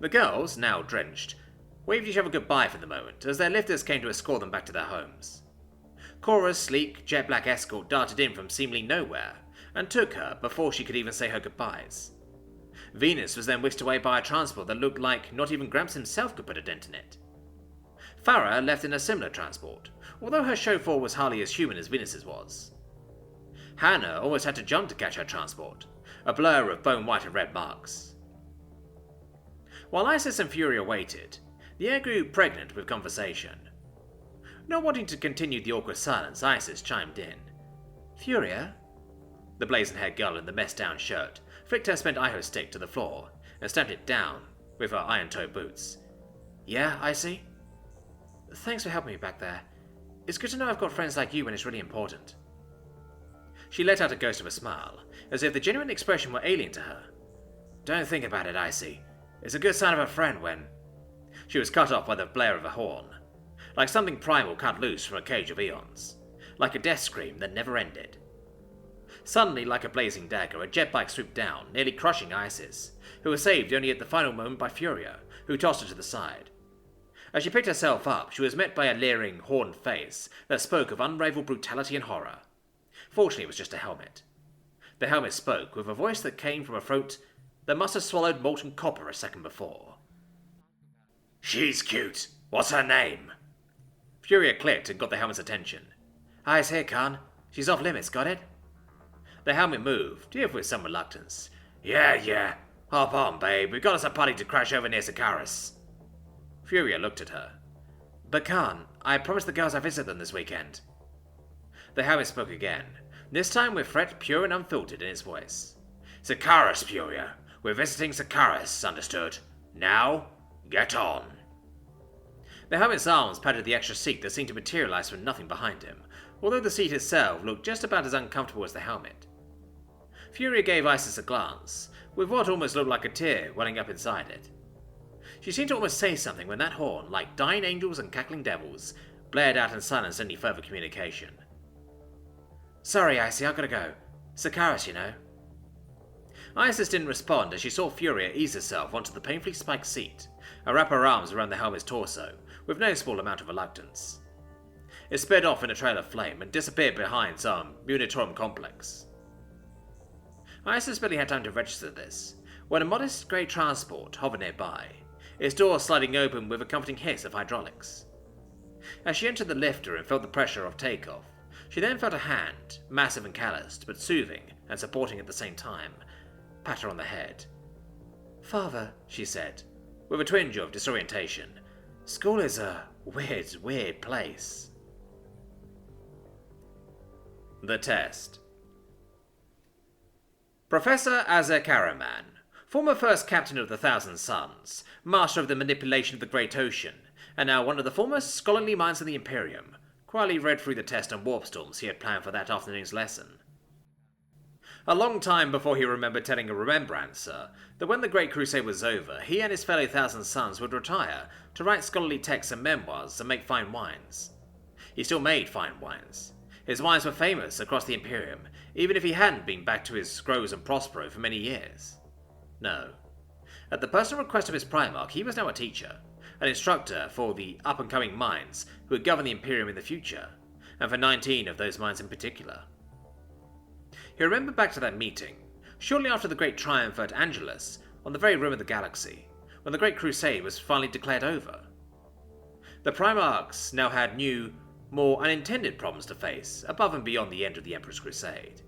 E: The girls, now drenched, waved each other goodbye for the moment as their lifters came to escort them back to their homes. Cora's sleek, jet-black escort darted in from seemingly nowhere and took her before she could even say her goodbyes. Venus was then whisked away by a transport that looked like not even Gramps himself could put a dent in it. Farah left in a similar transport, although her chauffeur was hardly as human as Venus's was. Hannah almost had to jump to catch her transport, a blur of bone white and red marks. While Isis and Furia waited, the air grew pregnant with conversation. Not wanting to continue the awkward silence, Isis chimed in. Furia? The blazing-haired girl in the messed-down shirt flicked her spent iho stick to the floor and stamped it down with her iron-toe boots. Yeah, Icy? Thanks for helping me back there. It's good to know I've got friends like you when it's really important. She let out a ghost of a smile, as if the genuine expression were alien to her. Don't think about it, Icy. It's a good sign of a friend when... She was cut off by the blare of a horn, like something primal cut loose from a cage of eons, like a death scream that never ended. Suddenly, like a blazing dagger, a jet bike swooped down, nearly crushing Isis, who was saved only at the final moment by Furia, who tossed her to the side. As she picked herself up, she was met by a leering, horned face that spoke of unrivaled brutality and horror. Fortunately, it was just a helmet. The helmet spoke with a voice that came from a throat that must have swallowed molten copper a second before. She's cute. What's her name? Furia clicked and got the helmet's attention. Eyes here, Khan. She's off limits, got it? The helmet moved, if with some reluctance. Yeah. Hop on, babe. We've got us a party to crash over near Sakaris. Furia looked at her. But Khan, I promised the girls I visit them this weekend. The helmet spoke again, this time with threat pure and unfiltered in its voice. Sakaris, Furia. We're visiting Sakaris, understood? Now, get on. The helmet's arms patted the extra seat that seemed to materialize from nothing behind him, although the seat itself looked just about as uncomfortable as the helmet. Furia gave Isis a glance, with what almost looked like a tear welling up inside it. She seemed to almost say something when that horn, like dying angels and cackling devils, blared out and silenced any further communication. Sorry, Icy, I've got to go. Sakaris, you know. Isis didn't respond as she saw Furia ease herself onto the painfully spiked seat and wrap her arms around the helmet's torso, with no small amount of reluctance. It sped off in a trail of flame and disappeared behind some Munitorium complex. Isis barely had time to register this, when a modest grey transport hovered nearby, its door sliding open with a comforting hiss of hydraulics. As she entered the lifter and felt the pressure of takeoff, she then felt a hand, massive and calloused, but soothing and supporting at the same time, pat her on the head. Father, she said, with a twinge of disorientation, school is a weird place. The test. Professor Azer Karaman, former first captain of the Thousand Suns, master of the manipulation of the Great Ocean, and now one of the foremost scholarly minds of the Imperium, quietly read through the test and warp storms he had planned for that afternoon's lesson. A long time before he remembered telling a remembrancer that when the Great Crusade was over, he and his fellow Thousand Sons would retire to write scholarly texts and memoirs and make fine wines. He still made fine wines. His wines were famous across the Imperium, even if he hadn't been back to his Grows and Prospero for many years. No. At the personal request of his Primarch, he was now a teacher, an instructor for the up-and-coming minds who would govern the Imperium in the future, and for 19 of those minds in particular. He remembered back to that meeting, shortly after the great triumph at Angelus, on the very rim of the galaxy, when the Great Crusade was finally declared over. The Primarchs now had new, more unintended problems to face, above and beyond the end of the Emperor's Crusade.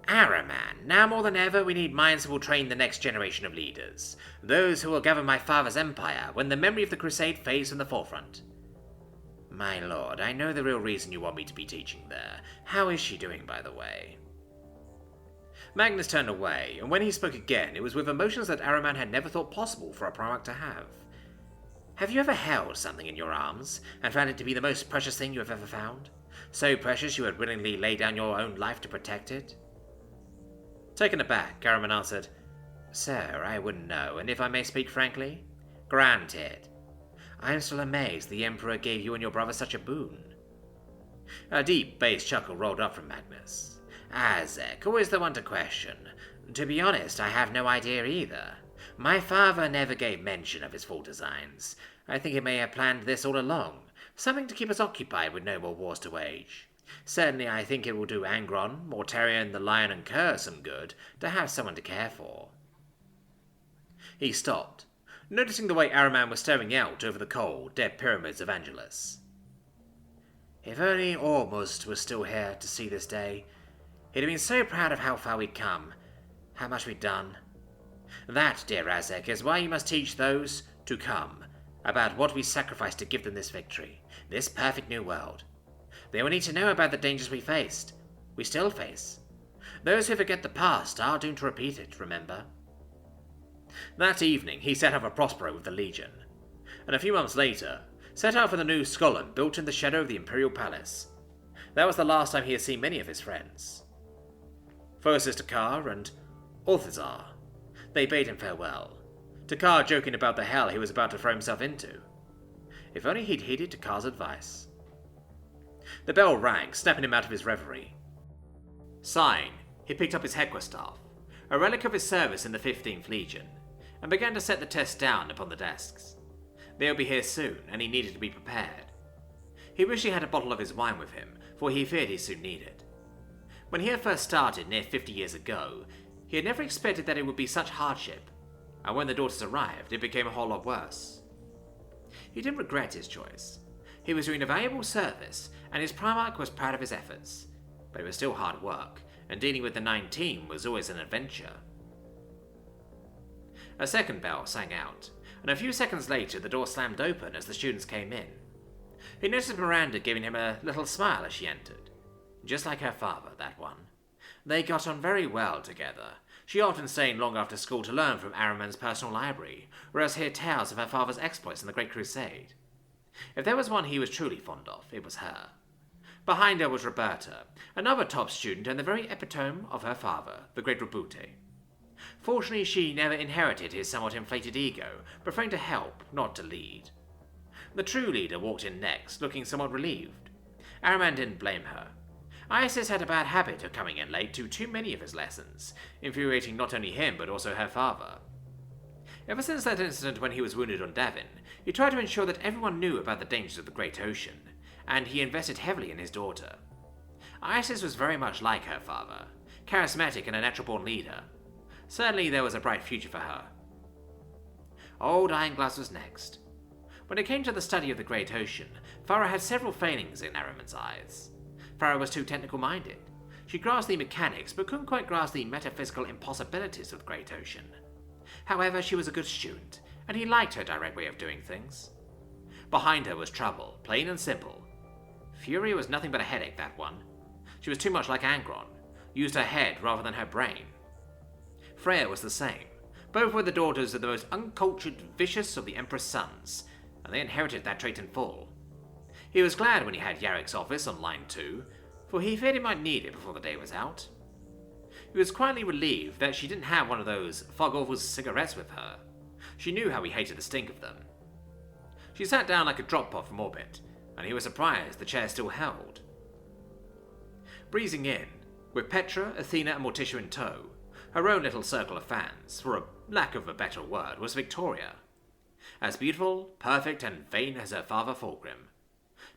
E: Araman, now more than ever we need minds who will train the next generation of leaders, those who will govern my father's empire when the memory of the Crusade fades from the forefront. My lord, I know the real reason you want me to be teaching there. How is she doing, by the way? Magnus turned away, and when he spoke again, it was with emotions that Araman had never thought possible for a Primarch to have.
D: Have you ever held something in your arms and found it to be the most precious thing you have ever found? So precious you would willingly lay down your own life to protect it?
E: Taken aback, Guilliman answered,
D: Sir, I wouldn't know, and if I may speak frankly, granted. I am still amazed the Emperor gave you and your brother such a boon.
E: A deep bass chuckle rolled up from Magnus.
D: Azek, always the one to question. To be honest, I have no idea either. My father never gave mention of his full designs. I think he may have planned this all along, something to keep us occupied with no more wars to wage. Certainly I think it will do Angron, Mortarion, the Lion and Kurze some good to have someone to care for.
E: He stopped, noticing the way Ahriman was staring out over the cold, dead pyramids of Angelus.
D: If only Ormuzd was still here to see this day, he'd have been so proud of how far we'd come, how much we'd done. That, dear Azek, is why you must teach those to come about what we sacrificed to give them this victory, this perfect new world. They will need to know about the dangers we faced, we still face. Those who forget the past are doomed to repeat it, remember?
E: That evening, he set out for Prospero with the Legion, and a few months later, set out for the new Skolon built in the shadow of the Imperial Palace. That was the last time he had seen many of his friends. Fosus Takar and Orthazar. They bade him farewell, Takar joking about the hell he was about to throw himself into. If only he'd heeded Takar's advice. The bell rang, snapping him out of his reverie. Sighing, he picked up his Hequastaff, a relic of his service in the 15th Legion, and began to set the test down upon the desks. They would be here soon, and he needed to be prepared. He wished he had a bottle of his wine with him, for he feared he'd soon need it. When he had first started near 50 years ago, he had never expected that it would be such hardship, and when the daughters arrived, it became a whole lot worse. He didn't regret his choice. He was doing a valuable service, and his Primarch was proud of his efforts, but it was still hard work, and dealing with the 19 was always an adventure. A second bell sang out, and a few seconds later the door slammed open as the students came in. He noticed Miranda giving him a little smile as she entered. Just like her father, that one. They got on very well together, she often staying long after school to learn from Ahriman's personal library, or else hear tales of her father's exploits in the Great Crusade. If there was one he was truly fond of, it was her. Behind her was Roberta, another top student and the very epitome of her father, the great Roboute. Fortunately, she never inherited his somewhat inflated ego, preferring to help, not to lead. The true leader walked in next, looking somewhat relieved. Ahriman didn't blame her. Isis had a bad habit of coming in late to too many of his lessons, infuriating not only him but also her father. Ever since that incident when he was wounded on Davin, he tried to ensure that everyone knew about the dangers of the Great Ocean, and he invested heavily in his daughter. Isis was very much like her father, charismatic and a natural-born leader. Certainly there was a bright future for her. Old Ironglass was next. When it came to the study of the Great Ocean, Farah had several failings in Ahriman's eyes. Farah was too technical-minded. She grasped the mechanics, but couldn't quite grasp the metaphysical impossibilities of the Great Ocean. However, she was a good student, and he liked her direct way of doing things. Behind her was trouble, plain and simple. Fury was nothing but a headache, that one. She was too much like Angron, used her head rather than her brain. Freya was the same. Both were the daughters of the most uncultured, vicious of the Emperor's sons, and they inherited that trait in full. He was glad when he had Yarrick's office on line 2, for he feared he might need it before the day was out. He was quietly relieved that she didn't have one of those Fogorvus cigarettes with her. She knew how he hated the stink of them. She sat down like a drop pod from orbit, and he was surprised the chair still held. Breezing in, with Petra, Athena, and Morticia in tow, her own little circle of fans, for a lack of a better word, was Victoria. As beautiful, perfect, and vain as her father Fulgrim.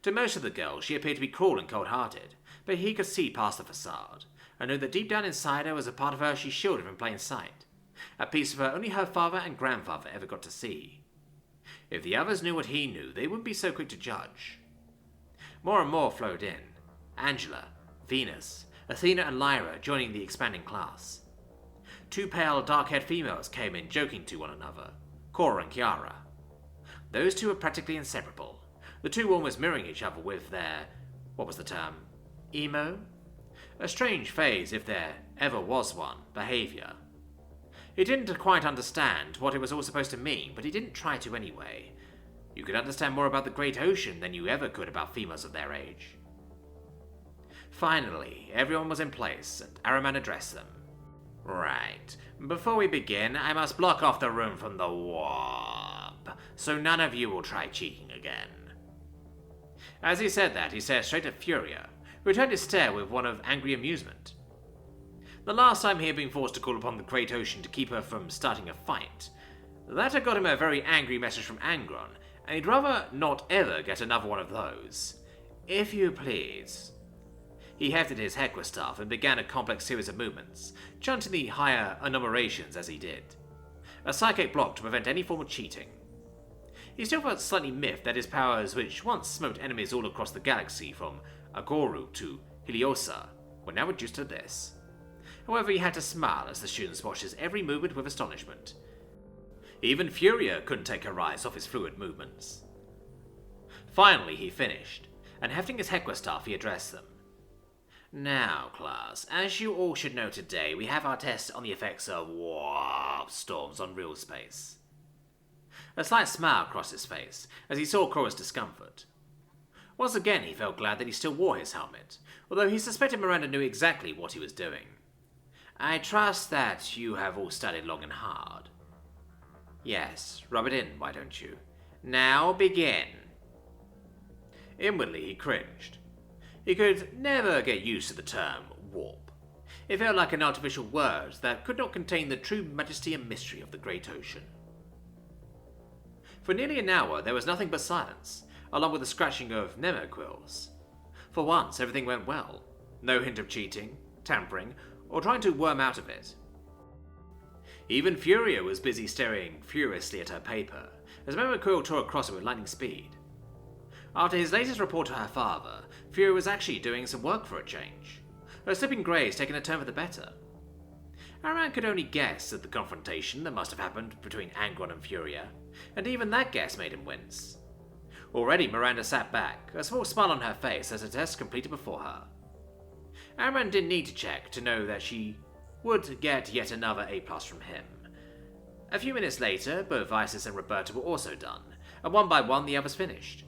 E: To most of the girls, she appeared to be cruel and cold-hearted, but he could see past the facade, and knew that deep down inside her was a part of her she shielded from plain sight, a piece of her only her father and grandfather ever got to see. If the others knew what he knew, they wouldn't be so quick to judge. More and more flowed in. Angela, Venus, Athena and Lyra joining the expanding class. 2 pale, dark-haired females came in joking to one another, Cora and Chiara. Those two were practically inseparable, the two almost mirroring each other with their, what was the term, emo? A strange phase, if there ever was one, behaviour. He didn't quite understand what it was all supposed to mean, but he didn't try to anyway.
C: You could understand more about the Great Ocean than you ever could about females of their age. Finally, everyone was in place, and Araman addressed them. Right. Before we begin, I must block off the room from the warp, so none of you will try cheating again. As he said that, he stared straight at Furia, who returned his stare with one of angry amusement. The last time he had been forced to call upon the Great Ocean to keep her from starting a fight, that had got him a very angry message from Angron, and he'd rather not ever get another one of those. If you please. He hefted his HFY staff and began a complex series of movements, chanting the higher enumerations as he did. A psychic block to prevent any form of cheating. He still felt slightly miffed that his powers, which once smoked enemies all across the galaxy from Agoru to Heliosa, were now reduced to this. However, he had to smile as the students watched his every movement with astonishment. Even Furia couldn't take her eyes off his fluid movements. Finally, he finished, and hefting his HFY staff, he addressed them. Now, class, as you all should know today, we have our test on the effects of warp storms on real space. A slight smile crossed his face as he saw Cora's discomfort. Once again, he felt glad that he still wore his helmet, although he suspected Miranda knew exactly what he was doing. I trust that you have all studied long and hard. Yes, rub it in, why don't you? Now begin. Inwardly, he cringed. He could never get used to the term warp. It felt like an artificial word that could not contain the true majesty and mystery of the Great Ocean. For nearly an hour, there was nothing but silence, along with the scratching of nemoquills. For once, everything went well. No hint of cheating, tampering, or trying to worm out of it. Even Furia was busy staring furiously at her paper, as Memoquill tore across it with lightning speed. After his latest report to her father, Furia was actually doing some work for a change. Her slipping greys taking a turn for the better. Araman could only guess at the confrontation that must have happened between Angron and Furia, and even that guess made him wince. Already Miranda sat back, a small smile on her face as her test completed before her. Araman didn't need to check to know that she would get yet another A+ from him. A few minutes later, both Isis and Roberta were also done, and one by one the others finished.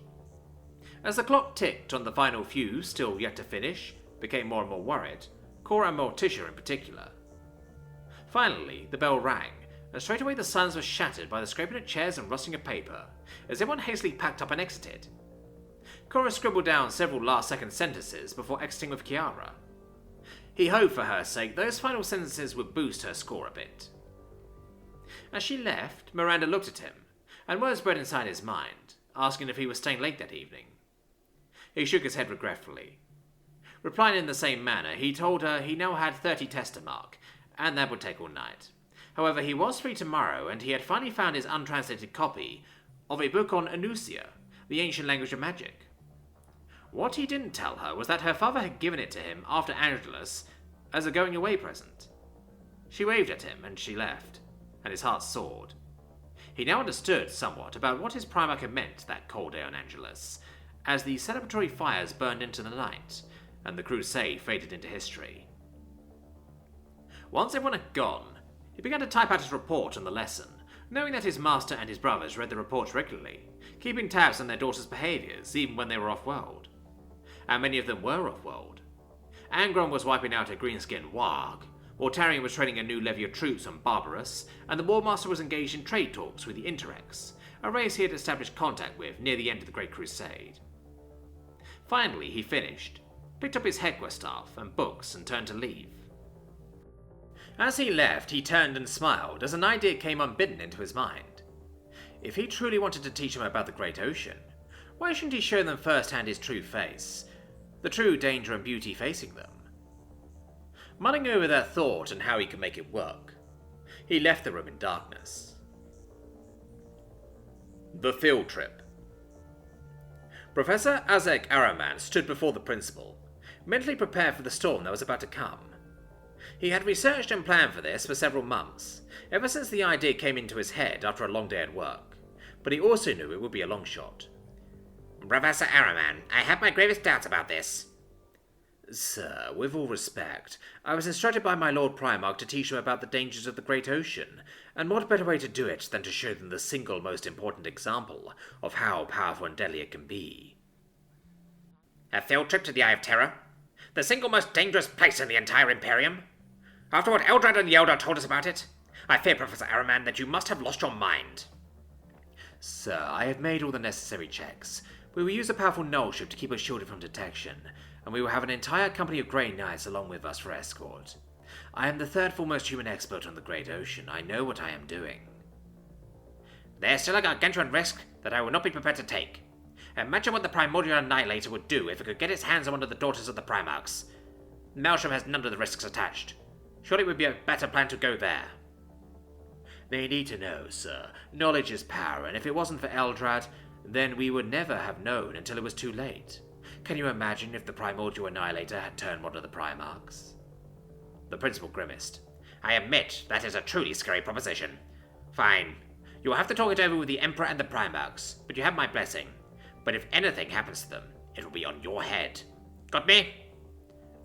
C: As the clock ticked on the final few still yet to finish, became more and more worried, Cora and Morticia in particular. Finally, the bell rang, and straight away the silence was shattered by the scraping of chairs and rustling of paper, as everyone hastily packed up and exited. Cora scribbled down several last-second sentences before exiting with Chiara. He hoped for her sake those final sentences would boost her score a bit. As she left, Miranda looked at him, and words bred inside his mind, asking if he was staying late that evening. He shook his head regretfully. Replying in the same manner, he told her he now had 30 tests to mark, and that would take all night. However, he was free tomorrow, and he had finally found his untranslated copy of a book on Anusia, the ancient language of magic. What he didn't tell her was that her father had given it to him after Angelus as a going-away present. She waved at him, and she left, and his heart soared. He now understood somewhat about what his Primarch had meant that cold day on Angelus, as the celebratory fires burned into the night, and the crusade faded into history. Once everyone had gone, he began to type out his report on the lesson, knowing that his master and his brothers read the reports regularly, keeping tabs on their daughters' behaviours even when they were off-world. And many of them were off-world. Angron was wiping out a green-skinned warg, Mortarion was training a new levy of troops on Barbarus, and the Warmaster was engaged in trade talks with the Interrex, a race he had established contact with near the end of the Great Crusade. Finally, he finished, picked up his HFY staff and books, and turned to leave. As he left, he turned and smiled as an idea came unbidden into his mind. If he truly wanted to teach them about the Great Ocean, why shouldn't he show them firsthand his true face, the true danger and beauty facing them? Mulling over that thought and how he could make it work, he left the room in darkness. The field trip. Professor Azek Araman stood before the principal, mentally prepared for the storm that was about to come. He had researched and planned for this for several months, ever since the idea came into his head after a long day at work, but he also knew it would be a long shot.
D: Professor Araman, I have my gravest doubts about this.
C: Sir, with all respect, I was instructed by my Lord Primarch to teach them about the dangers of the great ocean, and what better way to do it than to show them the single most important example of how powerful and deadly it can be. A field trip to the Eye of Terror? The single most dangerous place in the entire Imperium? After what Eldrad and the Eldar told us about it? I fear, Professor Araman, that you must have lost your mind.
E: Sir, I have made all the necessary checks. We will use a powerful null ship to keep us shielded from detection, and we will have an entire company of Grey Knights along with us for escort. I am the third foremost human expert on the Great Ocean. I know what I am doing.
C: There's still a gargantuan risk that I will not be prepared to take. Imagine what the Primordial Annihilator would do if it could get its hands on one of the daughters of the Primarchs. Maelstrom has none of the risks attached. Surely it would be a better plan to go there.
E: They need to know, sir. Knowledge is power, and if it wasn't for Eldrad, then we would never have known until it was too late. Can you imagine if the Primordial Annihilator had turned one of the Primarchs?
C: The principal grimaced. I admit that is a truly scary proposition. Fine. You will have to talk it over with the Emperor and the Primarchs, but you have my blessing. But if anything happens to them, it will be on your head. Got me?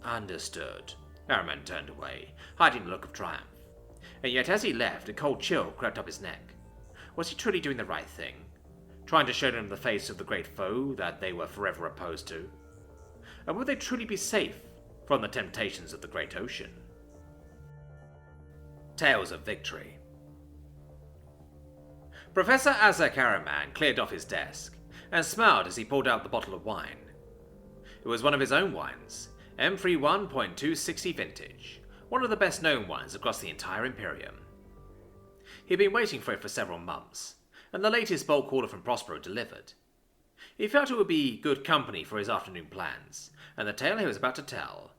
E: Understood. Araman turned away, hiding a look of triumph. And yet as he left, a cold chill crept up his neck. Was he truly doing the right thing? Trying to show them the face of the great foe that they were forever opposed to? And would they truly be safe from the temptations of the great ocean? Tales of Victory. Professor Azek Araman cleared off his desk and smiled as he pulled out the bottle of wine. It was one of his own wines, M31.260 vintage, one of the best known wines across the entire Imperium. He had been waiting for it for several months, and the latest bulk order from Prospero delivered. He felt it would be good company for his afternoon plans, and the tale he was about to tell.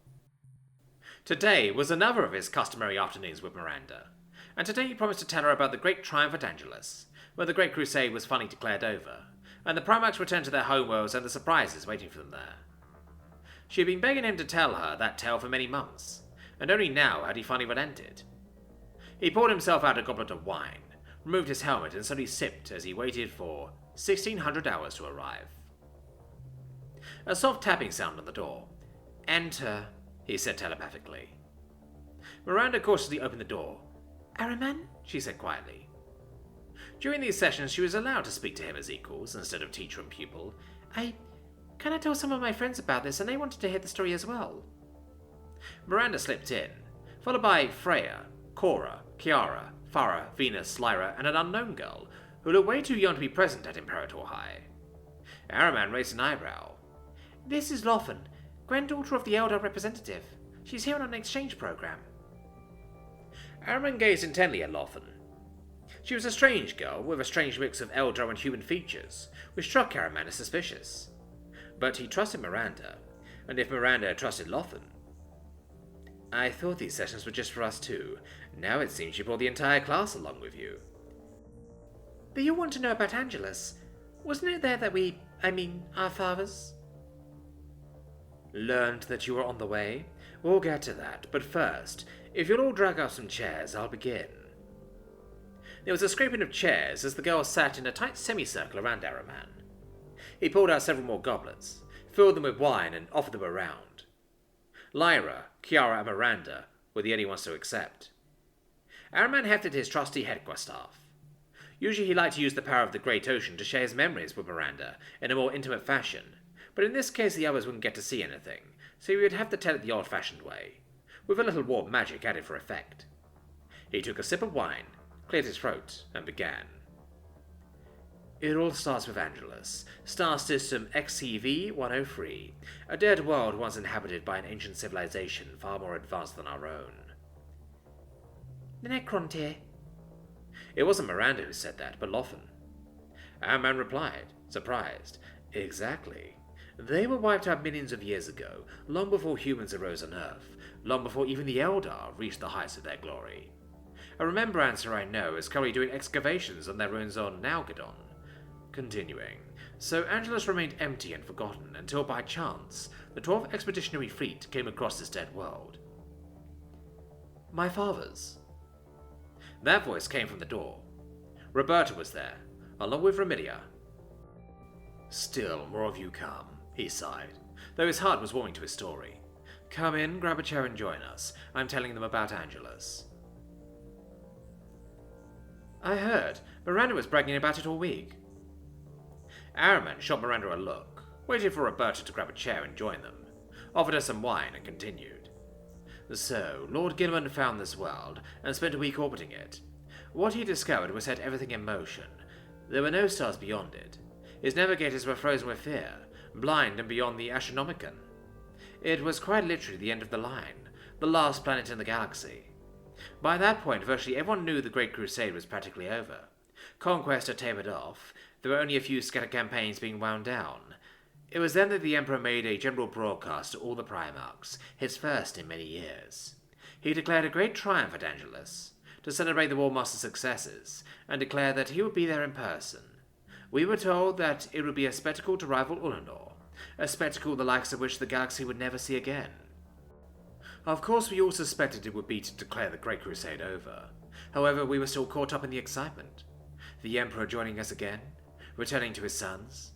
E: Today was another of his customary afternoons with Miranda, and today he promised to tell her about the great triumph at Angelus, where the Great Crusade was finally declared over, and the Primarchs returned to their homeworlds and the surprises waiting for them there. She had been begging him to tell her that tale for many months, and only now had he finally relented. He poured himself out a goblet of wine, removed his helmet, and slowly sipped as he waited for 1600 hours to arrive. A soft tapping sound on the door. "Enter," he said telepathically. Miranda cautiously opened the door. "Araman?" she said quietly. During these sessions, she was allowed to speak to him as equals instead of teacher and pupil. Can I tell some of my friends about this, and they wanted to hear the story as well?" Miranda slipped in, followed by Freya, Cora, Chiara, Farah, Venus, Lyra, and an unknown girl who looked way too young to be present at Imperator High. Araman raised an eyebrow. "This is Lothan, granddaughter of the Eldar representative. She's here on an exchange program." Araman gazed intently at Lothan. She was a strange girl with a strange mix of Eldar and human features, which struck Araman as suspicious. But he trusted Miranda, and if Miranda trusted Lothan... "I thought these sessions were just for us two. Now it seems you brought the entire class along with you." "But you want to know about Angelus. Wasn't it there that our fathers?" "Learned that you were on the way? We'll get to that, but first, if you'll all drag up some chairs, I'll begin." There was a scraping of chairs as the girls sat in a tight semicircle around Araman. He pulled out several more goblets, filled them with wine, and offered them around. Lyra, Chiara, and Miranda were the only ones to accept. Araman hefted his trusty headquarstaff. Usually he liked to use the power of the Great Ocean to share his memories with Miranda in a more intimate fashion, but in this case the others wouldn't get to see anything, so he would have to tell it the old-fashioned way, with a little warp magic added for effect. He took a sip of wine, cleared his throat, and began. "It all starts with Angelus, star system XCV-103, a dead world once inhabited by an ancient civilization far more advanced than our own." "The Necrontyr." It wasn't Miranda who said that, but Lothan. Araman replied, surprised. "Exactly. They were wiped out millions of years ago, long before humans arose on Earth, long before even the Eldar reached the heights of their glory. A remembrancer I know is currently doing excavations on their ruins on Nalgadon." Continuing, "So Angelus remained empty and forgotten until by chance the 12th Expeditionary Fleet came across this dead world." "My fathers." That voice came from the door. Roberta was there, along with Remidia. "Still more of you come," he sighed, though his heart was warming to his story. Come in, grab a chair and join us. I'm telling them about Angelus. I heard. Miranda was bragging about it all week.
C: Araman shot Miranda a look, waited for Roberta to grab a chair and join them, offered her some wine and continued.
E: So, Lord Guilliman found this world and spent a week orbiting it. What he discovered was set everything in motion. There were no stars beyond it. His navigators were frozen with fear, blind and beyond the Astronomicon. It was quite literally the end of the line, the last planet in the galaxy. By that point, virtually everyone knew the Great Crusade was practically over. Conquest had tapered off, there were only a few scattered campaigns being wound down. It was then that the Emperor made a general broadcast to all the Primarchs, his first in many years. He declared a great triumph at Angelus, to celebrate the War Master's successes, and declared that he would be there in person. We were told that it would be a spectacle to rival Ulanor, a spectacle the likes of which the galaxy would never see again. Of course, we all suspected it would be to declare the Great Crusade over. However, we were still caught up in the excitement. The Emperor joining us again, returning to his sons.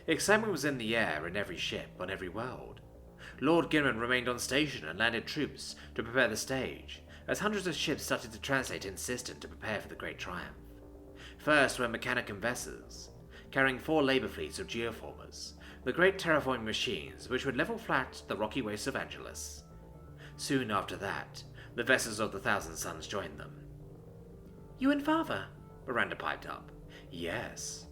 E: Excitement was in the air in every ship, on every world. Lord Guilliman remained on station and landed troops to prepare the stage, as hundreds of ships started to translate in system to prepare for the great triumph. First were Mechanicum vessels, carrying 4 labor fleets of geoformers, the great terraforming machines which would level flat the rocky wastes of Angelus. Soon after that, the vessels of the Thousand Suns joined them.
A: You and Father?
E: Miranda piped up. Yes.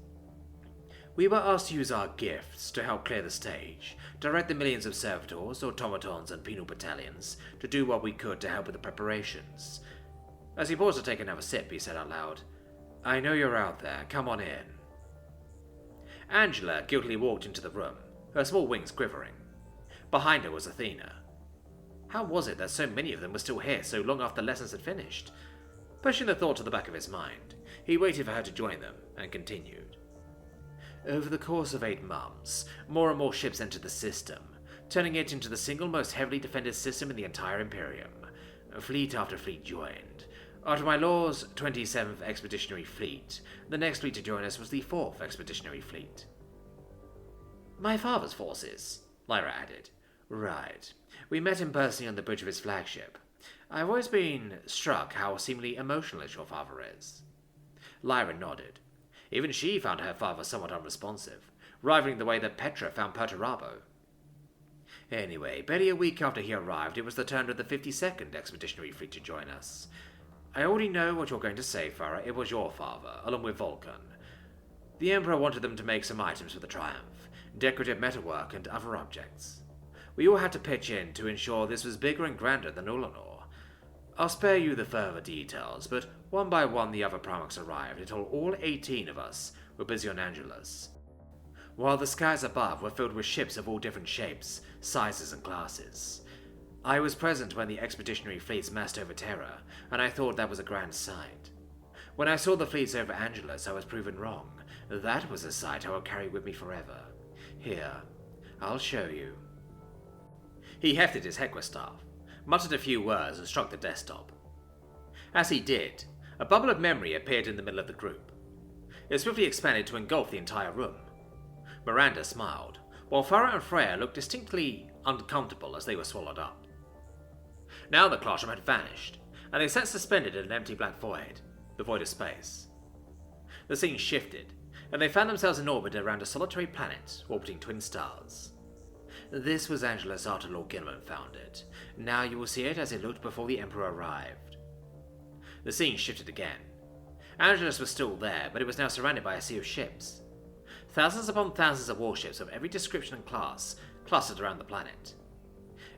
E: We were asked to use our gifts to help clear the stage, direct the millions of servitors, automatons, and penal battalions to do what we could to help with the preparations. As he paused to take another sip, he said out loud, I know you're out there, come on in. Angela guiltily walked into the room, her small wings quivering. Behind her was Athena. How was it that so many of them were still here so long after lessons had finished? Pushing the thought to the back of his mind, he waited for her to join them, and continued. Over the course of 8 months, more and more ships entered the system, turning it into the single most heavily defended system in the entire Imperium. Fleet after fleet joined. After my lord's 27th Expeditionary Fleet, the next fleet to join us was the 4th Expeditionary Fleet.
A: My father's forces,
E: Lyra added. Right. We met him personally on the bridge of his flagship. I've always been struck how seemingly emotionless your father is. Lyra nodded. Even she found her father somewhat unresponsive, rivaling the way that Petra found Perturabo. Anyway, barely a week after he arrived, it was the turn of the 52nd Expeditionary Fleet to join us. I already know what you're going to say, Farah. It was your father, along with Vulkan. The Emperor wanted them to make some items for the Triumph, decorative metalwork and other objects. We all had to pitch in to ensure this was bigger and grander than Ulanor. I'll spare you the further details, but one by one the other Primarchs arrived until all 18 of us were busy on Angelus, while the skies above were filled with ships of all different shapes, sizes, and classes. I was present when the expeditionary fleets massed over Terra, and I thought that was a grand sight. When I saw the fleets over Angelus, I was proven wrong. That was a sight I will carry with me forever. Here, I'll show you. He hefted his Hequa staff, muttered a few words, and struck the desktop. As he did, a bubble of memory appeared in the middle of the group. It swiftly expanded to engulf the entire room. Miranda smiled, while Farah and Freya looked distinctly uncomfortable as they were swallowed up. Now the classroom had vanished, and they sat suspended in an empty black void, the void of space. The scene shifted, and they found themselves in orbit around a solitary planet orbiting twin stars. This was Angelus after Lord Guilliman found it. Now you will see it as it looked before the Emperor arrived. The scene shifted again. Angelus was still there, but it was now surrounded by a sea of ships. Thousands upon thousands of warships of every description and class clustered around the planet.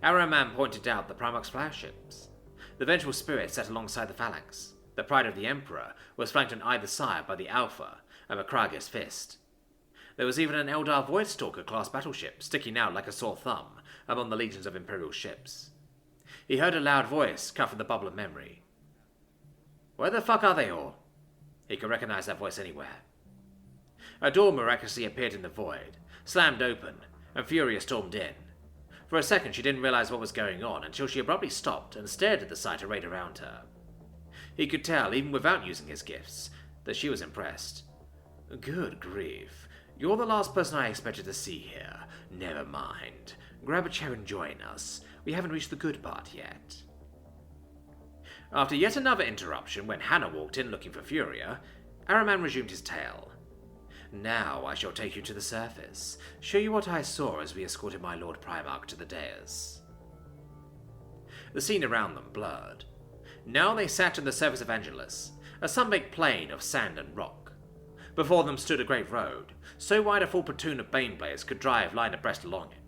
E: Araman pointed out the Primarchs' flagships. The vengeful spirit sat alongside the Phalanx. The pride of the Emperor was flanked on either side by the Alpha and Macragus Fist. There was even an Eldar Voidstalker-class battleship sticking out like a sore thumb among the legions of Imperial ships. He heard a loud voice cut from the bubble of memory. Where the fuck are they all? He could recognize that voice anywhere. A door miraculously appeared in the void, slammed open, and Furia stormed in. For a second she didn't realize what was going on until she abruptly stopped and stared at the sight arrayed around her. He could tell, even without using his gifts, that she was impressed. Good grief. You're the last person I expected to see here. Never mind. Grab a chair and join us. We haven't reached the good part yet. After yet another interruption, when Hannah walked in looking for Furia, Araman resumed his tale. Now I shall take you to the surface, show you what I saw as we escorted my Lord Primarch to the dais. The scene around them blurred. Now they sat on the surface of Angelus, a sun-baked plain of sand and rock. Before them stood a great road, so wide a full platoon of Baneblades could drive line abreast along it.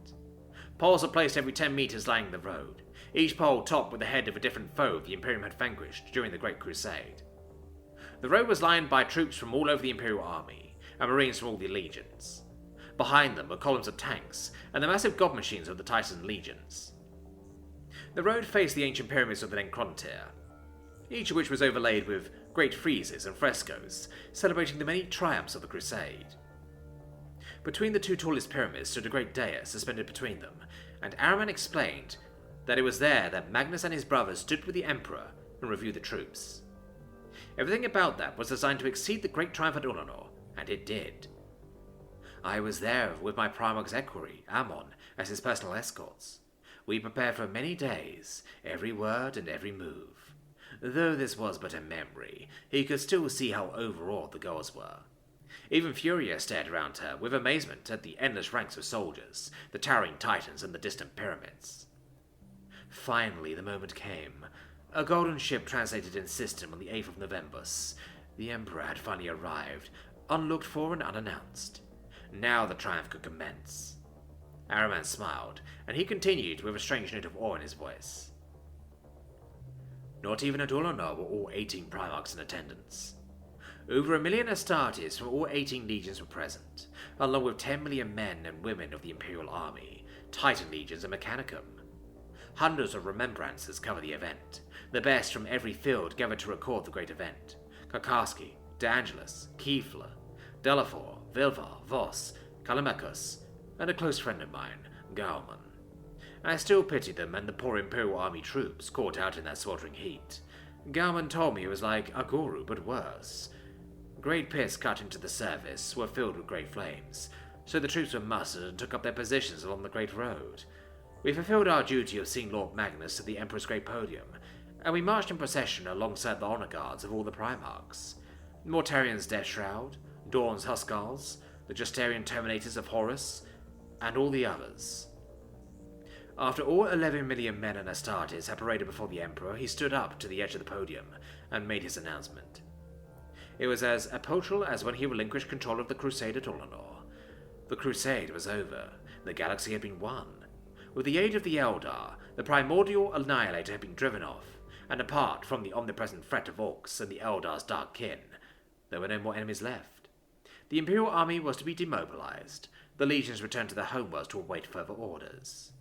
E: Poles were placed every 10 meters lining the road, each pole topped with the head of a different foe the Imperium had vanquished during the Great Crusade. The road was lined by troops from all over the Imperial army, and marines from all the legions. Behind them were columns of tanks, and the massive god machines of the Titan legions. The road faced the ancient pyramids of the Necrontyr, each of which was overlaid with great friezes and frescoes, celebrating the many triumphs of the Crusade. Between the two tallest pyramids stood a great dais suspended between them, and Araman explained that it was there that Magnus and his brothers stood with the Emperor and reviewed the troops. Everything about that was designed to exceed the great triumph at Ullanor, and it did. I was there with my Primarch's equerry, Ammon, as his personal escorts. We prepared for many days, every word and every move. Though this was but a memory, he could still see how overawed the girls were. Even Furia stared around her with amazement at the endless ranks of soldiers, the towering titans and the distant pyramids. Finally the moment came. A golden ship translated in system on the 8th of November. The Emperor had finally arrived, unlooked for and unannounced. Now the triumph could commence. Araman smiled, and he continued with a strange note of awe in his voice. Not even at Ullanor were all 18 Primarchs in attendance. Over 1 million Astartes from all 18 legions were present, along with 10 million men and women of the Imperial army, Titan legions and Mechanicum. Hundreds of remembrances cover the event, the best from every field gathered to record the great event. Karkarski, De Angelis, Kefla, Delafor, Vilvar, Voss, Kalamakos, and a close friend of mine, Guilliman. I still pity them and the poor Imperial army troops caught out in that sweltering heat. Guilliman told me it was like Aguru, but worse. Great pits cut into the surface were filled with great flames, so the troops were mustered and took up their positions along the great road. We fulfilled our duty of seeing Lord Magnus at the Emperor's great podium, and we marched in procession alongside the honor guards of all the Primarchs. Mortarion's Death Shroud, Dorn's Huskars, the Justarian Terminators of Horus, and all the others. After all 11 million men and Astartes had paraded before the Emperor, he stood up to the edge of the podium and made his announcement. It was as epochal as when he relinquished control of the Crusade at Ullanor. The Crusade was over. The galaxy had been won. With the aid of the Eldar, the primordial annihilator had been driven off, and apart from the omnipresent threat of Orcs and the Eldar's dark kin, there were no more enemies left. The Imperial army was to be demobilized. The legions returned to their homeworlds to await further orders.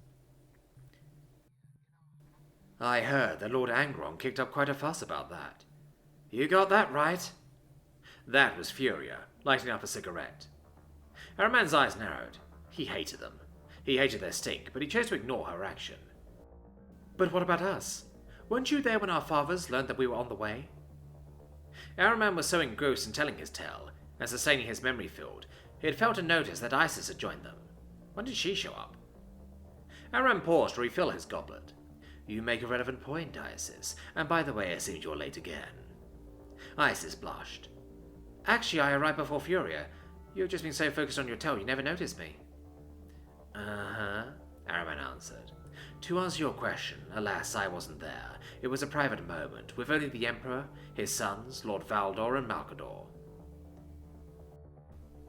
E: I heard that Lord Angron kicked up quite a fuss about that. You got that right. That was Furia, lighting up a cigarette. Araman's eyes narrowed. He hated them. He hated their stink, but he chose to ignore her action. But what about us? Weren't you there when our fathers learned that we were on the way? Araman was so engrossed in telling his tale, and sustaining his memory field, he had failed to notice that Isis had joined them. When did she show up? Araman paused to refill his goblet. You make a relevant point, Isis, and by the way, it seems you're late again. Isis blushed. Actually, I arrived before Furia. You've just been so focused on your tale, you never noticed me. Uh-huh, Araman answered. To answer your question, alas, I wasn't there. It was a private moment, with only the Emperor, his sons, Lord Valdor and Malkador.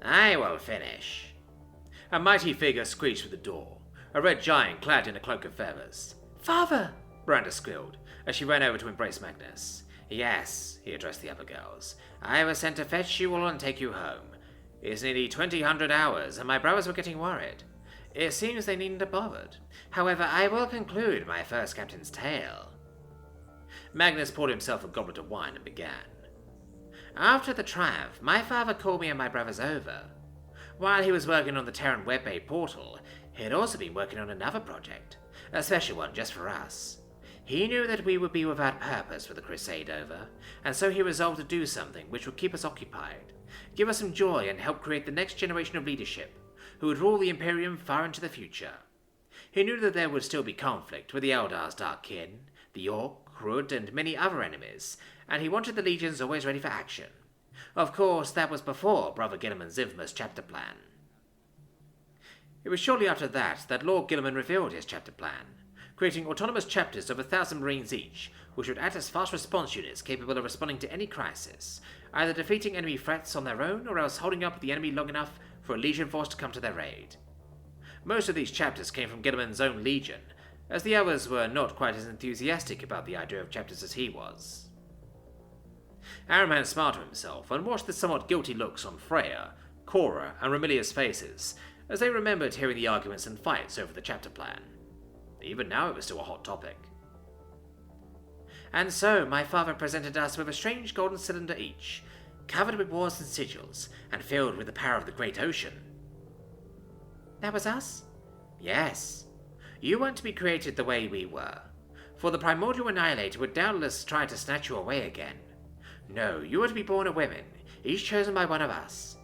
E: I will finish. A mighty figure screeched through the door, a red giant clad in a cloak of feathers. Father! Miranda squealed, as she ran over to embrace Magnus. Yes, he addressed the other girls. I was sent to fetch you all and take you home. It's nearly 2000 hours, and my brothers were getting worried. It seems they needn't have bothered. However, I will conclude my first captain's tale. Magnus poured himself a goblet of wine and began. After the triumph, my father called me and my brothers over. While he was working on the Terran Web-Bay portal, he had also been working on another project, a special one just for us. He knew that we would be without purpose with the Crusade over, and so he resolved to do something which would keep us occupied, give us some joy and help create the next generation of leadership, who would rule the Imperium far into the future. He knew that there would still be conflict with the Eldar's dark kin, the Orc, Rud, and many other enemies, and he wanted the legions always ready for action. Of course, that was before Brother Guilliman's infamous chapter plan. It was shortly after that Lord Guilliman revealed his chapter plan, creating autonomous chapters of 1,000 Marines each, which would act as fast response units capable of responding to any crisis, either defeating enemy threats on their own or else holding up the enemy long enough for a legion force to come to their aid. Most of these chapters came from Guilliman's own legion, as the others were not quite as enthusiastic about the idea of chapters as he was. Ahriman smiled to himself and watched the somewhat guilty looks on Freya, Cora, and Romilia's faces as they remembered hearing the arguments and fights over the chapter plan. Even now it was still a hot topic. And so my father presented us with a strange golden cylinder each, covered with wars and sigils, and filled with the power of the great ocean. That was us? Yes. You weren't to be created the way we were, for the primordial annihilator would doubtless try to snatch you away again. No, you were to be born of women, each chosen by one of us.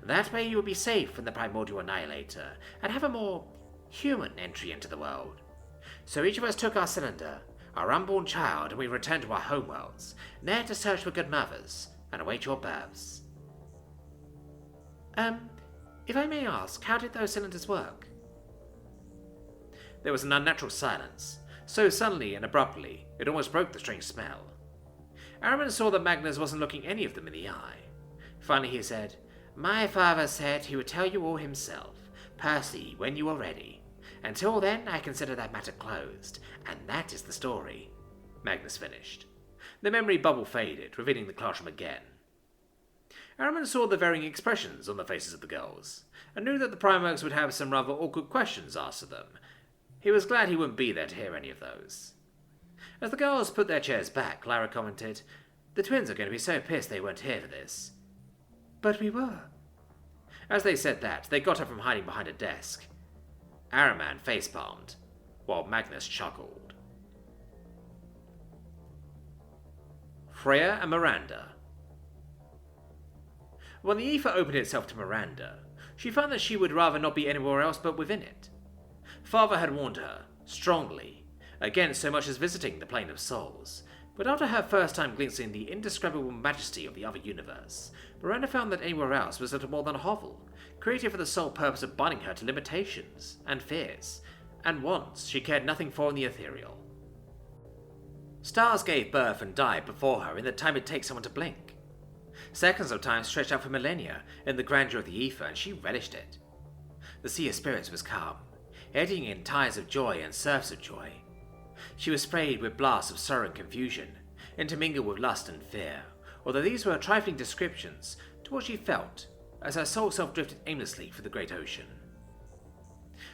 E: That way you would be safe from the primordial annihilator, and have a more human entry into the world. So each of us took our cylinder, our unborn child, and we returned to our homeworlds, there to search for good mothers, and await your births. If I may ask, how did those cylinders work? There was an unnatural silence, so suddenly and abruptly, it almost broke the strange smell. Ahriman saw that Magnus wasn't looking any of them in the eye. Finally he said, My father said he would tell you all himself, Percy, when you are ready. Until then, I consider that matter closed, and that is the story. Magnus finished. The memory bubble faded, revealing the classroom again. Ahriman saw the varying expressions on the faces of the girls, and knew that the Primarchs would have some rather awkward questions asked of them. He was glad he wouldn't be there to hear any of those. As the girls put their chairs back, Lyra commented, The twins are going to be so pissed they weren't here for this. But we were. As they said that, they got up from hiding behind a desk. Ahriman facepalmed, while Magnus chuckled. Freya and Miranda. When the ether opened itself to Miranda, she found that she would rather not be anywhere else but within it. Father had warned her, strongly, against so much as visiting the plane of souls, but after her first time glimpsing the indescribable majesty of the other universe, Miranda found that anywhere else was little more than a hovel, created for the sole purpose of binding her to limitations, and fears, and wants she cared nothing for in the ethereal. Stars gave birth and died before her in the time it takes someone to blink. Seconds of time stretched out for millennia in the grandeur of the ether, and she relished it. The sea of spirits was calm, eddying in tides of joy and surfs of joy. She was sprayed with blasts of sorrow and confusion, intermingled with lust and fear, although these were trifling descriptions to what she felt as her soul self drifted aimlessly through the great ocean.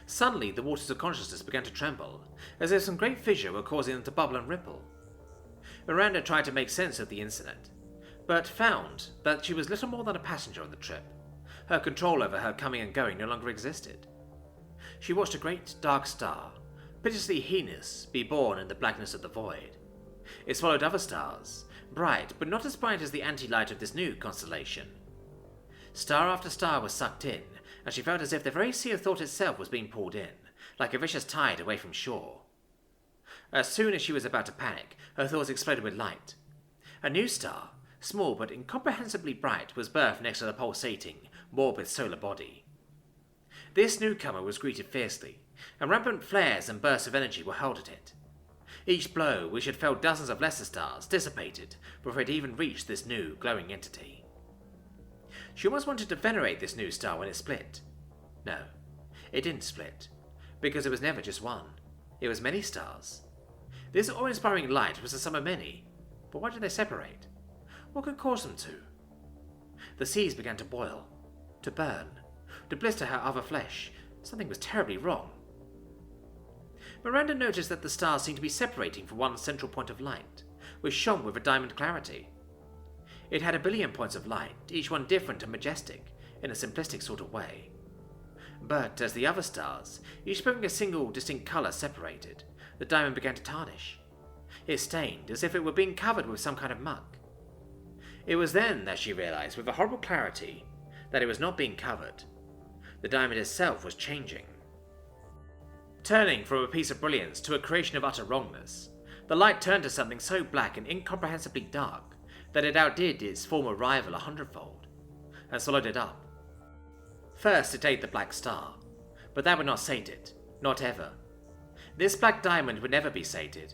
E: Suddenly the waters of consciousness began to tremble, as if some great fissure were causing them to bubble and ripple. Miranda tried to make sense of the incident, but found that she was little more than a passenger on the trip. Her control over her coming and going no longer existed. She watched a great dark star, pitilessly heinous, be born in the blackness of the void. It swallowed other stars, bright, but not as bright as the anti-light of this new constellation. Star after star was sucked in, and she felt as if the very sea of thought itself was being pulled in, like a vicious tide away from shore. As soon as she was about to panic, her thoughts exploded with light. A new star, small but incomprehensibly bright, was birthed next to the pulsating, morbid solar body. This newcomer was greeted fiercely, and rampant flares and bursts of energy were hurled at it. Each blow, which had felled dozens of lesser stars, dissipated before it even reached this new, glowing entity. She almost wanted to venerate this new star when it split. No, it didn't split, because it was never just one. It was many stars. This awe-inspiring light was the sum of many, but why did they separate? What could cause them to? The seas began to boil, to burn, to blister her other flesh. Something was terribly wrong. Miranda noticed that the stars seemed to be separating from one central point of light, which shone with a diamond clarity. It had 1 billion points of light, each one different and majestic, in a simplistic sort of way. But as the other stars, each bearing a single distinct colour, separated, the diamond began to tarnish. It stained as if it were being covered with some kind of muck. It was then that she realized with a horrible clarity that it was not being covered. The diamond itself was changing. Turning from a piece of brilliance to a creation of utter wrongness, the light turned to something so black and incomprehensibly dark that it outdid its former rival 100-fold, and swallowed it up. First it ate the black star, but that would not sate it, not ever. This black diamond would never be sated.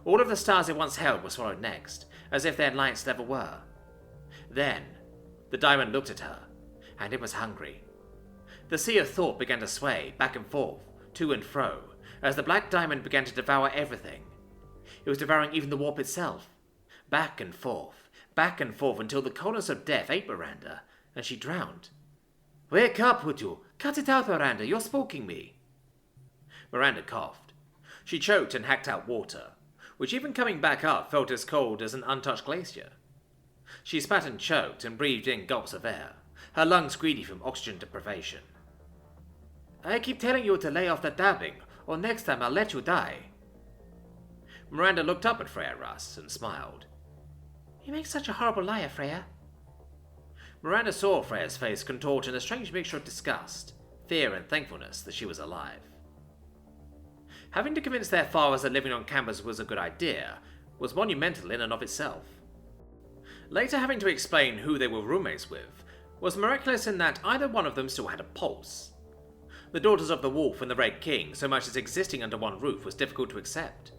E: All of the stars it once held were swallowed next, as if their lights never were. Then, the diamond looked at her, and it was hungry. The sea of thought began to sway, back and forth, to and fro, as the black diamond began to devour everything. It was devouring even the warp itself. Back and forth, until the coldness of death ate Miranda, and she drowned. "Wake up, would you? Cut it out, Miranda, you're spooking me." Miranda coughed. She choked and hacked out water, which even coming back up felt as cold as an untouched glacier. She spat and choked and breathed in gulps of air, her lungs greedy from oxygen deprivation. "I keep telling you to lay off the dabbing, or next time I'll let you die." Miranda looked up at Freya Russ and smiled. "You make such a horrible liar, Freya." Miranda saw Freya's face contort in a strange mixture of disgust, fear and thankfulness that she was alive. Having to convince their fathers that living on campus was a good idea was monumental in and of itself. Later having to explain who they were roommates with was miraculous in that either one of them still had a pulse. The daughters of the Wolf and the Red King, so much as existing under one roof was difficult to accept.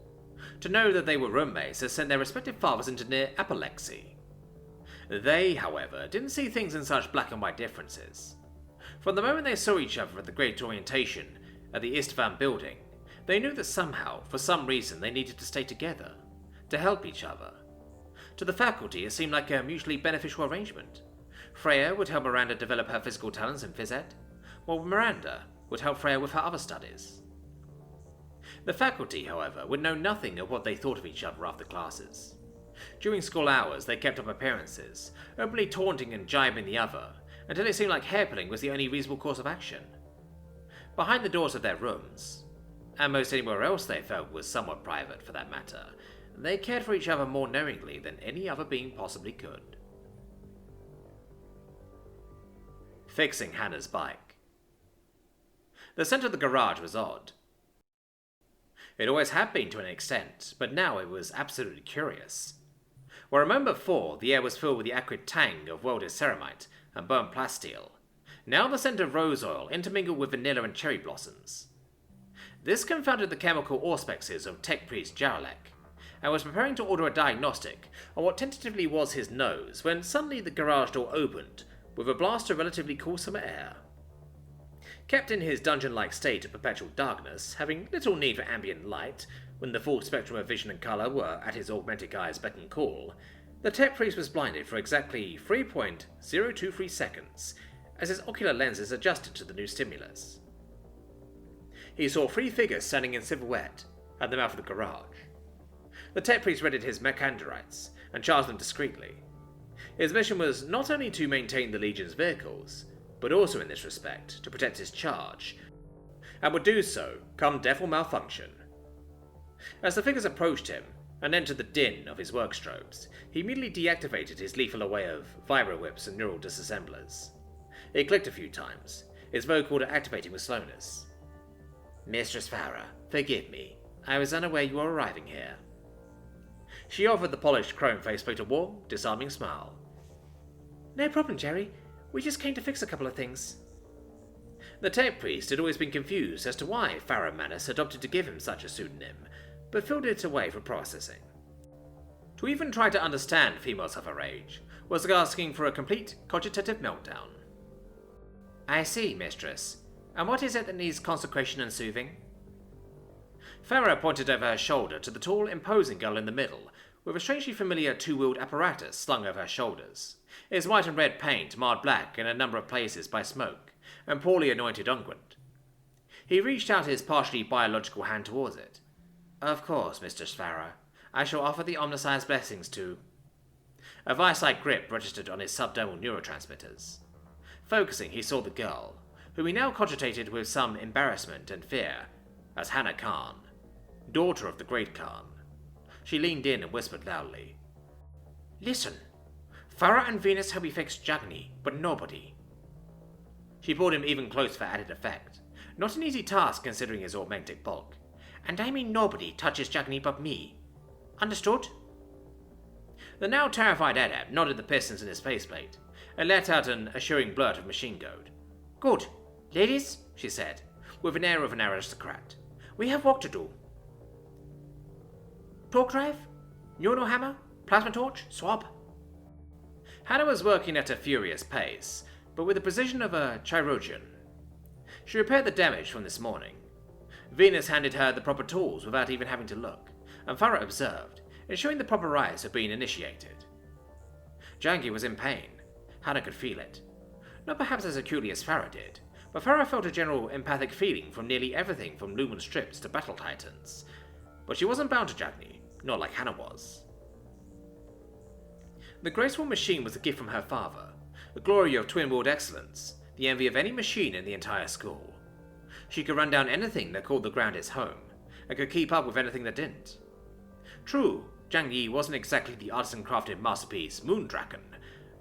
E: To know that they were roommates had sent their respective fathers into near apoplexy. They, however, didn't see things in such black and white differences. From the moment they saw each other at the Great Orientation at the Istvan building, they knew that somehow, for some reason, they needed to stay together, to help each other. To the faculty, it seemed like a mutually beneficial arrangement. Freya would help Miranda develop her physical talents in phys ed, while Miranda would help Freya with her other studies. The faculty, however, would know nothing of what they thought of each other after classes. During school hours, they kept up appearances, openly taunting and jibing the other, until it seemed like hairpulling was the only reasonable course of action. Behind the doors of their rooms, and most anywhere else they felt was somewhat private for that matter, they cared for each other more knowingly than any other being possibly could. Fixing Hannah's bike. The scent of the garage was odd. It always had been to an extent, but now it was absolutely curious. Where a moment before the air was filled with the acrid tang of welded ceramite and burnt plasteel, now the scent of rose oil intermingled with vanilla and cherry blossoms. This confounded the chemical auspexes of tech priest Jaralek, and was preparing to order a diagnostic on what tentatively was his nose when suddenly the garage door opened with a blast of relatively cool summer air. Kept in his dungeon-like state of perpetual darkness, having little need for ambient light when the full spectrum of vision and colour were at his augmented eye's beck and call, the tech priest was blinded for exactly 3.023 seconds as his ocular lenses adjusted to the new stimulus. He saw 3 figures standing in silhouette at the mouth of the garage. The tech priest readied his Mechantarions and charged them discreetly. His mission was not only to maintain the Legion's vehicles, but also in this respect to protect his charge, and would do so come death or malfunction. As the figures approached him and entered the din of his workstrobes, he immediately deactivated his lethal array of vibro whips and neural disassemblers. It clicked a few times, his vocoder activating with slowness. "Mistress Farah, forgive me. I was unaware you were arriving here." She offered the polished chrome faceplate a warm, disarming smile. "No problem, Jerry. We just came to fix a couple of things." The tech priest had always been confused as to why Farah Manus had opted to give him such a pseudonym, but filtered it away for processing. To even try to understand females of her age was like asking for a complete cogitative meltdown. "I see, mistress. And what is it that needs consecration and soothing?" Farah pointed over her shoulder to the tall, imposing girl in the middle, with a strangely familiar 2-wheeled apparatus slung over her shoulders, its white and red paint marred black in a number of places by smoke and poorly anointed unguent. He reached out his partially biological hand towards it. "Of course, Mistress Farah. I shall offer the Omnissiah's blessings to—" A vice-like grip registered on his subdermal neurotransmitters. Focusing, he saw the girl, whom he now cogitated with some embarrassment and fear, as Hannah Khan, daughter of the Great Khan. She leaned in and whispered loudly. "Listen. Farah and Venus help me fix Jaghatai, but nobody." She pulled him even closer for added effect, Not an easy task considering his augmented bulk. And I mean nobody touches Jaghatai but me. Understood? The now terrified adept nodded the pistons in his faceplate and let out an assuring blurt of machine code. Good. Ladies, she said, with an air of an aristocrat, we have work to do. Torque drive? Neural hammer? Plasma torch? Swab? Hannah was working at a furious pace, but with the precision of a chirurgeon. She repaired the damage from this morning. Venus handed her the proper tools without even having to look, and Farah observed, ensuring the proper rites had been initiated. Jangi was in pain. Hannah could feel it. Not perhaps as acutely as Farah did, but Farah felt a general empathic feeling from nearly everything from lumen strips to battle titans. But she wasn't bound to Jaghatai, not like Hannah was. The graceful machine was a gift from her father, the glory of twin-wheeled excellence, the envy of any machine in the entire school. She could run down anything that called the ground its home, and could keep up with anything that didn't. True, Zhang Yi wasn't exactly the artisan-crafted masterpiece Moondraken,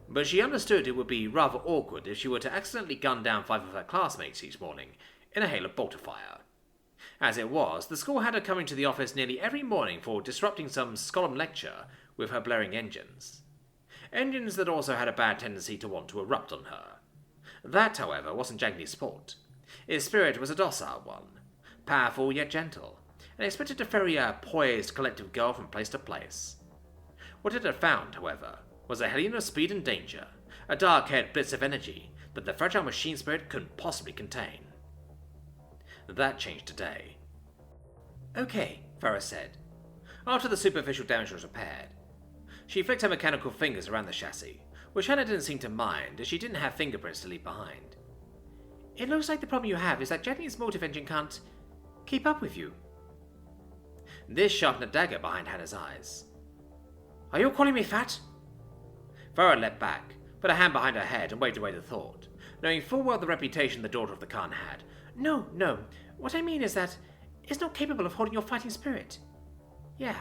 E: but she understood it would be rather awkward if she were to accidentally gun down 5 of her classmates each morning in a hail of bolter fire. As it was, the school had her coming to the office nearly every morning for disrupting some solemn lecture with her blaring engines. Engines that also had a bad tendency to want to erupt on her. That, however, wasn't Jagni's fault. His spirit was a docile one, powerful yet gentle, and expected to ferry a poised collective girl from place to place. What it had found, however, was a hellion of speed and danger, a dark-haired blitz of energy that the fragile machine spirit couldn't possibly contain. That changed today. Okay, Ferrus said, after the superficial damage was repaired. She flicked her mechanical fingers around the chassis, which Hannah didn't seem to mind, as she didn't have fingerprints to leave behind. It looks like the problem you have is that Jagha's motive engine can't keep up with you. This sharpened a dagger behind Hannah's eyes. Are you calling me fat? Farah leapt back, put a hand behind her head and waved away the thought, knowing full well the reputation the daughter of the Khan had. No. What I mean is that it's not capable of holding your fighting spirit. Yeah.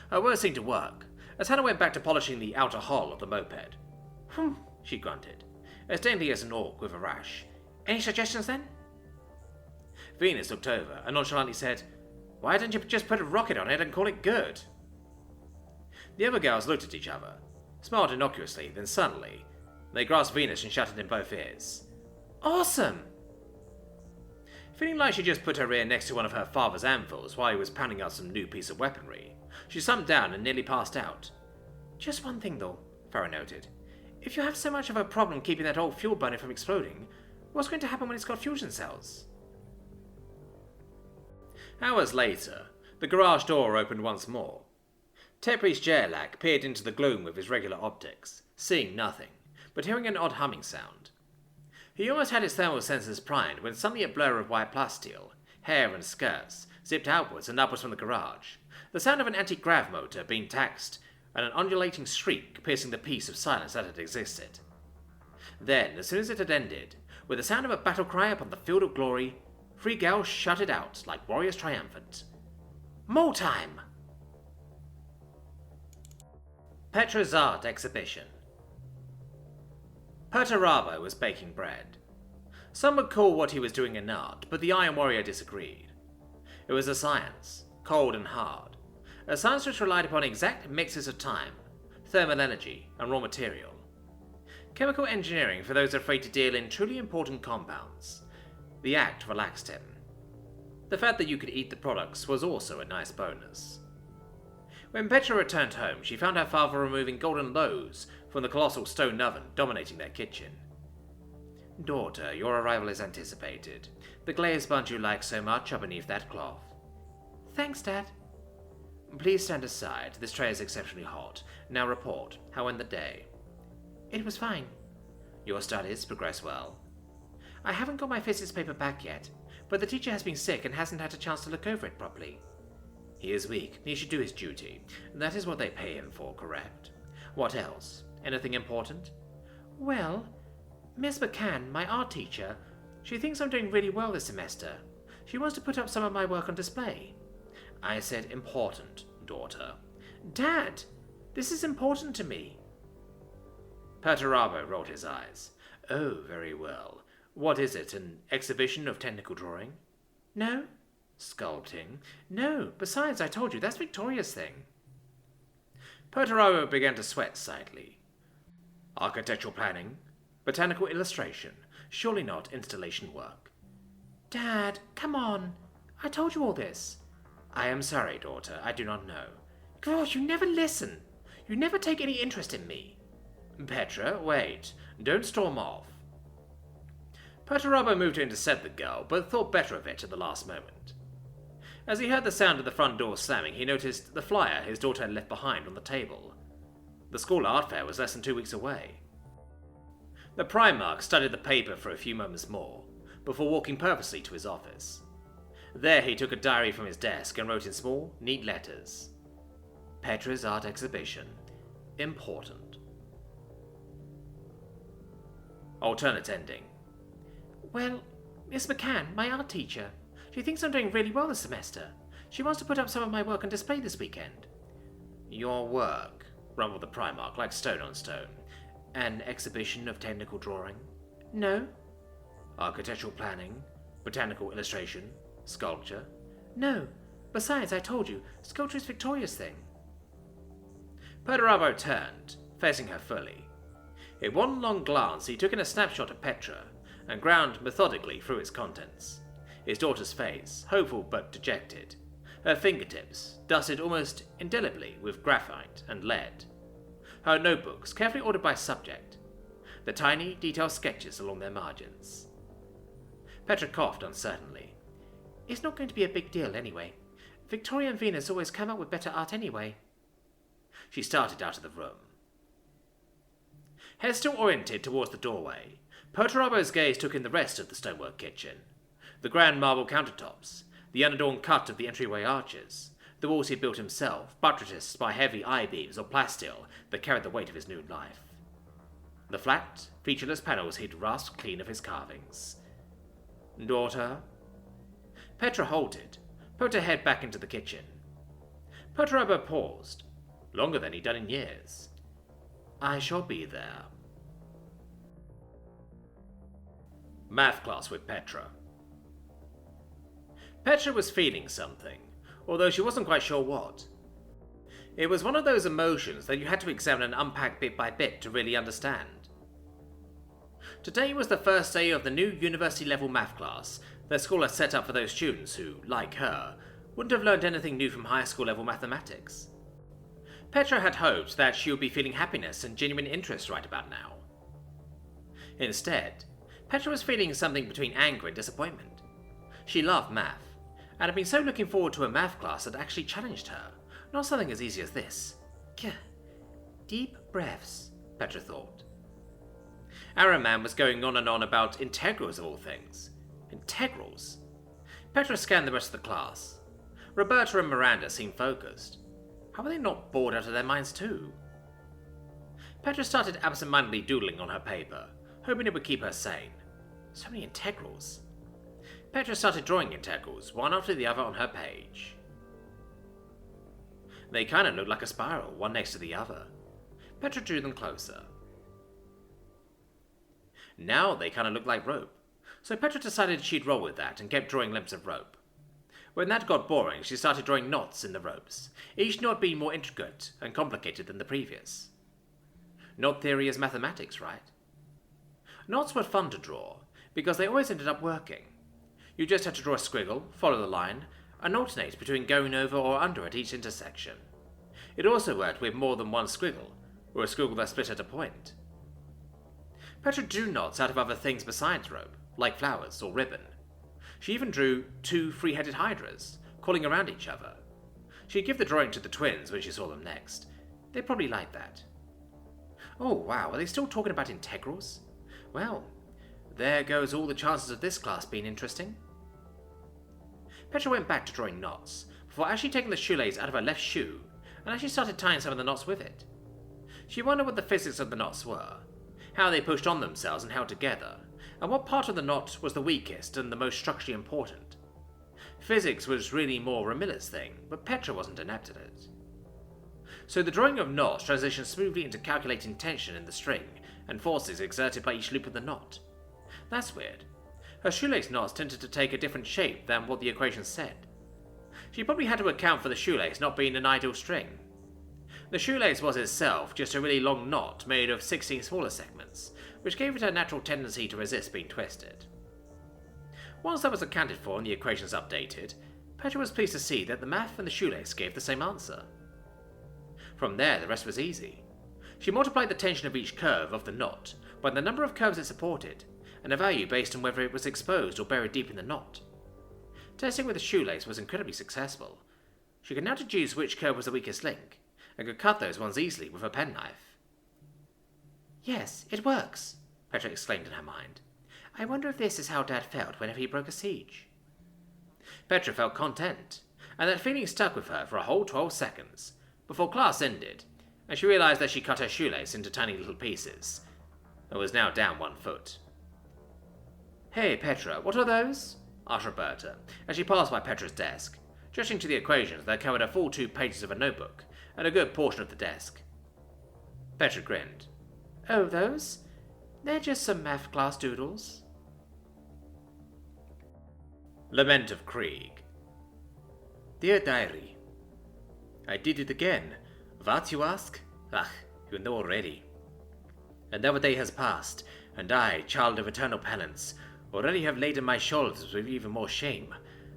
E: Her words seemed to work, as Hannah went back to polishing the outer hull of the moped. She grunted, as daintily as an orc with a rash. Any suggestions then? Venus looked over and nonchalantly said, Why don't you just put a rocket on it and call it good? The other girls looked at each other, smiled innocuously, then suddenly, they grasped Venus and shouted in both ears, Awesome! Feeling like she just put her ear next to one of her father's anvils while he was pounding out some new piece of weaponry, she slumped down and nearly passed out. Just one thing though, Farah noted. If you have so much of a problem keeping that old fuel burner from exploding, what's going to happen when it's got fusion cells? Hours later, the garage door opened once more. Tepri's Jerlak peered into the gloom with his regular optics, seeing nothing, but hearing an odd humming sound. He almost had his thermal sensors primed when suddenly a blur of white plasteel, hair and skirts, zipped outwards and upwards from the garage, the sound of an anti-grav motor being taxed, and an undulating shriek piercing the peace of silence that had existed. Then, as soon as it had ended, with the sound of a battle cry upon the field of glory, 3 gals shouted out like warriors triumphant. More time! Petra's Art Exhibition. Perturabo was baking bread. Some would call what he was doing an art, but the Iron Warrior disagreed. It was a science, cold and hard, a science which relied upon exact mixes of time, thermal energy, and raw material. Chemical engineering for those afraid to deal in truly important compounds. The act relaxed him. The fact that you could eat the products was also a nice bonus. When Petra returned home, she found her father removing golden loaves from the colossal stone oven dominating their kitchen. Daughter, your arrival is anticipated. The glazed buns you like so much are beneath that cloth. Thanks, Dad. Please stand aside. This tray is exceptionally hot. Now report. How went the day? It was fine. Your studies progress well? I haven't got my physics paper back yet, but the teacher has been sick and hasn't had a chance to look over it properly. He is weak. He should do his duty. That is what they pay him for, correct? What else? Anything important? Well, Miss McCann, my art teacher, she thinks I'm doing really well this semester. She wants to put up some of my work on display. I said important, daughter. Dad, this is important to me. Perturabo rolled his eyes. Oh, very well.
C: What is it, an exhibition of technical drawing?
E: No.
C: Sculpting?
E: No. Besides, I told you, that's Victoria's thing.
C: Perturabo began to sweat slightly. Architectural planning? Botanical illustration? Surely not installation work.
E: Dad, come on. I told you all this.
C: I am sorry, daughter. I do not know.
E: Gosh, you never listen. You never take any interest in me.
C: Petra, wait. Don't storm off. Perturabo moved to intercept the girl, but thought better of it at the last moment. As he heard the sound of the front door slamming, he noticed the flyer his daughter had left behind on the table. The school art fair was less than 2 weeks away. The Primarch studied the paper for a few moments more, before walking purposely to his office. There he took a diary from his desk and wrote in small, neat letters, Petra's art exhibition. Important. Alternate ending.
E: Well, Miss McCann, my art teacher, she thinks I'm doing really well this semester. She wants to put up some of my work on display this weekend.
C: Your work, rumbled the Primarch like stone on stone. An exhibition of technical drawing?
E: No.
C: Architectural planning? Botanical illustration? Sculpture?
E: No. Besides, I told you, sculpture is Victoria's thing.
C: Perturabo turned, facing her fully. In one long glance, he took in a snapshot of Petra and ground methodically through its contents. His daughter's face, hopeful but dejected. Her fingertips, dusted almost indelibly with graphite and lead. Her notebooks, carefully ordered by subject. The tiny, detailed sketches along their margins.
E: Petra coughed uncertainly. It's not going to be a big deal anyway. Victoria and Venus always come up with better art anyway.
C: She started out of the room. Head still oriented towards the doorway, Perturabo's gaze took in the rest of the stonework kitchen. The grand marble countertops, the unadorned cut of the entryway arches, the walls he built himself, buttressed by heavy I-beams or plasteel that carried the weight of his new life. The flat, featureless panels he'd rasped clean of his carvings. Daughter? Petra halted, poked her head back into the kitchen. Perturabo paused, longer than he'd done in years. I shall be there. Math class with Petra. Petra was feeling something, although she wasn't quite sure what. It was one of those emotions that you had to examine and unpack bit by bit to really understand. Today was the first day of the new university-level math class their school had set up for those students who, like her, wouldn't have learned anything new from high school-level mathematics. Petra had hoped that she would be feeling happiness and genuine interest right about now. Instead, Petra was feeling something between anger and disappointment. She loved math, and had been so looking forward to a math class that actually challenged her, not something as easy as this. Gah. Deep breaths, Petra thought. Araman was going on and on about integrals of all things. Integrals? Petra scanned the rest of the class. Roberta and Miranda seemed focused. How were they not bored out of their minds too? Petra started absent-mindedly doodling on her paper, hoping it would keep her sane. So many integrals. Petra started drawing integrals, one after the other on her page. They kind of looked like a spiral, one next to the other. Petra drew them closer. Now they kind of looked like rope, so Petra decided she'd roll with that and kept drawing lengths of rope. When that got boring, she started drawing knots in the ropes, each knot being more intricate and complicated than the previous. Knot theory is mathematics, right? Knots were fun to draw, because they always ended up working. You just had to draw a squiggle, follow the line, and alternate between going over or under at each intersection. It also worked with more than one squiggle, or a squiggle that split at a point. Petra drew knots out of other things besides rope, like flowers or ribbon. She even drew 2 three-headed hydras, crawling around each other. She'd give the drawing to the twins when she saw them next. They'd probably like that. Oh wow, are they still talking about integrals? Well, there goes all the chances of this class being interesting. Petra went back to drawing knots, before actually taking the shoelace out of her left shoe, and actually started tying some of the knots with it. She wondered what the physics of the knots were, how they pushed on themselves and held together, and what part of the knot was the weakest and the most structurally important. Physics was really more Ramilla's thing, but Petra wasn't inept at it. So the drawing of knots transitioned smoothly into calculating tension in the string and forces exerted by each loop of the knot.
E: That's weird. Her shoelace knots tended to take a different shape than what the equation said. She probably had to account for the shoelace not being an ideal string. The shoelace was itself just a really long knot made of 16 smaller segments, which gave it a natural tendency to resist being twisted. Once that was accounted for and the equations updated, Petra was pleased to see that the math and the shoelace gave the same answer. From there, the rest was easy. She multiplied the tension of each curve of the knot by the number of curves it supported, and a value based on whether it was exposed or buried deep in the knot. Testing with the shoelace was incredibly successful. She could now deduce which curve was the weakest link, and could cut those ones easily with a penknife. "Yes, it works," Petra exclaimed in her mind. "I wonder if this is how Dad felt whenever he broke a siege." Petra felt content, and that feeling stuck with her for a whole 12 seconds, before class ended, and she realized that she cut her shoelace into tiny little pieces, and was now down 1 foot. "Hey, Petra, what are those?" asked Roberta, as she passed by Petra's desk, judging to the equations that covered a full 2 pages of a notebook and a good portion of the desk. Petra grinned. "Oh, those? They're just some math class doodles." Lament of Krieg. Dear Diary, I did it again. What, you ask? Ah, you know already. Another day has passed, and I, child of eternal penance, already have laden my shoulders with even more shame,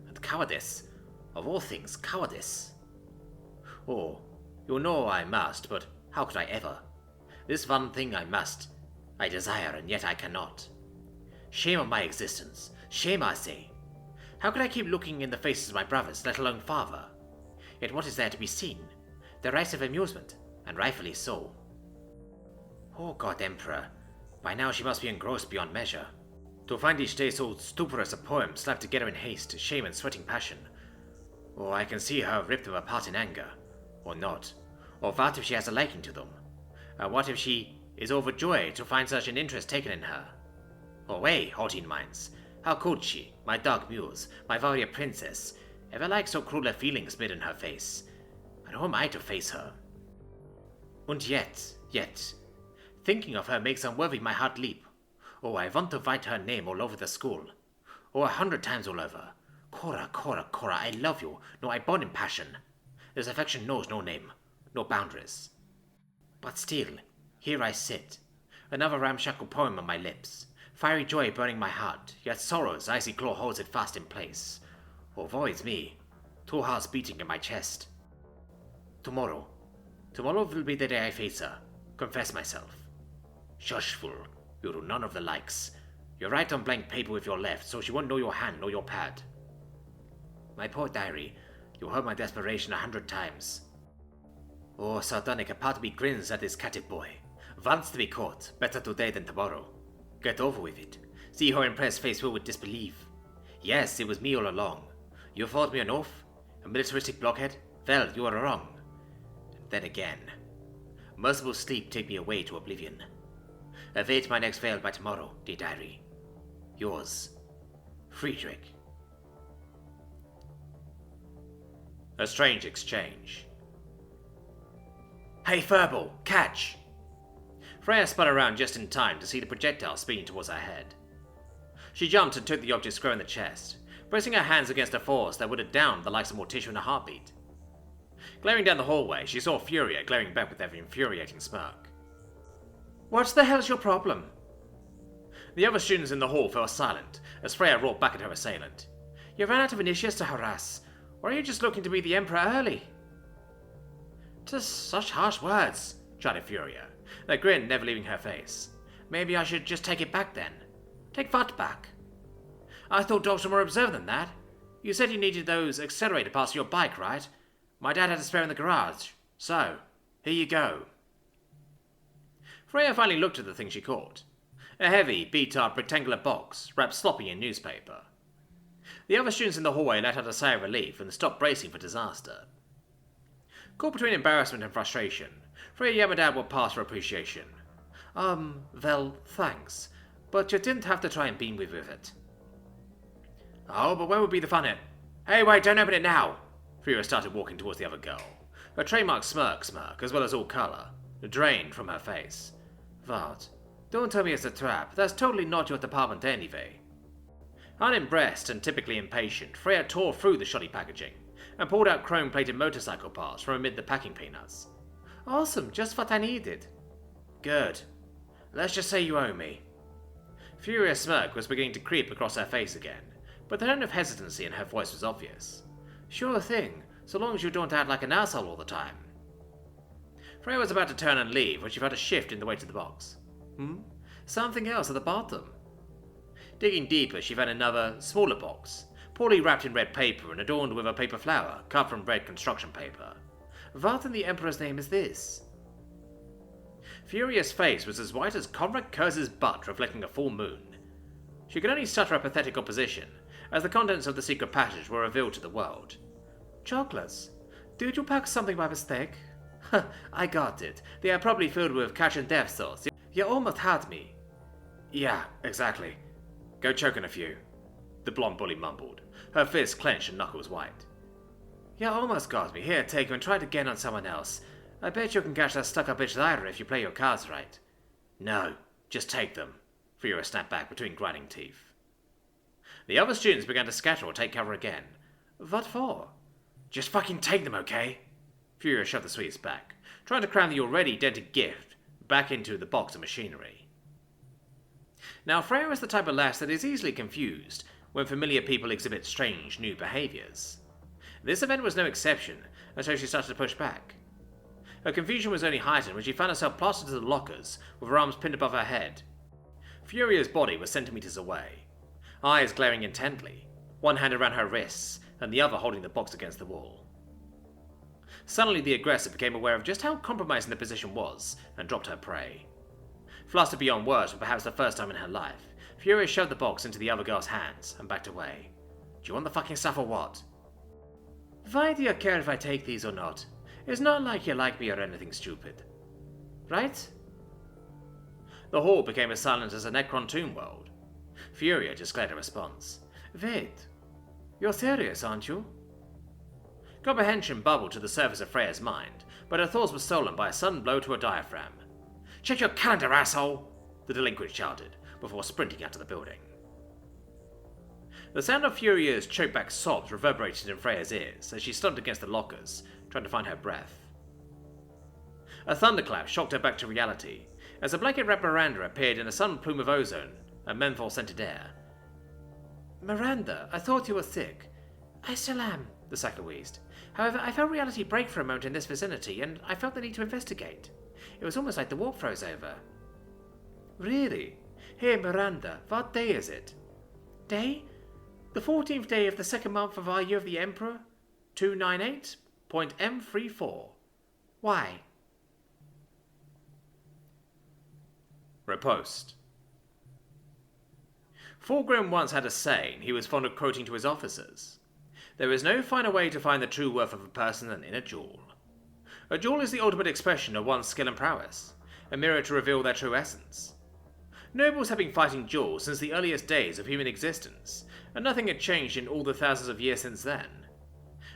E: and cowardice. Of all things, cowardice. Oh, you know I must, but how could I ever? This one thing I must. I desire, and yet I cannot. Shame on my existence. Shame, I say. How could I keep looking in the faces of my brothers, let alone father? Yet what is there to be seen? The rice of amusement, and rightfully so. Oh God, Emperor, by now she must be engrossed beyond measure. To find each day so stuporous a poem slapped together in haste, shame and sweating passion. Oh, I can see her rip them apart in anger. Or not. Or what if she has a liking to them? And what if she is overjoyed to find such an interest taken in her? Oh, way, halting minds. How could she, my dark muse, my warrior princess, ever like so cruel a feelings mid in her face? And who am I to face her? And yet, thinking of her makes unworthy my heart leap. Oh, I want to write her name all over the school. Oh, 100 times all over. Cora, Cora, Cora, I love you. No, I burn in passion. This affection knows no name, no boundaries. But still, here I sit, another ramshackle poem on my lips, fiery joy burning my heart, yet sorrow's icy claw holds it fast in place. Oh, woe is me, 2 hearts beating in my chest. Tomorrow will be the day I face her, confess myself. Shush, fool, you do none of the likes. You write on blank paper with your left, so she won't know your hand nor your pad. My poor diary, you heard my desperation 100 times. Oh, sardonic, a part of me grins at this caitiff boy. Wants to be caught, better today than tomorrow. Get over with it. See her impressed face filled with disbelief. Yes, it was me all along. You thought me an oaf? A militaristic blockhead? Well, you are wrong. And then again. Merciful sleep take me away to oblivion. Await my next veil by tomorrow, dear diary. Yours, Friedrich. A strange exchange. Hey, Furball, catch! Freya spun around just in time to see the projectile speeding towards her head. She jumped and took the object square in the chest, pressing her hands against a force that would have downed the likes of Mortarion in a heartbeat. Glaring down the hallway, she saw Furia glaring back with every infuriating smirk. What the hell's your problem? The other students in the hall fell silent as Freya roared back at her assailant. You ran out of initiates to harass, or are you just looking to be the Emperor early? Just such harsh words, chided Furia, that grin never leaving her face. Maybe I should just take it back then. Take what back? I thought dogs were more observant than that. You said you needed those accelerator parts for your bike, right? My dad had a spare in the garage, so here you go. Freya finally looked at the thing she caught. A heavy, beat-up rectangular box, wrapped sloppy in newspaper. The other students in the hallway let out a sigh of relief and stopped bracing for disaster. Caught between embarrassment and frustration, Freya yammered out what passed for appreciation. Well, thanks, but you didn't have to try and beam me with it. Oh, but where would be the fun in? Hey, wait, don't open it now! Freya started walking towards the other girl, her trademark smirk, as well as all colour, drained from her face. What? Don't tell me it's a trap. That's totally not your department anyway. Unimpressed and typically impatient, Freya tore through the shoddy packaging and pulled out chrome-plated motorcycle parts from amid the packing peanuts. Awesome, just what I needed. Good. Let's just say you owe me. Furious smirk was beginning to creep across her face again, but the tone of hesitancy in her voice was obvious. Sure thing, so long as you don't act like an asshole all the time. Freya was about to turn and leave when she felt a shift in the weight of the box. Something else at the bottom. Digging deeper, she found another, smaller box, poorly wrapped in red paper and adorned with a paper flower cut from red construction paper. What in the Emperor's name is this? Furious' face was as white as Konrad Kurze's butt reflecting a full moon. She could only stutter a pathetic opposition, as the contents of the secret passage were revealed to the world. Chocolates? Did you pack something by mistake? I got it. They are probably filled with catch and death sauce. You almost had me. Yeah, exactly. Go choke on a few, the blonde bully mumbled, her fists clenched and knuckles white. You almost got me. Here, take them and try to get on someone else. I bet you can catch that stuck-up bitch Lyra if you play your cards right. No, just take them, Furia snapped back between grinding teeth. The other students began to scatter or take cover again. What for? Just fucking take them, okay? Furia shoved the sweets back, trying to cram the already dented gift back into the box of machinery. Now, Freya is the type of lass that is easily confused when familiar people exhibit strange, new behaviours. This event was no exception, and so she started to push back. Her confusion was only heightened when she found herself plastered to the lockers, with her arms pinned above her head. Furia's body was centimetres away, eyes glaring intently, one hand around her wrists, and the other holding the box against the wall. Suddenly the aggressor became aware of just how compromising the position was, and dropped her prey. Flustered beyond words for perhaps the first time in her life, Furia shoved the box into the other girl's hands, and backed away. Do you want the fucking stuff or what? Why do you care if I take these or not? It's not like you like me or anything stupid. Right? The hall became as silent as a Necron tomb world. Furia just glared a response. Wait. You're serious, aren't you? Comprehension bubbled to the surface of Freya's mind, but her thoughts were stolen by a sudden blow to her diaphragm. Check your calendar, asshole! The delinquent shouted, before sprinting out of the building. The sound of Furia's choked-back sobs reverberated in Freya's ears as she stomped against the lockers, trying to find her breath. A thunderclap shocked her back to reality, as a blanket-wrapped Miranda appeared in a sudden plume of ozone and menthol-scented air. Miranda, I thought you were sick. I still am, the Sacker wheezed. However, I felt reality break for a moment in this vicinity, and I felt the need to investigate. It was almost like the warp froze over. Really? Hey, Miranda, what day is it? Day? The 14th day of the second month of our year of the Emperor, 298.M34. Why? Riposte. Fulgrim once had a saying he was fond of quoting to his officers. There is no finer way to find the true worth of a person than in a duel. A duel is the ultimate expression of one's skill and prowess, a mirror to reveal their true essence. Nobles have been fighting duels since the earliest days of human existence, and nothing had changed in all the thousands of years since then.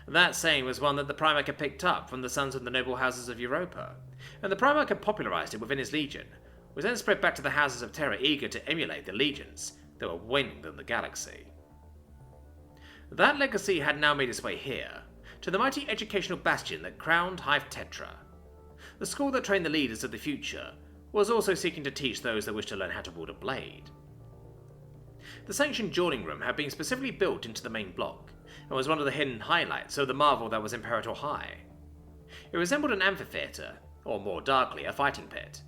E: That saying was one that the Primarch had picked up from the sons of the noble houses of Europa, and the Primarch had popularized it within his legion, which then spread back to the houses of Terra eager to emulate the legions that were winning them the galaxy. That legacy had now made its way here, to the mighty educational bastion that crowned Hive Tetra. The school that trained the leaders of the future was also seeking to teach those that wished to learn how to wield a blade. The sanctioned dueling room had been specifically built into the main block, and was one of the hidden highlights of the marvel that was Imperator High. It resembled an amphitheatre, or more darkly, a fighting pit.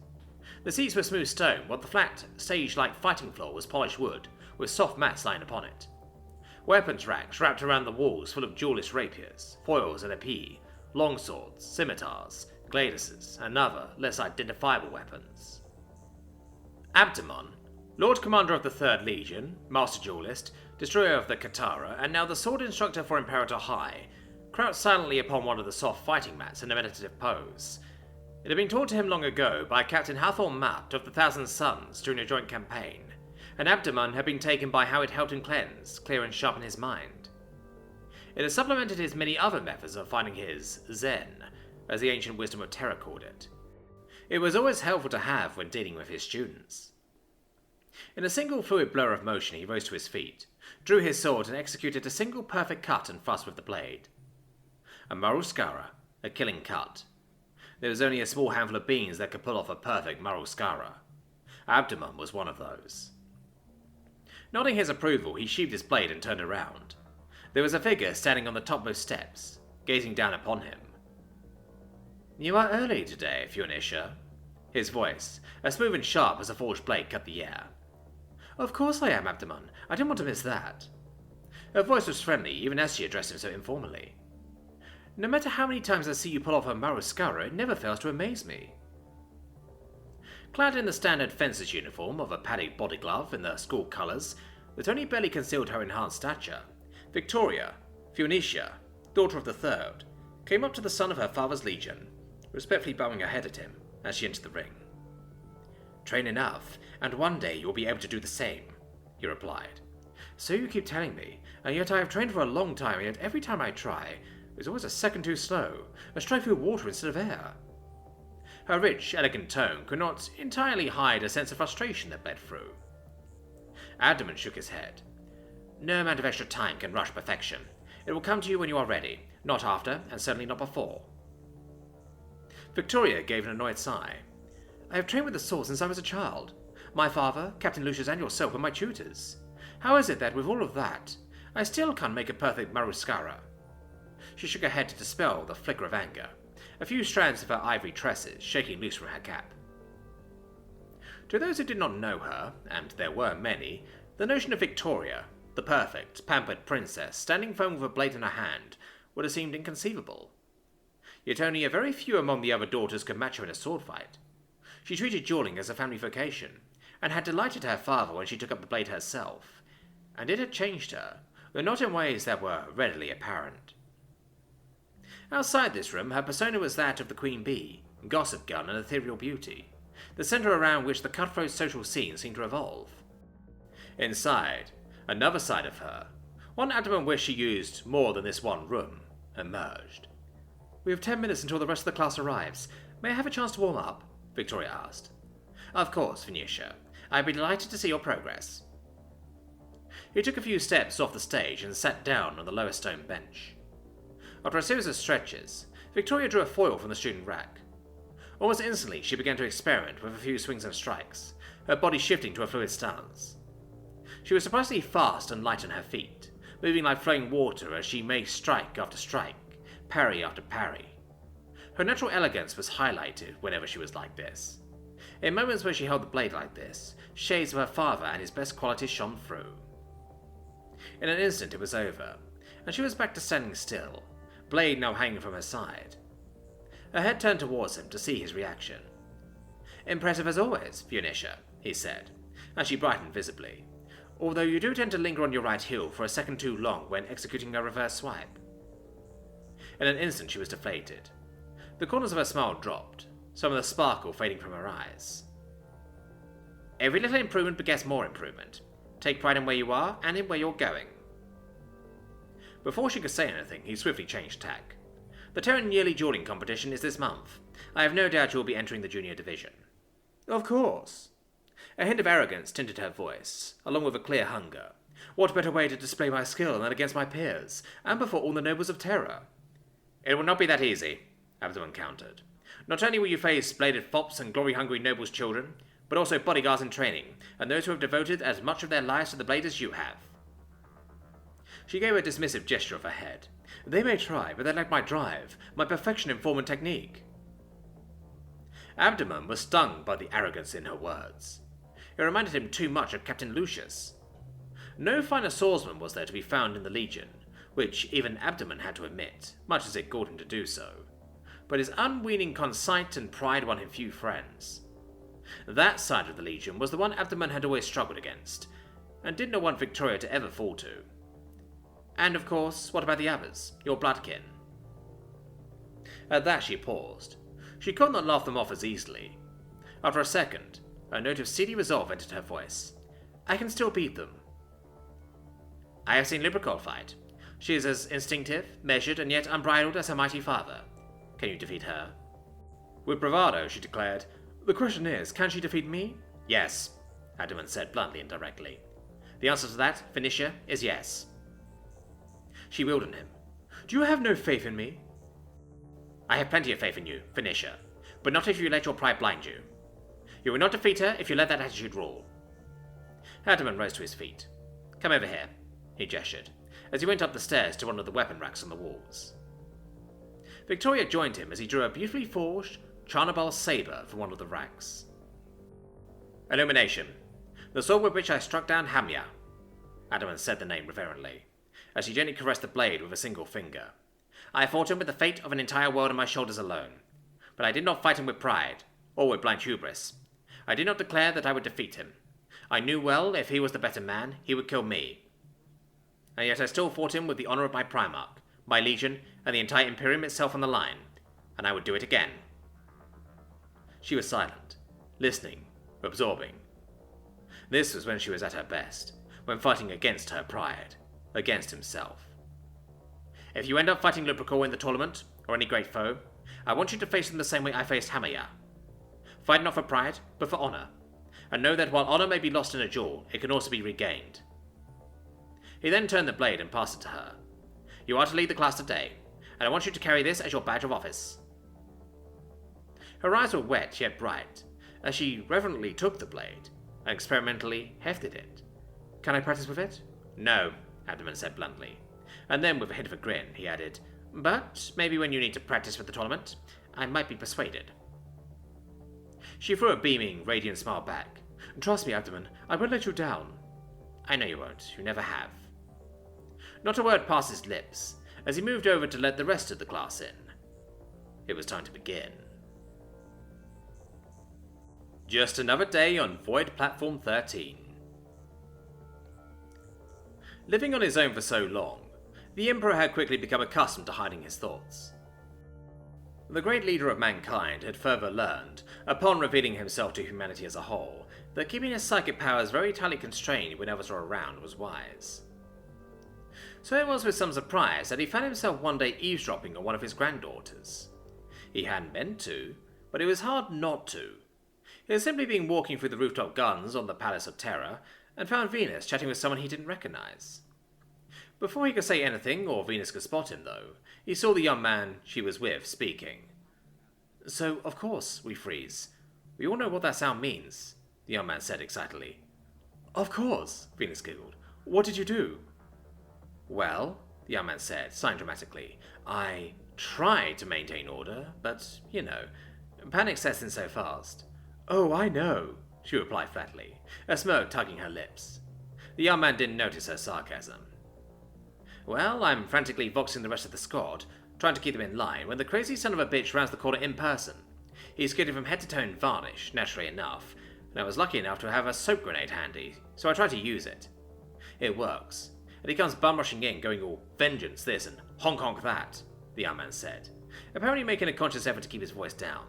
E: The seats were smooth stone, while the flat, stage-like fighting floor was polished wood, with soft mats lying upon it. Weapons racks wrapped around the walls full of duelist rapiers, foils and épées, longswords, scimitars, gladiuses, and other, less identifiable weapons. Abdamon, Lord Commander of the 3rd Legion, Master Duelist, Destroyer of the Katara, and now the sword instructor for Imperator High, crouched silently upon one of the soft fighting mats in a meditative pose. It had been taught to him long ago by Captain Hathor Mapt of the Thousand Suns during a joint campaign, and Abdamon had been taken by how it helped him cleanse, clear and sharpen his mind. It had supplemented his many other methods of finding his Zen, as the ancient wisdom of Terra called it. It was always helpful to have when dealing with his students. In a single fluid blur of motion, he rose to his feet, drew his sword, and executed a single perfect cut and thrust with the blade. A Maruskara, a killing cut. There was only a small handful of beings that could pull off a perfect Maruskara. Abdomen was one of those. Nodding his approval, he sheathed his blade and turned around. There was a figure standing on the topmost steps, gazing down upon him. "You are early today, Funisha." His voice, as smooth and sharp as a forged blade, cut the air. "Of course I am, Abdomen. I didn't want to miss that." Her voice was friendly, even as she addressed him so informally. "No matter how many times I see you pull off a Maruskara, it never fails to amaze me." Clad in the standard fencer's uniform of a padded body glove in the school colours that only barely concealed her enhanced stature, Victoria, Funisha, daughter of the Third, came up to the son of her father's legion, respectfully bowing her head at him as she entered the ring. "Train enough, and one day you'll be able to do the same," he replied. "So you keep telling me, and yet I have trained for a long time, and yet every time I try, it's always a second too slow, a strike through water instead of air." Her rich, elegant tone could not entirely hide a sense of frustration that bled through. Abdomen shook his head. "No amount of extra time can rush perfection. It will come to you when you are ready, not after, and certainly not before." Victoria gave an annoyed sigh. "I have trained with the sword since I was a child. My father, Captain Lucius, and yourself were my tutors. How is it that, with all of that, I still can't make a perfect Maruskara?" She shook her head to dispel the flicker of anger, a few strands of her ivory tresses shaking loose from her cap. To those who did not know her, and there were many, the notion of Victoria, the perfect, pampered princess, standing firm with a blade in her hand, would have seemed inconceivable. Yet only a very few among the other daughters could match her in a sword fight. She treated dueling as a family vocation, and had delighted her father when she took up the blade herself, and it had changed her, though not in ways that were readily apparent. Outside this room, her persona was that of the queen bee, gossip gun and ethereal beauty, the centre around which the cutthroat social scene seemed to revolve. Inside, another side of her, one Abdomen wished she used more than this one room, emerged. "We have 10 minutes until the rest of the class arrives. May I have a chance to warm up?" Victoria asked. "Of course, Venetia. I'd be delighted to see your progress." He took a few steps off the stage and sat down on the lower stone bench. After a series of stretches, Victoria drew a foil from the student rack. Almost instantly, she began to experiment with a few swings and strikes, her body shifting to a fluid stance. She was surprisingly fast and light on her feet, moving like flowing water as she made strike after strike, parry after parry. Her natural elegance was highlighted whenever she was like this. In moments where she held the blade like this, shades of her father and his best qualities shone through. In an instant it was over, and she was back to standing still, blade now hanging from her side. Her head turned towards him to see his reaction. "Impressive as always, Funisha," he said, and she brightened visibly, "although you do tend to linger on your right heel for a second too long when executing a reverse swipe." In an instant she was deflated. The corners of her smile dropped, some of the sparkle fading from her eyes. "Every little improvement begets more improvement. Take pride in where you are and in where you're going." Before she could say anything, he swiftly changed tack. "The Terran yearly dueling competition is this month. I have no doubt you will be entering the junior division." "Of course." A hint of arrogance tinted her voice, along with a clear hunger. "What better way to display my skill than against my peers, and before all the nobles of Terra?" "It will not be that easy," Abdomen countered. "Not only will you face bladed fops and glory-hungry nobles' children, but also bodyguards in training, and those who have devoted as much of their lives to the blade as you have." She gave a dismissive gesture of her head. "They may try, but they lack my drive, my perfection in form and technique." Abdomen was stung by the arrogance in her words. It reminded him too much of Captain Lucius. No finer swordsman was there to be found in the Legion, which even Abdomen had to admit, much as it galled him to do so. But his unweaning conceit and pride won him few friends. That side of the Legion was the one Abdomen had always struggled against, and did not want Victoria to ever fall to. "And of course, what about the others, your bloodkin?" At that she paused. She could not laugh them off as easily. After a second, a note of seedy resolve entered her voice. "I can still beat them." "I have seen Libricol fight. She is as instinctive, measured, and yet unbridled as her mighty father. Can you defeat her?" With bravado, she declared, "The question is, can she defeat me?" "Yes," Adamant said bluntly and directly. The answer to that, Phoenicia, is yes. She wheeled on him. Do you have no faith in me? I have plenty of faith in you, Phoenicia, but not if you let your pride blind you. You will not defeat her if you let that attitude rule. Adamant rose to his feet. Come over here, he gestured, as he went up the stairs to one of the weapon racks on the walls. Victoria joined him as he drew a beautifully forged Charnabal sabre from one of the racks. Illumination. The sword with which I struck down Hamya. Adamant said the name reverently, as he gently caressed the blade with a single finger. I fought him with the fate of an entire world on my shoulders alone. But I did not fight him with pride, or with blind hubris. I did not declare that I would defeat him. I knew well if he was the better man, he would kill me. And yet I still fought him with the honour of my Primarch, my legion, and the entire Imperium itself on the line, and I would do it again. She was silent, listening, absorbing. This was when she was at her best, when fighting against her pride, against himself. If you end up fighting Lupercal in the tournament, or any great foe, I want you to face him the same way I faced Hamaya. Fight not for pride, but for honour, and know that while honour may be lost in a duel, it can also be regained. He then turned the blade and passed it to her. You are to lead the class today, and I want you to carry this as your badge of office. Her eyes were wet yet bright, as she reverently took the blade, and experimentally hefted it. Can I practice with it? No, Abdomen said bluntly. And then, with a hint of a grin, he added, but maybe when you need to practice for the tournament, I might be persuaded. She threw a beaming, radiant smile back. Trust me, Abdomen, I won't let you down. I know you won't. You never have. Not a word passed his lips, as he moved over to let the rest of the class in. It was time to begin. Just another day on Void Platform 13. Living on his own for so long, the Emperor had quickly become accustomed to hiding his thoughts. The great leader of mankind had further learned, upon revealing himself to humanity as a whole, that keeping his psychic powers very tightly constrained when others were around was wise. So it was with some surprise that he found himself one day eavesdropping on one of his granddaughters. He hadn't meant to, but it was hard not to. He had simply been walking through the rooftop gardens on the Palace of Terror, and found Venus chatting with someone he didn't recognize. Before he could say anything, or Venus could spot him, though, he saw the young man she was with speaking. So, of course, we freeze. We all know what that sound means, the young man said excitedly. Of course, Venus giggled. What did you do? Well, the young man said, sighing dramatically, I tried to maintain order, but, panic sets in so fast. Oh, I know, she replied flatly, a smirk tugging her lips. The young man didn't notice her sarcasm. Well, I'm frantically voxing the rest of the squad, trying to keep them in line, when the crazy son of a bitch rounds the corner in person. He's getting from head to toe in varnish, naturally enough, and I was lucky enough to have a soap grenade handy, so I tried to use it. It works, and he comes bum rushing in, going all vengeance this and honk honk that, the young man said, apparently making a conscious effort to keep his voice down.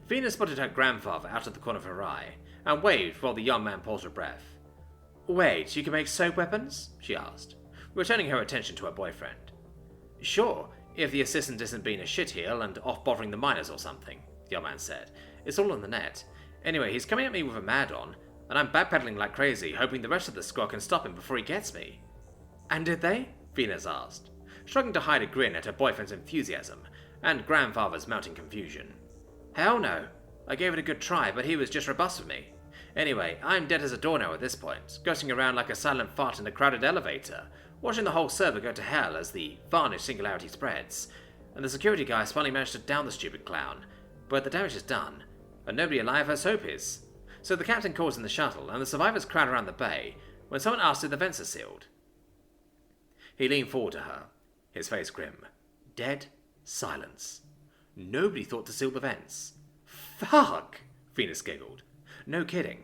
E: Venus spotted her grandfather out of the corner of her eye, and waved while the young man paused for breath. Wait, you can make soap weapons? She asked, returning her attention to her boyfriend. Sure, if the assistant isn't being a shitheel and off bothering the miners or something, the young man said. It's all on the net. Anyway, he's coming at me with a mad-on, and I'm backpedaling like crazy, hoping the rest of the squad can stop him before he gets me. And did they? Venus asked, struggling to hide a grin at her boyfriend's enthusiasm, and grandfather's mounting confusion. Hell no. I gave it a good try, but he was just robust with me. Anyway, I'm dead as a doornail at this point, ghosting around like a silent fart in a crowded elevator, watching the whole server go to hell as the varnish singularity spreads, and the security guys finally managed to down the stupid clown, but the damage is done, and nobody alive has hope is. So the captain calls in the shuttle, and the survivors crowd around the bay, when someone asks if the vents are sealed. He leaned forward to her, his face grim. Dead silence. Nobody thought to seal the vents. Fuck! Venus giggled. No kidding.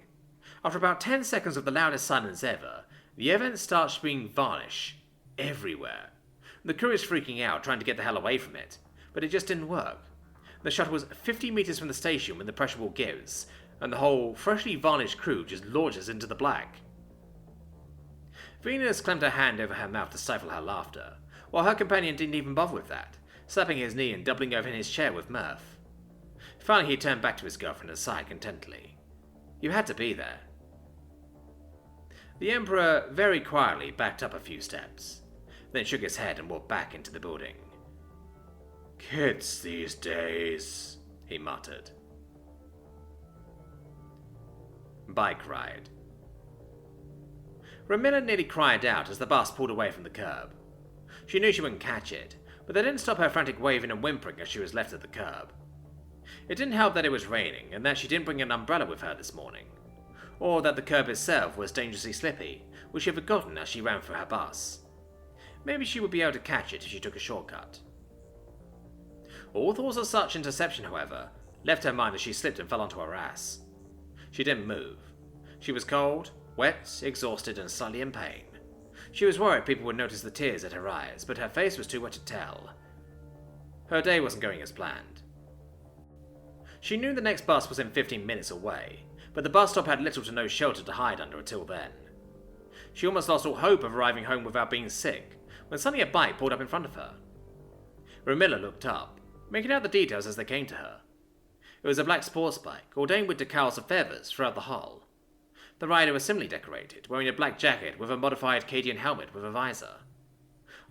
E: After about 10 seconds of the loudest silence ever, the air vents start spewing varnish everywhere. The crew is freaking out, trying to get the hell away from it, but it just didn't work. The shuttle was 50 meters from the station when the pressure wall gives, and the whole freshly varnished crew just launches into the black. Venus clamped her hand over her mouth to stifle her laughter, while her companion didn't even bother with that, slapping his knee and doubling over in his chair with mirth. Finally he turned back to his girlfriend and sighed contentedly. You had to be there.
C: The Emperor very quietly backed up a few steps, then shook his head and walked back into the building.
B: "Kids these days," he muttered.
C: Bike ride. Ramilla nearly cried out as the bus pulled away from the curb. She knew she wouldn't catch it, but that didn't stop her frantic waving and whimpering as she was left at the curb. It didn't help that it was raining and that she didn't bring an umbrella with her this morning, or that the curb itself was dangerously slippy, which she had forgotten as she ran for her bus. Maybe she would be able to catch it if she took a shortcut. All thoughts of such interception, however, left her mind as she slipped and fell onto her ass. She didn't move. She was cold, wet, exhausted, and slightly in pain. She was worried people would notice the tears at her eyes, but her face was too wet to tell. Her day wasn't going as planned. She knew the next bus was in 15 minutes away, but the bus stop had little to no shelter to hide under until then. She almost lost all hope of arriving home without being sick, when suddenly a bike pulled up in front of her. Ramilla looked up, making out the details as they came to her. It was a black sports bike, ordained with decals of feathers throughout the hull. The rider was similarly decorated, wearing a black jacket with a modified Cadian helmet with a visor.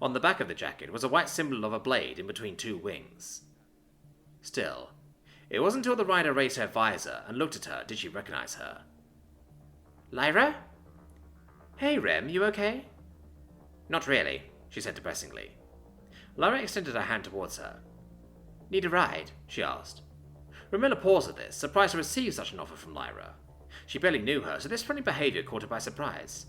C: On the back of the jacket was a white symbol of a blade in between two wings. Still, it wasn't until the rider raised her visor and looked at her did she recognize her. "Lyra? Hey, Rem, you okay?" "Not really," she said depressingly. Lyra extended her hand towards her. "Need a ride?" she asked. Ramilla paused at this, surprised to receive such an offer from Lyra. She barely knew her, so this friendly behavior caught her by surprise.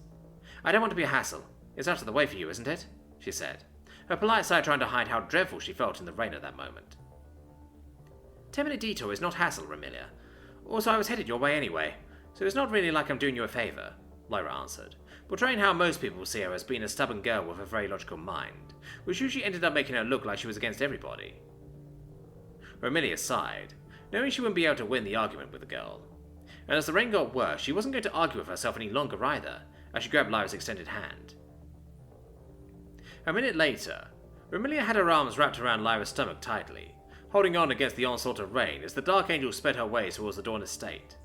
C: "I don't want to be a hassle. It's out of the way for you, isn't it?" she said, her polite side trying to hide how dreadful she felt in the rain at that moment. 10-minute detour is not hassle, Ramilla. Also, I was headed your way anyway, so it's not really like I'm doing you a favour, Lyra answered, portraying how most people see her as being a stubborn girl with a very logical mind, which usually ended up making her look like she was against everybody. Ramilla sighed, knowing she wouldn't be able to win the argument with the girl. And as the rain got worse, she wasn't going to argue with herself any longer either, as she grabbed Lyra's extended hand. A minute later, Ramilla had her arms wrapped around Lyra's stomach tightly, holding on against the onslaught of rain as the Dark Angel sped her way towards the Dorn estate.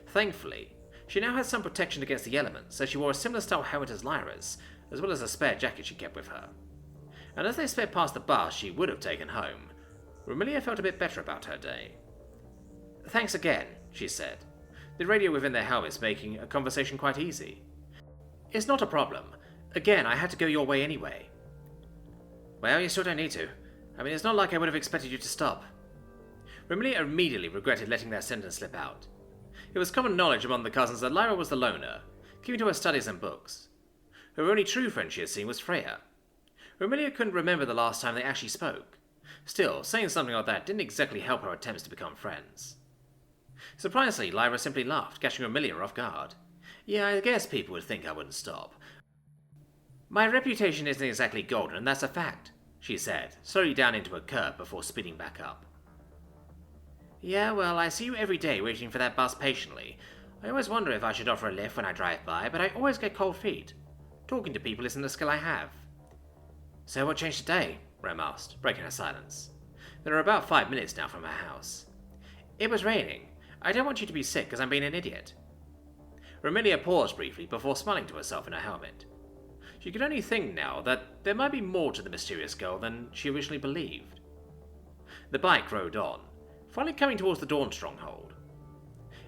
C: Thankfully, she now had some protection against the elements, as she wore a similar style helmet as Lyra's, as well as a spare jacket she kept with her. And as they sped past the bus she would have taken home, Ramilla felt a bit better about her day. "Thanks again," she said, the radio within their helmets making a conversation quite easy. "It's not a problem. Again, I had to go your way anyway." "Well, you still don't need to. I mean, it's not like I would have expected you to stop." Ramilla immediately regretted letting that sentence slip out. It was common knowledge among the cousins that Lyra was the loner, keeping to her studies and books. Her only true friend she had seen was Freya. Ramilla couldn't remember the last time they actually spoke. Still, saying something like that didn't exactly help her attempts to become friends. Surprisingly, Lyra simply laughed, catching Ramilla off guard. "Yeah, I guess people would think I wouldn't stop. My reputation isn't exactly golden, and that's a fact," she said, slowly down into a curb before speeding back up. "Yeah, well, I see you every day waiting for that bus patiently. I always wonder if I should offer a lift when I drive by, but I always get cold feet. Talking to people isn't a skill I have." "So what changed today?" Rem asked, breaking her silence. They were about 5 minutes now from her house. "It was raining. I don't want you to be sick because I'm being an idiot." Ramilla paused briefly before smiling to herself in her helmet. She could only think now that there might be more to the mysterious girl than she originally believed. The bike rode on, finally coming towards the Dorn stronghold.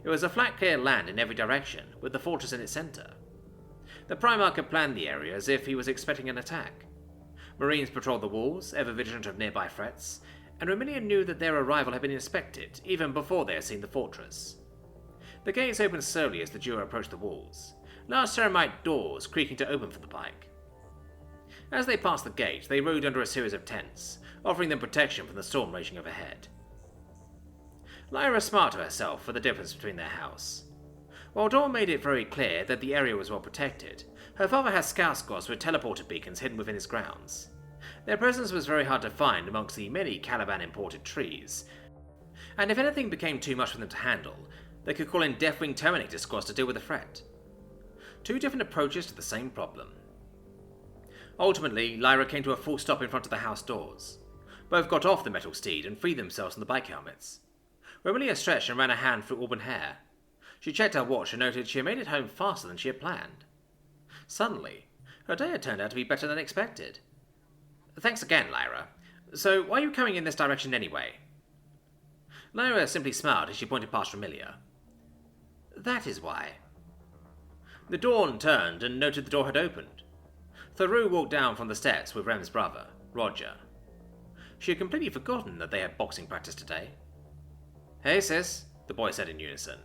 C: It was a flat clear land in every direction, with the fortress in its centre. The Primarch had planned the area as if he was expecting an attack. Marines patrolled the walls, ever vigilant of nearby threats, and Ramilla knew that their arrival had been inspected even before they had seen the fortress. The gates opened slowly as the duo approached the walls, large ceramite doors creaking to open for the pike. As they passed the gate, they rode under a series of tents, offering them protection from the storm raging overhead. Lyra smiled to herself for the difference between their house. While Dorn made it very clear that the area was well protected, her father had scout squads with teleporter beacons hidden within his grounds. Their presence was very hard to find amongst the many Caliban-imported trees, and if anything became too much for them to handle, they could call in Deathwing Terminator squads to deal with the threat. Two different approaches to the same problem. Ultimately, Lyra came to a full stop in front of the house doors. Both got off the metal steed and freed themselves from the bike helmets. Ramilla stretched and ran a hand through auburn hair. She checked her watch and noted she had made it home faster than she had planned.
E: Suddenly, her day had turned out to be better than expected. Thanks again, Lyra. So, why are you coming in this direction anyway? Lyra simply smiled as she pointed past Remilia. That is why. The Dorn turned and noted the door had opened. Theroux walked down from the steps with Rem's brother, Roger. She had completely forgotten that they had boxing practice today. Hey, sis, the boy said in unison.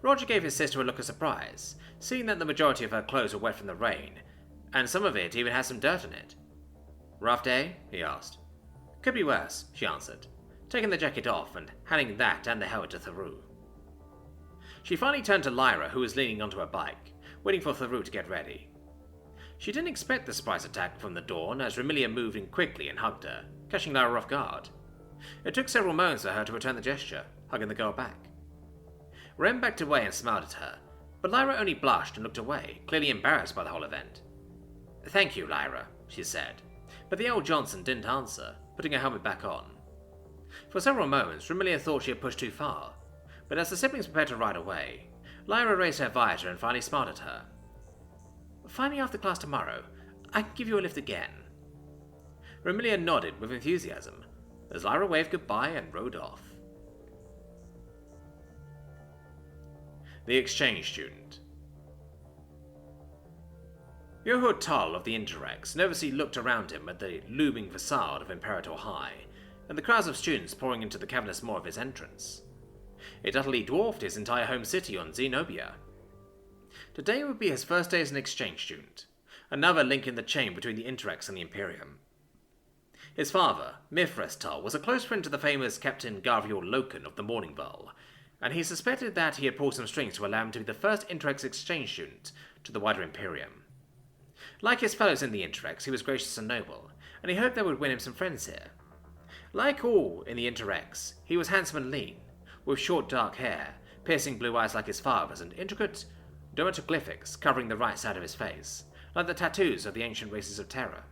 E: Roger gave his sister a look of surprise, seeing that the majority of her clothes were wet from the rain, and some of it even had some dirt in it. Rough day? He asked. Could be worse, she answered, taking the jacket off and handing that and the helmet to Theroux. She finally turned to Lyra, who was leaning onto her bike, waiting for Theroux to get ready. She didn't expect the surprise attack from the Dorn, as Remilia moved in quickly and hugged her, catching Lyra off guard. It took several moments for her to return the gesture, hugging the girl back. Rem backed away and smiled at her, but Lyra only blushed and looked away, clearly embarrassed by the whole event. Thank you, Lyra, she said, but the old Johnson didn't answer, putting her helmet back on. For several moments, Remilia thought she had pushed too far, but as the siblings prepared to ride away, Lyra raised her visor and finally smiled at her. Find me after class tomorrow. I can give you a lift again. Remilia nodded with enthusiasm, as Lyra waved goodbye and rode off. The exchange student. Yoho Tull of the Interex nervously looked around him at the looming facade of Imperator High, and the crowds of students pouring into the cavernous maw of its entrance. It utterly dwarfed his entire home city on Zenobia. Today would be his first day as an exchange student, another link in the chain between the Interex and the Imperium. His father, Mithras Tull, was a close friend to the famous Captain Garviel Loken of the Morning Bull, and he suspected that he had pulled some strings to allow him to be the first Interex exchange student to the wider Imperium. Like his fellows in the Interex, he was gracious and noble, and he hoped they would win him some friends here. Like all in the Interex, he was handsome and lean, with short dark hair, piercing blue eyes like his father's, and intricate dermatoglyphics covering the right side of his face, like the tattoos of the ancient races of Terra.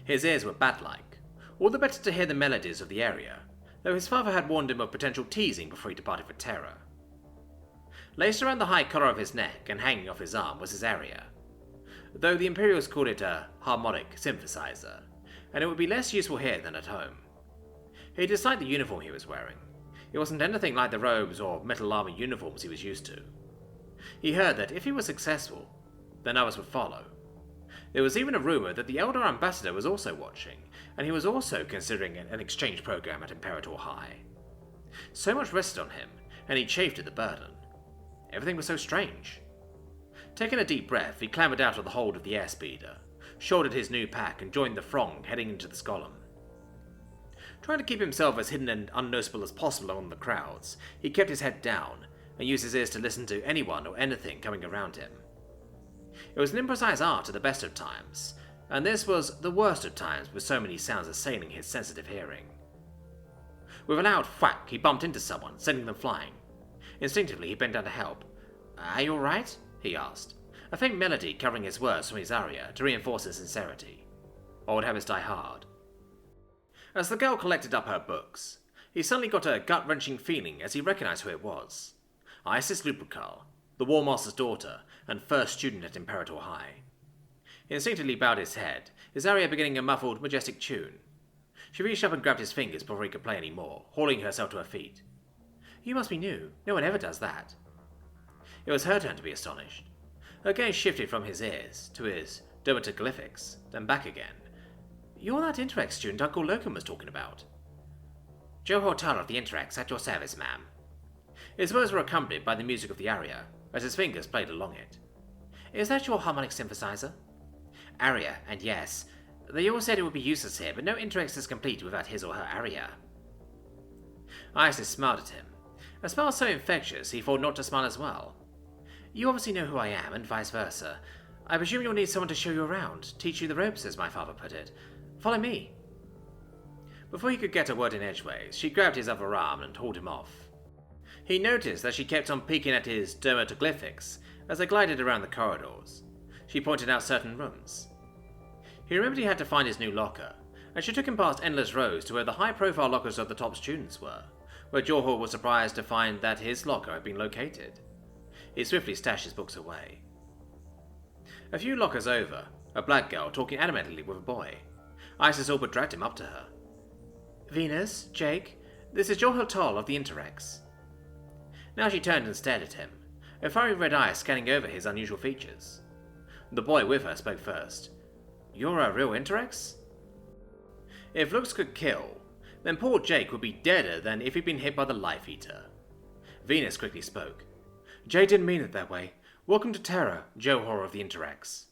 E: His ears were bat-like, all the better to hear the melodies of the area, though his father had warned him of potential teasing before he departed for Terra. Laced around the high collar of his neck and hanging off his arm was his area, though the Imperials called it a harmonic synthesizer, and it would be less useful here than at home. He disliked the uniform he was wearing. It wasn't anything like the robes or metal armor uniforms he was used to. He heard that if he was successful, then others would follow. There was even a rumor that the Elder Ambassador was also watching, and he was also considering an exchange program at Imperator High. So much rested on him, and he chafed at the burden. Everything was so strange. Taking a deep breath, he clambered out of the hold of the airspeeder, shouldered his new pack, and joined the throng heading into the Skolum. Trying to keep himself as hidden and unnoticeable as possible among the crowds, he kept his head down, and used his ears to listen to anyone or anything coming around him. It was an imprecise art at the best of times, and this was the worst of times with so many sounds assailing his sensitive hearing. With a loud whack, he bumped into someone, sending them flying. Instinctively, he bent down to help. Are you alright? He asked, a faint melody covering his words from his aria to reinforce his sincerity. Or would have us die hard. As the girl collected up her books, he suddenly got a gut-wrenching feeling as he recognized who it was. Isis Lupercal, the War Master's daughter and first student at Imperator High. He instinctively bowed his head, his aria beginning a muffled, majestic tune. She reached up and grabbed his fingers before he could play any more, hauling herself to her feet. You must be new. No one ever does that. It was her turn to be astonished. Her gaze shifted from his ears to his dermatoglyphics, then back again. You're that Interex student Uncle Loken was talking about. Yoho Tull of the Interex, at your service, ma'am. His words were accompanied by the music of the aria, as his fingers played along it. Is that your harmonic synthesizer? Aria, and yes. They all said it would be useless here, but no Interex is complete without his or her aria. Isis smiled at him, a smile so infectious he thought not to smile as well. You obviously know who I am, and vice versa. I presume you'll need someone to show you around, teach you the ropes, as my father put it. Follow me. Before he could get a word in edgeways, she grabbed his other arm and hauled him off. He noticed that she kept on peeking at his dermatoglyphics as they glided around the corridors. She pointed out certain rooms. He remembered he had to find his new locker, and she took him past endless rows to where the high-profile lockers of the top students were, where Johor was surprised to find that his locker had been located. He swiftly stashed his books away. A few lockers over, a black girl talking animatedly with a boy. Isis all but dragged him up to her. Venus, Jake, this is Johel Toll of the Interex. Now she turned and stared at him, a fiery red eye scanning over his unusual features. The boy with her spoke first. You're a real Interex? If looks could kill, then poor Jake would be deader than if he'd been hit by the Life Eater. Venus quickly spoke. Jay didn't mean it that way. Welcome to Terra, Johor of the Interex.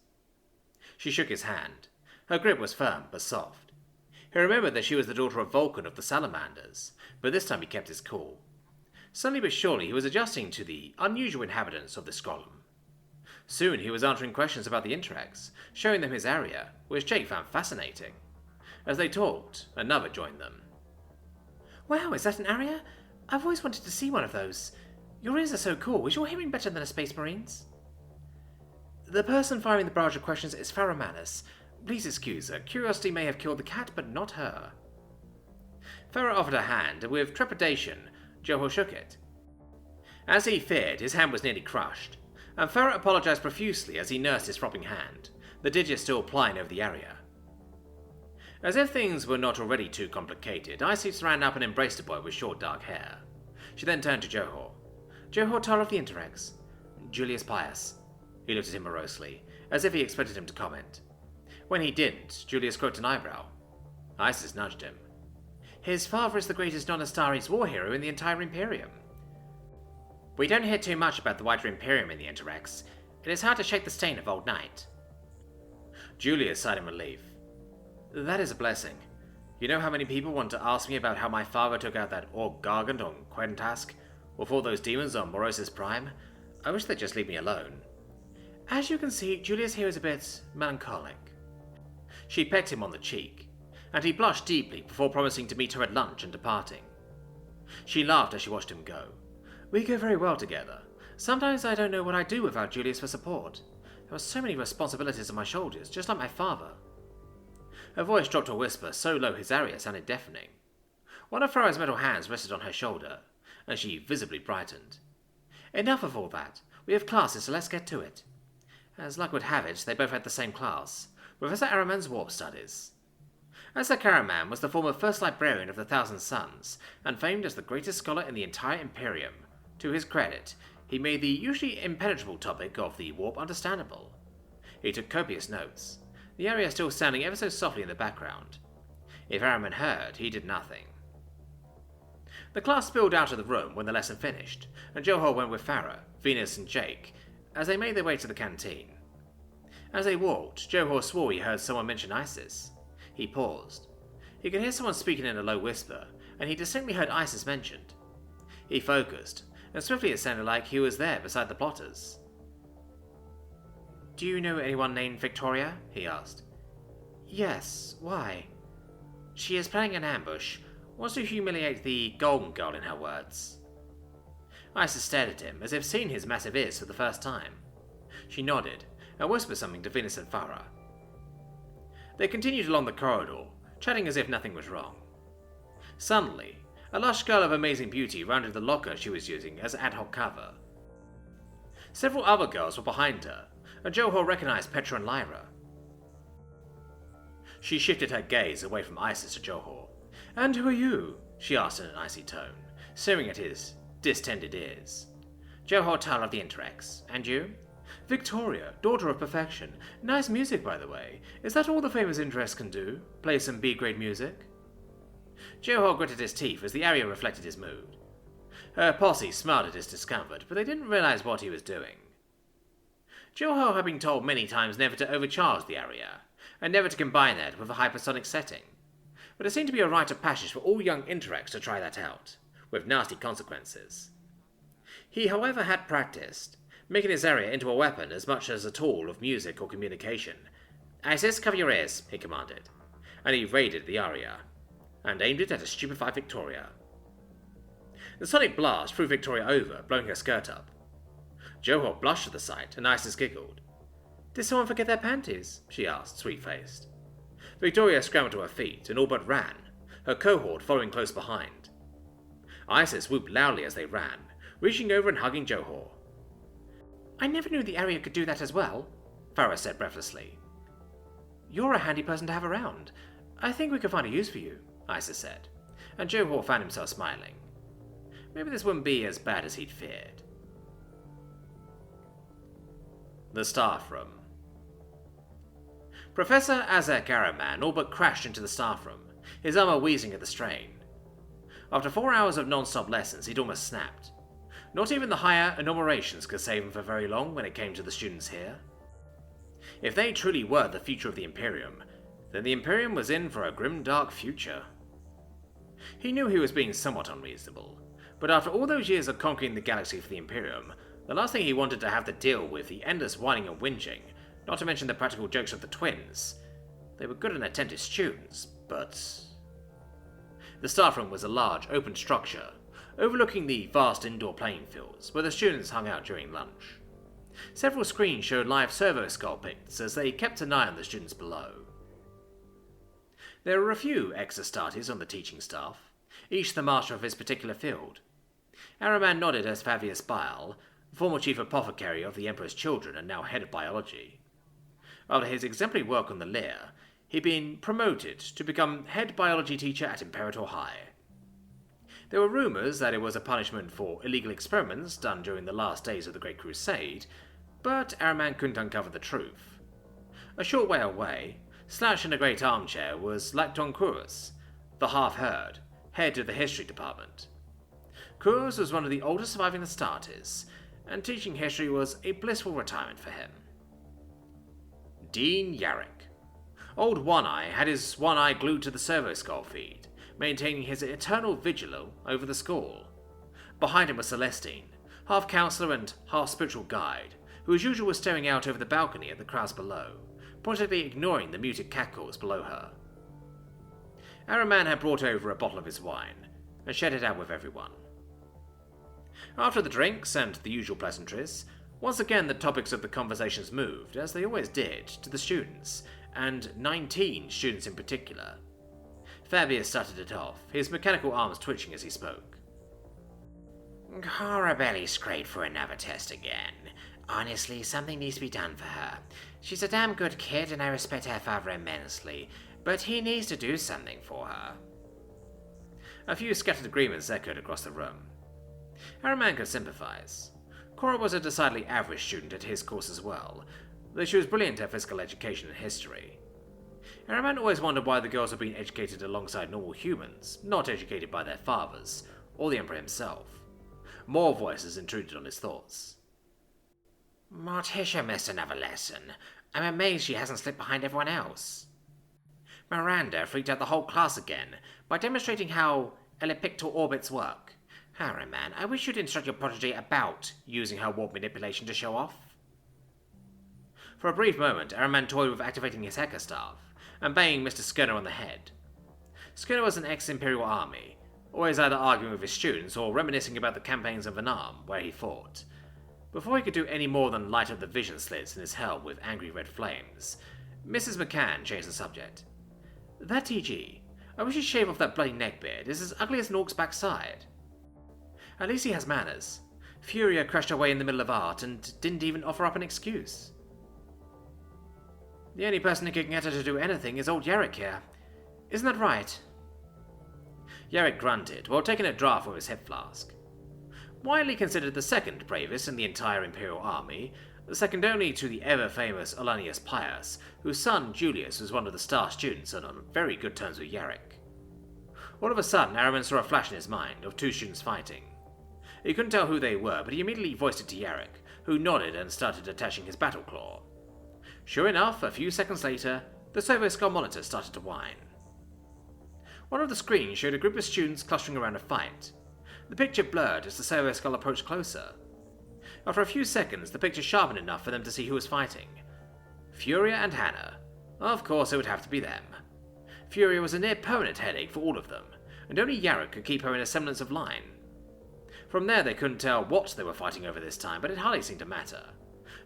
E: She shook his hand. Her grip was firm but soft. He remembered that she was the daughter of Vulkan of the Salamanders, but this time he kept his cool. Slowly but surely he was adjusting to the unusual inhabitants of the Scrollum. Soon he was answering questions about the Interex, showing them his area, which Jake found fascinating. As they talked, another joined them. Wow, is that an area? I've always wanted to see one of those. Your ears are so cool. Is your hearing better than a Space Marine's? The person firing the barrage of questions is Manus. Please excuse her. Curiosity may have killed the cat, but not her. Farah offered a hand, and with trepidation, Johor shook it. As he feared, his hand was nearly crushed, and Farah apologized profusely as he nursed his throbbing hand, the digits still plying over the area. As if things were not already too complicated, Isis ran up and embraced the boy with short dark hair. She then turned to Johor. Johor Toll of the Interex. Julius Pius. He looked at him morosely, as if he expected him to comment. When he didn't, Julius crooked an eyebrow. Isis nudged him. His father is the greatest non-Astaris war hero in the entire Imperium. We don't hear too much about the wider Imperium in the Interex. It is hard to shake the stain of old night. Julius sighed in relief. That is a blessing. You know how many people want to ask me about how my father took out that Orc Gargant on Quentask, or fought those demons on Morosis Prime? I wish they'd just leave me alone. As you can see, Julius here is a bit melancholic. She pecked him on the cheek, and he blushed deeply before promising to meet her at lunch and departing. She laughed as she watched him go. We go very well together. Sometimes I don't know what I'd do without Julius for support. There were so many responsibilities on my shoulders, just like my father. Her voice dropped to a whisper so low his aria sounded deafening. One of Farah's metal hands rested on her shoulder, and she visibly brightened. Enough of all that. We have classes, so let's get to it. As luck would have it, they both had the same class, Professor Araman's Warp Studies. Asar Karaman was the former first librarian of the Thousand Suns, and famed as the greatest scholar in the entire Imperium. To his credit, he made the usually impenetrable topic of the warp understandable. He took copious notes, the area still sounding ever so softly in the background. If Araman heard, he did nothing. The class spilled out of the room when the lesson finished, and Johor went with Farah, Venus, and Jake, as they made their way to the canteen. As they walked, Johor swore he heard someone mention Isis. He paused. He could hear someone speaking in a low whisper, and he distinctly heard Isis mentioned. He focused, and swiftly it sounded like he was there beside the plotters. Do you know anyone named Victoria? He asked. Yes, why? She is planning an ambush, wants to humiliate the Golden Girl in her words. Isis stared at him, as if seeing his massive ears for the first time. She nodded, and whispered something to Venus and Farah. They continued along the corridor, chatting as if nothing was wrong. Suddenly, a lush girl of amazing beauty rounded the locker she was using as ad hoc cover. Several other girls were behind her, and Johor recognized Petra and Lyra. She shifted her gaze away from Isis to Johor. And who are you? She asked in an icy tone, staring at his distended ears. Johor Toll of the Interex. And you? Victoria, daughter of perfection. Nice music, by the way. Is that all the famous Interex can do? Play some B-grade music? Johor gritted his teeth as the area reflected his mood. Her posse smiled at his discomfort, but they didn't realize what he was doing. Johor had been told many times never to overcharge the area, and never to combine that with a hypersonic setting. But it seemed to be a rite of passage for all young Interex to try that out, with nasty consequences. He, however, had practiced, making his area into a weapon as much as a tool of music or communication. Isis, cover your ears, he commanded, and he raided the area, and aimed it at a stupefied Victoria. The sonic blast threw Victoria over, blowing her skirt up. Johor blushed at the sight, and Isis giggled. Did someone forget their panties? She asked, sweet-faced. Victoria scrambled to her feet and all but ran, her cohort following close behind. Isis whooped loudly as they ran, reaching over and hugging Johor. I never knew the area could do that as well, Ferrus said breathlessly. You're a handy person to have around. I think we could find a use for you, Isa said, and Johor found himself smiling. Maybe this wouldn't be as bad as he'd feared. The staff room. Professor Azek Araman all but crashed into the staff room, his armor wheezing at the strain. After 4 hours of non-stop lessons, he'd almost snapped. Not even the higher enumerations could save him for very long when it came to the students here. If they truly were the future of the Imperium, then the Imperium was in for a grim dark future. He knew he was being somewhat unreasonable, but after all those years of conquering the galaxy for the Imperium, the last thing he wanted to have to deal with the endless whining and whinging, not to mention the practical jokes of the twins. They were good and attentive students, but... The staff room was a large, open structure, overlooking the vast indoor playing fields where the students hung out during lunch. Several screens showed live servo sculpts as they kept an eye on the students below. There were a few ex-Astartes on the teaching staff, each the master of his particular field. Araman nodded as Fabius Bile, former chief apothecary of the Emperor's Children and now head of biology. After his exemplary work on the Lear, he'd been promoted to become head biology teacher at Imperator High. There were rumours that it was a punishment for illegal experiments done during the last days of the Great Crusade, but Araman couldn't uncover the truth. A short way away, slouched in a great armchair, was Lacton Kurze, the half-herd, head of the history department. Kurze was one of the oldest surviving Astartes, and teaching history was a blissful retirement for him. Dean Yarrick. Old One-Eye had his one eye glued to the servo-skull feed, maintaining his eternal vigil over the school. Behind him was Celestine, half-counselor and half-spiritual guide, who as usual was staring out over the balcony at the crowds below, pointedly ignoring the muted cackles below her. Araman had brought over a bottle of his wine, and shared it out with everyone. After the drinks and the usual pleasantries, once again the topics of the conversations moved, as they always did, to the students, and 19 students in particular. Fabius started it off, his mechanical arms twitching as he spoke.
D: Corabelli scraped for another test again. Honestly, something needs to be done for her. She's a damn good kid and I respect her father immensely, but he needs to do something for her.
E: A few scattered agreements echoed across the room. Araman could sympathize. Cora was a decidedly average student at his course as well, though she was brilliant at physical education and history. Araman always wondered why the girls were being educated alongside normal humans, not educated by their fathers, or the Emperor himself. More voices intruded on his thoughts.
D: Morticia missed another lesson. I'm amazed she hasn't slipped behind everyone else. Miranda freaked out the whole class again by demonstrating how elliptical orbits work. Araman, I wish you'd instruct your protege about using her warp manipulation to show off.
E: For a brief moment, Araman toyed with activating his hacker staff and banging Mr. Skinner on the head. Skinner was an ex-Imperial army, always either arguing with his students or reminiscing about the campaigns of Vietnam, where he fought. Before he could do any more than light up the vision slits in his helm with angry red flames, Mrs. McCann changed the subject. That TG, I wish he'd shave off that bloody neckbeard. It's as ugly as an orc's backside. At least he has manners. Furia crashed away in the middle of art and didn't even offer up an excuse. The only person who can get her to do anything is old Yarrick here. Isn't that right? Yarrick grunted while taking a draught from his hip flask. Widely considered the second bravest in the entire Imperial army, second only to the ever-famous Olanius Pius, whose son Julius was one of the star students and on very good terms with Yarrick. All of a sudden, Araman saw a flash in his mind of two students fighting. He couldn't tell who they were, but he immediately voiced it to Yarrick, who nodded and started attaching his battle claw. Sure enough, a few seconds later, the servo-skull monitor started to whine. One of the screens showed a group of students clustering around a fight. The picture blurred as the servo-skull approached closer. After a few seconds, the picture sharpened enough for them to see who was fighting. Furia and Hannah. Of course, it would have to be them. Furia was a near-permanent headache for all of them, and only Yarrick could keep her in a semblance of line. From there, they couldn't tell what they were fighting over this time, but it hardly seemed to matter.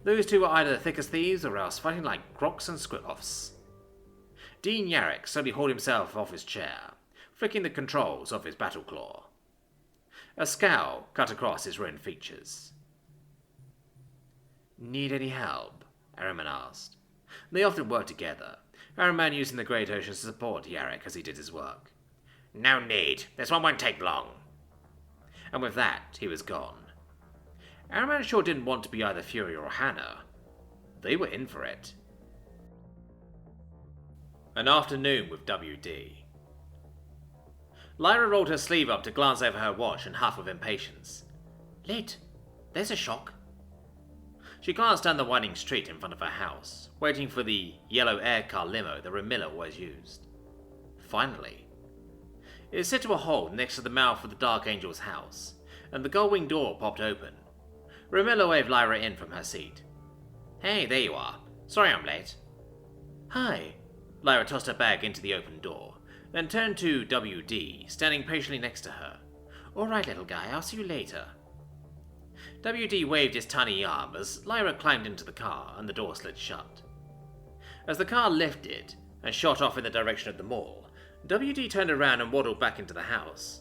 E: Those two were either the thick as thieves or else fighting like Groks and Squitoffs. Dean Yarrick slowly hauled himself off his chair, flicking the controls off his battle claw. A scowl cut across his ruined features.
D: Need any help?
E: Ahriman asked. They often worked together, Ahriman using the Great Ocean to support Yarrick as he did his work.
C: No need. This one won't take long.
E: And with that, he was gone. Ahriman sure didn't want to be either Fury or Hannah. They were in for it. An afternoon with WD. Lyra rolled her sleeve up to glance over her watch and huff with impatience. Late. There's a shock. She glanced down the winding street in front of her house, waiting for the yellow aircar limo that Ramilla always used. Finally. It slid to a hole next to the mouth of the Dark Angel's house, and the gull-wing door popped open. Ramilla waved Lyra in from her seat.
C: Hey, there you are. Sorry I'm late.
E: Hi. Lyra tossed her bag into the open door, then turned to WD, standing patiently next to her. All right, little guy, I'll see you later. WD waved his tiny arm as Lyra climbed into the car and the door slid shut. As the car lifted and shot off in the direction of the mall, WD turned around and waddled back into the house.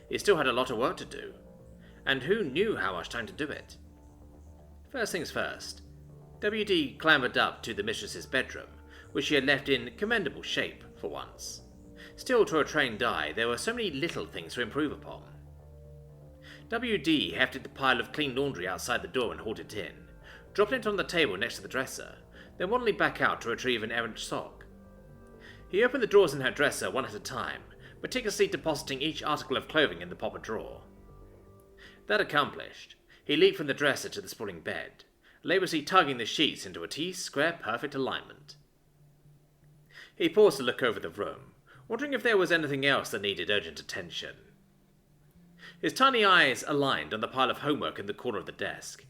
E: He still had a lot of work to do, and who knew how much time to do it? First things first, WD clambered up to the mistress's bedroom, which she had left in commendable shape for once. Still, to a trained eye, there were so many little things to improve upon. WD hefted the pile of clean laundry outside the door and hauled it in, dropped it on the table next to the dresser, then waddling back out to retrieve an errant sock. He opened the drawers in her dresser one at a time, meticulously depositing each article of clothing in the proper drawer. That accomplished, he leaped from the dresser to the sprawling bed, laboriously tugging the sheets into a T-square perfect alignment. He paused to look over the room, wondering if there was anything else that needed urgent attention. His tiny eyes aligned on the pile of homework in the corner of the desk.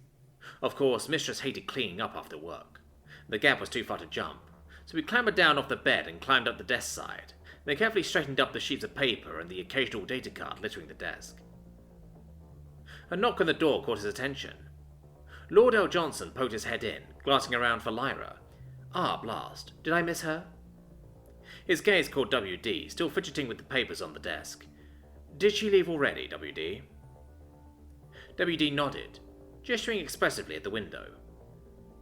E: Of course, Mistress hated cleaning up after work. The gap was too far to jump, so he clambered down off the bed and climbed up the desk side, then carefully straightened up the sheets of paper and the occasional data card littering the desk. A knock on the door caught his attention. Lord L. Johnson poked his head in, glancing around for Lyra. Ah, blast. Did I miss her? His gaze caught WD, still fidgeting with the papers on the desk. Did she leave already, WD? WD nodded, gesturing expressively at the window.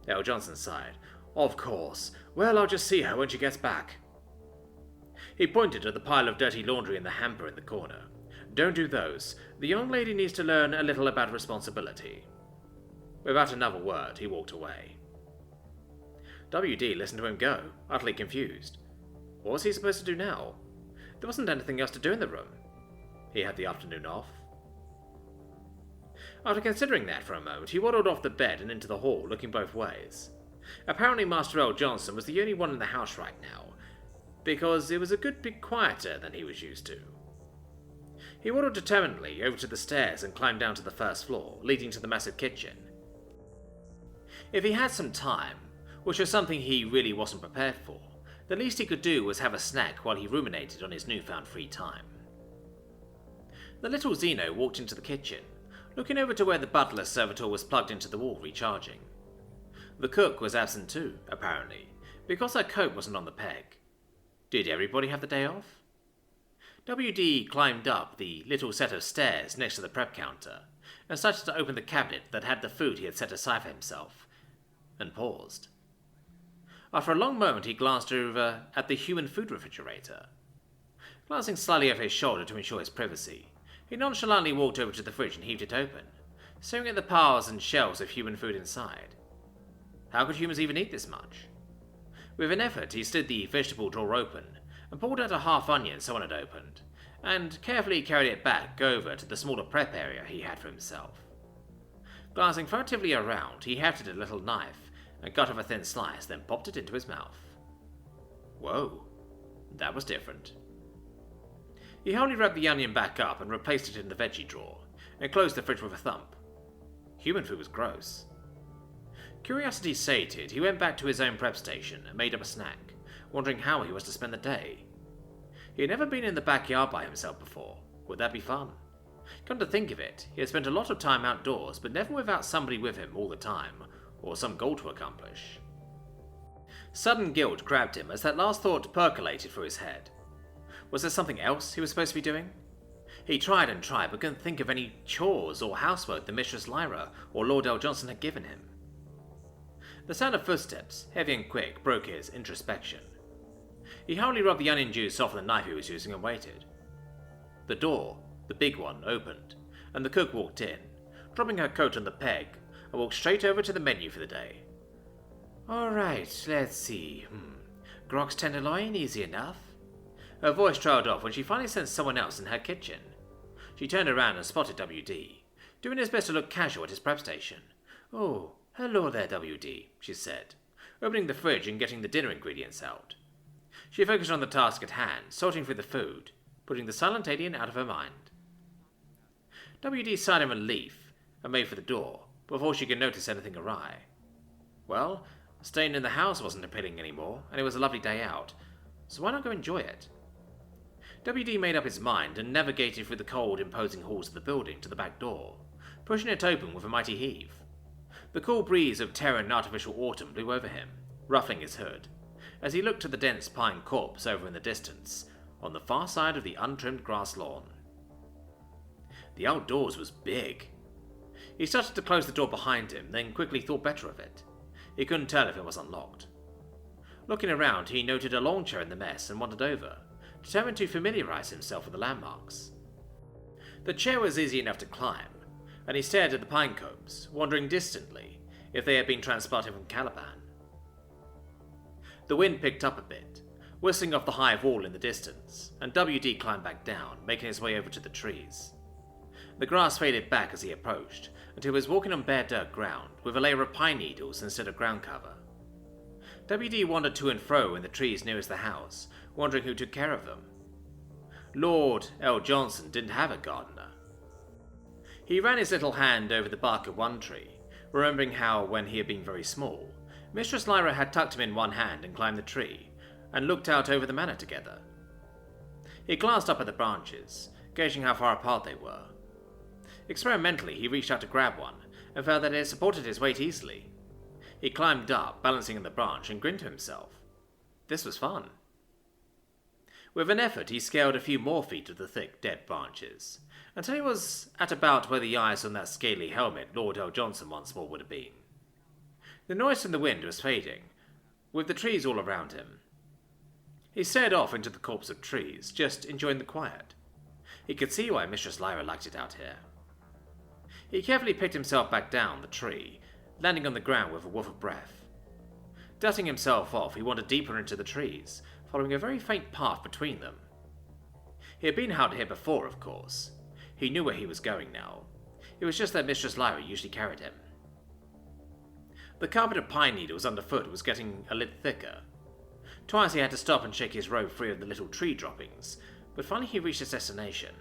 E: L. Johnson sighed. Of course. Well, I'll just see her when she gets back. He pointed to the pile of dirty laundry in the hamper in the corner. Don't do those. The young lady needs to learn a little about responsibility. Without another word, he walked away. WD listened to him go, utterly confused. What was he supposed to do now? There wasn't anything else to do in the room. He had the afternoon off. After considering that for a moment, he waddled off the bed and into the hall, looking both ways. Apparently Master L. Johnson was the only one in the house right now, because it was a good bit quieter than he was used to. He waddled determinedly over to the stairs and climbed down to the first floor, leading to the massive kitchen. If he had some time, which was something he really wasn't prepared for, the least he could do was have a snack while he ruminated on his newfound free time. The little Xeno walked into the kitchen, looking over to where the butler's servitor was plugged into the wall recharging. The cook was absent too, apparently, because her coat wasn't on the peg. Did everybody have the day off? WD climbed up the little set of stairs next to the prep counter, and started to open the cabinet that had the food he had set aside for himself, and paused. After a long moment he glanced over at the human food refrigerator. Glancing slightly over his shoulder to ensure his privacy, he nonchalantly walked over to the fridge and heaved it open, staring at the piles and shelves of human food inside. How could humans even eat this much? With an effort he slid the vegetable drawer open, and pulled out a half onion someone had opened, and carefully carried it back over to the smaller prep area he had for himself. Glancing furtively around, he hefted a little knife and cut off a thin slice, then popped it into his mouth. Whoa, that was different. He wholly wrapped the onion back up and replaced it in the veggie drawer, and closed the fridge with a thump. Human food was gross. Curiosity sated, he went back to his own prep station and made up a snack, wondering how he was to spend the day. He had never been in the backyard by himself before. Would that be fun? Come to think of it, he had spent a lot of time outdoors, but never without somebody with him all the time, or some goal to accomplish. Sudden guilt grabbed him as that last thought percolated through his head. Was there something else he was supposed to be doing? He tried and tried, but couldn't think of any chores or housework that Mistress Lyra or Lord L. Johnson had given him.
C: The sound of footsteps, heavy and quick, broke his introspection. He hurriedly rubbed the onion juice off the knife he was using and waited. The door, the big one, opened, and the cook walked in, dropping her coat on the peg, and walked straight over to the menu for the day. "Alright, let's see. Grox tenderloin, easy enough." Her voice trailed off when she finally sensed someone else in her kitchen. She turned around and spotted WD, doing his best to look casual at his prep station. "Oh, hello there, WD," she said, opening the fridge and getting the dinner ingredients out. She focused on the task at hand, sorting through the food, putting the silent alien out of her mind. WD sighed in relief and made for the door, before she could notice anything awry. Well, staying in the house wasn't appealing anymore, and it was a lovely day out, so why not go enjoy it? WD made up his mind and navigated through the cold, imposing halls of the building to the back door, pushing it open with a mighty heave. The cool breeze of terror and artificial autumn blew over him, ruffling his hood, as he looked at the dense pine copse over in the distance, on the far side of the untrimmed grass lawn. The outdoors was big. He started to close the door behind him, then quickly thought better of it. He couldn't tell if it was unlocked. Looking around, he noted a lawn chair in the mess and wandered over, determined to familiarize himself with the landmarks. The chair was easy enough to climb, and he stared at the pine copes, wondering distantly if they had been transplanted from Caliban. The wind picked up a bit, whistling off the high wall in the distance, and WD climbed back down, making his way over to the trees. The grass faded back as he approached, until he was walking on bare dirt ground, with a layer of pine needles instead of ground cover. WD wandered to and fro in the trees nearest the house, wondering who took care of them. Lord L. Johnson didn't have a gardener. He ran his little hand over the bark of one tree, remembering how, when he had been very small, Mistress Lyra had tucked him in one hand and climbed the tree, and looked out over the manor together. He glanced up at the branches, gauging how far apart they were. Experimentally, he reached out to grab one, and found that it supported his weight easily. He climbed up, balancing on the branch, and grinned to himself. This was fun. With an effort, he scaled a few more feet of the thick, dead branches, until he was at about where the eyes on that scaly helmet Lord L. Johnson once more would have been. The noise from the wind was fading, with the trees all around him. He stared off into the copse of trees, just enjoying the quiet. He could see why Mistress Lyra liked it out here. He carefully picked himself back down the tree, landing on the ground with a whiff of breath. Dusting himself off, he wandered deeper into the trees, following a very faint path between them. He had been out here before, of course. He knew where he was going now. It was just that Mistress Lyra usually carried him. The carpet of pine needles underfoot was getting a little thicker. Twice he had to stop and shake his robe free of the little tree droppings, but finally he reached his destination.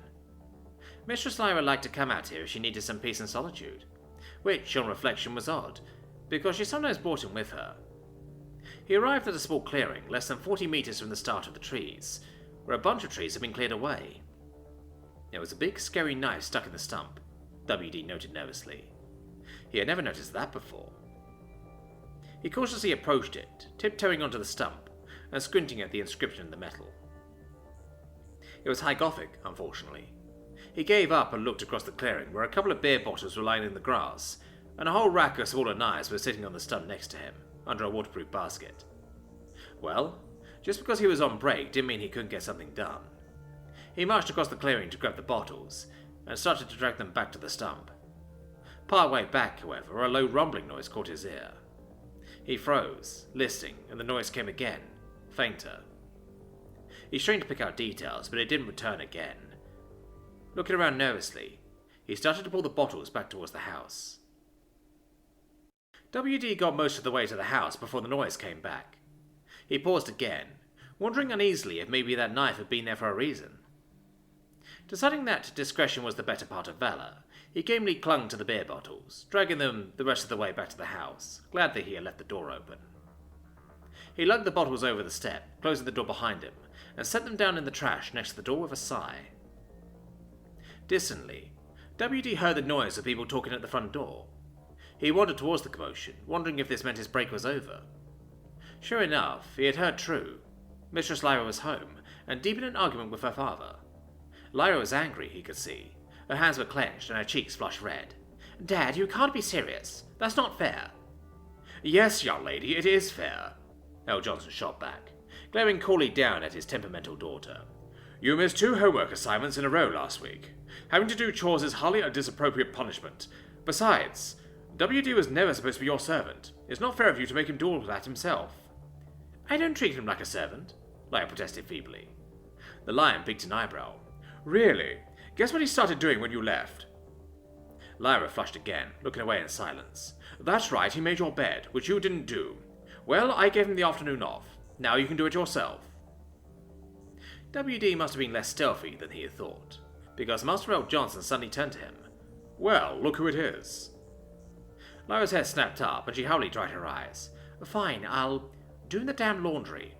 C: Mistress Lyra liked to come out here if she needed some peace and solitude, which, on reflection, was odd, because she sometimes brought him with her. He arrived at a small clearing, less than 40 meters from the start of the trees, where a bunch of trees had been cleared away. There was a big, scary knife stuck in the stump, WD noted nervously. He had never noticed that before. He cautiously approached it, tiptoeing onto the stump, and squinting at the inscription in the metal. It was High Gothic, unfortunately. He gave up and looked across the clearing, where a couple of beer bottles were lying in the grass, and a whole rack of smaller knives were sitting on the stump next to him, under a waterproof basket. Well, just because he was on break didn't mean he couldn't get something done. He marched across the clearing to grab the bottles, and started to drag them back to the stump. Part way back, however, a low rumbling noise caught his ear. He froze, listening, and the noise came again, fainter. He strained to pick out details, but it didn't return again. Looking around nervously, he started to pull the bottles back towards the house. WD got most of the way to the house before the noise came back. He paused again, wondering uneasily if maybe that knife had been there for a reason. Deciding that discretion was the better part of valor, he gamely clung to the beer bottles, dragging them the rest of the way back to the house, glad that he had left the door open. He lugged the bottles over the step, closing the door behind him, and set them down in the trash next to the door with a sigh. Distantly, WD heard the noise of people talking at the front door. He wandered towards the commotion, wondering if this meant his break was over. Sure enough, he had heard true. Mistress Lyra was home, and deep in an argument with her father. Lyra was angry, he could see. Her hands were clenched, and her cheeks flushed red. "Dad, you can't be serious. That's not fair." Yes, young lady, it is fair, L. Johnson shot back, glaring coolly down at his temperamental daughter. You missed 2 homework assignments in a row last week. Having to do chores is hardly a disappropriate punishment. Besides, WD was never supposed to be your servant. It's not fair of you to make him do all that himself. I don't treat him like a servant, Lyra protested feebly. The lion picked an eyebrow. Really? Guess what he started doing when you left? Lyra flushed again, looking away in silence. That's right, he made your bed, which you didn't do. Well, I gave him the afternoon off. Now you can do it yourself. WD must have been less stealthy than he had thought, because Master L. Johnson suddenly turned to him. Well, look who it is. Lyra's hair snapped up, and she hurriedly dried her eyes. Fine, I'll do the damn laundry.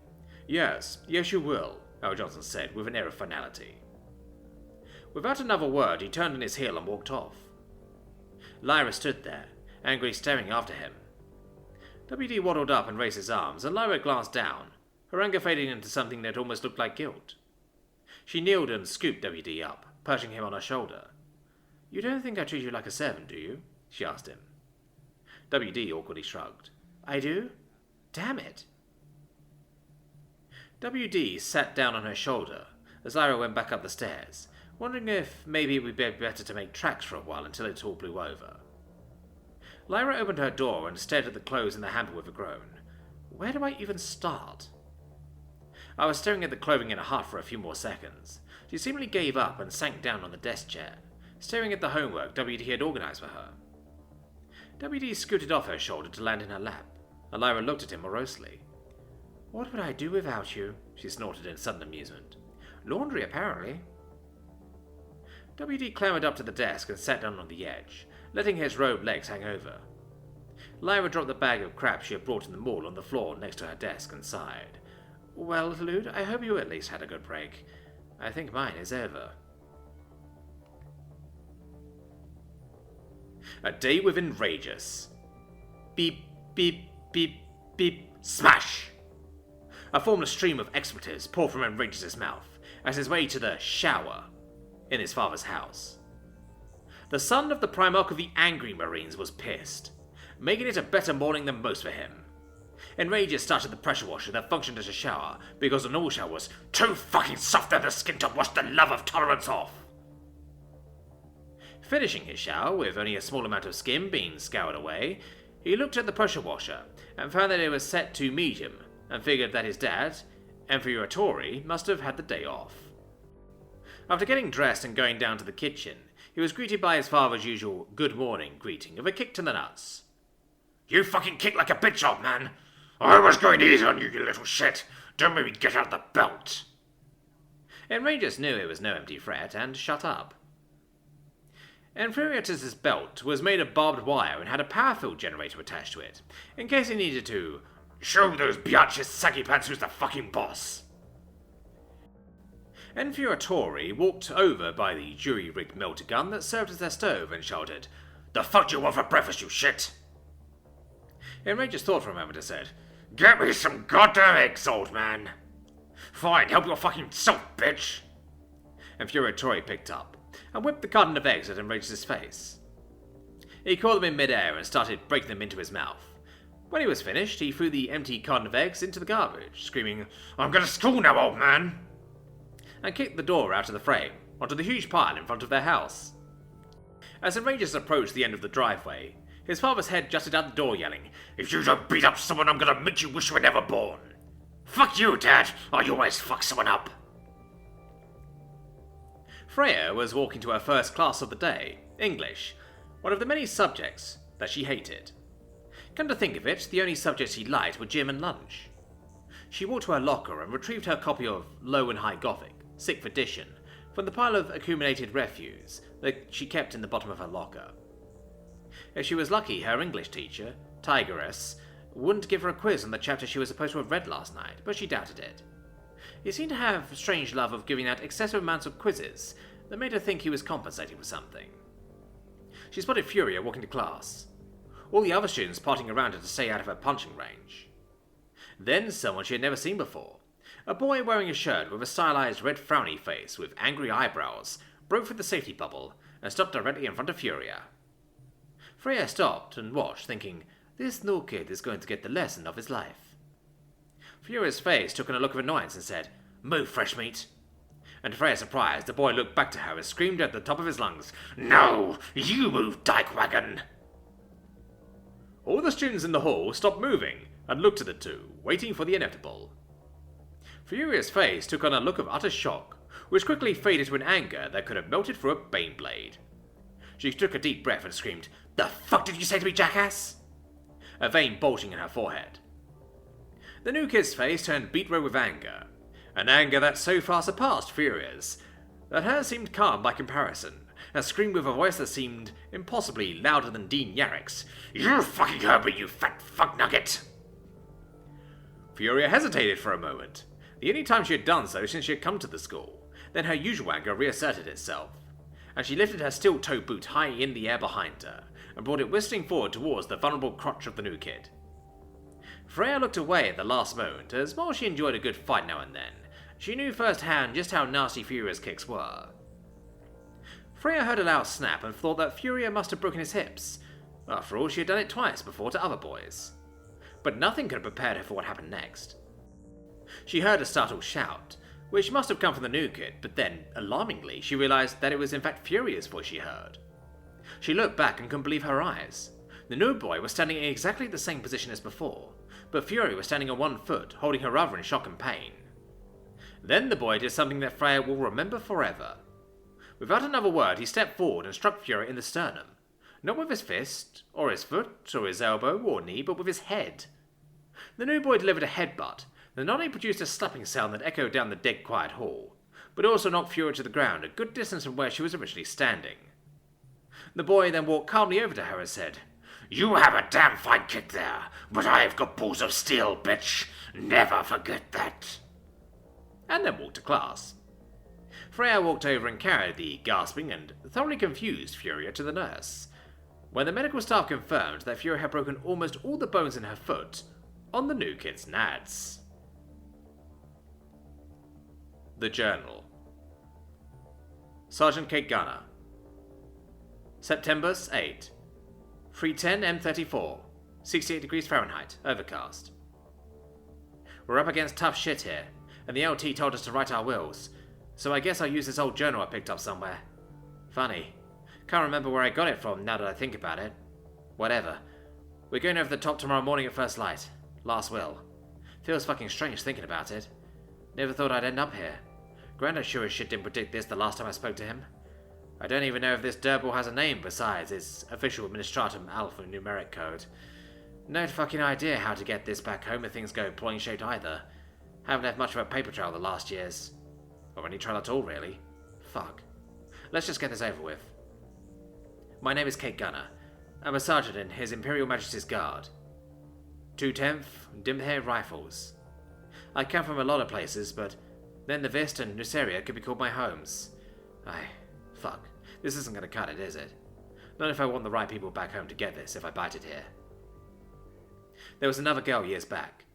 C: Yes, you will, L. Johnson said, with an air of finality. Without another word, he turned on his heel and walked off. Lyra stood there, angrily staring after him. WD waddled up and raised his arms, and Lyra glanced down, her anger fading into something that almost looked like guilt. She kneeled and scooped WD up, perching him on her shoulder. You don't think I treat you like a servant, do you? She asked him. WD awkwardly shrugged. I do? Damn it. WD sat down on her shoulder as Lyra went back up the stairs, wondering if maybe it would be better to make tracks for a while until it all blew over. Lyra opened her door and stared at the clothes in the hamper with a groan. Where do I even start? I was staring at the clothing in a hut for a few more seconds. She seemingly gave up and sank down on the desk chair, staring at the homework WD had organized for her. WD scooted off her shoulder to land in her lap, and Lyra looked at him morosely. What would I do without you? She snorted in sudden amusement. Laundry, apparently. WD clambered up to the desk and sat down on the edge, letting his robed legs hang over. Lyra dropped the bag of crap she had brought in the mall on the floor next to her desk and sighed. Well, Lude, I hope you at least had a good break. I think mine is over. A day with Enragus. Beep, beep, beep, beep, smash! A formless stream of expletives poured from Enragus's mouth as his way to the shower in his father's house. The son of the Primarch of the Angry Marines was pissed, making it a better morning than most for him. Enragus started the pressure washer that functioned as a shower because a normal shower was too fucking soft on the skin to wash the love of tolerance off. Finishing his shower with only a small amount of skin being scoured away, he looked at the pressure washer and found that it was set to medium and figured that his dad, Imperator, must have had the day off. After getting dressed and going down to the kitchen, he was greeted by his father's usual good morning greeting of a kick to the nuts. You fucking kick like a bitch, old man! I was going to eat on you, you little shit! Don't make me get out the belt! Enragus knew it was no empty threat and shut up. Inferior's belt was made of barbed wire and had a power-filled generator attached to it, in case he needed to show those biatches saggy pants who's the fucking boss. Imperator walked over by the jury-rigged melter gun that served as their stove and shouted, The fuck do you want for breakfast, you shit? Enragus thought for a moment and said, Get me some goddamn eggs, old man. Fine, help your fucking self, bitch. Imperator picked up and whipped the carton of eggs at Enragus's face. He caught them in midair and started breaking them into his mouth. When he was finished, he threw the empty carton of eggs into the garbage, screaming, I'm going to school now, old man! And kicked the door out of the frame, onto the huge pile in front of their house. As Enragus approached the end of the driveway, his father's head jutted out the door yelling, If you don't beat up someone, I'm going to make you wish you were never born! Fuck you, Dad! I always fuck someone up! Freya was walking to her first class of the day, English, one of the many subjects that she hated. Come to think of it, the only subjects she liked were gym and lunch. She walked to her locker and retrieved her copy of Low and High Gothic, 6th edition, from the pile of accumulated refuse that she kept in the bottom of her locker. If she was lucky, her English teacher, Tigress, wouldn't give her a quiz on the chapter she was supposed to have read last night, but she doubted it. He seemed to have a strange love of giving out excessive amounts of quizzes that made her think he was compensating for something. She spotted Furia walking to class, all the other students parting around her to stay out of her punching range. Then someone she had never seen before, a boy wearing a shirt with a stylized red frowny face with angry eyebrows, broke through the safety bubble and stopped directly in front of Furia. Freya stopped and watched, thinking,
E: This new kid is going to get the lesson of his life. Freya's face took on a look of annoyance and said, "Move, fresh meat." And to Freya's surprise, the boy looked back to her and screamed at the top of his lungs, "No, you move, dyke wagon!" All the students in the hall stopped moving and looked at the two, waiting for the inevitable. Furia's face took on a look of utter shock, which quickly faded to an anger that could have melted through a Baneblade. She took a deep breath and screamed, "The fuck did you say to me, jackass?" A vein bulging in her forehead. The new kid's face turned beet red with anger, an anger that so far surpassed Furia's, that hers seemed calm by comparison, and screamed with a voice that seemed impossibly louder than Dean Yarrick's, "You fucking heard me, you fat fuck nugget!" Furia hesitated for a moment, the only time she had done so since she had come to the school. Then her usual anger reasserted itself, and she lifted her steel-toe boot high in the air behind her, and brought it whistling forward towards the vulnerable crotch of the new kid. Freya looked away at the last moment, as while she enjoyed a good fight now and then, she knew firsthand just how nasty Furia's kicks were. Freya heard a loud snap and thought that Furia must have broken his hips. After all, she had done it twice before to other boys. But nothing could have prepared her for what happened next. She heard a startled shout, which must have come from the new kid, but then, alarmingly, she realized that it was in fact Furia's voice she heard. She looked back and couldn't believe her eyes. The new boy was standing in exactly the same position as before, but Furia was standing on one foot, holding her other in shock and pain. Then the boy did something that Freya will remember forever. Without another word, he stepped forward and struck Furia in the sternum. Not with his fist, or his foot, or his elbow, or knee, but with his head. The new boy delivered a headbutt that not only produced a slapping sound that echoed down the dead quiet hall, but also knocked Furia to the ground a good distance from where she was originally standing. The boy then walked calmly over to her and said, "You have a damn fine kick there, but I've got balls of steel, bitch. Never forget that." And then walked to class. Freya walked over and carried the gasping and thoroughly confused Furia to the nurse, when the medical staff confirmed that Furia had broken almost all the bones in her foot on the new kid's nads. The Journal. Sergeant Kate Gunner. September 8. 3:10 M34. 68 degrees Fahrenheit. Overcast. We're up against tough shit here, and the LT told us to write our wills, so I guess I'll use this old journal I picked up somewhere. Funny. Can't remember where I got it from now that I think about it. Whatever. We're going over the top tomorrow morning at first light. Last will. Feels fucking strange thinking about it. Never thought I'd end up here. Grandad sure as shit didn't predict this the last time I spoke to him. I don't even know if this Durble has a name besides its official administratum alphanumeric code. No fucking idea how to get this back home if things go plane-shaped either. Haven't had much of a paper trail the last years. Or any trail at all, really. Fuck. Let's just get this over with. My name is Kate Gunner. I'm a sergeant in His Imperial Majesty's Guard. 210th Dimhair Rifles. I come from a lot of places, but then the Vist and Nuceria could be called my homes. Fuck. This isn't going to cut it, is it? Not if I want the right people back home to get this, if I bite it here. There was another girl years back.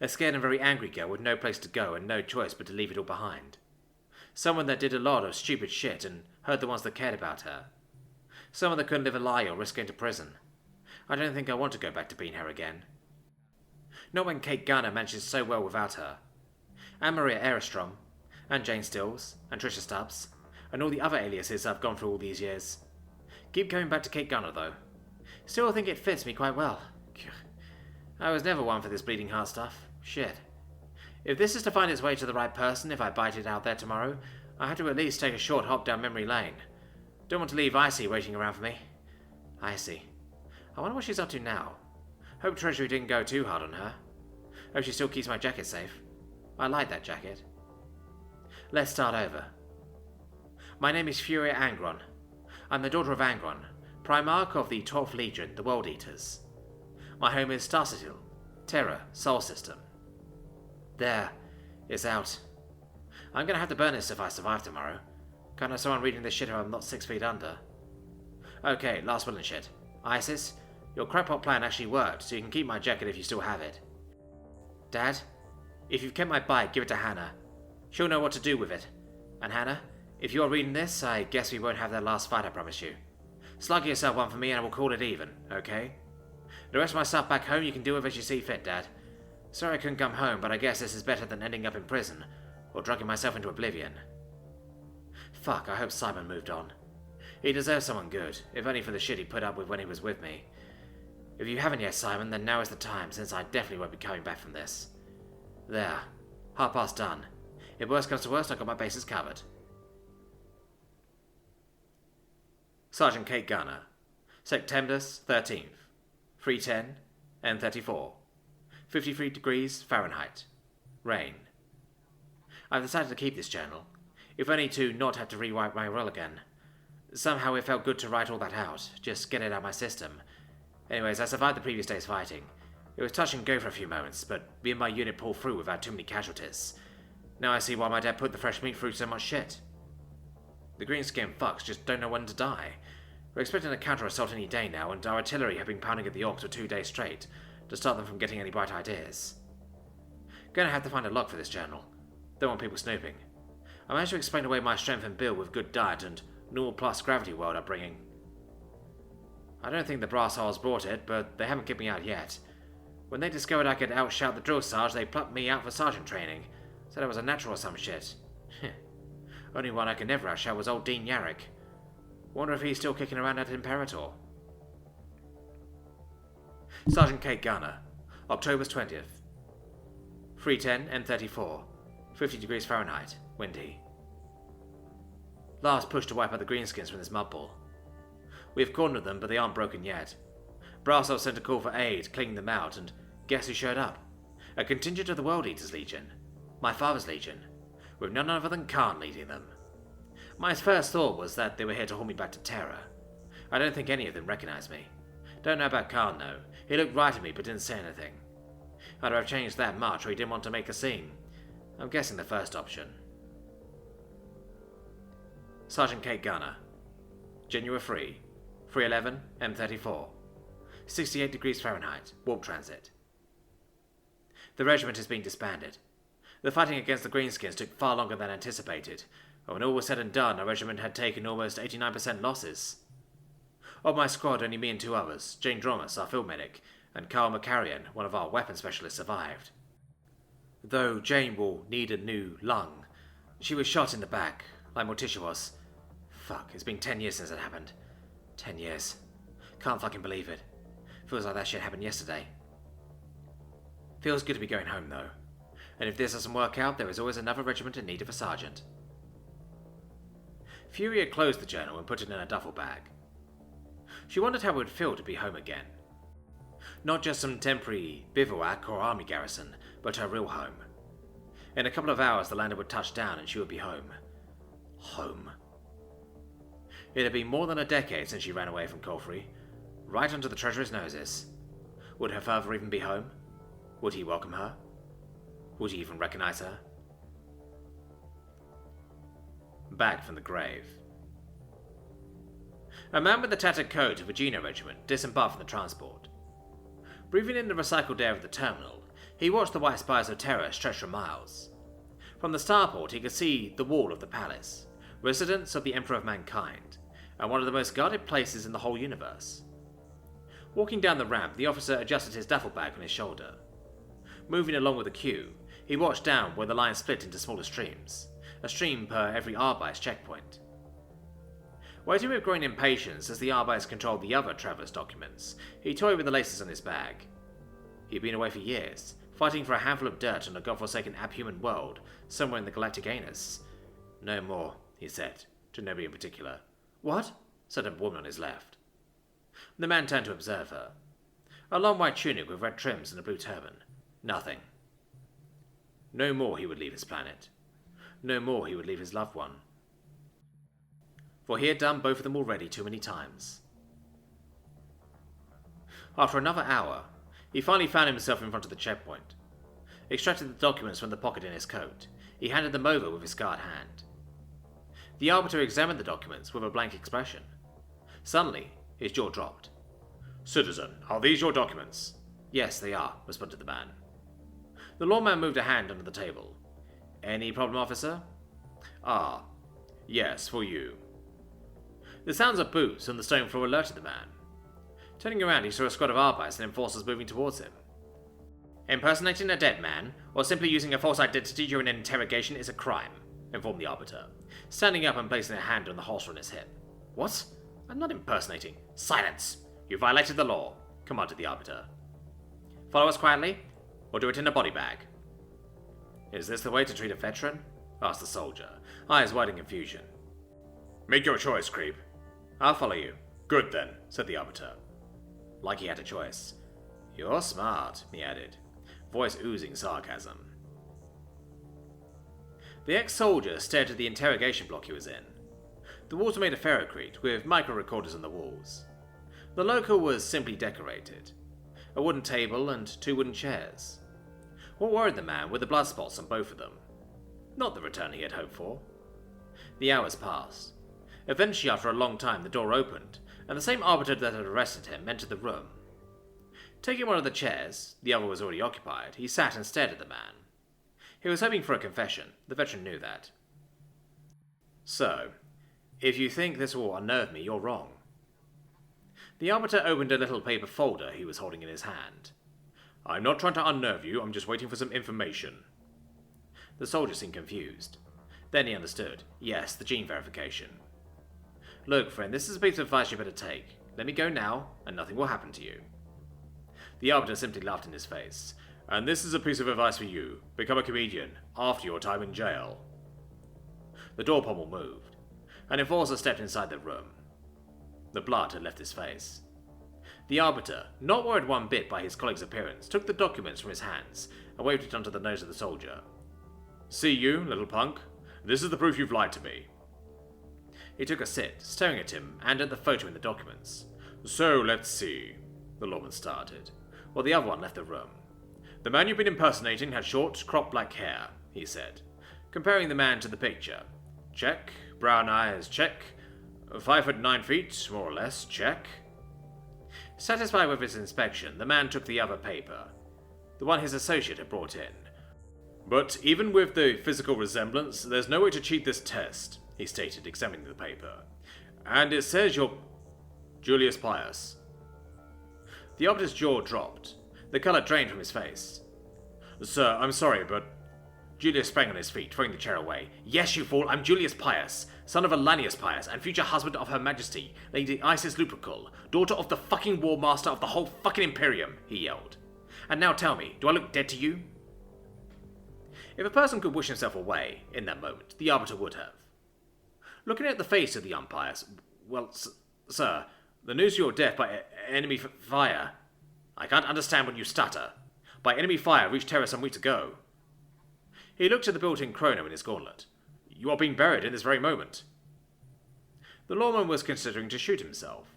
E: A scared and very angry girl with no place to go and no choice but to leave it all behind. Someone that did a lot of stupid shit and hurt the ones that cared about her. Someone that couldn't live a lie or risk going to prison. I don't think I want to go back to being her again. Not when Kate Garner manages so well without her. And Maria Eristrom, and Jane Stills, and Trisha Stubbs, and all the other aliases I've gone through all these years. Keep going back to Kate Gunner, though. Still think it fits me quite well. I was never one for this bleeding heart stuff. Shit. If this is to find its way to the right person if I bite it out there tomorrow, I have to at least take a short hop down memory lane. Don't want to leave Icy waiting around for me. Icy. I wonder what she's up to now. Hope Treasury didn't go too hard on her. Hope she still keeps my jacket safe. I like that jacket. Let's start over. My name is Furia Angron. I'm the daughter of Angron, Primarch of the 12th Legion, the World Eaters. My home is Star City, Terra, Sol System. There. It's out. I'm gonna have to burn this if I survive tomorrow. Can't have someone reading this shit if I'm not 6 feet under. Okay, last will and shit. Isis, your crackpot plan actually worked, so you can keep my jacket if you still have it. Dad, if you've kept my bike, give it to Hannah. She'll know what to do with it. And Hannah, if you're reading this, I guess we won't have that last fight, I promise you. Slug yourself one for me and I will call it even, okay? The rest of my stuff back home you can do with as you see fit, Dad. Sorry I couldn't come home, but I guess this is better than ending up in prison, or drugging myself into oblivion. Fuck, I hope Simon moved on. He deserves someone good, if only for the shit he put up with when he was with me. If you haven't yet, Simon, then now is the time, since I definitely won't be coming back from this. There. 1/2 done. If worst comes to worst, I've got my bases covered. Sergeant Kate Gunner, September 13th, 3:10, M34, 53 degrees Fahrenheit, rain. I've decided to keep this journal, if only to not have to rewrite my role again. Somehow it felt good to write all that out, just get it out of my system. Anyways, I survived the previous day's fighting. It was touch and go for a few moments, but me and my unit pulled through without too many casualties. Now I see why my dad put the fresh meat through so much shit. The green-skinned fucks just don't know when to die. We're expecting a counter-assault any day now, and our artillery have been pounding at the orcs for 2 days straight, to stop them from getting any bright ideas. Gonna have to find a lock for this journal. Don't want people snooping. I managed to explain away my strength and build with good diet and normal plus gravity world upbringing. I don't think the brass holes brought it, but they haven't kicked me out yet. When they discovered I could outshout the drill sarge, they plucked me out for sergeant training. Said I was a natural or some shit. Only one I could never outshout was old Dean Yarrick. Wonder if he's still kicking around at Imperator. Sergeant Kate Gunner, October 20th. 3:10 M34, 50 degrees Fahrenheit, windy. Last push to wipe out the greenskins from this mud ball. We have cornered them, but they aren't broken yet. Brasso sent a call for aid, cleaning them out, and guess who showed up? A contingent of the World Eaters Legion. My father's legion, with none other than Khan leading them. My first thought was that they were here to haul me back to Terra. I don't think any of them recognized me. Don't know about Khan though. He looked right at me but didn't say anything. Either I've changed that much or he didn't want to make a scene. I'm guessing the first option. Sergeant Kate Gunner, January 3, 3:11 M34, 68 degrees Fahrenheit, warp transit. The regiment has been disbanded. The fighting against the Greenskins took far longer than anticipated, and when all was said and done, our regiment had taken almost 89% losses. Of my squad, only me and 2 others, Jane Dromus, our field medic, and Carl Mechanterion, one of our weapon specialists, survived. Though Jane will need a new lung. She was shot in the back, like Morticia was. Fuck, it's been 10 years since it happened. 10 years. Can't fucking believe it. Feels like that shit happened yesterday. Feels good to be going home, though. And if this doesn't work out, there is always another regiment in need of a sergeant. Fury had closed the journal and put it in a duffel bag. She wondered how it would feel to be home again. Not just some temporary bivouac or army garrison, but her real home. In a couple of hours the lander would touch down and she would be home. Home. It had been more than a decade since she ran away from Caulfield, right under the treasurer's noses. Would her father even be home? Would he welcome her? Would he even recognize her? Back from the grave. A man with the tattered coat of a Geno regiment disembarked from the transport. Breathing in the recycled air of the terminal, he watched the white spires of terror stretch for miles. From the starport he could see the wall of the palace, residence of the Emperor of Mankind, and one of the most guarded places in the whole universe. Walking down the ramp, the officer adjusted his duffel bag on his shoulder. Moving along with the queue, he watched down where the line split into smaller streams, a stream per every Arbice checkpoint. Waiting with growing impatience as the Arbice controlled the other traveller's documents, he toyed with the laces on his bag. He had been away for years, fighting for a handful of dirt on a godforsaken abhuman world somewhere in the galactic anus. No more, he said, to nobody in particular. What? Said a woman on his left. The man turned to observe her. A long white tunic with red trims and a blue turban. Nothing. No more he would leave his planet. No more he would leave his loved one. For he had done both of them already too many times. After another hour, he finally found himself in front of the checkpoint. Extracted the documents from the pocket in his coat, he handed them over with his scarred hand. The arbiter examined the documents with a blank expression. Suddenly, his jaw dropped. "Citizen, are these your documents?" "Yes, they are," responded the man. The lawman moved a hand under the table. "Any problem, officer?" "Ah, yes, for you." The sounds of boots on the stone floor alerted the man.
C: Turning around, he saw a squad of Arbites and enforcers moving towards him. Impersonating a dead man, or simply using a false identity during an interrogation is a crime, informed the Arbiter, standing up and placing a hand on the holster on his hip. What? I'm not impersonating. Silence! You violated the law, commanded the Arbiter. Follow us quietly, or do it in a body bag. Is this the way to treat a veteran? Asked the soldier, eyes wide in confusion.
B: Make your choice, creep.
C: I'll follow you.
B: Good then,
C: said the Arbiter. Like he had a choice. You're smart, he added, voice oozing sarcasm. The ex-soldier stared at the interrogation block he was in. The walls were made of ferrocrete, with micro-recorders on the walls. The local was simply decorated. A wooden table and 2 wooden chairs. What worried the man were the blood spots on both of them. Not the return he had hoped for. The hours passed. Eventually, after a long time, the door opened, and the same Arbiter that had arrested him entered the room. Taking one of the chairs, the other was already occupied, he sat and stared at the man. He was hoping for a confession. The veteran knew that. So, if you think this will unnerve me, you're wrong. The Arbiter opened a little paper folder he was holding in his hand.
B: I'm not trying to unnerve you, I'm just waiting for some information.
C: The soldier seemed confused. Then he understood. Yes, the gene verification. Look, friend, this is a piece of advice you better take. Let me go now, and nothing will happen to you. The Arbiter simply laughed in his face.
B: And this is a piece of advice for you. Become a comedian, after your time in jail.
C: The door pommel moved. An enforcer stepped inside the room. The blood had left his face. The Arbiter, not worried one bit by his colleague's appearance, took the documents from his hands and waved it onto the nose of the soldier.
B: See you, little punk. This is the proof you've lied to me.
C: He took a sit, staring at him and at the photo in the documents.
B: So, let's see. The lawman started, while the other one left the room. The man you've been impersonating had short, cropped black hair, he said, comparing the man to the picture. Check. Brown eyes, check. 5'9", more or less, check.
C: Satisfied with his inspection, the man took the other paper, the one his associate had brought in.
B: But even with the physical resemblance, there's no way to cheat this test, he stated, examining the paper. And it says you're Julius Pius.
C: The Arbiter's jaw dropped. The colour drained from his face.
B: Sir, I'm sorry, but...
C: Julius sprang on his feet, throwing the chair away. Yes, you fool, I'm Julius Pius, son of Alanius Pius, and future husband of Her Majesty, Lady Isis Lupercal, daughter of the fucking War Master of the whole fucking Imperium, he yelled. And now tell me, do I look dead to you? If a person could wish himself away, in that moment, the Arbiter would have. Looking at the face of the umpire, well, sir, the news of your death by enemy fire... I can't understand when you stutter. By enemy fire reached terror some weeks ago. He looked at the built-in chrono in his gauntlet. You are being buried in this very moment. The lawman was considering to shoot himself.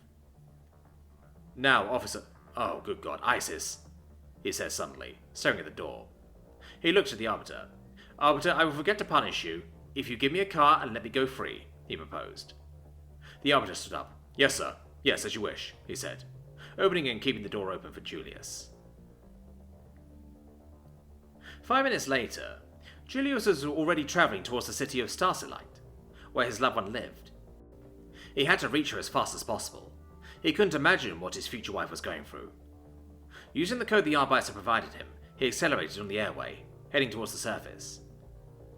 C: Now, officer... Oh, good God, Isis, he said suddenly, staring at the door. He looked at the Arbiter. Arbiter, I will forget to punish you if you give me a car and let me go free, he proposed. The Arbiter stood up. Yes, sir. Yes, as you wish, he said, opening and keeping the door open for Julius. 5 minutes later, Julius was already travelling towards the city of Starsilite, where his loved one lived. He had to reach her as fast as possible. He couldn't imagine what his future wife was going through. Using the code the Arbites had provided him, he accelerated on the airway, heading towards the surface.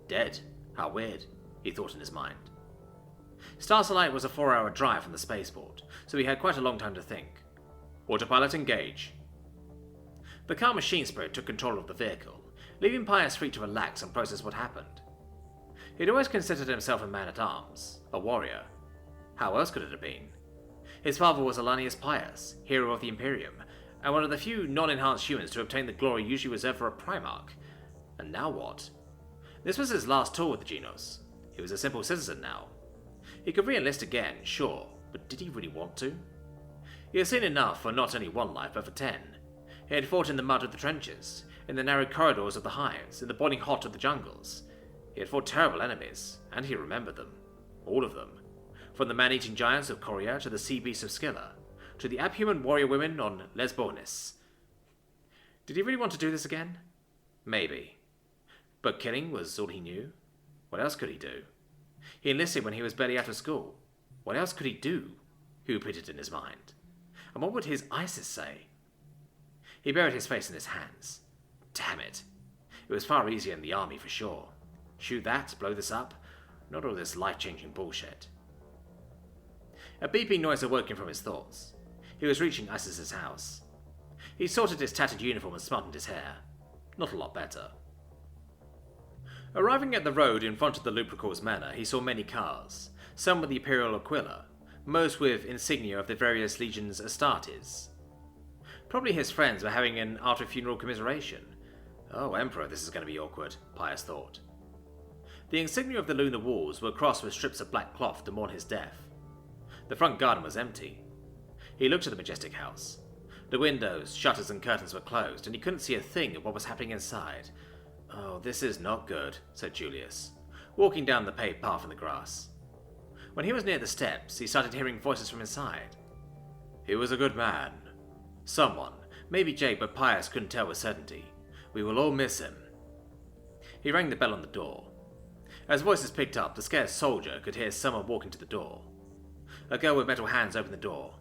C: Dead? How weird, he thought in his mind. Starsilite was a 4-hour drive from the spaceport, so he had quite a long time to think. Autopilot engage. The car machine spirit took control of the vehicle, leaving Pius free to relax and process what happened. He'd always considered himself a man-at-arms, a warrior. How else could it have been? His father was Alanius Pius, hero of the Imperium, and one of the few non-enhanced humans to obtain the glory usually reserved for a Primarch. And now what? This was his last tour with the Genos. He was a simple citizen now. He could re-enlist again, sure, but did he really want to? He had seen enough for not only one life, but for 10. He had fought in the mud of the trenches, in the narrow corridors of the hives, in the boiling hot of the jungles. He had fought terrible enemies, and he remembered them. All of them. From the man-eating giants of Coria to the sea beasts of Scylla, to the abhuman warrior women on Lesbonis. Did he really want to do this again? Maybe. But killing was all he knew. What else could he do? He enlisted when he was barely out of school. What else could he do? He repeated in his mind.
E: And what would his Isis say? He buried his face in his hands. Damn it. It was far easier in the army for sure. Shoot that, blow this up. Not all this life-changing bullshit. A beeping noise awoke him from his thoughts. He was reaching Isis's house. He sorted his tattered uniform and smartened his hair. Not a lot better. Arriving at the road in front of the Lupercal's manor, he saw many cars, some with the Imperial Aquila, most with insignia of the various legions Astartes. Probably his friends were having an after-funeral commiseration. Oh, Emperor, this is going to be awkward, Pius thought. The insignia of the lunar walls were crossed with strips of black cloth to mourn his death. The front garden was empty. He looked at the majestic house. The windows, shutters and curtains were closed, and he couldn't see a thing of what was happening inside. Oh, this is not good, said Julius, walking down the paved path in the grass. When he was near the steps, he started hearing voices from inside. He was a good man. Someone, maybe Jake, but Pius couldn't tell with certainty. We will all miss him. He rang the bell on the door. As voices picked up, the scared soldier could hear someone walking to the door. A girl with metal hands opened the door.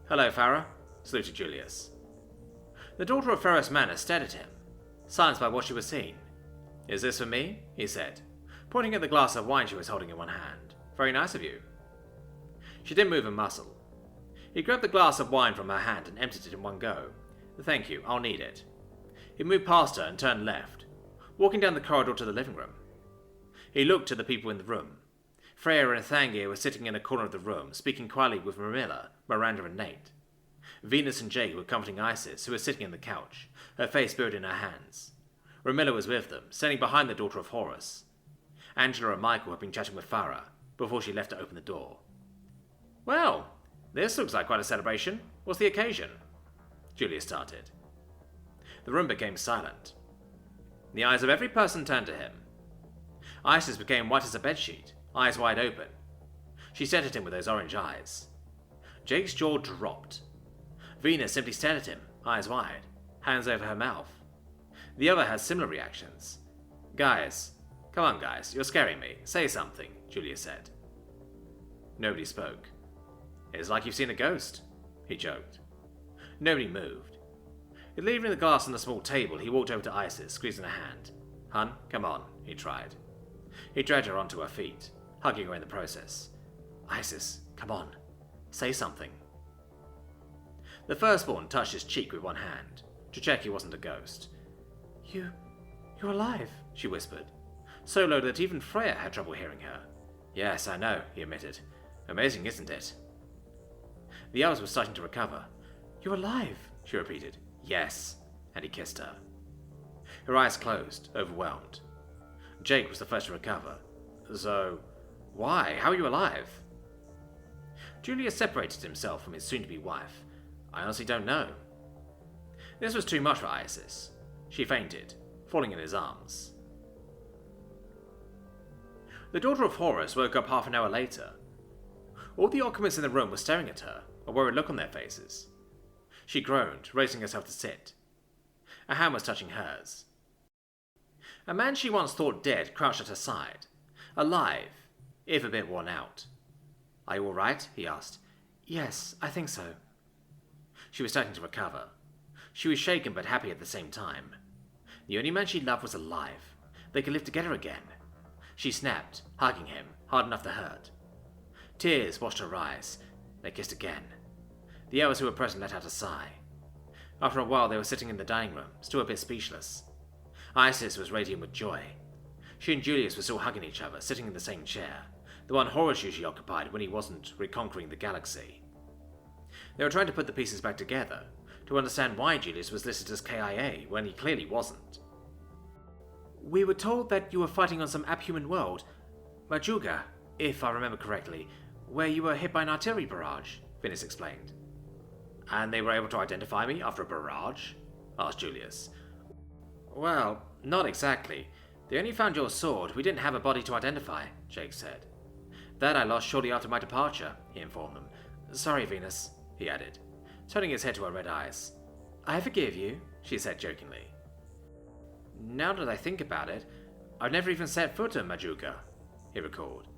E: Hello, Farah, saluted Julius. The daughter of Ferrus Manus stared at him, silenced by what she was seeing. Is this for me? He said, pointing at the glass of wine she was holding in one hand. Very nice of you. She didn't move a muscle. He grabbed the glass of wine from her hand and emptied it in one go. Thank you, I'll need it. He moved past her and turned left, walking down the corridor to the living room. He looked at the people in the room. Freya and Thangir were sitting in a corner of the room, speaking quietly with Marilla, Miranda and Nate. Venus and Jake were comforting Isis, who was sitting on the couch, her face buried in her hands. Ramilla was with them, standing behind the daughter of Horus. Angela and Michael had been chatting with Farah, before she left to open the door. Well, this looks like quite a celebration. What's the occasion? Julius started. The room became silent. The eyes of every person turned to him. Isis became white as a bedsheet, eyes wide open. She stared at him with those orange eyes. Jake's jaw dropped. Venus simply stared at him, eyes wide, hands over her mouth. The other had similar reactions. Guys, come on guys, you're scaring me. Say something, Julius said. Nobody spoke. It's like you've seen a ghost, he joked. Nobody moved. Leaving the glass on the small table, he walked over to Isis, squeezing her hand. Hun, come on, he tried. He dragged her onto her feet, hugging her in the process. Isis, come on, say something. The firstborn touched his cheek with one hand, to check he wasn't a ghost. You're alive, she whispered, so low that even Freya had trouble hearing her. Yes, I know, he admitted. Amazing, isn't it? The others were starting to recover. You're alive, she repeated. Yes, and he kissed her. Her eyes closed, overwhelmed. Jake was the first to recover. So, why? How are you alive? Julius separated himself from his soon-to-be wife. I honestly don't know. This was too much for Isis. She fainted, falling in his arms. The daughter of Horus woke up half an hour later. All the occupants in the room were staring at her, a worried look on their faces. She groaned, raising herself to sit. A hand was touching hers. A man she once thought dead crouched at her side, alive, if a bit worn out. Are you all right? He asked. Yes, I think so. She was starting to recover. She was shaken but happy at the same time. The only man she loved was alive. They could live together again. She snapped, hugging him, hard enough to hurt. Tears washed her eyes. They kissed again. The others who were present let out a sigh. After a while they were sitting in the dining room, still a bit speechless. Isis was radiant with joy. She and Julius were still hugging each other, sitting in the same chair, the one Horus usually occupied when he wasn't reconquering the galaxy. They were trying to put the pieces back together, to understand why Julius was listed as KIA when he clearly wasn't. We were told that you were fighting on some abhuman world, Majuga, if I remember correctly, where you were hit by an artillery barrage, Venus explained. And they were able to identify me after a barrage? Asked Julius. Well, not exactly. They only found your sword. We didn't have a body to identify, Jake said. That I lost shortly after my departure, he informed them. Sorry, Venus, he added, turning his head to her red eyes. I forgive you, she said jokingly. Now that I think about it, I've never even set foot in Majuga, he recalled.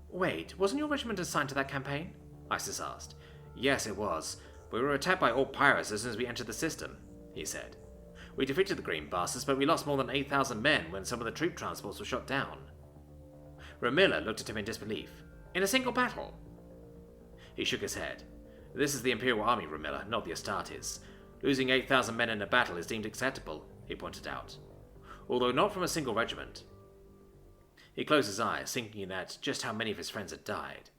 E: Wait, wasn't your regiment assigned to that campaign? Isis asked. Yes, it was. We were attacked by all pirates as soon as we entered the system, he said. We defeated the green bastards, but we lost more than 8,000 men when some of the troop transports were shot down. Romilla looked at him in disbelief. In a single battle? He shook his head. This is the Imperial Army, Romilla, not the Astartes. Losing 8,000 men in a battle is deemed acceptable, he pointed out. Although not from a single regiment. He closed his eyes, thinking at just how many of his friends had died.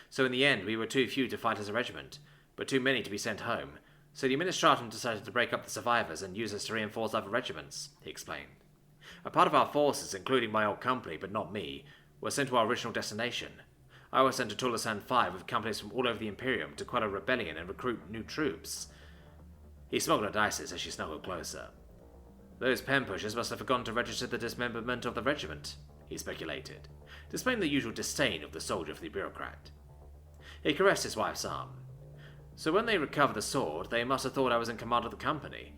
E: So in the end, we were too few to fight as a regiment, but too many to be sent home, so the Administratum decided to break up the survivors and use us to reinforce other regiments, he explained. A part of our forces, including my old company, but not me, were sent to our original destination. I was sent to Tulasan 5 with companies from all over the Imperium to quell a rebellion and recruit new troops. He smuggled at Isis as she snuggled closer. Those pen pushers must have forgotten to register the dismemberment of the regiment, he speculated, displaying the usual disdain of the soldier for the bureaucrat. He caressed his wife's arm. So when they recovered the sword, they must have thought I was in command of the company,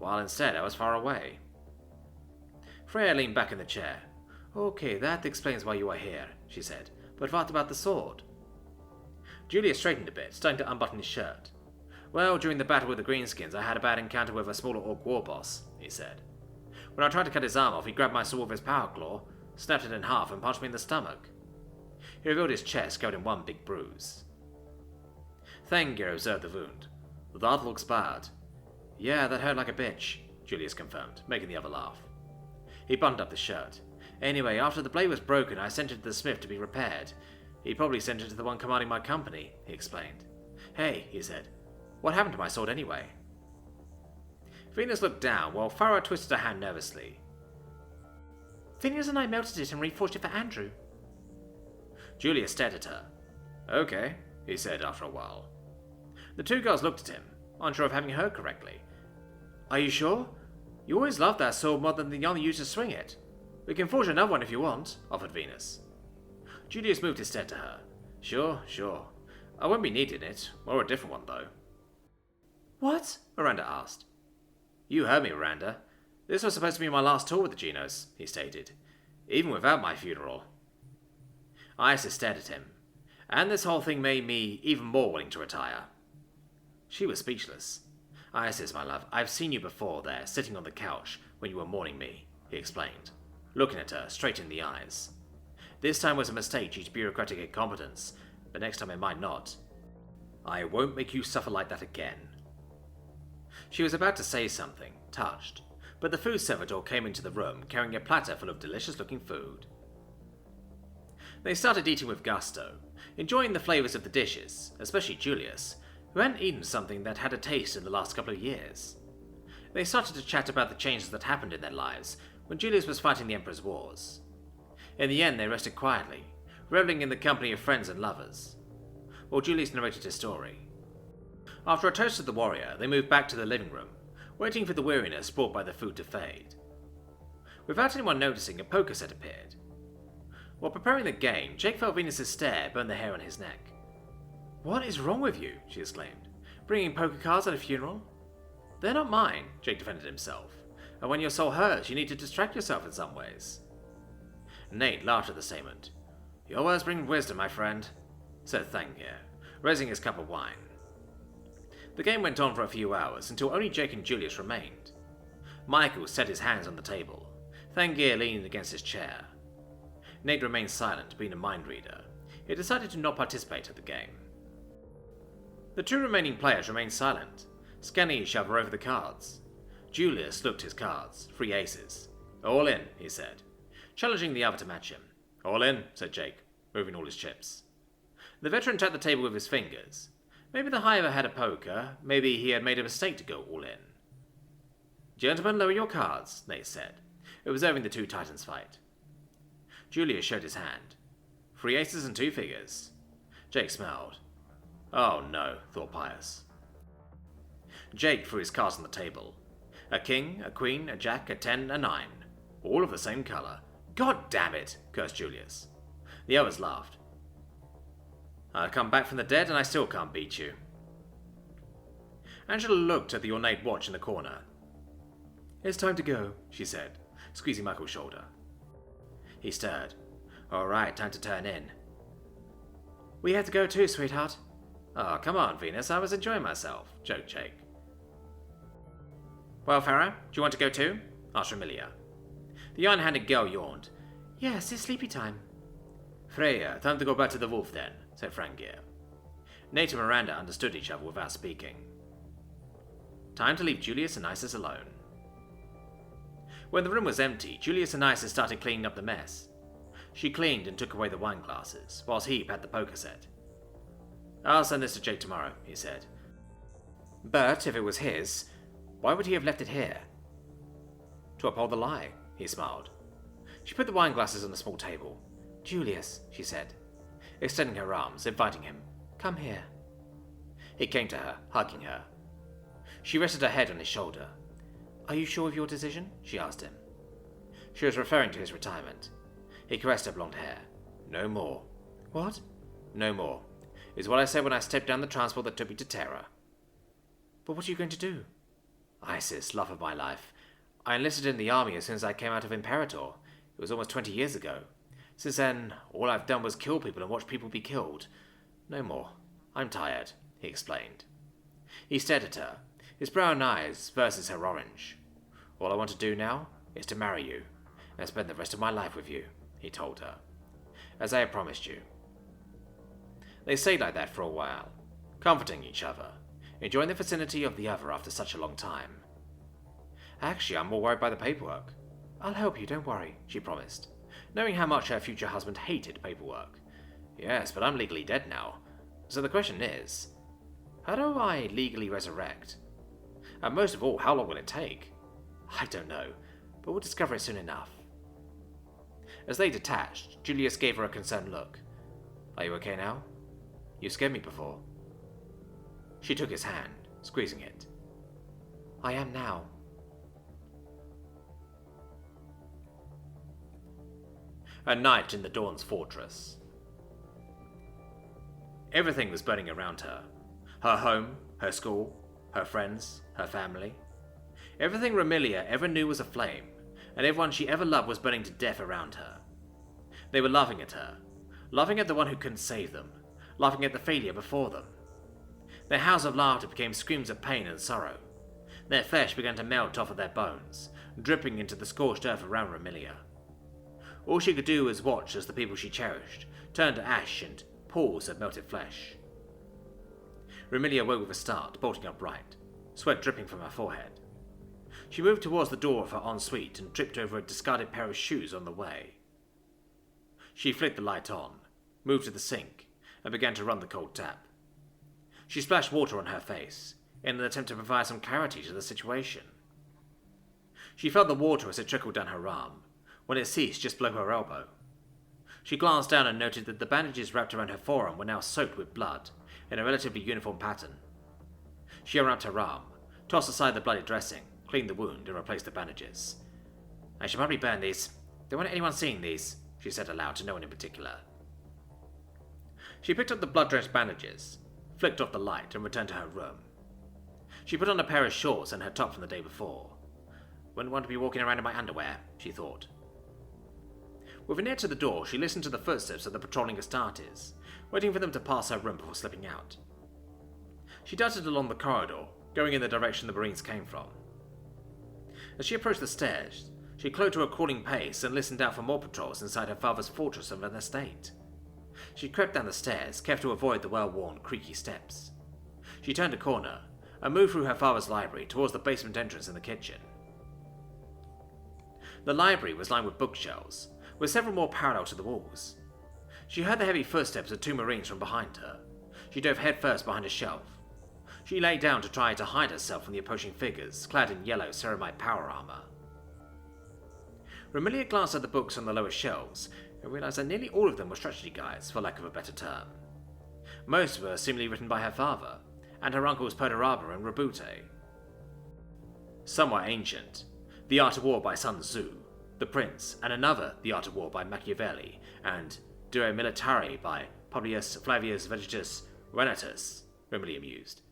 E: while instead I was far away. Freya leaned back in the chair. Okay, that explains why you are here, she said. But what about the sword? Julia straightened a bit, starting to unbutton his shirt. Well, during the battle with the Greenskins, I had a bad encounter with a smaller orc war boss, he said. When I tried to cut his arm off, he grabbed my sword with his power claw, snapped it in half, and punched me in the stomach. He revealed his chest, covered in one big bruise. Thangir observed the wound. That looks bad. Yeah, that hurt like a bitch, Julius confirmed, making the other laugh. He buttoned up the shirt. Anyway, after the blade was broken, I sent it to the smith to be repaired. He probably sent it to the one commanding my company, he explained. Hey, he said, what happened to my sword anyway? Venus looked down while Farah twisted her hand nervously. Phineas and I melted it and reforged it for Andrew. Julius stared at her. Okay, he said after a while. The two girls looked at him, unsure of having heard correctly. Are you sure? You always loved that sword more than the one you used to swing it. We can forge another one if you want, offered Venus. Julius moved his head to her. Sure. I won't be needing it, or a different one though. What? Miranda asked. You heard me, Miranda. This was supposed to be my last tour with the Genos, he stated. Even without my funeral. Isis stared at him. And this whole thing made me even more willing to retire. She was speechless. Isis, my love, I've seen you before there, sitting on the couch, when you were mourning me, he explained, looking at her straight in the eyes. This time was a mistake due to bureaucratic incompetence, but next time it might not. I won't make you suffer like that again. She was about to say something, touched, but the food servitor came into the room carrying a platter full of delicious-looking food. They started eating with gusto, enjoying the flavours of the dishes, especially Julius, who hadn't eaten something that had a taste in the last couple of years. They started to chat about the changes that happened in their lives when Julius was fighting the Emperor's wars. In the end, they rested quietly, reveling in the company of friends and lovers, while Julius narrated his story. After a toast of the warrior, they moved back to the living room, waiting for the weariness brought by the food to fade. Without anyone noticing, a poker set appeared. While preparing the game, Jake felt Venus's stare burn the hair on his neck. What is wrong with you? She exclaimed. Bringing poker cards at a funeral? They're not mine, Jake defended himself. And when your soul hurts, you need to distract yourself in some ways. Nate laughed at the statement. Your words bring wisdom, my friend, said Thangir, raising his cup of wine. The game went on for a few hours until only Jake and Julius remained. Michael set his hands on the table. Thangir leaned against his chair. Nate remained silent, being a mind reader. He decided to not participate at the game. The two remaining players remained silent, scanning each other over the cards. Julius looked his cards, 3 aces. All in, he said, challenging the other to match him. All in, said Jake, moving all his chips. The veteran tapped the table with his fingers. Maybe the Hiver had a poker, maybe he had made a mistake to go all in. Gentlemen, lower your cards, Nate said, observing the two titans fight. Julius showed his hand. 3 aces and 2 figures. Jake smiled. Oh no, thought Pius. Jake threw his cards on the table. A king, a queen, a jack, a 10, a 9. All of the same colour. God damn it, cursed Julius. The others laughed. I've come back from the dead and I still can't beat you. Angela looked at the ornate watch in the corner. It's time to go, she said, squeezing Michael's shoulder. He stirred. All right, time to turn in. We have to go too, sweetheart. Oh, come on, Venus, I was enjoying myself, joked Jake. Well, Farah, do you want to go too? Asked Remilia. The iron-handed girl yawned. Yes, it's sleepy time. Freya, time to go back to the wolf then, said Frangir. Nate and Miranda understood each other without speaking. Time to leave Julius and Isis alone. When the room was empty, Julius and Isis started cleaning up the mess. She cleaned and took away the wine glasses, whilst he had the poker set. I'll send this to Jake tomorrow, he said. But if it was his, why would he have left it here? To uphold the lie, he smiled. She put the wine glasses on the small table. Julius, she said, extending her arms, inviting him. Come here. He came to her, hugging her. She rested her head on his shoulder. Are you sure of your decision? She asked him. She was referring to his retirement. He caressed her blonde hair. No more. What? No more. Is what I said when I stepped down the transport that took me to Terra. But what are you going to do? Isis, love of my life. I enlisted in the army as soon as I came out of Imperator. It was almost 20 years ago. Since then, all I've done was kill people and watch people be killed. No more. I'm tired, he explained. He stared at her, his brown eyes versus her orange. All I want to do now is to marry you and spend the rest of my life with you, he told her, as I had promised you. They stayed like that for a while, comforting each other, enjoying the vicinity of the other after such a long time. Actually, I'm more worried by the paperwork. I'll help you, don't worry, she promised, knowing how much her future husband hated paperwork. Yes, but I'm legally dead now. So the question is, how do I legally resurrect? And most of all, how long will it take? I don't know, but we'll discover it soon enough. As they detached, Julius gave her a concerned look. Are you okay now? You scared me before. She took his hand, squeezing it. I am now. A night in the Dorn's fortress. Everything was burning around her. Her home, her school, her friends, her family. Everything Remilia ever knew was aflame, and everyone she ever loved was burning to death around her. They were laughing at her, laughing at the one who couldn't save them, laughing at the failure before them. Their howls of laughter became screams of pain and sorrow. Their flesh began to melt off of their bones, dripping into the scorched earth around Remilia. All she could do was watch as the people she cherished turned to ash and pools of melted flesh. Remilia woke with a start, bolting upright, sweat dripping from her forehead. She moved towards the door of her ensuite and tripped over a discarded pair of shoes on the way. She flicked the light on, moved to the sink, and began to run the cold tap. She splashed water on her face, in an attempt to provide some clarity to the situation. She felt the water as it trickled down her arm, when it ceased just below her elbow. She glanced down and noted that the bandages wrapped around her forearm were now soaked with blood, in a relatively uniform pattern. She unwrapped her arm, tossed aside the bloody dressing, cleaned the wound, and replaced the bandages. I should probably burn these. Don't want anyone seeing these, she said aloud to no one in particular. She picked up the blood-drenched bandages, flicked off the light, and returned to her room. She put on a pair of shorts and her top from the day before. Wouldn't want to be walking around in my underwear, she thought. With an ear to the door, she listened to the footsteps of the patrolling Astartes, waiting for them to pass her room before slipping out. She darted along the corridor, going in the direction the Marines came from. As she approached the stairs, she cloaked to a crawling pace and listened out for more patrols inside her father's fortress of an estate. She crept down the stairs, careful to avoid the well-worn, creaky steps. She turned a corner and moved through her father's library towards the basement entrance in the kitchen. The library was lined with bookshelves, with several more parallel to the walls. She heard the heavy footsteps of two Marines from behind her. She dove headfirst behind a shelf. She lay down to try to hide herself from the approaching figures, clad in yellow ceramite power armor. Remilia glanced at the books on the lower shelves and realized that nearly all of them were strategy guides, for lack of a better term. Most were seemingly written by her father, and her uncles Perturabo and Roboute. Some were ancient, The Art of War by Sun Tzu, The Prince, and another The Art of War by Machiavelli, and Due Militari by Publius Flavius Vegetus Renatus, Remilia mused.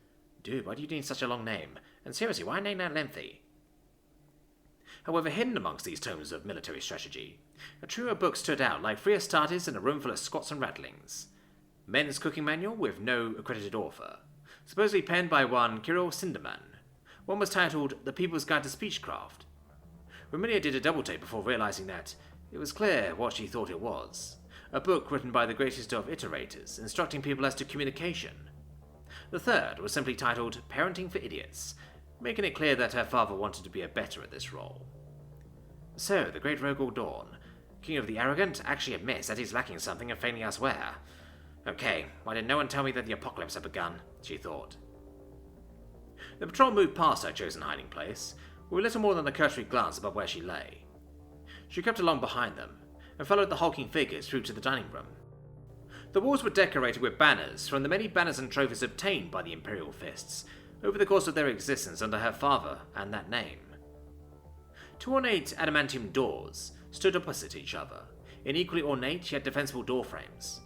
E: Dude, why do you need such a long name? And seriously, why a name that lengthy? However, hidden amongst these tomes of military strategy, a trio of books stood out like three Astartes in a room full of squats and rattlings. men's cooking manual with no accredited author, supposedly penned by one Kirill Sinderman. One was titled The People's Guide to Speechcraft. Romilia did a double take before realizing that it was clear what she thought it was. A book written by the greatest of iterators, instructing people as to communication. The third was simply titled Parenting for Idiots, making it clear that her father wanted to be a better at this role. So, the great Rogal Dorn, king of the arrogant, actually admits that he's lacking something and failing elsewhere. Okay, why did no one tell me that the apocalypse had begun? She thought. The patrol moved past her chosen hiding place, with little more than a cursory glance above where she lay. She crept along behind them, and followed the hulking figures through to the dining room. The walls were decorated with banners from the many banners and trophies obtained by the Imperial Fists over the course of their existence under her father and that name. Two ornate adamantium doors stood opposite each other, in equally ornate yet defensible door frames.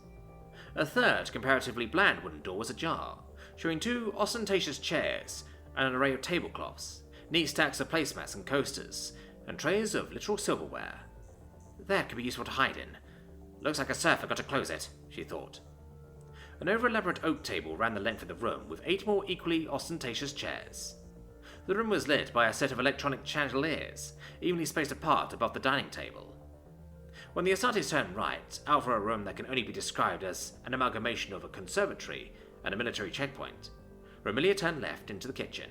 E: A third, comparatively bland wooden door was ajar, showing two ostentatious chairs and an array of tablecloths, neat stacks of placemats and coasters, and trays of literal silverware. That could be useful to hide in. Looks like a serf forgot to close it, she thought. An over-elaborate oak table ran the length of the room with 8 more equally ostentatious chairs. The room was lit by a set of electronic chandeliers, evenly spaced apart above the dining table. When the Assorted turned right, out for a room that can only be described as an amalgamation of a conservatory and a military checkpoint, Romilia turned left into the kitchen.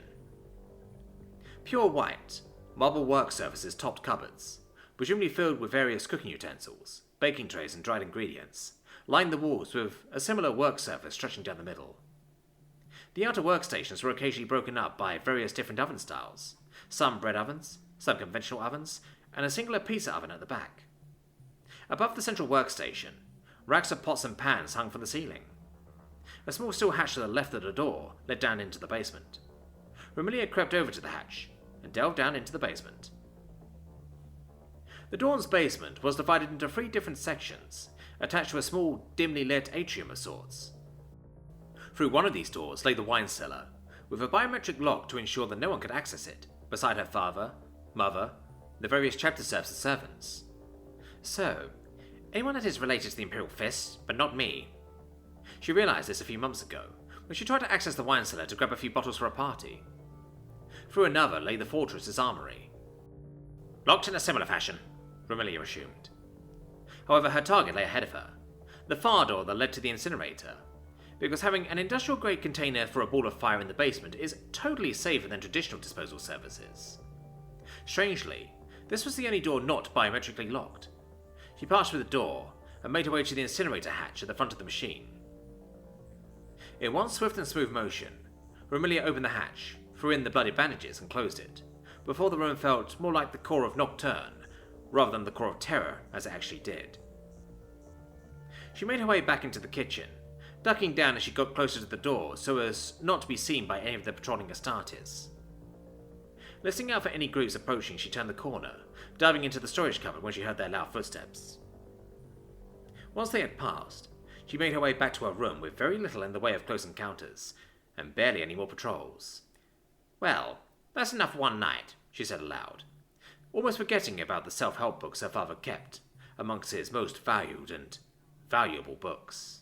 E: Pure white, marble work surfaces topped cupboards, presumably filled with various cooking utensils, baking trays and dried ingredients, lined the walls with a similar work surface stretching down the middle. The outer workstations were occasionally broken up by various different oven styles, some bread ovens, some conventional ovens, and a singular pizza oven at the back. Above the central workstation, racks of pots and pans hung from the ceiling. A small steel hatch to the left of the door led down into the basement. Romilia crept over to the hatch and delved down into the basement. The Dorn's basement was divided into 3 different sections, attached to a small, dimly lit atrium of sorts. Through one of these doors lay the wine cellar, with a biometric lock to ensure that no one could access it, beside her father, mother, the various chapter serfs and servants. So, anyone that is related to the Imperial Fists, but not me. She realized this a few months ago, when she tried to access the wine cellar to grab a few bottles for a party. Through another lay the fortress's armory. Locked in a similar fashion, Romilia assumed. However, her target lay ahead of her, the far door that led to the incinerator, because having an industrial-grade container for a ball of fire in the basement is totally safer than traditional disposal services. Strangely, this was the only door not biometrically locked. She passed through the door and made her way to the incinerator hatch at the front of the machine. In one swift and smooth motion, Romilia opened the hatch, threw in the bloody bandages and closed it, before the room felt more like the core of Nocturne, rather than the core of terror as it actually did. She made her way back into the kitchen, ducking down as she got closer to the door so as not to be seen by any of the patrolling Astartes. Listening out for any groups approaching, she turned the corner, diving into the storage cupboard when she heard their loud footsteps. Once they had passed, she made her way back to her room with very little in the way of close encounters, and barely any more patrols. Well, that's enough one night, she said aloud, almost forgetting about the self-help books her father kept, amongst his most valued and valuable books.